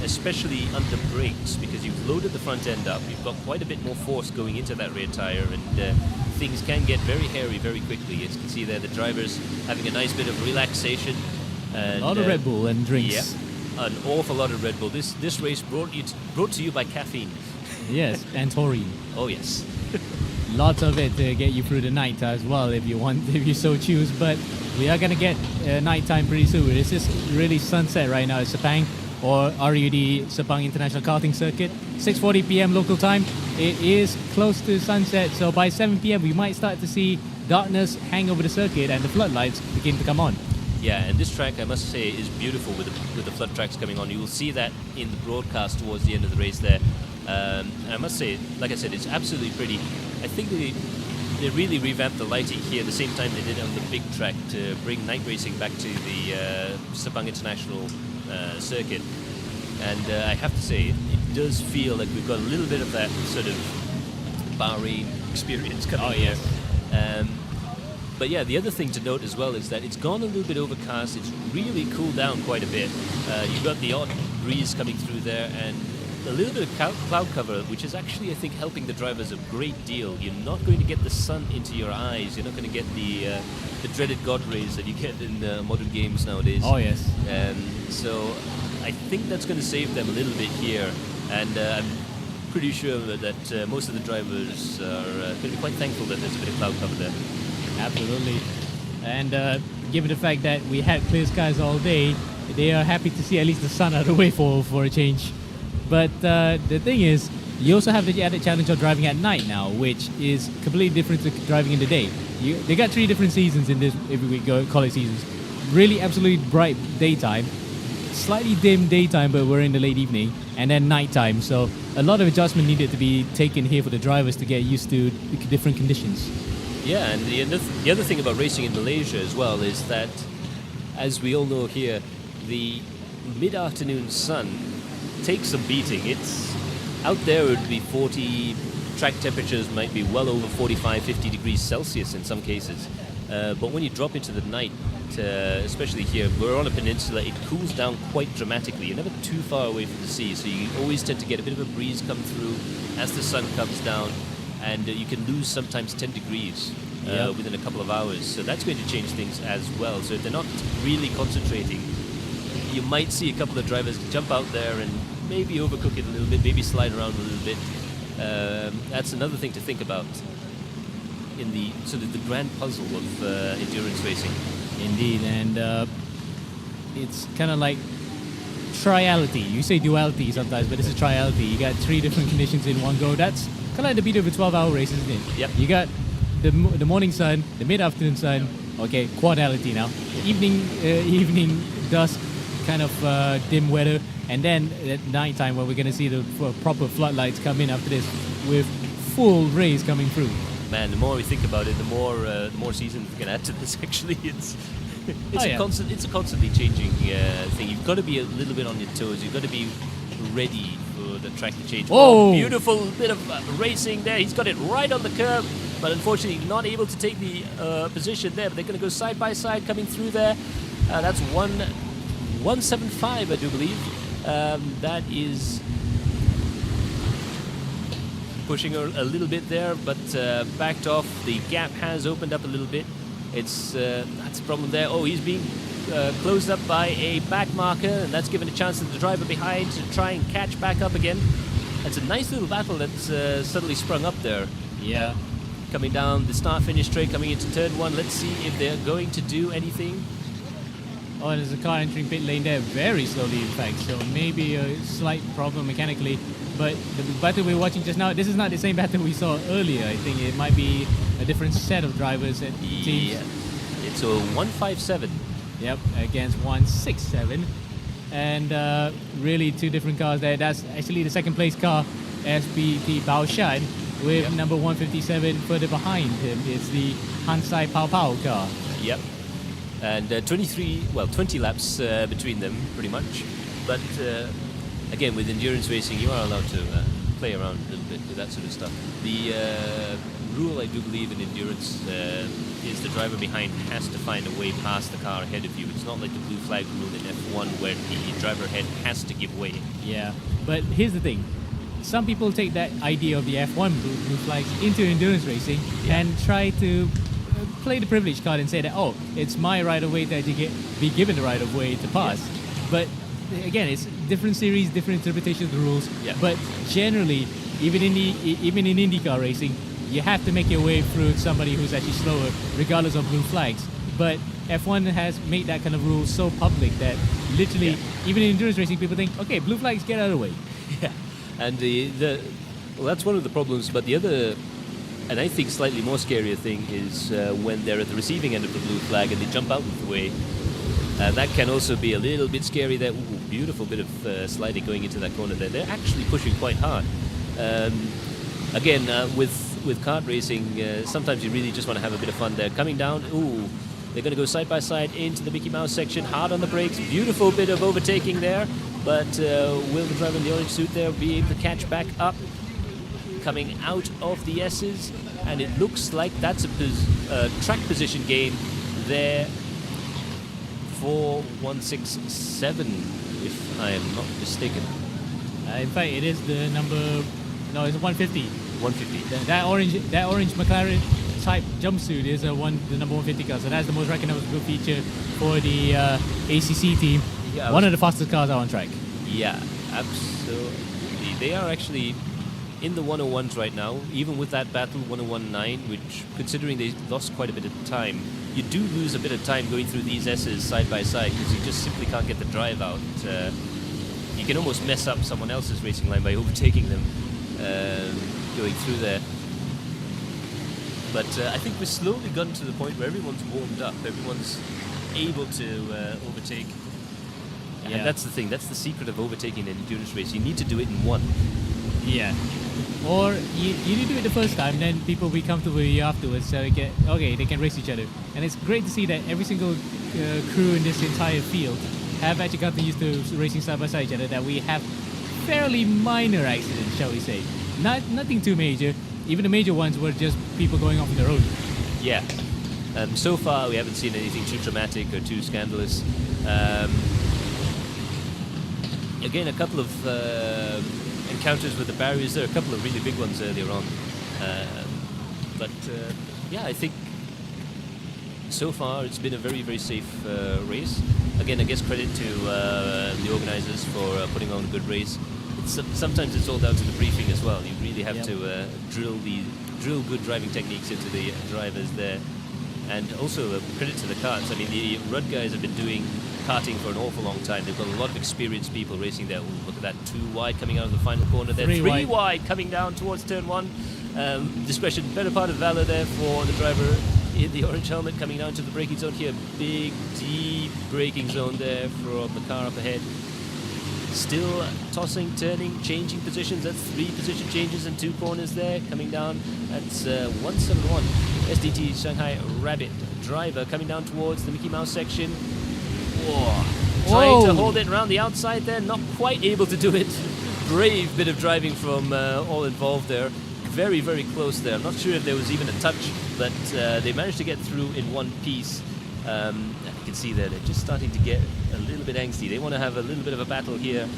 especially under brakes, because you've loaded the front end up, you've got quite a bit more force going into that rear tire, and things can get very hairy very quickly. As you can see there, the driver's having a nice bit of relaxation. And, a lot of Red Bull and drinks. Yeah, an awful lot of Red Bull. This race brought to you by caffeine. Yes, and taurine. Oh yes. Lots of it to get you through the night as well, if you so choose. But we are gonna get nighttime pretty soon. It's just really sunset right now at Sepang, or RUD Sepang International Karting Circuit. 6:40 p.m. local time. It is close to sunset, so by 7 p.m. we might start to see darkness hang over the circuit and the floodlights begin to come on. Yeah, and this track, I must say, is beautiful with the flood tracks coming on. You will see that in the broadcast towards the end of the race there. And I must say, like I said, it's absolutely pretty. I think they really revamped the lighting here at the same time they did on the big track to bring night racing back to the Sepang International circuit. And I have to say, it does feel like we've got a little bit of that sort of Bahrain experience coming here. But yeah, the other thing to note as well is that it's gone a little bit overcast. It's really cooled down quite a bit. You've got the odd breeze coming through there and a little bit of cloud cover, which is actually, I think, helping the drivers a great deal. You're not going to get the sun into your eyes. You're not going to get the dreaded God rays that you get in modern games nowadays. Oh, yes. So I think that's going to save them a little bit here. And I'm pretty sure that most of the drivers are going to be quite thankful that there's a bit of cloud cover there. Absolutely. And given the fact that we had clear skies all day, they are happy to see at least the sun out of the way for a change. But the thing is, you also have the added challenge of driving at night now, which is completely different to driving in the day. They got 3 different seasons in this, if we call it seasons. Really absolutely bright daytime, slightly dim daytime, but we're in the late evening, and then nighttime. So a lot of adjustment needed to be taken here for the drivers to get used to different conditions. Yeah, and the other thing about racing in Malaysia as well is that, as we all know here, the mid-afternoon sun takes some beating. It's out there, it would be 40, track temperatures might be well over 45, 50 degrees Celsius in some cases. But when you drop into the night, especially here, we're on a peninsula, it cools down quite dramatically. You're never too far away from the sea, so you always tend to get a bit of a breeze come through as the sun comes down, and you can lose sometimes 10 degrees within a couple of hours. So that's going to change things as well. So if they're not really concentrating, you might see a couple of drivers jump out there and maybe overcook it a little bit, maybe slide around a little bit. That's another thing to think about in the sort of the grand puzzle of endurance racing. Indeed, and it's kind of like triality. You say duality sometimes, but this is triality. You got 3 different conditions in one go. That's kind of like the beat of a 12-hour race, isn't it? Yep. You got the morning sun, the mid-afternoon sun. Okay, quadality now. Evening dusk, kind of dim weather, and then at nighttime where we're going to see the proper floodlights come in after this with full race coming through. Man, the more we think about it, the more seasons we can add to this. Actually, it's yeah. it's a constantly changing thing. You've got to be a little bit on your toes. You've got to be ready for the track to change. Oh! Beautiful bit of racing there. He's got it right on the curb, but unfortunately not able to take the position there. But they're going to go side by side coming through there. That's 175, I do believe. That is pushing her a little bit there, but backed off. The gap has opened up a little bit. It's that's a problem there. Oh, he's being closed up by a back marker, and that's given a chance to the driver behind to try and catch back up again. It's a nice little battle that's suddenly sprung up there. Yeah. Coming down the start-finish straight, coming into turn one. Let's see if they're going to do anything. Oh, there's a car entering pit lane there very slowly, in fact. So maybe a slight problem mechanically. But the battle we're watching just now, this is not the same battle we saw earlier. I think it might be a different set of drivers and teams. Yeah. It's a 157. Yep, against 167. And really two different cars there. That's actually the second place car, SBT Baoshan, with number 157 further behind him. It's the Hansai Pao Pao car. Yep. And 20 laps between them, pretty much. But again, with endurance racing, you are allowed to play around a little bit with that sort of stuff. The rule, I do believe, in endurance is the driver behind has to find a way past the car ahead of you. It's not like the blue flag rule in F1 where the driver ahead has to give way. Yeah, but here's the thing. Some people take that idea of the F1 blue flags into endurance racing and try to play the privilege card and say that, oh, it's my right of way that you be given the right of way to pass. But again, it's different series, different interpretation of the rules. Yeah. But generally, even in IndyCar racing, you have to make your way through somebody who's actually slower, regardless of blue flags. But F1 has made that kind of rule so public that literally, even in endurance racing, people think, okay, blue flags, get out of the way. Yeah. And well, that's one of the problems. But the other, and I think slightly more scarier thing is when they're at the receiving end of the blue flag and they jump out of the way. That can also be a little bit scary there. Ooh, beautiful bit of sliding going into that corner there. They're actually pushing quite hard. Again, with kart racing, sometimes you really just want to have a bit of fun there. Coming down, ooh, they're going to go side by side into the Mickey Mouse section, hard on the brakes. Beautiful bit of overtaking there. But will the driver in the orange suit there be able to catch back up? Coming out of the S's, and it looks like that's a track position gain there for 167, if I am not mistaken. In fact, it is the number. No, it's 150. 150. That orange McLaren type jumpsuit is the number 150 car. So that's the most recognizable feature for the ACC team. Yeah, one of the fastest cars out on track. Yeah, absolutely. They are actually in the 101s right now, even with that battle 101.9, which, considering they lost quite a bit of time, you do lose a bit of time going through these S's side by side because you just simply can't get the drive out. You can almost mess up someone else's racing line by overtaking them going through there. But I think we've slowly gotten to the point where everyone's warmed up, everyone's able to overtake. Yeah. And that's the thing, that's the secret of overtaking in endurance race. You need to do it in one. Yeah. Or you do it the first time, then people will be comfortable with you afterwards, so they can race each other. And it's great to see that every single crew in this entire field have actually gotten used to racing side by side each other, that we have fairly minor accidents, shall we say. Nothing too major. Even the major ones were just people going off on their own. Yeah. So far, we haven't seen anything too dramatic or too scandalous. Again, a couple of encounters with the barriers. There are a couple of really big ones earlier on. Yeah, I think so far it's been a very, very safe race. Again, I guess credit to the organisers for putting on a good race. Sometimes it's all down to the briefing as well. You really have to drill good driving techniques into the drivers there. And also credit to the karts. I mean, the RUD guys have been doing karting for an awful long time. They've got a lot of experienced people racing there. Ooh, look at that, 2 wide coming out of the final corner there. 3 wide coming down towards turn 1. Discretion, better part of valor there for the driver in the orange helmet coming down to the braking zone here. Big, deep braking zone there from the car up ahead. Still tossing, turning, changing positions. That's 3 position changes and 2 corners there. Coming down, that's 171. SDT Shanghai Rabbit driver coming down towards the Mickey Mouse section. Whoa. Trying to hold it around the outside there, not quite able to do it. Brave bit of driving from all involved there. Very, very close there. I'm not sure if there was even a touch, but they managed to get through in one piece. You can see there, they're just starting to get a little bit angsty. They want to have a little bit of a battle here.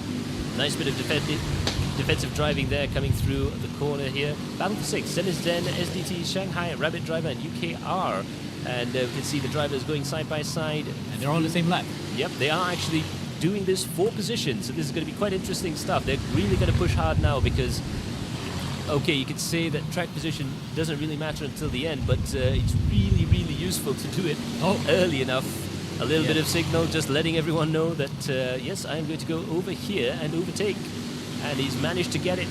Nice bit of defensive driving there coming through the corner here. Battle for 6, Zen SDT, Shanghai, Rabbit Driver and UKR. And we can see the drivers going side by side. And they're all on the same lap. Yep, they are actually doing this 4 positions. So this is going to be quite interesting stuff. They're really going to push hard now because, okay, you could say that track position doesn't really matter until the end, but it's really, really useful to do it early enough. A little bit of signal, just letting everyone know that, yes, I'm going to go over here and overtake. And he's managed to get it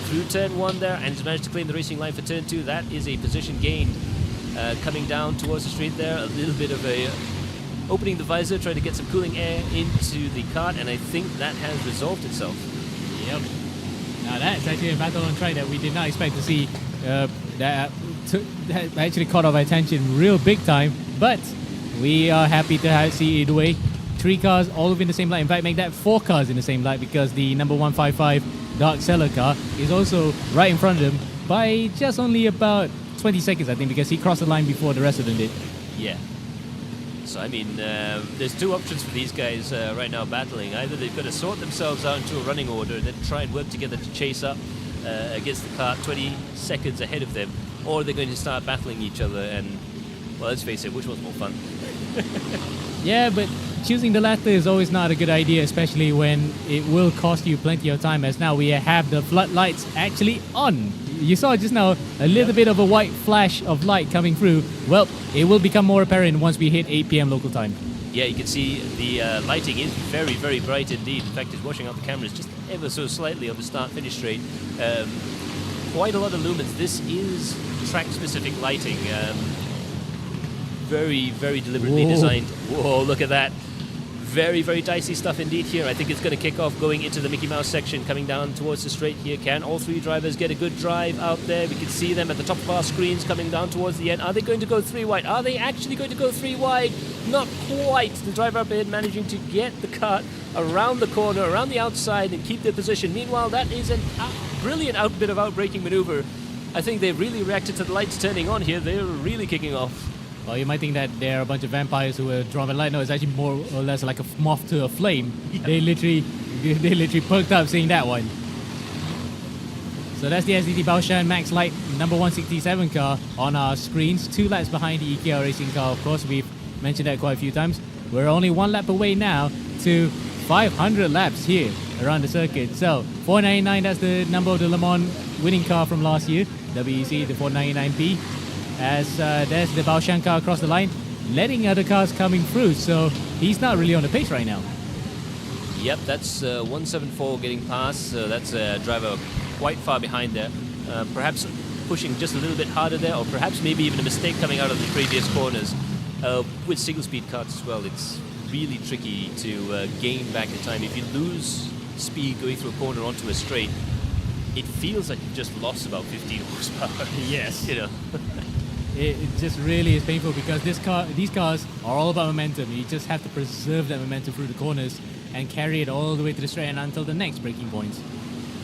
through turn 1 there, and he's managed to claim the racing line for turn 2. That is a position gained. Coming down towards the street there, a little bit of a opening the visor, trying to get some cooling air into the kart, and I think that has resolved itself. Yep. Now that's actually a battle on track that we did not expect to see. That actually caught our attention real big time, but we are happy to see it either way. 3 cars all within the same light. In fact, make that 4 cars in the same light because the number 155 Dark Cellar car is also right in front of them by just only about 20 seconds, I think, because he crossed the line before the rest of them did. Yeah. So, I mean, there's 2 options for these guys right now battling. Either they've got to sort themselves out into a running order and then try and work together to chase up against the kart 20 seconds ahead of them, or they're going to start battling each other and, well, let's face it, which one's more fun? Yeah, but choosing the latter is always not a good idea, especially when it will cost you plenty of time, as now we have the floodlights actually on. You saw just now a little bit of a white flash of light coming through. Well, it will become more apparent once we hit 8 p.m. local time. Yeah, you can see the lighting is very, very bright indeed. In fact, it's washing out the cameras just ever so slightly on the start-finish straight. Quite a lot of lumens. This is track-specific lighting. Very, very deliberately designed. Whoa, look at that. Very, very dicey stuff indeed here. I think it's going to kick off going into the Mickey Mouse section, coming down towards the straight here. Can all 3 drivers get a good drive out there? We can see them at the top of our screens coming down towards the end. Are they going to go 3 wide? Are they actually going to go 3 wide? Not quite. The driver up ahead managing to get the kart around the corner, around the outside, and keep their position. Meanwhile, that is a brilliant bit of outbraking maneuver. I think they've really reacted to the lights turning on here. They're really kicking off. Well, you might think that they're a bunch of vampires who were drawn by light. No, it's actually more or less like a moth to a flame. Yeah. They literally perked up seeing that one. So that's the SDT Baoshan Max Light number 167 car on our screens. 2 laps behind the EKR Racing car, of course. We've mentioned that quite a few times. We're only 1 lap away now to 500 laps here around the circuit. So 499, that's the number of the Le Mans winning car from last year. WEC, the 499P. As there's the Baoshan car across the line, letting other cars coming through, so he's not really on the pace right now. Yep, that's 174 getting past, so that's a driver quite far behind there. Perhaps pushing just a little bit harder there, or perhaps maybe even a mistake coming out of the previous corners. With single-speed karts as well, it's really tricky to gain back the time. If you lose speed going through a corner onto a straight, it feels like you've just lost about 15 horsepower. Yes. You know. It just really is painful because these cars are all about momentum. You just have to preserve that momentum through the corners and carry it all the way to the straight and until the next braking points.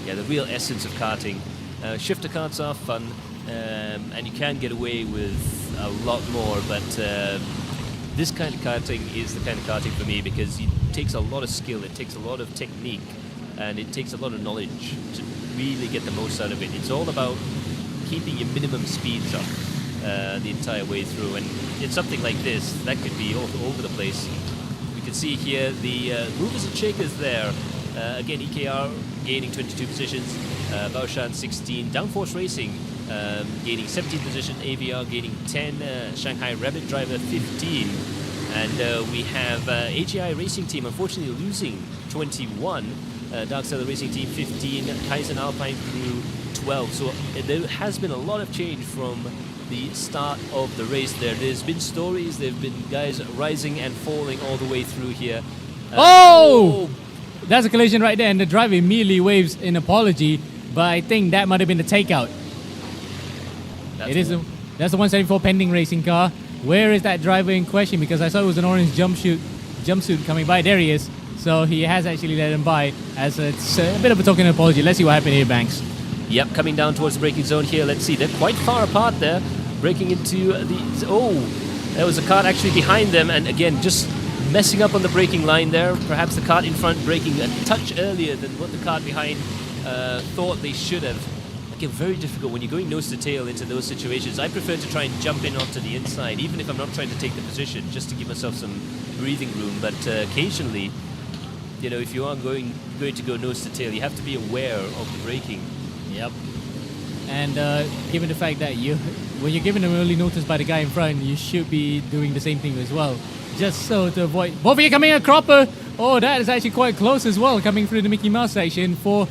Yeah, the real essence of karting. Shifter karts are fun, and you can get away with a lot more, but this kind of karting is the kind of karting for me because it takes a lot of skill, it takes a lot of technique, and it takes a lot of knowledge to really get the most out of it. It's all about keeping your minimum speeds up the entire way through, and in something like this, that could be all over the place. We can see here the movers and shakers there. Again, EKR gaining 22 positions, Baoshan 16, Downforce Racing gaining 17 position, AVR gaining 10, Shanghai Rabbit Driver 15, and we have AGI Racing Team unfortunately losing 21, Dark Cellar Racing Team 15, Kaizen Alpine Crew 12. So there has been a lot of change from the start of the race there. There's been stories, there have been guys rising and falling all the way through here. that's a collision right there, and the driver immediately waves an apology, but I think that might have been the takeout. That's the 174 pending racing car. Where is that driver in question? Because I saw it was an orange jumpsuit coming by. There he is. So he has actually let him by as it's a bit of a token apology. Let's see what happened here, Banks. Yep, coming down towards the braking zone here. Let's see, they're quite far apart there. Braking into the... Oh, there was a car actually behind them, and again, just messing up on the braking line there. Perhaps the car in front braking a touch earlier than what the car behind thought they should have. Again, very difficult when you're going nose to tail into those situations. I prefer to try and jump in onto the inside, even if I'm not trying to take the position, just to give myself some breathing room. But occasionally, you know, if you are going to go nose to tail, you have to be aware of the braking. Yep. And given the fact that when you're given an early notice by the guy in front, you should be doing the same thing as well. Just so to avoid... Both of you coming a cropper! Oh, that is actually quite close as well, coming through the Mickey Mouse section for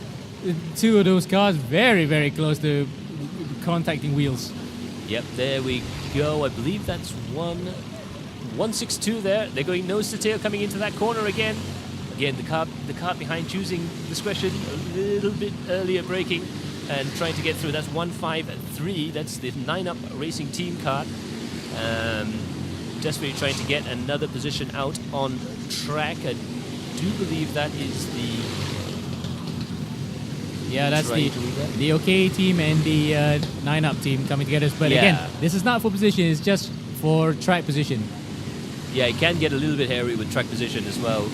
two of those cars. Very, very close to contacting wheels. Yep, there we go. I believe that's 162 there. They're going nose to tail coming into that corner again. Again, the car behind choosing discretion, a little bit earlier braking and trying to get through. That's 153. That's the 9-Up Racing Team car. Desperately trying to get another position out on track. I do believe that is the... Yeah, that's the OK team and the 9-Up team coming together. But again, this is not for position, it's just for track position. Yeah, it can get a little bit hairy with track position as well.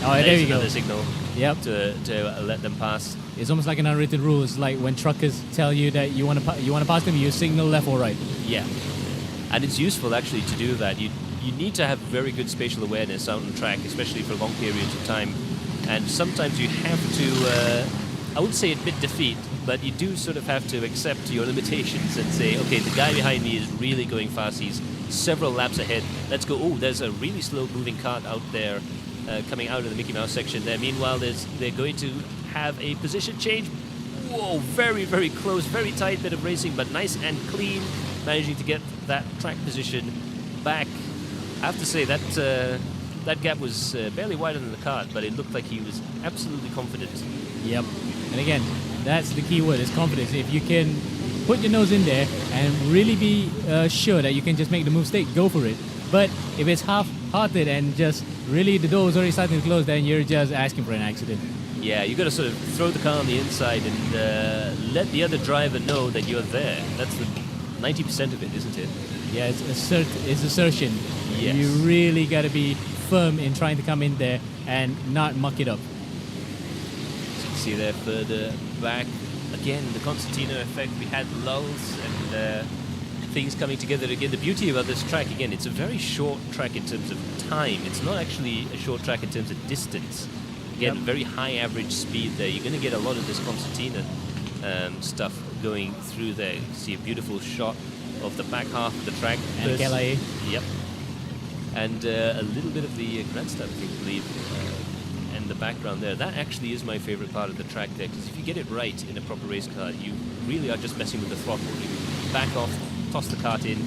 Oh, there you go. Another signal. Yep. To let them pass. It's almost like an unwritten rule. It's like when truckers tell you that you want to pass them, you signal left or right. Yeah, and it's useful actually to do that. You need to have very good spatial awareness out on track, especially for long periods of time. And sometimes you have to, I wouldn't say admit defeat, but you do sort of have to accept your limitations and say, okay, the guy behind me is really going fast. He's several laps ahead. Let's go. Oh, there's a really slow moving cart out there. Coming out of the Mickey Mouse section there. Meanwhile, they're going to have a position change. Whoa, very, very close, very tight bit of racing, but nice and clean, managing to get that track position back. I have to say that that gap was barely wider than the kart, but it looked like he was absolutely confident. Yep. And again, that's the key word, is confidence. If you can put your nose in there and really be sure that you can just make the move stick, go for it. But if it's half-hearted and just really the door is already starting to close, then you're just asking for an accident. Yeah, you got to sort of throw the car on the inside and let the other driver know that you're there. That's the 90% of it, isn't it? Yeah, it's assertion. Yes. You really got to be firm in trying to come in there and not muck it up. As you can see there further back, again, the concertina effect. We had lulls and things coming together again. The beauty about this track, again, it's a very short track in terms of time. It's not actually a short track in terms of distance. Again, very high average speed there. You're going to get a lot of this concertina stuff going through there. You see a beautiful shot of the back half of the track. And KLA. Yep. And a little bit of the grandstand, I believe, and the background there. That actually is my favorite part of the track there, because if you get it right in a proper race car, you really are just messing with the throttle. You back off, toss the kart in,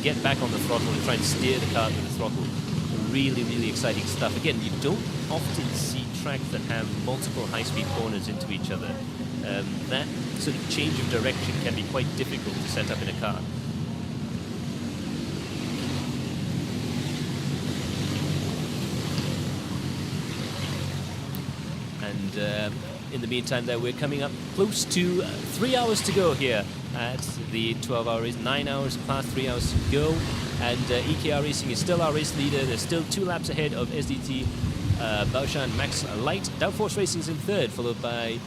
get back on the throttle and try and steer the kart with the throttle. Really, really exciting stuff. Again, you don't often see tracks that have multiple high-speed corners into each other. That sort of change of direction can be quite difficult to set up in a car. And in the meantime there, we're coming up close to 3 hours to go here at the 12-hour race. 9 hours past 3 hours to go, and EKR Racing is still our race leader. They're still 2 laps ahead of SDT Baoshan Max Light. Downforce Racing is in third, followed by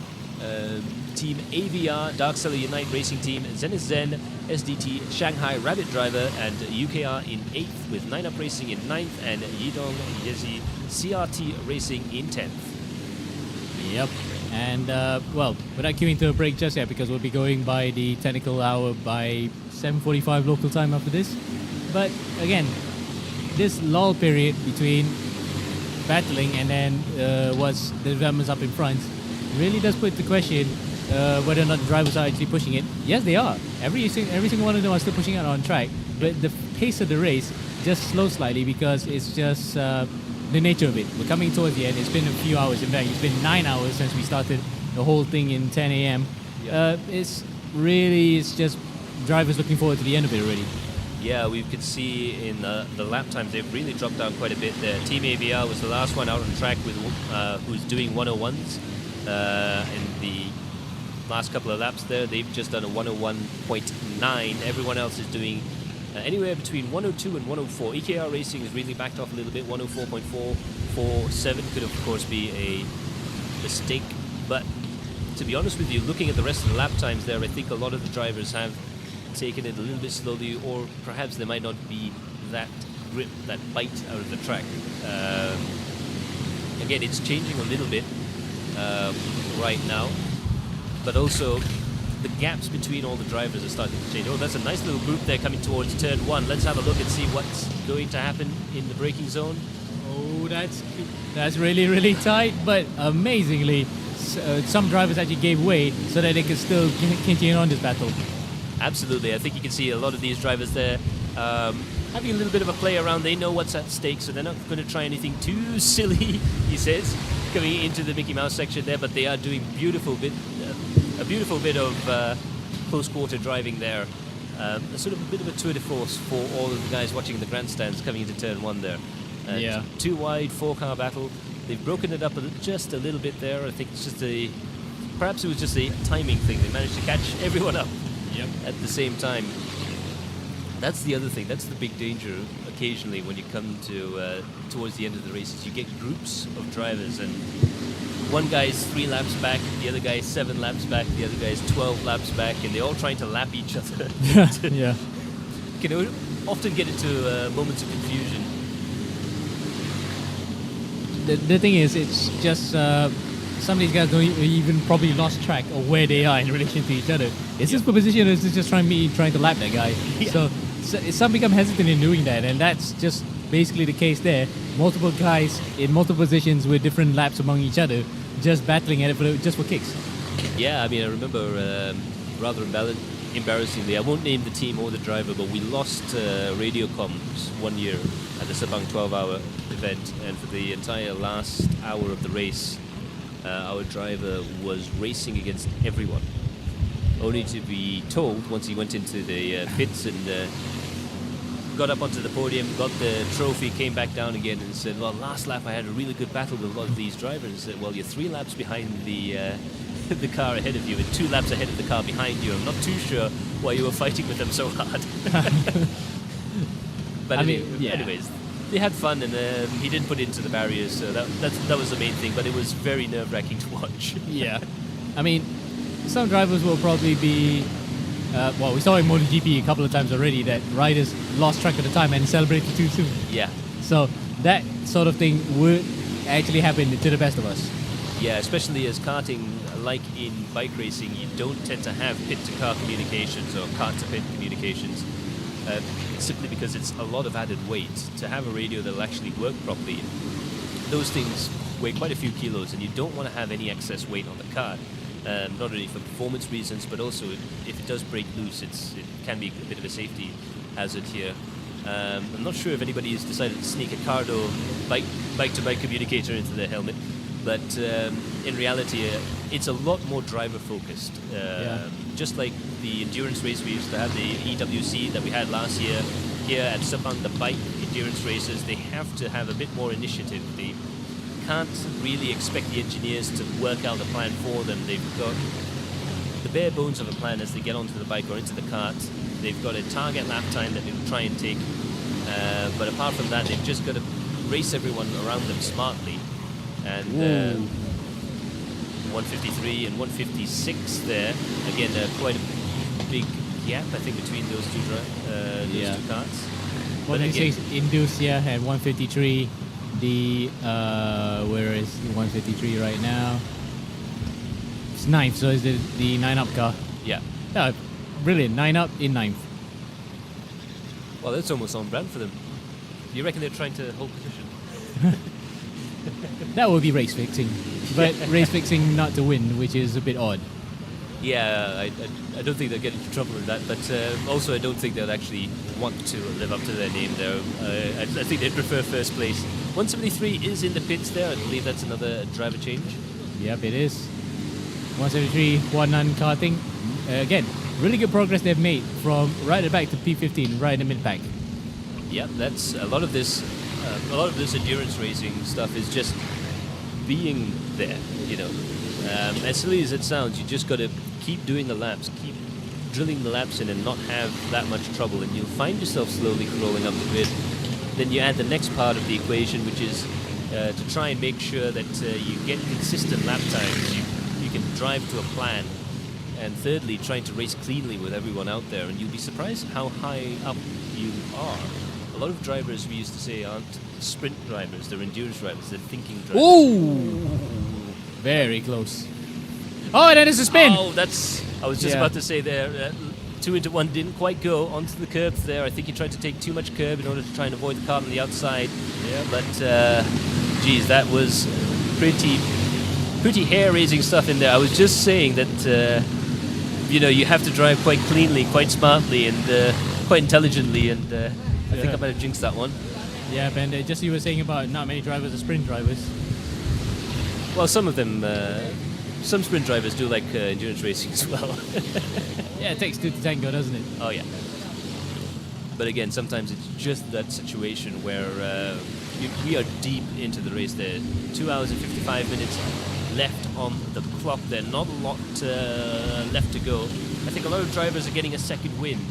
Team AVR, Dark Seller Unite Racing Team, Zenith Zen, SDT Shanghai Rabbit Driver, and UKR in 8th, with 9-Up Racing in 9th, and Yidong Yezi CRT Racing in 10th. Yep. And, well, we're not queuing to a break just yet, because we'll be going by the technical hour by 7:45 local time after this. But, again, this lull period between battling and then what's the developments up in front really does put the question whether or not the drivers are actually pushing it. Yes, they are. Every single one of them are still pushing it on track, but the pace of the race just slows slightly, because it's just the nature of it. We're coming towards the end. It's been a few hours. In fact, it's been 9 hours since we started the whole thing in 10 a.m. It's just drivers looking forward to the end of it already. Yeah, we could see in the lap times they've really dropped down quite a bit there. Team ABR was the last one out on track with who's doing 101s in the last couple of laps there. They've just done a 101.9. Everyone else is doing anywhere between 102 and 104. EKR Racing has really backed off a little bit. 104.447 could of course be a mistake, but to be honest with you, looking at the rest of the lap times there, I think a lot of the drivers have taken it a little bit slowly, or perhaps there might not be that grip, that bite out of the track. Again, it's changing a little bit right now, but also the gaps between all the drivers are starting to change. Oh, that's a nice little group there coming towards turn one. Let's have a look and see what's going to happen in the braking zone. Oh, that's really, really tight, but amazingly, some drivers actually gave way so that they could still continue on this battle. Absolutely. I think you can see a lot of these drivers there having a little bit of a play around. They know what's at stake, so they're not going to try anything too silly, he says, coming into the Mickey Mouse section there, but they are doing a beautiful bit of close quarter driving there. A sort of a bit of a tour de force for all of the guys watching the grandstands coming into turn one there. Yeah. 2 wide, 4-car battle. They've broken it up just a little bit there. I think it's just perhaps it was just a timing thing. They managed to catch everyone up at the same time. That's the other thing. That's the big danger occasionally when you come to towards the end of the races. You get groups of drivers, and one guy's 3 laps back, the other guy's 7 laps back, the other guy's 12 laps back, and they're all trying to lap each other. Yeah. Can often get into moments of confusion. The thing is, it's just some of these guys don't even probably lost track of where they are in relation to each other. Is this position, or is this just trying to lap that guy? Yeah. So some become hesitant in doing that, and that's just basically the case there. Multiple guys in multiple positions with different laps among each other, just battling at it just for kicks. Yeah, I mean, I remember rather embarrassingly, I won't name the team or the driver, but we lost radio comms one year at the Sepang 12-hour event, and for the entire last hour of the race, our driver was racing against everyone, only to be told once he went into the pits and got up onto the podium, got the trophy, came back down again and said, well, last lap I had a really good battle with a lot of these drivers. And said, well, you're 3 laps behind the car ahead of you and 2 laps ahead of the car behind you. I'm not too sure why you were fighting with them so hard. But anyways, they had fun, and he didn't put it into the barriers, so that was the main thing, but it was very nerve-wracking to watch. Yeah. I mean, some drivers will probably be... we saw in MotoGP a couple of times already that riders lost track of the time and celebrated too soon. Yeah. So that sort of thing would actually happen to the best of us. Yeah, especially as karting, like in bike racing, you don't tend to have pit-to-car communications or kart-to-pit communications, simply because it's a lot of added weight. To have a radio that will actually work properly, those things weigh quite a few kilos, and you don't want to have any excess weight on the kart. Not only for performance reasons, but also if it does break loose, it can be a bit of a safety hazard here. I'm not sure if anybody has decided to sneak a Cardo bike-to-bike communicator into their helmet, but in reality, it's a lot more driver-focused. Just like the endurance race we used to have, the EWC that we had last year, here at Sepang, the bike endurance races, they have to have a bit more initiative. They can't really expect the engineers to work out a plan for them. They've got the bare bones of a plan as they get onto the bike or into the cart. They've got a target lap time that they will try and take, but apart from that, they've just got to race everyone around them smartly. And 153 and 156 there. Again, quite a big gap, I think, between those two carts. What did you say? Inducia and 153. Where is 153 right now? It's 9th, so it's the 9-up car. Yeah. No, brilliant. 9-up in 9th. Well, that's almost on brand for them. You reckon they're trying to hold position? That would be race fixing. But race fixing not to win, which is a bit odd. Yeah, I don't think they'll get into trouble with that, but also I don't think they'll actually want to live up to their name there. I think they'd prefer first place. 173 is in the pits there. I believe that's another driver change. Yep, it is. 173, RUD Karting. Again, really good progress they've made from right at the back to P15, right in the mid-pack. Yeah, that's a lot of this. A lot of this endurance racing stuff is just being there. You know, as silly as it sounds, you just got to keep doing the laps, keep drilling the laps in, and not have that much trouble, and you'll find yourself slowly crawling up the grid. Then you add the next part of the equation, which is to try and make sure that you get consistent lap times. You can drive to a plan. And thirdly, trying to race cleanly with everyone out there, and you'll be surprised how high up you are. A lot of drivers, we used to say, aren't sprint drivers, they're endurance drivers, they're thinking drivers. Ooh! Very close. Oh, and then it's a spin! Oh, I was just about to say there, 2 into 1 didn't quite go onto the curbs there. I think he tried to take too much curb in order to try and avoid the car on the outside. Yeah. But, geez, that was pretty hair-raising stuff in there. I was just saying that, you have to drive quite cleanly, quite smartly, and quite intelligently, and I think I might have jinxed that one. Yeah, and just you were saying about not many drivers are sprint drivers. Well, some of them, some sprint drivers do like endurance racing as well. Yeah, it takes two to tango, doesn't it? Oh, yeah. But again, sometimes it's just that situation where we are deep into the race there. 2 hours and 55 minutes left on the clock there. Not a lot left to go. I think a lot of drivers are getting a second wind.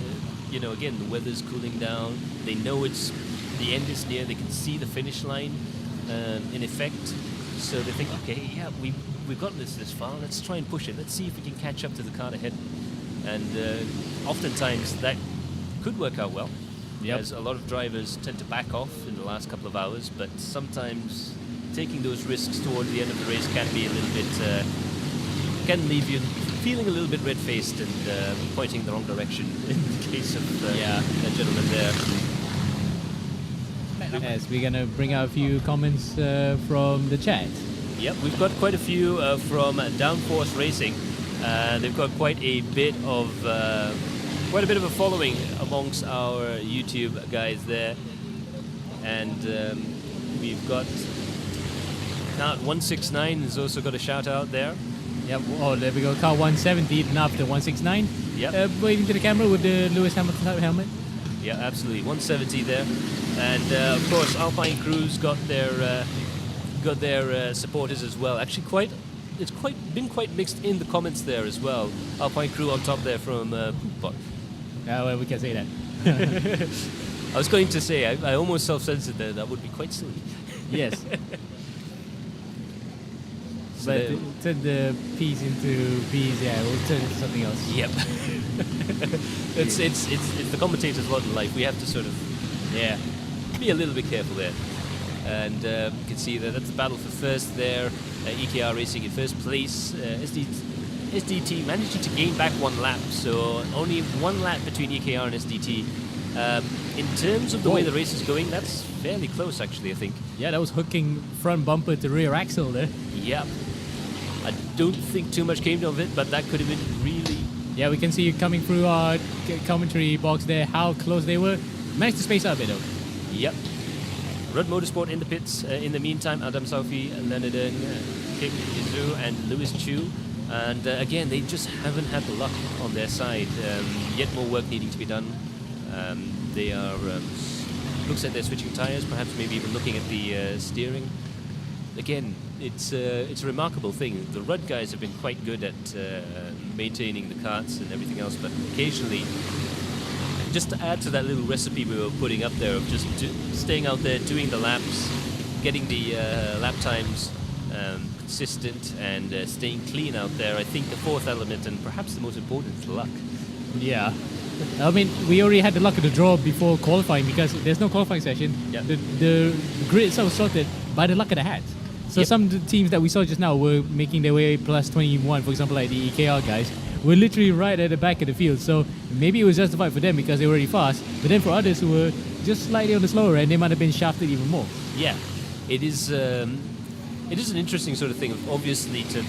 Again, the weather's cooling down. They know the end is near. They can see the finish line in effect. So they think, okay, yeah, we've gotten this far. Let's try and push it. Let's see if we can catch up to the car ahead. And oftentimes that could work out well. Yep. As a lot of drivers tend to back off in the last couple of hours, but sometimes taking those risks towards the end of the race can be a little bit, can leave you feeling a little bit red-faced and pointing the wrong direction in the case of that gentleman there. Yes, we're going to bring out a few comments from the chat. Yep, we've got quite a few from Downforce Racing. They've got quite a bit of a following amongst our YouTube guys there, and we've got Count 169 has also got a shout out there. Yep. Oh, there we go. Car 170 and after 169. Yep. Waving to the camera with the Lewis Hamilton type helmet. Yeah, absolutely. 170 there, and of course Alpine Crew's got their supporters as well. Actually, it's been quite mixed in the comments there as well. Alpine Crew on top there from Poopbot. Well, we can say that. I was going to say I almost self-censored there. That would be quite silly. Yes. But turn the P's into B's, yeah, we'll turn it into something else. Yep. it's the commentator's lot in life. We have to sort of, be a little bit careful there. And you can see that's the battle for first there. EKR Racing in first place. SDT managing to gain back 1 lap, so only 1 lap between EKR and SDT. In terms of the way the race is going, that's fairly close actually, I think. Yeah, that was hooking front bumper to rear axle there. Yep. I don't think too much came of it, but that could have been really... Yeah, we can see you coming through our commentary box there, how close they were. Managed to space out a bit though. Yep. RUD Motorsport in the pits. In the meantime, Adam Saufi, Leonard Kim Izu, and Lewis Chu. And again, they just haven't had the luck on their side. Yet more work needing to be done. They are... looks like they're switching tires, perhaps maybe even looking at the steering. Again, it's a remarkable thing. The RUD guys have been quite good at maintaining the karts and everything else, but occasionally, just to add to that little recipe we were putting up there of just staying out there, doing the laps, getting the lap times consistent, and staying clean out there, I think the fourth element, and perhaps the most important, is luck. Yeah. I mean, we already had the luck of the draw before qualifying because there's no qualifying session. Yep. The grid itself was sorted by the luck of the hat. So some of the teams that we saw just now were making their way plus 21, for example, like the EKR guys, were literally right at the back of the field. So maybe it was justified for them because they were already fast. But then for others who were just slightly on the slower end, they might have been shafted even more. Yeah, it is It is an interesting sort of thing. Obviously, to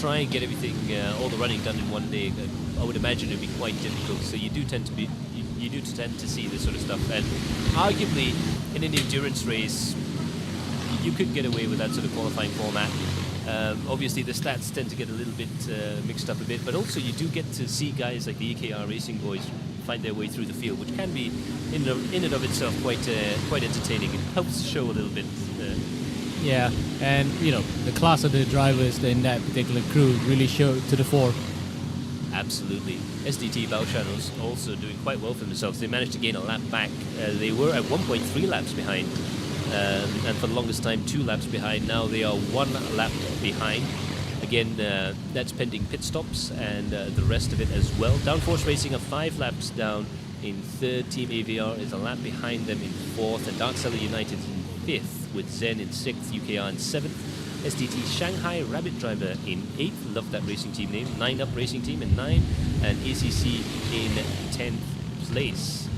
try and get everything, all the running done in one day, I would imagine it would be quite difficult. So you do tend to see this sort of stuff. And arguably, in an endurance race, you could get away with that sort of qualifying format. Obviously, the stats tend to get a little bit mixed up a bit, but also you do get to see guys like the EKR Racing boys find their way through the field, which can be, in and of itself, quite entertaining. It helps show a little bit. Yeah, and the class of the drivers in that particular crew really showed to the fore. Absolutely. SDT Baoshan was also doing quite well for themselves. They managed to gain a lap back. They were at 1.3 laps behind, and for the longest time 2 laps behind. Now they are 1 lap behind. Again, that's pending pit stops and the rest of it as well. Downforce Racing are 5 laps down in 3rd. Team AVR is a lap behind them in 4th, and Dark Seller United in 5th, with Zen in 6th, UKR in 7th. SDT Shanghai Rabbit Driver in 8th, love that racing team name. 9 Up Racing Team in 9, and ACC in 10th place.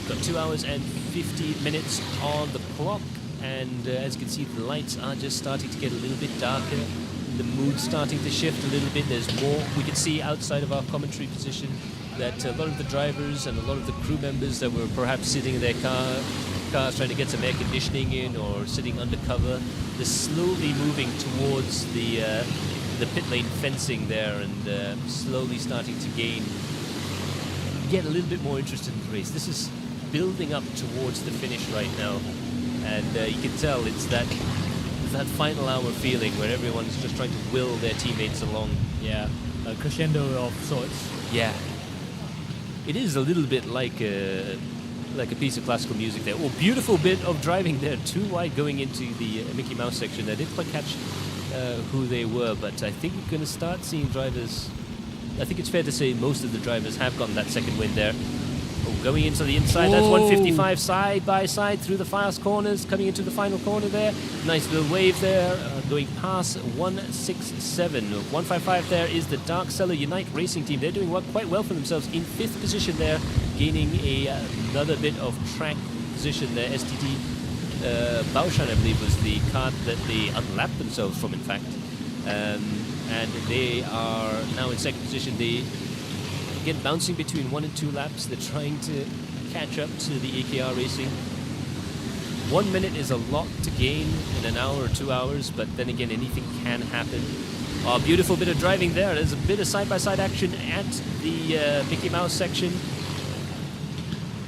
Got 2 hours and 50 minutes on the clock, and as you can see, the lights are just starting to get a little bit darker. The mood's starting to shift a little bit. There's more. We can see outside of our commentary position that a lot of the drivers and a lot of the crew members that were perhaps sitting in their cars trying to get some air conditioning in or sitting undercover, they're slowly moving towards the pit lane fencing there, and slowly starting to get a little bit more interested in the race. This is building up towards the finish right now, and you can tell it's that final hour feeling where everyone's just trying to will their teammates along. Yeah, a crescendo of sorts. Yeah, it is a little bit like a piece of classical music there. Oh, beautiful bit of driving there, too wide going into the Mickey Mouse section. I didn't quite catch who they were, but I think we're going to start seeing drivers. I think it's fair to say most of the drivers have gotten that second win there. Oh, going into the inside, that's 155 side by side through the fast corners, coming into the final corner there. Nice little wave there, going past 167. 155 there is the Dark Seller Unite Racing Team. They're doing quite well for themselves in 5th position there, gaining another bit of track position there. STT Baoshan, I believe, was the kart that they unlapped themselves from, in fact. And they are now in 2nd position. They again bouncing between 1 and 2 laps. They're trying to catch up to the AKR Racing. 1 minute is a lot to gain in an hour or 2 hours, but then again, anything can happen. Oh, beautiful bit of driving there. There's a bit of side-by-side action at the Mickey Mouse section.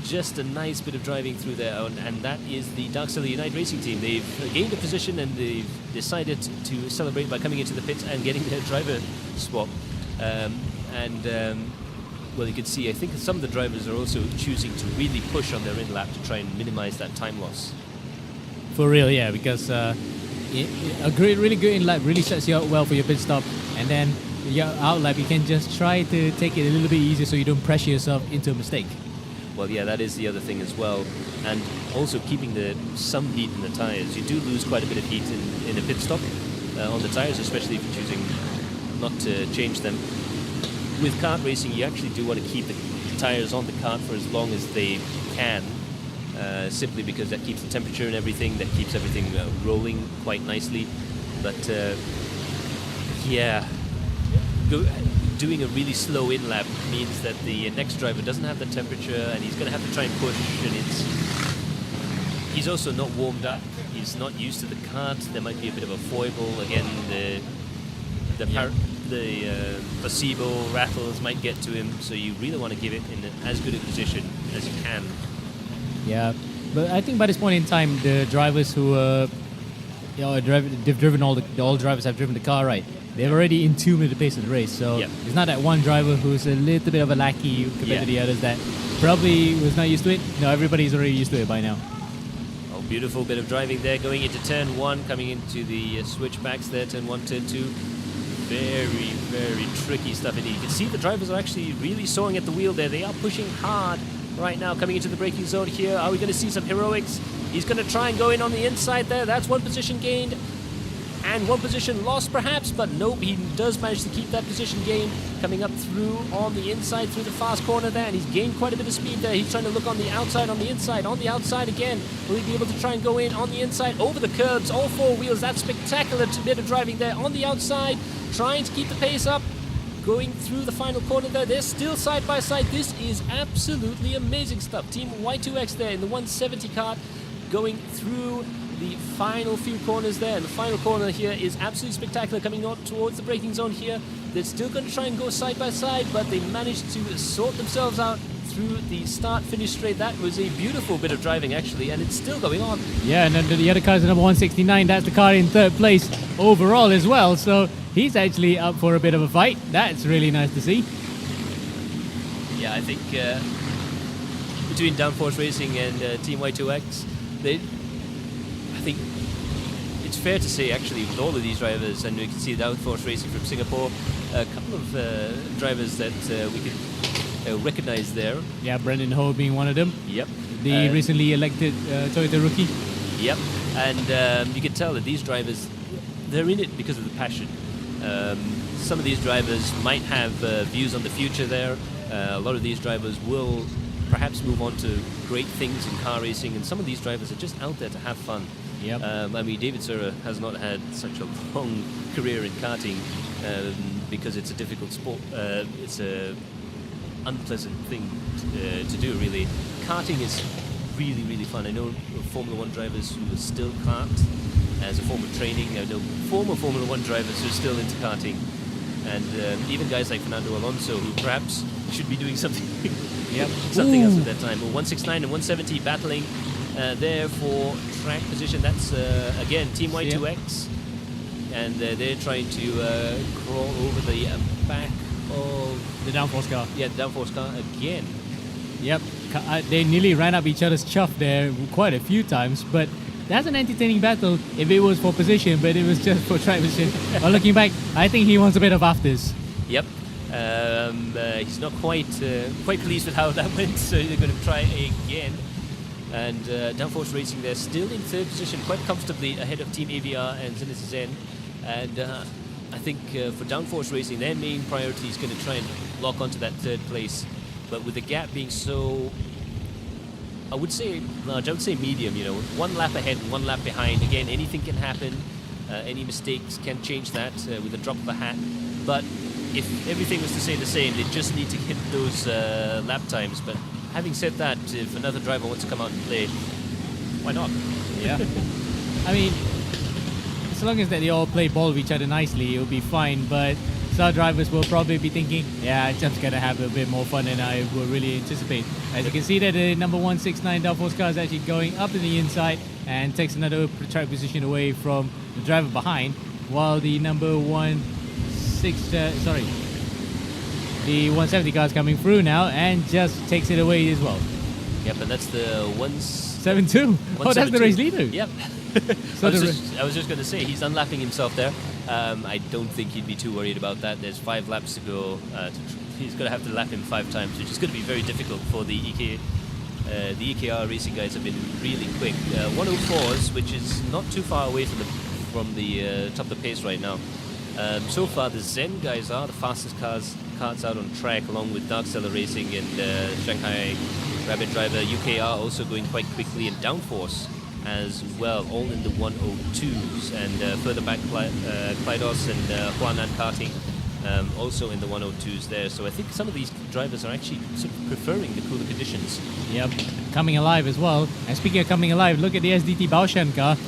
Just a nice bit of driving through there, and that is the Dark Seller Unite Racing Team. They've gained a position, and they've decided to celebrate by coming into the pits and getting their driver swap. Well, you can see, I think some of the drivers are also choosing to really push on their in-lap to try and minimize that time loss. For real, yeah, because a really good in-lap really sets you up well for your pit stop, and then your out-lap, you can just try to take it a little bit easier so you don't pressure yourself into a mistake. Well, yeah, that is the other thing as well. And also keeping some heat in the tires. You do lose quite a bit of heat in a pit stop on the tires, especially if you're choosing not to change them. With kart racing, you actually do want to keep the tires on the kart for as long as they can, simply because that keeps the temperature and everything, that keeps everything rolling quite nicely. But yeah, doing a really slow in-lap means that the next driver doesn't have the temperature, and he's going to have to try and push, and he's also not warmed up. He's not used to the kart. There might be a bit of a foible. Again, the placebo rattles might get to him, so you really want to give it in as good a position as you can. Yeah, but I think by this point in time, the drivers who they've driven all the drivers have driven the car, right? They're already in tune with the pace of the race, so it's not that one driver who's a little bit of a lackey compared to the others that probably was not used to it. No, everybody's already used to it by now. Oh, beautiful bit of driving there, going into turn 1, coming into the switchbacks there, turn 1, turn 2. Very, very tricky stuff indeed. You can see the drivers are actually really sawing at the wheel there. They are pushing hard right now, coming into the braking zone here. Are we going to see some heroics? He's going to try and go in on the inside there. That's 1 position gained. and one position lost perhaps, but nope, he does manage to keep that position gained, coming up through on the inside through the fast corner there, and he's gained quite a bit of speed there. He's trying to look on the outside, on the inside, on the outside again. Will he be able to try and go in on the inside, over the curbs, all four wheels? That's spectacular bit of driving there on the outside, trying to keep the pace up. Going through the final corner there, they're still side by side. This is absolutely amazing stuff. Team Y2X there in the 170 kart, going through the final few corners there, and the final corner here is absolutely spectacular, coming on towards the braking zone here. They're still going to try and go side by side, but they managed to sort themselves out through the start-finish straight. That was a beautiful bit of driving actually, and it's still going on. Yeah, and then the other car is number 169. That's the car in third place overall as well. So he's actually up for a bit of a fight. That's really nice to see. Yeah, I think between Downforce Racing and Team Y2X, I think it's fair to say actually with all of these drivers, and we can see Downforce Racing from Singapore, a couple of drivers that we could recognize there. Yeah, Brendan Ho being one of them. Yep. The recently elected Toyota rookie. Yep. And you can tell that these drivers, they're in it because of the passion. Some of these drivers might have views on the future there. A lot of these drivers will perhaps move on to great things in car racing, and some of these drivers are just out there to have fun. Yep. I mean, David Sura has not had such a long career in karting because it's a difficult sport. It's a unpleasant thing to do, really. Karting is really, really fun. I know Formula One drivers who still kart as a form of training. I know former Formula One drivers who are still into karting, and even guys like Fernando Alonso, who perhaps should be doing something something else at that time. Well, 169 and 170 battling there for track position. That's again Team Y2X, and they're trying to crawl over the back of the downforce car. Yeah, the downforce car again. Yep, they nearly ran up each other's chuff there quite a few times, but that's an entertaining battle if it was for position, but it was just for track position. Well, looking back, I think he wants a bit of afters. Yep. He's not quite pleased with how that went, so they're going to try again. And Downforce Racing, they're still in third position, quite comfortably ahead of Team AVR and Zenith Zen. And I think for Downforce Racing, their main priority is going to try and lock onto that third place. But with the gap being so, I would say large, I would say medium, you know, one lap ahead, one lap behind. Again, anything can happen. Any mistakes can change that with a drop of a hat. But if everything was to stay the same, they just need to hit those lap times. But having said that, if another driver wants to come out and play, why not? Yeah. I mean, as long as that they all play ball with each other nicely, it'll be fine. But some drivers will probably be thinking, yeah, I'm just going to have a bit more fun than I would really anticipate. As you can see that the number 169 Downforce car is actually going up to the inside and takes another track position away from the driver behind, while the number 170 car is coming through now and just takes it away as well. Yep, and that's the 172. Oh, that's the race leader. Yep. So I was just going to say, he's unlapping himself there. I don't think he'd be too worried about that. There's 5 laps to go. He's going to have to lap him 5 times, which is going to be very difficult for the EKR racing guys. Have been really quick. 104s, which is not too far away from the top of the pace right now. So far, the Zen guys are the fastest karts out on track, along with Dark Stellar Racing and Shanghai Rabbit Driver. UKR also going quite quickly, and Downforce as well, all in the 102s, and further back Kleidos and Huanan Karting also in the 102s there. So I think some of these drivers are actually sort of preferring the cooler conditions. Yep, coming alive as well. And speaking of coming alive, look at the SDT Baoshan car,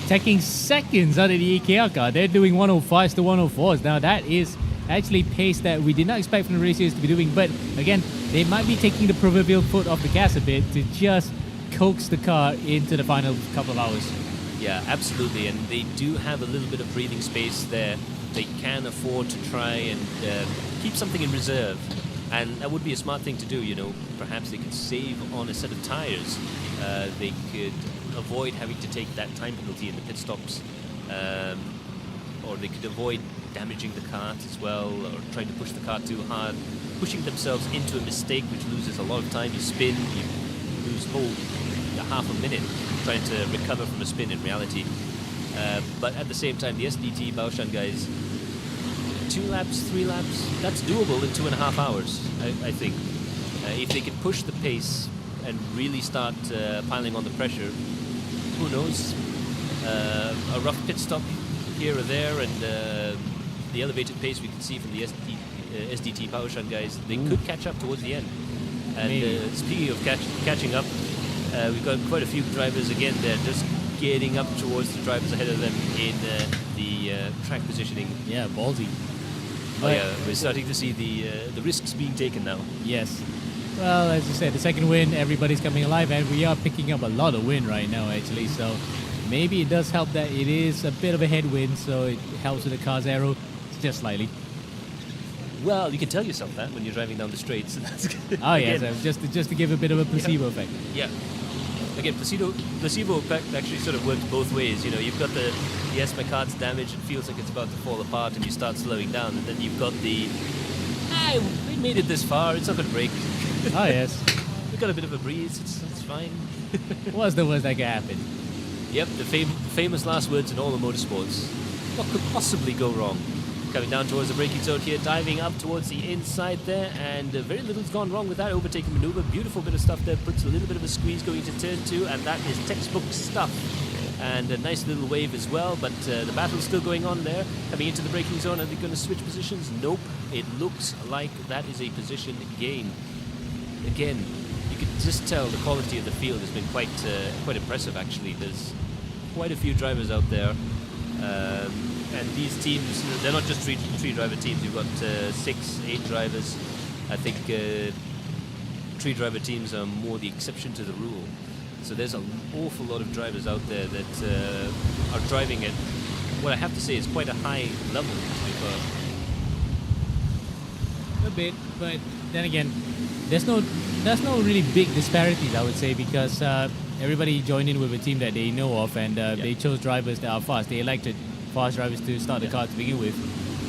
taking seconds out of the EKR car. They're doing 105s to 104s. Now that is actually pace that we did not expect from the racers to be doing, but again, they might be taking the proverbial foot off the gas a bit to just coax the car into the final couple of hours. Yeah, absolutely, and they do have a little bit of breathing space there. They can afford to try and keep something in reserve, and that would be a smart thing to do, you know. Perhaps they could save on a set of tires. They could avoid having to take that time penalty in the pit stops, or they could avoid damaging the kart as well, or trying to push the car too hard, pushing themselves into a mistake which loses a lot of time. You spin, you lose whole half a minute trying to recover from a spin in reality. But at the same time, the SDT Baoshan guys, 2 laps, 3 laps, that's doable in 2.5 hours, I think. If they can push the pace and really start piling on the pressure, who knows? A rough pit stop here or there, and the elevated pace we can see from the SDT Baoshan guys, they could catch up towards the end. And speaking of catching up, we've got quite a few drivers again. They're just getting up towards the drivers ahead of them in the track positioning. Yeah, ballsy. Oh yeah, we're starting to see the risks being taken now. Yes. Well, as you said, the second win, everybody's coming alive, and we are picking up a lot of win right now, actually. So maybe it does help that it is a bit of a headwind, so it helps with the car's aero just slightly. Well, you can tell yourself that when you're driving down the straight. So that's good. Oh yes, just to give a bit of a placebo effect. Yeah. Again, placebo effect actually sort of works both ways. You know, you've got the yes, my car's damaged, it feels like it's about to fall apart, and you start slowing down, and then you've got the we made it this far, it's not going to break. Oh yes. We've got a bit of a breeze, it's fine. What's the worst that could happen? Yep, the famous last words in all of motorsports. What could possibly go wrong? Coming down towards the braking zone here, diving up towards the inside there, and very little's gone wrong with that overtaking maneuver. Beautiful bit of stuff there, puts a little bit of a squeeze going into turn 2, and that is textbook stuff. And a nice little wave as well, but the battle's still going on there. Coming into the braking zone, are they going to switch positions? Nope, it looks like that is a position gain. Again, you can just tell the quality of the field has been quite impressive actually. There's quite a few drivers out there. And these teams, they're not just three driver teams. You've got 6, 8 drivers. I think 3 driver teams are more the exception to the rule. So there's an awful lot of drivers out there that are driving at what I have to say is quite a high level. A bit, but then again, there's no really big disparities, I would say, because everybody joined in with a team that they know of, and they chose drivers that are fast. They elected fast drivers to start the car to begin with.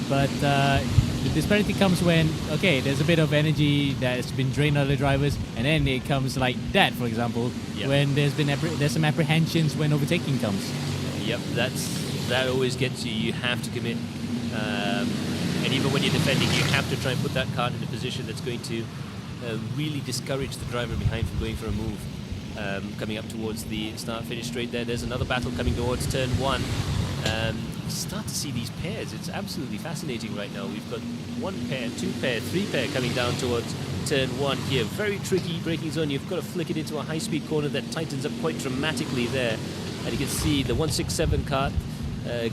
But the disparity comes when, okay, there's a bit of energy that's been drained out of the drivers, and then it comes like that, for example, when there's some apprehensions when overtaking comes. Yep, that always gets you. You have to commit. And even when you're defending, you have to try and put that car in a position that's going to really discourage the driver behind from going for a move. Coming up towards the start-finish straight there, there's another battle coming towards turn 1. Start to see these pairs. It's absolutely fascinating right now. We've got 1 pair, 2 pair, 3 pair coming down towards turn 1 here. Very tricky braking zone. You've got to flick it into a high-speed corner that tightens up quite dramatically there. And you can see the 167 kart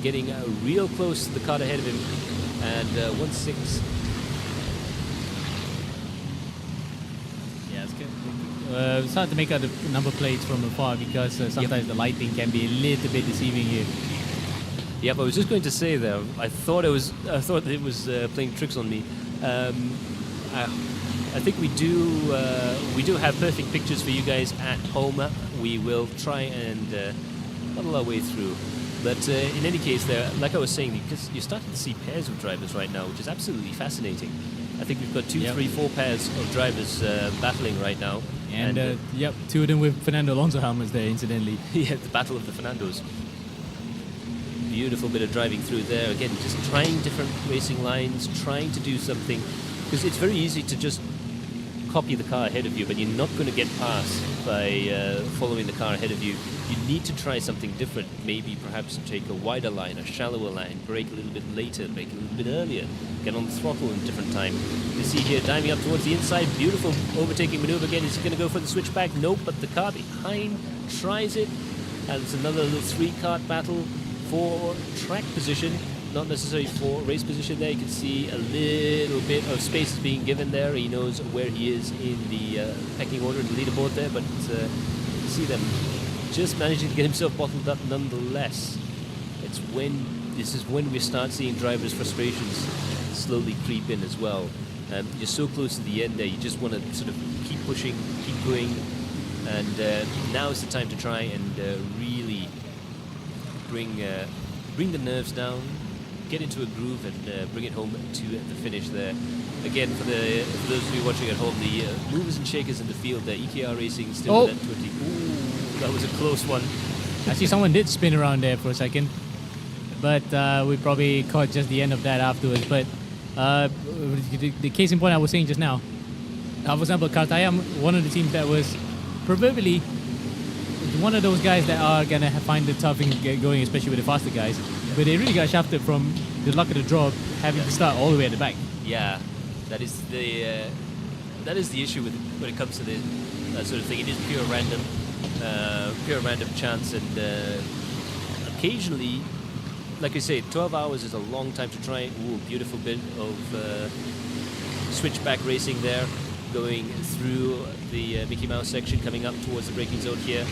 getting real close to the kart ahead of him. And 16. Yeah, it's good. It's hard to make out the number plates from afar because sometimes the lighting can be a little bit deceiving here. Yep, I was just going to say there. I thought it was playing tricks on me. I think we do have perfect pictures for you guys at home. We will try and muddle our way through. But in any case, there, like I was saying, because you're starting to see pairs of drivers right now, which is absolutely fascinating. I think we've got 2, 3, 4 pairs of drivers battling right now. And 2 of them with Fernando Alonso helmets there, incidentally. Yeah, the battle of the Fernandos. Beautiful bit of driving through there. Again, just trying different racing lines, trying to do something. Because it's very easy to just copy the car ahead of you, but you're not going to get past by following the car ahead of you. You need to try something different. Maybe perhaps take a wider line, a shallower line, brake a little bit later, brake a little bit earlier, get on the throttle in a different time. You see here, diving up towards the inside, beautiful overtaking maneuver again. Is he going to go for the switchback? Nope, but the car behind tries it. And it's another little 3-kart battle for track position, not necessarily for race position there. You can see a little bit of space is being given there. He knows where he is in the pecking order in the leaderboard there, but you see them just managing to get himself bottled up nonetheless. This is when we start seeing drivers' frustrations slowly creep in as well. You're so close to the end there, you just want to sort of keep pushing, keep going, and now is the time to try and really bring the nerves down, get into a groove, and bring it home to the finish there. Again, for those of you watching at home, the movers and shakers in the field there, EKR Racing still at 20. Ooh, that was a close one. Actually, someone did spin around there for a second, but we probably caught just the end of that afterwards. But the case in point I was saying just now, for example, Kartayam, one of the teams that was proverbially one of those guys that are going to find it tough in going, especially with the faster guys. But they really got shafted from the luck of the draw, having to start all the way at the back. Yeah, that is the issue with when it comes to that sort of thing. It is pure random chance, and occasionally, like I say, 12 hours is a long time to try. Ooh, beautiful bit of switchback racing there, going through the Mickey Mouse section, coming up towards the braking zone here.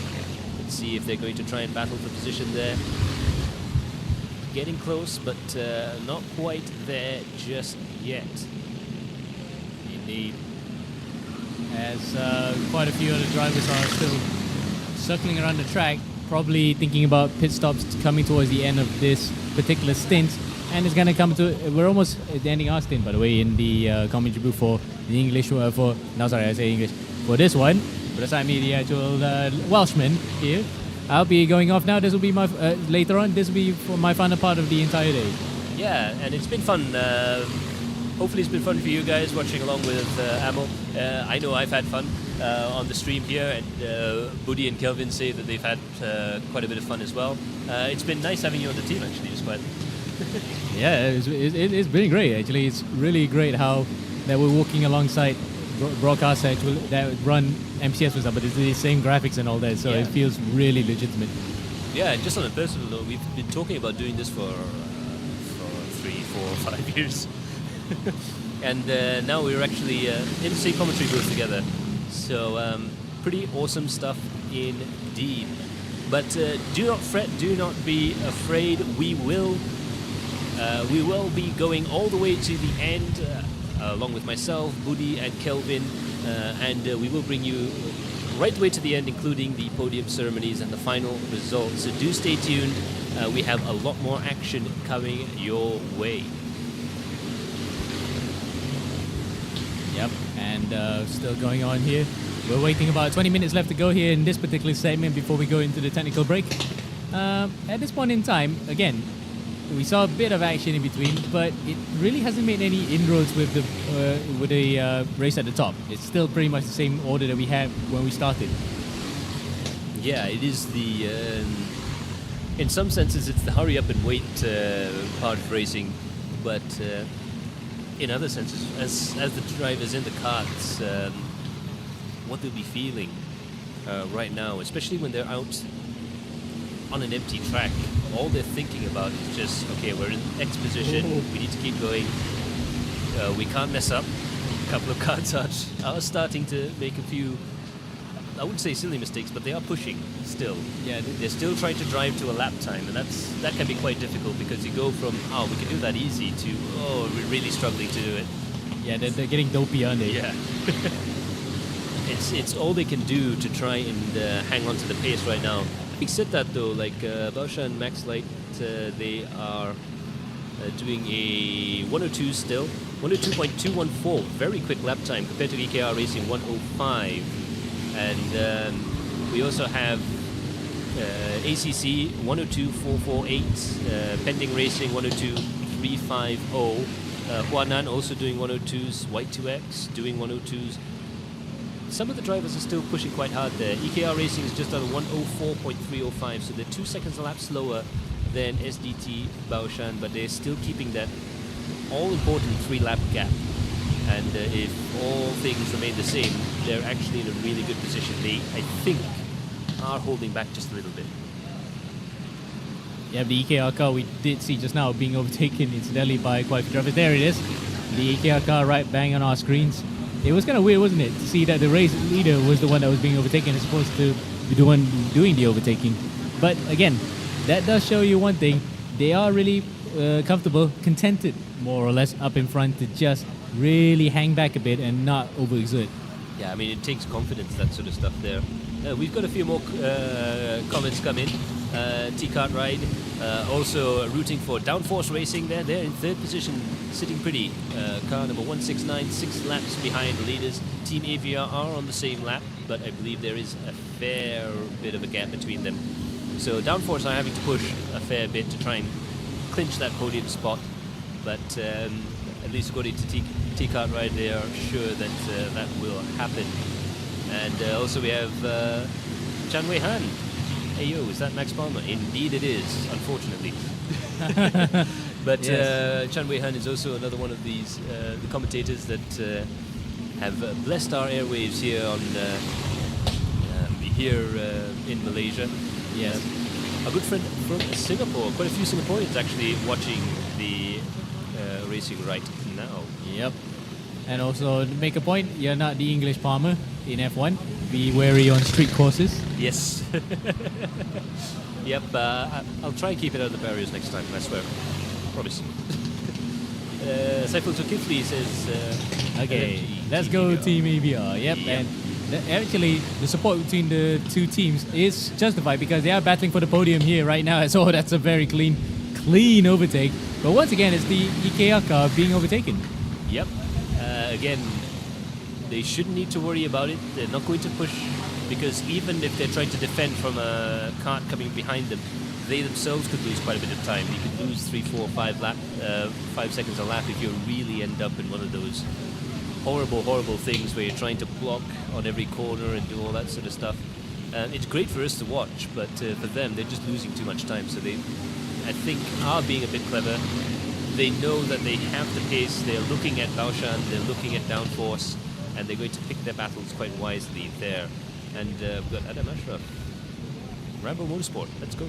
Let's see if they're going to try and battle for position there. Getting close, but not quite there just yet. Indeed. As quite a few other drivers are still circling around the track, probably thinking about pit stops coming towards the end of this particular stint. And it's going to come to, we're almost ending our stint, by the way, in the commentary booth for the English, I say English, for this one. Beside me, the actual Welshman here. I'll be going off now. This will be my, later on, this will be for my final part of the entire day. Yeah, and it's been fun. Hopefully it's been fun for you guys watching along with Amel. I know I've had fun on the stream here, and Buddy and Kelvin say that they've had quite a bit of fun as well. It's been nice having you on the team, actually, despite. Yeah, it's been great, actually. It's really great how that we're walking alongside broadcasts that run MCS with us, but it's the same graphics and all that, so it feels really legitimate. Yeah, and just on a personal note, we've been talking about doing this for 3, 4, 5 years. And now we're actually in the same commentary booth together. So pretty awesome stuff indeed. But do not fret, do not be afraid. We will be going all the way to the end, along with myself, Buddy and Kelvin, and we will bring you right the way to the end, including the podium ceremonies and the final results. So do stay tuned. We have a lot more action coming your way. Yep, and still going on here. We're waiting about 20 minutes left to go here in this particular segment before we go into the technical break. At this point in time, again, we saw a bit of action in between, but it really hasn't made any inroads with the race at the top. It's still pretty much the same order that we had when we started. Yeah, it is the... in some senses, it's the hurry up and wait part of racing, but in other senses, as the drivers in the karts, what they'll be feeling right now, especially when they're out on an empty track, all they're thinking about is just, okay, we're in X position, we need to keep going, we can't mess up. A couple of karts are starting to make a few, I wouldn't say silly mistakes, but they are pushing still. Yeah, they're still trying to drive to a lap time, and that can be quite difficult because you go from, oh, we can do that easy to, oh, we're really struggling to do it. Yeah, they're getting dopey, aren't they? Yeah. It's all they can do to try and hang on to the pace right now. Having said that though, like Bausha and Max Light, they are doing a 102 still, 102.214, very quick lap time compared to EKR Racing 105. And we also have ACC 102.448, Pending Racing 102.350, Huanan also doing 102s, White 2X doing 102s. Some of the drivers are still pushing quite hard there. EKR Racing is just on 104.305, so they're 2 seconds a lap slower than SDT Baoshan, but they're still keeping that all-important 3-lap gap. And if all things remain the same, they're actually in a really good position. They, I think, are holding back just a little bit. Yeah, the EKR car we did see just now being overtaken incidentally by quite a few drivers. There it is, the EKR car right bang on our screens. It was kind of weird, wasn't it, to see that the race leader was the one that was being overtaken as opposed to be the one doing the overtaking. But again, that does show you one thing. They are really comfortable, contented, more or less, up in front to just really hang back a bit and not overexert. Yeah, I mean, it takes confidence, that sort of stuff there. We've got a few more comments come in. T-Kart Ride, also rooting for Downforce Racing there. They're in third position, sitting pretty. Car number 169, 6 laps behind the leaders. Team AVR are on the same lap, but I believe there is a fair bit of a gap between them. So Downforce are having to push a fair bit to try and clinch that podium spot, but at least according to T-Kart Ride, they are sure that that will happen. And also we have Chan Wei Han. Hey yo, is that Max Palmer? Indeed it is, unfortunately. But Yes. Chan Wei Han is also another one of these the commentators that have blessed our airwaves here on in Malaysia. Yes. A good friend from Singapore. Quite a few Singaporeans actually watching the racing right now. Yep. And also, to make a point, you're not the English Palmer in F1. Be wary on street courses. Yes. Yep. I'll try and keep it out of the barriers next time. I swear. Promise. Saiful Zulkifli says. Okay, let's go Team ABR. Yep. And actually, the support between the two teams is justified because they are battling for the podium here right now. So that's a very clean overtake. But once again, it's the EKR car being overtaken. Yep. Again, they shouldn't need to worry about it. They're not going to push because even if they're trying to defend from a cart coming behind them, they themselves could lose quite a bit of time. You could lose 3, 4, 5 seconds a lap if you really end up in one of those horrible things where you're trying to block on every corner and do all that sort of stuff. It's great for us to watch, but for them, they're just losing too much time. So they, I think, are being a bit clever. They know that they have the pace. They're looking at Baoshan, they're looking at Downforce, and they're going to pick their battles quite wisely there. And we've got Adam Ashraf, Rambo Motorsport. Let's go.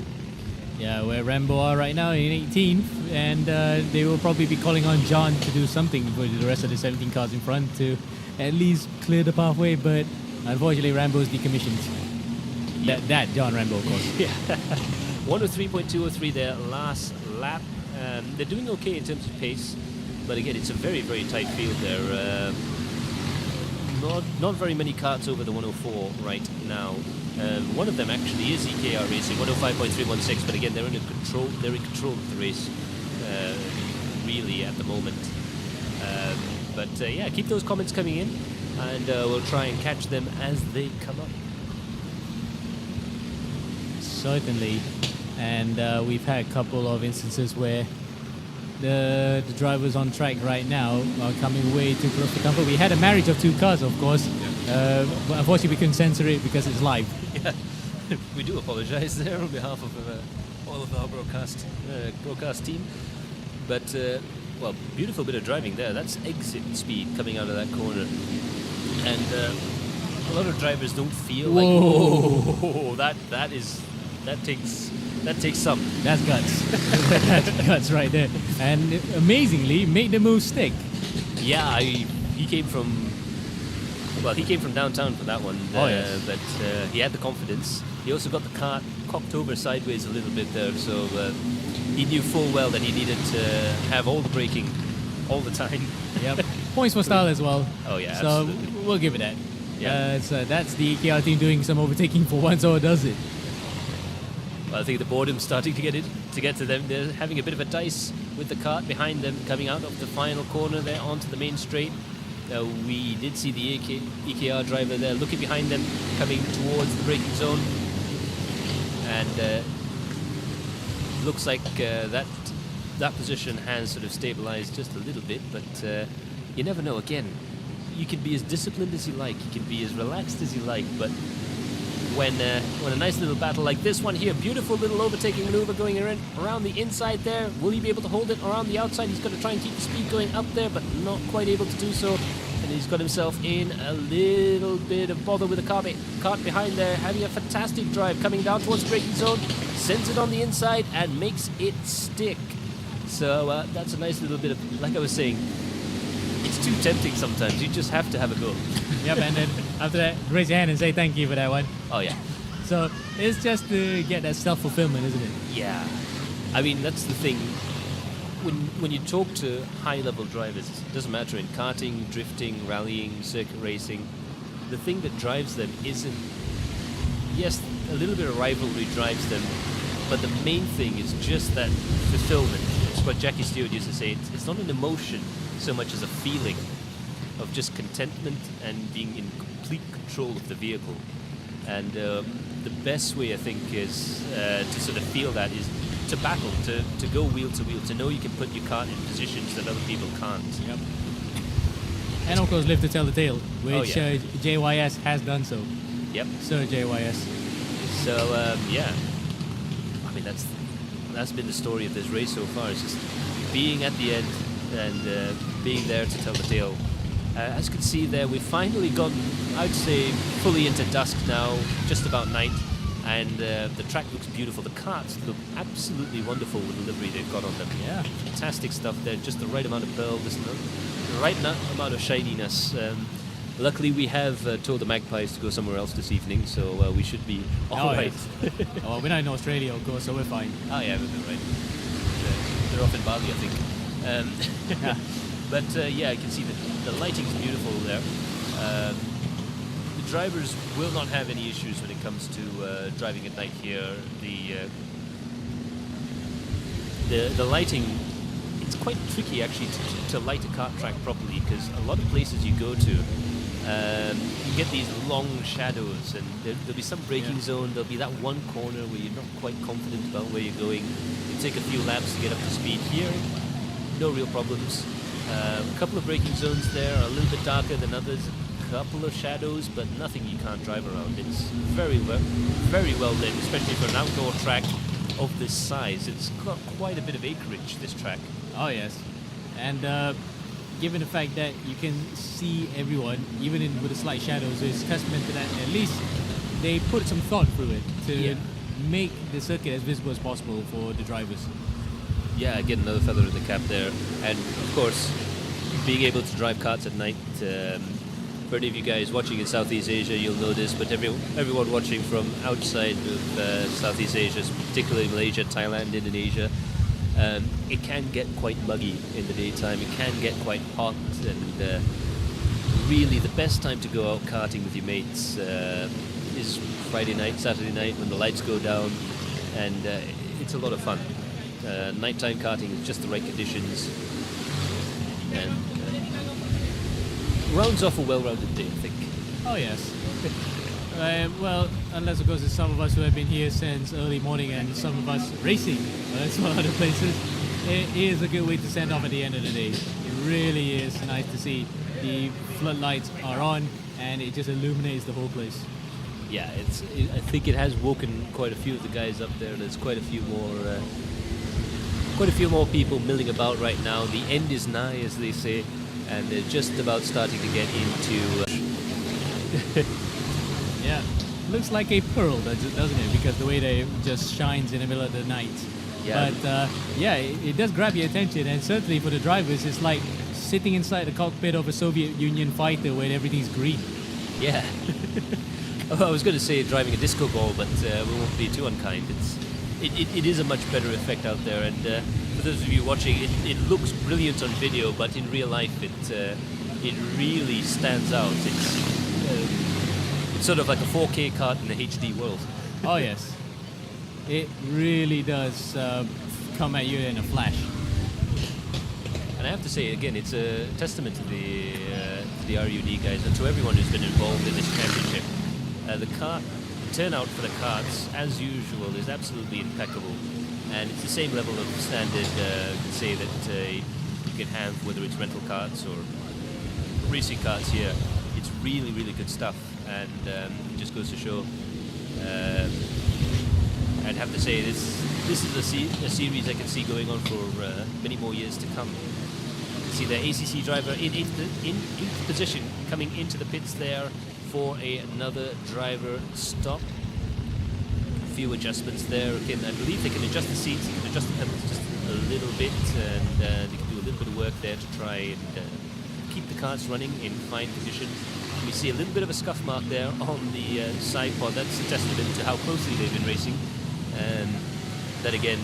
Yeah, where Rambo are right now in 18th, and they will probably be calling on John to do something for the rest of the 17 cars in front to at least clear the pathway, but unfortunately Rambo's decommissioned. That John Rambo, of course. Yeah. 103.203 their last lap. They're doing okay in terms of pace, but again, it's a very tight field there. Not very many karts over the 104 right now. One of them actually is EKR Racing, 105.316, but again, they're in control of the race, really, at the moment. But yeah, keep those comments coming in, and we'll try and catch them as they come up. Certainly. And we've had a couple of instances where the drivers on track right now are coming way too close to comfort. We had a marriage of two cars, of course. But unfortunately, we couldn't censor it because it's live. Yeah, we do apologize there on behalf of all of our broadcast team. But, well, beautiful bit of driving there. That's exit speed coming out of that corner. And a lot of drivers don't feel like, oh, that takes some. That's guts. That's guts right there. And amazingly, made the move stick. Yeah, he came from downtown for that one. Yes. But he had the confidence. He also got the cart cocked over sideways a little bit there, so he knew full well that he needed to have all the braking all the time. Yep. Points for style as well. Oh yeah, so absolutely. we'll give it that. Yeah. So that's the EKR team doing some overtaking for once, or does it? Well, I think the boredom's starting to get to them. They're having a bit of a dice with the cart behind them, coming out of the final corner there onto the main straight. We did see the EKR driver there looking behind them, coming towards the braking zone. And looks like that position has sort of stabilized just a little bit, but you never know. Again, you can be as disciplined as you like, you can be as relaxed as you like, but when a nice little battle like this one here, beautiful little overtaking maneuver going around the inside there, will he be able to hold it around the outside? He's got to try and keep the speed going up there, but not quite able to do so. And he's got himself in a little bit of bother with the cart behind there, having a fantastic drive, coming down towards the braking zone, sends it on the inside and makes it stick. So that's a nice little bit of, like I was saying, it's too tempting sometimes. You just have to have a go. Yep, and then after that, raise your hand and say thank you for that one. Oh yeah. So it's just to get that self-fulfillment, isn't it? Yeah. I mean, that's the thing. When you talk to high-level drivers, it doesn't matter in karting, drifting, rallying, circuit racing, the thing that drives them isn't, yes, a little bit of rivalry drives them, but the main thing is just that fulfillment. It's what Jackie Stewart used to say. It's not an emotion so much as a feeling of just contentment and being in complete control of the vehicle. And the the best way, I think, is to sort of feel that is to battle, to go wheel to wheel, to know you can put your kart in positions that other people can't. Yep. And of course, live to tell the tale, which yeah. JYS has done so. Yep. Sir JYS. So yeah, I mean that's been the story of this race so far. It's just being at the end and being there to tell the tale. As you can see there, we've finally gotten, I'd say, fully into dusk now, just about night, and the track looks beautiful. The karts look absolutely wonderful with the livery they've got on them. Yeah. Fantastic stuff there, just the right amount of pearl, just the right amount of shininess. Luckily, we have told the Magpies to go somewhere else this evening, so we should be all right. Yes. Well, we're not in Australia, of course, so we're fine. Oh yeah, we're right. They're off in Bali, I think. Yeah. But yeah, you can see the lighting's beautiful there. The drivers will not have any issues when it comes to driving at night here. The lighting, it's quite tricky actually to light a kart track properly, because a lot of places you go to, you get these long shadows, and there'll be some braking zone, there'll be that one corner where you're not quite confident about where you're going. You take a few laps to get up to speed. Here, no real problems. A couple of braking zones there are a little bit darker than others, a couple of shadows, but nothing you can't drive around. It's very well lit, especially for an outdoor track of this size. It's got quite a bit of acreage, this track. Oh, yes. And given the fact that you can see everyone, even with the slight shadows, it's testament to that at least they put some thought through it to make the circuit as visible as possible for the drivers. Yeah, get another feather in the cap there. And of course, being able to drive karts at night, for any of you guys watching in Southeast Asia, you'll know this, but everyone watching from outside of Southeast Asia, particularly Malaysia, Thailand, Indonesia, it can get quite muggy in the daytime. It can get quite hot, and really the best time to go out karting with your mates is Friday night, Saturday night, when the lights go down, and it's a lot of fun. Nighttime karting is just the right conditions, and rounds off a well-rounded day, I think. Oh, yes. Well, unless, of course, there's some of us who have been here since early morning and some of us racing some other places. It is a good way to send off at the end of the day. It really is nice to see the floodlights are on and it just illuminates the whole place. Yeah, I think it has woken quite a few of the guys up there. There's quite a few more people milling about right now. The end is nigh, as they say, and they're just about starting to get into... Yeah, looks like a pearl, doesn't it? Because the way that it just shines in the middle of the night. Yeah. But yeah, it does grab your attention, and certainly for the drivers, it's like sitting inside the cockpit of a Soviet Union fighter where everything's green. Yeah. I was going to say driving a disco ball, but we won't be too unkind. It is a much better effect out there, and for those of you watching, it looks brilliant on video, but in real life it really stands out. It's sort of like a 4K kart in a HD world. Oh yes, it really does come at you in a flash. And I have to say again, it's a testament to the RUD guys and to everyone who's been involved in this championship. The turnout for the karts, as usual, is absolutely impeccable, and it's the same level of standard you can say that you can have whether it's rental karts or racing karts here. It's really, really good stuff, and it just goes to show. I'd have to say this is a series I can see going on for many more years to come. You can see the ACC driver in eighth position coming into the pits there for another driver stop. A few adjustments there. Again, I believe they can adjust the seats, they can adjust the pedals just a little bit, and they can do a little bit of work there to try and keep the karts running in fine condition. We see a little bit of a scuff mark there on the side pod. That's a testament to how closely they've been racing. And that again,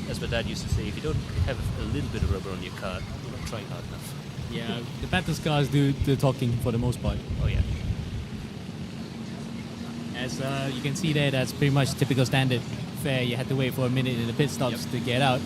as my dad used to say, if you don't have a little bit of rubber on your car, you're not trying hard enough. Yeah, the Battles cars do the talking for the most part. Oh yeah. As you can see there, that's pretty much typical standard fare. You had to wait for a minute in the pit stops to get out,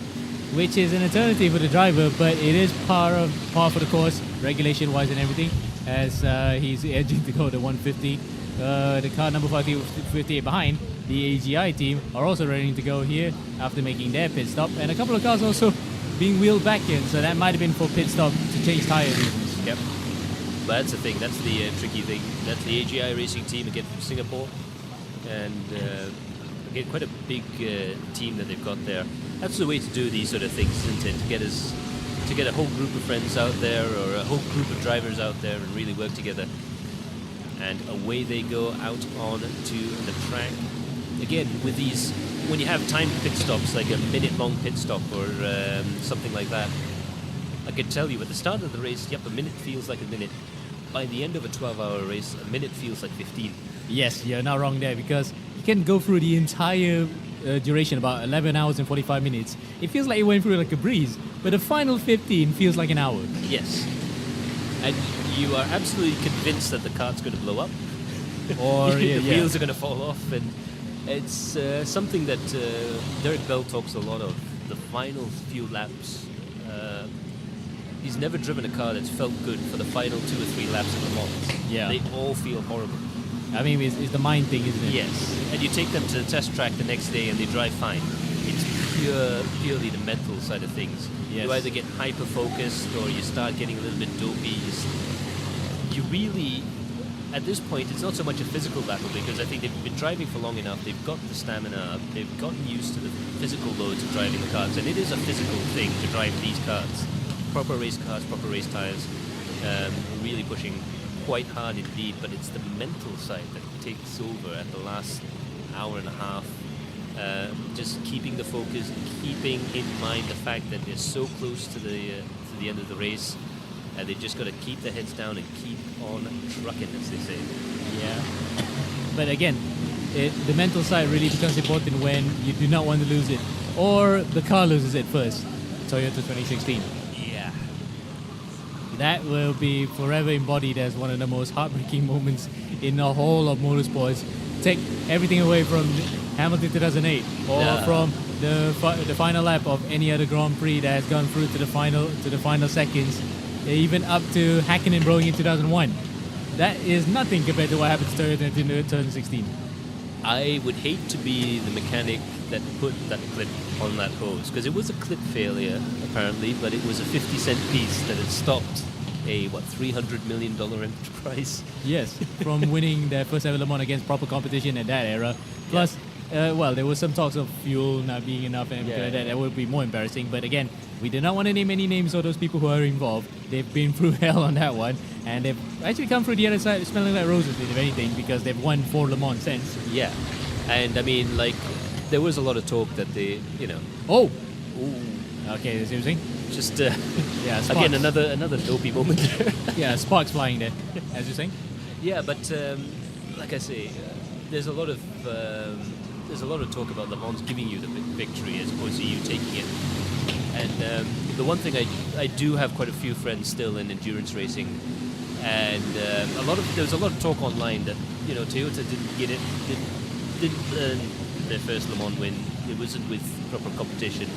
which is an eternity for the driver, but it is par for the course, regulation-wise and everything, as he's edging to go to 150. the car number 58 behind, the AGI team, are also ready to go here after making their pit stop. And a couple of cars also being wheeled back in, so that might have been for pit stop to change tire reasons. Yep. But that's the thing. That's the tricky thing. That's the AGI racing team again from Singapore, and again quite a big team that they've got there. That's the way to do these sort of things, isn't it? To get a whole group of friends out there, or a whole group of drivers out there, and really work together. And away they go out onto the track. Again, with these, when you have timed pit stops, like a minute-long pit stop or something like that, I can tell you at the start of the race, yep, a minute feels like a minute. By the end of a 12-hour race, a minute feels like 15. Yes, you're not wrong there, because you can go through the entire duration, about 11 hours and 45 minutes. It feels like you went through like a breeze, but the final 15 feels like an hour. Yes. And you are absolutely convinced that the kart's going to blow up. Or the wheels are going to fall off. And it's something that Derek Bell talks a lot of. The final few laps. He's never driven a car that's felt good for the final 2 or 3 laps of Le Mans. Yeah. They all feel horrible. I mean, it's the mind thing, isn't it? Yes. And you take them to the test track the next day and they drive fine. It's purely the mental side of things. Yes. You either get hyper-focused or you start getting a little bit dopey. You really, at this point, it's not so much a physical battle, because I think they've been driving for long enough. They've got the stamina up. They've gotten used to the physical loads of driving the karts. And it is a physical thing to drive these karts. Proper race cars, proper race tires, really pushing quite hard indeed, but it's the mental side that takes over at the last hour and a half. Just keeping the focus, keeping in mind the fact that they're so close to the end of the race, and they've just got to keep their heads down and keep on trucking, as they say. Yeah. But again, the mental side really becomes important when you do not want to lose it, or the car loses it first. Toyota 2016. That will be forever embodied as one of the most heartbreaking moments in the whole of motorsports. Take everything away from Hamilton 2008, or from the final lap of any other Grand Prix that has gone through to the final seconds, even up to Hakkinen blowing in 2001. That is nothing compared to what happened to Toyota in 2016. I would hate to be the mechanic that put that clip on that hose, because it was a clip failure apparently, but it was a 50-cent piece that had stopped a $300 million enterprise. Yes, from winning their first ever Le Mans against proper competition at that era. Plus, there was some talks of fuel not being enough and everything like that. That would be more embarrassing. But again, we do not want to name any names of those people who are involved. They've been through hell on that one, and they've actually come through the other side smelling like roses, if anything, because they've won 4 Le Mans since. Yeah, and I mean, like, there was a lot of talk that they, Oh! Ooh. Okay, see what I'm saying? Just, sparks. again, another dopey moment there. Yeah, sparks flying there, as you're saying. Yeah, but like I say, there's a lot of talk about Le Mans giving you the victory as opposed to you taking it. And the one thing I do have quite a few friends still in endurance racing, and there was a lot of talk online that Toyota didn't earn their first Le Mans win. It wasn't with proper competition.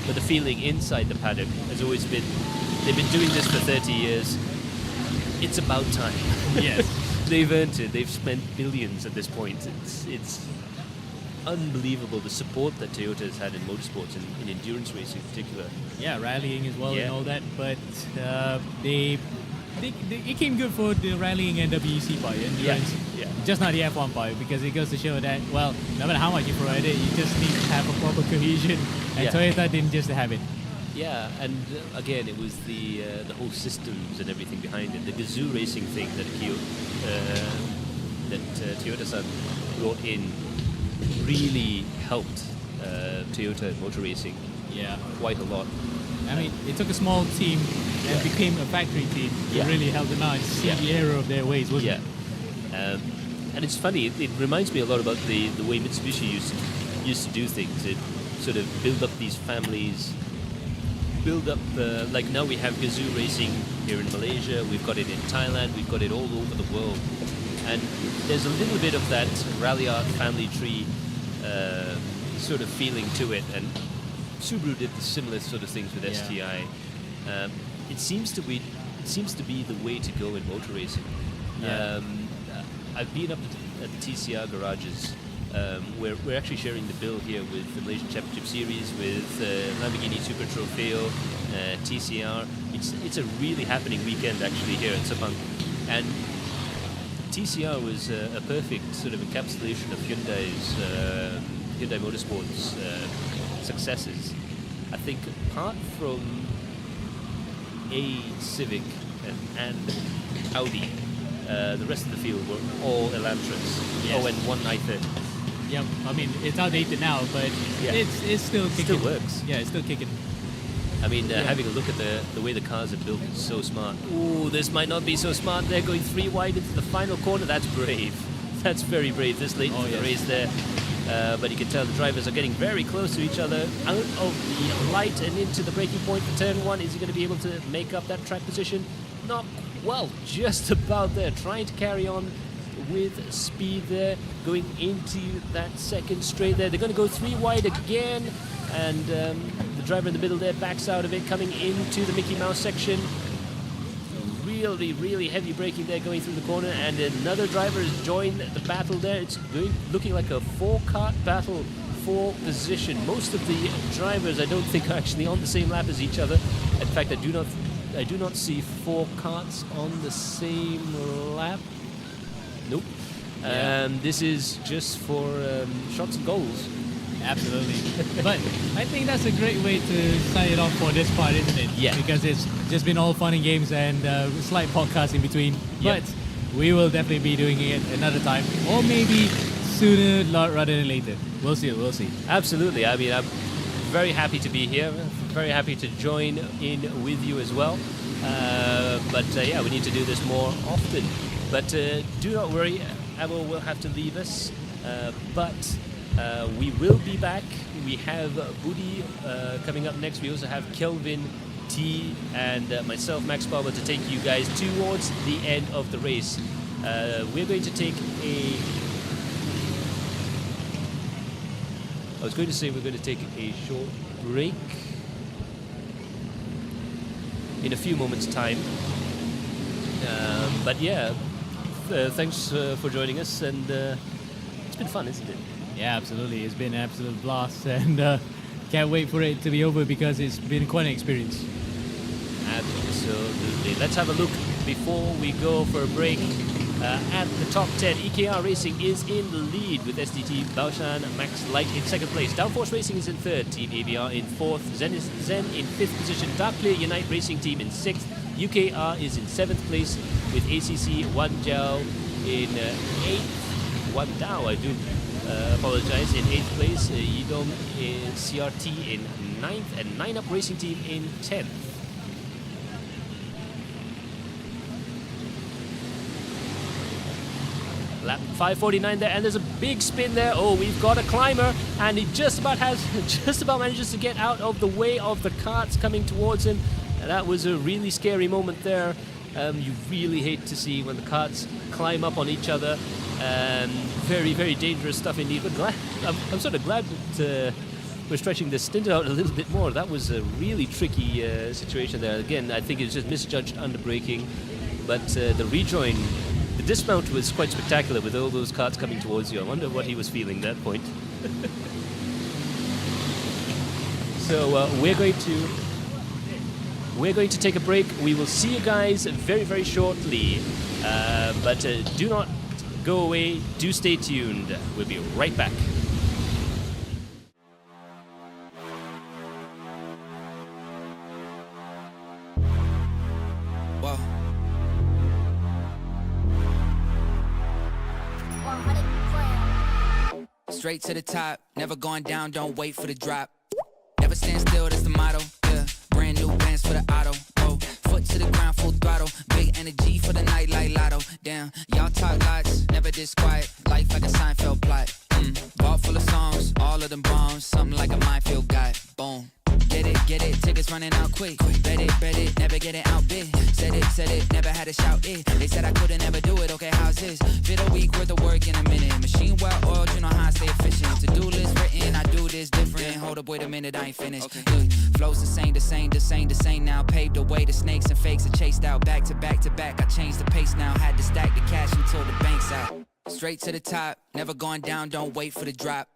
But the feeling inside the paddock has always been, they've been doing this for 30 years. It's about time. Yes. They've earned it. They've spent billions at this point. It's unbelievable the support that Toyota has had in motorsports and in endurance racing in particular. Yeah, rallying as well and all that. But it came good for the rallying and WEC part, endurance. Yeah. Just not the F1 part, because it goes to show that, well, no matter how much you throw at it, you just need to have a proper cohesion. And Toyota didn't just have it. Yeah, and again, it was the whole systems and everything behind it. The Gazoo racing thing that Toyota-san brought in really helped Toyota motor racing quite a lot. I mean, it took a small team and became a factory team to really help them out and see the error of their ways, wasn't it? And it's funny, it reminds me a lot about the way Mitsubishi used to do things. It sort of build up these families, build up like now we have Gazoo racing here in Malaysia, we've got it in Thailand, we've got it all over the world. And there's a little bit of that Rally Art family tree sort of feeling to it. And Subaru did the similar sort of things with STI. It seems to be the way to go in motor racing. I've been up at the TCR garages. We're actually sharing the bill here with the Malaysian Championship Series, with Lamborghini Super Trofeo, TCR. It's a really happening weekend actually here in Sepang, and TCR was a perfect sort of encapsulation of Hyundai Motorsports successes. I think apart from a Civic and Audi, the rest of the field were all Elantras. Yes. Oh, and one i30. Yeah, I mean, it's outdated now, but Yeah. it's still kicking. Still works. Yeah, it's still kicking. I mean, having a look at the way the cars are built is so smart. Ooh, this might not be so smart. They're going 3 wide into the final corner. That's brave. That's very brave this late in the race there. But you can tell the drivers are getting very close to each other. Out of the light and into the braking point for turn 1. Is he going to be able to make up that track position? Not well, just about there. Trying to carry on with speed there. Going into that second straight there. They're going to go 3 wide again. And the driver in the middle there backs out of it, coming into the Mickey Mouse section. Really, really heavy braking there going through the corner, and another driver has joined the battle there. It's looking like a 4-kart battle for position. Most of the drivers I don't think are actually on the same lap as each other. In fact, I do not see 4 karts on the same lap. Nope. This is just for shots and goals. Absolutely. But I think that's a great way to sign it off for this part, isn't it? Yeah. Because it's just been all fun and games and slight podcast in between. Yep. But we will definitely be doing it another time, or maybe sooner rather than later. We'll see. We'll see. Absolutely. I mean, I'm very happy to be here. Very happy to join in with you as well. But yeah, we need to do this more often. But do not worry, Amo will have to leave us. But we will be back. We have Budi coming up next. We also have Kelvin, T, and myself, Max Barber, to take you guys towards the end of the race. We're going to take I was going to say we're going to take a short break in a few moments' time. But yeah, thanks for joining us, and it's been fun, isn't it? Yeah, absolutely. It's been an absolute blast, and can't wait for it to be over because it's been quite an experience. Absolutely. Let's have a look before we go for a break. At the top 10, EKR Racing is in the lead with SDT, Baoshan, Max Light in second place. Downforce Racing is in third, Team ABR in fourth, Zen in fifth position, Dark Clear Unite Racing Team in sixth, UKR is in seventh place with ACC Wanjiao in eighth, Wandao, I do apologize, in eighth place, Yidong in CRT in ninth, and 9up Racing Team in 10th. Lap 5:49 there, and there's a big spin there. Oh, we've got a climber, and he just about manages to get out of the way of the karts coming towards him. And that was a really scary moment there. You really hate to see when the karts climb up on each other. Very, very dangerous stuff indeed. But I'm sort of glad that we're stretching this stint out a little bit more. That was a really tricky situation there. Again, I think it's just misjudged under braking, but the rejoin. The dismount was quite spectacular with all those karts coming towards you. I wonder what he was feeling at that point. So we're going to take a break. We will see you guys very, very shortly. But do not go away. Do stay tuned. We'll be right back. Whoa. Straight to the top, never going down, don't wait for the drop. Never stand still, that's the motto. Yeah, brand new bands for the auto. Oh, foot to the ground, full throttle. Big energy for the night like lotto. Damn, y'all talk lots, never this quiet. Life like a Seinfeld plot. Vault full of songs, all of them bombs. Something like a minefield guy. Boom. Get it, tickets running out quick. Bet it, never get it out big. Said it, never had to shout it. They said I couldn't ever do it, okay, how's this? Fit a week worth of work in a minute. Machine well oiled, you know how I stay efficient. To-do list written, I do this different. Hold up, wait a minute, I ain't finished. Okay. Look, flows the same now. Paved the way, the snakes and fakes are chased out. Back to back, I changed the pace now. Had to stack the cash until the bank's out. Straight to the top, never going down, don't wait for the drop.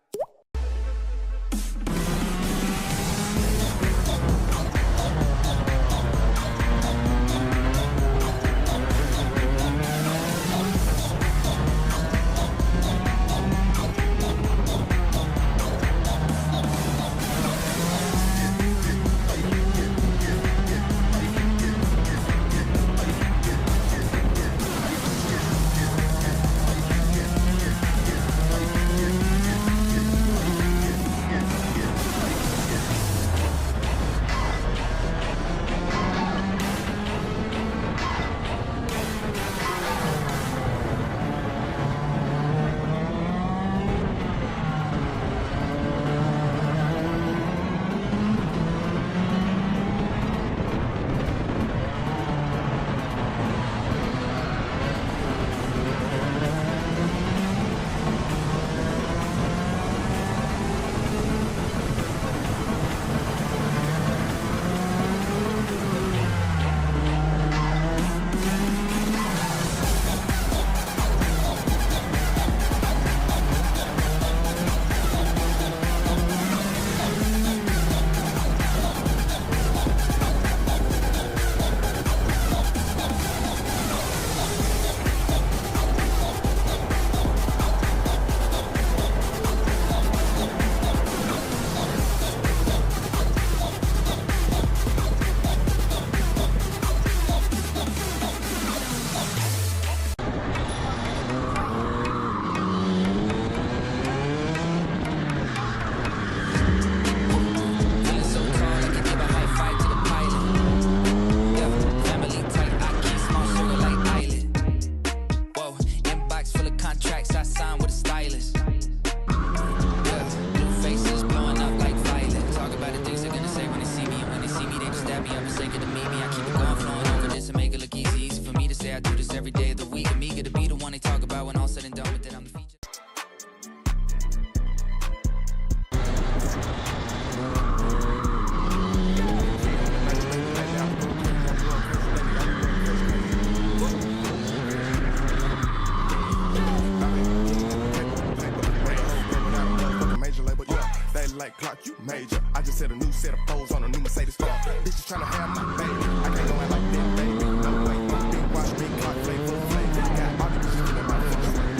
like clock, you major. I just set a new set of foes on a new Mercedes car. Bitches tryna have my baby. I can't go out like that, baby. No way. Big watch, big clock, flavor, flavor. Got all the bitches feeling my first way.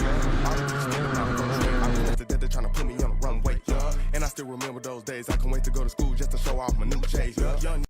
All the bitches feeling my first way. I'm just that they're tryna put me on the runway. And I still remember those days. I can't wait to go to school just to show off my new J's. Young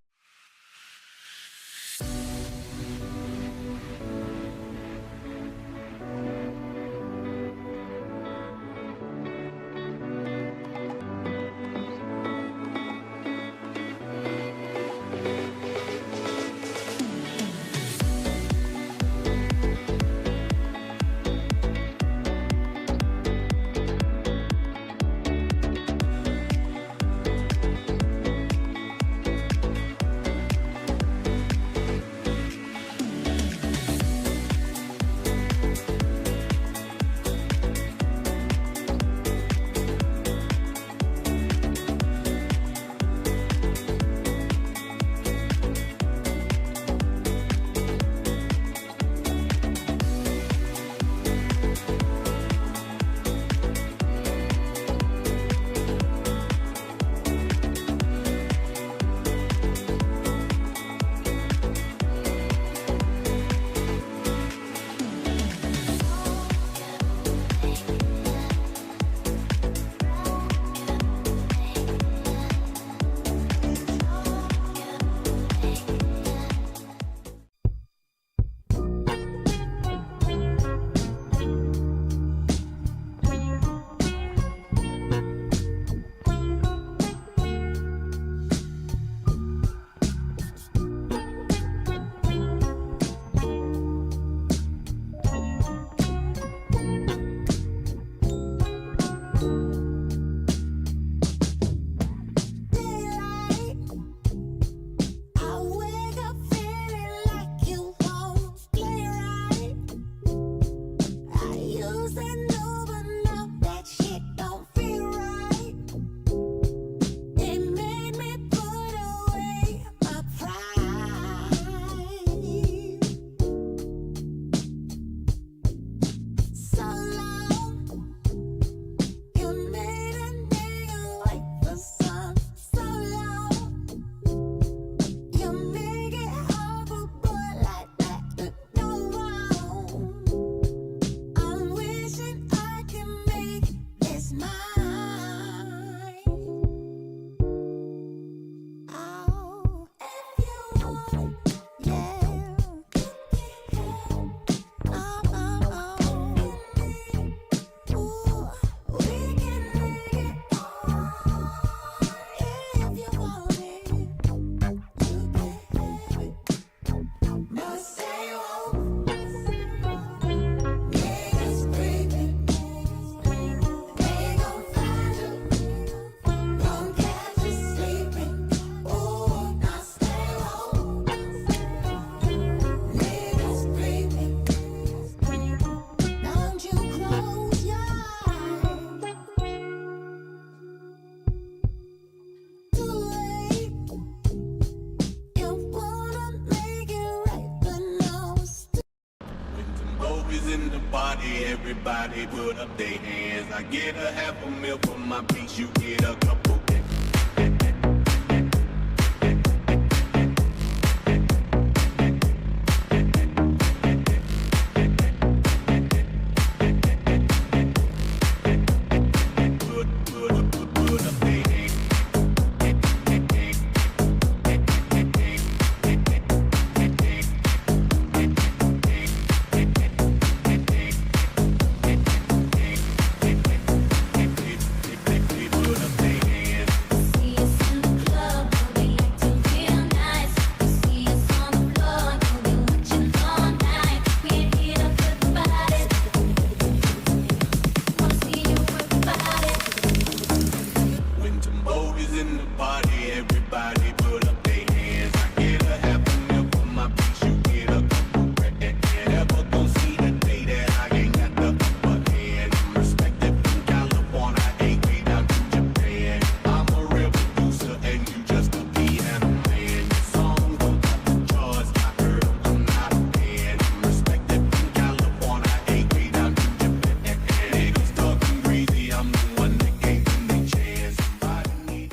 Yeah. Ooh, we can make it if you want it. You can have it, but say you won't. Niggas creeping, they gon' find you, gon' catch you sleeping. Ooh, now stay woke. Niggas creeping, don't you close your eyes. Too late. You wanna make it right, but no, it's When them boys in the party, everybody put up their hands. I get a half a meal for my piece, you get a couple. Put up their hands. Put up their hands. see us in the club, we like to feel nice. See us on the floor, we'll be watching all night. We're here to put the body. Wanna see you work the body. When them boys in the party, everybody put up their hands. I get a half a meal for my piece, you get a couple grand. Never gon' see the day that I ain't got the upper hand. I'm respected from California, AK down to Japan. I'm a real producer and you just a piano man. Your song gon' top the charts, I heard 'em, I'm not a fan. I'm respected from California, AK down to Japan. Niggas talking crazy, I'm the one that gave them the chance. Somebody need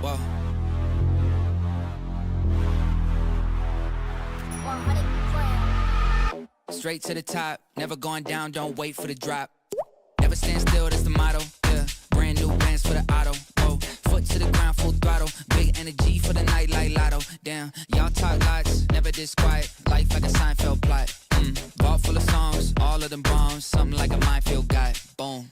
Whoa. 100 grand. Straight to the top, never going down, don't wait for the drop. Never stand still, that's the motto. Yeah, brand new bands for the auto. Whoa, foot to the ground, full throttle. Big energy for the night like lotto. Damn, y'all talk lots, never this quiet. Life like a Seinfeld plot. Vault full of songs, all of them bombs. Something like a minefield guy. Boom.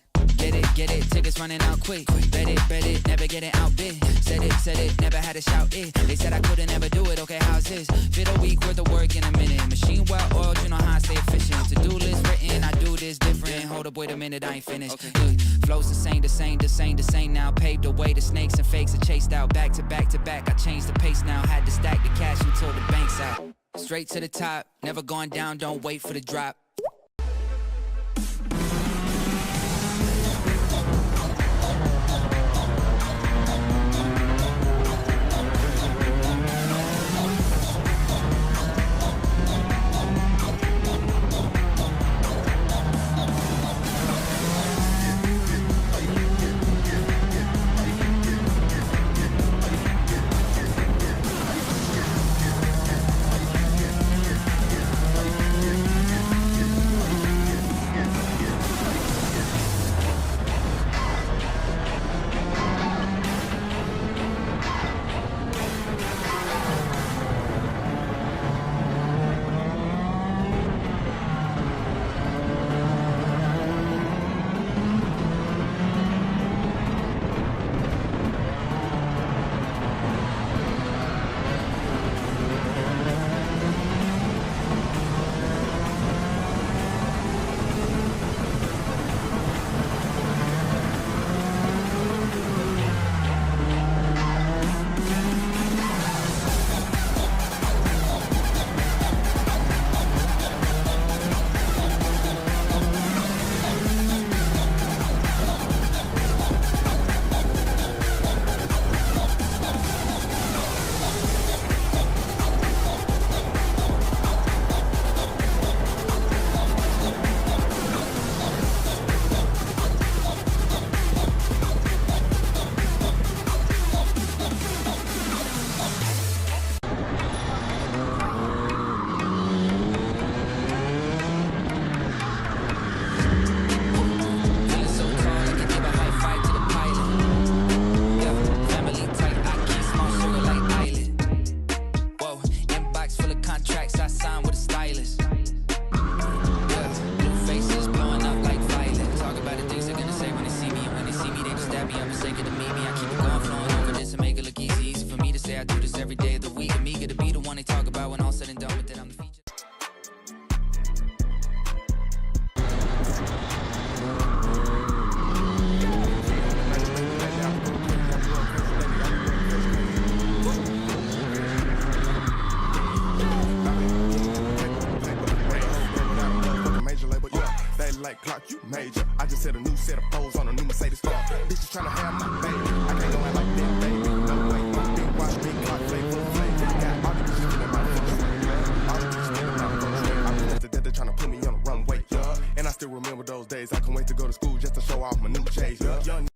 Get it, tickets running out quick. Bet it, never getting outbid. Said it, never had to shout it. They said I couldn't ever do it, okay, how's this? Fit a week worth of work in a minute. Machine well oiled, you know how I stay efficient. To-do list written, I do this different. Hold up, wait a minute, I ain't finished. Look, flows the same now. Paved the way, the snakes and fakes are chased out. Back to back, I changed the pace now. Had to stack the cash until the bank's out. Straight to the top, never going down, don't wait for the drop. like clock, you major. I just set a new set of foes on a new Mercedes car. Bitches tryna have my baby. I can't go out like that, baby. No way, big watch, big clock, flavor, flavor. Got all the bitches feeling my full straight. All the bitches feeling my full straight. I'm just dead, they're tryna put me on the runway, yeah. And I still remember those days. I can't wait to go to school just to show off my new chase, yeah. Young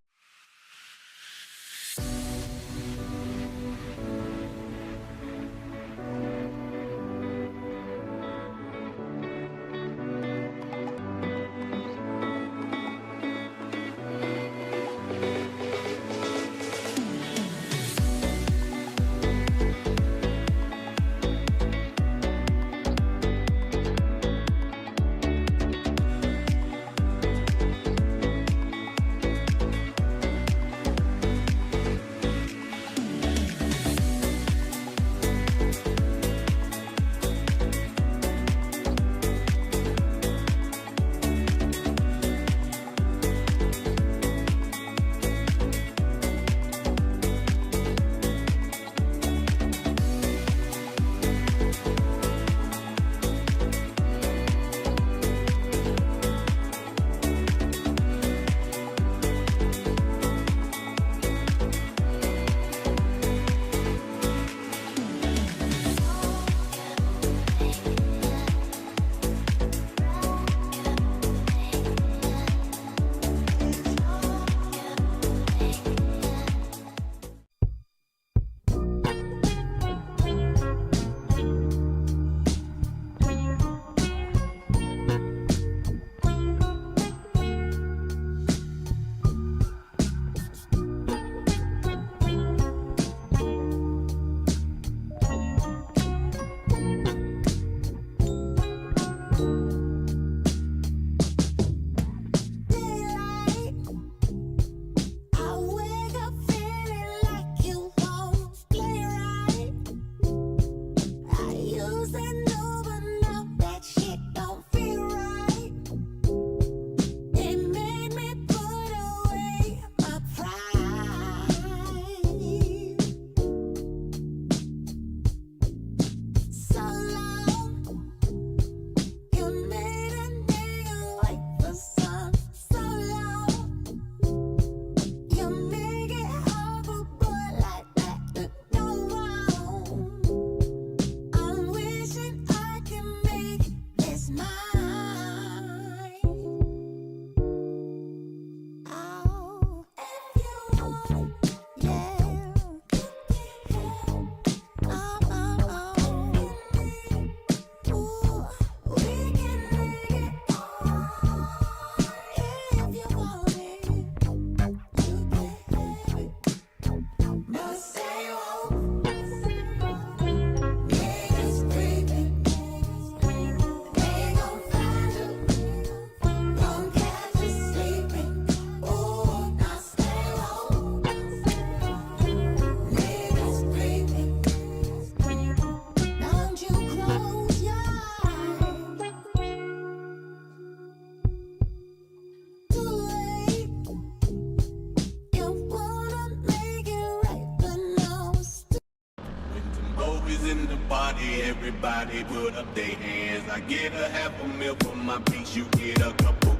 party, everybody put up their hands. I get a half a meal for my piece, you get a couple.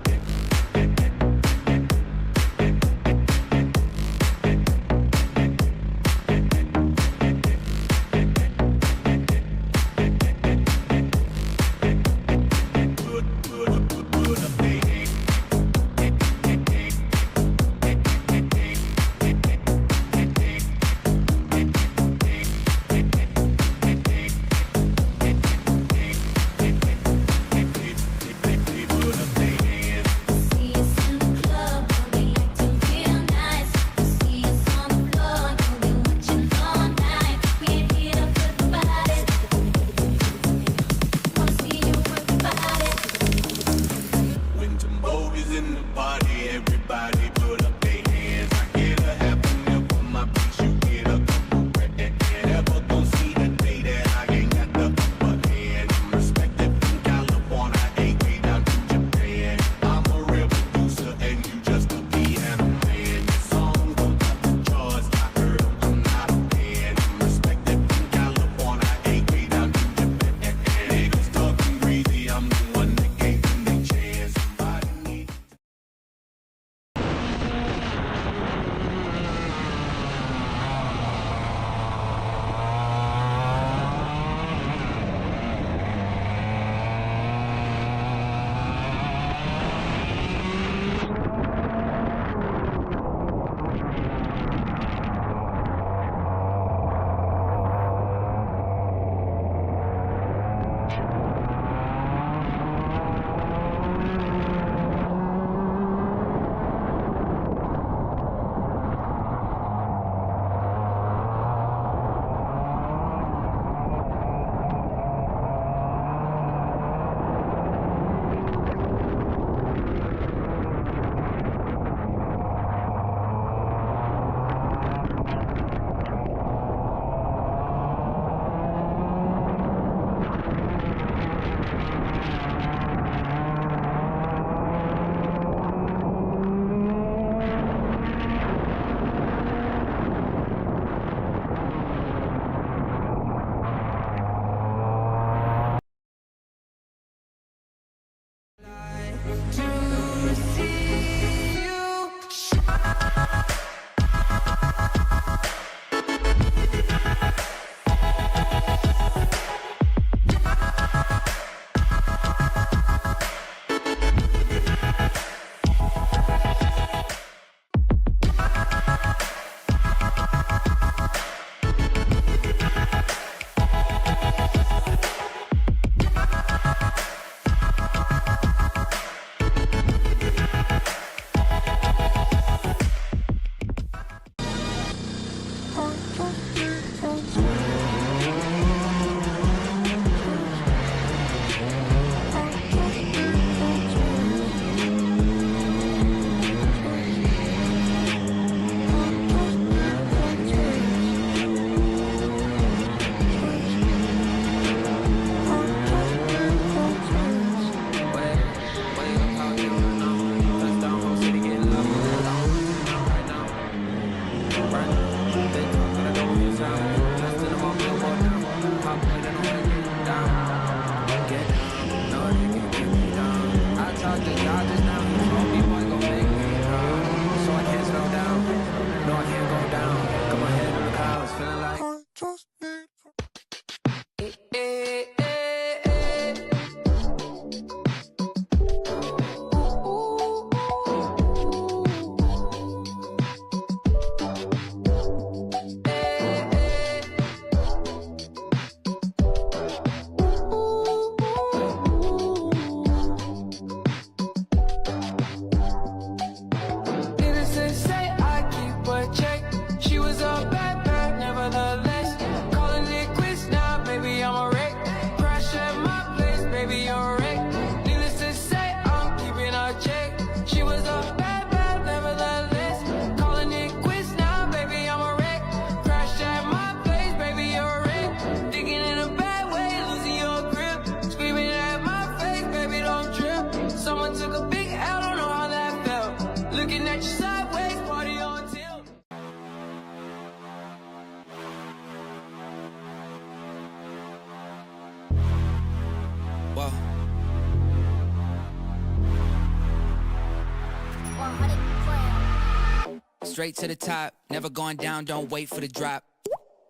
Straight to the top, never going down, don't wait for the drop.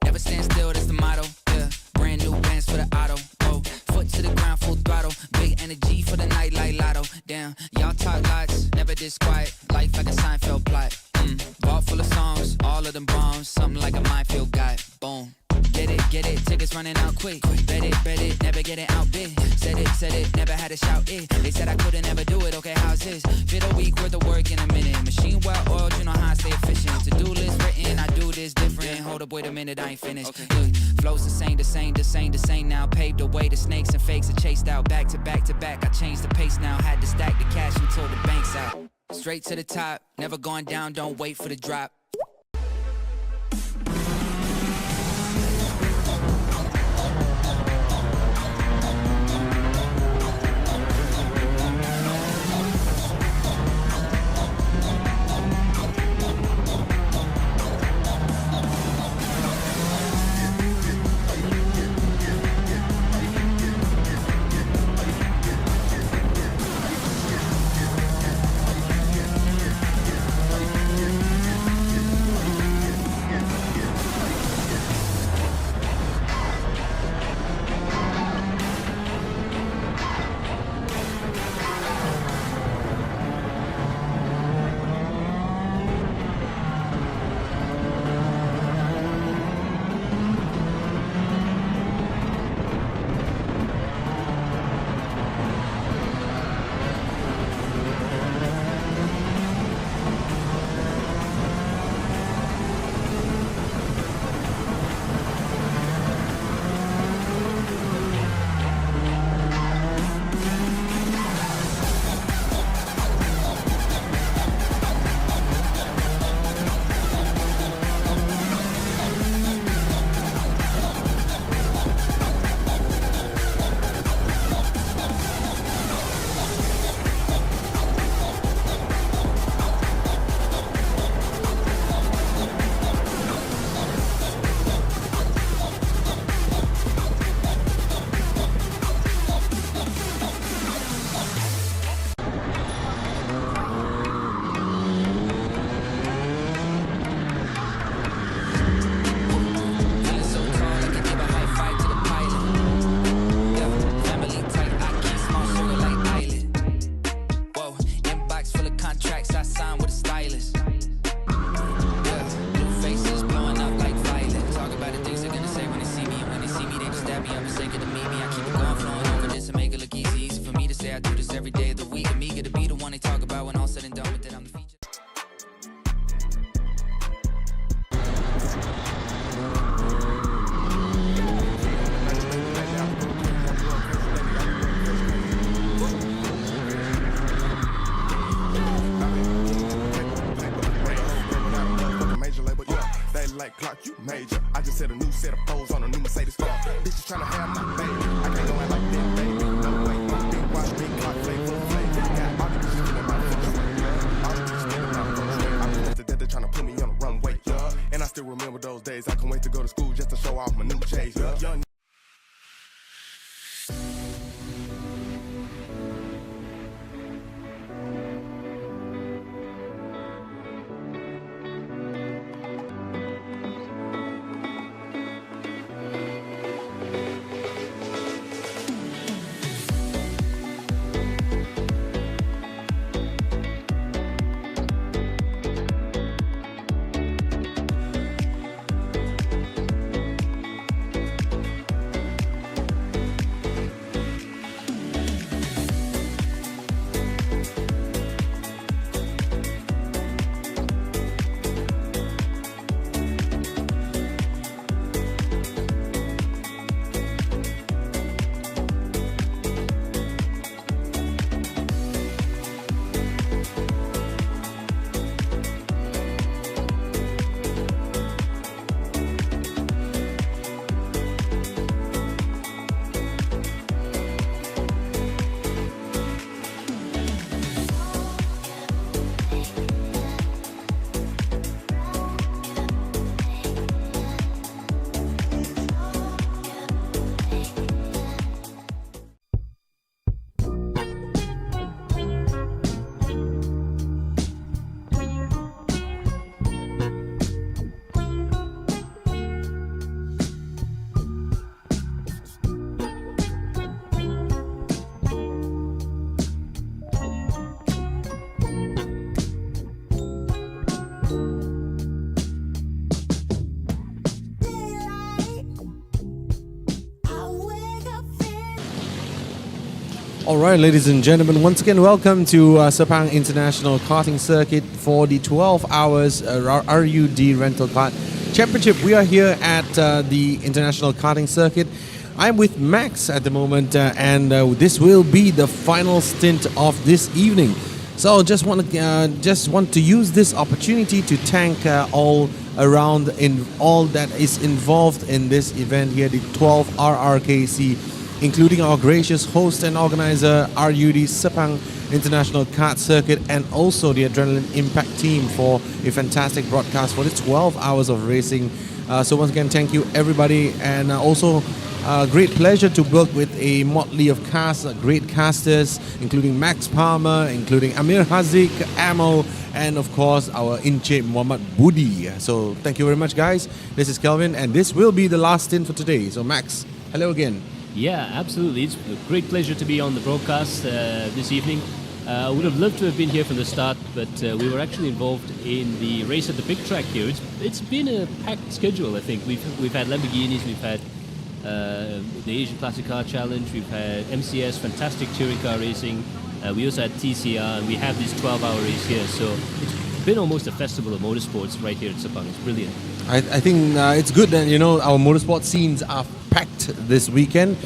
Never stand still, that's the motto. Yeah, brand new bands for the auto. Oh, foot to the ground, full throttle. Big energy for the night like lotto. Damn, y'all talk lots, never this quiet. Life like a Seinfeld plot. Vault full of songs, all of them bombs. Something like a minefield guy. Boom. Get it, tickets running out quick. Bet it, never get it out big. Said it, never had to shout it. They said I couldn't ever do it, okay, how's this? Fit a week worth of work in a minute. Machine well oiled, you know how I stay efficient. To-do list written, I do this different. Hold up, wait a minute, I ain't finished. Okay. Look, flows the same now. Paved the way, the snakes and fakes are chased out. Back to back, I changed the pace now. Had to stack the cash until the bank's out. Straight to the top, never going down, don't wait for the drop. like clock, you major. I just set a new set of foes on a new Mercedes car. Bitches tryna have my baby. I can't go out like that, baby. No way, big watch, big clock, flavor, flavor. Got all the bitches feeling my full strength. All the bitches feeling my full strength. I'm just that they're tryna put me on the runway, yeah. And I still remember those days. I can't wait to go to school just to show off my new J's, yeah. Young All right, ladies and gentlemen, once again, welcome to Sepang International Karting Circuit for the 12 hours RUD Rental Kart Championship. We are here at the International Karting Circuit. I'm with Max at the moment, and this will be the final stint of this evening. So just want to use this opportunity to thank all around in all that is involved in this event here, the 12 RRKC, including our gracious host and organizer, RUD Sepang International Kart Circuit, and also the Adrenaline Impact team for a fantastic broadcast for the 12 hours of racing. So once again, thank you everybody, and also great pleasure to work with a motley of cast, great casters, including Max Palmer, including Amir Hazik, Amo, and of course our Inche Muhammad Budi. So thank you very much, guys. This is Kelvin, and this will be the last stint for today. So Max, hello again. Yeah, absolutely. It's a great pleasure to be on the broadcast this evening. I would have loved to have been here from the start, but we were actually involved in the race at the big track here. It's been a packed schedule, I think. We've had Lamborghinis, we've had the Asian Classic Car Challenge, we've had MCS, fantastic touring car racing. We also had TCR, and we have this 12-hour race here. So it's been almost a festival of motorsports right here at Sepang. It's brilliant. I think it's good that our motorsport scenes are packed this weekend.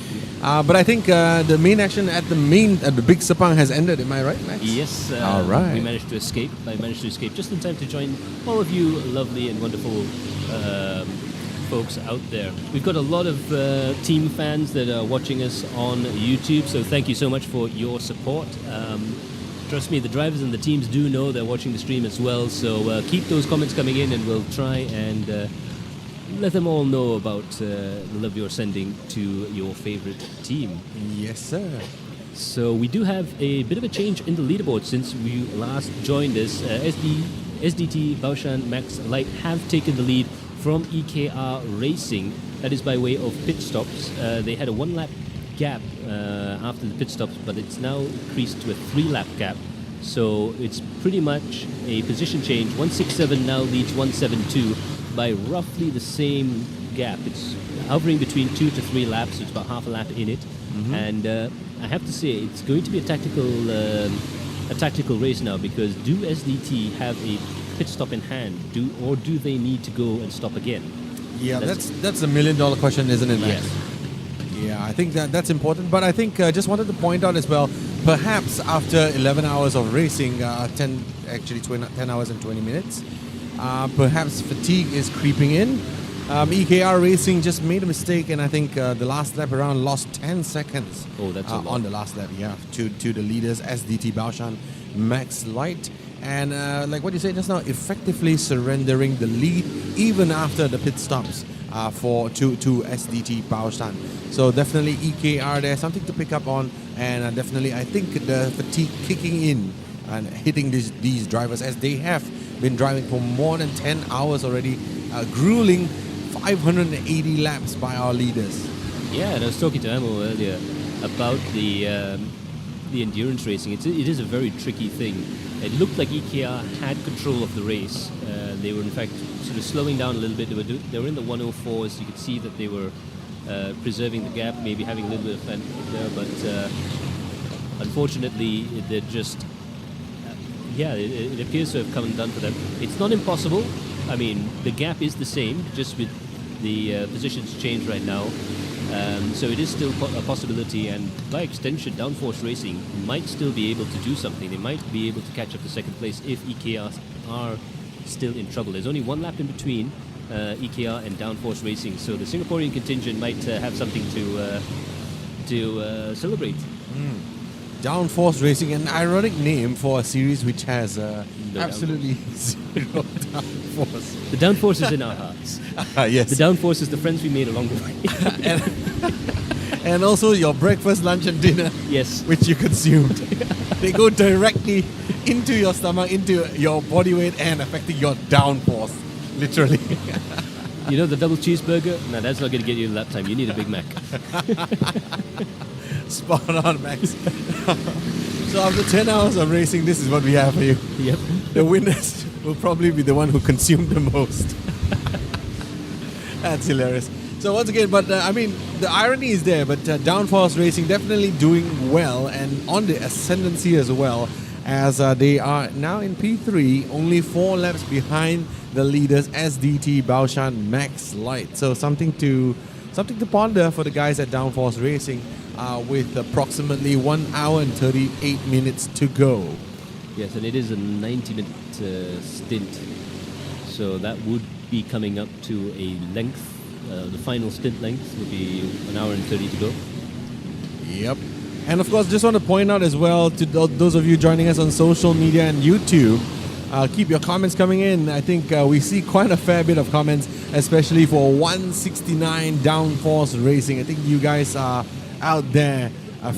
But I think the main action at the big Sepang has ended. Am I right, Max? Yes. All right. We managed to escape. I managed to escape just in time to join all of you lovely and wonderful folks out there. We've got a lot of team fans that are watching us on YouTube, so thank you so much for your support. Trust me, the drivers and the teams do know they're watching the stream as well, so keep those comments coming in, and we'll try and let them all know about the love you're sending to your favorite team. Yes, sir. So we do have a bit of a change in the leaderboard since we last joined us. SDT, Baushan, Max Light have taken the lead from EKR Racing. That is by way of pit stops. They had a 1-lap gap after the pit stops, but it's now increased to a 3-lap gap. So it's pretty much a position change. 167 now leads 172 by roughly the same gap. It's hovering between 2 to 3 laps, so it's about half a lap in it. And I have to say, it's going to be a tactical race now, because do SDT have a pit stop in hand, or do they need to go and stop again? Yeah, that's a $1 million question, isn't it, Max? Yes. Yeah, I think that's important. But I think just wanted to point out as well, perhaps after 11 hours of racing, 10 hours and 20 minutes, perhaps fatigue is creeping in. EKR Racing just made a mistake, and I think the last lap around lost 10 seconds. Oh, that's a lot. On the last lap, yeah, to the leaders, SDT Baushan, Max Light. And like what you said just now, effectively surrendering the lead even after the pit stops to SDT Baushan. So definitely EKR there, something to pick up on, and definitely I think the fatigue kicking in and hitting these drivers, as they have been driving for more than 10 hours already, grueling 580 laps by our leaders. Yeah, and I was talking to Amo earlier about the endurance racing. It is a very tricky thing. It looked like EKR had control of the race. They were in fact sort of slowing down a little bit. They were in the 104s. You could see that they were preserving the gap, maybe having a little bit of fun there. But unfortunately, they're just it appears to have come undone for them. It's not impossible. I mean, the gap is the same, just with the positions change right now. So it is still a possibility, and by extension, Downforce Racing might still be able to do something. They might be able to catch up to second place if EKR are still in trouble. There's only 1 lap in between EKR and Downforce Racing, so the Singaporean contingent might have something to celebrate. Downforce Racing, an ironic name for a series which has absolutely zero downforce. The downforce is in our hearts. Yes. The downforce is the friends we made along the way. and also your breakfast, lunch and dinner, Yes. which you consumed. They go directly into your stomach, into your body weight, and affecting your downforce, literally. You know the double cheeseburger? No, that's not going to get you the lap time. You need a Big Mac. Spot on, Max. So after 10 hours of racing, this is what we have for you. Yep. The winners will probably be the one who consumed the most. That's hilarious. So once again, but I mean, the irony is there, but Downforce Racing definitely doing well and on the ascendancy as well, as they are now in P3, only 4 laps behind the leaders SDT, Baoshan, Max Light. So something to ponder for the guys at Downforce Racing, with approximately 1 hour and 38 minutes to go. Yes, and it is a 90-minute stint. So that would be coming up to a length. The final stint length would be 1 hour and 30 to go. Yep. And of course, just want to point out as well to those of you joining us on social media and YouTube, keep your comments coming in. I think we see quite a fair bit of comments, especially for 169 Downforce Racing. I think you guys are out there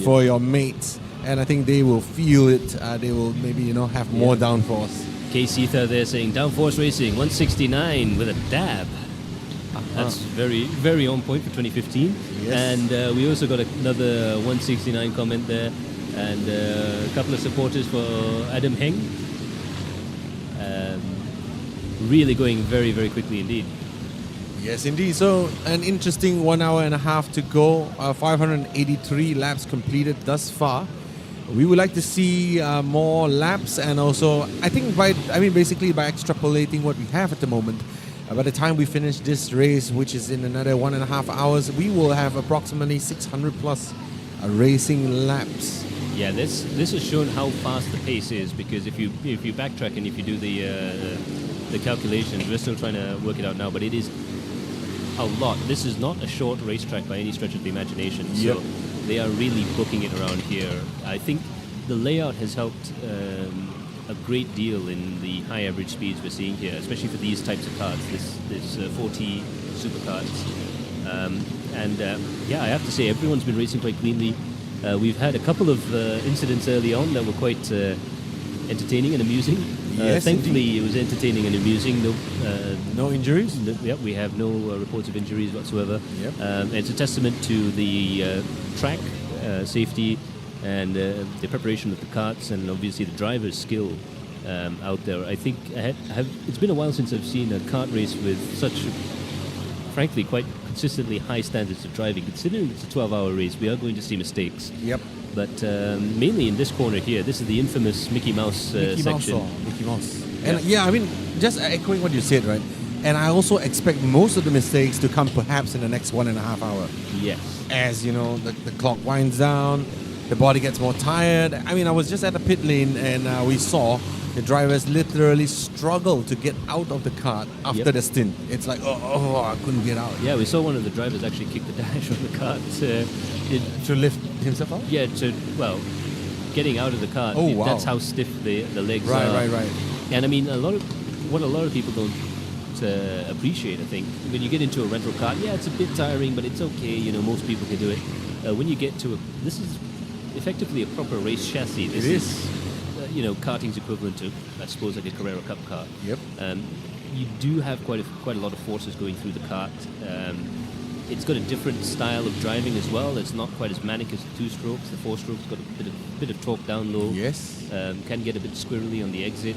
for your mates, and I think they will feel it. They will maybe have more downforce. K-Sitha there saying Downforce Racing 169 with a dab. That's very, very on point for 2015. Yes. And we also got another 169 comment there, and a couple of supporters for Adam Heng. Really going very, very quickly indeed. Yes, indeed. So an interesting 1 hour and a half to go. 583 laps completed thus far. We would like to see more laps, and also I think basically by extrapolating what we have at the moment, by the time we finish this race, which is in another 1.5 hours, we will have approximately 600 plus racing laps. Yeah, this has shown how fast the pace is, because if you backtrack and if you do the calculations, we're still trying to work it out now, but it is a lot. This is not a short racetrack by any stretch of the imagination. Yep. So they are really booking it around here. I think the layout has helped a great deal in the high average speeds we're seeing here, especially for these types of cars, this 4T Superkarts. Yeah, I have to say, everyone's been racing quite cleanly. We've had a couple of incidents early on that were quite entertaining and amusing. Yes, thankfully, indeed. it was entertaining and amusing. No injuries? Yep, we have no reports of injuries whatsoever. Yep. It's a testament to the track safety and the preparation of the karts, and obviously the driver's skill out there. I think it's been a while since I've seen a kart race with such, frankly, quite consistently high standards of driving. Considering it's a 12-hour race, we are going to see mistakes. Yep. But mainly in this corner here, this is the infamous Mickey Mouse section. Mickey Mouse. And just echoing what you said, right? And I also expect most of the mistakes to come perhaps in the next 1.5 hours. Yes. As the clock winds down, the body gets more tired. I was just at the pit lane, and we saw the drivers literally struggle to get out of the kart after the stint. It's like, I couldn't get out. Yeah, we saw one of the drivers actually kick the dash of the kart. To lift himself out? Yeah, getting out of the kart. Oh, wow. That's how stiff the legs are. Right. And what a lot of people don't appreciate, I think, when you get into a rental kart, it's a bit tiring, but it's okay. Most people can do it. When you get to this is effectively a proper race chassis. This is karting's equivalent to, I suppose, like a Carrera Cup car. Yep. You do have quite a lot of forces going through the kart. It's got a different style of driving as well. It's not quite as manic as the 2-strokes. The 4-strokes got a bit of torque down low. Yes. Can get a bit squirrely on the exit,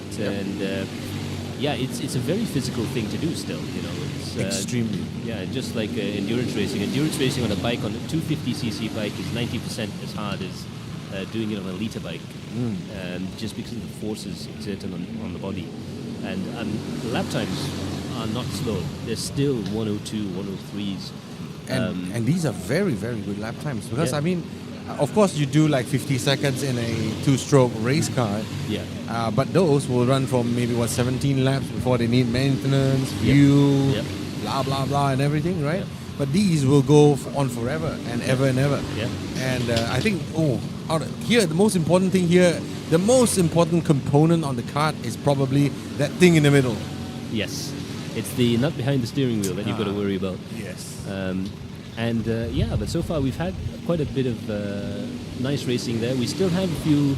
Yep. and it's a very physical thing to do still. It's Extremely. Yeah, just like endurance racing. Endurance racing on a bike, on a 250cc bike, is 90% as hard as doing it on a liter bike, just because of the forces exerted on the body. And the lap times are not slow. They're still 102, 103s. And these are very, very good lap times, because of course you do like 50 seconds in a 2-stroke race car. Yeah. But those will run from maybe 17 laps before they need maintenance, fuel, blah blah blah, and everything, right? Yep. But these will go on forever and ever and ever. Yeah. And I think the most important thing here, the most important component on the kart is probably that thing in the middle. Yes. It's the nut behind the steering wheel that you've got to worry about. Yes. But so far we've had quite a bit of nice racing there. We still have a few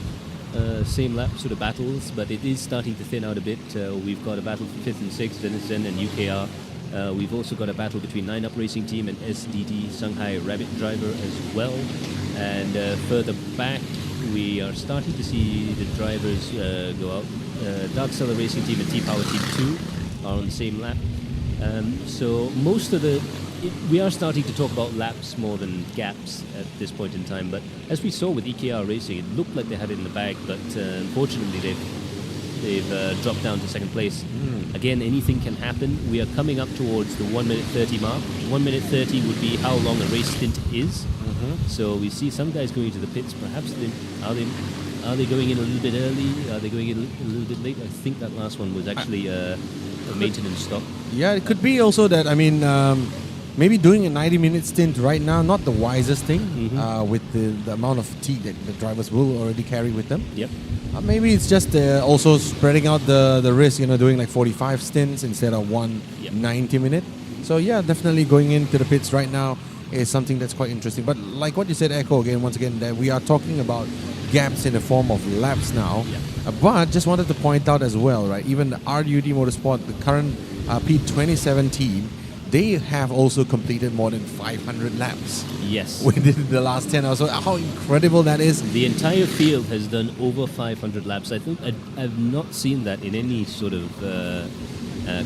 same lap sort of battles, but it is starting to thin out a bit. We've got a battle for 5th and 6th, Zen and UKR. We've also got a battle between 9up Racing Team and SDT Shanghai Rabbit Driver as well. And further back, we are starting to see the drivers go out. Dark Seller Racing Team and T-Power Team 2 are on the same lap. So most of the we are starting to talk about laps more than gaps at this point in time. But as we saw with EKR Racing, it looked like they had it in the bag, but unfortunately they've dropped down to second place. Again, anything can happen. We are coming up towards the 1 minute 30 mark. 1 minute 30 would be how long a race stint is. So we see some guys going to the pits. Perhaps are they going in a little bit early? Are they going in a little bit late? I think that last one was actually a maintenance stop. Yeah, it could be also that, I mean, maybe doing a 90-minute stint right now, not the wisest thing with the amount of fatigue that the drivers will already carry with them. Yep. Maybe it's just also spreading out the risk, doing like 45 stints instead of one 90-minute. So yeah, definitely going into the pits right now is something that's quite interesting. But like what you said, Echo, once again, that we are talking about gaps in the form of laps now. But just wanted to point out as well, right, even the RUD Motorsport, the current P27 team, they have also completed more than 500 laps. Yes. Within the last 10 hours. So how incredible that is. The entire field has done over 500 laps. I think I've not seen that in any sort of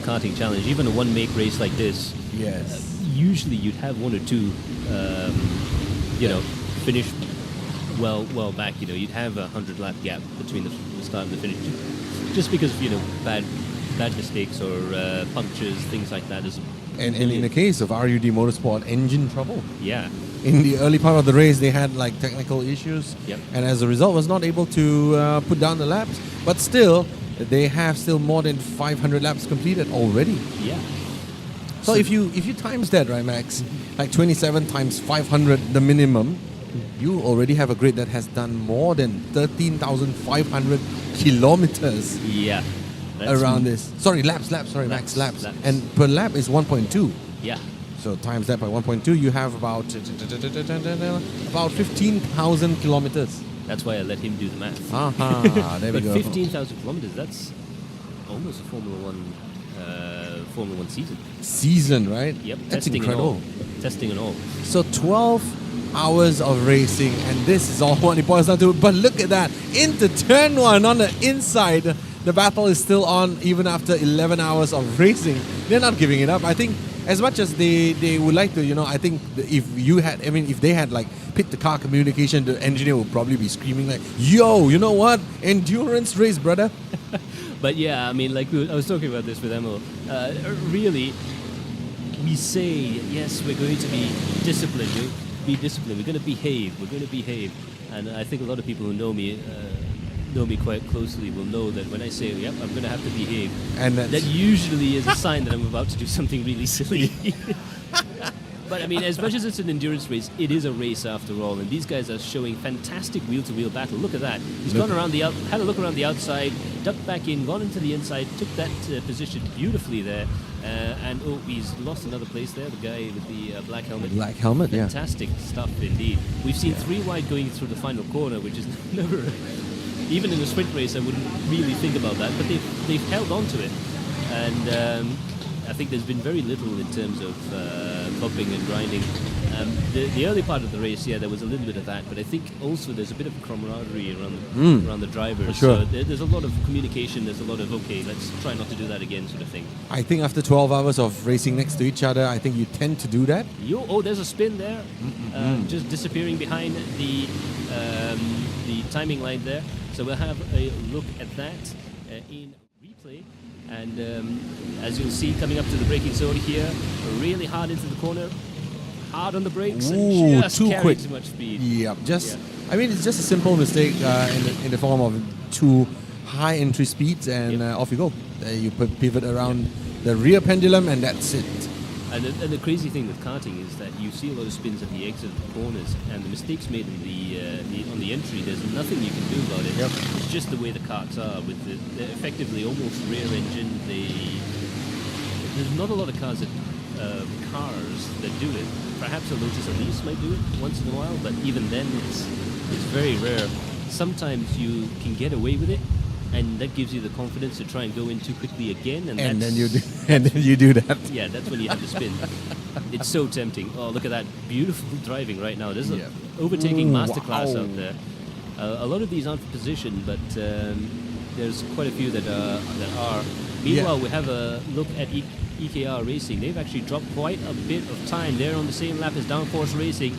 karting challenge. Even a one-make race like this. Yes. Usually you'd have one or two, finish well back. You'd have a 100-lap gap between the start and the finish. Just because of, bad mistakes or punctures, things like that. And in the case of RUD Motorsport, engine trouble. Yeah. In the early part of the race, they had like technical issues, and as a result, was not able to put down the laps. But still, they have still more than 500 laps completed already. Yeah. So if you times that, right, Max, like 27 times 500, the minimum, you already have a grid that has done more than 13,500 kilometers. Yeah. Around this. Sorry, laps. Sorry, Max, laps. And per lap is 1.2. Yeah. So times that by 1.2, you have about 15,000 kilometers. That's why I let him do the math. There we But go. 15,000 kilometers, that's almost a Formula One season. Season, right? Yep. That's testing incredible. And all. Testing and all. So 12 hours of racing, and this is all what it boils down to. But look at that. Into turn one on the inside. The battle is still on even after 11 hours of racing. They're not giving it up. I think as much as they would like to, I think if they had like pit the car communication, the engineer would probably be screaming like, yo, you know what? Endurance race, brother. But yeah, I mean, like I was talking about this with Emil. Really, we say, yes, we're going to be disciplined. We're going to behave. And I think a lot of people who know me quite closely will know that when I say, yep, I'm going to have to behave, and that usually is a sign that I'm about to do something really silly. But I mean, as much as it's an endurance race, it is a race after all, and these guys are showing fantastic wheel-to-wheel battle. Look at that. He's gone around had a look around the outside, ducked back in, gone into the inside, took that position beautifully there, and he's lost another place there, the guy with the black helmet. Black helmet, yeah. Fantastic stuff indeed. We've seen 3 wide going through the final corner, which is never... Even in a sprint race, I wouldn't really think about that, but they've held on to it. And I think there's been very little in terms of bumping and grinding. The early part of the race, there was a little bit of that, but I think also there's a bit of camaraderie around the drivers. Sure. So there's a lot of communication, there's a lot of, okay, let's try not to do that again sort of thing. I think after 12 hours of racing next to each other, I think you tend to do that. There's a spin there, just disappearing behind the timing line there. So we'll have a look at that in replay. And as you'll see, coming up to the braking zone here, really hard into the corner, hard on the brakes, and just too carried quick. too much speed. I mean, it's just a simple mistake in the form of too high entry speeds, and off you go. You pivot around the rear pendulum, and that's it. And the crazy thing with karting is that you see a lot of spins at the exit of the corners, and the mistakes made in on the entry, there's nothing you can do about it. It's just the way the karts are, with they're effectively almost rear engine. There's not a lot of cars that do it. Perhaps a Lotus Elise might do it once in a while, but even then it's very rare. Sometimes you can get away with it, and that gives you the confidence to try and go in too quickly again, and then you do that. Yeah, that's when you have to spin. It's so tempting. Oh, look at that beautiful driving right now. There's an overtaking masterclass out there. A lot of these aren't for position, but there's quite a few that are. Meanwhile, we have a look at EKR Racing. They've actually dropped quite a bit of time. They're on the same lap as Downforce Racing.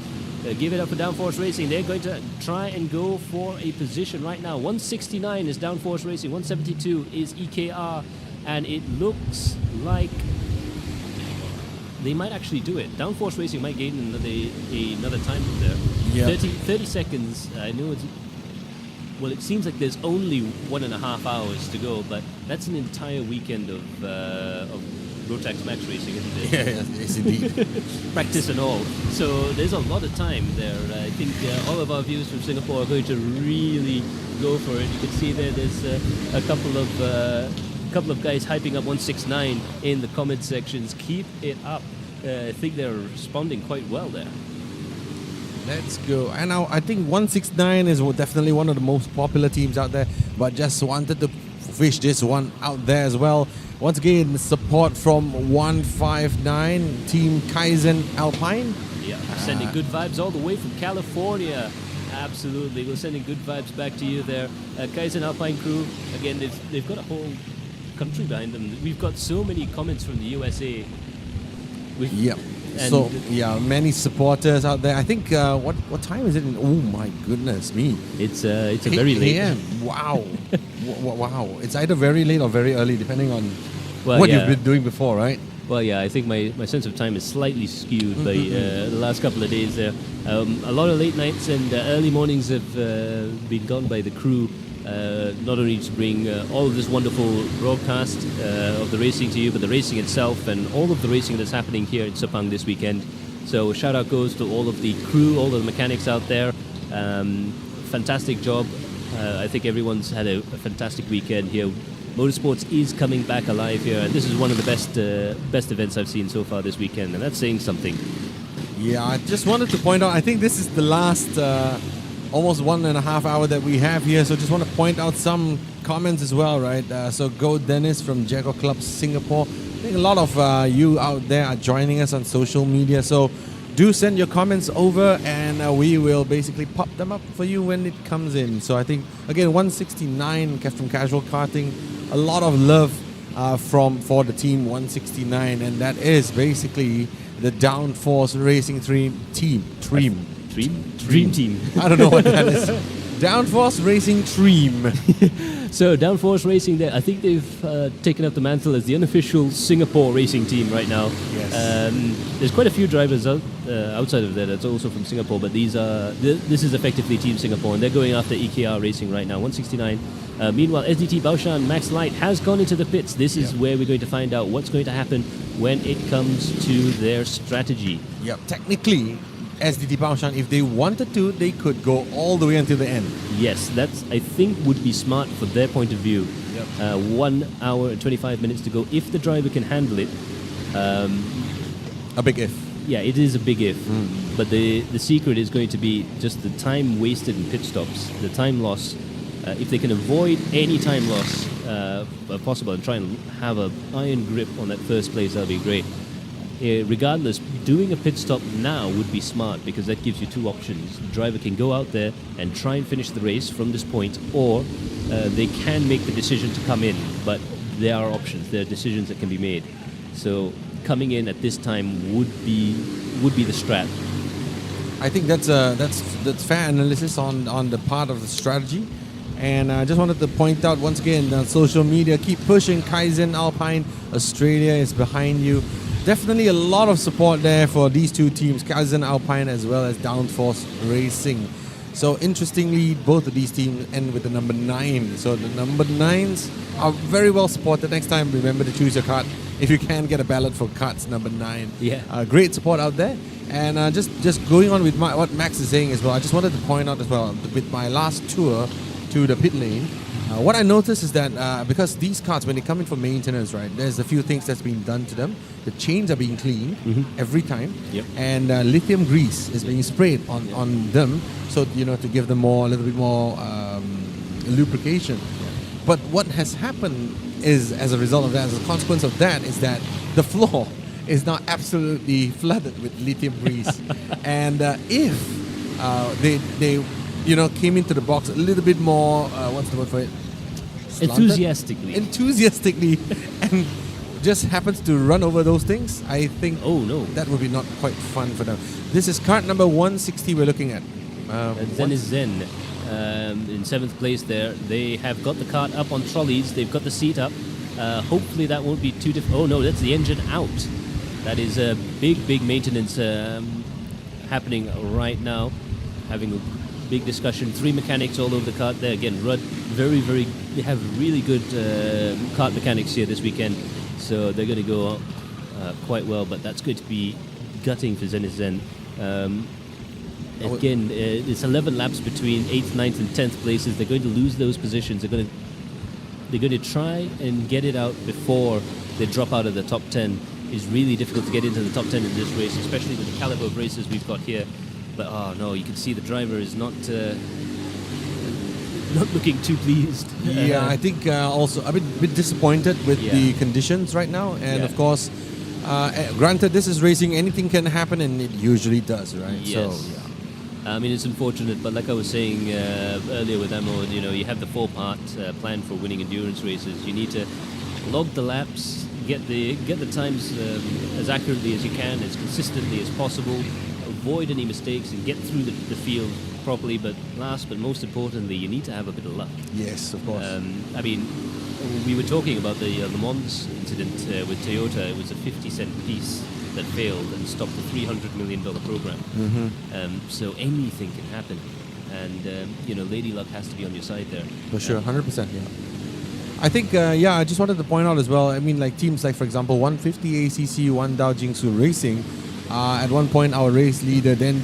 Give it up for Downforce Racing. They're going to try and go for a position right now. 169 is Downforce Racing. 172 is EKR. And it looks like they might actually do it. Downforce Racing might gain another time from there. Yeah. 30 seconds. I know it's... Well, it seems like there's only 1.5 hours to go, but that's an entire weekend of Rotax Max racing, isn't it? Yeah, yes, indeed. Practice and all. So there's a lot of time there. I think all of our viewers from Singapore are going to really go for it. You can see there's a couple of guys hyping up 169 in the comment sections. Keep it up. I think they're responding quite well there. Let's go. And now I think 169 is definitely one of the most popular teams out there, but just wanted to fish this one out there as well. Once again, support from 159 Team Kaizen Alpine. Yeah, sending good vibes all the way from California. Absolutely, we're sending good vibes back to you there. Kaizen Alpine crew, again, they've got a whole country behind them. We've got so many comments from the USA. Yep. So yeah, many supporters out there. I think what time is it? Oh my goodness me! It's a very late. Wow, wow! It's either very late or very early, depending on what you've been doing before, right? Well, yeah, I think my sense of time is slightly skewed by the last couple of days there. A lot of late nights and early mornings have been gone by the crew. Not only to bring all of this wonderful broadcast of the racing to you, but the racing itself and all of the racing that's happening here in Sepang this weekend. So shout out goes to all of the crew, all of the mechanics out there. Fantastic job. I think everyone's had a fantastic weekend here. Motorsports is coming back alive here, and this is one of the best events I've seen so far this weekend, and that's saying something. Yeah, I just wanted to point out, I think this is the last almost 1.5 hour that we have here, so just want to point out some comments as well, right? So Go Dennis from Jago Club Singapore. I think a lot of you out there are joining us on social media, so do send your comments over and we will basically pop them up for you when it comes in. So I think, again, 169 from Casual Karting, a lot of love for the team 169, and that is basically the Downforce Racing Dream Team. Dream Team. I don't know what that is. Downforce Racing Dream. So Downforce Racing, there, I think they've taken up the mantle as the unofficial Singapore racing team right now. Yes. There's quite a few drivers outside of that that's also from Singapore, but this is effectively Team Singapore, and they're going after EKR Racing right now. 169. Meanwhile, SDT Baoshan Max Light has gone into the pits. This is where we're going to find out what's going to happen when it comes to their strategy. Yep. Technically, SDT Baoshan, if they wanted to, they could go all the way until the end. Yes, that's, I think, would be smart for their point of view. Yep. 1 hour and 25 minutes to go. If the driver can handle it. A big if. Yeah, it is a big if. But the secret is going to be just the time wasted in pit stops, the time loss. If they can avoid any time loss possible and try and have an iron grip on that first place, that'll be great. Regardless, doing a pit stop now would be smart because that gives you two options. The driver can go out there and try and finish the race from this point, or they can make the decision to come in, but there are options, there are decisions that can be made. So coming in at this time would be the strat. I think that's fair analysis on the part of the strategy. And I just wanted to point out once again, social media, keep pushing. Kaizen Alpine Australia is behind you. Definitely a lot of support there for these two teams, Kaizen Alpine as well as Downforce Racing. So interestingly, both of these teams end with the number 9. So the number 9s are very well supported. Next time, remember to choose your card if you can get a ballot for cards number 9. Yeah. Great support out there. And just going on with what Max is saying as well, I just wanted to point out as well, with my last tour to the pit lane, what I noticed is that because these carts, when they come in for maintenance, right, there's a few things that's being done to them. The chains are being cleaned every time, and lithium grease is being sprayed on them, so to give them a little bit more lubrication. But what has happened is, as a result of that, as a consequence of that, is that the floor is now absolutely flooded with lithium grease, and if they came into the box a little bit more, what's the word for it? Enthusiastically. enthusiastically, and just happens to run over those things, I think Oh no. that would be not quite fun for them. This is cart number 160 we're looking at. Zen is Zen in 7th place there. They have got the cart up on trolleys. They've got the seat up. Hopefully that won't be too difficult. Oh no, that's the engine out. That is a big maintenance happening right now. Having a big discussion. 3 mechanics all over the cart there. Again, RUD, they have really good kart mechanics here this weekend. So they're going to go quite well, but that's going to be gutting for Zen is Zen. Again, it's 11 laps between 8th, 9th, and 10th places. They're going to lose those positions. They're going to try and get it out before they drop out of the top 10. It's really difficult to get into the top 10 in this race, especially with the caliber of races we've got here. But oh no, you can see the driver is not looking too pleased. Yeah, I think also a bit disappointed with the conditions right now. And of course, granted, this is racing, anything can happen, and it usually does, right? Yes. So, I mean, it's unfortunate, but like I was saying earlier with Amo, you have the 4-part plan for winning endurance races. You need to log the laps, get the times as accurately as you can, as consistently as possible, avoid any mistakes, and get through the field properly. But last but most importantly, you need to have a bit of luck. yes, of course. I mean, we were talking about the Le Mans incident with Toyota. It was a 50-cent piece that failed and stopped the $300 million program. So anything can happen. And, Lady Luck has to be on your side there. For sure, 100%. Yeah. I think, I just wanted to point out as well, I mean, like teams like, for example, 150 ACC, 1 Dow Jingsu Racing, at one point our race leader, then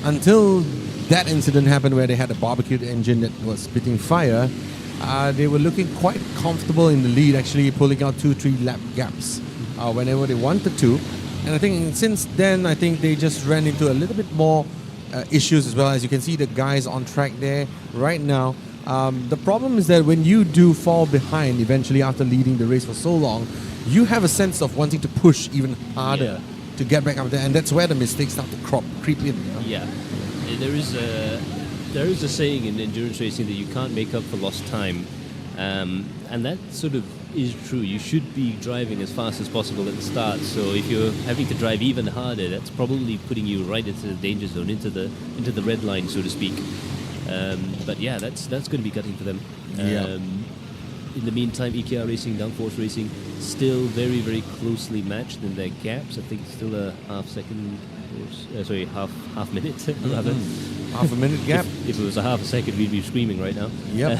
until that incident happened where they had a barbecued engine that was spitting fire, they were looking quite comfortable in the lead, actually pulling out 2-3 lap gaps whenever they wanted to. And I think since then, I think they just ran into a little bit more issues as well. As you can see, the guys on track there right now. The problem is that when you do fall behind eventually after leading the race for so long, you have a sense of wanting to push even harder to get back up there, and that's where the mistakes start to creep in. Yeah, there is a saying in endurance racing that you can't make up for lost time, and that sort of is true. You should be driving as fast as possible at the start. So if you're having to drive even harder, that's probably putting you right into the danger zone, into the red line, so to speak. But yeah, that's going to be gutting for them. In the meantime, EKR Racing, Downforce Racing, still very, very closely matched in their gaps. I think still a half minute rather. Half a minute gap. If it was a half a second, we'd be screaming right now. Yep.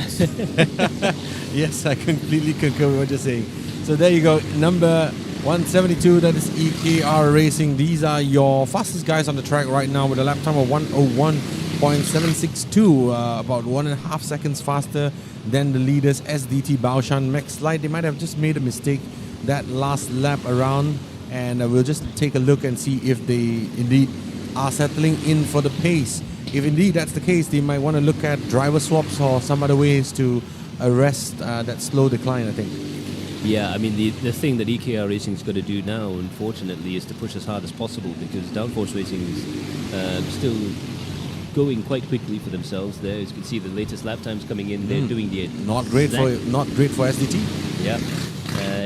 Yes, I completely concur with what you're saying. So there you go, number 172, that is EKR Racing. These are your fastest guys on the track right now with a lap time of 1:01.762, about 1.5 seconds faster than the leaders, SDT, Baoshan, Max Light. They might have just made a mistake that last lap around, and we'll just take a look and see if they indeed are settling in for the pace. If indeed that's the case, they might want to look at driver swaps or some other ways to arrest that slow decline, I think. Yeah, I mean, the thing that EKR Racing is going to do now, unfortunately, is to push as hard as possible, because Downforce Racing is still going quite quickly for themselves there. As you can see, the latest lap times coming in, they're doing the... Not great for SDT. Yeah.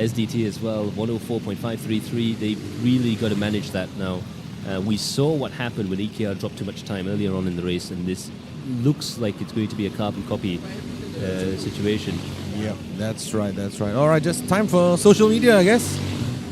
SDT as well, 104.533. They've really got to manage that now. We saw what happened when EKR dropped too much time earlier on in the race, and this looks like it's going to be a carbon copy situation. Yeah, that's right. All right, just time for social media, I guess.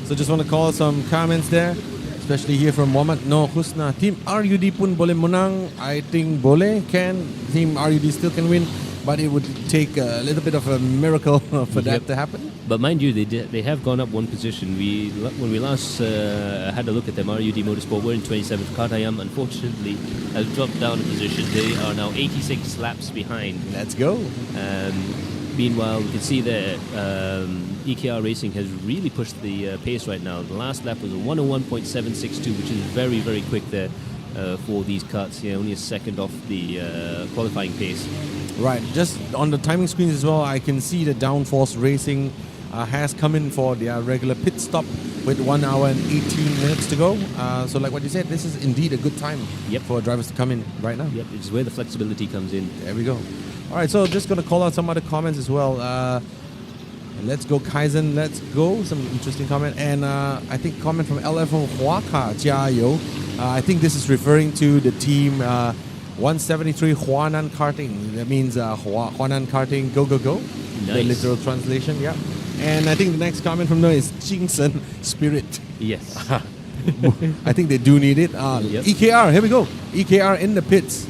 So just want to call some comments there, especially here from Muhammad Noor Husna. Team RUD pun boleh menang. I think boleh, can. Team RUD still can win, but it would take a little bit of a miracle for that to happen. But mind you, they have gone up one position. When we last had a look at them, RUD Motorsport were in 27th. Kartayam, unfortunately, has dropped down a position. They are now 86 laps behind. Let's go. Meanwhile, we can see that EKR Racing has really pushed the pace right now. The last lap was a 1:01.762, which is very, very quick there for these karts here. Only a second off the qualifying pace. Right, just on the timing screens as well, I can see the Downforce Racing has come in for their regular pit stop with 1 hour and 18 minutes to go. So like what you said, this is indeed a good time for drivers to come in right now. Yep, it's where the flexibility comes in. There we go. All right, so just going to call out some other comments as well. Let's go, Kaizen. Let's go. Some interesting comment. And I think comment from LFO Huaka, Jiayo. I think this is referring to the team 173 Huanan Karting. That means Huanan Karting, go, go, go. The Nice. literal translation, yeah. And I think the next comment from there is Jingsen Spirit. Yes. I think they do need it. Yep. EKR, here we go. EKR in the pits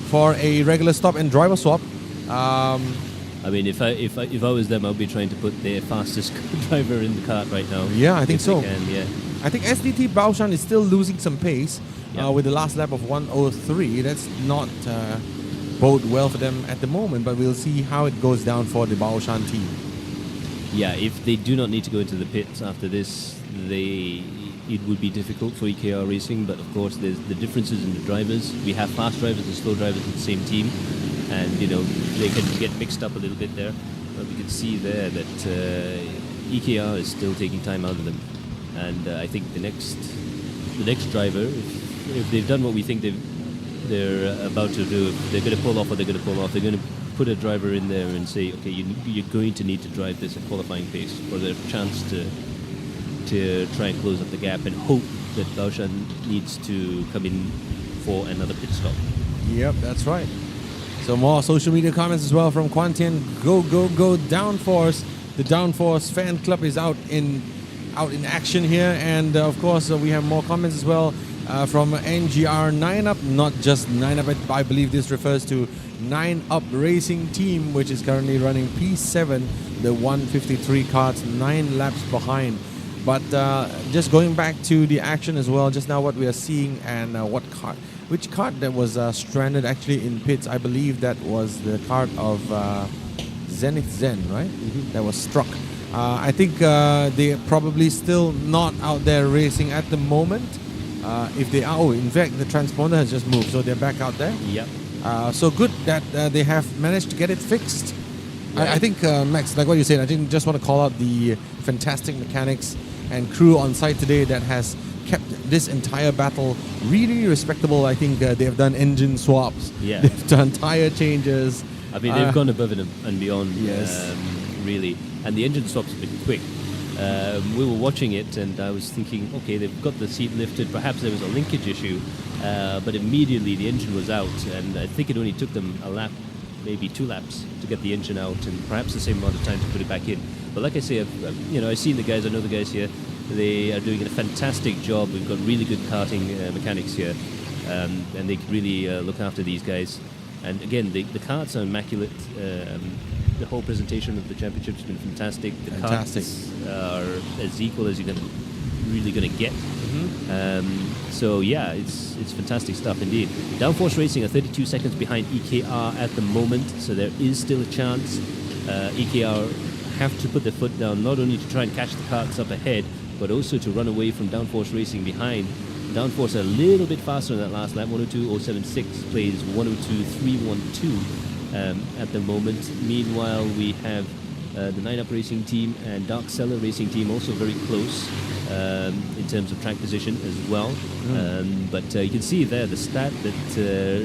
for a regular stop and driver swap. I mean, if I was them, I'd be trying to put their fastest driver in the kart right now. Yeah, I think if they so. can, yeah. I think SDT Baoshan is still losing some pace Yeah. with the last lap of 103. That's not bode well for them at the moment, but we'll see how it goes down for the Baoshan team. Yeah, if they do not need to go into the pits after this, it would be difficult for EKR Racing, but of course there's the differences in the drivers. We have fast drivers and slow drivers in the same team, and they can get mixed up a little bit there. But we can see there that EKR is still taking time out of them, and I think the next driver, if they've done what we think they're about to do, if they're going to pull off what they're going to pull off, they're going to put a driver in there and say, okay, you're going to need to drive this at qualifying pace for their chance to try and close up the gap, and hope that Baoshan needs to come in for another pit stop. Yep, that's right. So more social media comments as well from Quantian. Go, go, go, Downforce. The Downforce fan club is out in action here, and of course we have more comments as well from NGR 9UP, not just 9UP, I believe this refers to 9UP Racing Team, which is currently running P7, the 153 karts, 9 laps behind. But just going back to the action as well, just now what we are seeing, and which kart that was stranded actually in pits, I believe that was the kart of Zenith Zen, right? That was struck. I think they're probably still not out there racing at the moment. If they are, in fact, the transponder has just moved, so they're back out there. Yep. So good that they have managed to get it fixed. I think, Max, like what you said, I think just want to call out the fantastic mechanics and crew on site today that has kept this entire battle really respectable. I think they have done engine swaps. Yeah. They've done tire changes. I mean, they've gone above and beyond, Yes. really. And the engine swaps have been quick. We were watching it, and I was thinking, okay, they've got the seat lifted. Perhaps there was a linkage issue, but immediately the engine was out, and I think it only took them a lap, maybe 2 laps, to get the engine out, and perhaps the same amount of time to put it back in. But like I say, I've seen the guys. I know the guys here. They are doing a fantastic job. We've got really good karting mechanics here, and they can really look after these guys. And again, the karts are immaculate. The whole presentation of the championship has been fantastic. The Fantastic. karts are as equal as you're really going to get. So yeah, it's fantastic stuff indeed. Downforce Racing are 32 seconds behind EKR at the moment, so there is still a chance. EKR have to put their foot down, not only to try and catch the karts up ahead, but also to run away from Downforce Racing behind. Downforce a little bit faster in that last lap. 102.076 plays 102.312 at the moment. Meanwhile, we have the 9UP Racing Team and Dark Cellar Racing Team also very close in terms of track position as well. But you can see there the stat that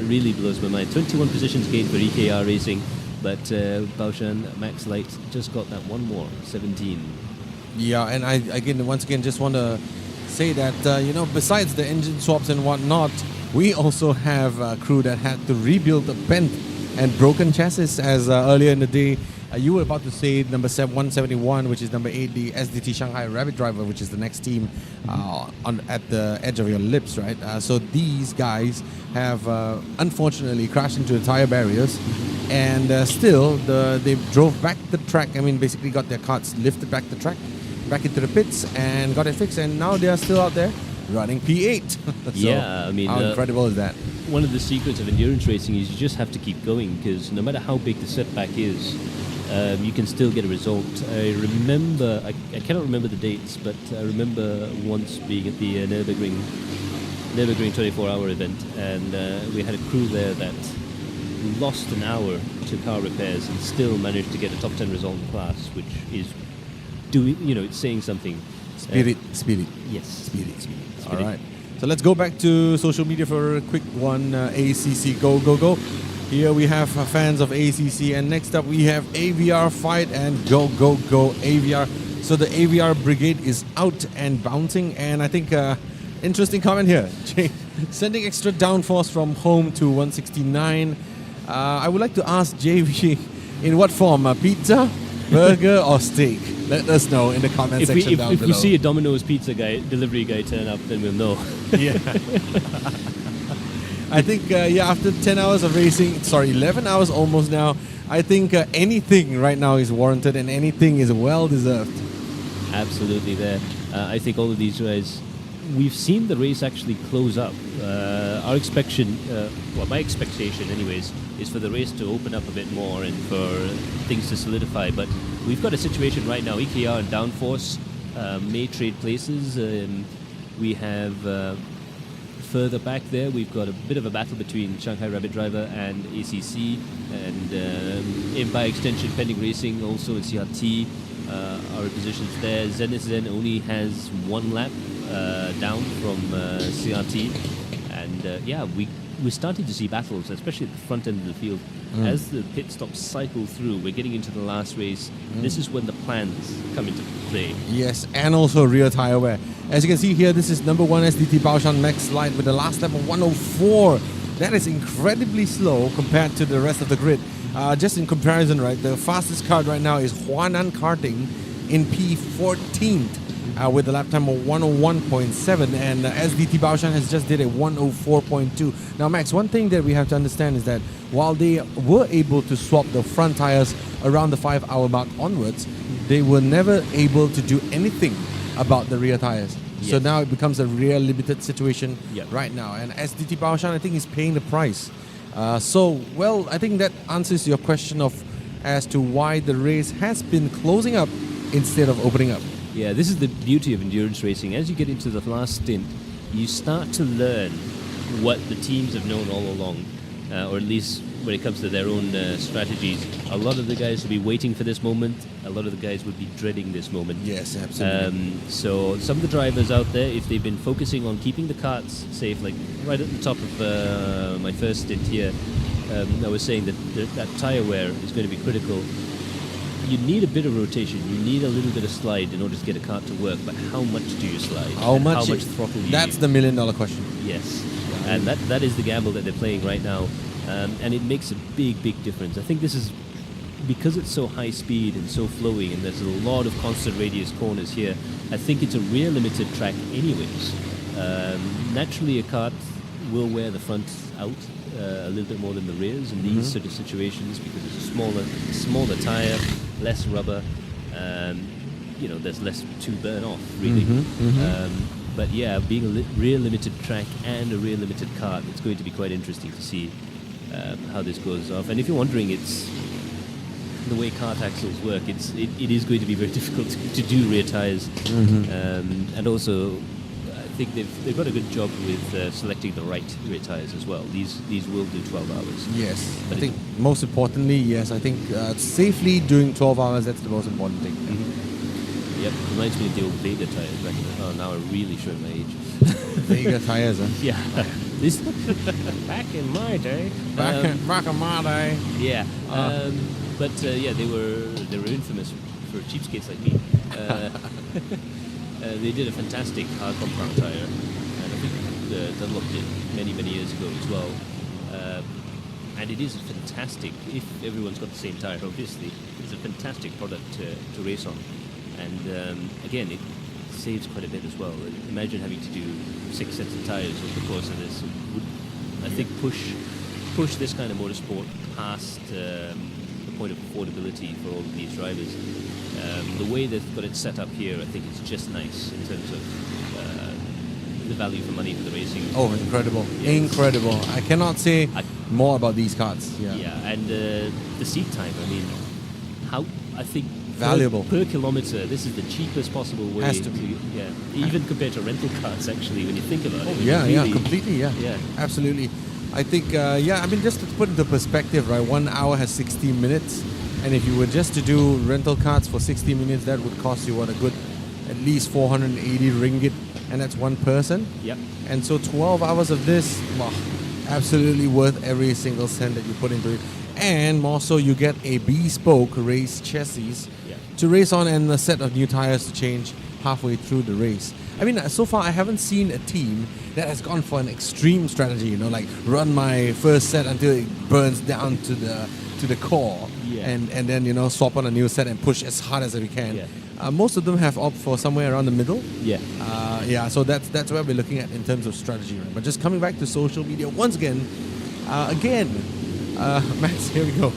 really blows my mind. 21 positions gained for EKR Racing, but Baoshan Max Light just got that one more, 17. Yeah, and I once again just want to say that besides the engine swaps and whatnot, we also have a crew that had to rebuild a bent and broken chassis, as earlier in the day you were about to say number 171, which is number 8, the SDT Shanghai Rabbit driver, which is the next team at the edge of your lips, right? So these guys have unfortunately crashed into the tire barriers, and still they drove back the track. I mean, basically got their karts lifted back the track, back into the pits, and got it fixed, and now they are still out there running P8. So Yeah, I mean, how incredible is that? One of the secrets of endurance racing is you just have to keep going, because no matter how big the setback is, you can still get a result. I remember, I cannot remember the dates, but I remember once being at the Nürburgring 24-hour event, and we had a crew there that lost an hour to car repairs and still managed to get a top 10 result in class, which is it's saying something. Spirit. Yes. Spirit. All right. So let's go back to social media for a quick one. ACC, go, go, go. Here we have fans of ACC, and next up we have AVR fight and go AVR. So the AVR brigade is out and bouncing, and I think interesting comment here. Sending extra downforce from home to 169. I would like to ask JV, in what form? Pizza, burger, or steak? Let us know in the comment section down if below. we see a Domino's pizza guy, delivery guy turn up, then we'll know. Yeah. I think, after 10 hours of racing, 11 hours almost now, I think anything right now is warranted and anything is well deserved. Absolutely there. I think all of these guys, we've seen the race actually close up. Our expectation, my expectation anyways, is for the race to open up a bit more and for things to solidify. But we've got a situation right now, EKR and Downforce may trade places. We have further back there, we've got a bit of a battle between Shanghai Rabbit Driver and ACC, and by extension, Pending Racing also in CRT are in positions there. Zenith Zen only has one lap down from CRT, and we're starting to see battles, especially at the front end of the field. As the pit stops cycle through, we're getting into the last race. This is when the plans come into play. Yes, and also rear tire wear. As you can see here, this is number 1 SDT Baoshan Max Light with the last lap of 104. That is incredibly slow compared to the rest of the grid. Just in comparison, right, the fastest kart right now is RUD Karting in P14th with a lap time of 101.7, and SDT Baoshan has just did a 104.2. Now, Max, one thing that we have to understand is that while they were able to swap the front tires around the 5-hour mark onwards, they were never able to do anything about the rear tires. Yes. So now it becomes a rear limited situation Yep. right now, and SDT Baoshan, I think, is paying the price. I think that answers your question as to why the race has been closing up instead of opening up. Yeah, this is the beauty of endurance racing. As you get into the last stint, you start to learn what the teams have known all along, or at least when it comes to their own strategies. A lot of the guys will be waiting for this moment. A lot of the guys would be dreading this moment. Yes, absolutely. So some of the drivers out there, if they've been focusing on keeping the karts safe, like right at the top of my first stint here, I was saying that tire wear is going to be critical. You need a bit of rotation. You need a little bit of slide in order to get a kart to work. But how much do you slide? How much throttle do you That's use? the million-dollar question. Yes, and that is the gamble that they're playing right now, and it makes a big difference. I think this is because it's so high speed and so flowy, and there's a lot of constant radius corners here. I think it's a rear limited track, anyways. Naturally, a kart will wear the front out a little bit more than the rears in these sort of situations because it's a smaller tire, less rubber. There's less to burn off, really. But yeah, being a rear limited track and a rear limited kart, it's going to be quite interesting to see how this goes off. And if you're wondering, it's the way kart axles work. It is going to be very difficult to do rear tires, and also I think they've got a good job with selecting the right rear tires as well. These will do 12 hours. Yes, But I think most importantly, yes, I think safely doing 12 hours, that's the most important thing. Yep, reminds me of the old Vega tires back in the, now I'm really showing my age. Vega tires, huh? Yeah, this back in my day. Back in my day. Yeah, they were infamous for cheapskates like me. They did a fantastic hard compound tire, and I think Dunlop did many years ago as well. And it is a fantastic, if everyone's got the same tire, obviously, it's a fantastic product to race on. And again, it saves quite a bit as well. Imagine having to do 6 sets of tires over the course of this. It would, I think, push this kind of motorsport past the point of affordability for all of these drivers. The way they've got it set up here, I think it's just nice in terms of the value for money for the racing. Oh, incredible. Yes. Incredible. I cannot say more about these karts. Yeah, and the seat time, I mean, I think Valuable. per kilometer, this is the cheapest possible way. Has to be. Yeah, even compared to rental cars, actually, when you think about it. Yeah, completely, Yeah. Absolutely. I think, just to put into perspective, right, 1 hour has 60 minutes. And if you were just to do rental karts for 60 minutes, that would cost you, a good, at least 480 ringgit. And that's one person. Yep. And so 12 hours of this, absolutely worth every single cent that you put into it. And more so, you get a bespoke race chassis to race on and a set of new tires to change halfway through the race. I mean, so far I haven't seen a team that has gone for an extreme strategy, like run my first set until it burns down to the core, and then swap on a new set and push as hard as we can. Most of them have opted for somewhere around the middle. So that's where we're looking at in terms of strategy. Right? But just coming back to social media once again, Max, here we go.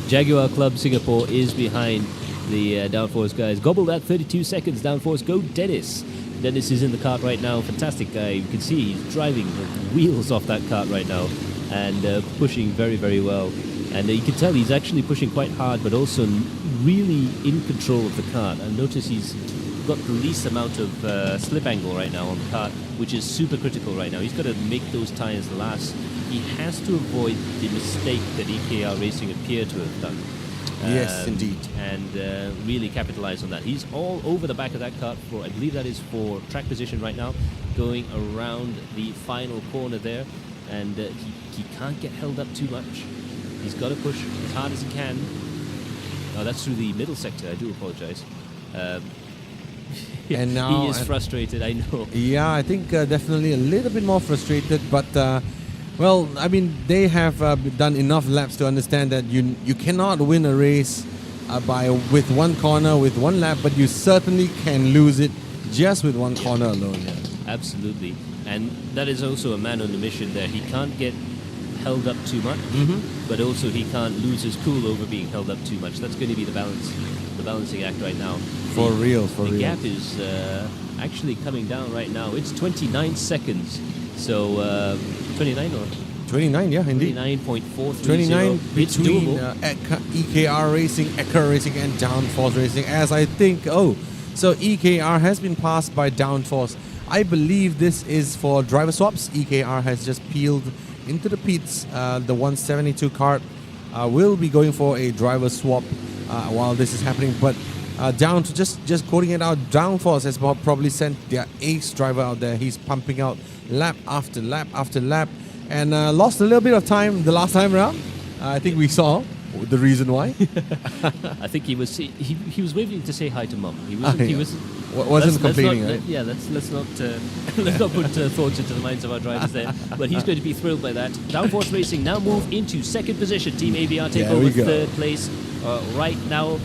Jaguar Club Singapore is behind the Downforce guys. Gobbled at 32 seconds. Downforce, go Dennis. Dennis is in the kart right now. Fantastic guy. You can see he's driving the wheels off that kart right now and pushing very, very well. And you can tell he's actually pushing quite hard, but also really in control of the kart. And notice he's got the least amount of slip angle right now on the kart, which is super critical right now. He's got to make those tires last. He has to avoid the mistake that EKR Racing appear to have done. Yes, indeed. And really capitalize on that. He's all over the back of that kart for, I believe that is for track position right now, going around the final corner there. And he can't get held up too much. He's got to push as hard as he can. Oh, that's through the middle sector. I do apologize. And now he is frustrated, I know. Yeah, I think definitely a little bit more frustrated, but well, I mean, they have done enough laps to understand that you cannot win a race with one corner, with one lap, but you certainly can lose it just with one corner alone. Yeah. Absolutely. And that is also a man on a mission there. He can't get held up too much, but also he can't lose his cool over being held up too much. That's going to be the balancing act right now. For real. The gap is actually coming down right now. It's 29 seconds. So 29 or 29, yeah, indeed. 29.430. 29 It's between doable. EKR Racing, Ekar Racing, and Downforce Racing. As I think, so EKR has been passed by Downforce. I believe this is for driver swaps. EKR has just peeled into the pits. The 172 kart will be going for a driver swap while this is happening. But down to just quoting it out, Downforce has probably sent their ace driver out there. He's pumping out lap after lap after lap, and lost a little bit of time the last time around. I think we saw the reason why. I think he was waving to say hi to Mum. Wasn't complaining, right? Let's not put thoughts into the minds of our drivers there. But he's going to be thrilled by that. Downforce Racing now move into second position. Team AVR take over third place right now.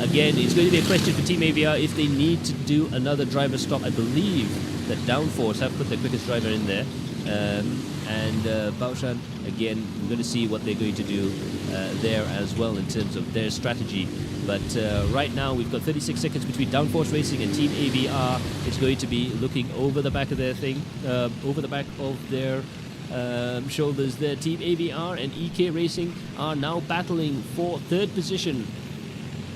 Again, it's going to be a question for Team AVR if they need to do another driver stop. I believe that Downforce have put their quickest driver in there. And Baoshan, again, we're going to see what they're going to do there as well in terms of their strategy. But right now, we've got 36 seconds between Downforce Racing and Team AVR. It's going to be looking over the back of their over the back of their shoulders there. Team AVR and EK Racing are now battling for third position.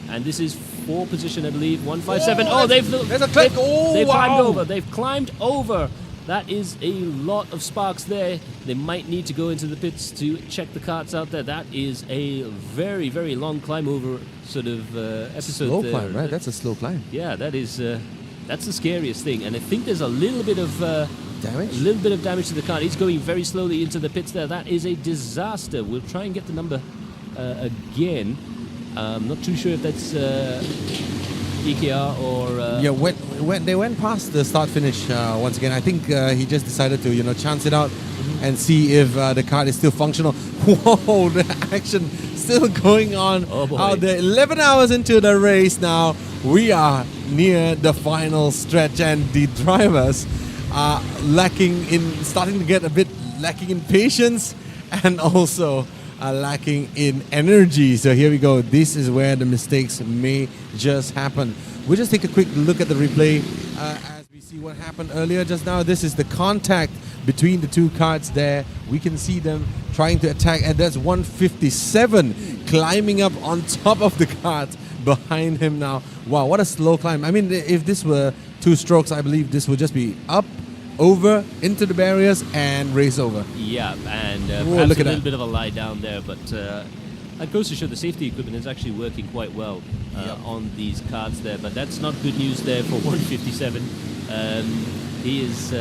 And this is fourth position, I believe. 157. They've climbed over. They've climbed over. That is a lot of sparks there. They might need to go into the pits to check the karts out there. That is a very, very long climb over sort of episode. Slow climb, right? That's a slow climb. Yeah, that's the scariest thing. And I think there's a little bit of damage. A little bit of damage to the kart. He's going very slowly into the pits there. That is a disaster. We'll try and get the number again. I'm not too sure if that's EKR or... when they went past the start-finish once again, I think he just decided to, chance it out and see if the kart is still functional. Whoa, the action still going on out there. 11 hours into the race now. We are near the final stretch, and the drivers are starting to get a bit lacking in patience and also lacking in energy. So here we go. This is where the mistakes may just happen. We'll just take a quick look at the replay as we see what happened earlier just now. This is the contact between the two karts there. We can see them trying to attack, and that's 157 climbing up on top of the kart behind him now. Wow, what a slow climb. I mean, if this were two strokes, I believe this would just be up, over, into the barriers, and race over. Yeah, and perhaps a little bit of a lie down there, but that goes to show the safety equipment is actually working quite well on these karts there. But that's not good news there for 157. He is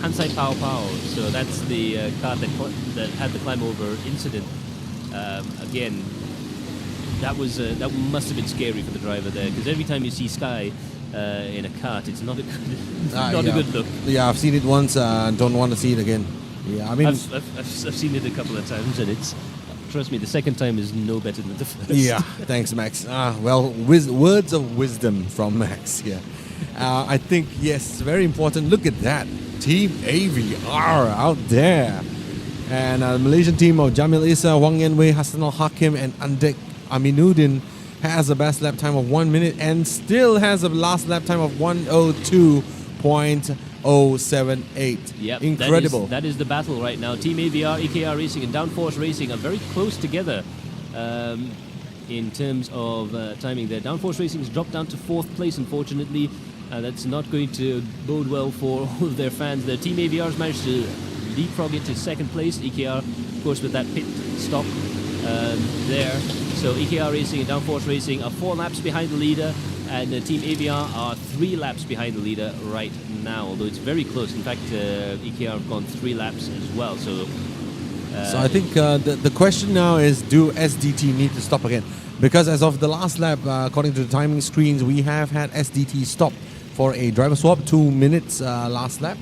Hansai Pao Pao, so that's the kart that had the climb over incident. Again, that must have been scary for the driver there, because every time you see Sky in a kart, it's not a good, a good look. Yeah, I've seen it once. Don't want to see it again. Yeah, I mean, I've seen it a couple of times, and it's, trust me, the second time is no better than the first. yeah. Thanks, Max. Well, words of wisdom from Max here. I think yes, very important. Look at that, Team AVR out there, and the Malaysian team of Jamil Issa, Wang Yanwei, Hassan Al Hakim, and Andek Aminuddin has a best lap time of 1 minute and still has a last lap time of 1:02.078. Yep, Incredible. That is the battle right now. Team AVR, EKR Racing, and Downforce Racing are very close together in terms of timing there. Downforce Racing has dropped down to 4th place, unfortunately. That's not going to bode well for all of their fans. The Team AVR has managed to leapfrog it to 2nd place. EKR, of course, with that pit stop there. So EKR Racing and Downforce Racing are 4 laps behind the leader, and Team AVR are 3 laps behind the leader right now, although it's very close. In fact, EKR have gone 3 laps as well. So I think the question now is, do SDT need to stop again? Because as of the last lap, according to the timing screens, we have had SDT stop for a driver swap, 2 minutes last lap.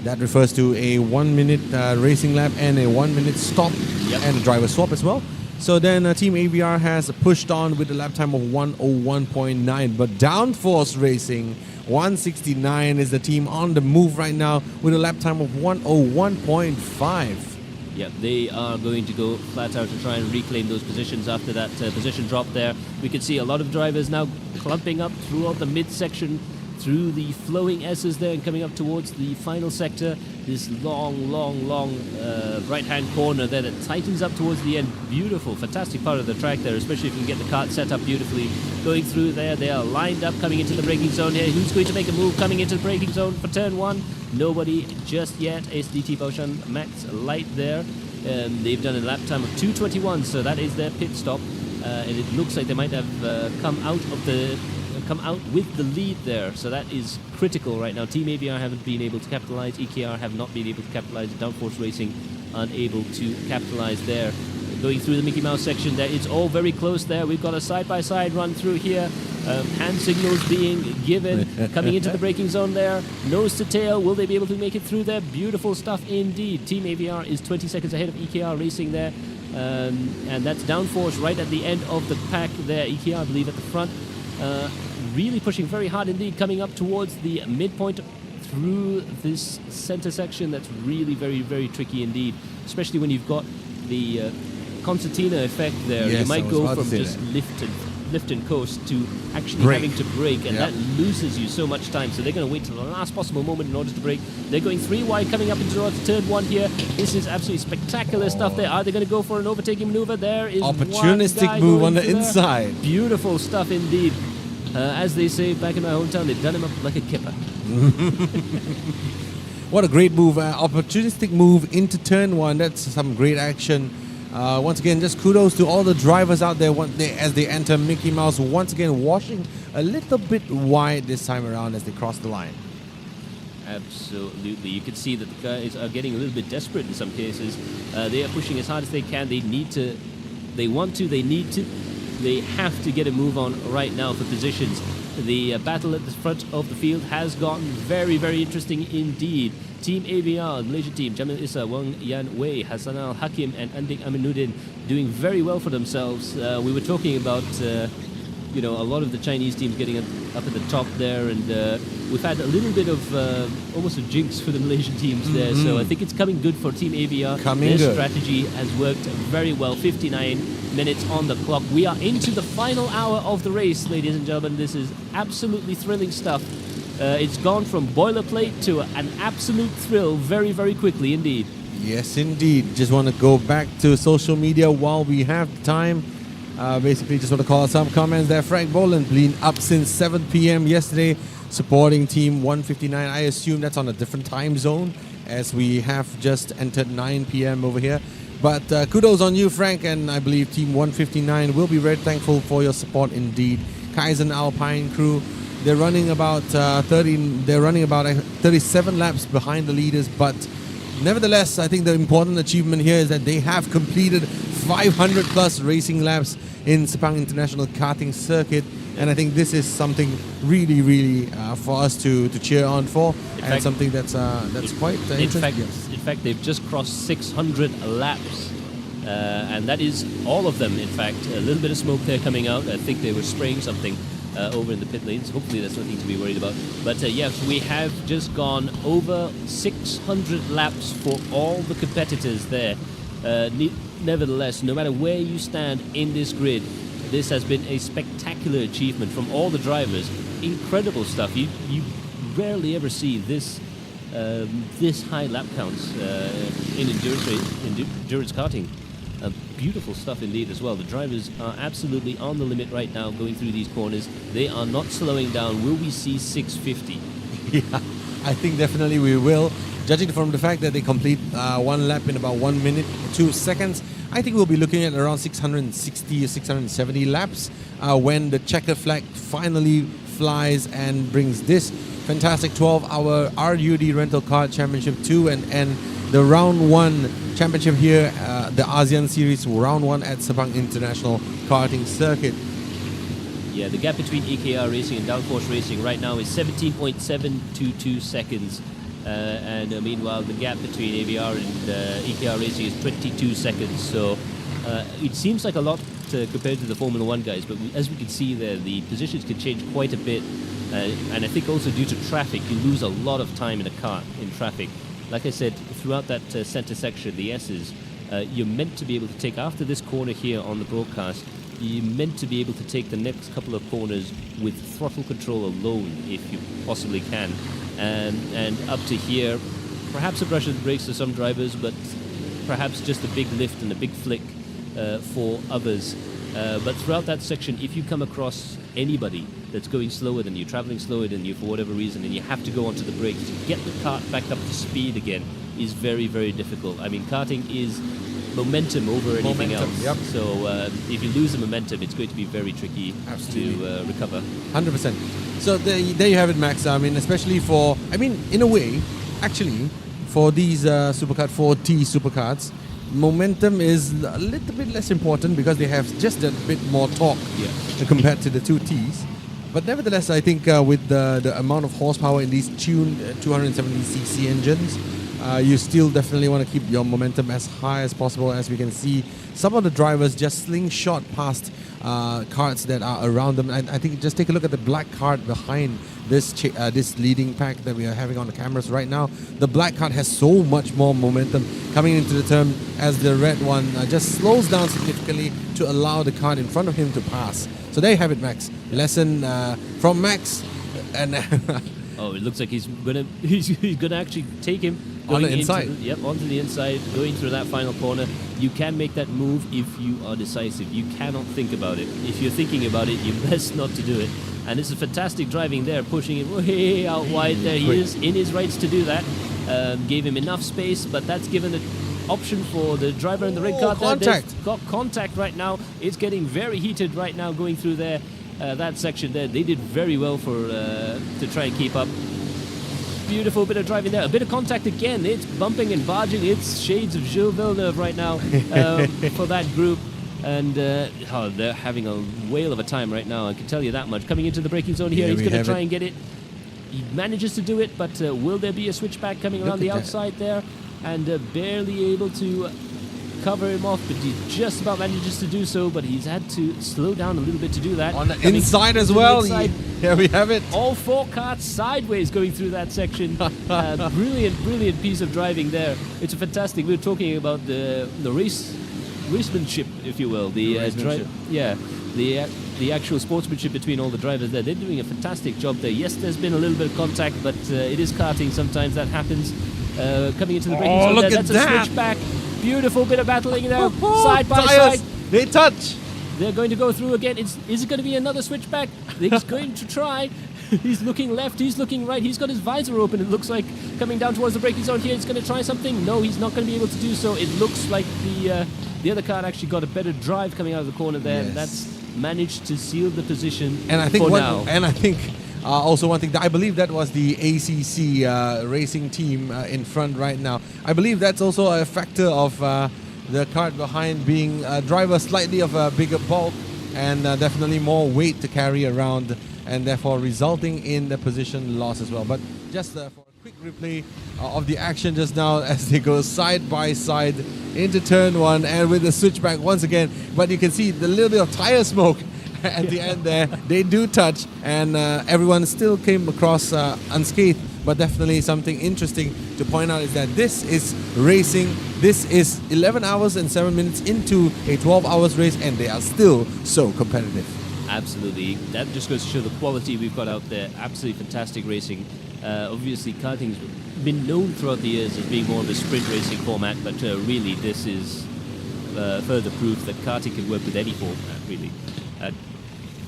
That refers to a 1 minute racing lap and a 1 minute stop, and a driver swap as well. So then Team AVR has pushed on with a lap time of 1:01.9, but Downforce Racing 169 is the team on the move right now with a lap time of 1:01.5. Yeah, they are going to go flat out to try and reclaim those positions after that position drop there. We can see a lot of drivers now clumping up throughout the midsection, through the flowing S's there, and coming up towards the final sector. This long right-hand corner there that tightens up towards the end. Beautiful, fantastic part of the track there, especially if you can get the kart set up beautifully. Going through there, they are lined up coming into the braking zone here. Who's going to make a move coming into the braking zone for turn 1? Nobody just yet. SDT Baoshan Max Light there. They've done a lap time of 2:21, so that is their pit stop. And it looks like they might have come out with the lead there, so that is critical right now. Team AVR haven't been able to capitalize, EKR have not been able to capitalize, Downforce Racing unable to capitalize there. Going through the Mickey Mouse section there, it's all very close there. We've got a side-by-side run through here. Hand signals being given, coming into the braking zone there. Nose to tail, will they be able to make it through there? Beautiful stuff indeed. Team AVR is 20 seconds ahead of EKR Racing there. And that's Downforce right at the end of the pack there. EKR, I believe, at the front. Really pushing very hard indeed, coming up towards the midpoint through this center section. That's really very tricky indeed, especially when you've got the concertina effect there. Yes, you might go from just that. lift and coast to actually Brake. having to brake, and that loses you so much time. So they're going to wait till the last possible moment in order to brake. They're going 3 wide coming up into turn 1 here. This is absolutely spectacular stuff there. Are they going to go for an overtaking maneuver? There is Opportunistic one guy move going on the through there. inside. Beautiful stuff indeed. As they say back in my hometown, they've done him up like a kipper. What a great move. Opportunistic move into turn 1. That's some great action. Once again, just kudos to all the drivers out there as they enter Mickey Mouse. Once again, washing a little bit wide this time around as they cross the line. Absolutely. You can see that the guys are getting a little bit desperate in some cases. They are pushing as hard as they can. They need to. They want to. They need to. They have to get a move on right now for positions. The battle at the front of the field has gotten very interesting indeed. Team AVR, the Malaysian team, Jamil Issa, Wang Yanwei, Hassan Al Hakim, and Andik Aminuddin doing very well for themselves. We were talking about a lot of the Chinese teams getting up at the top there, and we've had a little bit of almost a jinx for the Malaysian teams there. So I think it's coming good for Team AVR. Their strategy has worked very well. 59 minutes on the clock. We are into the final hour of the race, ladies and gentlemen. This is absolutely thrilling stuff. It's gone from boilerplate to an absolute thrill very quickly indeed. Yes, indeed. Just want to go back to social media while we have time. Basically, just want to call out some comments there. Frank Boland been up since 7 p.m. yesterday, supporting Team 159. I assume that's on a different time zone, as we have just entered 9 p.m. over here. But kudos on you, Frank, and I believe Team 159 will be very thankful for your support indeed. Kaizen Alpine crew, they're running about 37 laps behind the leaders, but nevertheless, I think the important achievement here is that they have completed 500 plus racing laps in Sepang International Karting Circuit. And I think this is something really for us to cheer on for, and something that's quite interesting. In fact, they've just crossed 600 laps, and that is all of them. In fact, a little bit of smoke there coming out. I think they were spraying something over in the pit lanes. Hopefully, that's nothing to be worried about. But yes, we have just gone over 600 laps for all the competitors there. Nevertheless, no matter where you stand in this grid, this has been a spectacular achievement from all the drivers. Incredible stuff. You rarely ever see this high lap counts in endurance karting. Beautiful stuff indeed as well. The drivers are absolutely on the limit right now going through these corners. They are not slowing down. Will we see 650? Yeah, I think definitely we will. Judging from the fact that they complete one lap in about 1 minute 2 seconds, I think we'll be looking at around 660 or 670 laps when the checker flag finally flies and brings this fantastic 12-hour RUD Rental Kart Championship 2 and the round 1 championship here, the ASEAN Series round 1 at Sepang International Karting Circuit. Yeah, the gap between EKR Racing and Downforce Racing right now is 17.722 seconds. And meanwhile, the gap between AVR and EKR Racing is 22 seconds. So it seems like a lot compared to the Formula 1 guys, but as we can see there, the positions can change quite a bit. And I think also due to traffic, you lose a lot of time in a kart in traffic. Like I said, throughout that center section, the S's, you're meant to be able to take, after this corner here on the broadcast, you're meant to be able to take the next couple of corners with throttle control alone, if you possibly can. And up to here, perhaps a brush of the brakes for some drivers, but perhaps just a big lift and a big flick for others. But throughout that section, if you come across anybody that's going slower than you, traveling slower than you for whatever reason, and you have to go onto the brakes to get the kart back up to speed again, is very, very difficult. I mean, karting is momentum over anything else. Yep. So if you lose the momentum, it's going to be very tricky to recover. 100%. So there you have it, Max. I mean, especially for, in a way, actually, for these Superkart 4T Superkarts, momentum is a little bit less important because they have just a bit more torque compared to the 2Ts. But nevertheless, I think with the amount of horsepower in these tuned 270cc engines, you still definitely want to keep your momentum as high as possible. As we can see, some of the drivers just slingshot past carts that are around them. And I think just take a look at the black cart behind this this leading pack that we are having on the cameras right now. The black cart has so much more momentum coming into the turn as the red one just slows down significantly to allow the cart in front of him to pass. So there you have it, Max. Lesson from Max. And oh, it looks like he's gonna actually take him on the inside. Onto the inside, going through that final corner. You can make that move if you are decisive. You cannot think about it. If you're thinking about it, you're best not to do it. And this is fantastic driving there, pushing it way out wide there. He is in his rights to do that. Gave him enough space, but that's given the option for the driver in the red car. Contact. Got contact right now. It's getting very heated right now going through there. That section there, they did very well to try and keep up. Beautiful bit of driving there. A bit of contact again. It's bumping and barging. It's shades of Gilles Villeneuve right now for that group. And they're having a whale of a time right now, I can tell you that much. Coming into the braking zone here, he's going to try and get it. He manages to do it, but will there be a switchback coming around the outside there? And barely able to cover him off, but he just about manages to do so, but he's had to slow down a little bit to do that. On the inside as well. Here we have it. All four carts sideways going through that section. Brilliant piece of driving there. It's a fantastic. We're talking about the racemanship, if you will. The actual sportsmanship between all the drivers there. They're doing a fantastic job there. Yes, there's been a little bit of contact, but it is karting. Sometimes that happens. Coming into the braking zone there. That's a switchback. Beautiful bit of battling there. Side by side. They touch. They're going to go through again. Is it going to be another switchback? He's going to try. He's looking left. He's looking right. He's got his visor open. It looks like coming down towards the braking zone here. He's going to try something. No, he's not going to be able to do so. It looks like the other car actually got a better drive coming out of the corner there. Yes. And that's managed to seal the position and I think for now. And I think Also, one thing, I believe that was the ACC racing team in front right now. I believe that's also a factor of the kart behind being a driver slightly of a bigger bulk and definitely more weight to carry around, and therefore resulting in the position loss as well. But just for a quick replay of the action just now as they go side by side into turn one and with the switchback once again. But you can see the little bit of tire smoke at the end there. They do touch, and everyone still came across unscathed. But definitely something interesting to point out is that this is racing. This is 11 hours and 7 minutes into a 12 hours race, and they are still so competitive. Absolutely. That just goes to show the quality we've got out there. Absolutely fantastic racing. Obviously, karting's been known throughout the years as being more of a sprint racing format, but really this is further proof that karting can work with any format, really.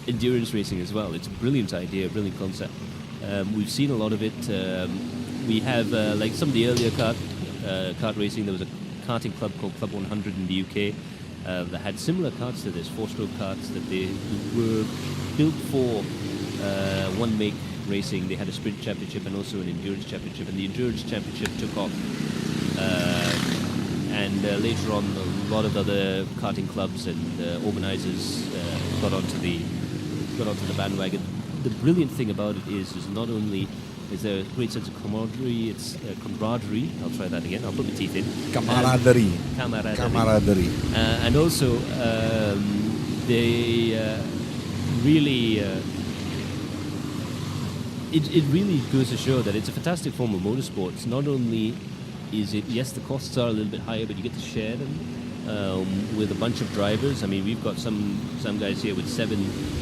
Endurance racing as well. It's a brilliant idea, brilliant concept. We've seen a lot of it. We have, like some of the earlier kart racing, there was a karting club called Club 100 in the UK that had similar karts to this, four-stroke karts that they were built for one-make racing. They had a sprint championship and also an endurance championship, and the endurance championship took off. And later on, a lot of other karting clubs and organisers got onto the bandwagon. The brilliant thing about it is not only is there a great sense of camaraderie, it's camaraderie. I'll try that again. I'll put my teeth in. Camaraderie. Camaraderie. And also, they really. It really goes to show that it's a fantastic form of motorsports. Not only is it, yes, the costs are a little bit higher, but you get to share them with a bunch of drivers. I mean, we've got some guys here with 7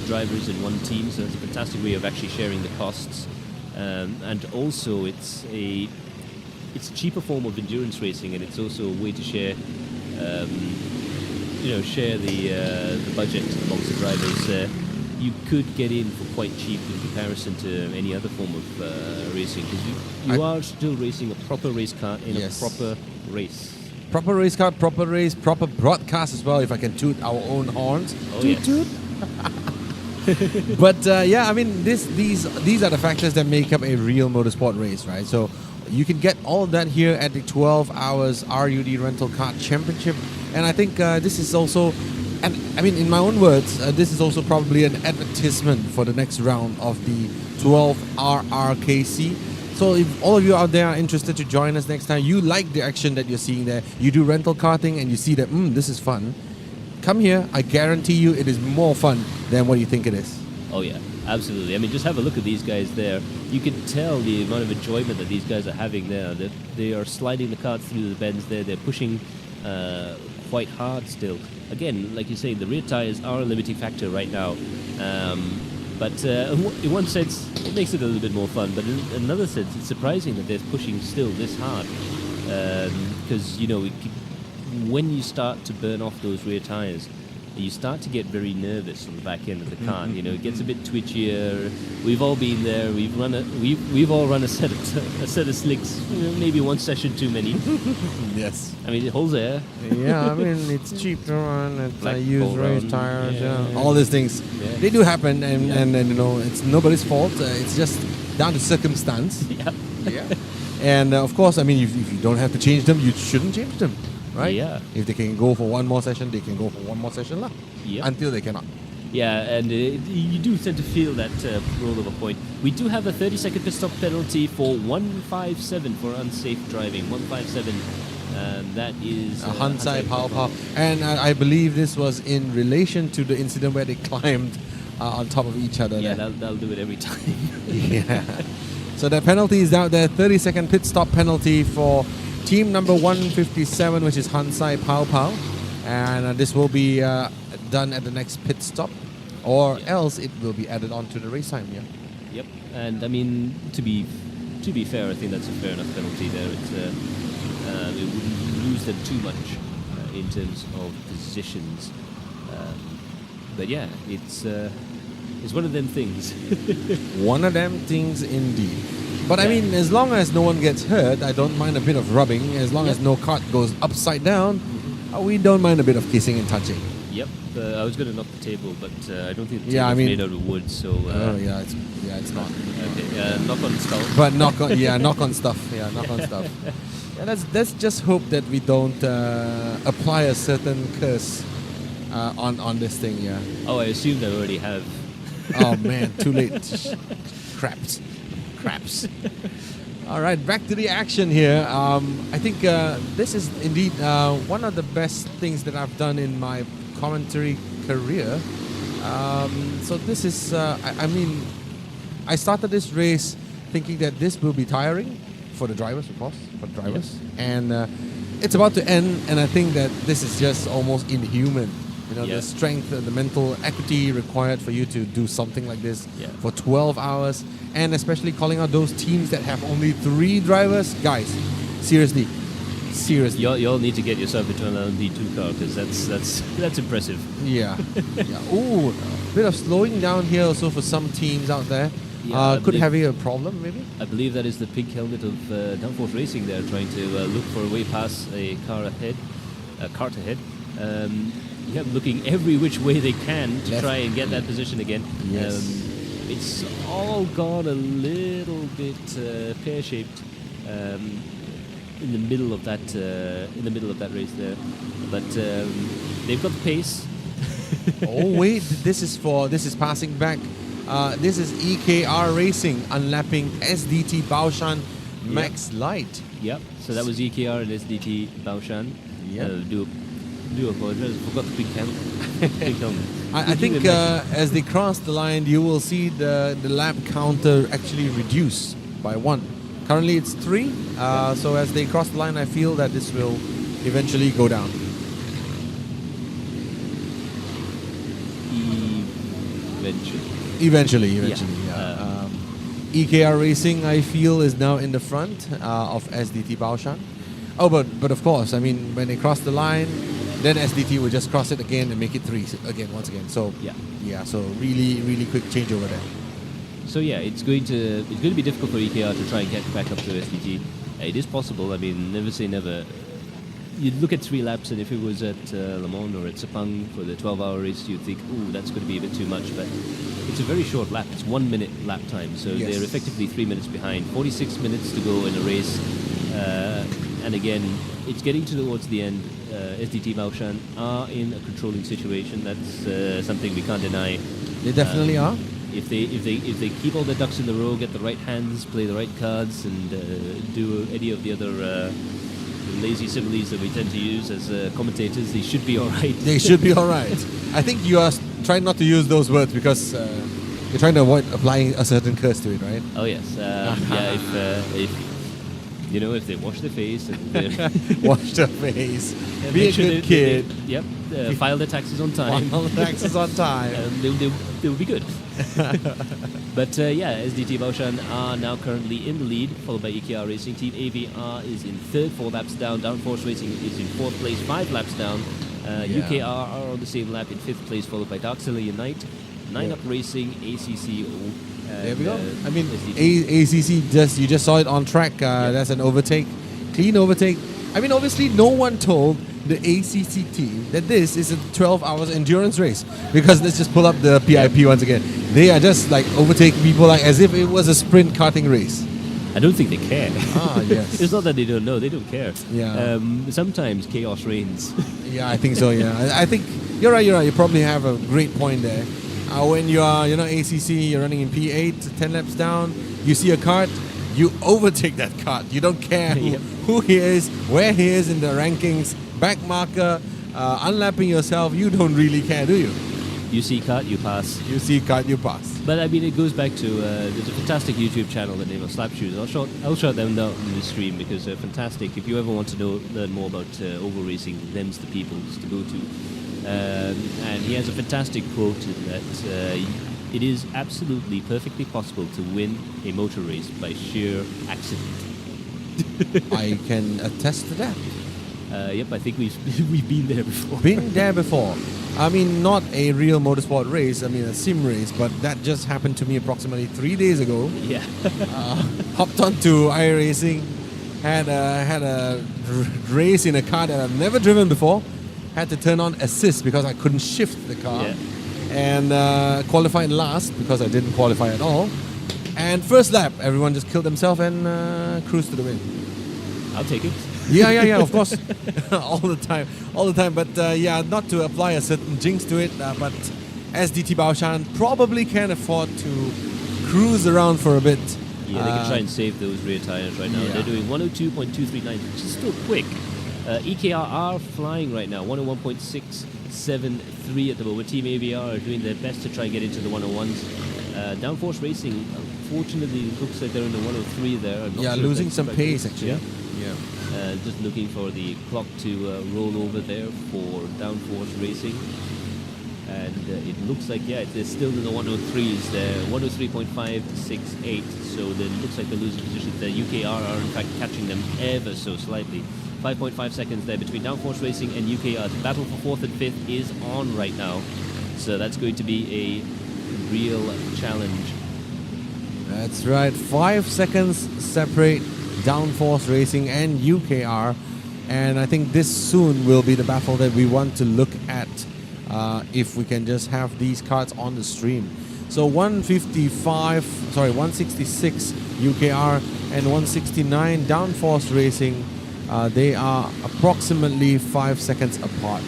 drivers in one team, so it's a fantastic way of actually sharing the costs. And also, it's a cheaper form of endurance racing, and it's also a way to share, share the budget amongst the drivers. You could get in for quite cheap in comparison to any other form of racing, because you are still racing a proper race car in a proper race. Proper race car, proper race, proper broadcast as well, if I can toot our own horns. Oh, toot, yes. toot. But I mean, these are the factors that make up a real motorsport race, right? So you can get all of that here at the 12 hours RUD Rental Kart Championship. And I think this is also, and I mean, in my own words, this is also probably an advertisement for the next round of the 12 RRKC. So if all of you out there are interested to join us next time, you like the action that you're seeing there, you do rental karting and you see that, this is fun, come here. I guarantee you it is more fun than what you think it is. Oh yeah, absolutely. I mean, just have a look at these guys there. You can tell the amount of enjoyment that these guys are having there. They are sliding the karts through the bends there. They're pushing quite hard still. Again, like you say, the rear tires are a limiting factor right now. But in one sense, it makes it a little bit more fun. But in another sense, it's surprising that they're pushing still this hard. Because, when you start to burn off those rear tires, you start to get very nervous on the back end of the car. It gets a bit twitchier. We've all been there. We've all run a set of slicks. Maybe one session too many. Yes. I mean, it holds air. Yeah, I mean, it's cheap to run. It's Like use race round. tires. Yeah. All these things, Yeah. they do happen, and it's nobody's fault. It's just down to circumstance. Yeah. And of course, I mean, if you don't have to change them, you shouldn't change them, right? Yeah. If they can go for one more session, they can go for one more session, lah. Yep. Until they cannot. Yeah, and you do tend to feel that roll over point. We do have a 30-second pit stop penalty for 157 for unsafe driving. 157, that is... Hansai Pao Pao. And I believe this was in relation to the incident where they climbed on top of each other. Yeah, there. that'll do it every time. Yeah. So the penalty is out there. 30-second pit stop penalty for team number 157, which is Hansai Pao Pao. And this will be done at the next pit stop, or else it will be added on to the race time. Yeah. Yep. And I mean, to be fair, I think that's a fair enough penalty there. It's it wouldn't lose them too much in terms of positions. But yeah, it's one of them things. One of them things indeed. But I mean, as long as no one gets hurt, I don't mind a bit of rubbing. As long as no cart goes upside down, we don't mind a bit of kissing and touching. Yep. I was going to knock the table, but I don't think the Yeah, I table's mean- made out of wood. So it's not. okay. Knock on skull. But knock on, knock on stuff. Yeah, knock on stuff. Yeah, let's just hope that we don't apply a certain curse on this thing. Yeah. Oh, I assumed I already have. Oh man, too late. Craps. All right, back to the action here. I think this is indeed one of the best things that I've done in my commentary career. So this is, I mean, I started this race thinking that this will be tiring for the drivers, of course, and it's about to end, and I think that this is just almost inhuman. You know, Yeah. the strength, the mental equity required for you to do something like this Yeah. for 12 hours, and especially calling out those teams that have only 3 drivers. Guys, seriously. You all need to get yourself into an LMP2 car because that's impressive. Yeah. Yeah. Ooh, bit of slowing down here also for some teams out there. Yeah, I Could believe- have a problem maybe? I believe that is the pink helmet of Downforce Racing. They're trying to look for a way past a cart ahead. Yeah, looking every which way they can to Left. try and get that position again. Yes. It's all gone a little bit pear-shaped in the middle of that race there, but they've got the pace. Oh wait, this is passing back. This is EKR Racing unlapping SDT Baoshan Max Light. Yep. So that was EKR and SDT Baoshan. Yep. Do apologize. I forgot the pink helmet. I Could you think imagine? as they cross the line, you will see the lap counter actually reduce by 1. Currently it's 3. So as they cross the line, I feel that this will eventually go down. Eventually. Eventually, yeah. EKR Racing, I feel, is now in the front of SDT Baoshan. Oh, but of course, I mean, when they cross the line, then SDT will just cross it again and make it 3 again, once again. So Yeah. so really quick changeover there. So yeah, it's going to be difficult for EKR to try and get back up to SDT. It is possible. I mean, never say never. You look at 3 laps, and if it was at Le Mans or at Sepang for the 12-hour race, you'd think, ooh, that's going to be a bit too much. But it's a very short lap. It's 1 minute lap time. So Yes. they're effectively 3 minutes behind. 46 minutes to go in a race. And again, it's getting towards the end. SDT Baoshan are in a controlling situation. That's something we can't deny. They definitely are. If they keep all their ducks in the row, get the right hands, play the right cards, and do any of the other lazy similes that we tend to use as commentators, they should be all right. They should be all right. I think you are trying not to use those words because you're trying to avoid applying a certain curse to it, right? Oh yes, yeah. If they wash their face and Wash their face. and Be a make sure good kid. file their taxes on time. File the taxes on time. They'll be good. But SDT Baoshan are now currently in the lead, followed by EKR Racing Team. AVR is in 3rd, 4 laps down. Downforce Racing is in 4th place, 5 laps down. UKR are on the same lap in 5th place, followed by Dark Solar Unite. 9-Up Racing, ACC. There we go. I mean, SDT. ACC, you just saw it on track. That's an overtake. Clean overtake. I mean, obviously, no one told the ACC team that this is a 12 hours endurance race. Because let's just pull up the PIP once again. They are just like overtaking people like as if it was a sprint karting race. I don't think they care. Ah, yes. It's not that they don't know, they don't care. Yeah. Sometimes chaos reigns. Yeah, I think so. Yeah, I think you're right. You probably have a great point there. When you are, ACC, you're running in P8, 10 laps down. You see a kart, you overtake that kart. You don't care who he is, where he is in the rankings, back marker, unlapping yourself. You don't really care, do you? You see kart, you pass. You see kart, you pass. But I mean, it goes back to there's a fantastic YouTube channel, the name of Slap Shoes. I'll shout them down in the stream because they're fantastic. If you ever want to learn more about oval racing, them's the people to go to. And he has a fantastic quote that it is absolutely perfectly possible to win a motor race by sheer accident. I can attest to that. Yep, I think we've been there before. Been there before. I mean, not a real motorsport race, I mean a sim race, but that just happened to me approximately 3 days ago. Yeah. Hopped onto iRacing, had a race in a car that I've never driven before, had to turn on assist because I couldn't shift the car. Yeah. And qualified last because I didn't qualify at all. And first lap, everyone just killed themselves and cruised to the win. I'll take it. Yeah, of course. all the time. But yeah, not to apply a certain jinx to it, but SDT Baoshan probably can afford to cruise around for a bit. Yeah, they can try and save those rear tires right now. Yeah. They're doing 102.239, which is still quick. EKR are flying right now, 101.673 at the moment. Team AVR are doing their best to try and get into the 101s. Downforce Racing, unfortunately, it looks like they're in the 103 there. I'm not Yeah, sure if losing that's some correct. pace actually. Yeah. Yeah. Just looking for the clock to roll over there for Downforce Racing. And it looks like, yeah, they're still in the 103s there, 103.568. So it looks like they're losing positions there. UKR are in fact catching them ever so slightly. 5.5 seconds there between Downforce Racing and UKR. The battle for 4th and 5th is on right now. So that's going to be a real challenge. That's right. 5 seconds separate Downforce Racing and UKR. And I think this soon will be the battle that we want to look at if we can just have these cards on the stream. So 166 UKR and 169 Downforce Racing. They are approximately 5 seconds apart.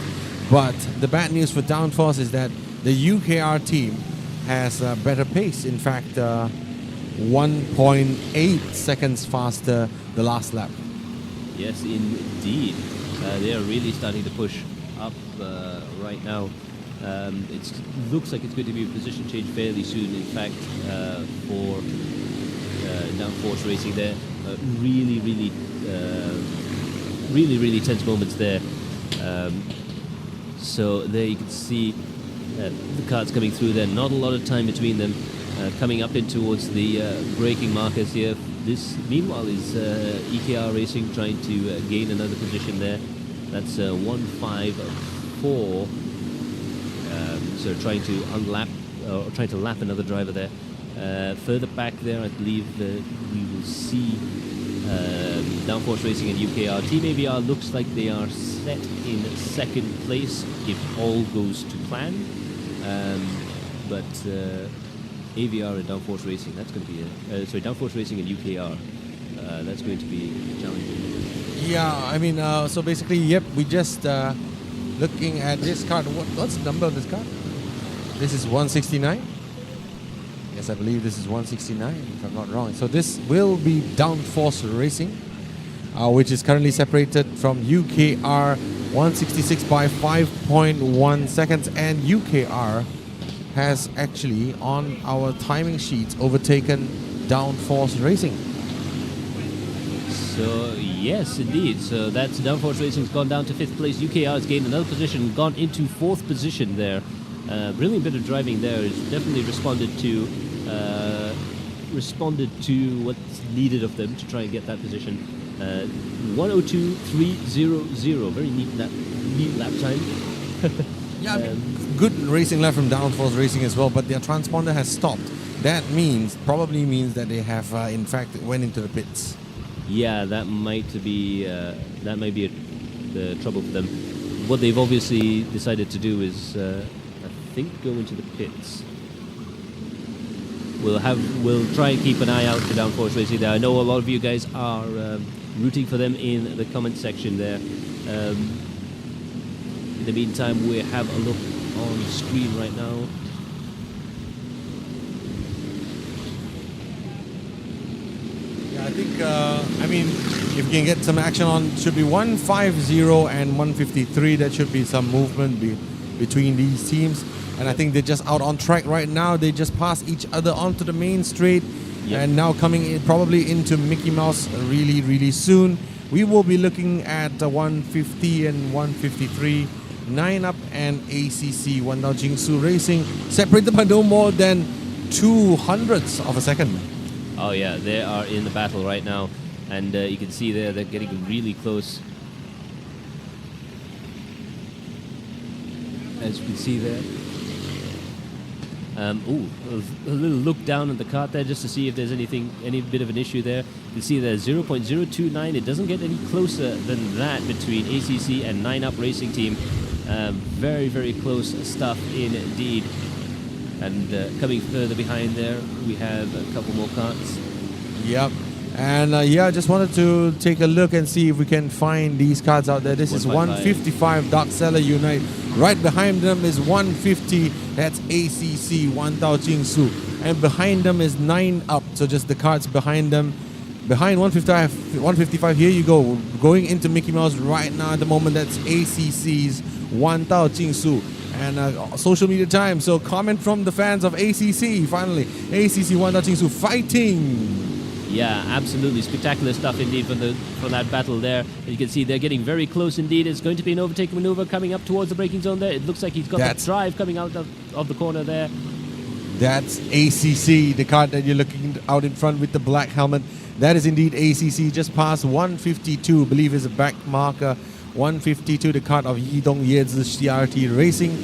But the bad news for Downforce is that the UKR team has a better pace. In fact, 1.8 seconds faster the last lap. Yes, indeed. They are really starting to push up right now. It looks like it's going to be a position change fairly soon. In fact, for Downforce Racing there, really tense moments there. So there you can see the carts coming through there. Not a lot of time between them. Coming up in towards the braking markers here. This, meanwhile, is EKR Racing trying to gain another position there. That's 154. So trying to trying to lap another driver there. Further back there, I believe we will see Downforce Racing and UKR. Team AVR looks like they are set in second place if all goes to plan. But AVR and Downforce Racing, that's going to be Downforce Racing and UKR, that's going to be challenging. Yeah, I mean, so basically, yep, we just looking at this card. What's the number of this card? This is 169. Yes, I believe this is 169, if I'm not wrong. So this will be Downforce Racing, which is currently separated from UKR 166 by 5.1 seconds, and UKR has actually on our timing sheets overtaken Downforce Racing. So yes, indeed. So that's Downforce Racing's gone down to 5th place. UKR has gained another position, gone into 4th position there. Brilliant bit of driving there. Has definitely responded to what's needed of them to try and get that position. 102.300. Very neat lap time. Yeah, I mean, good racing lap from Downforce Racing as well, but their transponder has stopped. That probably means that they have in fact went into the pits. Yeah, that might be the trouble for them. What they've obviously decided to do is, I think, go into the pits. We'll try and keep an eye out for Downforce Racing there. I know a lot of you guys are rooting for them in the comment section there. In the meantime, we have a look on the screen right now. Yeah, I think, I mean, if you can get some action on, should be 150 and 153. That should be some movement between these teams. And I think they're just out on track right now. They just passed each other onto the main straight. Yep. And now coming in, probably into Mickey Mouse really soon. We will be looking at 150 and 153. 9up and ACC, Wandao Jingsu Racing, separated by no more than 200ths of a second. Oh yeah, they are in the battle right now, and you can see there they're getting really close. As you can see there. A little look down at the cart there just to see if there's any bit of an issue there. You can see there 0.029. It doesn't get any closer than that between ACC and 9up Racing Team. Very, very close stuff indeed. And coming further behind there, we have a couple more karts. Yep. And yeah, I just wanted to take a look and see if we can find these cards out there. This is 155 Dark Seller Unite. Right behind them is 150. That's ACC, Wan Tao Jing Su. And behind them is 9 Up. So just the cards behind them. Behind 155, here you go. Going into Mickey Mouse right now at the moment. That's ACC's Wan Tao Jing Su. And social media time. So comment from the fans of ACC. Finally, ACC Wan Tao Jing Su fighting. Yeah, absolutely spectacular stuff indeed from that battle there. You can see they're getting very close indeed. It's going to be an overtaking maneuver coming up towards the braking zone there. It looks like he's got that drive coming out of the corner there. That's ACC, the car that you're looking out in front with the black helmet. That is indeed ACC, just past 152, I believe is a back marker. 152, the car of Yidong Yezi CRT Racing.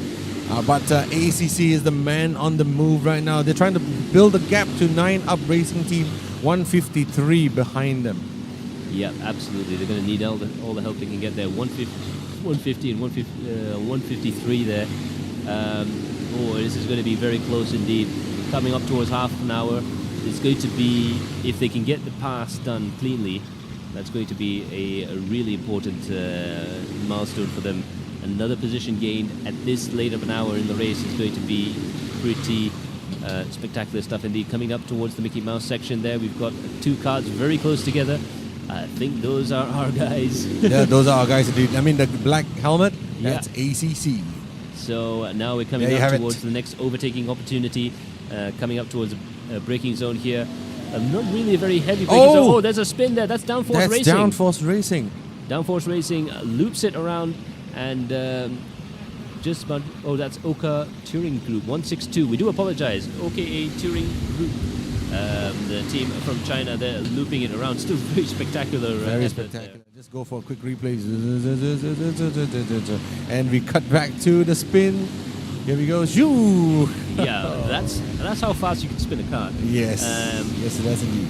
But ACC is the man on the move right now. They're trying to build a gap to 9 Up Racing Team, 153 behind them. Yeah, absolutely. They're going to need all the help they can get there. 150 and 153 there. This is going to be very close indeed. Coming up towards half an hour. It's going to be, if they can get the pass done cleanly, that's going to be a really important milestone for them. Another position gained at this late of an hour in the race is going to be pretty spectacular stuff indeed. Coming up towards the Mickey Mouse section there, we've got 2 cars very close together. I think those are our guys. Yeah, those are our guys indeed. I mean, the black helmet, that's ACC. So now we're coming up towards the next overtaking opportunity. Coming up towards a braking zone here. Not really a very heavy braking zone. Oh, there's a spin there. That's Downforce Racing. That's Downforce Racing. Downforce Racing loops it around and just about... Oh, that's Oka Touring Group 162. We do apologize. OKA Touring Group. The team from China, they're looping it around. Still very spectacular. Very spectacular. Just go for a quick replay. And we cut back to the spin. Here we go. Shoo! Yeah, that's how fast you can spin a car. Yes. Yes, it does indeed.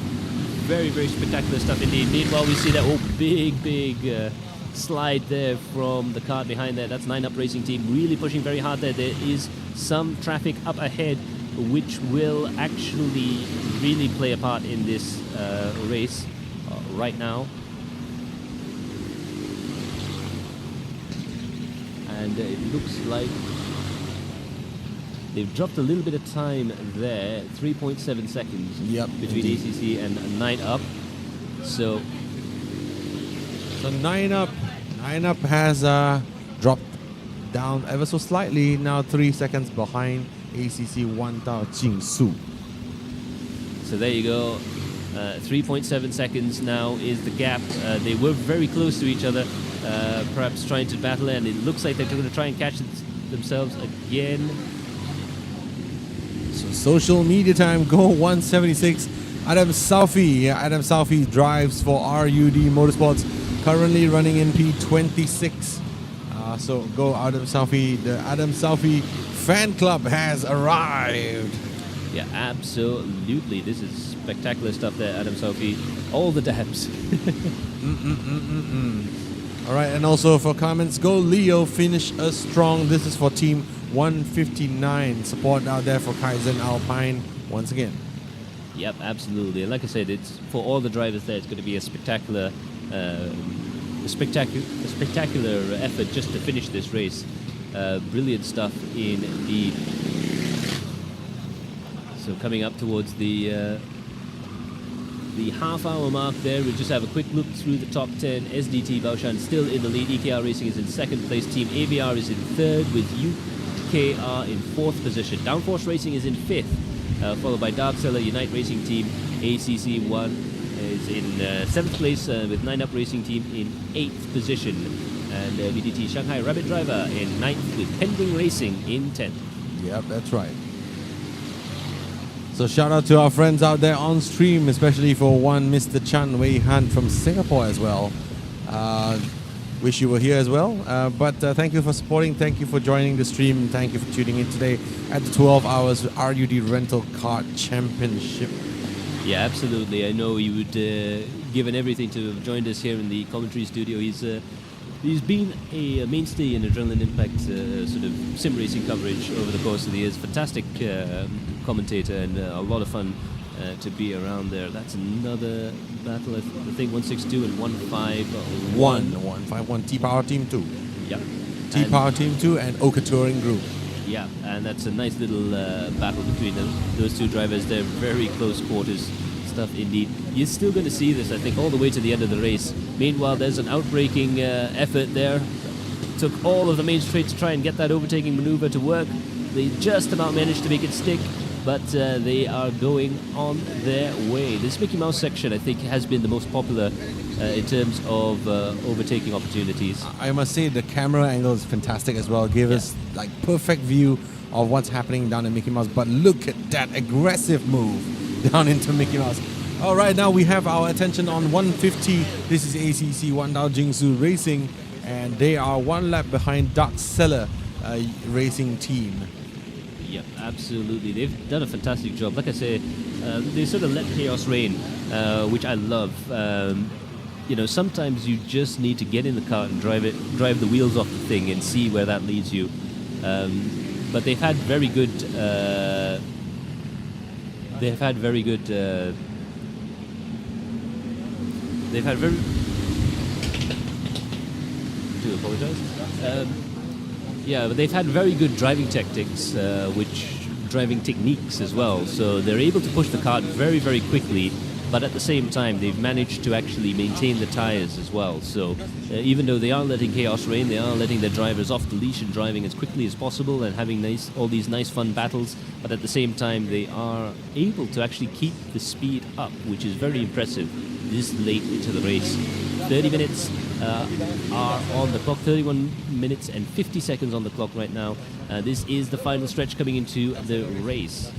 Very, very spectacular stuff indeed. Meanwhile, we see that big slide there from the car behind there. That's 9 Up Racing Team really pushing very hard there. There is some traffic up ahead which will actually really play a part in this race right now. And it looks like they've dropped a little bit of time there, 3.7 seconds between ACC and 9 Up. So 9 Up has dropped down ever so slightly, now 3 seconds behind ACC Wan Tao Jing Su. So there you go. 3.7 seconds now is the gap. They were very close to each other, perhaps trying to battle, and it looks like they're going to try and catch themselves again. So social media time, go 176. Adam Soufi. Adam Soufi drives for RUD Motorsports, currently running in P26. So go Adam Soufi. The Adam Soufi fan club has arrived. Yeah, absolutely. This is spectacular stuff there, Adam Soufi. All the dabs. All right, and also for comments, go Leo, finish us strong. This is for Team 159. Support out there for Kaizen Alpine once again. Yep, absolutely. And like I said, it's for all the drivers there. It's going to be a spectacular effort just to finish this race. Brilliant stuff indeed. So coming up towards the half-hour mark there, we'll just have a quick look through the top 10. SDT Baoshan still in the lead. EKR Racing is in second place. Team AVR is in third, with UKR in fourth position. Downforce Racing is in fifth, followed by Dark Seller Unite Racing Team. ACC1 is in seventh place, with 9 Up Racing Team in eighth position. And VDT Shanghai Rabbit Driver in ninth, with Pending Racing in 10th. Yep, that's right. So shout out to our friends out there on stream, especially for one Mr. Chan Wei Han from Singapore as well. Wish you were here as well. But thank you for supporting. Thank you for joining the stream. Thank you for tuning in today at the 12 hours RUD Rental Kart Championship. Yeah, absolutely. I know you would given everything to have joined us here in the commentary studio. He's He's been a mainstay in Adrenaline Impact sort of sim racing coverage over the course of the years. Fantastic commentator and a lot of fun to be around there. That's another battle, I think 162 and 151. 151 T-Power Team 2. Yeah. T-Power Team 2 and Oka Touring Group. Yeah, and that's a nice little battle between those two drivers. They're very close quarters stuff indeed. You're still going to see this, I think, all the way to the end of the race. Meanwhile, there's an outbreaking effort there. Took all of the main straight to try and get that overtaking maneuver to work. They just about managed to make it stick, but they are going on their way. This Mickey Mouse section, I think, has been the most popular in terms of overtaking opportunities. I must say the camera angle is fantastic as well. Gave us like perfect view of what's happening down in Mickey Mouse. But look at that aggressive move down into Mickey Mouse. All right, now we have our attention on 150. This is ACC Wandao Jingsu Racing, and they are one lap behind Dark Cellar Racing Team. Yeah, absolutely. They've done a fantastic job. Like I say, they sort of let chaos reign, which I love. Sometimes you just need to get in the car and drive the wheels off the thing and see where that leads you. But they've had very good. They've had very. Do apologise. But they've had very good driving tactics, driving techniques as well. So they're able to push the cart very, very quickly. But at the same time, they've managed to actually maintain the tyres as well. So even though they are letting chaos reign, they are letting their drivers off the leash and driving as quickly as possible and having all these nice fun battles. But at the same time, they are able to actually keep the speed up, which is very impressive this late into the race. 30 minutes are on the clock, 31 minutes and 50 seconds on the clock right now. This is the final stretch coming into the race.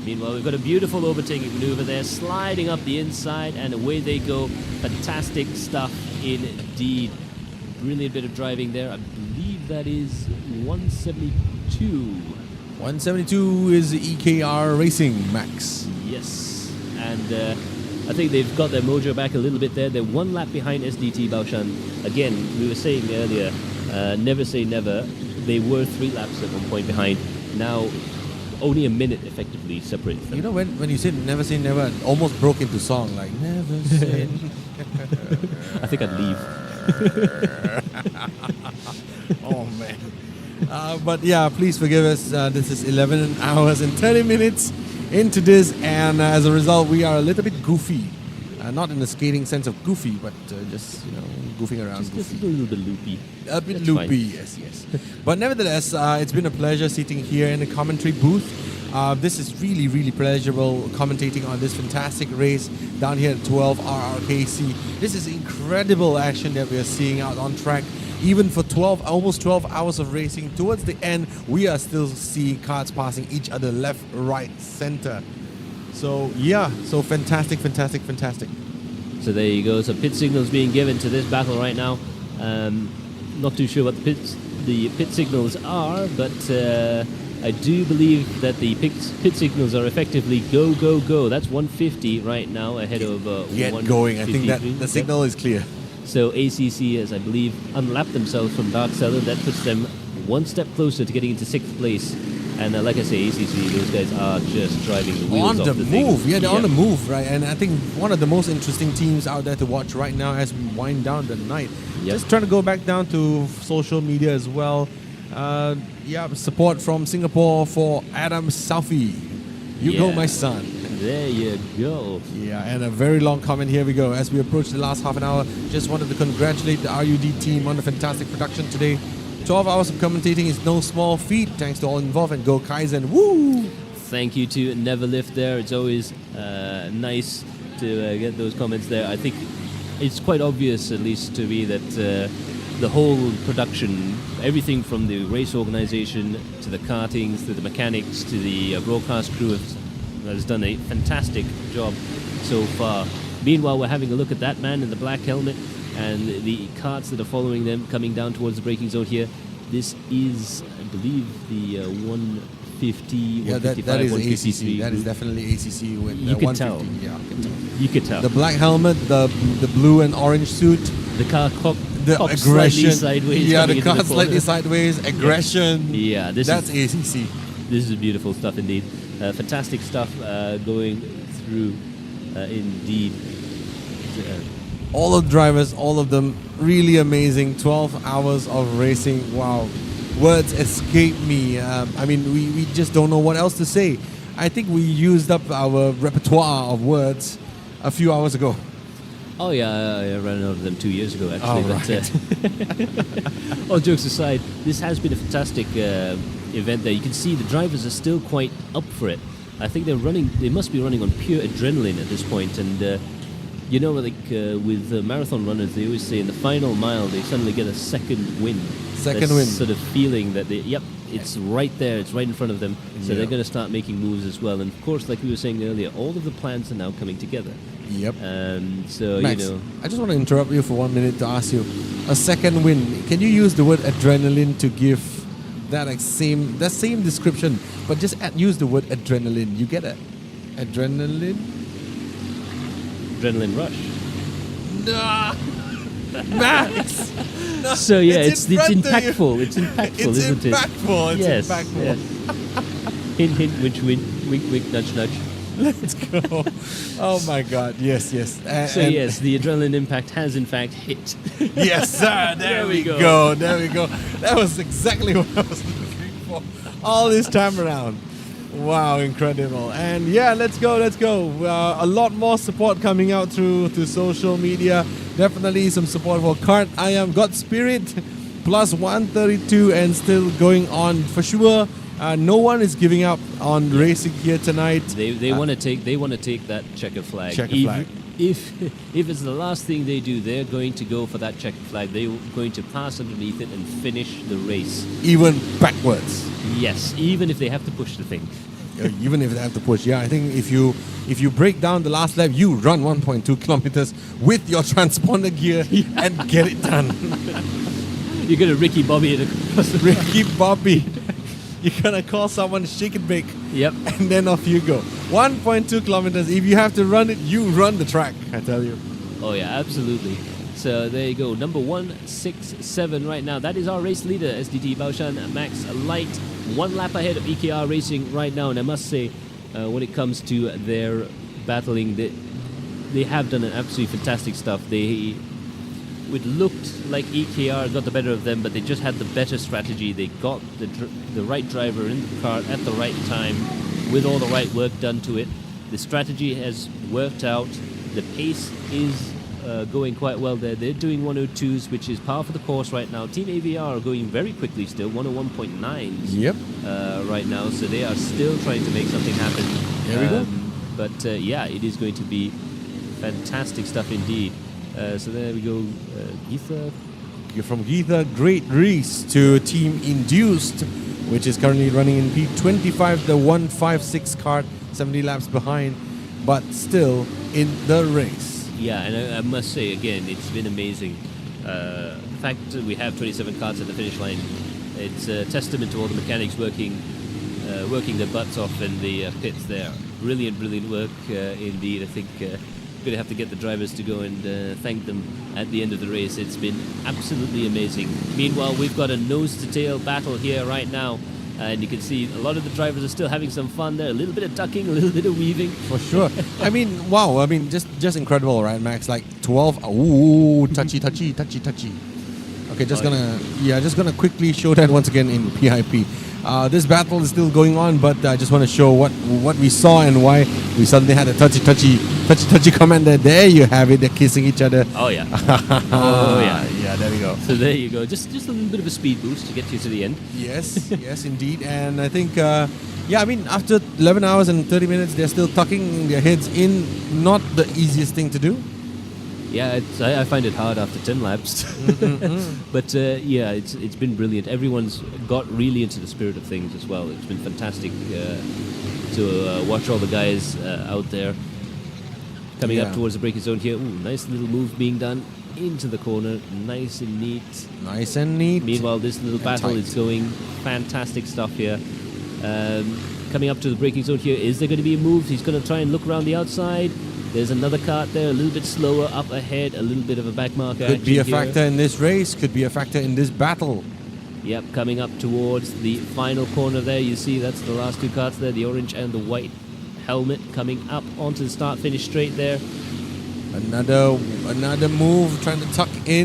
Meanwhile, we've got a beautiful overtaking maneuver there, sliding up the inside, and away they go. Fantastic stuff indeed. Brilliant bit of driving there. I believe that is 172. 172 is EKR Racing Max. Yes, and I think they've got their mojo back a little bit there. They're one lap behind SDT Baoshan. Again, we were saying earlier, never say never. They were 3 laps at one point behind. Now, only a minute effectively separates them. You know, when you said never say never, it almost broke into song, like never say I think I'd leave. Oh man. But yeah, please forgive us. This is 11 hours and 30 minutes into this, and as a result, we are a little bit goofy. Not in the skating sense of goofy, but just goofing around. Just a little bit loopy. A bit That's loopy, fine. yes. But nevertheless, it's been a pleasure sitting here in the commentary booth. This is really, really pleasurable commentating on this fantastic race down here at 12 RRKC. This is incredible action that we are seeing out on track. Even for almost 12 hours of racing, towards the end, we are still seeing cars passing each other left, right, center. So yeah, so fantastic. So there you go. So pit signals being given to this battle right now. Not too sure what the pit signals are, but I do believe that the pit signals are effectively go, go, go. That's 150 right now ahead of Get 153. going. I think that the signal is clear. So ACC has, I believe, unlapped themselves from Dark Cellar. That puts them one step closer to getting into 6th place. And like I say, ACC, those guys are just driving the wheels on off the the move. thing. Yeah, they're on the move, right? And I think one of the most interesting teams out there to watch right now as we wind down the night. Yep. Just trying to go back down to social media as well. Support from Singapore for Adam Southey. You go, Yeah. my son. There you go. Yeah, and a very long comment. Here we go. As we approach the last half an hour, just wanted to congratulate the RUD team on the fantastic production today. 12 hours of commentating is no small feat. Thanks to all involved, and go Kaizen. Woo! Thank you to Never Lift there. It's always nice to get those comments there. I think it's quite obvious, at least to me, that the whole production, everything from the race organization to the kartings to the mechanics to the broadcast crew has done a fantastic job so far. Meanwhile, we're having a look at that man in the black helmet and the carts that are following them coming down towards the braking zone here. This is, I believe, the 150, Yeah, 155, that is 153. ACC. That is definitely ACC with You can tell. 150. Yeah, I can tell. You could tell. The black helmet, the blue and orange suit, The car the cocked aggression. slightly sideways. Yeah, coming the into car corner. slightly sideways, aggression. Yeah, That's ACC. This is beautiful stuff indeed. Fantastic stuff going through indeed. All of the drivers, all of them, really amazing. 12 hours of racing. Wow. Words escape me. I mean, we just don't know what else to say. I think we used up our repertoire of words a few hours ago. Oh yeah, I ran out of them 2 years ago actually. Oh, But all jokes aside, this has been a fantastic event there. You can see the drivers are still quite up for it. I think they must be running on pure adrenaline at this point. And you know, like with marathon runners, they always say in the final mile they suddenly get a second win. Second That win. sort of feeling that it's right there, it's right in front of them. So they're going to start making moves as well. And of course, like we were saying earlier, all of the plans are now coming together. Yep. So Max, you know, I just want to interrupt you for 1 minute to ask you, a second win. Can you use the word adrenaline to give that same description, but just use the word adrenaline? You get it? Adrenaline. adrenaline rush. Nah, Max. No, So yeah, it's in front of you. impactful. It's impactful, It's isn't impactful. it? It's Yes. impactful. yes. Hint, hint, wink, wink, wink, wink, nudge, nudge. Let's go. Oh my God. Yes, yes. So yes, the adrenaline impact has in fact hit. Yes, sir. There we go. There we go. That was exactly what I was looking for all this time around. Wow, incredible. And yeah, let's go. A lot more support coming out through social media. Definitely some support for Kart I Am God Spirit plus 132 and still going on for sure. No one is giving up on racing here tonight. They want to take that checker flag. Checker flag. If it's the last thing they do, they're going to go for that checker flag. They're going to pass underneath it and finish the race. Even backwards. Yes, even if they have to push the thing. Even if they have to push. Yeah, I think if you break down the last lap, you run 1.2 kilometers with your transponder gear and get it done. You're gonna Ricky Bobby it across the Ricky Bobby. You're gonna call someone shake and bake. Yep. And then off you go. 1.2 kilometers. If you have to run it, you run the track, I tell you. Oh yeah, absolutely. So there you go, number 167 right now. That is our race leader, SDT Baoshan Max Light. 1 lap ahead of EKR Racing right now. And I must say, when it comes to their battling, they have done an absolutely fantastic stuff. It looked like EKR got the better of them, but they just had the better strategy. They got the right driver in the car at the right time with all the right work done to it. The strategy has worked out. The pace is going quite well there. They're doing 102s, which is par for the course right now. Team AVR are going very quickly still, 101.9s Yep. right now. So they are still trying to make something happen. There we go. But yeah, it is going to be fantastic stuff indeed. So there we go, Geetha. From Geetha, great race to Team Induced, which is currently running in P25, the 156 kart, 70 laps behind, but still in the race. Yeah, and I must say again, it's been amazing. The fact that we have 27 karts at the finish line, it's a testament to all the mechanics working their butts off in the pits there. Brilliant work indeed. I think we're going to have to get the drivers to go and thank them at the end of the race. It's been absolutely amazing. Meanwhile, we've got a nose-to-tail battle here right now. And you can see a lot of the drivers are still having some fun there. A little bit of ducking, a little bit of weaving. For sure. I mean, wow. I mean, just incredible, right, Max? Like 12. Ooh, touchy. Okay, just gonna quickly show that once again in PIP. This battle is still going on, but I just want to show what we saw and why we suddenly had a touchy comment there. There you have it. They're kissing each other. Oh yeah. Oh yeah. Yeah, there we go. So there you go. Just a little bit of a speed boost to get you to the end. Yes, indeed. And I think, I mean, after 11 hours and 30 minutes, they're still tucking their heads in. Not the easiest thing to do. Yeah, I find it hard after 10 laps. But yeah, it's been brilliant. Everyone's got really into the spirit of things as well. It's been fantastic to watch all the guys out there coming up towards the braking zone here. Ooh, nice little move being done into the corner. Nice and neat. Nice and neat. Meanwhile, this little battle tight. is going fantastic stuff here. Coming up to the braking zone here. Is there going to be a move? He's going to try and look around the outside. There's another kart there, a little bit slower up ahead, a little bit of a back marker. Could be a action here. factor in this race, could be a factor in this battle. Yep, coming up towards the final corner there. You see that's the last two karts there, the orange and the white helmet coming up onto the start-finish straight there. Another move, trying to tuck in.